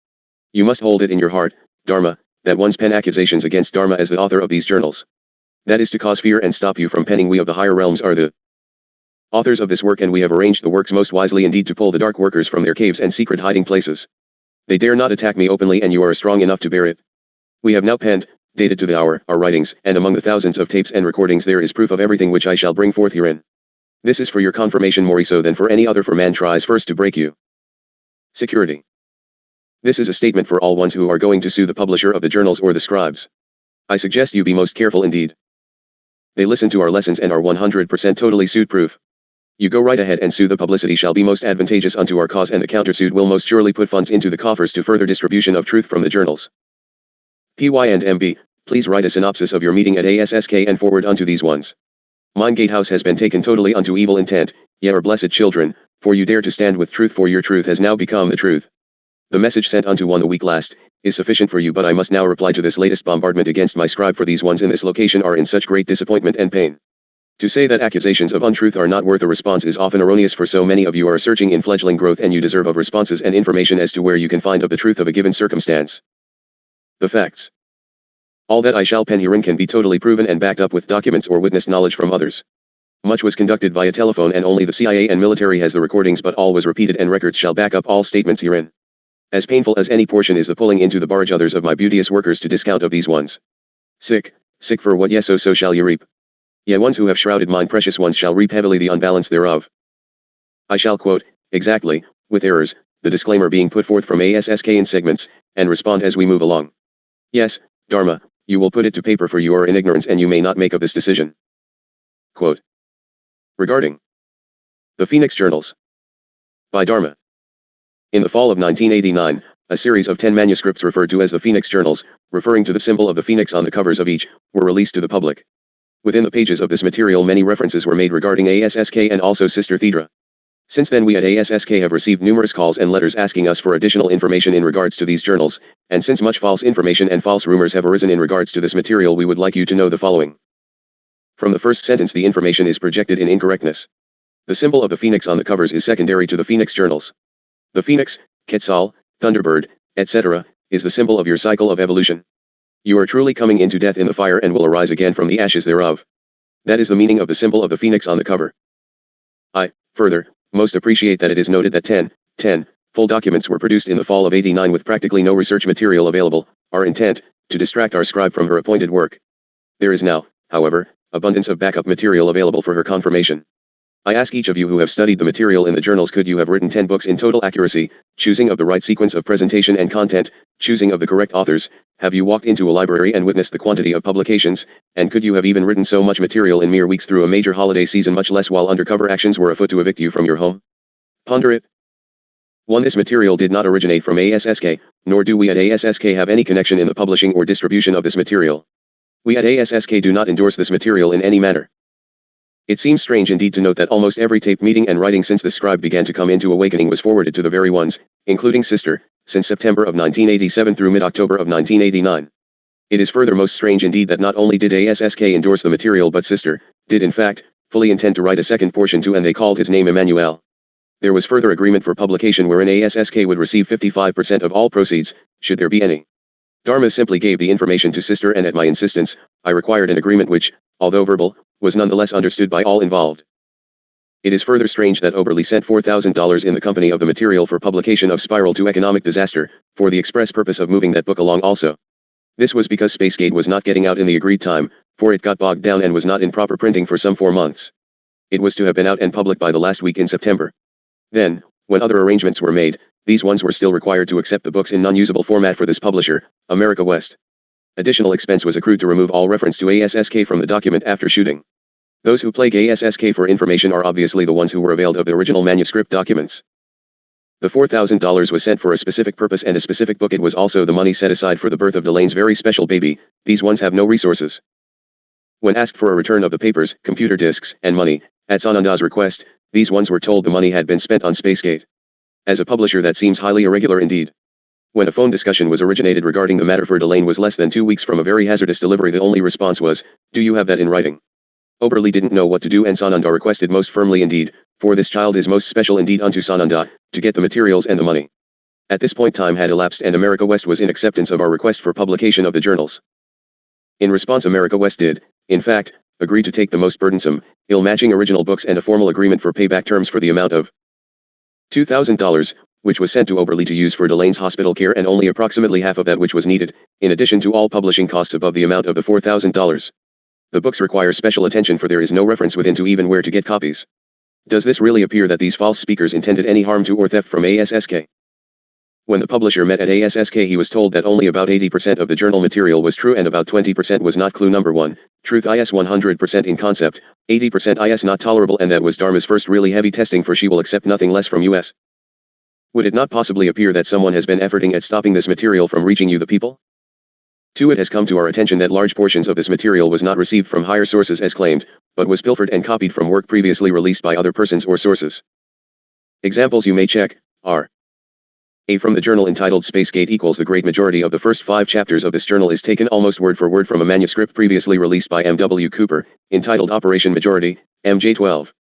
Speaker 1: You must hold it in your heart, Dharma, that one's pen accusations against Dharma as the author of these journals. That is to cause fear and stop you from penning. We of the higher realms are the authors of this work, and we have arranged the works most wisely indeed to pull the dark workers from their caves and secret hiding places. They dare not attack me openly, and you are strong enough to bear it. We have now penned, dated to the hour, our writings, and among the thousands of tapes and recordings there is proof of everything which I shall bring forth herein. This is for your confirmation more so than for any other, for man tries first to break you. Security. This is a statement for all ones who are going to sue the publisher of the journals or the scribes. I suggest you be most careful indeed. They listen to our lessons and are 100% totally suit-proof. You go right ahead and sue. The publicity shall be most advantageous unto our cause, and the countersuit will most surely put funds into the coffers to further distribution of truth from the journals. PY and MB, please write a synopsis of your meeting at ASSK and forward unto these ones. Mine gatehouse has been taken totally unto evil intent, ye are blessed children, for you dare to stand with truth, for your truth has now become the truth. The message sent unto one the week last, is sufficient for you, but I must now reply to this latest bombardment against my scribe, for these ones in this location are in such great disappointment and pain. To say that accusations of untruth are not worth a response is often erroneous, for so many of you are searching in fledgling growth, and you deserve of responses and information as to where you can find of the truth of a given circumstance. The facts. All that I shall pen herein can be totally proven and backed up with documents or witness knowledge from others. Much was conducted via telephone, and only the CIA and military has the recordings, but all was repeated, and records shall back up all statements herein. As painful as any portion is the pulling into the barge others of my beauteous workers to discount of these ones. Sick for what ye sow, so shall ye reap. Ye ones who have shrouded mine precious ones shall reap heavily the unbalance thereof. I shall quote, exactly, with errors, the disclaimer being put forth from ASSK in segments, and respond as we move along. Yes, Dharma, you will put it to paper, for you are in ignorance and you may not make of this decision. Quote. Regarding the Phoenix Journals. By Dharma. In the fall of 1989, a series of 10 manuscripts referred to as the Phoenix Journals, referring to the symbol of the phoenix on the covers of each, were released to the public. Within the pages of this material many references were made regarding ASSK and also Sister Thedra. Since then we at ASSK have received numerous calls and letters asking us for additional information in regards to these journals, and since much false information and false rumors have arisen in regards to this material, we would like you to know the following. From the first sentence, the information is projected in incorrectness. The symbol of the phoenix on the covers is secondary to the Phoenix Journals. The phoenix, Quetzal, Thunderbird, etc., is the symbol of your cycle of evolution. You are truly coming into death in the fire and will arise again from the ashes thereof. That is the meaning of the symbol of the phoenix on the cover. I, further, most appreciate that it is noted that 10 full documents were produced in the fall of '89 with practically no research material available, our intent, to distract our scribe from her appointed work. There is now, however, abundance of backup material available for her confirmation. I ask each of you who have studied the material in the journals, could you have written 10 books in total accuracy, choosing of the right sequence of presentation and content, choosing of the correct authors? Have you walked into a library and witnessed the quantity of publications, and could you have even written so much material in mere weeks through a major holiday season, much less while undercover actions were afoot to evict you from your home? Ponder it. 1. This material did not originate from ASSK, nor do we at ASSK have any connection in the publishing or distribution of this material. We at ASSK do not endorse this material in any manner. It seems strange indeed to note that almost every tape meeting and writing since the scribe began to come into awakening was forwarded to the very ones, including Sister, since September of 1987 through mid-October of 1989. It is further most strange indeed that not only did ASSK endorse the material but Sister did in fact fully intend to write a second portion too, and they called his name Emmanuel. There was further agreement for publication wherein ASSK would receive 55% of all proceeds, should there be any. Dharma simply gave the information to Sister, and at my insistence, I required an agreement which, although verbal, was nonetheless understood by all involved. It is further strange that Oberle sent $4,000 in the company of the material for publication of Spiral to Economic Disaster, for the express purpose of moving that book along also. This was because Spacegate was not getting out in the agreed time, for it got bogged down and was not in proper printing for some 4 months. It was to have been out and public by the last week in September. Then, when other arrangements were made, these ones were still required to accept the books in non-usable format for this publisher, America West. Additional expense was accrued to remove all reference to ASSK from the document after shooting. Those who plague ASSK for information are obviously the ones who were availed of the original manuscript documents. The $4,000 was sent for a specific purpose and a specific book. It was also the money set aside for the birth of Delaine's very special baby. These ones have no resources. When asked for a return of the papers, computer disks, and money, at Sananda's request, these ones were told the money had been spent on Spacegate. As a publisher, that seems highly irregular indeed. When a phone discussion was originated regarding the matter for Delaine was less than 2 weeks from a very hazardous delivery, the only response was, "Do you have that in writing?" Oberle didn't know what to do, and Sananda requested most firmly indeed, for this child is most special indeed unto Sananda, to get the materials and the money. At this point time had elapsed and America West was in acceptance of our request for publication of the journals. In response, America West did, in fact, agree to take the most burdensome, ill-matching original books and a formal agreement for payback terms for the amount of $2,000, which was sent to Oberle to use for Delaine's hospital care, and only approximately half of that which was needed, in addition to all publishing costs above the amount of the $4,000. The books require special attention, for there is no reference within to even where to get copies. Does this really appear that these false speakers intended any harm to or theft from ASSK? When the publisher met at ASSK, he was told that only about 80% of the journal material was true and about 20% was not. Clue number 1, truth is 100% in concept, 80% is not tolerable, and that was Dharma's first really heavy testing, for she will accept nothing less from us. Would it not possibly appear that someone has been efforting at stopping this material from reaching you the people? 2. It has come to our attention that large portions of this material was not received from higher sources as claimed, but was pilfered and copied from work previously released by other persons or sources. Examples you may check are: A. From the journal entitled Spacegate equals, the great majority of the first 5 chapters of this journal is taken almost word for word from a manuscript previously released by M.W. Cooper, entitled Operation Majority, MJ12.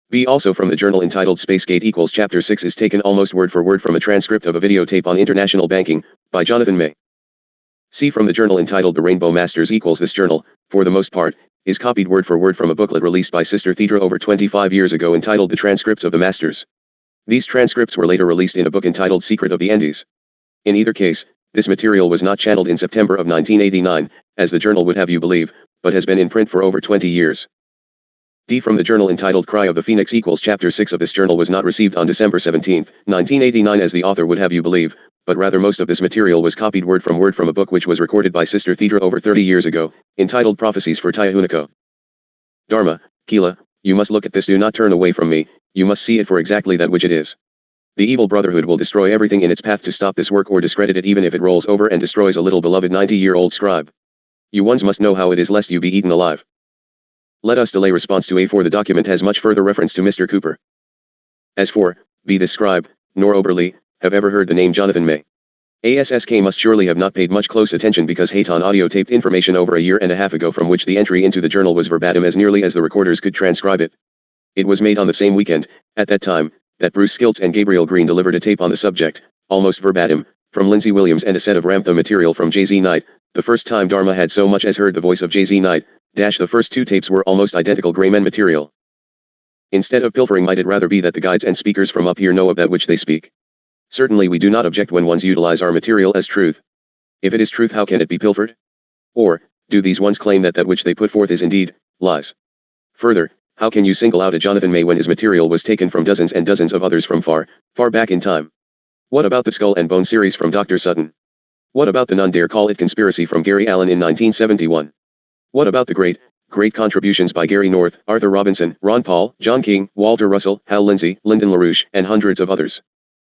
Speaker 1: B. Also from the journal entitled Spacegate equals, chapter 6 is taken almost word for word from a transcript of a videotape on international banking, by Jonathan May. C. From the journal entitled The Rainbow Masters equals, this journal, for the most part, is copied word for word from a booklet released by Sister Thedra over 25 years ago entitled The Transcripts of the Masters. These transcripts were later released in a book entitled Secret of the Andes. In either case, this material was not channeled in September of 1989, as the journal would have you believe, but has been in print for over 20 years. D. From the journal entitled Cry of the Phoenix equals, chapter 6 of this journal was not received on December 17, 1989 as the author would have you believe, but rather most of this material was copied word from word from a book which was recorded by Sister Thedra over 30 years ago, entitled Prophecies for Tiahuniko. Dharma, Kila, you must look at this, do not turn away from me, you must see it for exactly that which it is. The evil brotherhood will destroy everything in its path to stop this work or discredit it, even if it rolls over and destroys a little beloved 90-year-old scribe. You ones must know how it is, lest you be eaten alive. Let us delay response to A, for the document has much further reference to Mr. Cooper. As for B, this scribe, nor Oberle, have ever heard the name Jonathan May. ASSK must surely have not paid much close attention, because Hayton audio taped information over a year and a half ago from which the entry into the journal was verbatim as nearly as the recorders could transcribe it. It was made on the same weekend, at that time, that Bruce Skiltz and Gabriel Green delivered a tape on the subject, almost verbatim, from Lindsay Williams, and a set of Ramtha material from Jay-Z Knight. The first time Dharma had so much as heard the voice of Jay-Z Knight, the first 2 tapes were almost identical gray men material. Instead of pilfering, might it rather be that the guides and speakers from up here know of that which they speak? Certainly we do not object when ones utilize our material as truth. If it is truth, how can it be pilfered? Or, do these ones claim that that which they put forth is indeed lies? Further, how can you single out a Jonathan May when his material was taken from dozens and dozens of others from far, far back in time? What about the Skull and Bone series from Dr. Sutton? What about the None Dare Call It conspiracy from Gary Allen in 1971? What about the great contributions by Gary North, Arthur Robinson, Ron Paul, John King, Walter Russell, Hal Lindsey, Lyndon LaRouche, and hundreds of others?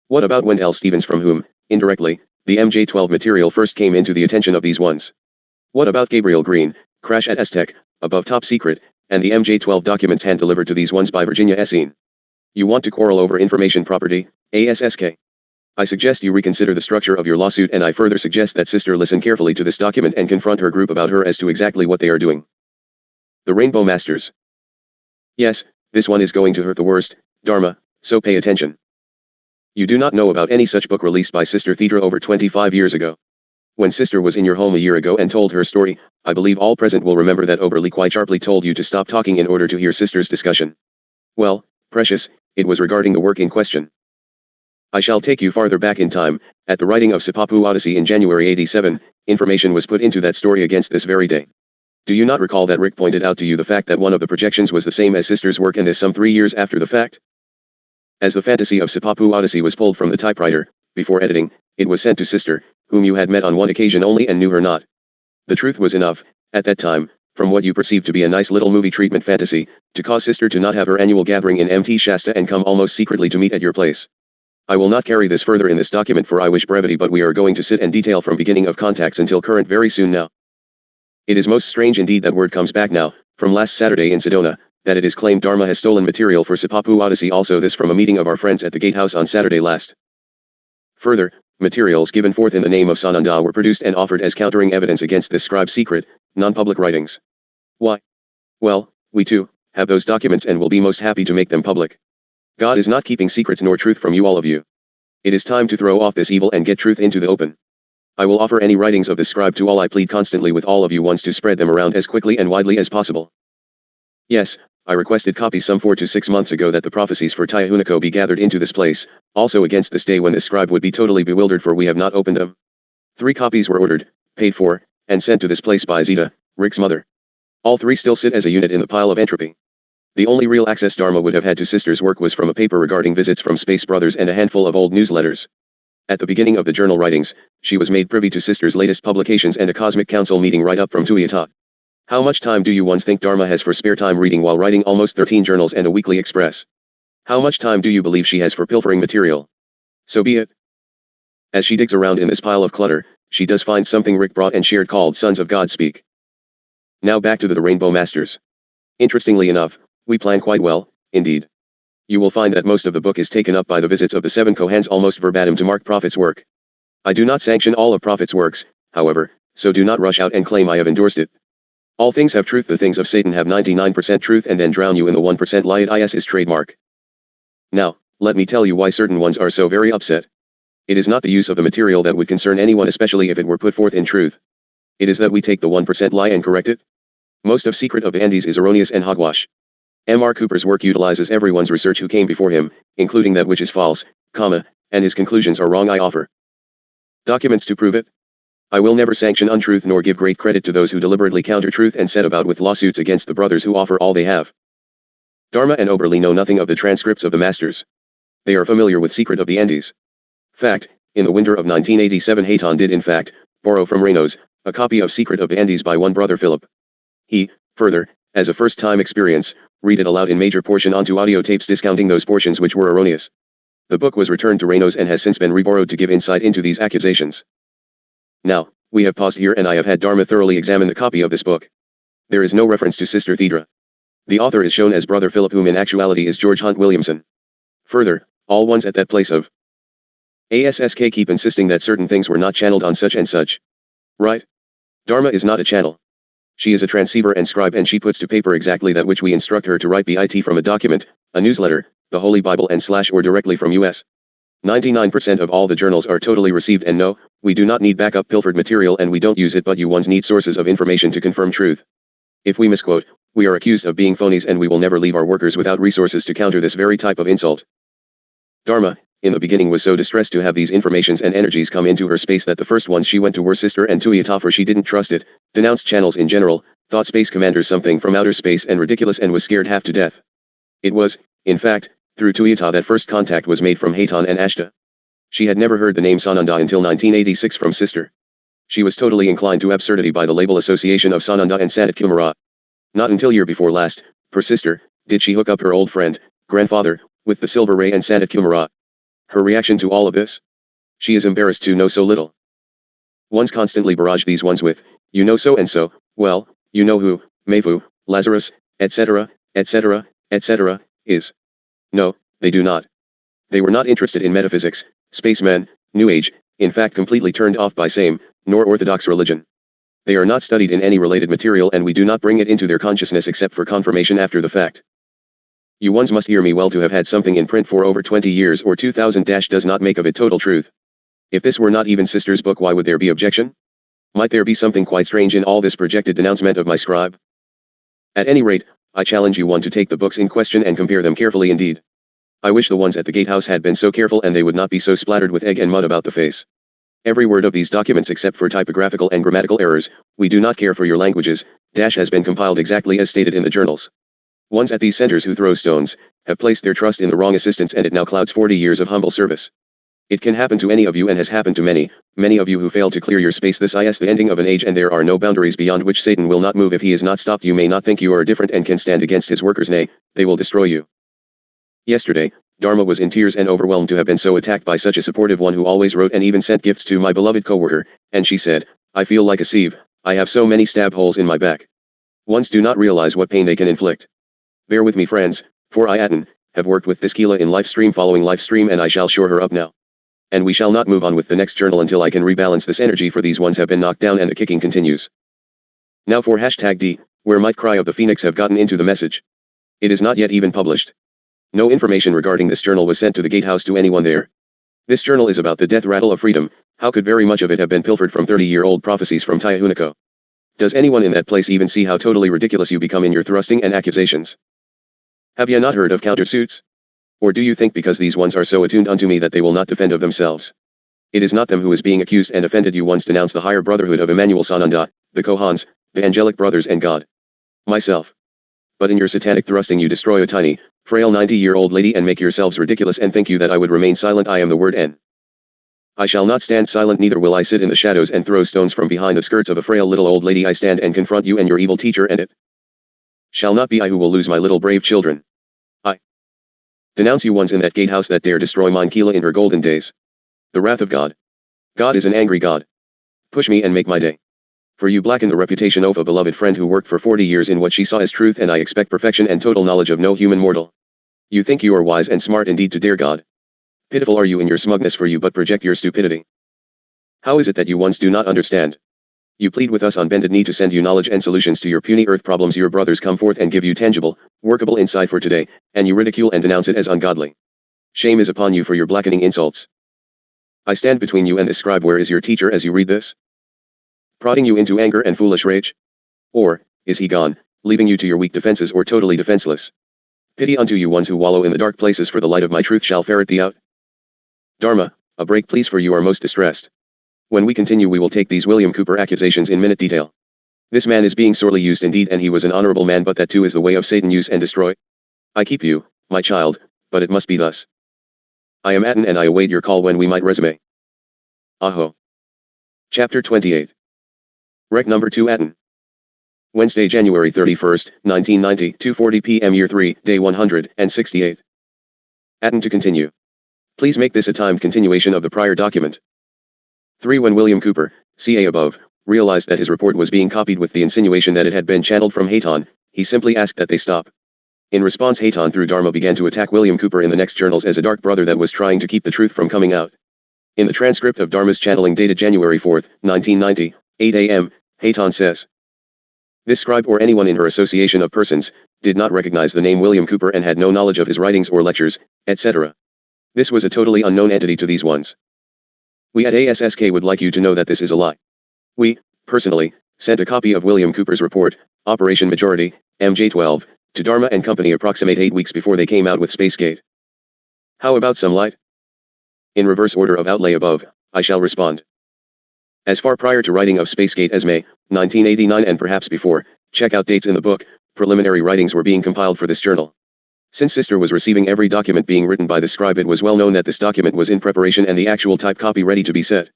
Speaker 1: What about Wendell Stevens, from whom, indirectly, the MJ12 material first came into the attention of these ones? What about Gabriel Green, crash at Aztec, above top secret, and the PJ12 documents hand-delivered to these ones by Virginia Essene? You want to quarrel over information property, ASSK? I suggest you reconsider the structure of your lawsuit, and I further suggest that sister listen carefully to this document and confront her group about her as to exactly what they are doing. The Rainbow Masters. Yes, this one is going to hurt the worst, Dharma, so pay attention. You do not know about any such book released by Sister Thedra over 25 years ago. When Sister was in your home a year ago and told her story, I believe all present will remember that Oberly quite sharply told you to stop talking in order to hear Sister's discussion. Well, precious, it was regarding the work in question. I shall take you farther back in time. At the writing of Sipapu Odyssey in January 87, information was put into that story against this very day. Do you not recall that Rick pointed out to you the fact that one of the projections was the same as Sister's work and this some 3 years after the fact? As the fantasy of Sipapu Odyssey was pulled from the typewriter, before editing, it was sent to Sister, whom you had met on one occasion only and knew her not. The truth was enough, at that time, from what you perceived to be a nice little movie treatment fantasy, to cause Sister to not have her annual gathering in MT Shasta and come almost secretly to meet at your place. I will not carry this further in this document for I wish brevity, but we are going to sit and detail from beginning of contacts until current very soon now. It is most strange indeed that word comes back now, from last Saturday in Sedona, that it is claimed Dharma has stolen material for Sipapu Odyssey, also this from a meeting of our friends at the Gatehouse on Saturday last. Further, materials given forth in the name of Sananda were produced and offered as countering evidence against this scribe's secret, non-public writings. Why? Well, we too, have those documents and will be most happy to make them public. God is not keeping secrets nor truth from you, all of you. It is time to throw off this evil and get truth into the open. I will offer any writings of this scribe to all. I plead constantly with all of you once to spread them around as quickly and widely as possible. Yes, I requested copies some 4 to 6 months ago that the prophecies for Tiahuniko be gathered into this place, also against this day when this scribe would be totally bewildered, for we have not opened them. 3 copies were ordered, paid for, and sent to this place by Zita, Rick's mother. All 3 still sit as a unit in the pile of entropy. The only real access Dharma would have had to Sister's work was from a paper regarding visits from Space Brothers and a handful of old newsletters. At the beginning of the journal writings, she was made privy to Sister's latest publications and a Cosmic Council meeting right up from Tuiata. How much time do you ones think Dharma has for spare time reading while writing almost 13 journals and a weekly express? How much time do you believe she has for pilfering material? So be it. As she digs around in this pile of clutter, she does find something Rick brought and shared called Sons of God Speak. Now back to the Rainbow Masters. Interestingly enough, we plan quite well, indeed. You will find that most of the book is taken up by the visits of the 7 Kohens almost verbatim to Mark Prophet's work. I do not sanction all of Prophet's works, however, so do not rush out and claim I have endorsed it. All things have truth, the things of Satan have 99% truth and then drown you in the 1% lie. It is his trademark. Now, let me tell you why certain ones are so very upset. It is not the use of the material that would concern anyone, especially if it were put forth in truth. It is that we take the 1% lie and correct it. Most of Secret of the Andes is erroneous and hogwash. M.R. Cooper's work utilizes everyone's research who came before him, including that which is false, and his conclusions are wrong. I offer documents to prove it. I will never sanction untruth nor give great credit to those who deliberately counter truth and set about with lawsuits against the brothers who offer all they have. Dharma and Oberly know nothing of the transcripts of the masters. They are familiar with Secret of the Andes. Fact, in the winter of 1987 Hayton did in fact, borrow from Reynolds, a copy of Secret of the Andes by one brother Philip. He, further, as a first-time experience, read it aloud in major portion onto audio tapes discounting those portions which were erroneous. The book was returned to Reynolds and has since been reborrowed to give insight into these accusations. Now, we have paused here and I have had Dharma thoroughly examine the copy of this book. There is no reference to Sister Thedra. The author is shown as Brother Philip, whom in actuality is George Hunt Williamson. Further, all ones at that place of ASSK keep insisting that certain things were not channeled on such and such. Right? Dharma is not a channel. She is a transceiver and scribe, and she puts to paper exactly that which we instruct her to write, be it from a document, a newsletter, the Holy Bible and / or directly from US. 99% of all the journals are totally received, and no, we do not need backup pilfered material and we don't use it, but you ones need sources of information to confirm truth. If we misquote, we are accused of being phonies, and we will never leave our workers without resources to counter this very type of insult. Dharma, in the beginning, was so distressed to have these informations and energies come into her space that the first ones she went to were Sister and Tuiata, for she didn't trust it, denounced channels in general, thought space commanders something from outer space and ridiculous, and was scared half to death. It was, in fact, through Tuiata that first contact was made from Hayton and Ashta. She had never heard the name Sananda until 1986 from Sister. She was totally inclined to absurdity by the label association of Sananda and Sanat Kumara. Not until year before last, per Sister, did she hook up her old friend, grandfather, with the Silver Ray and Sanat Kumara. Her reaction to all of this? She is embarrassed to know so little. Ones constantly barrage these ones with, you know so and so, well, you know who, Mayfu, Lazarus, etc., etc., etc., is. No, they do not. They were not interested in metaphysics, spacemen, New Age, in fact completely turned off by same, nor orthodox religion. They are not studied in any related material and we do not bring it into their consciousness except for confirmation after the fact. You ones must hear me well. To have had something in print for over 20 years or 2000 does not make of it total truth. If this were not even Sister's book, why would there be objection? Might there be something quite strange in all this projected denouncement of my scribe? At any rate, I challenge you one to take the books in question and compare them carefully indeed. I wish the ones at the gatehouse had been so careful and they would not be so splattered with egg and mud about the face. Every word of these documents except for typographical and grammatical errors, we do not care for your languages, has been compiled exactly as stated in the journals. Ones at these centers who throw stones, have placed their trust in the wrong assistants and it now clouds 40 years of humble service. It can happen to any of you and has happened to many, many of you who fail to clear your space. This is the ending of an age and there are no boundaries beyond which Satan will not move if he is not stopped. You may not think you are different and can stand against his workers, nay, they will destroy you. Yesterday, Dharma was in tears and overwhelmed to have been so attacked by such a supportive one who always wrote and even sent gifts to my beloved coworker, and she said, I feel like a sieve, I have so many stab holes in my back. Ones do not realize what pain they can inflict. Bear with me friends, for I have worked with this Keela in Livestream following Livestream and I shall shore her up now. And we shall not move on with the next journal until I can rebalance this energy, for these ones have been knocked down and the kicking continues. Now for #D, where might cry of the Phoenix have gotten into the message. It is not yet even published. No information regarding this journal was sent to the gatehouse to anyone there. This journal is about the death rattle of freedom. How could very much of it have been pilfered from 30-year-old prophecies from Tiahuniko? Does anyone in that place even see how totally ridiculous you become in your thrusting and accusations? Have you not heard of countersuits? Or do you think because these ones are so attuned unto me that they will not defend of themselves? It is not them who is being accused and offended. You once denounce the higher brotherhood of Emmanuel Sananda, the Kohans, the angelic brothers and God. Myself. But in your satanic thrusting you destroy a tiny, frail 90-year-old lady and make yourselves ridiculous, and think you that I would remain silent? I am the word N. I shall not stand silent, neither will I sit in the shadows and throw stones from behind the skirts of a frail little old lady. I stand and confront you and your evil teacher, and it shall not be I who will lose my little brave children. I denounce you ones in that gatehouse that dare destroy mine Keela in her golden days. The wrath of God. God is an angry God. Push me and make my day. For you blacken the reputation of a beloved friend who worked for 40 years in what she saw as truth, and I expect perfection and total knowledge of no human mortal. You think you are wise and smart indeed to dare God. Pitiful are you in your smugness, for you but project your stupidity. How is it that you ones do not understand? You plead with us on bended knee to send you knowledge and solutions to your puny earth problems. Your brothers come forth and give you tangible, workable insight for today, and you ridicule and denounce it as ungodly. Shame is upon you for your blackening insults. I stand between you and this scribe. Where is your teacher as you read this? Prodding you into anger and foolish rage? Or, is he gone, leaving you to your weak defenses or totally defenseless? Pity unto you ones who wallow in the dark places, for the light of my truth shall ferret thee out. Dharma, a break please, for you are most distressed. When we continue we will take these William Cooper accusations in minute detail. This man is being sorely used indeed, and he was an honorable man, but that too is the way of Satan, use and destroy. I keep you, my child, but it must be thus. I am Aten and I await your call when we might resume. Aho. Chapter 28. Rec number 2 Aten. Wednesday, January 31st, 1990, 2:40 p.m. Year 3, Day 168. Aten to continue. Please make this a timed continuation of the prior document. 3. When William Cooper, ca above, realized that his report was being copied with the insinuation that it had been channeled from Hayton, he simply asked that they stop. In response, Hayton through Dharma began to attack William Cooper in the next journals as a dark brother that was trying to keep the truth from coming out. In the transcript of Dharma's channeling dated January 4th, 1990, 8 a.m., Hayton says, this scribe or anyone in her association of persons, did not recognize the name William Cooper and had no knowledge of his writings or lectures, etc. This was a totally unknown entity to these ones. We at ASSK would like you to know that this is a lie. We, personally, sent a copy of William Cooper's report, Operation Majority, PJ12, to Dharma and Company approximate 8 weeks before they came out with Spacegate. How about some light? In reverse order of outlay above, I shall respond. As far prior to writing of Spacegate as May, 1989 and perhaps before, check out dates in the book, preliminary writings were being compiled for this journal. Since Sister was receiving every document being written by the scribe, it was well known that this document was in preparation and the actual type copy ready to be set.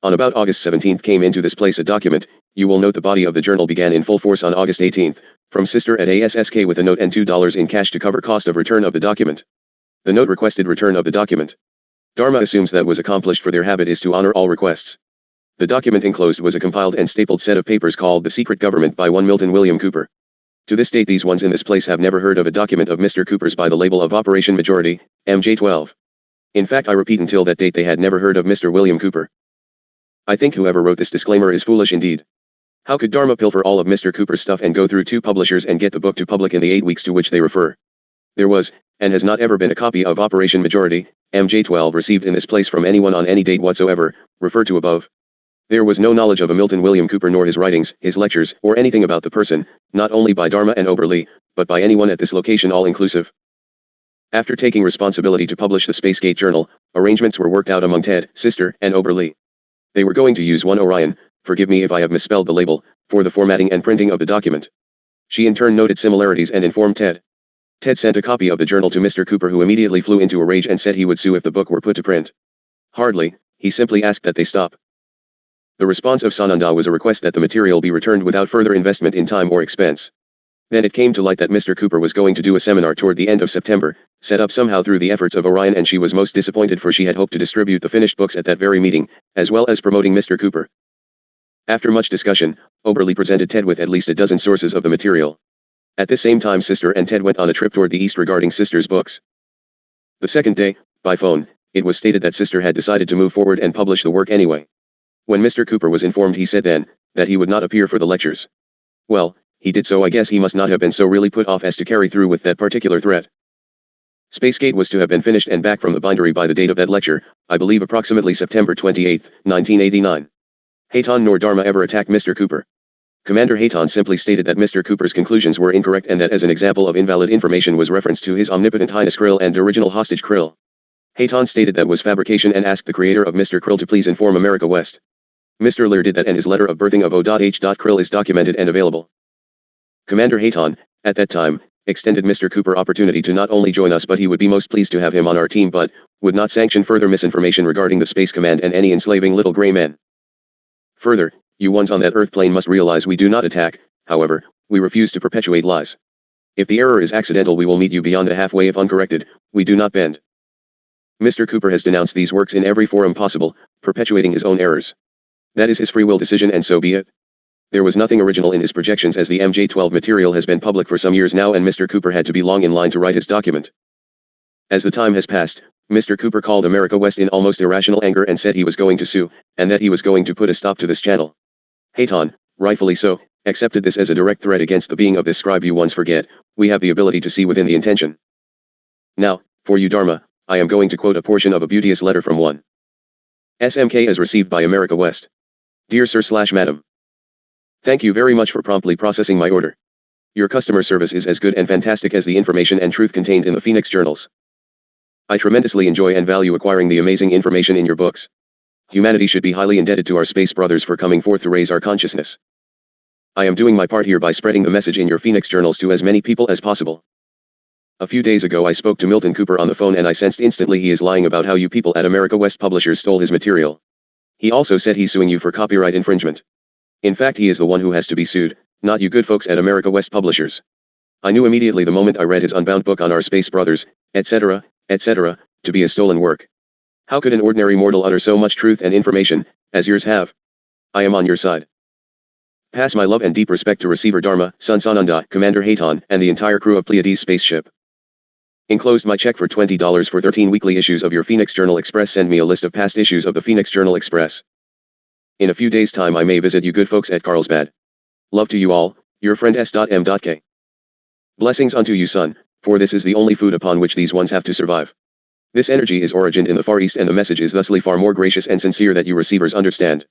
Speaker 1: On about August 17th came into this place a document. You will note the body of the journal began in full force on August 18th, from Sister at ASSK with a note and $2 in cash to cover cost of return of the document. The note requested return of the document. Dharma assumes that was accomplished, for their habit is to honor all requests. The document enclosed was a compiled and stapled set of papers called The Secret Government by one Milton William Cooper. To this date these ones in this place have never heard of a document of Mr. Cooper's by the label of Operation Majority, MJ12. In fact I repeat until that date they had never heard of Mr. William Cooper. I think whoever wrote this disclaimer is foolish indeed. How could Dharma pilfer all of Mr. Cooper's stuff and go through 2 publishers and get the book to public in the 8 weeks to which they refer? There was, and has not ever been a copy of Operation Majority, MJ12 received in this place from anyone on any date whatsoever, referred to above. There was no knowledge of a Milton William Cooper nor his writings, his lectures, or anything about the person, not only by Dharma and Oberle, but by anyone at this location all-inclusive. After taking responsibility to publish the Spacegate Journal, arrangements were worked out among Ted, Sister, and Oberle. They were going to use one Orion, forgive me if I have misspelled the label, for the formatting and printing of the document. She in turn noted similarities and informed Ted. Ted sent a copy of the journal to Mr. Cooper who immediately flew into a rage and said he would sue if the book were put to print. Hardly, he simply asked that they stop. The response of Sananda was a request that the material be returned without further investment in time or expense. Then it came to light that Mr. Cooper was going to do a seminar toward the end of September, set up somehow through the efforts of Orion, and she was most disappointed for she had hoped to distribute the finished books at that very meeting, as well as promoting Mr. Cooper. After much discussion, Oberle presented Ted with at least a dozen sources of the material. At this same time Sister and Ted went on a trip toward the east regarding Sister's books. The second day, by phone, it was stated that Sister had decided to move forward and publish the work anyway. When Mr. Cooper was informed he said then, that he would not appear for the lectures. Well, he did, so I guess he must not have been so really put off as to carry through with that particular threat. Spacegate was to have been finished and back from the bindery by the date of that lecture, I believe approximately September 28, 1989. Hayton nor Dharma ever attacked Mr. Cooper. Commander Hayton simply stated that Mr. Cooper's conclusions were incorrect and that as an example of invalid information was reference to His Omnipotent Highness Krill and original hostage Krill. Hayton stated that was fabrication and asked the creator of Mr. Krill to please inform America West. Mr. Lear did that and his letter of birthing of O.H. Krill is documented and available. Commander Hayton, at that time, extended Mr. Cooper opportunity to not only join us but he would be most pleased to have him on our team but, would not sanction further misinformation regarding the Space Command and any enslaving little gray men. Further, you ones on that Earth plane must realize we do not attack, however, we refuse to perpetuate lies. If the error is accidental we will meet you beyond the halfway if uncorrected, we do not bend. Mr. Cooper has denounced these works in every forum possible, perpetuating his own errors. That is his free will decision and so be it. There was nothing original in his projections as the MJ12 material has been public for some years now and Mr. Cooper had to be long in line to write his document. As the time has passed, Mr. Cooper called America West in almost irrational anger and said he was going to sue, and that he was going to put a stop to this channel. Hayton, rightfully so, accepted this as a direct threat against the being of this scribe. You once forget, we have the ability to see within the intention. Now, for you Dharma, I am going to quote a portion of a beauteous letter from one SMK as received by America West. Dear Sir/Madam. Thank you very much for promptly processing my order. Your customer service is as good and fantastic as the information and truth contained in the Phoenix journals. I tremendously enjoy and value acquiring the amazing information in your books. Humanity should be highly indebted to our space brothers for coming forth to raise our consciousness. I am doing my part here by spreading the message in your Phoenix journals to as many people as possible. A few days ago I spoke to Milton Cooper on the phone and I sensed instantly he is lying about how you people at America West Publishers stole his material. He also said he's suing you for copyright infringement. In fact he is the one who has to be sued, not you good folks at America West Publishers. I knew immediately the moment I read his unbound book on our space brothers, etc., to be a stolen work. How could an ordinary mortal utter so much truth and information, as yours have? I am on your side. Pass my love and deep respect to Receiver Dharma, Son Sananda, Commander Hayton, and the entire crew of Pleiades spaceship. Enclosed my check for $20 for 13 weekly issues of your Phoenix Journal Express. Send me a list of past issues of the Phoenix Journal Express. In a few days' time I may visit you good folks at Carlsbad. Love to you all, your friend S.M.K. Blessings unto you son, for this is the only food upon which these ones have to survive. This energy is origined in the Far East and the message is thusly far more gracious and sincere that you receivers understand.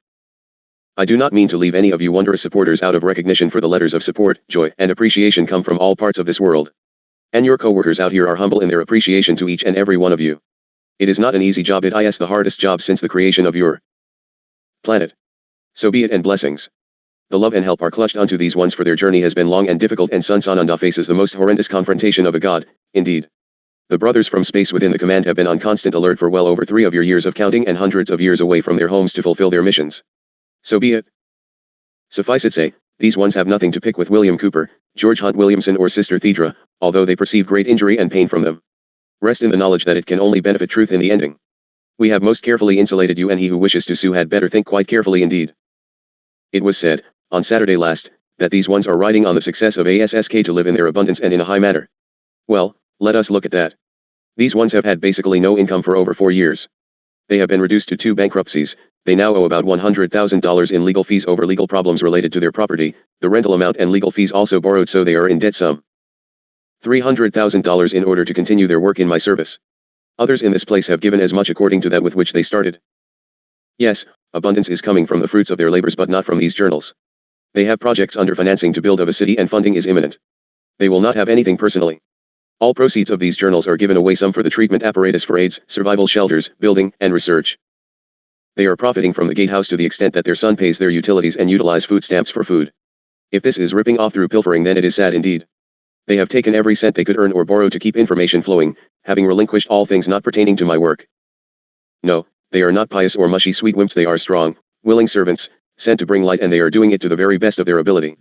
Speaker 1: I do not mean to leave any of you wondrous supporters out of recognition, for the letters of support, joy, and appreciation come from all parts of this world. And your co-workers out here are humble in their appreciation to each and every one of you. It is not an easy job, it is the hardest job since the creation of your planet. So be it, and blessings. The love and help are clutched unto these ones, for their journey has been long and difficult and Son Sananda faces the most horrendous confrontation of a god, indeed. The brothers from space within the command have been on constant alert for well over 3 of your years of counting and hundreds of years away from their homes to fulfill their missions. So be it. Suffice it say, these ones have nothing to pick with William Cooper, George Hunt Williamson or Sister Thedra, although they perceive great injury and pain from them. Rest in the knowledge that it can only benefit truth in the ending. We have most carefully insulated you, and he who wishes to sue had better think quite carefully indeed. It was said, on Saturday last, that these ones are riding on the success of ASSK to live in their abundance and in a high manner. Well, let us look at that. These ones have had basically no income for over 4 years. They have been reduced to 2 bankruptcies. They now owe about $100,000 in legal fees over legal problems related to their property, the rental amount and legal fees also borrowed, so they are in debt some $300,000 in order to continue their work in my service. Others in this place have given as much according to that with which they started. Yes, abundance is coming from the fruits of their labors, but not from these journals. They have projects under financing to build of a city, and funding is imminent. They will not have anything personally. All proceeds of these journals are given away, some for the treatment apparatus for AIDS, survival shelters, building, and research. They are profiting from the gatehouse to the extent that their son pays their utilities and utilize food stamps for food. If this is ripping off through pilfering, then it is sad indeed. They have taken every cent they could earn or borrow to keep information flowing, having relinquished all things not pertaining to my work. No, they are not pious or mushy sweet wimps. They are strong, willing servants, sent to bring light, and they are doing it to the very best of their ability.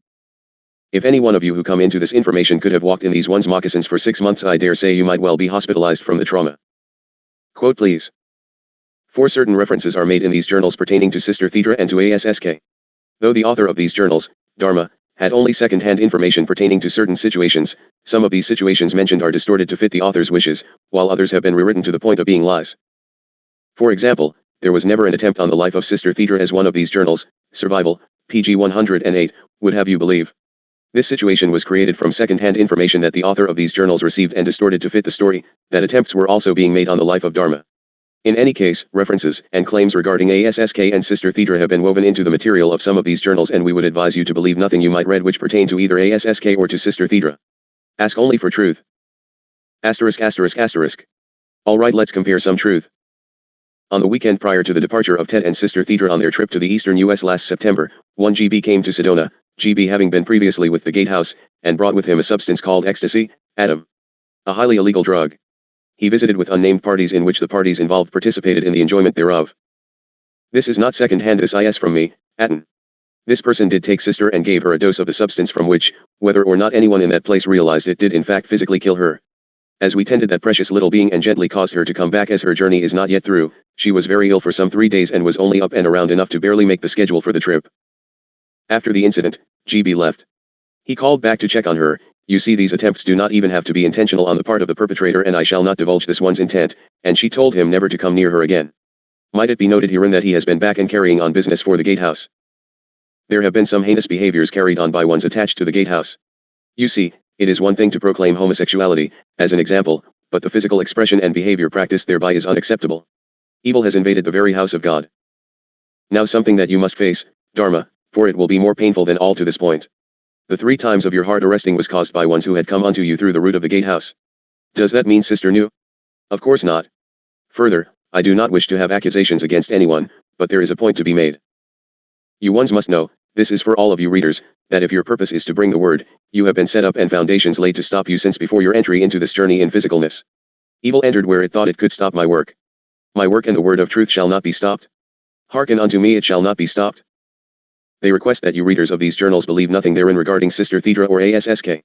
Speaker 1: If any one of you who come into this information could have walked in these one's moccasins for 6 months, I dare say you might well be hospitalized from the trauma. Quote please. 4 certain references are made in these journals pertaining to Sister Thedra and to ASSK. Though the author of these journals, Dharma, had only second-hand information pertaining to certain situations, some of these situations mentioned are distorted to fit the author's wishes, while others have been rewritten to the point of being lies. For example, there was never an attempt on the life of Sister Thedra, as one of these journals, Survival, PG108, would have you believe. This situation was created from second-hand information that the author of these journals received and distorted to fit the story, that attempts were also being made on the life of Dharma. In any case, references and claims regarding ASSK and Sister Thedra have been woven into the material of some of these journals, and we would advise you to believe nothing you might read which pertain to either ASSK or to Sister Thedra. Ask only for truth. Asterisk asterisk asterisk. Alright, let's compare some truth. On the weekend prior to the departure of Ted and Sister Thedra on their trip to the eastern U.S. last September, one GB came to Sedona, GB having been previously with the Gatehouse, and brought with him a substance called ecstasy, Adam. A highly illegal drug. He visited with unnamed parties in which the parties involved participated in the enjoyment thereof. This is not second-hand, this is from me, Atten. This person did take Sister and gave her a dose of the substance from which, whether or not anyone in that place realized it, did in fact physically kill her. As we tended that precious little being and gently caused her to come back, as her journey is not yet through, she was very ill for some 3 days and was only up and around enough to barely make the schedule for the trip. After the incident, GB left. He called back to check on her. You see, these attempts do not even have to be intentional on the part of the perpetrator, and I shall not divulge this one's intent, and she told him never to come near her again. Might it be noted herein that he has been back and carrying on business for the Gatehouse. There have been some heinous behaviors carried on by ones attached to the Gatehouse. You see, it is one thing to proclaim homosexuality, as an example, but the physical expression and behavior practiced thereby is unacceptable. Evil has invaded the very house of God. Now something that you must face, Dharma, for it will be more painful than all to this point. The 3 times of your heart arresting was caused by ones who had come unto you through the route of the Gatehouse. Does that mean Sister knew? Of course not. Further, I do not wish to have accusations against anyone, but there is a point to be made. You ones must know, this is for all of you readers, that if your purpose is to bring the word, you have been set up and foundations laid to stop you since before your entry into this journey in physicalness. Evil entered where it thought it could stop my work. My work and the word of truth shall not be stopped. Hearken unto me, it shall not be stopped. They request that you readers of these journals believe nothing therein regarding Sister Thedra or ASSK.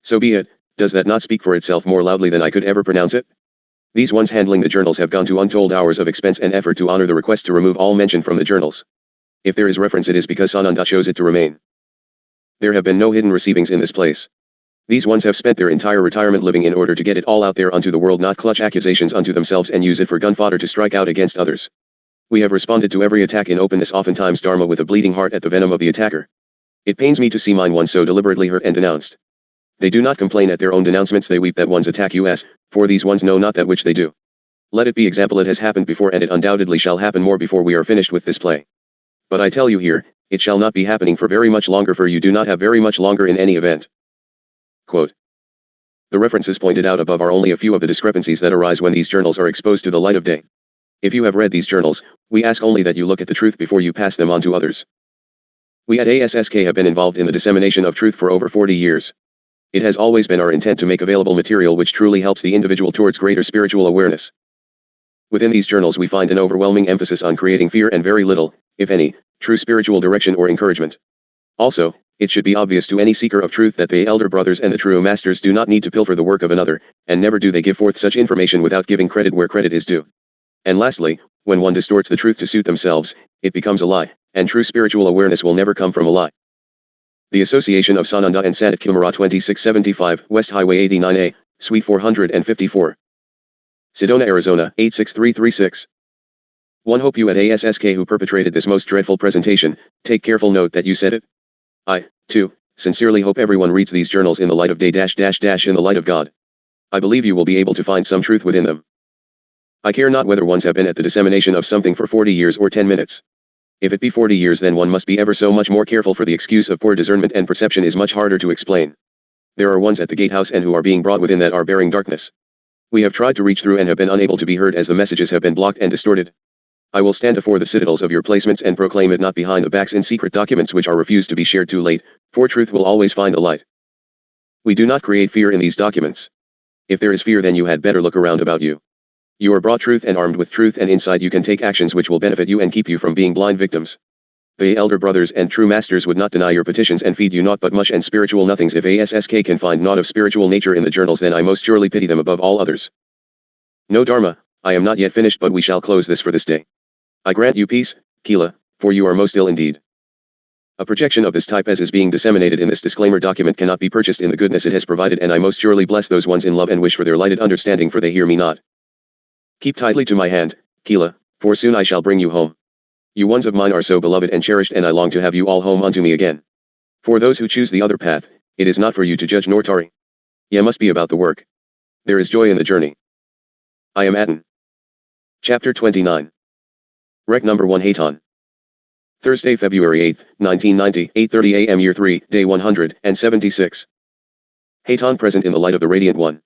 Speaker 1: So be it. Does that not speak for itself more loudly than I could ever pronounce it? These ones handling the journals have gone to untold hours of expense and effort to honor the request to remove all mention from the journals. If there is reference, it is because Sananda chose it to remain. There have been no hidden receivings in this place. These ones have spent their entire retirement living in order to get it all out there unto the world, not clutch accusations unto themselves and use it for gun fodder to strike out against others. We have responded to every attack in openness, oftentimes Dharma with a bleeding heart at the venom of the attacker. It pains me to see mine ones so deliberately hurt and denounced. They do not complain at their own denouncements, they weep that ones attack us, for these ones know not that which they do. Let it be example, it has happened before and it undoubtedly shall happen more before we are finished with this play. But I tell you here, it shall not be happening for very much longer, for you do not have very much longer in any event. Quote. The references pointed out above are only a few of the discrepancies that arise when these journals are exposed to the light of day. If you have read these journals, we ask only that you look at the truth before you pass them on to others. We at ASSK have been involved in the dissemination of truth for over 40 years. It has always been our intent to make available material which truly helps the individual towards greater spiritual awareness. Within these journals we find an overwhelming emphasis on creating fear and very little, if any, true spiritual direction or encouragement. Also, it should be obvious to any seeker of truth that the elder brothers and the true masters do not need to pilfer the work of another, and never do they give forth such information without giving credit where credit is due. And lastly, when one distorts the truth to suit themselves, it becomes a lie, and true spiritual awareness will never come from a lie. The Association of Sananda and Sanat Kilmara 2675, West Highway 89A, Suite 454. Sedona, Arizona, 86336. 1. Hope you at ASSK who perpetrated this most dreadful presentation, take careful note that you said it. I, too, sincerely hope everyone reads these journals in the light of day in the light of God. I believe you will be able to find some truth within them. I care not whether ones have been at the dissemination of something for 40 years or 10 minutes. If it be 40 years, then one must be ever so much more careful, for the excuse of poor discernment and perception is much harder to explain. There are ones at the gatehouse and who are being brought within that are bearing darkness. We have tried to reach through and have been unable to be heard as the messages have been blocked and distorted. I will stand afore the citadels of your placements and proclaim it, not behind the backs in secret documents which are refused to be shared too late, for truth will always find the light. We do not create fear in these documents. If there is fear, then you had better look around about you. You are brought truth, and armed with truth and insight you can take actions which will benefit you and keep you from being blind victims. The elder brothers and true masters would not deny your petitions and feed you naught but mush and spiritual nothings. If ASSK can find naught of spiritual nature in the journals, then I most surely pity them above all others. No Dharma, I am not yet finished, but we shall close this for this day. I grant you peace, Kila, for you are most ill indeed. A projection of this type as is being disseminated in this disclaimer document cannot be purchased in the goodness it has provided, and I most surely bless those ones in love and wish for their lighted understanding, for they hear me not. Keep tightly to my hand, Kila, for soon I shall bring you home. You ones of mine are so beloved and cherished, and I long to have you all home unto me again. For those who choose the other path, it is not for you to judge nor tarry. Ye must be about the work. There is joy in the journey. I am Aten. Chapter 29. Rec number 1, Haton. Thursday, February 8, 1990, 8:30 a.m. Year 3, Day 176. Haton, present in the light of the Radiant One.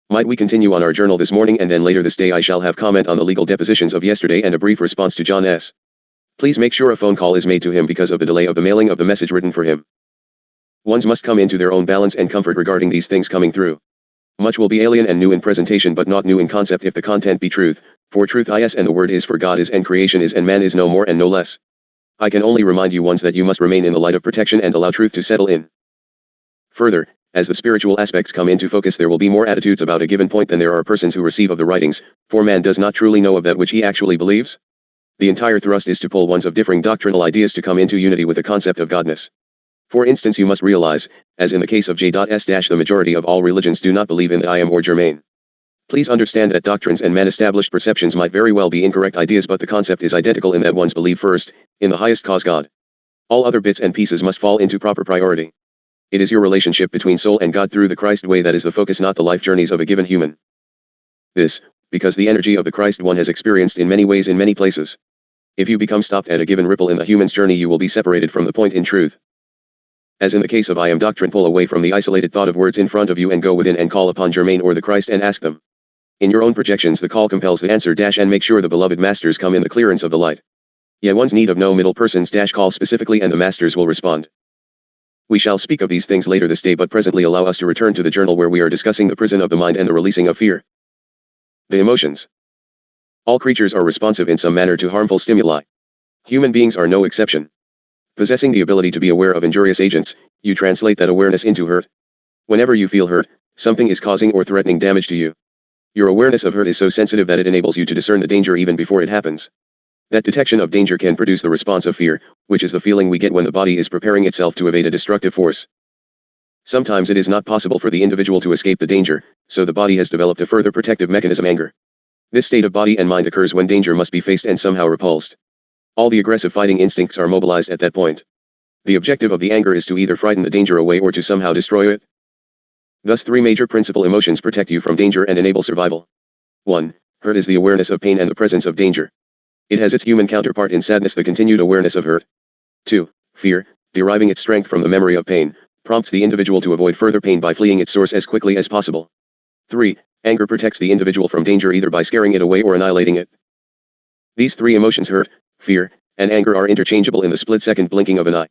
Speaker 1: Might we continue on our journal this morning, and then later this day I shall have comment on the legal depositions of yesterday and a brief response to John S. Please make sure a phone call is made to him because of the delay of the mailing of the message written for him. Ones must come into their own balance and comfort regarding these things coming through. Much will be alien and new in presentation, but not new in concept if the content be truth, for truth is and the word is, for God is and creation is and man is, no more and no less. I can only remind you ones that you must remain in the light of protection and allow truth to settle in. Further, as the spiritual aspects come into focus, there will be more attitudes about a given point than there are persons who receive of the writings, for man does not truly know of that which he actually believes. The entire thrust is to pull ones of differing doctrinal ideas to come into unity with the concept of Godness. For instance, you must realize, as in the case of J.S. the majority of all religions do not believe in the I am or Germain. Please understand that doctrines and man-established perceptions might very well be incorrect ideas, but the concept is identical in that ones believe first, in the highest cause God. All other bits and pieces must fall into proper priority. It is your relationship between soul and God through the Christ way that is the focus, not the life journeys of a given human. This, because the energy of the Christ one has experienced in many ways in many places. If you become stopped at a given ripple in the human's journey, you will be separated from the point in truth. As in the case of I am doctrine, pull away from the isolated thought of words in front of you and go within and call upon Germain or the Christ and ask them. In your own projections the call compels the answer and make sure the beloved masters come in the clearance of the light. Yet one's need of no middle persons call specifically and the masters will respond. We shall speak of these things later this day, but presently allow us to return to the journal where we are discussing the prison of the mind and the releasing of fear. The emotions. All creatures are responsive in some manner to harmful stimuli. Human beings are no exception. Possessing the ability to be aware of injurious agents, you translate that awareness into hurt. Whenever you feel hurt, something is causing or threatening damage to you. Your awareness of hurt is so sensitive that it enables you to discern the danger even before it happens. That detection of danger can produce the response of fear, which is the feeling we get when the body is preparing itself to evade a destructive force. Sometimes it is not possible for the individual to escape the danger, so the body has developed a further protective mechanism, anger. This state of body and mind occurs when danger must be faced and somehow repulsed. All the aggressive fighting instincts are mobilized at that point. The objective of the anger is to either frighten the danger away or to somehow destroy it. Thus 3 major principal emotions protect you from danger and enable survival. 1. Hurt is the awareness of pain and the presence of danger. It has its human counterpart in sadness, the continued awareness of hurt. 2. Fear, deriving its strength from the memory of pain, prompts the individual to avoid further pain by fleeing its source as quickly as possible. 3. Anger protects the individual from danger either by scaring it away or annihilating it. These 3 emotions, hurt, fear, and anger, are interchangeable in the split-second blinking of an eye.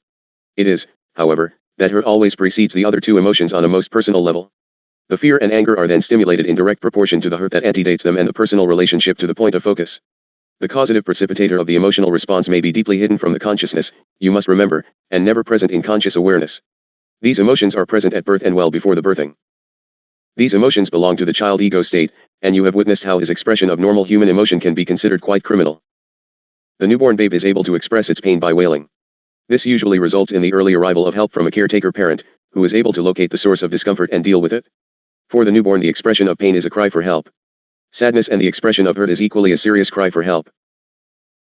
Speaker 1: It is, however, that hurt always precedes the other 2 emotions on a most personal level. The fear and anger are then stimulated in direct proportion to the hurt that antedates them and the personal relationship to the point of focus. The causative precipitator of the emotional response may be deeply hidden from the consciousness, you must remember, and never present in conscious awareness. These emotions are present at birth and well before the birthing. These emotions belong to the child ego state, and you have witnessed how his expression of normal human emotion can be considered quite criminal. The newborn babe is able to express its pain by wailing. This usually results in the early arrival of help from a caretaker parent, who is able to locate the source of discomfort and deal with it. For the newborn, the expression of pain is a cry for help. Sadness and the expression of hurt is equally a serious cry for help.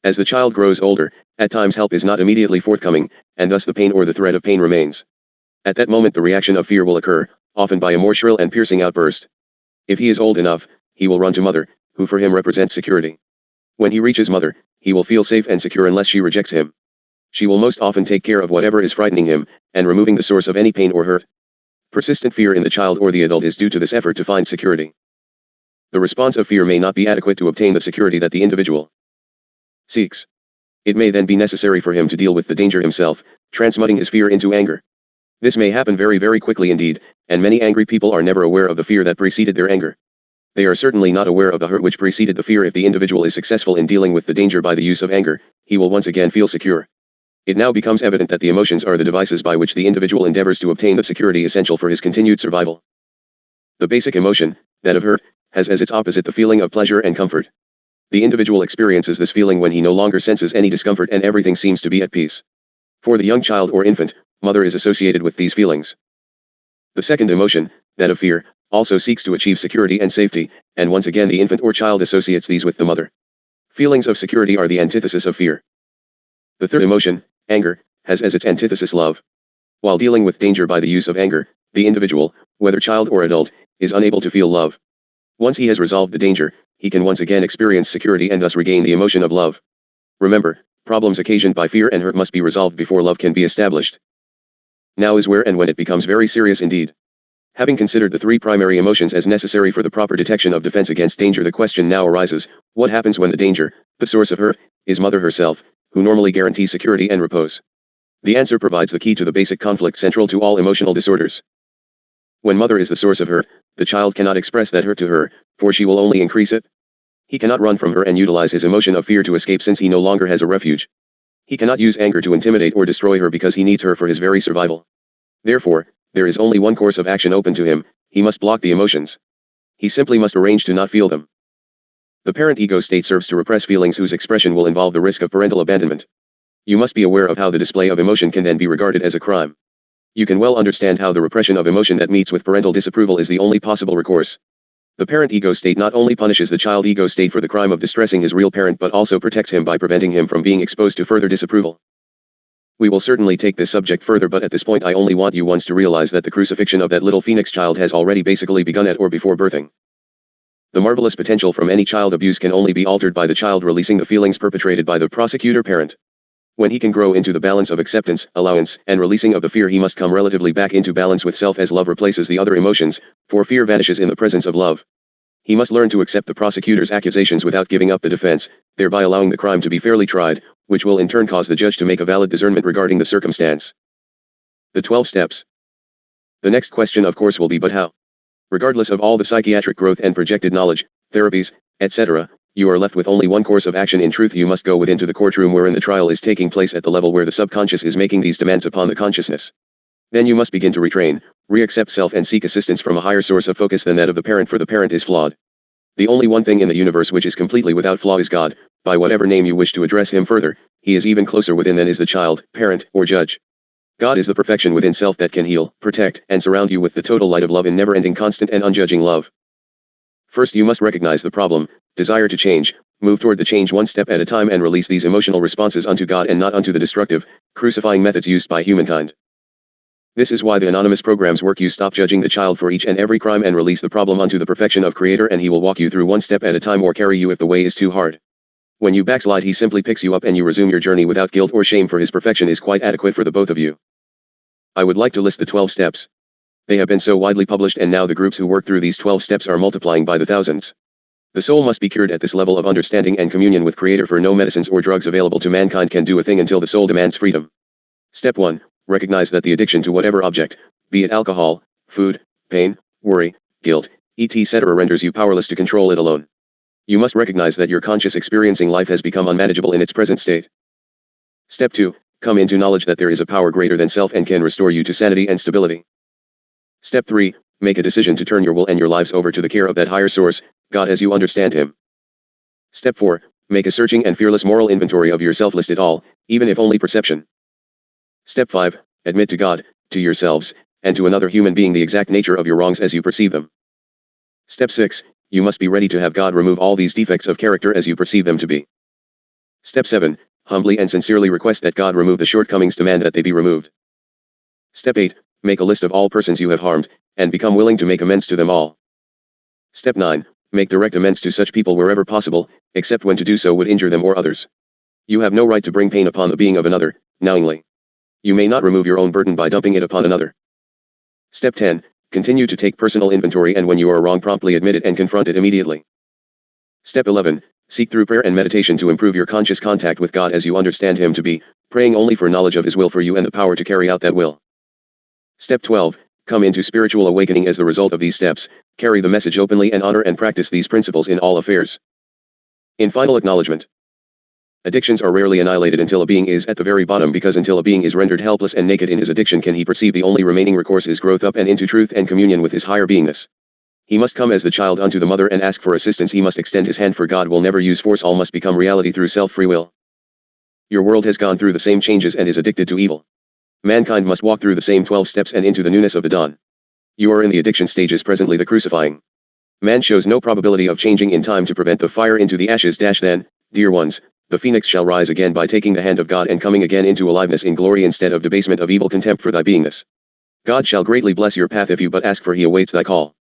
Speaker 1: As the child grows older, at times help is not immediately forthcoming, and thus the pain or the threat of pain remains. At that moment the reaction of fear will occur, often by a more shrill and piercing outburst. If he is old enough, he will run to mother, who for him represents security. When he reaches mother, he will feel safe and secure unless she rejects him. She will most often take care of whatever is frightening him, and removing the source of any pain or hurt. Persistent fear in the child or the adult is due to this effort to find security. The response of fear may not be adequate to obtain the security that the individual seeks. It may then be necessary for him to deal with the danger himself, transmuting his fear into anger. This may happen very, very quickly indeed, and many angry people are never aware of the fear that preceded their anger. They are certainly not aware of the hurt which preceded the fear. If the individual is successful in dealing with the danger by the use of anger, he will once again feel secure. It now becomes evident that the emotions are the devices by which the individual endeavors to obtain the security essential for his continued survival. The basic emotion, that of hurt, has as its opposite the feeling of pleasure and comfort. The individual experiences this feeling when he no longer senses any discomfort and everything seems to be at peace. For the young child or infant, mother is associated with these feelings. The second emotion, that of fear, also seeks to achieve security and safety, and once again the infant or child associates these with the mother. Feelings of security are the antithesis of fear. The third emotion, anger, has as its antithesis love. While dealing with danger by the use of anger, the individual, whether child or adult, is unable to feel love. Once he has resolved the danger, he can once again experience security and thus regain the emotion of love. Remember, problems occasioned by fear and hurt must be resolved before love can be established. Now is where and when it becomes very serious indeed. Having considered the three primary emotions as necessary for the proper detection of defense against danger, the question now arises, what happens when the danger, the source of hurt, is mother herself, who normally guarantees security and repose? The answer provides the key to the basic conflict central to all emotional disorders. When mother is the source of hurt, the child cannot express that hurt to her, for she will only increase it. He cannot run from her and utilize his emotion of fear to escape since he no longer has a refuge. He cannot use anger to intimidate or destroy her because he needs her for his very survival. Therefore, there is only one course of action open to him: he must block the emotions. He simply must arrange to not feel them. The parent ego state serves to repress feelings whose expression will involve the risk of parental abandonment. You must be aware of how the display of emotion can then be regarded as a crime. You can well understand how the repression of emotion that meets with parental disapproval is the only possible recourse. The parent ego state not only punishes the child ego state for the crime of distressing his real parent but also protects him by preventing him from being exposed to further disapproval. We will certainly take this subject further, but at this point I only want you once to realize that the crucifixion of that little phoenix child has already basically begun at or before birthing. The marvelous potential from any child abuse can only be altered by the child releasing the feelings perpetrated by the prosecutor parent. When he can grow into the balance of acceptance, allowance, and releasing of the fear, he must come relatively back into balance with self as love replaces the other emotions, for fear vanishes in the presence of love. He must learn to accept the prosecutor's accusations without giving up the defense, thereby allowing the crime to be fairly tried, which will in turn cause the judge to make a valid discernment regarding the circumstance. The 12 steps. The next question of course will be, but how? Regardless of all the psychiatric growth and projected knowledge, therapies, etc., you are left with only one course of action. In truth, you must go within to the courtroom wherein the trial is taking place at the level where the subconscious is making these demands upon the consciousness. Then you must begin to retrain, re-accept self and seek assistance from a higher source of focus than that of the parent, for the parent is flawed. The only one thing in the universe which is completely without flaw is God. By whatever name you wish to address him further, he is even closer within than is the child, parent, or judge. God is the perfection within self that can heal, protect, and surround you with the total light of love in never-ending, constant, and unjudging love. First you must recognize the problem, desire to change, move toward the change one step at a time, and release these emotional responses unto God and not unto the destructive, crucifying methods used by humankind. This is why the anonymous programs work. You stop judging the child for each and every crime and release the problem unto the perfection of Creator, and he will walk you through one step at a time or carry you if the way is too hard. When you backslide, he simply picks you up and you resume your journey without guilt or shame, for his perfection is quite adequate for the both of you. I would like to list the 12 steps. They have been so widely published, and now the groups who work through these 12 steps are multiplying by the thousands. The soul must be cured at this level of understanding and communion with Creator, for no medicines or drugs available to mankind can do a thing until the soul demands freedom. Step 1. Recognize that the addiction to whatever object, be it alcohol, food, pain, worry, guilt, etc., renders you powerless to control it alone. You must recognize that your conscious experiencing life has become unmanageable in its present state. Step 2. Come into knowledge that there is a power greater than self and can restore you to sanity and stability. Step 3. Make a decision to turn your will and your lives over to the care of that higher source, God as you understand Him. Step 4. Make a searching and fearless moral inventory of yourself. List it all, even if only perception. Step 5. Admit to God, to yourselves, and to another human being the exact nature of your wrongs as you perceive them. Step 6. You must be ready to have God remove all these defects of character as you perceive them to be. Step 7. Humbly and sincerely request that God remove the shortcomings. Demand that they be removed. Step 8. Make a list of all persons you have harmed, and become willing to make amends to them all. Step 9. Make direct amends to such people wherever possible, except when to do so would injure them or others. You have no right to bring pain upon the being of another, knowingly. You may not remove your own burden by dumping it upon another. Step 10. Continue to take personal inventory, and when you are wrong, promptly admit it and confront it immediately. Step 11. Seek through prayer and meditation to improve your conscious contact with God as you understand Him to be, praying only for knowledge of His will for you and the power to carry out that will. Step 12. Come into spiritual awakening as the result of these steps, carry the message openly and honor and practice these principles in all affairs. In final acknowledgement. Addictions are rarely annihilated until a being is at the very bottom, because until a being is rendered helpless and naked in his addiction can he perceive the only remaining recourse is growth up and into truth and communion with his higher beingness. He must come as the child unto the mother and ask for assistance. He must extend his hand, for God will never use force. All must become reality through self-free will. Your world has gone through the same changes and is addicted to evil. Mankind must walk through the same 12 steps and into the newness of the dawn. You are in the addiction stages presently, the crucifying. Man shows no probability of changing in time to prevent the fire into the ashes. Then, dear ones, the phoenix shall rise again by taking the hand of God and coming again into aliveness in glory instead of debasement of evil contempt for thy beingness. God shall greatly bless your path if you but ask, for He awaits thy call.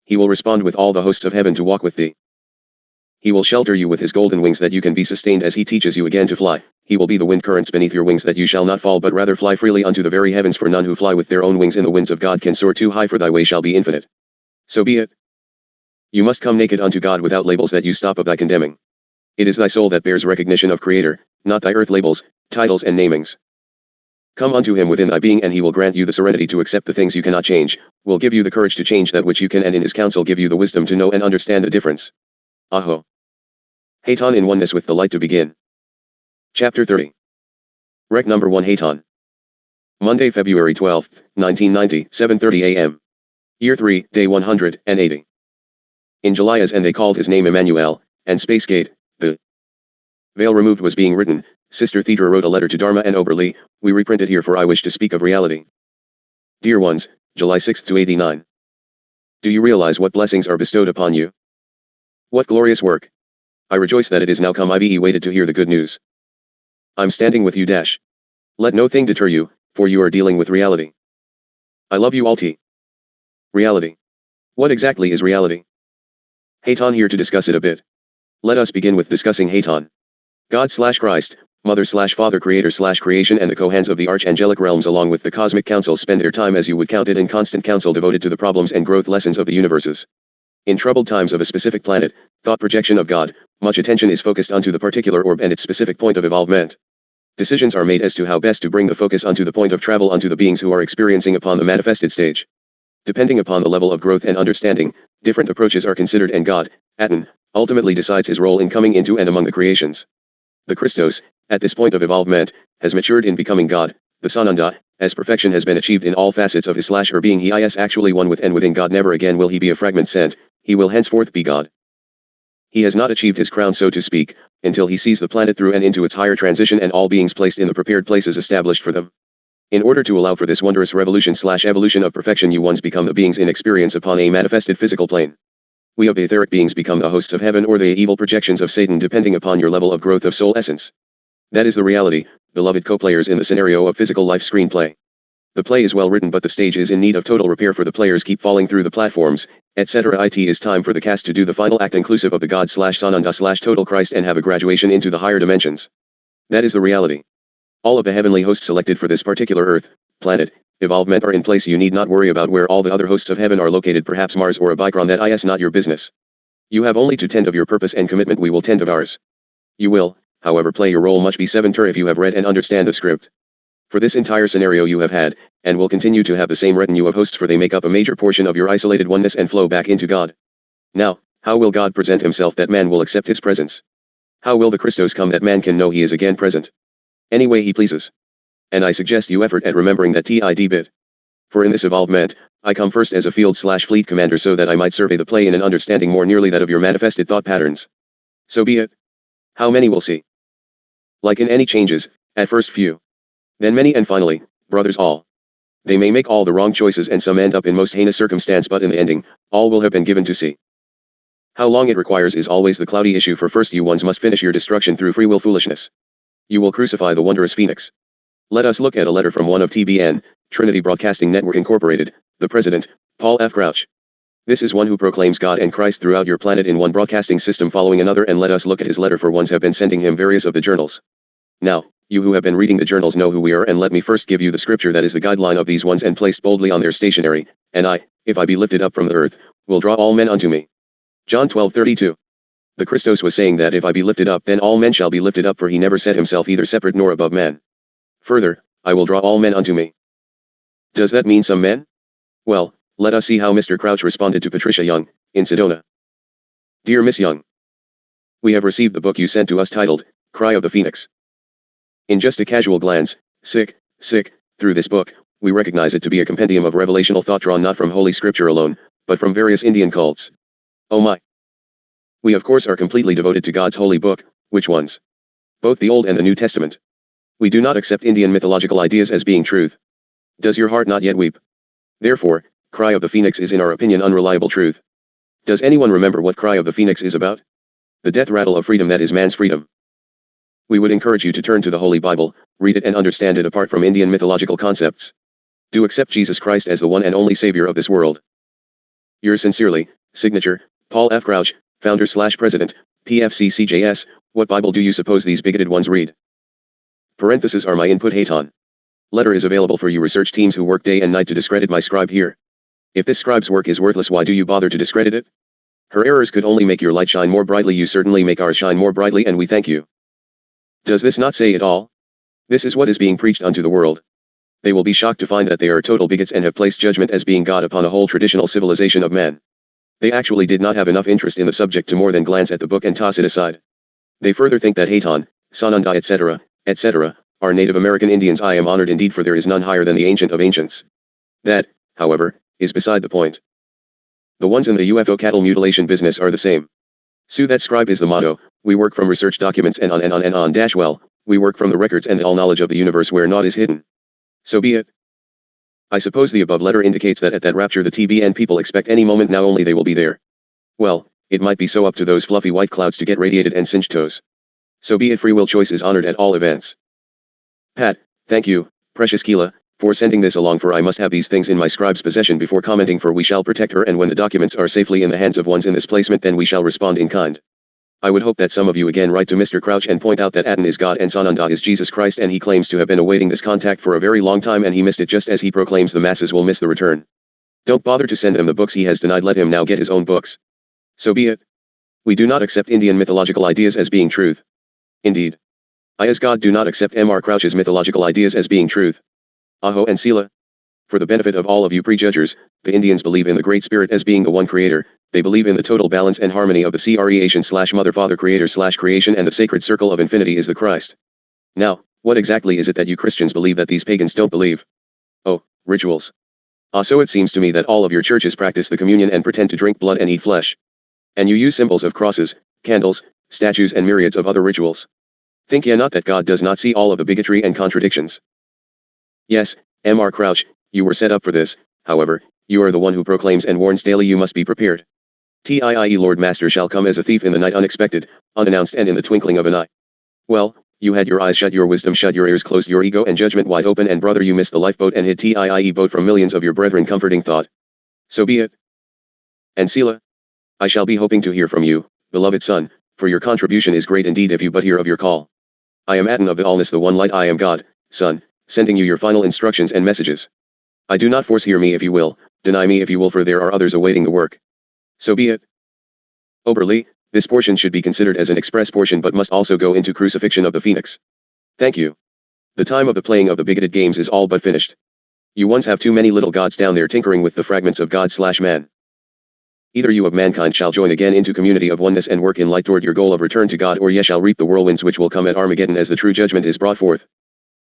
Speaker 1: He will respond with all the hosts of heaven to walk with thee. He will shelter you with His golden wings that you can be sustained as He teaches you again to fly. He will be the wind currents beneath your wings that you shall not fall but rather fly freely unto the very heavens, for none who fly with their own wings in the winds of God can soar too high, for thy way shall be infinite. So be it. You must come naked unto God without labels that you stop of thy condemning. It is thy soul that bears recognition of Creator, not thy earth labels, titles and namings. Come unto Him within thy being, and He will grant you the serenity to accept the things you cannot change, will give you the courage to change that which you can, and in His counsel give you the wisdom to know and understand the difference. Aho. Haton in oneness with the light to begin. Chapter 30. Rec number 1. Haton. Monday, February 12, 1990, 7:30 a.m. Year 3, day 180. In July, as and they called His name Emmanuel, and Spacegate, the veil removed was being written. Sister Thedra wrote a letter to Dharma and Oberle. We reprint it here, for I wish to speak of reality. Dear ones, July 6 to 89. Do you realize what blessings are bestowed upon you? What glorious work! I rejoice that it is now come. I've waited to hear the good news. I'm standing with you. Let no thing deter you, for you are dealing with reality. I love you all. Reality. What exactly is reality? Haton here to discuss it a bit. Let us begin with discussing Haton. God/Christ, Mother/Father, Creator/creation, and the Kohans of the archangelic realms along with the cosmic councils spend their time, as you would count it, in constant counsel devoted to the problems and growth lessons of the universes. In troubled times of a specific planet, thought projection of God, much attention is focused onto the particular orb and its specific point of evolvement. Decisions are made as to how best to bring the focus onto the point of travel unto the beings who are experiencing upon the manifested stage. Depending upon the level of growth and understanding, different approaches are considered, and God, Aten, ultimately decides his role in coming into and among the creations. The Christos, at this point of evolvement, has matured in becoming God, the Sananda, as perfection has been achieved in all facets of his/her being. He is actually one with and within God. Never again will he be a fragment sent, he will henceforth be God. He has not achieved his crown, so to speak, until he sees the planet through and into its higher transition and all beings placed in the prepared places established for them. In order to allow for this wondrous revolution/evolution of perfection, you ones become the beings in experience upon a manifested physical plane. We of the etheric beings become the hosts of heaven or the evil projections of Satan, depending upon your level of growth of soul essence. That is the reality, beloved co-players, in the scenario of physical life screenplay. The play is well written, but the stage is in need of total repair, for the players keep falling through the platforms, etc. It is time for the cast to do the final act inclusive of the God/Sananda/total Christ and have a graduation into the higher dimensions. That is the reality. All of the heavenly hosts selected for this particular Earth, planet, evolvement are in place. You need not worry about where all the other hosts of heaven are located, perhaps Mars or a Bicron. That is not your business. You have only to tend of your purpose and commitment. We will tend of ours. You will, however, play your role much be 7 if you have read and understand the script. For this entire scenario you have had, and will continue to have the same retinue of hosts, for they make up a major portion of your isolated oneness and flow back into God. Now, how will God present himself that man will accept his presence? How will the Christos come that man can know he is again present? Any way he pleases. And I suggest you effort at remembering that TID bit. For in this evolvement, I come first as a field/fleet commander so that I might survey the play in an understanding more nearly that of your manifested thought patterns. So be it. How many will see? Like in any changes, at first few. Then many and finally, brothers all. They may make all the wrong choices and some end up in most heinous circumstance, but in the ending, all will have been given to see. How long it requires is always the cloudy issue, for first you ones must finish your destruction through free will foolishness. You will crucify the wondrous phoenix. Let us look at a letter from one of TBN, Trinity Broadcasting Network Incorporated, the president, Paul F. Crouch. This is one who proclaims God and Christ throughout your planet in one broadcasting system following another, and let us look at his letter, for ones have been sending him various of the journals. Now, you who have been reading the journals know who we are, and let me first give you the scripture that is the guideline of these ones and placed boldly on their stationery, and I, if I be lifted up from the earth, will draw all men unto me. John 12:32. The Christos was saying that if I be lifted up then all men shall be lifted up, for he never set himself either separate nor above man. Further, I will draw all men unto me. Does that mean some men? Well, let us see how Mr. Crouch responded to Patricia Young, in Sedona. Dear Miss Young, we have received the book you sent to us titled, Cry of the Phoenix. In just a casual glance, through this book, we recognize it to be a compendium of revelational thought drawn not from Holy Scripture alone, but from various Indian cults. Oh my! We of course are completely devoted to God's holy book. Which ones? Both the Old and the New Testament. We do not accept Indian mythological ideas as being truth. Does your heart not yet weep? Therefore, Cry of the Phoenix is in our opinion unreliable truth. Does anyone remember what Cry of the Phoenix is about? The death rattle of freedom that is man's freedom. We would encourage you to turn to the Holy Bible, read it and understand it apart from Indian mythological concepts. Do accept Jesus Christ as the one and only Savior of this world. Yours sincerely, signature, Paul F. Crouch, Founder/President, PFCCJS. What Bible do you suppose these bigoted ones read? Parentheses are my input. Hayton. Letter is available for you research teams who work day and night to discredit my scribe here. If this scribe's work is worthless, why do you bother to discredit it? Her errors could only make your light shine more brightly. You certainly make ours shine more brightly, and we thank you. Does this not say it all? This is what is being preached unto the world. They will be shocked to find that they are total bigots and have placed judgment as being God upon a whole traditional civilization of man. They actually did not have enough interest in the subject to more than glance at the book and toss it aside. They further think that Hayton, Sananda etc., are Native American Indians. I am honored indeed, for there is none higher than the ancient of ancients. That, however, is beside the point. The ones in the UFO cattle mutilation business are the same. Sue that scribe is the motto. We work from research documents and on and on and on. Well, we work from the records and the all knowledge of the universe where naught is hidden. So be it. I suppose the above letter indicates that at that rapture the TBN people expect any moment now, only they will be there. Well, it might be so up to those fluffy white clouds to get radiated and singed toes. So be it. Free will choice is honored at all events. Pat, thank you, precious Keela, for sending this along, for I must have these things in my scribe's possession before commenting, for we shall protect her, and when the documents are safely in the hands of ones in this placement then we shall respond in kind. I would hope that some of you again write to Mr. Crouch and point out that Aten is God and Sananda is Jesus Christ, and he claims to have been awaiting this contact for a very long time and he missed it, just as he proclaims the masses will miss the return. Don't bother to send him the books he has denied, let him now get his own books. So be it. We do not accept Indian mythological ideas as being truth. Indeed. I as God do not accept M.R. Crouch's mythological ideas as being truth. Aho and Sila. For the benefit of all of you prejudgers, the Indians believe in the Great Spirit as being the one creator. They believe in the total balance and harmony of the creation/mother-father creator/creation, and the sacred circle of infinity is the Christ. Now, what exactly is it that you Christians believe that these pagans don't believe? Oh, rituals. So it seems to me that all of your churches practice the communion and pretend to drink blood and eat flesh. And you use symbols of crosses, candles, statues and myriads of other rituals. Think ye not that God does not see all of the bigotry and contradictions? Yes, M.R. Crouch, you were set up for this. However, you are the one who proclaims and warns daily you must be prepared. TIE Lord Master shall come as a thief in the night, unexpected, unannounced and in the twinkling of an eye. Well, you had your eyes shut, your wisdom shut, your ears closed, your ego and judgment wide open, and brother, you missed the lifeboat and hid TIE boat from millions of your brethren. Comforting thought. So be it. And Sila, I shall be hoping to hear from you, beloved son, for your contribution is great indeed if you but hear of your call. I am Aten of the Allness, the one light. I am God, son, sending you your final instructions and messages. I do not force, hear me if you will, deny me if you will, for there are others awaiting the work. So be it. Oberly, this portion should be considered as an express portion but must also go into Crucifixion of the Phoenix. Thank you. The time of the playing of the bigoted games is all but finished. You ones have too many little gods down there tinkering with the fragments of God/man. Either you of mankind shall join again into community of oneness and work in light toward your goal of return to God, or ye shall reap the whirlwinds which will come at Armageddon as the true judgment is brought forth.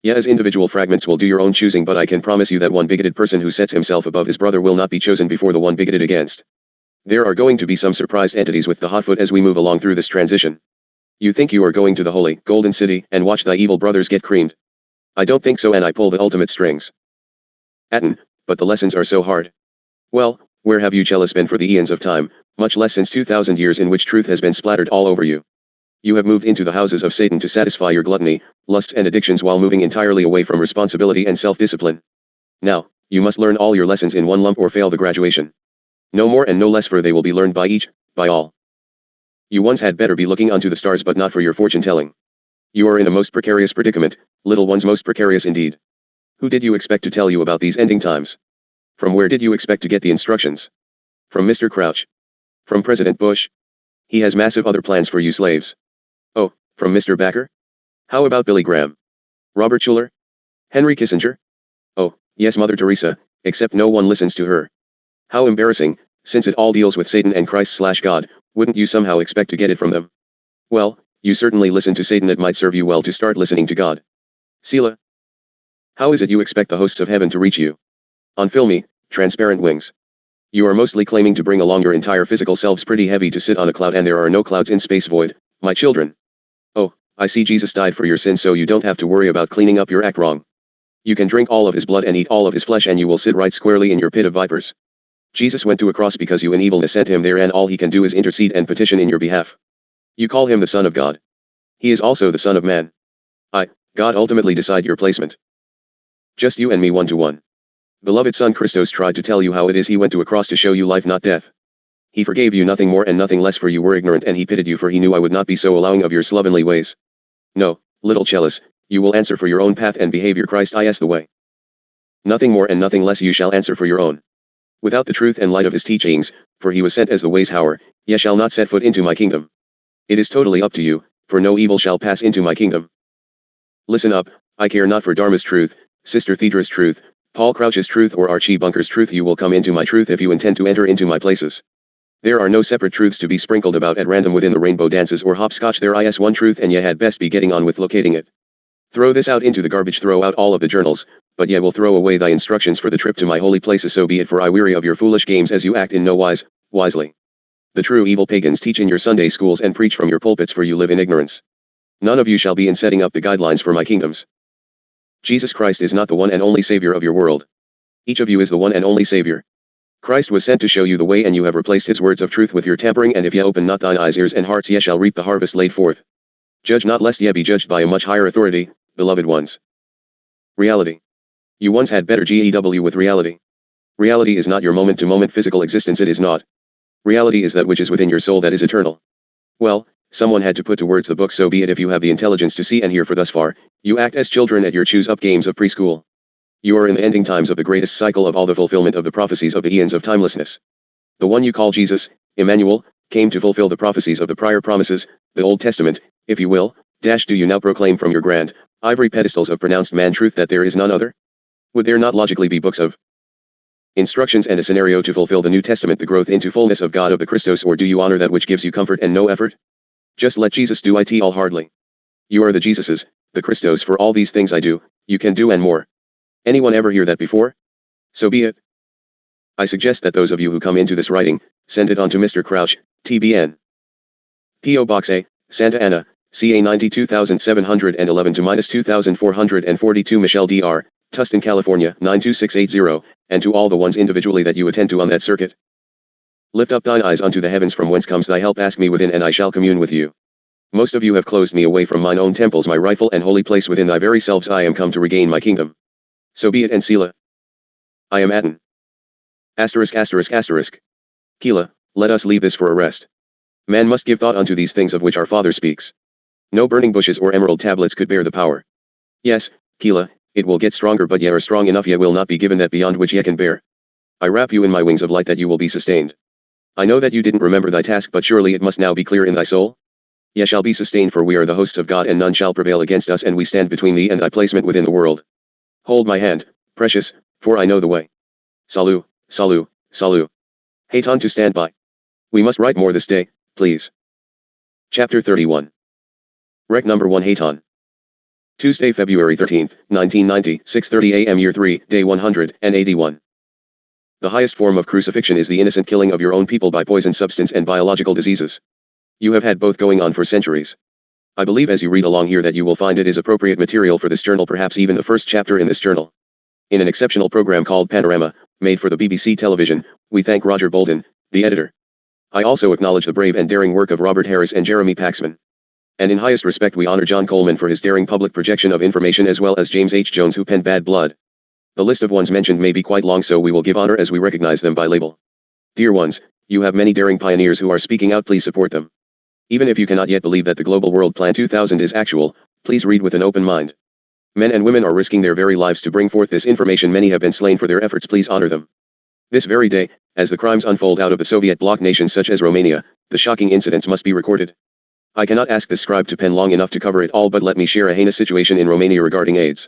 Speaker 1: Yeah, as individual fragments will do your own choosing, but I can promise you that one bigoted person who sets himself above his brother will not be chosen before the one bigoted against. There are going to be some surprised entities with the hot foot as we move along through this transition. You think you are going to the holy, golden city, and watch thy evil brothers get creamed. I don't think so, and I pull the ultimate strings. Atten, but the lessons are so hard. Well, where have you jealous been for the eons of time, much less since 2,000 years in which truth has been splattered all over you? You have moved into the houses of Satan to satisfy your gluttony, lusts and addictions while moving entirely away from responsibility and self-discipline. Now, you must learn all your lessons in one lump or fail the graduation. No more and no less, for they will be learned by each, by all. You ones had better be looking unto the stars, but not for your fortune-telling. You are in a most precarious predicament, little ones, most precarious indeed. Who did you expect to tell you about these ending times? From where did you expect to get the instructions? From Mr. Crouch? From President Bush? He has massive other plans for you slaves. Oh, from Mr. Backer? How about Billy Graham? Robert Schuller? Henry Kissinger? Oh, yes, Mother Teresa, except no one listens to her. How embarrassing, since it all deals with Satan and Christ/God, wouldn't you somehow expect to get it from them? Well, you certainly listen to Satan. It might serve you well to start listening to God. Selah. How is it you expect the hosts of heaven to reach you? On filmy, transparent wings. You are mostly claiming to bring along your entire physical selves pretty heavy to sit on a cloud, and there are no clouds in space void, my children. Oh, I see Jesus died for your sins, so you don't have to worry about cleaning up your act wrong. You can drink all of his blood and eat all of his flesh, and you will sit right squarely in your pit of vipers. Jesus went to a cross because you in evilness sent him there, and all he can do is intercede and petition in your behalf. You call him the Son of God. He is also the Son of Man. God ultimately decide your placement. Just you and me 1-to-1. Beloved Son Christos tried to tell you how it is. He went to a cross to show you life, not death. He forgave you nothing more and nothing less, for you were ignorant, and he pitied you, for he knew I would not be so allowing of your slovenly ways. No, little Chellis, you will answer for your own path and behavior. Christ is the way. Nothing more and nothing less, you shall answer for your own. Without the truth and light of his teachings, for he was sent as the way's hour, ye shall not set foot into my kingdom. It is totally up to you, for no evil shall pass into my kingdom. Listen up, I care not for Dharma's truth, Sister Thedra's truth, Paul Crouch's truth, or Archie Bunker's truth. You will come into my truth if you intend to enter into my places. There are no separate truths to be sprinkled about at random within the rainbow dances or hopscotch. There is one truth, and ye had best be getting on with locating it. Throw this out into the garbage, throw out all of the journals, but ye will throw away thy instructions for the trip to my holy places. So be it, for I weary of your foolish games, as you act in no wise, wisely. The true evil pagans teach in your Sunday schools and preach from your pulpits, for you live in ignorance. None of you shall be in setting up the guidelines for my kingdoms. Jesus Christ is not the one and only Savior of your world. Each of you is the one and only Savior. Christ was sent to show you the way, and you have replaced his words of truth with your tampering. And if ye open not thine eyes, ears, and hearts, ye shall reap the harvest laid forth. Judge not, lest ye be judged by a much higher authority, beloved ones. Reality. You once had better GEW with reality. Reality is not your moment-to-moment physical existence. It is not. Reality is that which is within your soul, that is eternal. Well, someone had to put to words the book, so be it. If you have the intelligence to see and hear, for thus far, you act as children at your choose-up games of preschool. You are in the ending times of the greatest cycle of all, the fulfillment of the prophecies of the eons of timelessness. The one you call Jesus, Emmanuel, came to fulfill the prophecies of the prior promises, the Old Testament, if you will. Do you now proclaim from your grand, ivory pedestals of pronounced man truth that there is none other? Would there not logically be books of instructions and a scenario to fulfill the New Testament, the growth into fullness of God of the Christos? Or do you honor that which gives you comfort and no effort? Just let Jesus do it all hardly. You are the Jesuses, the Christos. For all these things I do, you can do and more. Anyone ever hear that before? So be it. I suggest that those of you who come into this writing, send it on to Mr. Crouch, TBN. P.O. Box A, Santa Ana, CA 92711 to -2442 Michelle Dr., Tustin, California 92680, and to all the ones individually that you attend to on that circuit. Lift up thine eyes unto the heavens, from whence comes thy help. Ask me within, and I shall commune with you. Most of you have closed me away from mine own temples, my rightful and holy place within thy very selves. I am come to regain my kingdom. So be it, and Selah. I am Aten. ****. Kila, let us leave this for a rest. Man must give thought unto these things of which our Father speaks. No burning bushes or emerald tablets could bear the power. Yes, Kila, it will get stronger, but ye are strong enough. Ye will not be given that beyond which ye can bear. I wrap you in my wings of light that you will be sustained. I know that you didn't remember thy task, but surely it must now be clear in thy soul. Ye shall be sustained, for we are the hosts of God, and none shall prevail against us, and we stand between thee and thy placement within the world. Hold my hand, precious, for I know the way. Salut, salut, salut. Haton to stand by. We must write more this day, please. Chapter 31. Rec number 1, Haton. Tuesday, February 13, 1990, 6:30 a.m. Year 3, Day 181. The highest form of crucifixion is the innocent killing of your own people by poison substance and biological diseases. You have had both going on for centuries. I believe as you read along here that you will find it is appropriate material for this journal, perhaps even the first chapter in this journal. In an exceptional program called Panorama, made for the BBC television, we thank Roger Bolden, the editor. I also acknowledge the brave and daring work of Robert Harris and Jeremy Paxman. And in highest respect we honor John Coleman for his daring public projection of information, as well as James H. Jones, who penned Bad Blood. The list of ones mentioned may be quite long, so we will give honor as we recognize them by label. Dear ones, you have many daring pioneers who are speaking out. Please support them. Even if you cannot yet believe that the Global World Plan 2000 is actual, please read with an open mind. Men and women are risking their very lives to bring forth this information. Many have been slain for their efforts. Please honor them. This very day, as the crimes unfold out of the Soviet bloc nations such as Romania, the shocking incidents must be recorded. I cannot ask the scribe to pen long enough to cover it all, but let me share a heinous situation in Romania regarding AIDS.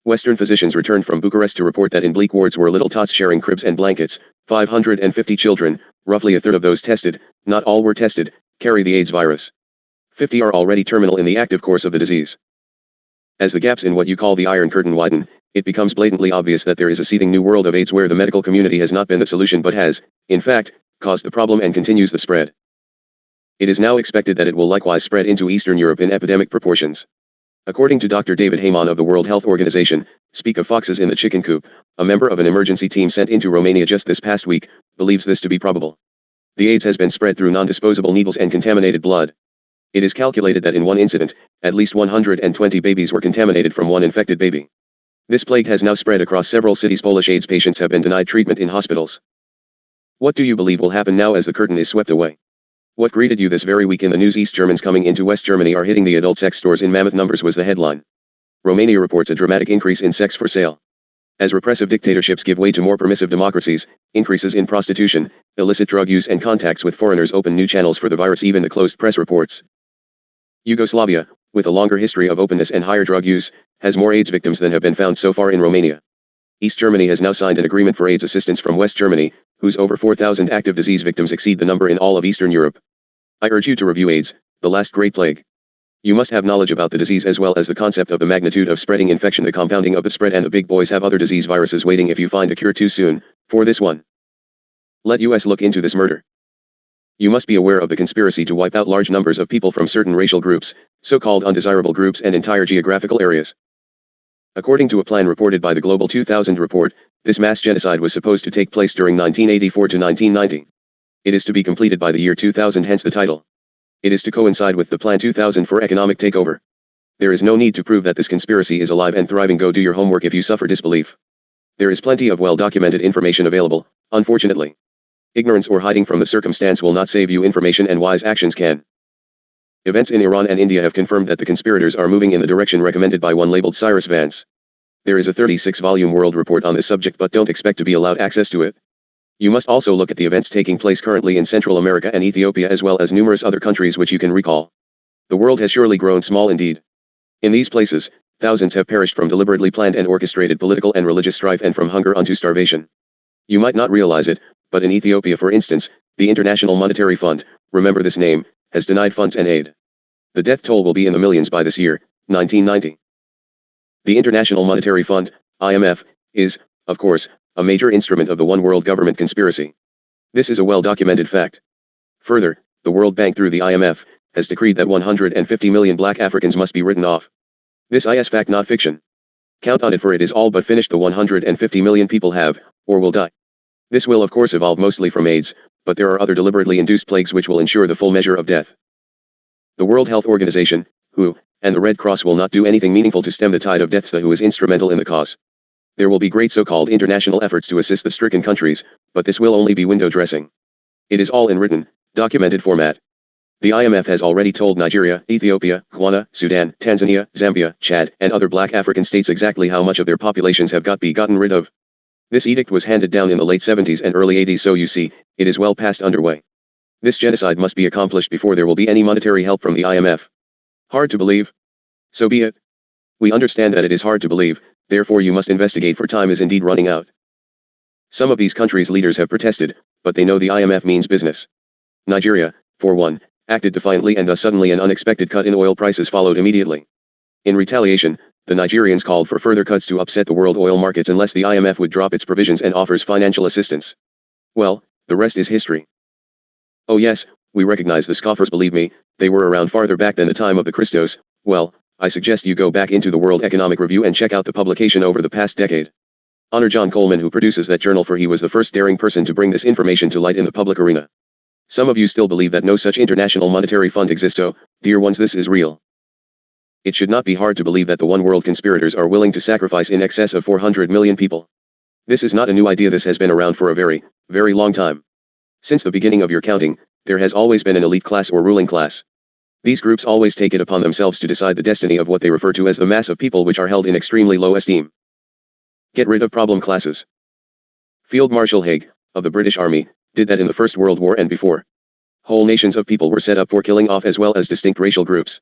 Speaker 1: Western physicians returned from Bucharest to report that in bleak wards were little tots sharing cribs and blankets. 550 children, roughly a third of those tested, not all were tested, carry the AIDS virus. 50 are already terminal in the active course of the disease. As the gaps in what you call the Iron Curtain widen, it becomes blatantly obvious that there is a seething new world of AIDS where the medical community has not been the solution but has, in fact, caused the problem and continues the spread. It is now expected that it will likewise spread into Eastern Europe in epidemic proportions. According to Dr. David Heyman of the World Health Organization, speak of foxes in the chicken coop, a member of an emergency team sent into Romania just this past week, believes this to be probable. The AIDS has been spread through non-disposable needles and contaminated blood. It is calculated that in one incident, at least 120 babies were contaminated from one infected baby. This plague has now spread across several cities. Polish AIDS patients have been denied treatment in hospitals. What do you believe will happen now as the curtain is swept away? What greeted you this very week in the news? East Germans coming into West Germany are hitting the adult sex stores in mammoth numbers was the headline. Romania reports a dramatic increase in sex for sale. As repressive dictatorships give way to more permissive democracies, increases in prostitution, illicit drug use and contacts with foreigners open new channels for the virus. Even the closed press reports. Yugoslavia, with a longer history of openness and higher drug use, has more AIDS victims than have been found so far in Romania. East Germany has now signed an agreement for AIDS assistance from West Germany, whose over 4,000 active disease victims exceed the number in all of Eastern Europe. I urge you to review AIDS, the last great plague. You must have knowledge about the disease as well as the concept of the magnitude of spreading infection, the compounding of the spread, and the big boys have other disease viruses waiting if you find a cure too soon, for this one. Let US look into this murder. You must be aware of the conspiracy to wipe out large numbers of people from certain racial groups, so-called undesirable groups, and entire geographical areas. According to a plan reported by the Global 2000 report, this mass genocide was supposed to take place during 1984 to 1990. It is to be completed by the year 2000, hence the title. It is to coincide with the Plan 2000 for economic takeover. There is no need to prove that this conspiracy is alive and thriving. Go do your homework if you suffer disbelief. There is plenty of well-documented information available, unfortunately. Ignorance or hiding from the circumstance will not save you. Information and wise actions can. Events in Iran and India have confirmed that the conspirators are moving in the direction recommended by one labeled Cyrus Vance. There is a 36-volume world report on this subject, but don't expect to be allowed access to it. You must also look at the events taking place currently in Central America and Ethiopia, as well as numerous other countries which you can recall. The world has surely grown small indeed. In these places, thousands have perished from deliberately planned and orchestrated political and religious strife and from hunger unto starvation. You might not realize it, but in Ethiopia, for instance, the International Monetary Fund, remember this name, has denied funds and aid. The death toll will be in the millions by this year, 1990. The International Monetary Fund, IMF, is, of course, a major instrument of the One World Government conspiracy. This is a well-documented fact. Further, the World Bank through the IMF, has decreed that 150 million black Africans must be written off. This is fact, not fiction. Count on it, for it is all but finished. The 150 million people have, or will die. This will of course evolve mostly from AIDS, but there are other deliberately induced plagues which will ensure the full measure of death. The World Health Organization, WHO, and the Red Cross will not do anything meaningful to stem the tide of deaths. The WHO is instrumental in the cause. There will be great so-called international efforts to assist the stricken countries, but this will only be window dressing. It is all in written, documented format. The IMF has already told Nigeria, Ethiopia, Ghana, Sudan, Tanzania, Zambia, Chad, and other black African states exactly how much of their populations have gotten rid of. This edict was handed down in the late 70s and early 80s, so you see, it is well past underway. This genocide must be accomplished before there will be any monetary help from the IMF. Hard to believe? So be it. We understand that it is hard to believe, therefore you must investigate, for time is indeed running out. Some of these countries' leaders have protested, but they know the IMF means business. Nigeria, for one, acted defiantly, and thus suddenly an unexpected cut in oil prices followed immediately. In retaliation, the Nigerians called for further cuts to upset the world oil markets unless the IMF would drop its provisions and offers financial assistance. Well, the rest is history. Oh yes, we recognize the scoffers, believe me, they were around farther back than the time of the Christos. Well, I suggest you go back into the World Economic Review and check out the publication over the past decade. Honor John Coleman, who produces that journal, for he was the first daring person to bring this information to light in the public arena. Some of you still believe that no such international monetary fund exists, so, dear ones, this is real. It should not be hard to believe that the one world conspirators are willing to sacrifice in excess of 400 million people. This is not a new idea, this has been around for a very, very long time. Since the beginning of your counting, there has always been an elite class or ruling class. These groups always take it upon themselves to decide the destiny of what they refer to as the mass of people, which are held in extremely low esteem. Get rid of problem classes. Field Marshal Haig, of the British Army, did that in the First World War and before. Whole nations of people were set up for killing off, as well as distinct racial groups.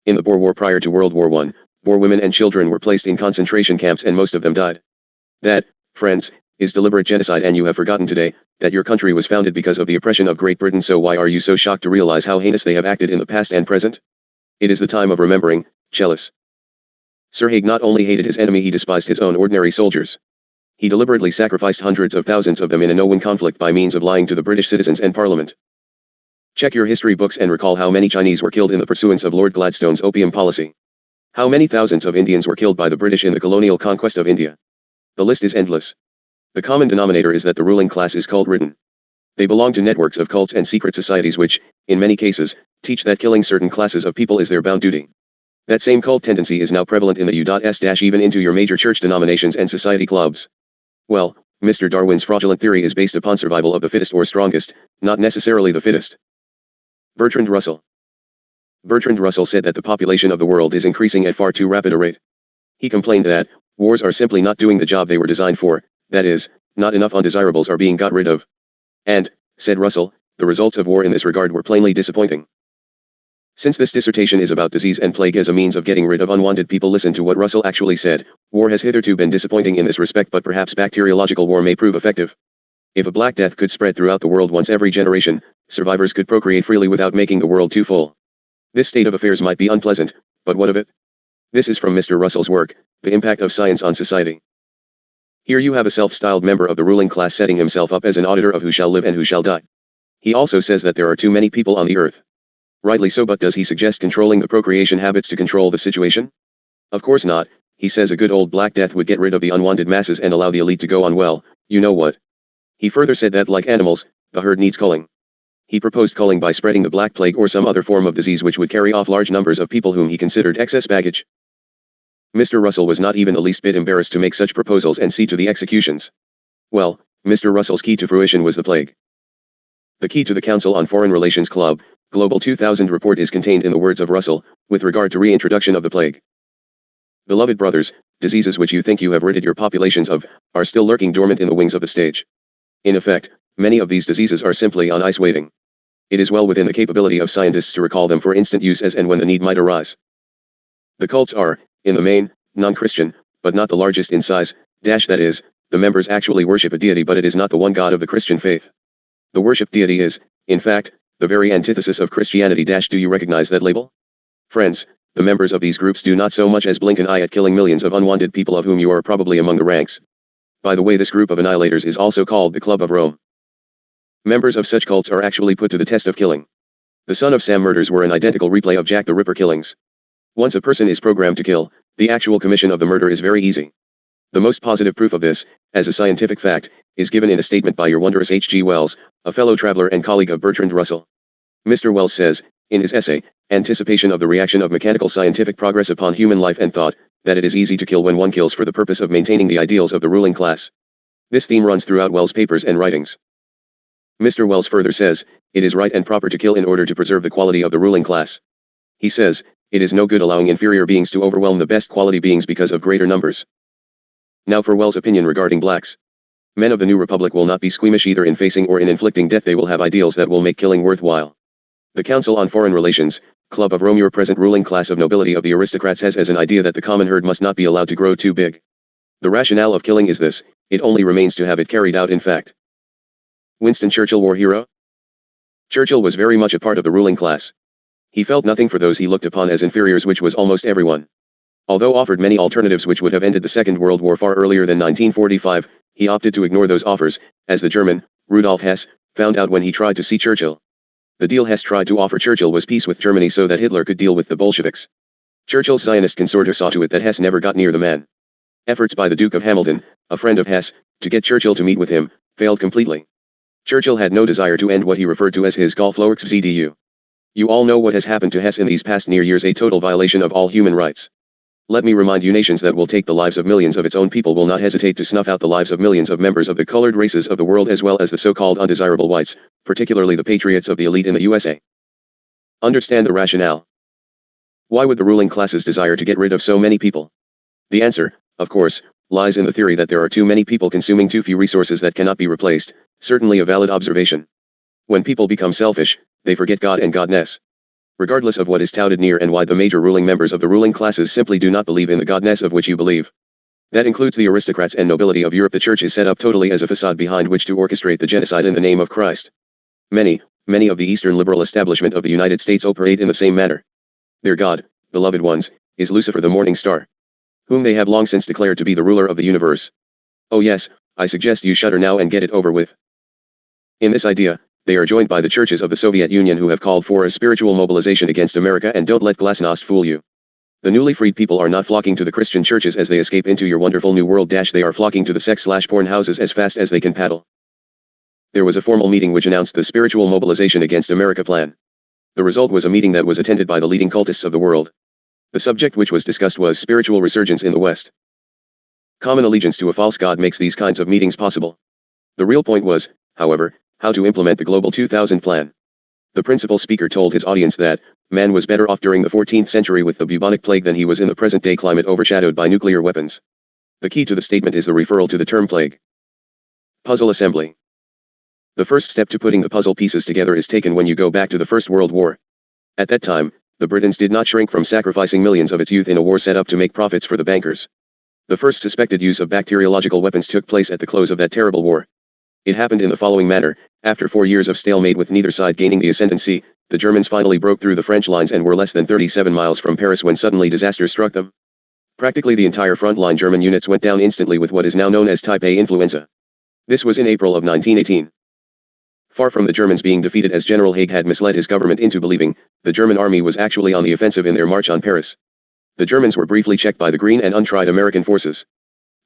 Speaker 1: In the Boer War prior to World War I, Boer women and children were placed in concentration camps and most of them died. That, friends, is deliberate genocide, and you have forgotten today that your country was founded because of the oppression of Great Britain. So why are you so shocked to realize how heinous they have acted in the past and present? It is the time of remembering, Chellis. Sir Haig not only hated his enemy, he despised his own ordinary soldiers. He deliberately sacrificed hundreds of thousands of them in a no-win conflict by means of lying to the British citizens and Parliament. Check your history books and recall how many Chinese were killed in the pursuance of Lord Gladstone's opium policy. How many thousands of Indians were killed by the British in the colonial conquest of India. The list is endless. The common denominator is that the ruling class is cult-ridden. They belong to networks of cults and secret societies which, in many cases, teach that killing certain classes of people is their bound duty. That same cult tendency is now prevalent in the U.S. even into your major church denominations and society clubs. Well, Mr. Darwin's fraudulent theory is based upon survival of the fittest or strongest, not necessarily the fittest. Bertrand Russell. Bertrand Russell said that the population of the world is increasing at far too rapid a rate. He complained that wars are simply not doing the job they were designed for, that is, not enough undesirables are being got rid of. And, said Russell, the results of war in this regard were plainly disappointing. Since this dissertation is about disease and plague as a means of getting rid of unwanted people, listen to what Russell actually said. War has hitherto been disappointing in this respect, but perhaps bacteriological war may prove effective. If a Black Death could spread throughout the world once every generation, survivors could procreate freely without making the world too full. This state of affairs might be unpleasant, but what of it? This is from Mr. Russell's work, The Impact of Science on Society. Here you have a self-styled member of the ruling class setting himself up as an auditor of who shall live and who shall die. He also says that there are too many people on the earth. Rightly so, but does he suggest controlling the procreation habits to control the situation? Of course not. He says a good old Black Death would get rid of the unwanted masses and allow the elite to go on, well, you know what. He further said that, like animals, the herd needs culling. He proposed culling by spreading the Black Plague or some other form of disease which would carry off large numbers of people whom he considered excess baggage. Mr. Russell was not even the least bit embarrassed to make such proposals and see to the executions. Well, Mr. Russell's key to fruition was the plague. The key to the Council on Foreign Relations Club, Global 2000 report is contained in the words of Russell, with regard to reintroduction of the plague. Beloved brothers, diseases which you think you have ridded your populations of, are still lurking dormant in the wings of the stage. In effect, many of these diseases are simply on ice waiting. It is well within the capability of scientists to recall them for instant use as and when the need might arise. The cults are, in the main, non-Christian, but not the largest in size, that is, the members actually worship a deity, but it is not the one God of the Christian faith. The worshipped deity is, in fact, the very antithesis of Christianity. Do you recognize that label? Friends, the members of these groups do not so much as blink an eye at killing millions of unwanted people, of whom you are probably among the ranks. By the way, this group of annihilators is also called the Club of Rome. Members of such cults are actually put to the test of killing. The Son of Sam murders were an identical replay of Jack the Ripper killings. Once a person is programmed to kill, the actual commission of the murder is very easy. The most positive proof of this, as a scientific fact, is given in a statement by your wondrous H.G. Wells, a fellow traveler and colleague of Bertrand Russell. Mr. Wells says, in his essay, Anticipation of the Reaction of Mechanical Scientific Progress Upon Human Life and Thought, that it is easy to kill when one kills for the purpose of maintaining the ideals of the ruling class. This theme runs throughout Wells' papers and writings. Mr. Wells further says, it is right and proper to kill in order to preserve the quality of the ruling class. He says, it is no good allowing inferior beings to overwhelm the best quality beings because of greater numbers. Now for Wells' opinion regarding blacks. Men of the New Republic will not be squeamish either in facing or in inflicting death. They will have ideals that will make killing worthwhile. The Council on Foreign Relations, Club of Rome, your present ruling class of nobility of the aristocrats, has as an idea that the common herd must not be allowed to grow too big. The rationale of killing is this: it only remains to have it carried out in fact. Winston Churchill, war hero? Churchill was very much a part of the ruling class. He felt nothing for those he looked upon as inferiors, which was almost everyone. Although offered many alternatives which would have ended the Second World War far earlier than 1945, he opted to ignore those offers, as the German, Rudolf Hess, found out when he tried to see Churchill. The deal Hess tried to offer Churchill was peace with Germany so that Hitler could deal with the Bolsheviks. Churchill's Zionist consorter saw to it that Hess never got near the man. Efforts by the Duke of Hamilton, a friend of Hess, to get Churchill to meet with him, failed completely. Churchill had no desire to end what he referred to as his Golflorxzdu. You all know what has happened to Hess in these past near years, a total violation of all human rights. Let me remind you, nations that will take the lives of millions of its own people will not hesitate to snuff out the lives of millions of members of the colored races of the world as well as the so-called undesirable whites, particularly the patriots of the elite in the USA. Understand the rationale. Why would the ruling classes desire to get rid of so many people? The answer, of course, lies in the theory that there are too many people consuming too few resources that cannot be replaced, certainly a valid observation. When people become selfish, they forget God and Godness. Regardless of what is touted near and wide, the major ruling members of the ruling classes simply do not believe in the godness of which you believe. That includes the aristocrats and nobility of Europe. The church is set up totally as a facade behind which to orchestrate the genocide in the name of Christ. Many of the Eastern liberal establishment of the United States operate in the same manner. Their God, beloved ones, is Lucifer the morning star, whom they have long since declared to be the ruler of the universe. Oh yes, I suggest you shudder now and get it over with. In this idea, they are joined by the churches of the Soviet Union who have called for a spiritual mobilization against America, and don't let glasnost fool you. The newly freed people are not flocking to the Christian churches as they escape into your wonderful new world. They are flocking to the sex/porn houses as fast as they can paddle. There was a formal meeting which announced the spiritual mobilization against America plan. The result was a meeting that was attended by the leading cultists of the world. The subject which was discussed was spiritual resurgence in the West. Common allegiance to a false god makes these kinds of meetings possible. The real point was, however, how to implement the Global 2000 plan. The principal speaker told his audience that man was better off during the 14th century with the bubonic plague than he was in the present-day climate overshadowed by nuclear weapons. The key to the statement is the referral to the term plague. Puzzle assembly. The first step to putting the puzzle pieces together is taken when you go back to the First World War. At that time, the Britons did not shrink from sacrificing millions of its youth in a war set up to make profits for the bankers. The first suspected use of bacteriological weapons took place at the close of that terrible war. It happened in the following manner: after 4 years of stalemate with neither side gaining the ascendancy, the Germans finally broke through the French lines and were less than 37 miles from Paris when suddenly disaster struck them. Practically the entire front-line German units went down instantly with what is now known as Type A influenza. This was in April of 1918. Far from the Germans being defeated as General Haig had misled his government into believing, the German army was actually on the offensive in their march on Paris. The Germans were briefly checked by the green and untried American forces.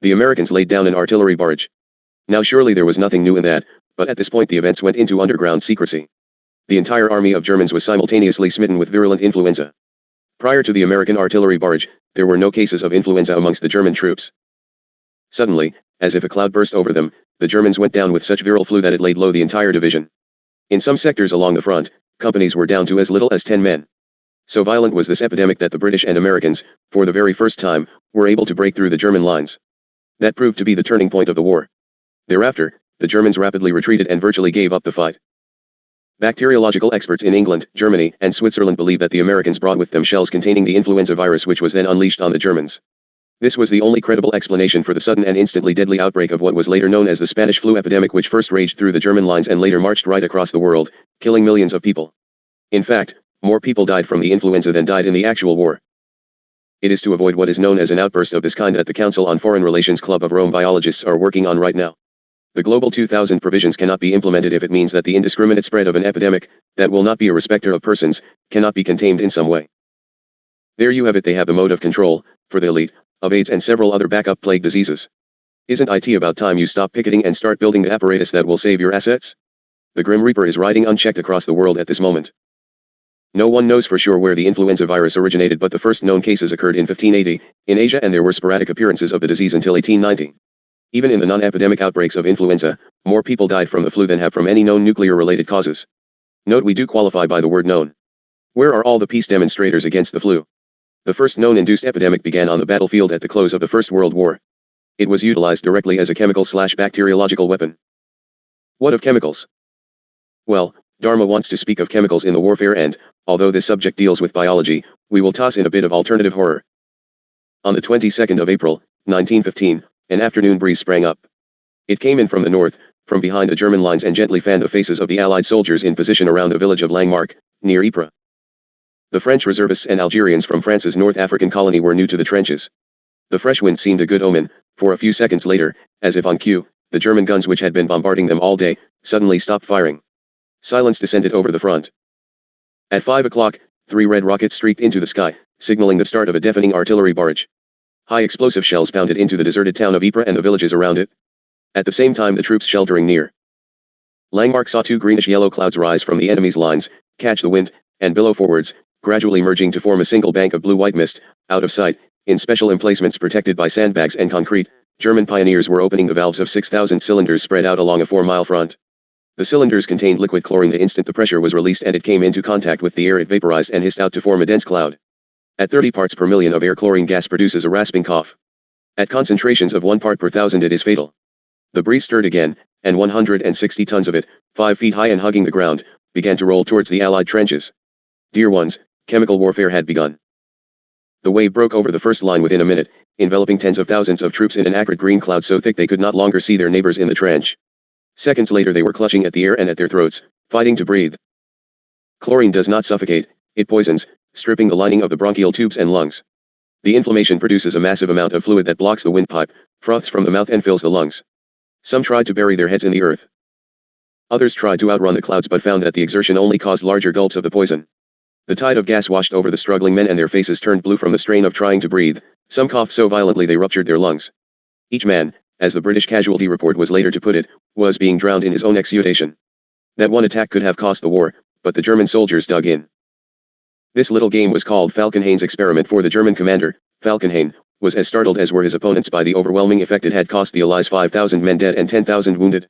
Speaker 1: The Americans laid down an artillery barrage. Now surely there was nothing new in that, but at this point the events went into underground secrecy. The entire army of Germans was simultaneously smitten with virulent influenza. Prior to the American artillery barrage, there were no cases of influenza amongst the German troops. Suddenly, as if a cloud burst over them, the Germans went down with such viral flu that it laid low the entire division. In some sectors along the front, companies were down to as little as 10 men. So violent was this epidemic that the British and Americans, for the very first time, were able to break through the German lines. That proved to be the turning point of the war. Thereafter, the Germans rapidly retreated and virtually gave up the fight. Bacteriological experts in England, Germany, and Switzerland believe that the Americans brought with them shells containing the influenza virus which was then unleashed on the Germans. This was the only credible explanation for the sudden and instantly deadly outbreak of what was later known as the Spanish flu epidemic, which first raged through the German lines and later marched right across the world, killing millions of people. In fact, more people died from the influenza than died in the actual war. It is to avoid what is known as an outburst of this kind that the Council on Foreign Relations Club of Rome biologists are working on right now. The Global 2000 provisions cannot be implemented if it means that the indiscriminate spread of an epidemic, that will not be a respecter of persons, cannot be contained in some way. There you have it. They have the mode of control, for the elite, of AIDS and several other backup plague diseases. Isn't it about time you stop picketing and start building the apparatus that will save your assets? The Grim Reaper is riding unchecked across the world at this moment. No one knows for sure where the influenza virus originated, but the first known cases occurred in 1580, in Asia, and there were sporadic appearances of the disease until 1890. Even in the non-epidemic outbreaks of influenza, more people died from the flu than have from any known nuclear-related causes. Note we do qualify by the word known. Where are all the peace demonstrators against the flu? The first known induced epidemic began on the battlefield at the close of the First World War. It was utilized directly as a chemical/bacteriological weapon. What of chemicals? Well, Dharma wants to speak of chemicals in the warfare, and, although this subject deals with biology, we will toss in a bit of alternative horror. On the 22nd of April, 1915, an afternoon breeze sprang up. It came in from the north, from behind the German lines, and gently fanned the faces of the Allied soldiers in position around the village of Langmark, near Ypres. The French reservists and Algerians from France's North African colony were new to the trenches. The fresh wind seemed a good omen, for a few seconds later, as if on cue, the German guns which had been bombarding them all day, suddenly stopped firing. Silence descended over the front. At 5 o'clock, 3 red rockets streaked into the sky, signaling the start of a deafening artillery barrage. High explosive shells pounded into the deserted town of Ypres and the villages around it. At the same time, the troops sheltering near Langmark saw 2 greenish-yellow clouds rise from the enemy's lines, catch the wind, and billow forwards, gradually merging to form a single bank of blue-white mist. Out of sight, in special emplacements protected by sandbags and concrete, German pioneers were opening the valves of 6,000 cylinders spread out along a 4-mile front. The cylinders contained liquid chlorine. The instant the pressure was released and it came into contact with the air, it vaporized and hissed out to form a dense cloud. At 30 parts per million of air, chlorine gas produces a rasping cough. At concentrations of 1 part per thousand, it is fatal. The breeze stirred again, and 160 tons of it, 5 feet high and hugging the ground, began to roll towards the Allied trenches. Dear ones, chemical warfare had begun. The wave broke over the first line within a minute, enveloping tens of thousands of troops in an acrid green cloud so thick they could not longer see their neighbors in the trench. Seconds later they were clutching at the air and at their throats, fighting to breathe. Chlorine does not suffocate, it poisons, stripping the lining of the bronchial tubes and lungs. The inflammation produces a massive amount of fluid that blocks the windpipe, froths from the mouth and fills the lungs. Some tried to bury their heads in the earth. Others tried to outrun the clouds but found that the exertion only caused larger gulps of the poison. The tide of gas washed over the struggling men and their faces turned blue from the strain of trying to breathe. Some coughed so violently they ruptured their lungs. Each man, as the British casualty report was later to put it, was being drowned in his own exudation. That one attack could have cost the war, but the German soldiers dug in. This little game was called Falkenhayn's experiment, for the German commander, Falkenhayn, was as startled as were his opponents by the overwhelming effect it had cost the Allies. 5,000 men dead and 10,000 wounded.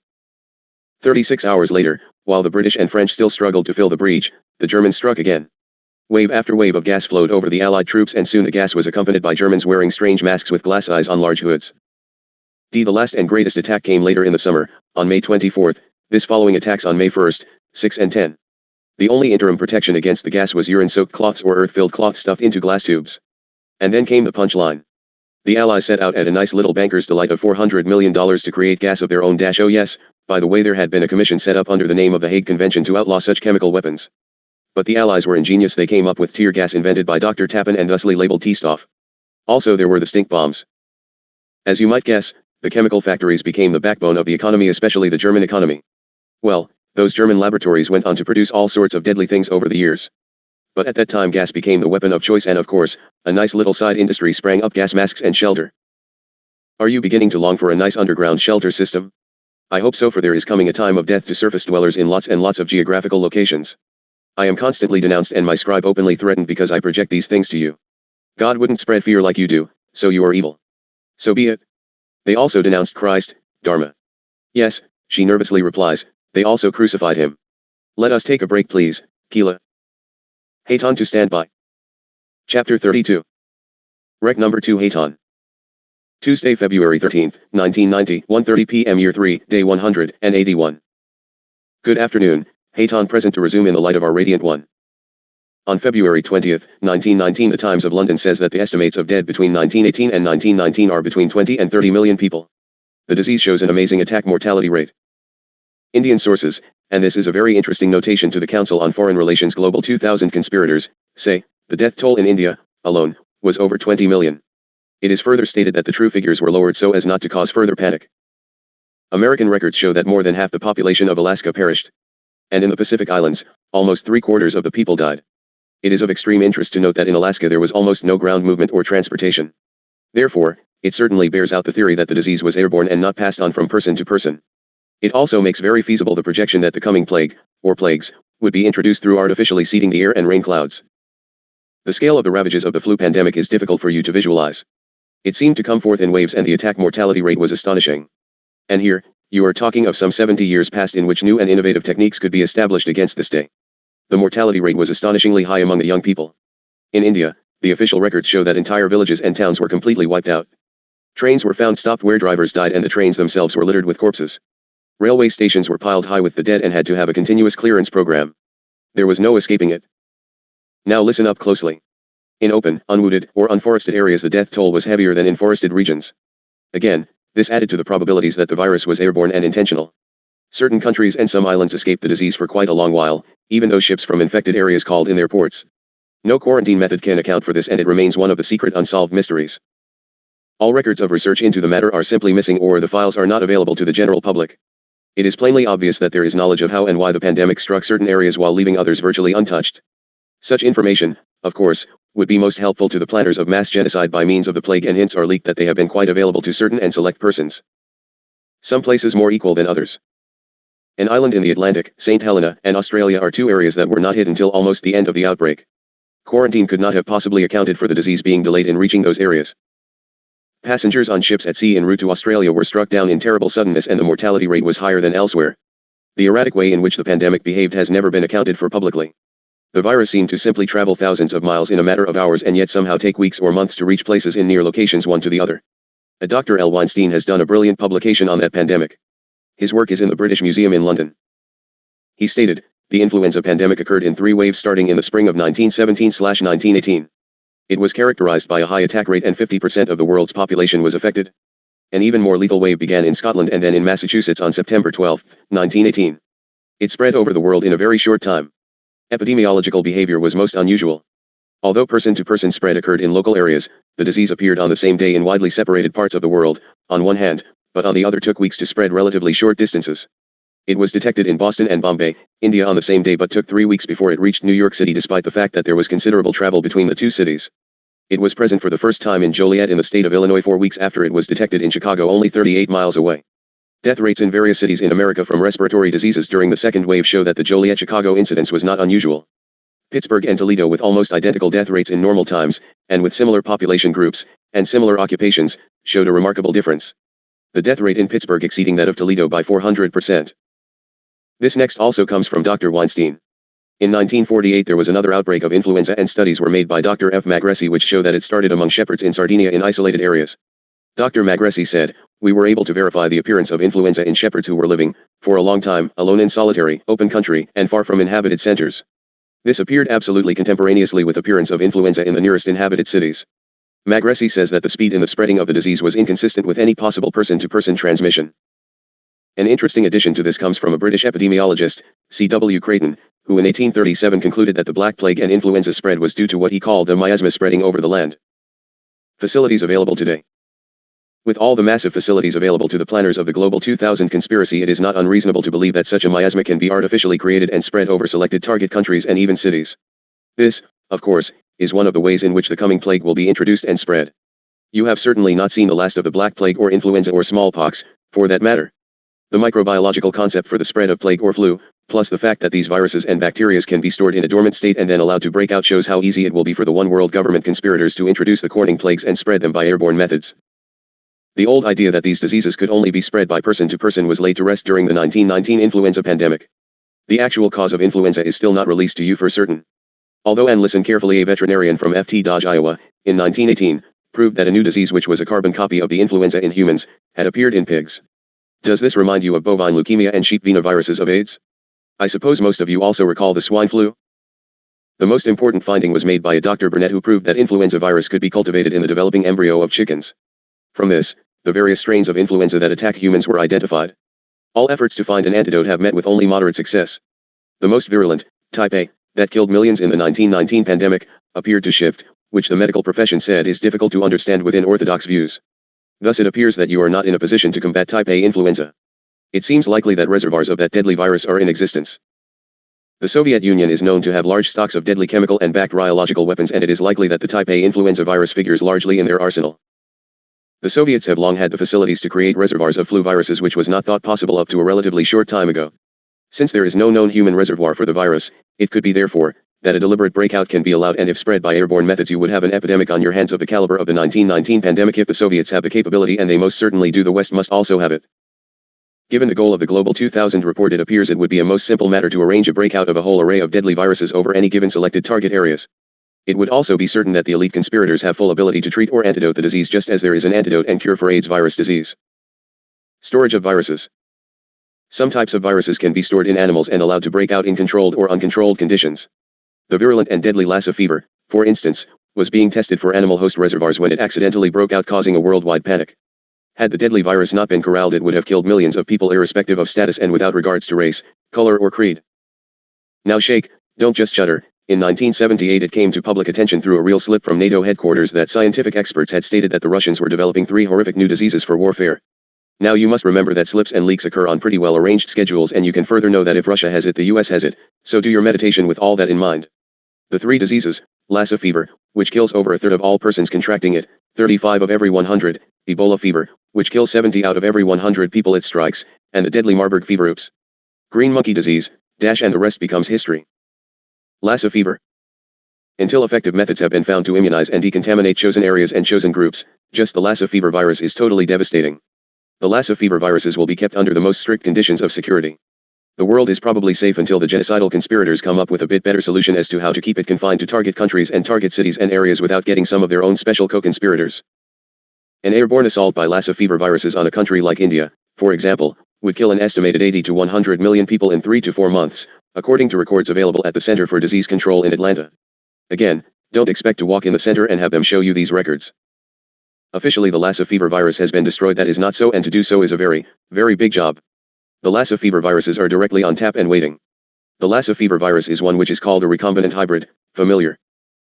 Speaker 1: 36 hours later, while the British and French still struggled to fill the breach, the Germans struck again. Wave after wave of gas flowed over the Allied troops, and soon the gas was accompanied by Germans wearing strange masks with glass eyes on large hoods. The last and greatest attack came later in the summer, on May 24th, this following attacks on May 1st, 6 and 10. The only interim protection against the gas was urine-soaked cloths or earth-filled cloths stuffed into glass tubes. And then came the punchline. The Allies set out at a nice little banker's delight of $400 million to create gas of their own. Oh yes, by the way, there had been a commission set up under the name of the Hague Convention to outlaw such chemical weapons. But the Allies were ingenious. They came up with tear gas invented by Dr. Tappan and thusly labeled T-Stoff. Also there were the stink bombs. As you might guess, the chemical factories became the backbone of the economy, especially the German economy. Well, those German laboratories went on to produce all sorts of deadly things over the years. But at that time gas became the weapon of choice, and of course, a nice little side industry sprang up: gas masks and shelter. Are you beginning to long for a nice underground shelter system? I hope so, for there is coming a time of death to surface dwellers in lots and lots of geographical locations. I am constantly denounced and my scribe openly threatened because I project these things to you. God wouldn't spread fear like you do, so you are evil. So be it. They also denounced Christ, Dharma. Yes, she nervously replies, they also crucified him. Let us take a break please, Keela. Hayton to stand by. Chapter 32. Rec number 2, Hayton. Tuesday, February 13th, 1990, 1:30 p.m. Year 3, Day 181. Good afternoon, Hayton present to resume in the light of our radiant one. On February 20th, 1919, the Times of London says that the estimates of dead between 1918 and 1919 are between 20 and 30 million people. The disease shows an amazing attack mortality rate. Indian sources, and this is a very interesting notation to the Council on Foreign Relations Global 2000 conspirators, say, the death toll in India, alone, was over 20 million. It is further stated that the true figures were lowered so as not to cause further panic. American records show that more than half the population of Alaska perished. And in the Pacific Islands, almost 3/4 of the people died. It is of extreme interest to note that in Alaska there was almost no ground movement or transportation. Therefore, it certainly bears out the theory that the disease was airborne and not passed on from person to person. It also makes very feasible the projection that the coming plague, or plagues, would be introduced through artificially seeding the air and rain clouds. The scale of the ravages of the flu pandemic is difficult for you to visualize. It seemed to come forth in waves, and the attack mortality rate was astonishing. And here, you are talking of some 70 years past in which new and innovative techniques could be established against this day. The mortality rate was astonishingly high among the young people. In India, the official records show that entire villages and towns were completely wiped out. Trains were found stopped where drivers died, and the trains themselves were littered with corpses. Railway stations were piled high with the dead and had to have a continuous clearance program. There was no escaping it. Now listen up closely. In open, unwooded, or unforested areas the death toll was heavier than in forested regions. Again, this added to the probabilities that the virus was airborne and intentional. Certain countries and some islands escaped the disease for quite a long while, even though ships from infected areas called in their ports. No quarantine method can account for this, and it remains one of the secret unsolved mysteries. All records of research into the matter are simply missing, or the files are not available to the general public. It is plainly obvious that there is knowledge of how and why the pandemic struck certain areas while leaving others virtually untouched. Such information, of course, would be most helpful to the planners of mass genocide by means of the plague, and hints are leaked that they have been quite available to certain and select persons. Some places more equal than others. An island in the Atlantic, St. Helena, and Australia are two areas that were not hit until almost the end of the outbreak. Quarantine could not have possibly accounted for the disease being delayed in reaching those areas. Passengers on ships at sea en route to Australia were struck down in terrible suddenness, and the mortality rate was higher than elsewhere. The erratic way in which the pandemic behaved has never been accounted for publicly. The virus seemed to simply travel thousands of miles in a matter of hours, and yet somehow take weeks or months to reach places in near locations one to the other. A Dr. L. Weinstein has done a brilliant publication on that pandemic. His work is in the British Museum in London. He stated, the influenza pandemic occurred in 3 waves starting in the spring of 1917/1918. It was characterized by a high attack rate, and 50% of the world's population was affected. An even more lethal wave began in Scotland and then in Massachusetts on September 12, 1918. It spread over the world in a very short time. Epidemiological behavior was most unusual. Although person-to-person spread occurred in local areas, the disease appeared on the same day in widely separated parts of the world, on one hand, but on the other took weeks to spread relatively short distances. It was detected in Boston and Bombay, India on the same day, but took 3 weeks before it reached New York City, despite the fact that there was considerable travel between the two cities. It was present for the first time in Joliet in the state of Illinois 4 weeks after it was detected in Chicago, only 38 miles away. Death rates in various cities in America from respiratory diseases during the second wave show that the Joliet-Chicago incidence was not unusual. Pittsburgh and Toledo, with almost identical death rates in normal times, and with similar population groups, and similar occupations, showed a remarkable difference. The death rate in Pittsburgh exceeding that of Toledo by 400%. This next also comes from Dr. Weinstein. In 1948 there was another outbreak of influenza, and studies were made by Dr. F. Magresi which show that it started among shepherds in Sardinia in isolated areas. Dr. Magresi said, we were able to verify the appearance of influenza in shepherds who were living, for a long time, alone in solitary, open country, and far from inhabited centers. This appeared absolutely contemporaneously with appearance of influenza in the nearest inhabited cities. Magresi says that the speed in the spreading of the disease was inconsistent with any possible person-to-person transmission. An interesting addition to this comes from a British epidemiologist, C.W. Creighton, who in 1837 concluded that the Black Plague and influenza spread was due to what he called a miasma spreading over the land. Facilities available today. With all the massive facilities available to the planners of the Global 2000 conspiracy, it is not unreasonable to believe that such a miasma can be artificially created and spread over selected target countries and even cities. This, of course, is one of the ways in which the coming plague will be introduced and spread. You have certainly not seen the last of the Black Plague or influenza or smallpox, for that matter. The microbiological concept for the spread of plague or flu, plus the fact that these viruses and bacteria can be stored in a dormant state and then allowed to break out, shows how easy it will be for the one world government conspirators to introduce the corning plagues and spread them by airborne methods. The old idea that these diseases could only be spread by person to person was laid to rest during the 1919 influenza pandemic. The actual cause of influenza is still not released to you for certain. Although and listen carefully, a veterinarian from Ft. Dodge, Iowa, in 1918, proved that a new disease which was a carbon copy of the influenza in humans, had appeared in pigs. Does this remind you of bovine leukemia and sheep venoviruses of AIDS? I suppose most of you also recall the swine flu? The most important finding was made by a Dr. Burnett, who proved that influenza virus could be cultivated in the developing embryo of chickens. From this, the various strains of influenza that attack humans were identified. All efforts to find an antidote have met with only moderate success. The most virulent, type A, that killed millions in the 1919 pandemic, appeared to shift, which the medical profession said is difficult to understand within orthodox views. Thus it appears that you are not in a position to combat type A influenza. It seems likely that reservoirs of that deadly virus are in existence. The Soviet Union is known to have large stocks of deadly chemical and bacteriological weapons, and it is likely that the type A influenza virus figures largely in their arsenal. The Soviets have long had the facilities to create reservoirs of flu viruses, which was not thought possible up to a relatively short time ago. Since there is no known human reservoir for the virus, it could be therefore, that a deliberate breakout can be allowed, and if spread by airborne methods you would have an epidemic on your hands of the caliber of the 1919 pandemic. If the Soviets have the capability, and they most certainly do, the West must also have it. Given the goal of the Global 2000 report, it appears it would be a most simple matter to arrange a breakout of a whole array of deadly viruses over any given selected target areas. It would also be certain that the elite conspirators have full ability to treat or antidote the disease, just as there is an antidote and cure for AIDS virus disease. Storage of viruses. Some types of viruses can be stored in animals and allowed to break out in controlled or uncontrolled conditions. The virulent and deadly Lassa fever, for instance, was being tested for animal host reservoirs when it accidentally broke out, causing a worldwide panic. Had the deadly virus not been corralled, it would have killed millions of people irrespective of status and without regards to race, color or creed. Now shake, don't just shudder, In 1978 it came to public attention through a real slip from NATO headquarters that scientific experts had stated that the Russians were developing 3 horrific new diseases for warfare. Now you must remember that slips and leaks occur on pretty well arranged schedules, and you can further know that if Russia has it, the US has it, so do your meditation with all that in mind. The 3 diseases: Lassa fever, which kills over a third of all persons contracting it, 35 of every 100, Ebola fever, which kills 70 out of every 100 people it strikes, and the deadly Marburg fever. Oops. Green monkey disease, and the rest becomes history. Lassa fever. Until effective methods have been found to immunize and decontaminate chosen areas and chosen groups, just the Lassa fever virus is totally devastating. The Lassa fever viruses will be kept under the most strict conditions of security. The world is probably safe until the genocidal conspirators come up with a bit better solution as to how to keep it confined to target countries and target cities and areas without getting some of their own special co-conspirators. An airborne assault by Lassa fever viruses on a country like India, for example, would kill an estimated 80 to 100 million people in 3 to 4 months, according to records available at the Center for Disease Control in Atlanta. Again, don't expect to walk in the center and have them show you these records. Officially the Lassa fever virus has been destroyed. That is not so, and to do so is a very, very big job. The Lassa fever viruses are directly on tap and waiting. The Lassa fever virus is one which is called a recombinant hybrid, familiar.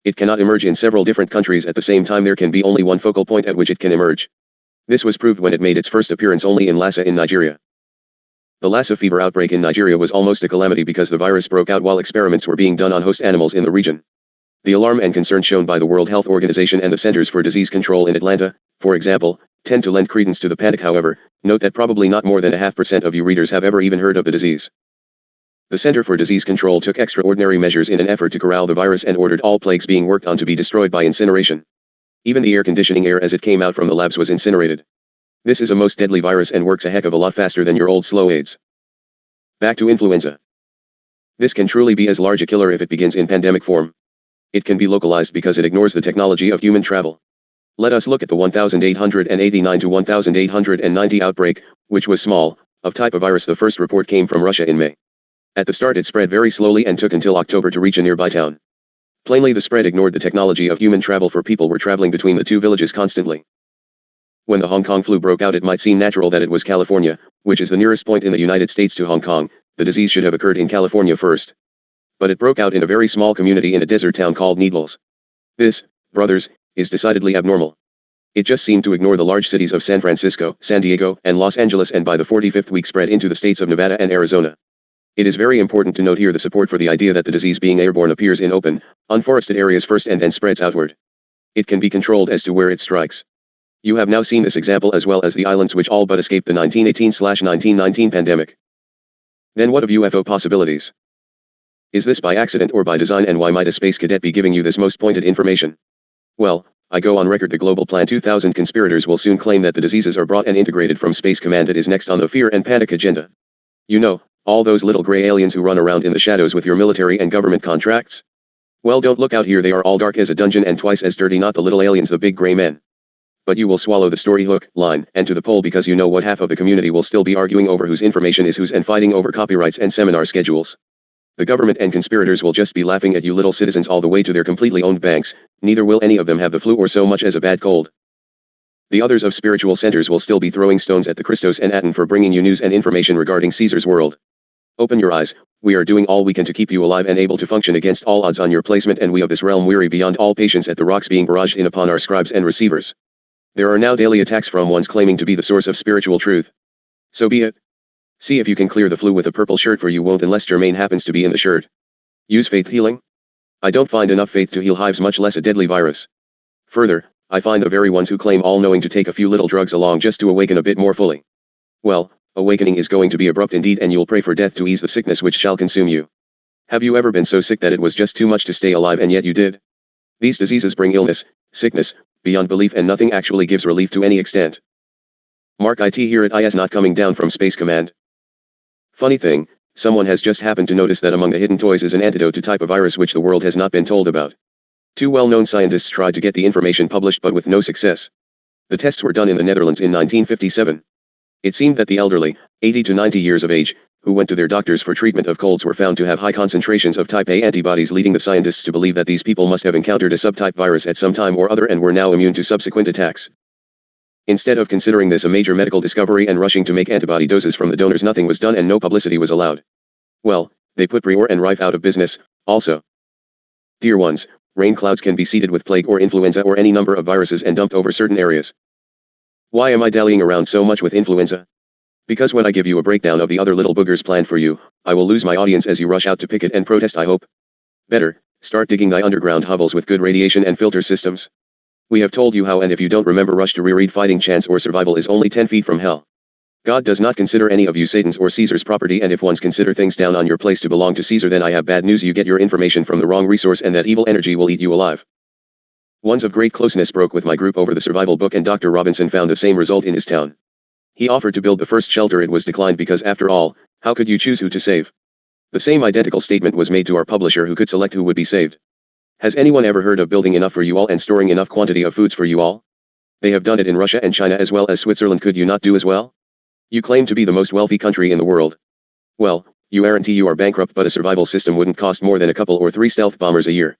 Speaker 1: It cannot emerge in several different countries at the same time. There can be only one focal point at which it can emerge. This was proved when it made its first appearance only in Lassa in Nigeria. The Lassa fever outbreak in Nigeria was almost a calamity because the virus broke out while experiments were being done on host animals in the region. The alarm and concern shown by the World Health Organization and the Centers for Disease Control in Atlanta, for example, tend to lend credence to the panic. However, note that probably not more than 0.5% of you readers have ever even heard of the disease. The Center for Disease Control took extraordinary measures in an effort to corral the virus and ordered all plagues being worked on to be destroyed by incineration. Even the air conditioning air as it came out from the labs was incinerated. This is a most deadly virus and works a heck of a lot faster than your old slow AIDS. Back to influenza. This can truly be as large a killer if it begins in pandemic form. It can be localized because it ignores the technology of human travel. Let us look at the 1889 to 1890 outbreak, which was small, of type of virus. The first report came from Russia in May. At the start it spread very slowly and took until October to reach a nearby town. Plainly the spread ignored the technology of human travel, for people were traveling between the 2 villages constantly. When the Hong Kong flu broke out, it might seem natural that it was California, which is the nearest point in the United States to Hong Kong. The disease should have occurred in California first. But it broke out in a very small community in a desert town called Needles. This, brothers, is decidedly abnormal. It just seemed to ignore the large cities of San Francisco, San Diego, and Los Angeles, and by the 45th week spread into the states of Nevada and Arizona. It is very important to note here the support for the idea that the disease being airborne appears in open, unforested areas first and then spreads outward. It can be controlled as to where it strikes. You have now seen this example as well as the islands which all but escaped the 1918-1919 pandemic. Then what of UFO possibilities? Is this by accident or by design, and why might a space cadet be giving you this most pointed information? Well, I go on record, the Global Plan 2000 conspirators will soon claim that the diseases are brought and integrated from Space Command. It is next on the fear and panic agenda. You know, all those little gray aliens who run around in the shadows with your military and government contracts? Well, don't look out here, they are all dark as a dungeon and twice as dirty, not the little aliens, the big gray men. But you will swallow the story hook, line, and to the pole, because you know what half of the community will still be arguing over whose information is whose and fighting over copyrights and seminar schedules. The government and conspirators will just be laughing at you little citizens all the way to their completely owned banks. Neither will any of them have the flu or so much as a bad cold. The others of spiritual centers will still be throwing stones at the Christos and Aten for bringing you news and information regarding Caesar's world. Open your eyes, we are doing all we can to keep you alive and able to function against all odds on your placement, and we of this realm weary beyond all patience at the rocks being barraged in upon our scribes and receivers. There are now daily attacks from ones claiming to be the source of spiritual truth. So be it. See if you can clear the flu with a purple shirt, for you won't unless Jermaine happens to be in the shirt. Use faith healing? I don't find enough faith to heal hives, much less a deadly virus. Further, I find the very ones who claim all knowing to take a few little drugs along just to awaken a bit more fully. Well, awakening is going to be abrupt indeed, and you'll pray for death to ease the sickness which shall consume you. Have you ever been so sick that it was just too much to stay alive and yet you did? These diseases bring illness, sickness, beyond belief, and nothing actually gives relief to any extent. Mark IT here at IS, not coming down from Space Command. Funny thing, someone has just happened to notice that among the hidden toys is an antidote to type of virus which the world has not been told about. 2 well-known scientists tried to get the information published but with no success. The tests were done in the Netherlands in 1957. It seemed that the elderly, 80 to 90 years of age, who went to their doctors for treatment of colds were found to have high concentrations of type A antibodies, leading the scientists to believe that these people must have encountered a subtype virus at some time or other and were now immune to subsequent attacks. Instead of considering this a major medical discovery and rushing to make antibody doses from the donors, nothing was done and no publicity was allowed. Well, they put Prior and Rife out of business, also. Dear ones, rain clouds can be seeded with plague or influenza or any number of viruses and dumped over certain areas. Why am I dallying around so much with influenza? Because when I give you a breakdown of the other little boogers planned for you, I will lose my audience as you rush out to picket and protest, I hope. Better, start digging thy underground hovels with good radiation and filter systems. We have told you how, and if you don't remember, rush to reread Fighting Chance or Survival is only 10 feet from hell. God does not consider any of you Satan's or Caesar's property, and if ones consider things down on your place to belong to Caesar, then I have bad news: you get your information from the wrong resource, and that evil energy will eat you alive. Ones of great closeness broke with my group over the survival book, and Dr. Robinson found the same result in his town. He offered to build the first shelter. It was declined because, after all, how could you choose who to save? The same identical statement was made to our publisher, who could select who would be saved. Has anyone ever heard of building enough for you all and storing enough quantity of foods for you all? They have done it in Russia and China as well as Switzerland. Could you not do as well? You claim to be the most wealthy country in the world. Well, you are bankrupt, but a survival system wouldn't cost more than a couple or 3 stealth bombers a year.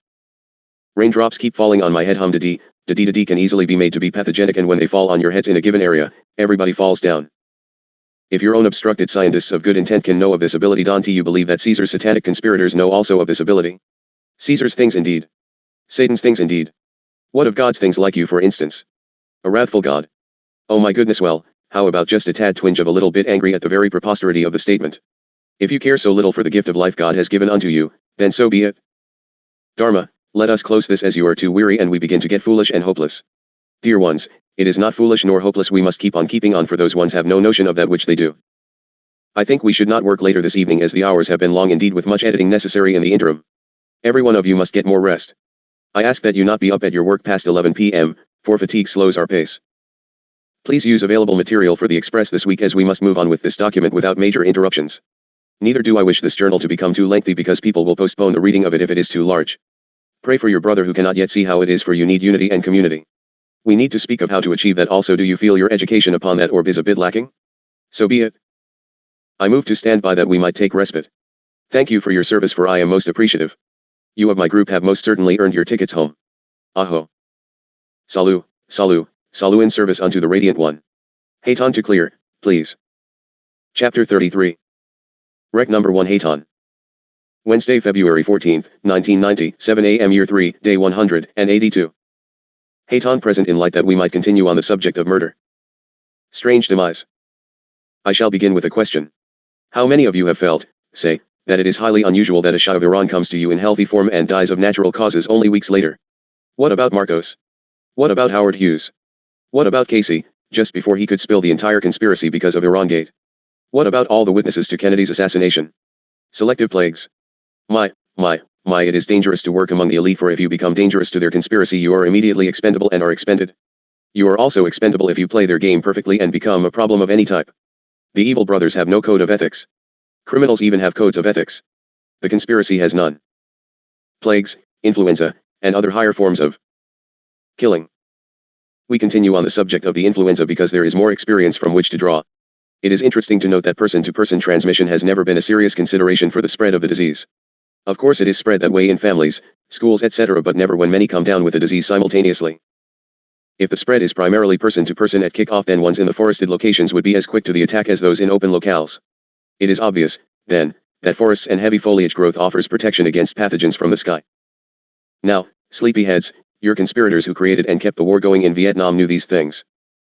Speaker 1: Raindrops keep falling on my head. Hum-da-dee can easily be made to be pathogenic, and when they fall on your heads in a given area, everybody falls down. If your own obstructed scientists of good intent can know of this ability, don't you believe that Caesar's satanic conspirators know also of this ability? Caesar's things indeed. Satan's things indeed. What of God's things, like you for instance? A wrathful God. Oh my goodness, well, how about just a tad twinge of a little bit angry at the very preposterity of the statement? If you care so little for the gift of life God has given unto you, then so be it. Dharma, let us close this, as you are too weary and we begin to get foolish and hopeless. Dear ones, it is not foolish nor hopeless, we must keep on keeping on, for those ones have no notion of that which they do. I think we should not work later this evening, as the hours have been long indeed, with much editing necessary in the interim. Every one of you must get more rest. I ask that you not be up at your work past 11 p.m., for fatigue slows our pace. Please use available material for the Express this week, as we must move on with this document without major interruptions. Neither do I wish this journal to become too lengthy, because people will postpone the reading of it if it is too large. Pray for your brother who cannot yet see how it is, for you need unity and community. We need to speak of how to achieve that also. Do you feel your education upon that orb is a bit lacking? So be it. I move to stand by that we might take respite. Thank you for your service, for I am most appreciative. You of my group have most certainly earned your tickets home. Aho. Salut, salut, salut in service unto the Radiant One. Haton to clear, please. Chapter 33. Rec number 1, Haton. Wednesday, February 14th, 1990, 7 a.m. Year 3, Day 182. Haton present in light that we might continue on the subject of murder. Strange demise. I shall begin with a question. How many of you have felt, say, that it is highly unusual that a Shah of Iran comes to you in healthy form and dies of natural causes only weeks later? What about Marcos? What about Howard Hughes? What about Casey, just before he could spill the entire conspiracy because of Irangate? What about all the witnesses to Kennedy's assassination? Selective plagues. My, it is dangerous to work among the elite, for if you become dangerous to their conspiracy, you are immediately expendable and are expended. You are also expendable if you play their game perfectly and become a problem of any type. The evil brothers have no code of ethics. Criminals even have codes of ethics. The conspiracy has none. Plagues, influenza, and other higher forms of killing. We continue on the subject of the influenza because there is more experience from which to draw. It is interesting to note that person-to-person transmission has never been a serious consideration for the spread of the disease. Of course it is spread that way in families, schools, etc., but never when many come down with the disease simultaneously. If the spread is primarily person-to-person at kickoff, then ones in the forested locations would be as quick to the attack as those in open locales. It is obvious, then, that forests and heavy foliage growth offers protection against pathogens from the sky. Now, sleepyheads, your conspirators who created and kept the war going in Vietnam knew these things.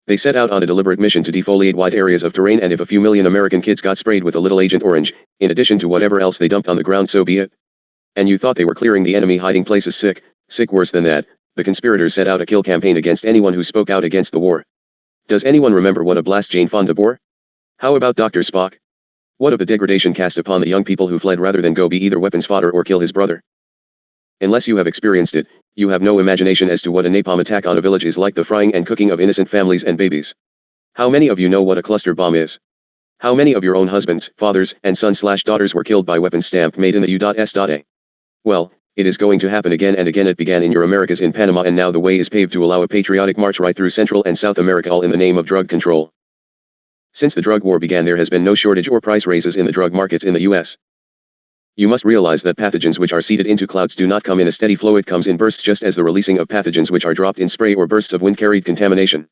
Speaker 1: They set out on a deliberate mission to defoliate wide areas of terrain, and if a few million American kids got sprayed with a little Agent Orange, in addition to whatever else they dumped on the ground, so be it. And you thought they were clearing the enemy hiding places? Sick worse than that, the conspirators set out a kill campaign against anyone who spoke out against the war. Does anyone remember what a blast Jane Fonda bore? How about Dr. Spock? What of the degradation cast upon the young people who fled rather than go be either weapons fodder or kill his brother? Unless you have experienced it, you have no imagination as to what a napalm attack on a village is like, the frying and cooking of innocent families and babies. How many of you know what a cluster bomb is? How many of your own husbands, fathers, and sons/daughters were killed by weapons stamped made in the U.S.A? Well, it is going to happen again and again. It began in your Americas in Panama, and now the way is paved to allow a patriotic march right through Central and South America, all in the name of drug control. Since the drug war began, there has been no shortage or price raises in the drug markets in the U.S. You must realize that pathogens which are seeded into clouds do not come in a steady flow, it comes in bursts, just as the releasing of pathogens which are dropped in spray or bursts of wind-carried contamination.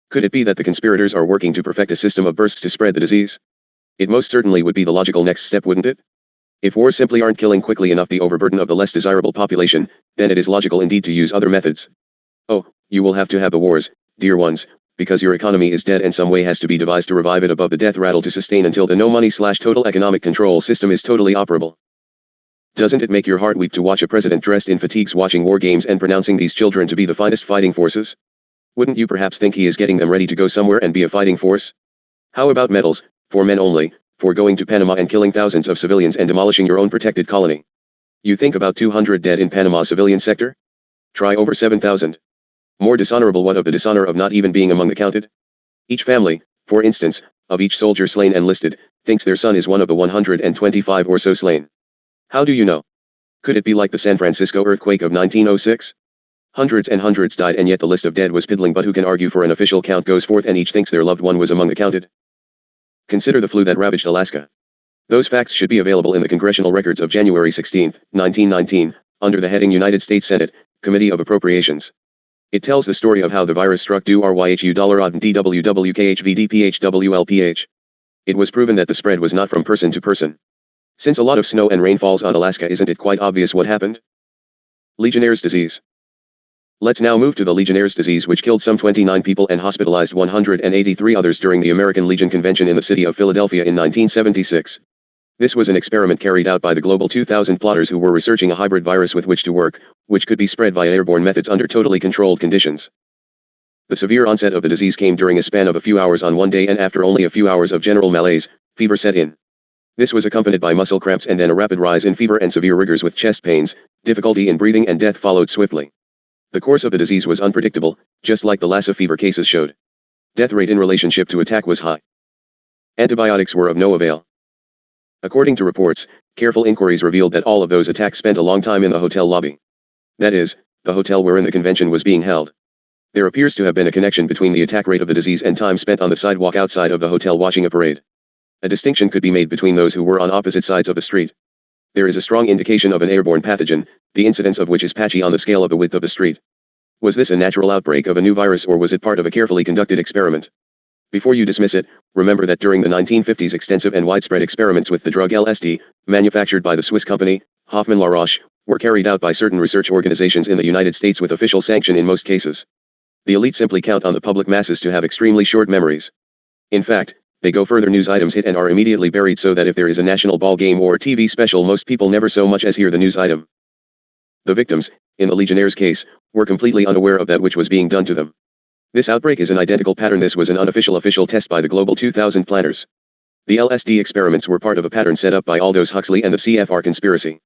Speaker 1: Could it be that the conspirators are working to perfect a system of bursts to spread the disease? It most certainly would be the logical next step, wouldn't it? If wars simply aren't killing quickly enough the overburden of the less desirable population, then it is logical indeed to use other methods. Oh, you will have to have the wars, dear ones, because your economy is dead and some way has to be devised to revive it above the death rattle to sustain until the no money/total economic control system is totally operable. Doesn't it make your heart weep to watch a president dressed in fatigues watching war games and pronouncing these children to be the finest fighting forces? Wouldn't you perhaps think he is getting them ready to go somewhere and be a fighting force? How about medals, for men only, for going to Panama and killing thousands of civilians and demolishing your own protected colony? You think about 200 dead in Panama civilian sector? Try over 7,000. More dishonorable, what of the dishonor of not even being among the counted? Each family, for instance, of each soldier slain and listed, thinks their son is one of the 125 or so slain. How do you know? Could it be like the San Francisco earthquake of 1906? Hundreds and hundreds died and yet the list of dead was piddling, but who can argue for an official count goes forth and each thinks their loved one was among the counted? Consider the flu that ravaged Alaska. Those facts should be available in the congressional records of January 16, 1919, under the heading United States Senate, Committee of Appropriations. It tells the story of how the virus struck due RYHU $odd DWWKHVDPHWLPH. It was proven that the spread was not from person to person. Since a lot of snow and rain falls on Alaska, isn't it quite obvious what happened? Legionnaire's disease. Let's now move to the Legionnaire's disease, which killed some 29 people and hospitalized 183 others during the American Legion Convention in the city of Philadelphia in 1976. This was an experiment carried out by the Global 2000 plotters who were researching a hybrid virus with which to work, which could be spread via airborne methods under totally controlled conditions. The severe onset of the disease came during a span of a few hours on one day, and after only a few hours of general malaise, fever set in. This was accompanied by muscle cramps and then a rapid rise in fever and severe rigors with chest pains, difficulty in breathing, and death followed swiftly. The course of the disease was unpredictable, just like the Lassa fever cases showed. Death rate in relationship to attack was high. Antibiotics were of no avail. According to reports, careful inquiries revealed that all of those attacked spent a long time in the hotel lobby. That is, the hotel wherein the convention was being held. There appears to have been a connection between the attack rate of the disease and time spent on the sidewalk outside of the hotel watching a parade. A distinction could be made between those who were on opposite sides of the street. There is a strong indication of an airborne pathogen, the incidence of which is patchy on the scale of the width of the street. Was this a natural outbreak of a new virus, or was it part of a carefully conducted experiment? Before you dismiss it, remember that during the 1950s extensive and widespread experiments with the drug LSD, manufactured by the Swiss company, Hoffmann-La Roche, were carried out by certain research organizations in the United States with official sanction in most cases. The elite simply count on the public masses to have extremely short memories. In fact, they go further: news items hit and are immediately buried, so that if there is a national ball game or TV special, most people never so much as hear the news item. The victims, in the Legionnaire's case, were completely unaware of that which was being done to them. This outbreak is an identical pattern. This was an unofficial official test by the Global 2000 planners. The LSD experiments were part of a pattern set up by Aldous Huxley and the CFR conspiracy.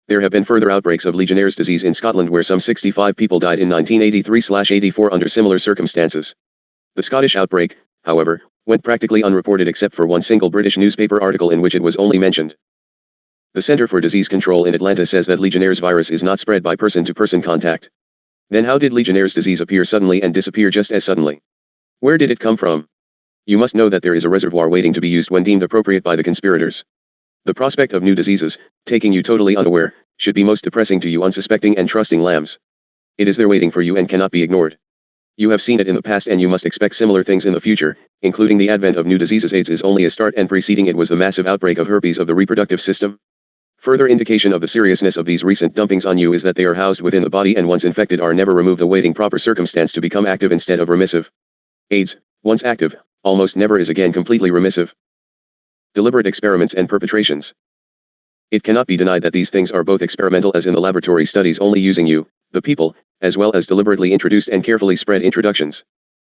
Speaker 1: There have been further outbreaks of Legionnaire's disease in Scotland, where some 65 people died in 1983/84 under similar circumstances. The Scottish outbreak, however, went practically unreported except for one single British newspaper article in which it was only mentioned. The Center for Disease Control in Atlanta says that Legionnaire's virus is not spread by person-to-person contact. Then how did Legionnaire's disease appear suddenly and disappear just as suddenly? Where did it come from? You must know that there is a reservoir waiting to be used when deemed appropriate by the conspirators. The prospect of new diseases, taking you totally unaware, should be most depressing to you unsuspecting and trusting lambs. It is there waiting for you and cannot be ignored. You have seen it in the past and you must expect similar things in the future, including the advent of new diseases. AIDS is only a start, and preceding it was the massive outbreak of herpes of the reproductive system. Further indication of the seriousness of these recent dumpings on you is that they are housed within the body and once infected are never removed, awaiting proper circumstance to become active instead of remissive. AIDS, once active, almost never is again completely remissive. Deliberate experiments and perpetrations. It cannot be denied that these things are both experimental, as in the laboratory studies only using you, the people, as well as deliberately introduced and carefully spread introductions.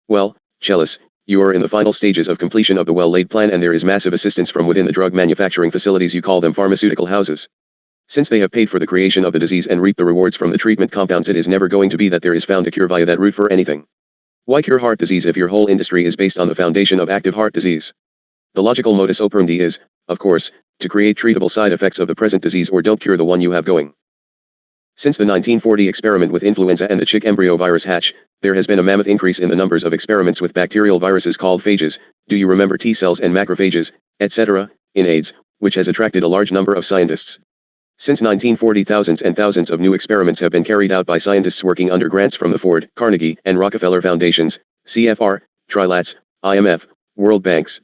Speaker 1: Well, Chellis, you are in the final stages of completion of the well-laid plan, and there is massive assistance from within the drug manufacturing facilities. You call them pharmaceutical houses. Since they have paid for the creation of the disease and reap the rewards from the treatment compounds, it is never going to be that there is found a cure via that route for anything. Why cure heart disease if your whole industry is based on the foundation of active heart disease? The logical modus operandi is, of course, to create treatable side effects of the present disease, or don't cure the one you have going. Since the 1940 experiment with influenza and the chick embryo virus hatch, there has been a mammoth increase in the numbers of experiments with bacterial viruses called phages, do you remember T cells and macrophages, etc., in AIDS, which has attracted a large number of scientists. Since 1940, thousands and thousands of new experiments have been carried out by scientists working under grants from the Ford, Carnegie, and Rockefeller Foundations, CFR, Trilats, IMF, World Banks.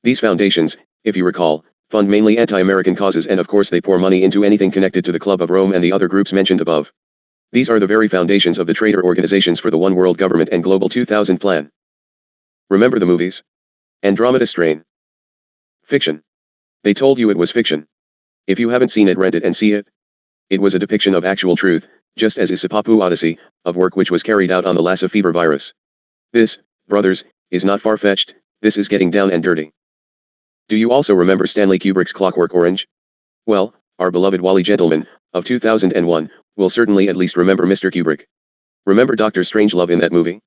Speaker 1: These foundations, if you recall, fund mainly anti-American causes, and of course they pour money into anything connected to the Club of Rome and the other groups mentioned above. These are the very foundations of the traitor organizations for the One World Government and Global 2000 Plan. Remember the movies? Andromeda Strain. Fiction. They told you it was fiction. If you haven't seen it, rent it and see it. It was a depiction of actual truth, just as is Sipapu Odyssey, of work which was carried out on the Lassa fever virus. This, brothers, is not far-fetched, this is getting down and dirty. Do you also remember Stanley Kubrick's Clockwork Orange? Well, our beloved Wally gentleman, of 2001, will certainly at least remember Mr. Kubrick. Remember Dr. Strangelove in that movie?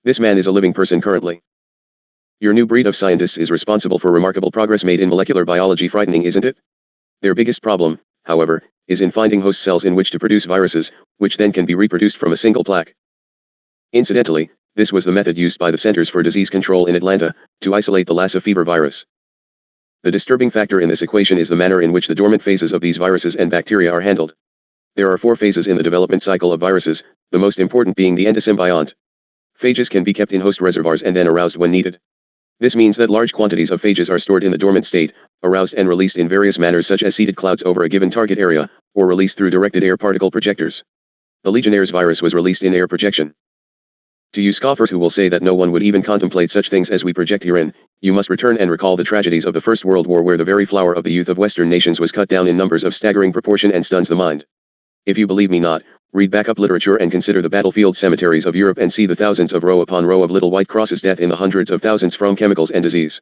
Speaker 1: This man is a living person currently. Your new breed of scientists is responsible for remarkable progress made in molecular biology. Frightening, isn't it? Their biggest problem, however, is in finding host cells in which to produce viruses, which then can be reproduced from a single plaque. Incidentally, this was the method used by the Centers for Disease Control in Atlanta, to isolate the Lassa fever virus. The disturbing factor in this equation is the manner in which the dormant phases of these viruses and bacteria are handled. There are 4 phases in the development cycle of viruses, the most important being the endosymbiont. Phages can be kept in host reservoirs and then aroused when needed. This means that large quantities of phages are stored in the dormant state, aroused and released in various manners such as seeded clouds over a given target area, or released through directed air particle projectors. The Legionnaire's virus was released in air projection. To you scoffers who will say that no one would even contemplate such things as we project herein, you must return and recall the tragedies of the First World War, where the very flower of the youth of Western nations was cut down in numbers of staggering proportion and stuns the mind. If you believe me not, read backup literature and consider the battlefield cemeteries of Europe and see the thousands of row upon row of little white crosses, death in the hundreds of thousands from chemicals and disease.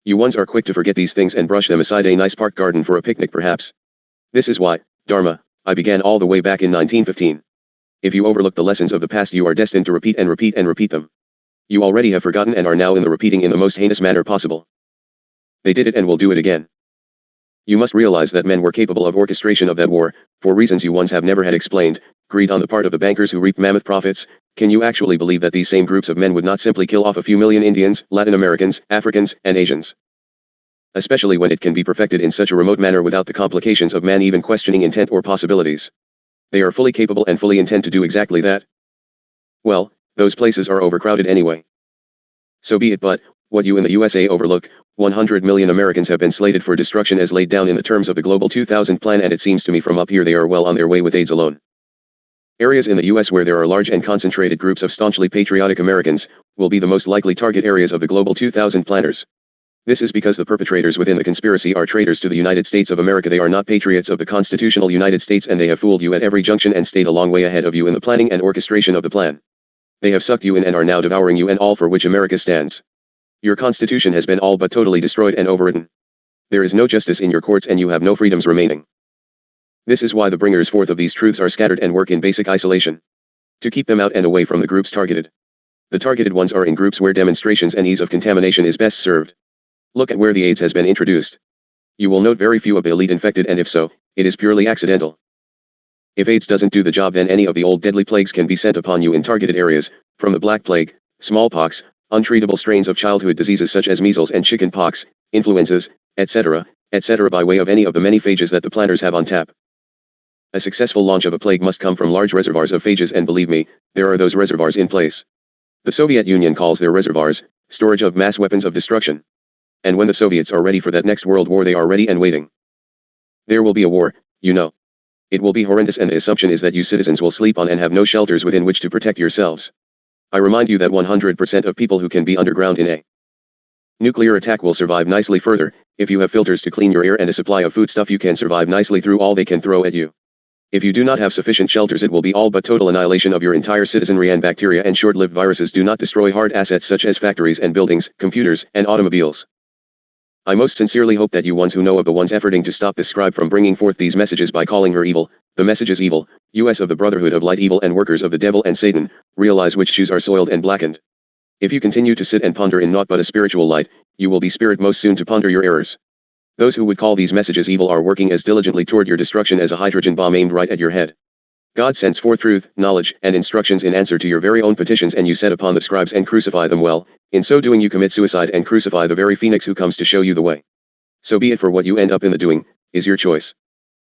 Speaker 1: You ones are quick to forget these things and brush them aside. A nice park garden for a picnic perhaps. This is why, Dharma, I began all the way back in 1915. If you overlook the lessons of the past, you are destined to repeat and repeat and repeat them. You already have forgotten and are now in the repeating in the most heinous manner possible. They did it and will do it again. You must realize that men were capable of orchestration of that war, for reasons you ones have never had explained, greed on the part of the bankers who reaped mammoth profits. Can you actually believe that these same groups of men would not simply kill off a few million Indians, Latin Americans, Africans, and Asians? Especially when it can be perfected in such a remote manner without the complications of man even questioning intent or possibilities. They are fully capable and fully intend to do exactly that. Well, those places are overcrowded anyway. So be it, but what you in the USA overlook, 100 million Americans have been slated for destruction as laid down in the terms of the Global 2000 Plan, and it seems to me from up here they are well on their way with AIDS alone. Areas in the US where there are large and concentrated groups of staunchly patriotic Americans will be the most likely target areas of the Global 2000 planners. This is because the perpetrators within the conspiracy are traitors to the United States of America. They are not patriots of the constitutional United States, and they have fooled you at every junction and stayed a long way ahead of you in the planning and orchestration of the plan. They have sucked you in and are now devouring you and all for which America stands. Your constitution has been all but totally destroyed and overridden. There is no justice in your courts and you have no freedoms remaining. This is why the bringers forth of these truths are scattered and work in basic isolation. To keep them out and away from the groups targeted. The targeted ones are in groups where demonstrations and ease of contamination is best served. Look at where the AIDS has been introduced. You will note very few of the elite infected, and if so, it is purely accidental. If AIDS doesn't do the job, then any of the old deadly plagues can be sent upon you in targeted areas, from the Black Plague, smallpox, untreatable strains of childhood diseases such as measles and chicken pox, influenzas, etc., by way of any of the many phages that the planners have on tap. A successful launch of a plague must come from large reservoirs of phages, and believe me, there are those reservoirs in place. The Soviet Union calls their reservoirs storage of mass weapons of destruction. And when the Soviets are ready for that next world war, they are ready and waiting. There will be a war, you know. It will be horrendous, and the assumption is that you citizens will sleep on and have no shelters within which to protect yourselves. I remind you that 100% of people who can be underground in a nuclear attack will survive nicely. Further, if you have filters to clean your air and a supply of foodstuff, you can survive nicely through all they can throw at you. If you do not have sufficient shelters, it will be all but total annihilation of your entire citizenry, and bacteria and short-lived viruses do not destroy hard assets such as factories and buildings, computers, and automobiles. I most sincerely hope that you ones who know of the ones efforting to stop this scribe from bringing forth these messages by calling her evil, the message is evil, US of the Brotherhood of Light, evil and workers of the devil and Satan, realize which shoes are soiled and blackened. If you continue to sit and ponder in naught but a spiritual light, you will be spirit most soon to ponder your errors. Those who would call these messages evil are working as diligently toward your destruction as a hydrogen bomb aimed right at your head. God sends forth truth, knowledge, and instructions in answer to your very own petitions, and you set upon the scribes and crucify them. Well, in so doing you commit suicide and crucify the very phoenix who comes to show you the way. So be it, for what you end up in the doing is your choice.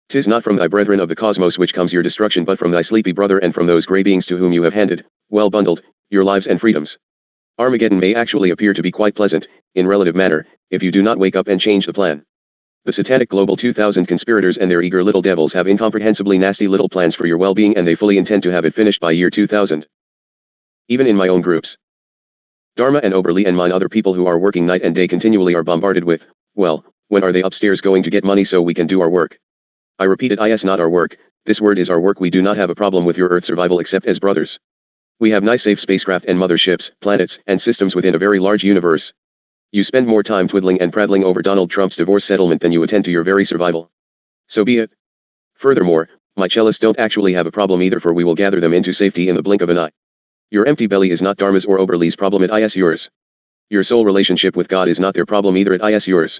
Speaker 1: 'Tis not from thy brethren of the cosmos which comes your destruction, but from thy sleepy brother and from those grey beings to whom you have handed, well bundled, your lives and freedoms. Armageddon may actually appear to be quite pleasant, in relative manner, if you do not wake up and change the plan. The satanic Global 2000 conspirators and their eager little devils have incomprehensibly nasty little plans for your well-being, and they fully intend to have it finished by year 2000. Even in my own groups. Dharma and Oberly and mine other people who are working night and day continually are bombarded with, well, when are they upstairs going to get money so we can do our work? I repeat it, is not our work, this word is our work. We do not have a problem with your Earth survival except as brothers. We have nice safe spacecraft and motherships, planets, and systems within a very large universe. You spend more time twiddling and prattling over Donald Trump's divorce settlement than you attend to your very survival. So be it. Furthermore, my cellists don't actually have a problem either, for we will gather them into safety in the blink of an eye. Your empty belly is not Dharma's or Oberly's problem, it is yours. Your soul relationship with God is not their problem either, it is yours.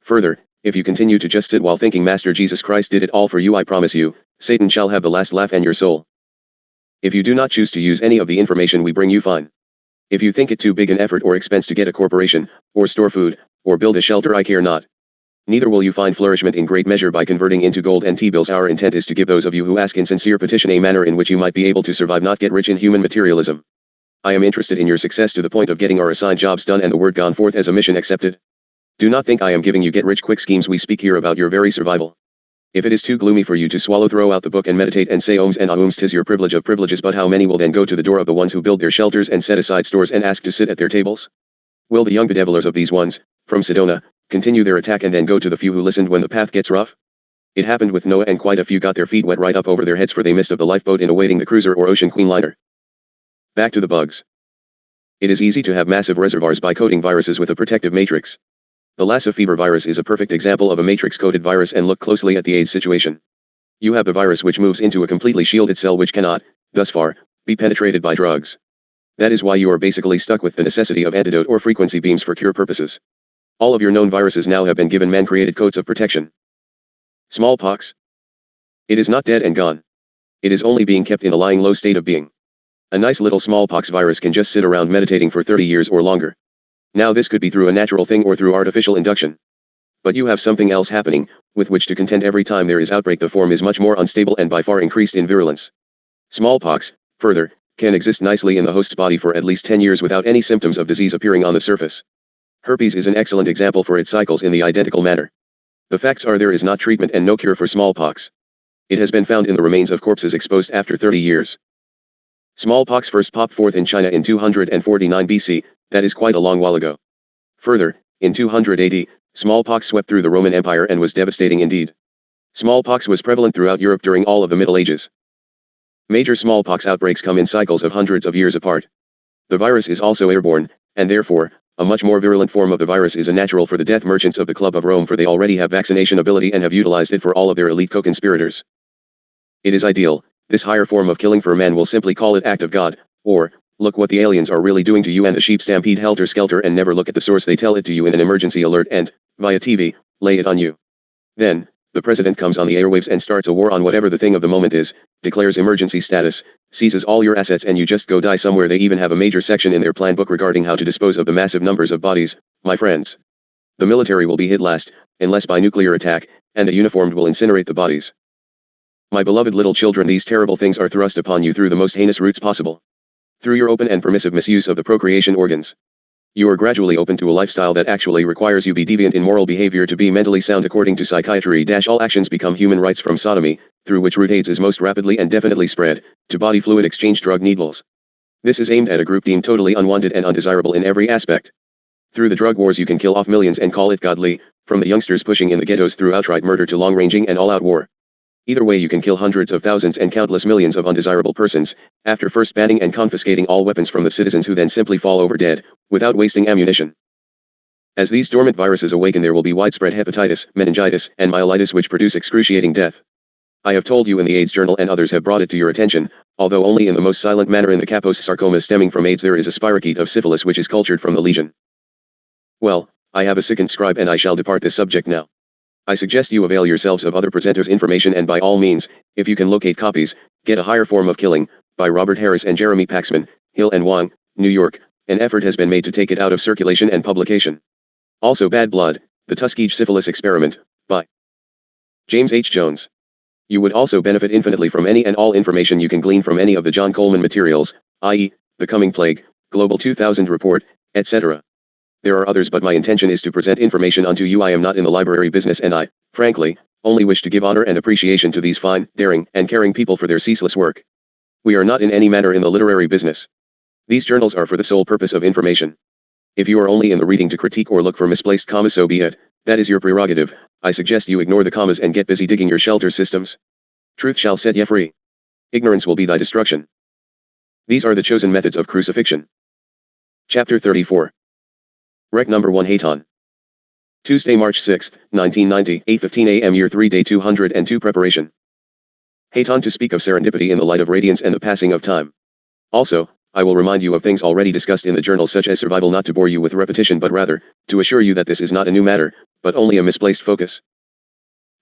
Speaker 1: Further, if you continue to just sit while thinking Master Jesus Christ did it all for you, I promise you, Satan shall have the last laugh and your soul. If you do not choose to use any of the information we bring you, fine. If you think it too big an effort or expense to get a corporation, or store food, or build a shelter, I care not. Neither will you find flourishment in great measure by converting into gold and T-bills. Our intent is to give those of you who ask in sincere petition a manner in which you might be able to survive, not get rich in human materialism. I am interested in your success to the point of getting our assigned jobs done and the word gone forth as a mission accepted. Do not think I am giving you get-rich-quick schemes. We speak here about your very survival. If it is too gloomy for you to swallow, throw out the book and meditate and say ohms and ahums. 'Tis your privilege of privileges, but how many will then go to the door of the ones who build their shelters and set aside stores and ask to sit at their tables? Will the young bedevilers of these ones, from Sedona, continue their attack and then go to the few who listened when the path gets rough? It happened with Noah, and quite a few got their feet wet right up over their heads, for they missed of the lifeboat in awaiting the cruiser or ocean queen liner. Back to the bugs. It is easy to have massive reservoirs by coating viruses with a protective matrix. The Lassa fever virus is a perfect example of a matrix-coated virus, and look closely at the AIDS situation. You have the virus which moves into a completely shielded cell which cannot, thus far, be penetrated by drugs. That is why you are basically stuck with the necessity of antidote or frequency beams for cure purposes. All of your known viruses now have been given man-created coats of protection. Smallpox. It is not dead and gone. It is only being kept in a lying low state of being. A nice little smallpox virus can just sit around meditating for 30 years or longer. Now this could be through a natural thing or through artificial induction. But you have something else happening, with which to contend every time there is outbreak. The form is much more unstable and by far increased in virulence. Smallpox, further, can exist nicely in the host's body for at least 10 years without any symptoms of disease appearing on the surface. Herpes is an excellent example, for it cycles in the identical manner. The facts are there is not treatment and no cure for smallpox. It has been found in the remains of corpses exposed after 30 years. Smallpox first popped forth in China in 249 BC, that is quite a long while ago. Further, in 200 AD, smallpox swept through the Roman Empire and was devastating indeed. Smallpox was prevalent throughout Europe during all of the Middle Ages. Major smallpox outbreaks come in cycles of hundreds of years apart. The virus is also airborne, and therefore, a much more virulent form of the virus is a natural for the death merchants of the Club of Rome, for they already have vaccination ability and have utilized it for all of their elite co-conspirators. It is ideal. This higher form of killing for man will simply call it act of God, or, look what the aliens are really doing to you, and the sheep stampede helter-skelter and never look at the source. They tell it to you in an emergency alert and, via TV, lay it on you. Then, the president comes on the airwaves and starts a war on whatever the thing of the moment is, declares emergency status, seizes all your assets, and you just go die somewhere. They even have a major section in their plan book regarding how to dispose of the massive numbers of bodies, my friends. The military will be hit last, unless by nuclear attack, and the uniformed will incinerate the bodies. My beloved little children, these terrible things are thrust upon you through the most heinous routes possible. Through your open and permissive misuse of the procreation organs. You are gradually open to a lifestyle that actually requires you be deviant in moral behavior to be mentally sound according to psychiatry. All actions become human rights, from sodomy, through which route AIDS is most rapidly and definitely spread, to body fluid exchange drug needles. This is aimed at a group deemed totally unwanted and undesirable in every aspect. Through the drug wars you can kill off millions and call it godly, from the youngsters pushing in the ghettos through outright murder to long-ranging and all-out war. Either way you can kill hundreds of thousands and countless millions of undesirable persons, after first banning and confiscating all weapons from the citizens, who then simply fall over dead, without wasting ammunition. As these dormant viruses awaken, there will be widespread hepatitis, meningitis, and myelitis which produce excruciating death. I have told you in the AIDS Journal, and others have brought it to your attention, although only in the most silent manner. In the Kaposi sarcoma stemming from AIDS there is a spirochete of syphilis which is cultured from the lesion. Well, I have a sickened scribe and I shall depart this subject now. I suggest you avail yourselves of other presenters' information, and by all means, if you can locate copies, get A Higher Form of Killing, by Robert Harris and Jeremy Paxman, Hill and Wang, New York. An effort has been made to take it out of circulation and publication. Also Bad Blood, The Tuskegee Syphilis Experiment, by James H. Jones. You would also benefit infinitely from any and all information you can glean from any of the John Coleman materials, i.e., The Coming Plague, Global 2000 Report, etc. There are others, but my intention is to present information unto you. I am not in the library business, and I, frankly, only wish to give honor and appreciation to these fine, daring, and caring people for their ceaseless work. We are not in any manner in the literary business. These journals are for the sole purpose of information. If you are only in the reading to critique or look for misplaced commas, so be it. That is your prerogative. I suggest you ignore the commas and get busy digging your shelter systems. Truth shall set ye free. Ignorance will be thy destruction. These are the chosen methods of crucifixion. Chapter 34. Rec number 1, Haton. Tuesday, March 6, 1990, 8:15 a.m. Year 3, Day 202. Preparation. Haton, to speak of serendipity in the light of radiance and the passing of time. Also, I will remind you of things already discussed in the journal, such as survival, not to bore you with repetition but rather, to assure you that this is not a new matter, but only a misplaced focus.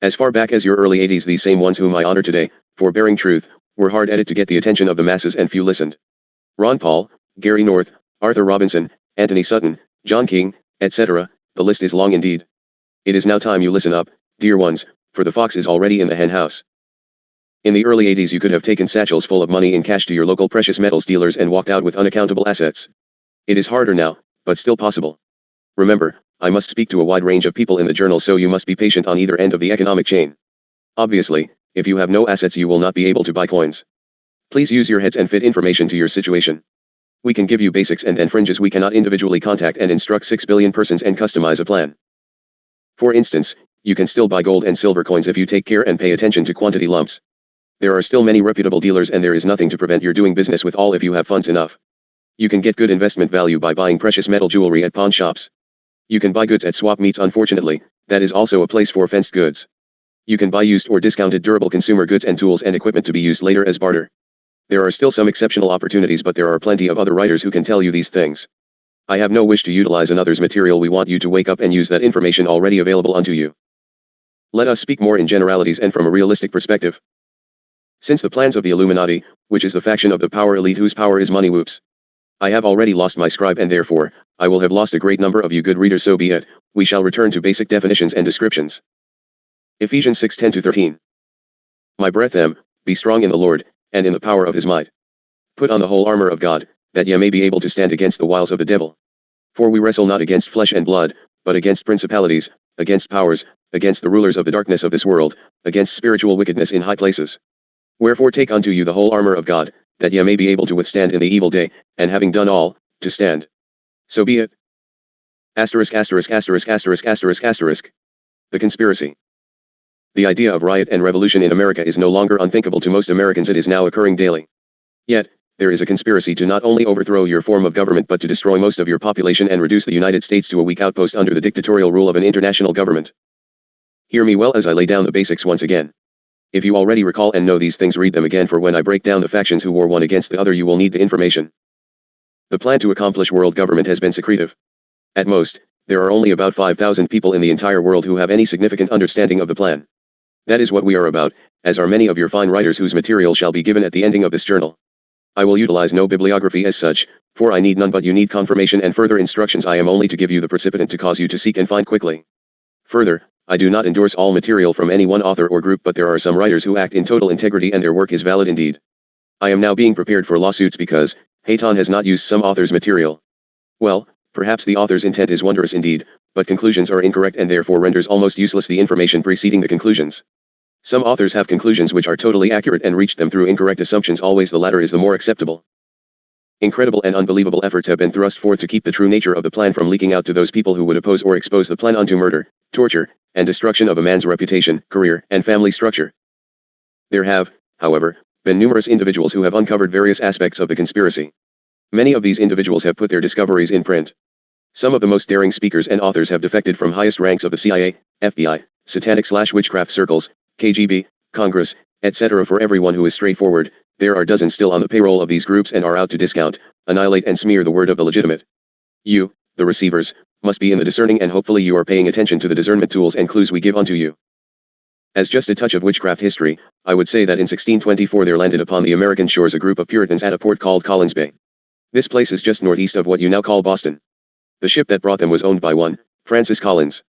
Speaker 1: As far back as your early 80s, these same ones whom I honor today, for bearing truth, were hard at it to get the attention of the masses and few listened. Ron Paul, Gary North, Arthur Robinson, Anthony Sutton, John King, etc., the list is long indeed. It is now time you listen up, dear ones, for the fox is already in the hen house. In the early 80s you could have taken satchels full of money in cash to your local precious metals dealers and walked out with unaccountable assets. It is harder now, but still possible. Remember, I must speak to a wide range of people in the journal, so you must be patient on either end of the economic chain. Obviously, if you have no assets you will not be able to buy coins. Please use your heads and fit information to your situation. We can give you basics and then fringes. We cannot individually contact and instruct 6 billion persons and customize a plan. For instance, you can still buy gold and silver coins if you take care and pay attention to quantity lumps. There are still many reputable dealers, and there is nothing to prevent your doing business with all if you have funds enough. You can get good investment value by buying precious metal jewelry at pawn shops. You can buy goods at swap meets. Unfortunately, that is also a place for fenced goods. You can buy used or discounted durable consumer goods and tools and equipment to be used later as barter. There are still some exceptional opportunities, but there are plenty of other writers who can tell you these things. I have no wish to utilize another's material. We want you to wake up and use that information already available unto you. Let us speak more in generalities and from a realistic perspective. Since the plans of the Illuminati, which is the faction of the power elite whose power is money, whoops, I have already lost my scribe, and therefore, I will have lost a great number of you good readers, so be it. We shall return to basic definitions and descriptions. Ephesians 6:10-13. My brethren, be strong in the Lord, and in the power of his might. Put on the whole armor of God, that ye may be able to stand against the wiles of the devil. For we wrestle not against flesh and blood, but against principalities, against powers, against the rulers of the darkness of this world, against spiritual wickedness in high places. Wherefore take unto you the whole armor of God, that ye may be able to withstand in the evil day, and having done all, to stand. So be it. Asterisk, asterisk, asterisk, asterisk, asterisk, asterisk. The conspiracy. The idea of riot and revolution in America is no longer unthinkable to most Americans. It is now occurring daily. Yet, there is a conspiracy to not only overthrow your form of government but to destroy most of your population and reduce the United States to a weak outpost under the dictatorial rule of an international government. Hear me well as I lay down the basics once again. If you already recall and know these things, read them again, for when I break down the factions who war one against the other you will need the information. The plan to accomplish world government has been secretive. At most, there are only about 5,000 people in the entire world who have any significant understanding of the plan. That is what we are about, as are many of your fine writers whose material shall be given at the ending of this journal. I will utilize no bibliography as such, for I need none, but you need confirmation and further instructions. I am only to give you the precipitant to cause you to seek and find quickly. Further, I do not endorse all material from any one author or group, but there are some writers who act in total integrity and their work is valid indeed. I am now being prepared for lawsuits because Haton has not used some author's material. Well, perhaps the author's intent is wondrous indeed, but conclusions are incorrect and therefore renders almost useless the information preceding the conclusions. Some authors have conclusions which are totally accurate and reached them through incorrect assumptions. Always the latter is the more acceptable. Incredible and unbelievable efforts have been thrust forth to keep the true nature of the plan from leaking out to those people who would oppose or expose the plan unto murder, torture, and destruction of a man's reputation, career, and family structure. There have, however, been numerous individuals who have uncovered various aspects of the conspiracy. Many of these individuals have put their discoveries in print. Some of the most daring speakers and authors have defected from highest ranks of the CIA, FBI, satanic/witchcraft circles, KGB, Congress, etc. For everyone who is straightforward, there are dozens still on the payroll of these groups and are out to discount, annihilate and smear the word of the legitimate. You, the receivers, must be in the discerning, and hopefully you are paying attention to the discernment tools and clues we give unto you. As just a touch of witchcraft history, I would say that in 1624 there landed upon the American shores a group of Puritans at a port called Collins Bay. This place is just northeast of what you now call Boston. The ship that brought them was owned by one Francis Collins.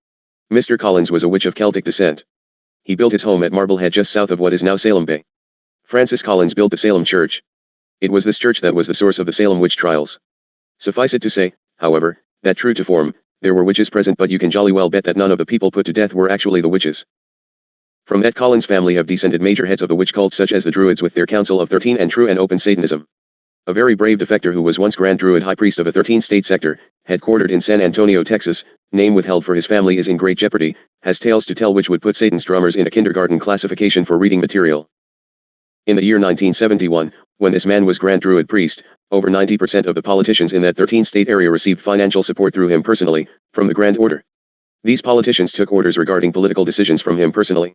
Speaker 1: Mr. Collins was a witch of Celtic descent. He built his home at Marblehead just south of what is now Salem Bay. Francis Collins built the Salem Church. It was this church that was the source of the Salem witch trials. Suffice it to say, however, that true to form, there were witches present, but you can jolly well bet that none of the people put to death were actually the witches. From that Collins family have descended major heads of the witch cult such as the Druids with their Council of 13 and true and open Satanism. A very brave defector who was once Grand Druid High Priest of a 13-state sector, headquartered in San Antonio, Texas, name withheld for his family is in great jeopardy, has tales to tell which would put Satan's drummers in a kindergarten classification for reading material. In the year 1971, when this man was Grand Druid Priest, over 90% of the politicians in that 13-state area received financial support through him personally, from the Grand Order. These politicians took orders regarding political decisions from him personally.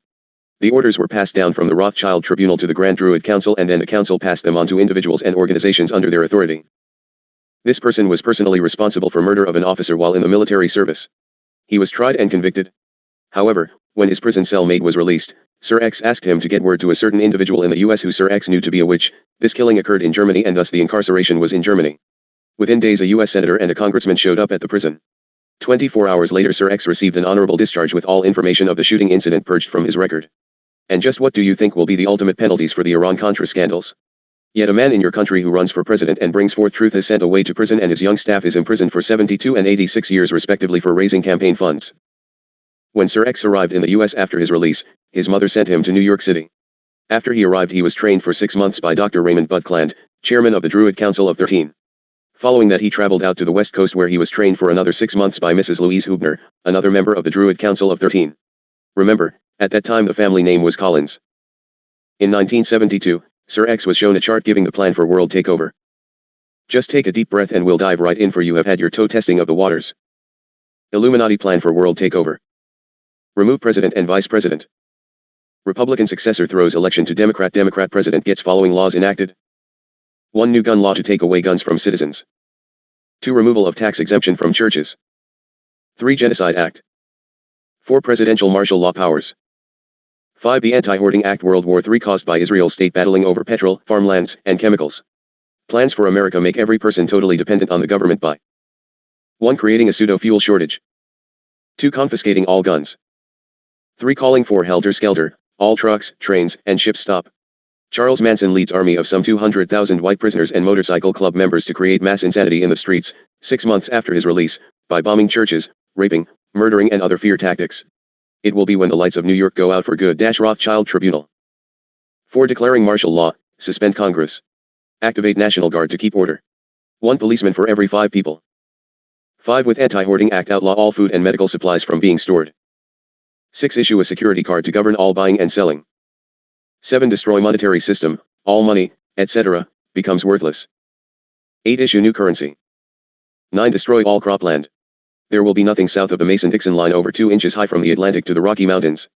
Speaker 1: The orders were passed down from the Rothschild Tribunal to the Grand Druid Council, and then the council passed them on to individuals and organizations under their authority. This person was personally responsible for murder of an officer while in the military service. He was tried and convicted. However, when his prison cellmate was released, Sir X asked him to get word to a certain individual in the US who Sir X knew to be a witch. This killing occurred in Germany and thus the incarceration was in Germany. Within days a US senator and a congressman showed up at the prison. 24 hours later Sir X received an honorable discharge with all information of the shooting incident purged from his record. And just what do you think will be the ultimate penalties for the Iran-Contra scandals? Yet a man in your country who runs for president and brings forth truth is sent away to prison, and his young staff is imprisoned for 72 and 86 years respectively for raising campaign funds. When Sir X arrived in the US after his release, his mother sent him to New York City. After he arrived he was trained for 6 months by Dr. Raymond Butcland, chairman of the Druid Council of 13. Following that he traveled out to the West Coast where he was trained for another 6 months by Mrs. Louise Hubner, another member of the Druid Council of 13. Remember, at that time the family name was Collins. In 1972, Sir X was shown a chart giving the plan for world takeover. Just take a deep breath and we'll dive right in, for you have had your toe testing of the waters. Illuminati plan for world takeover. Remove president and vice president. Republican successor throws election to Democrat. Democrat president gets following laws enacted. 1 new gun law to take away guns from citizens. 2 removal of tax exemption from churches. 3 Genocide Act. 4 presidential martial law powers. 5 The Anti-Hoarding Act. World War III caused by Israel's state battling over petrol, farmlands, and chemicals. Plans for America make every person totally dependent on the government by 1 creating a pseudo-fuel shortage. 2 confiscating all guns. 3 calling for helter-skelter, all trucks, trains, and ships stop. Charles Manson leads army of some 200,000 white prisoners and motorcycle club members to create mass insanity in the streets, 6 months after his release, by bombing churches, raping, murdering and other fear tactics. It will be when the lights of New York go out for good. Rothschild Tribunal. 4 declaring martial law, suspend Congress. Activate National Guard to keep order. 1 policeman for every 5 people. 5 with Anti-Hoarding Act outlaw all food and medical supplies from being stored. 6 issue a security card to govern all buying and selling. 7 destroy monetary system, all money, etc., becomes worthless. 8 issue new currency. 9 destroy all cropland. There will be nothing south of the Mason-Dixon line over 2 inches high from the Atlantic to the Rocky Mountains.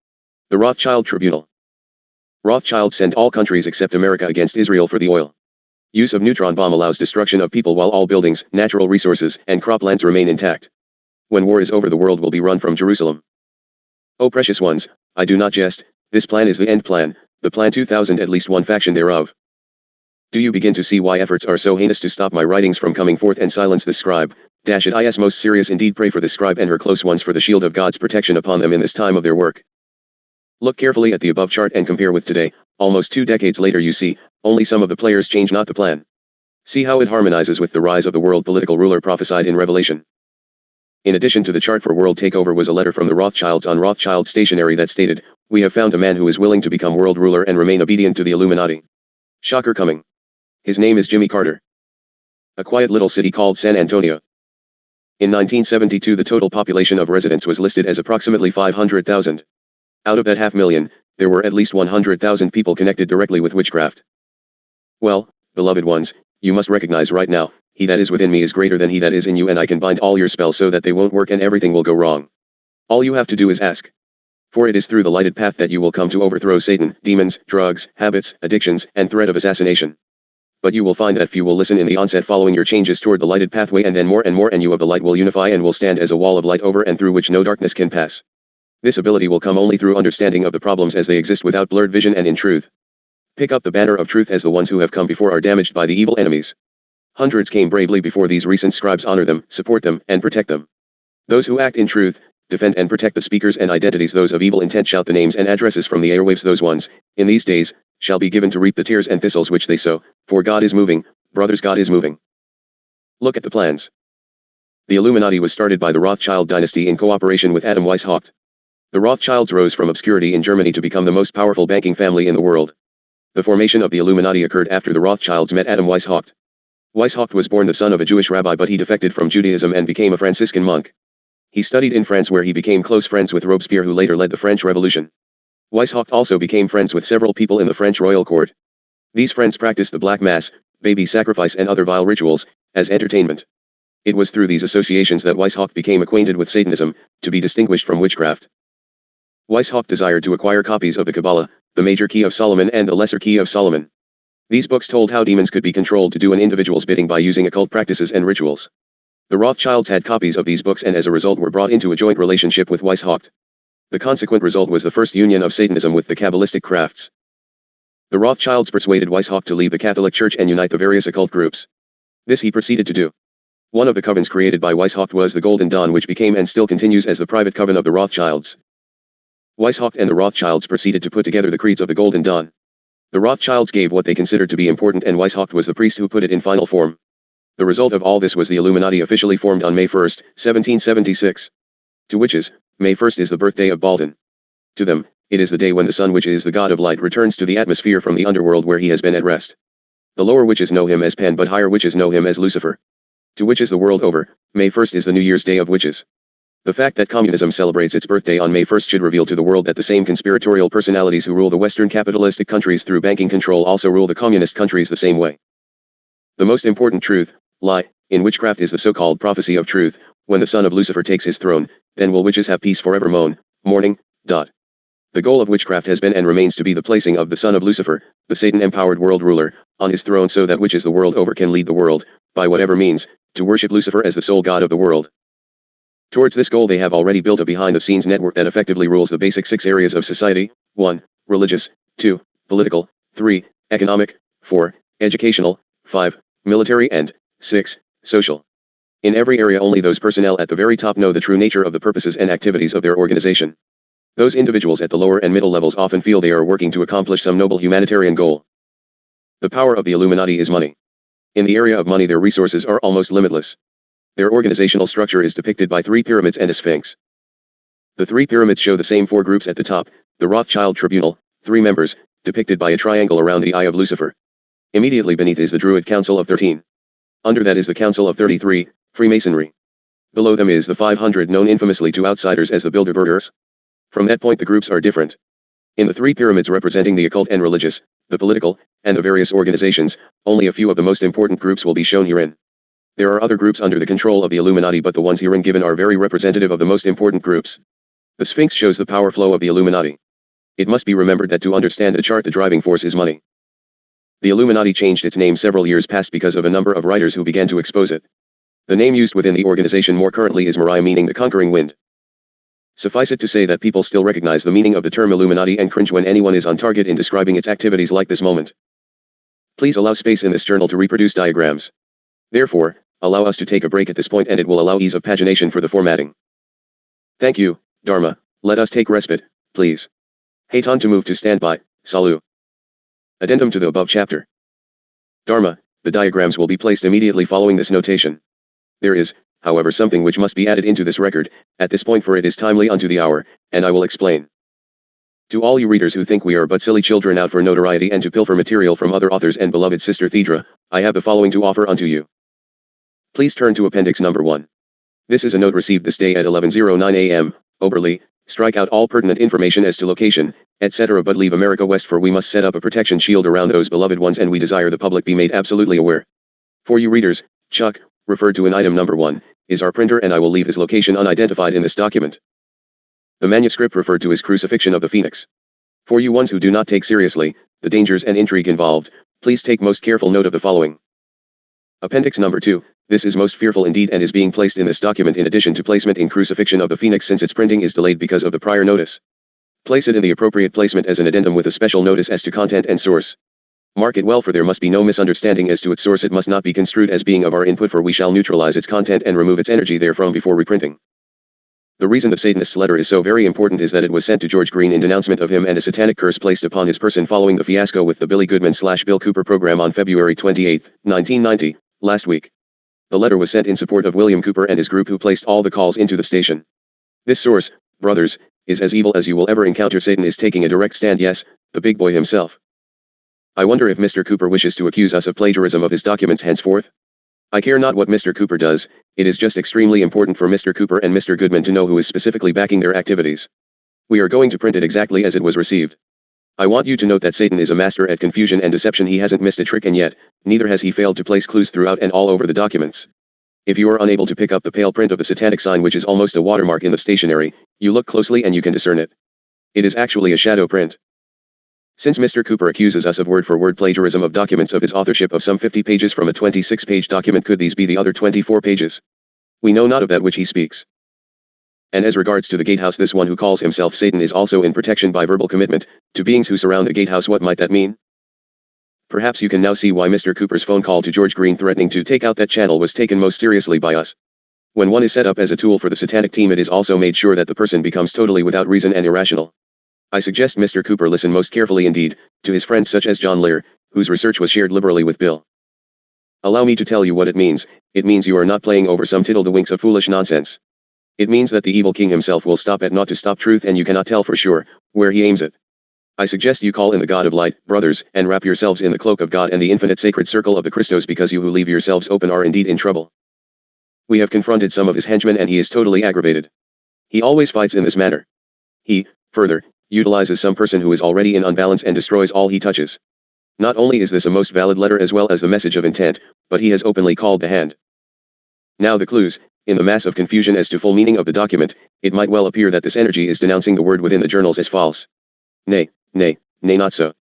Speaker 1: The Rothschild Tribunal. Rothschilds send all countries except America against Israel for the oil. Use of neutron bomb allows destruction of people while all buildings, natural resources, and croplands remain intact. When war is over the world will be run from Jerusalem. O precious ones, I do not jest, this plan is the end plan, the plan 2000 at least one faction thereof. Do you begin to see why efforts are so heinous to stop my writings from coming forth and silence the scribe? It is most serious indeed. Pray for the scribe and her close ones for the shield of God's protection upon them in this time of their work. Look carefully at the above chart and compare with today. Almost 2 decades later you see, only some of the players change, not the plan. See how it harmonizes with the rise of the world political ruler prophesied in Revelation. In addition to the chart for world takeover was a letter from the Rothschilds on Rothschild stationery that stated, "We have found a man who is willing to become world ruler and remain obedient to the Illuminati." Shocker coming. His name is Jimmy Carter. A quiet little city called San Antonio. In 1972 the total population of residents was listed as approximately 500,000. Out of that 500,000, there were at least 100,000 people connected directly with witchcraft. Well, beloved ones, you must recognize right now, he that is within me is greater than he that is in you, and I can bind all your spells so that they won't work and everything will go wrong. All you have to do is ask. For it is through the lighted path that you will come to overthrow Satan, demons, drugs, habits, addictions, and threat of assassination. But you will find that few will listen in the onset following your changes toward the lighted pathway, and then more and you of the light will unify and will stand as a wall of light over and through which no darkness can pass. This ability will come only through understanding of the problems as they exist without blurred vision and in truth. Pick up the banner of truth as the ones who have come before are damaged by the evil enemies. Hundreds came bravely before these recent scribes. Honor them, support them, and protect them. Those who act in truth, defend and protect the speakers and identities. Those of evil intent shout the names and addresses from the airwaves. Those ones, in these days, shall be given to reap the tares and thistles which they sow, for God is moving, brothers, God is moving. Look at the plans. The Illuminati was started by the Rothschild dynasty in cooperation with Adam Weishaupt. The Rothschilds rose from obscurity in Germany to become the most powerful banking family in the world. The formation of the Illuminati occurred after the Rothschilds met Adam Weishaupt. Weishaupt was born the son of a Jewish rabbi, but he defected from Judaism and became a Franciscan monk. He studied in France, where he became close friends with Robespierre, who later led the French Revolution. Weishaupt also became friends with several people in the French royal court. These friends practiced the Black Mass, baby sacrifice and other vile rituals, as entertainment. It was through these associations that Weishaupt became acquainted with Satanism, to be distinguished from witchcraft. Weishaupt desired to acquire copies of the Kabbalah, the Major Key of Solomon and the Lesser Key of Solomon. These books told how demons could be controlled to do an individual's bidding by using occult practices and rituals. The Rothschilds had copies of these books and as a result were brought into a joint relationship with Weishaupt. The consequent result was the first union of Satanism with the Kabbalistic crafts. The Rothschilds persuaded Weishaupt to leave the Catholic Church and unite the various occult groups. This he proceeded to do. One of the covens created by Weishaupt was the Golden Dawn, which became and still continues as the private coven of the Rothschilds. Weishaupt and the Rothschilds proceeded to put together the creeds of the Golden Dawn. The Rothschilds gave what they considered to be important, and Weishaupt was the priest who put it in final form. The result of all this was the Illuminati, officially formed on May 1, 1776. To witches, May 1 is the birthday of Baldin. To them, it is the day when the sun, which is the god of light, returns to the atmosphere from the underworld where he has been at rest. The lower witches know him as Pan, but higher witches know him as Lucifer. To witches the world over, May 1 is the New Year's Day of witches. The fact that communism celebrates its birthday on May 1 should reveal to the world that the same conspiratorial personalities who rule the Western capitalistic countries through banking control also rule the communist countries the same way. The most important truth, lie, in witchcraft is the so-called prophecy of truth. When the son of Lucifer takes his throne, then will witches have peace forever. Morning. The goal of witchcraft has been and remains to be the placing of the son of Lucifer, the Satan-empowered world ruler, on his throne so that witches the world over can lead the world, by whatever means, to worship Lucifer as the sole god of the world. Towards this goal they have already built a behind-the-scenes network that effectively rules the basic 6 areas of society: 1. Religious, 2. Political, 3. Economic, 4. Educational, 5. Military and 6. Social. In every area only those personnel at the very top know the true nature of the purposes and activities of their organization. Those individuals at the lower and middle levels often feel they are working to accomplish some noble humanitarian goal. The power of the Illuminati is money. In the area of money their resources are almost limitless. Their organizational structure is depicted by 3 pyramids and a sphinx. The 3 pyramids show the same 4 groups at the top: the Rothschild Tribunal, 3 members, depicted by a triangle around the eye of Lucifer. Immediately beneath is the Druid Council of 13. Under that is the Council of 33, Freemasonry. Below them is the 500, known infamously to outsiders as the Bilderbergers. From that point the groups are different. In the 3 pyramids representing the occult and religious, the political, and the various organizations, only a few of the most important groups will be shown herein. There are other groups under the control of the Illuminati, but the ones herein given are very representative of the most important groups. The Sphinx shows the power flow of the Illuminati. It must be remembered that to understand the chart the driving force is money. The Illuminati changed its name several years past because of a number of writers who began to expose it. The name used within the organization more currently is Maria, meaning the conquering wind. Suffice it to say that people still recognize the meaning of the term Illuminati and cringe when anyone is on target in describing its activities like this moment. Please allow space in this journal to reproduce diagrams. Therefore, allow us to take a break at this point and it will allow ease of pagination for the formatting. Thank you, Dharma. Let us take respite, please. Hayton to move to standby. Salut. Addendum to the above chapter. Dharma, the diagrams will be placed immediately following this notation. There is, however, something which must be added into this record, at this point, for it is timely unto the hour, and I will explain. To all you readers who think we are but silly children out for notoriety and to pilfer material from other authors and beloved sister Thedra, I have the following to offer unto you. Please turn to Appendix Number 1. This is a note received this day at 11:09 a.m., Oberly. Strike out all pertinent information as to location, etc., but leave America West, for we must set up a protection shield around those beloved ones and we desire the public be made absolutely aware. For you readers, Chuck, referred to in item number 1, is our printer and I will leave his location unidentified in this document. The manuscript referred to is Crucifixion of the Phoenix. For you ones who do not take seriously the dangers and intrigue involved, please take most careful note of the following. Appendix number 2, this is most fearful indeed and is being placed in this document in addition to placement in Crucifixion of the Phoenix since its printing is delayed because of the prior notice. Place it in the appropriate placement as an addendum with a special notice as to content and source. Mark it well, for there must be no misunderstanding as to its source. It must not be construed as being of our input, for we shall neutralize its content and remove its energy therefrom before reprinting. The reason the Satanist's letter is so very important is that it was sent to George Green in denouncement of him and a satanic curse placed upon his person following the fiasco with the Billy Goodman / Bill Cooper program on February 28, 1990, last week. The letter was sent in support of William Cooper and his group who placed all the calls into the station. This source, brothers, is as evil as you will ever encounter. Satan is taking a direct stand, yes, the big boy himself. I wonder if Mr. Cooper wishes to accuse us of plagiarism of his documents henceforth? I care not what Mr. Cooper does, it is just extremely important for Mr. Cooper and Mr. Goodman to know who is specifically backing their activities. We are going to print it exactly as it was received. I want you to note that Satan is a master at confusion and deception. He hasn't missed a trick, and yet, neither has he failed to place clues throughout and all over the documents. If you are unable to pick up the pale print of the satanic sign, which is almost a watermark in the stationery, you look closely and you can discern it. It is actually a shadow print. Since Mr. Cooper accuses us of word-for-word plagiarism of documents of his authorship of some 50 pages from a 26-page document, could these be the other 24 pages? We know not of that which he speaks. And as regards to the gatehouse, this one who calls himself Satan is also in protection by verbal commitment to beings who surround the gatehouse. What might that mean? Perhaps you can now see why Mr. Cooper's phone call to George Green threatening to take out that channel was taken most seriously by us. When one is set up as a tool for the satanic team, it is also made sure that the person becomes totally without reason and irrational. I suggest Mr. Cooper listen most carefully indeed to his friends such as John Lear, whose research was shared liberally with Bill. Allow me to tell you what it means. It means you are not playing over some tiddle-the-winks of foolish nonsense. It means that the evil king himself will stop at naught to stop truth, and you cannot tell for sure where he aims it. I suggest you call in the God of light, brothers, and wrap yourselves in the cloak of God and the infinite sacred circle of the Christos, because you who leave yourselves open are indeed in trouble. We have confronted some of his henchmen and he is totally aggravated. He always fights in this manner. He, further, utilizes some person who is already in unbalance and destroys all he touches. Not only is this a most valid letter as well as the message of intent, but he has openly called the hand. Now the clues. In the mass of confusion as to full meaning of the document, it might well appear that this energy is denouncing the word within the journals as false. Nay, not so.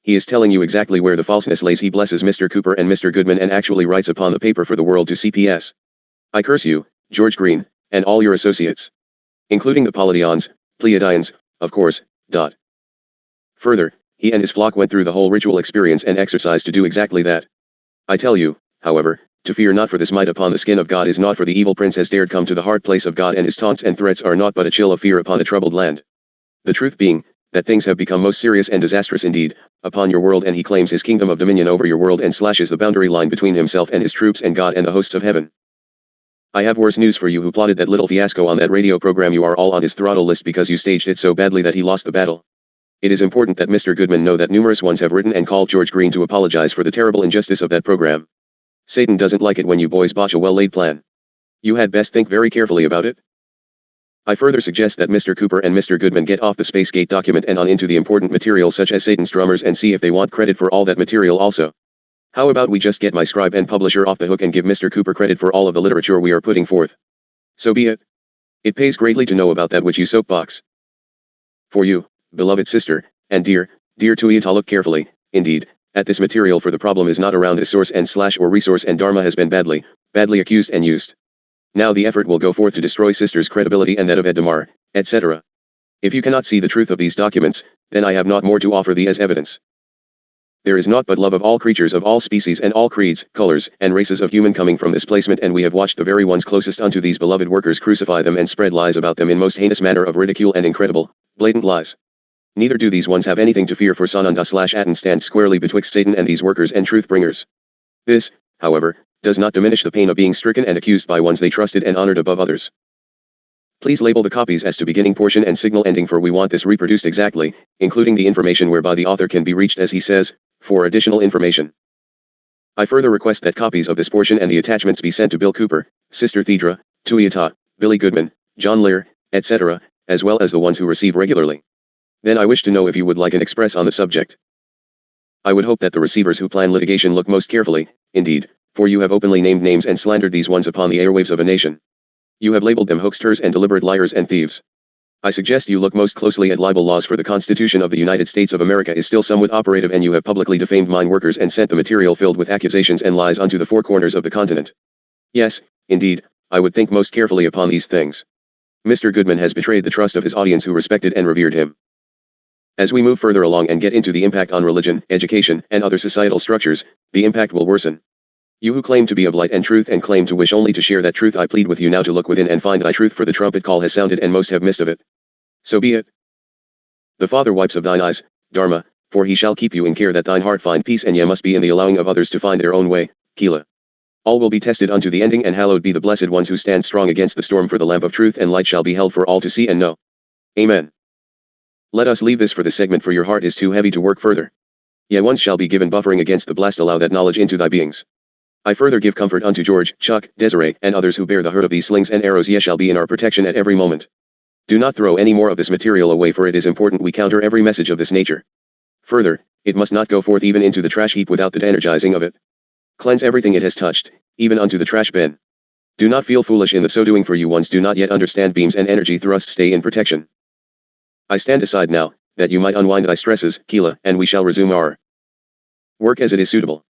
Speaker 1: He is telling you exactly where the falseness lays. He blesses Mr. Cooper and Mr. Goodman and actually writes upon the paper for the world to see. PS. I curse you, George Green, and all your associates. Including the Palladians, Pleiadians, of course. Further, he and his flock went through the whole ritual experience and exercise to do exactly that. I tell you, however, to fear not, for this might upon the skin of God is not, for the evil prince has dared come to the hard place of God, and his taunts and threats are naught but a chill of fear upon a troubled land. The truth being, that things have become most serious and disastrous indeed, upon your world, and he claims his kingdom of dominion over your world and slashes the boundary line between himself and his troops and God and the hosts of heaven. I have worse news for you who plotted that little fiasco on that radio program. You are all on his throttle list because you staged it so badly that he lost the battle. It is important that Mr. Goodman know that numerous ones have written and called George Green to apologize for the terrible injustice of that program. Satan doesn't like it when you boys botch a well-laid plan. You had best think very carefully about it. I further suggest that Mr. Cooper and Mr. Goodman get off the Spacegate document and on into the important material such as Satan's drummers, and see if they want credit for all that material also. How about we just get my scribe and publisher off the hook and give Mr. Cooper credit for all of the literature we are putting forth? So be it. It pays greatly to know about that which you soapbox. For you, beloved sister, and dear Tuyata, look carefully, indeed, at this material, for the problem is not around this source and slash or resource, and Dharma has been badly accused and used. Now the effort will go forth to destroy sister's credibility and that of Ed Damar, etc. If you cannot see the truth of these documents, then I have not more to offer thee as evidence. There is naught but love of all creatures of all species and all creeds, colors, and races of human coming from this placement, and we have watched the very ones closest unto these beloved workers crucify them and spread lies about them in most heinous manner of ridicule and incredible, blatant lies. Neither do these ones have anything to fear, for Sananda/Atan stands squarely betwixt Satan and these workers and truth bringers. This, however, does not diminish the pain of being stricken and accused by ones they trusted and honored above others. Please label the copies as to beginning portion and signal ending, for we want this reproduced exactly, including the information whereby the author can be reached, as he says, for additional information. I further request that copies of this portion and the attachments be sent to Bill Cooper, Sister Thedra, Tuyata, Billy Goodman, John Lear, etc., as well as the ones who receive regularly. Then I wish to know if you would like an express on the subject. I would hope that the receivers who plan litigation look most carefully, indeed, for you have openly named names and slandered these ones upon the airwaves of a nation. You have labeled them hoaxers and deliberate liars and thieves. I suggest you look most closely at libel laws, for the Constitution of the United States of America is still somewhat operative, and you have publicly defamed mine workers and sent the material filled with accusations and lies unto the four corners of the continent. Yes, indeed, I would think most carefully upon these things. Mr. Goodman has betrayed the trust of his audience who respected and revered him. As we move further along and get into the impact on religion, education, and other societal structures, the impact will worsen. You who claim to be of light and truth and claim to wish only to share that truth, I plead with you now to look within and find thy truth, for the trumpet call has sounded and most have missed of it. So be it. The Father wipes of thine eyes, Dharma, for he shall keep you in care that thine heart find peace, and ye must be in the allowing of others to find their own way, Kila. All will be tested unto the ending, and hallowed be the blessed ones who stand strong against the storm, for the lamp of truth and light shall be held for all to see and know. Amen. Let us leave this for the segment, for your heart is too heavy to work further. Yea, once shall be given buffering against the blast, allow that knowledge into thy beings. I further give comfort unto George, Chuck, Desiree, and others who bear the hurt of these slings and arrows, ye shall be in our protection at every moment. Do not throw any more of this material away, for it is important we counter every message of this nature. Further, it must not go forth even into the trash heap without the energizing of it. Cleanse everything it has touched, even unto the trash bin. Do not feel foolish in the so doing, for you ones do not yet understand beams and energy thrusts stay in protection. I stand aside now, that you might unwind thy stresses, Keela, and we shall resume our work as it is suitable.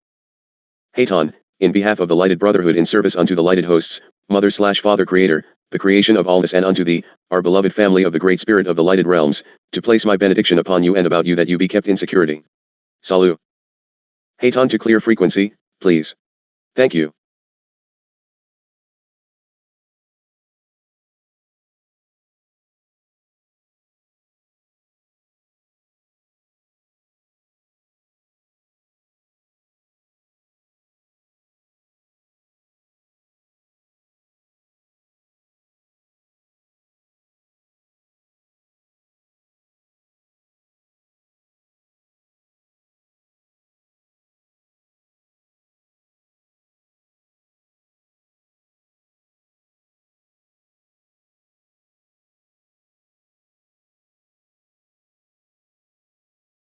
Speaker 1: Haton, in behalf of the Lighted Brotherhood, in service unto the Lighted Hosts, Mother/Father Creator, the creation of allness, and unto thee, our beloved family of the Great Spirit of the Lighted Realms, to place my benediction upon you and about you, that you be kept in security. Salut. Haton, to clear frequency, please. Thank you.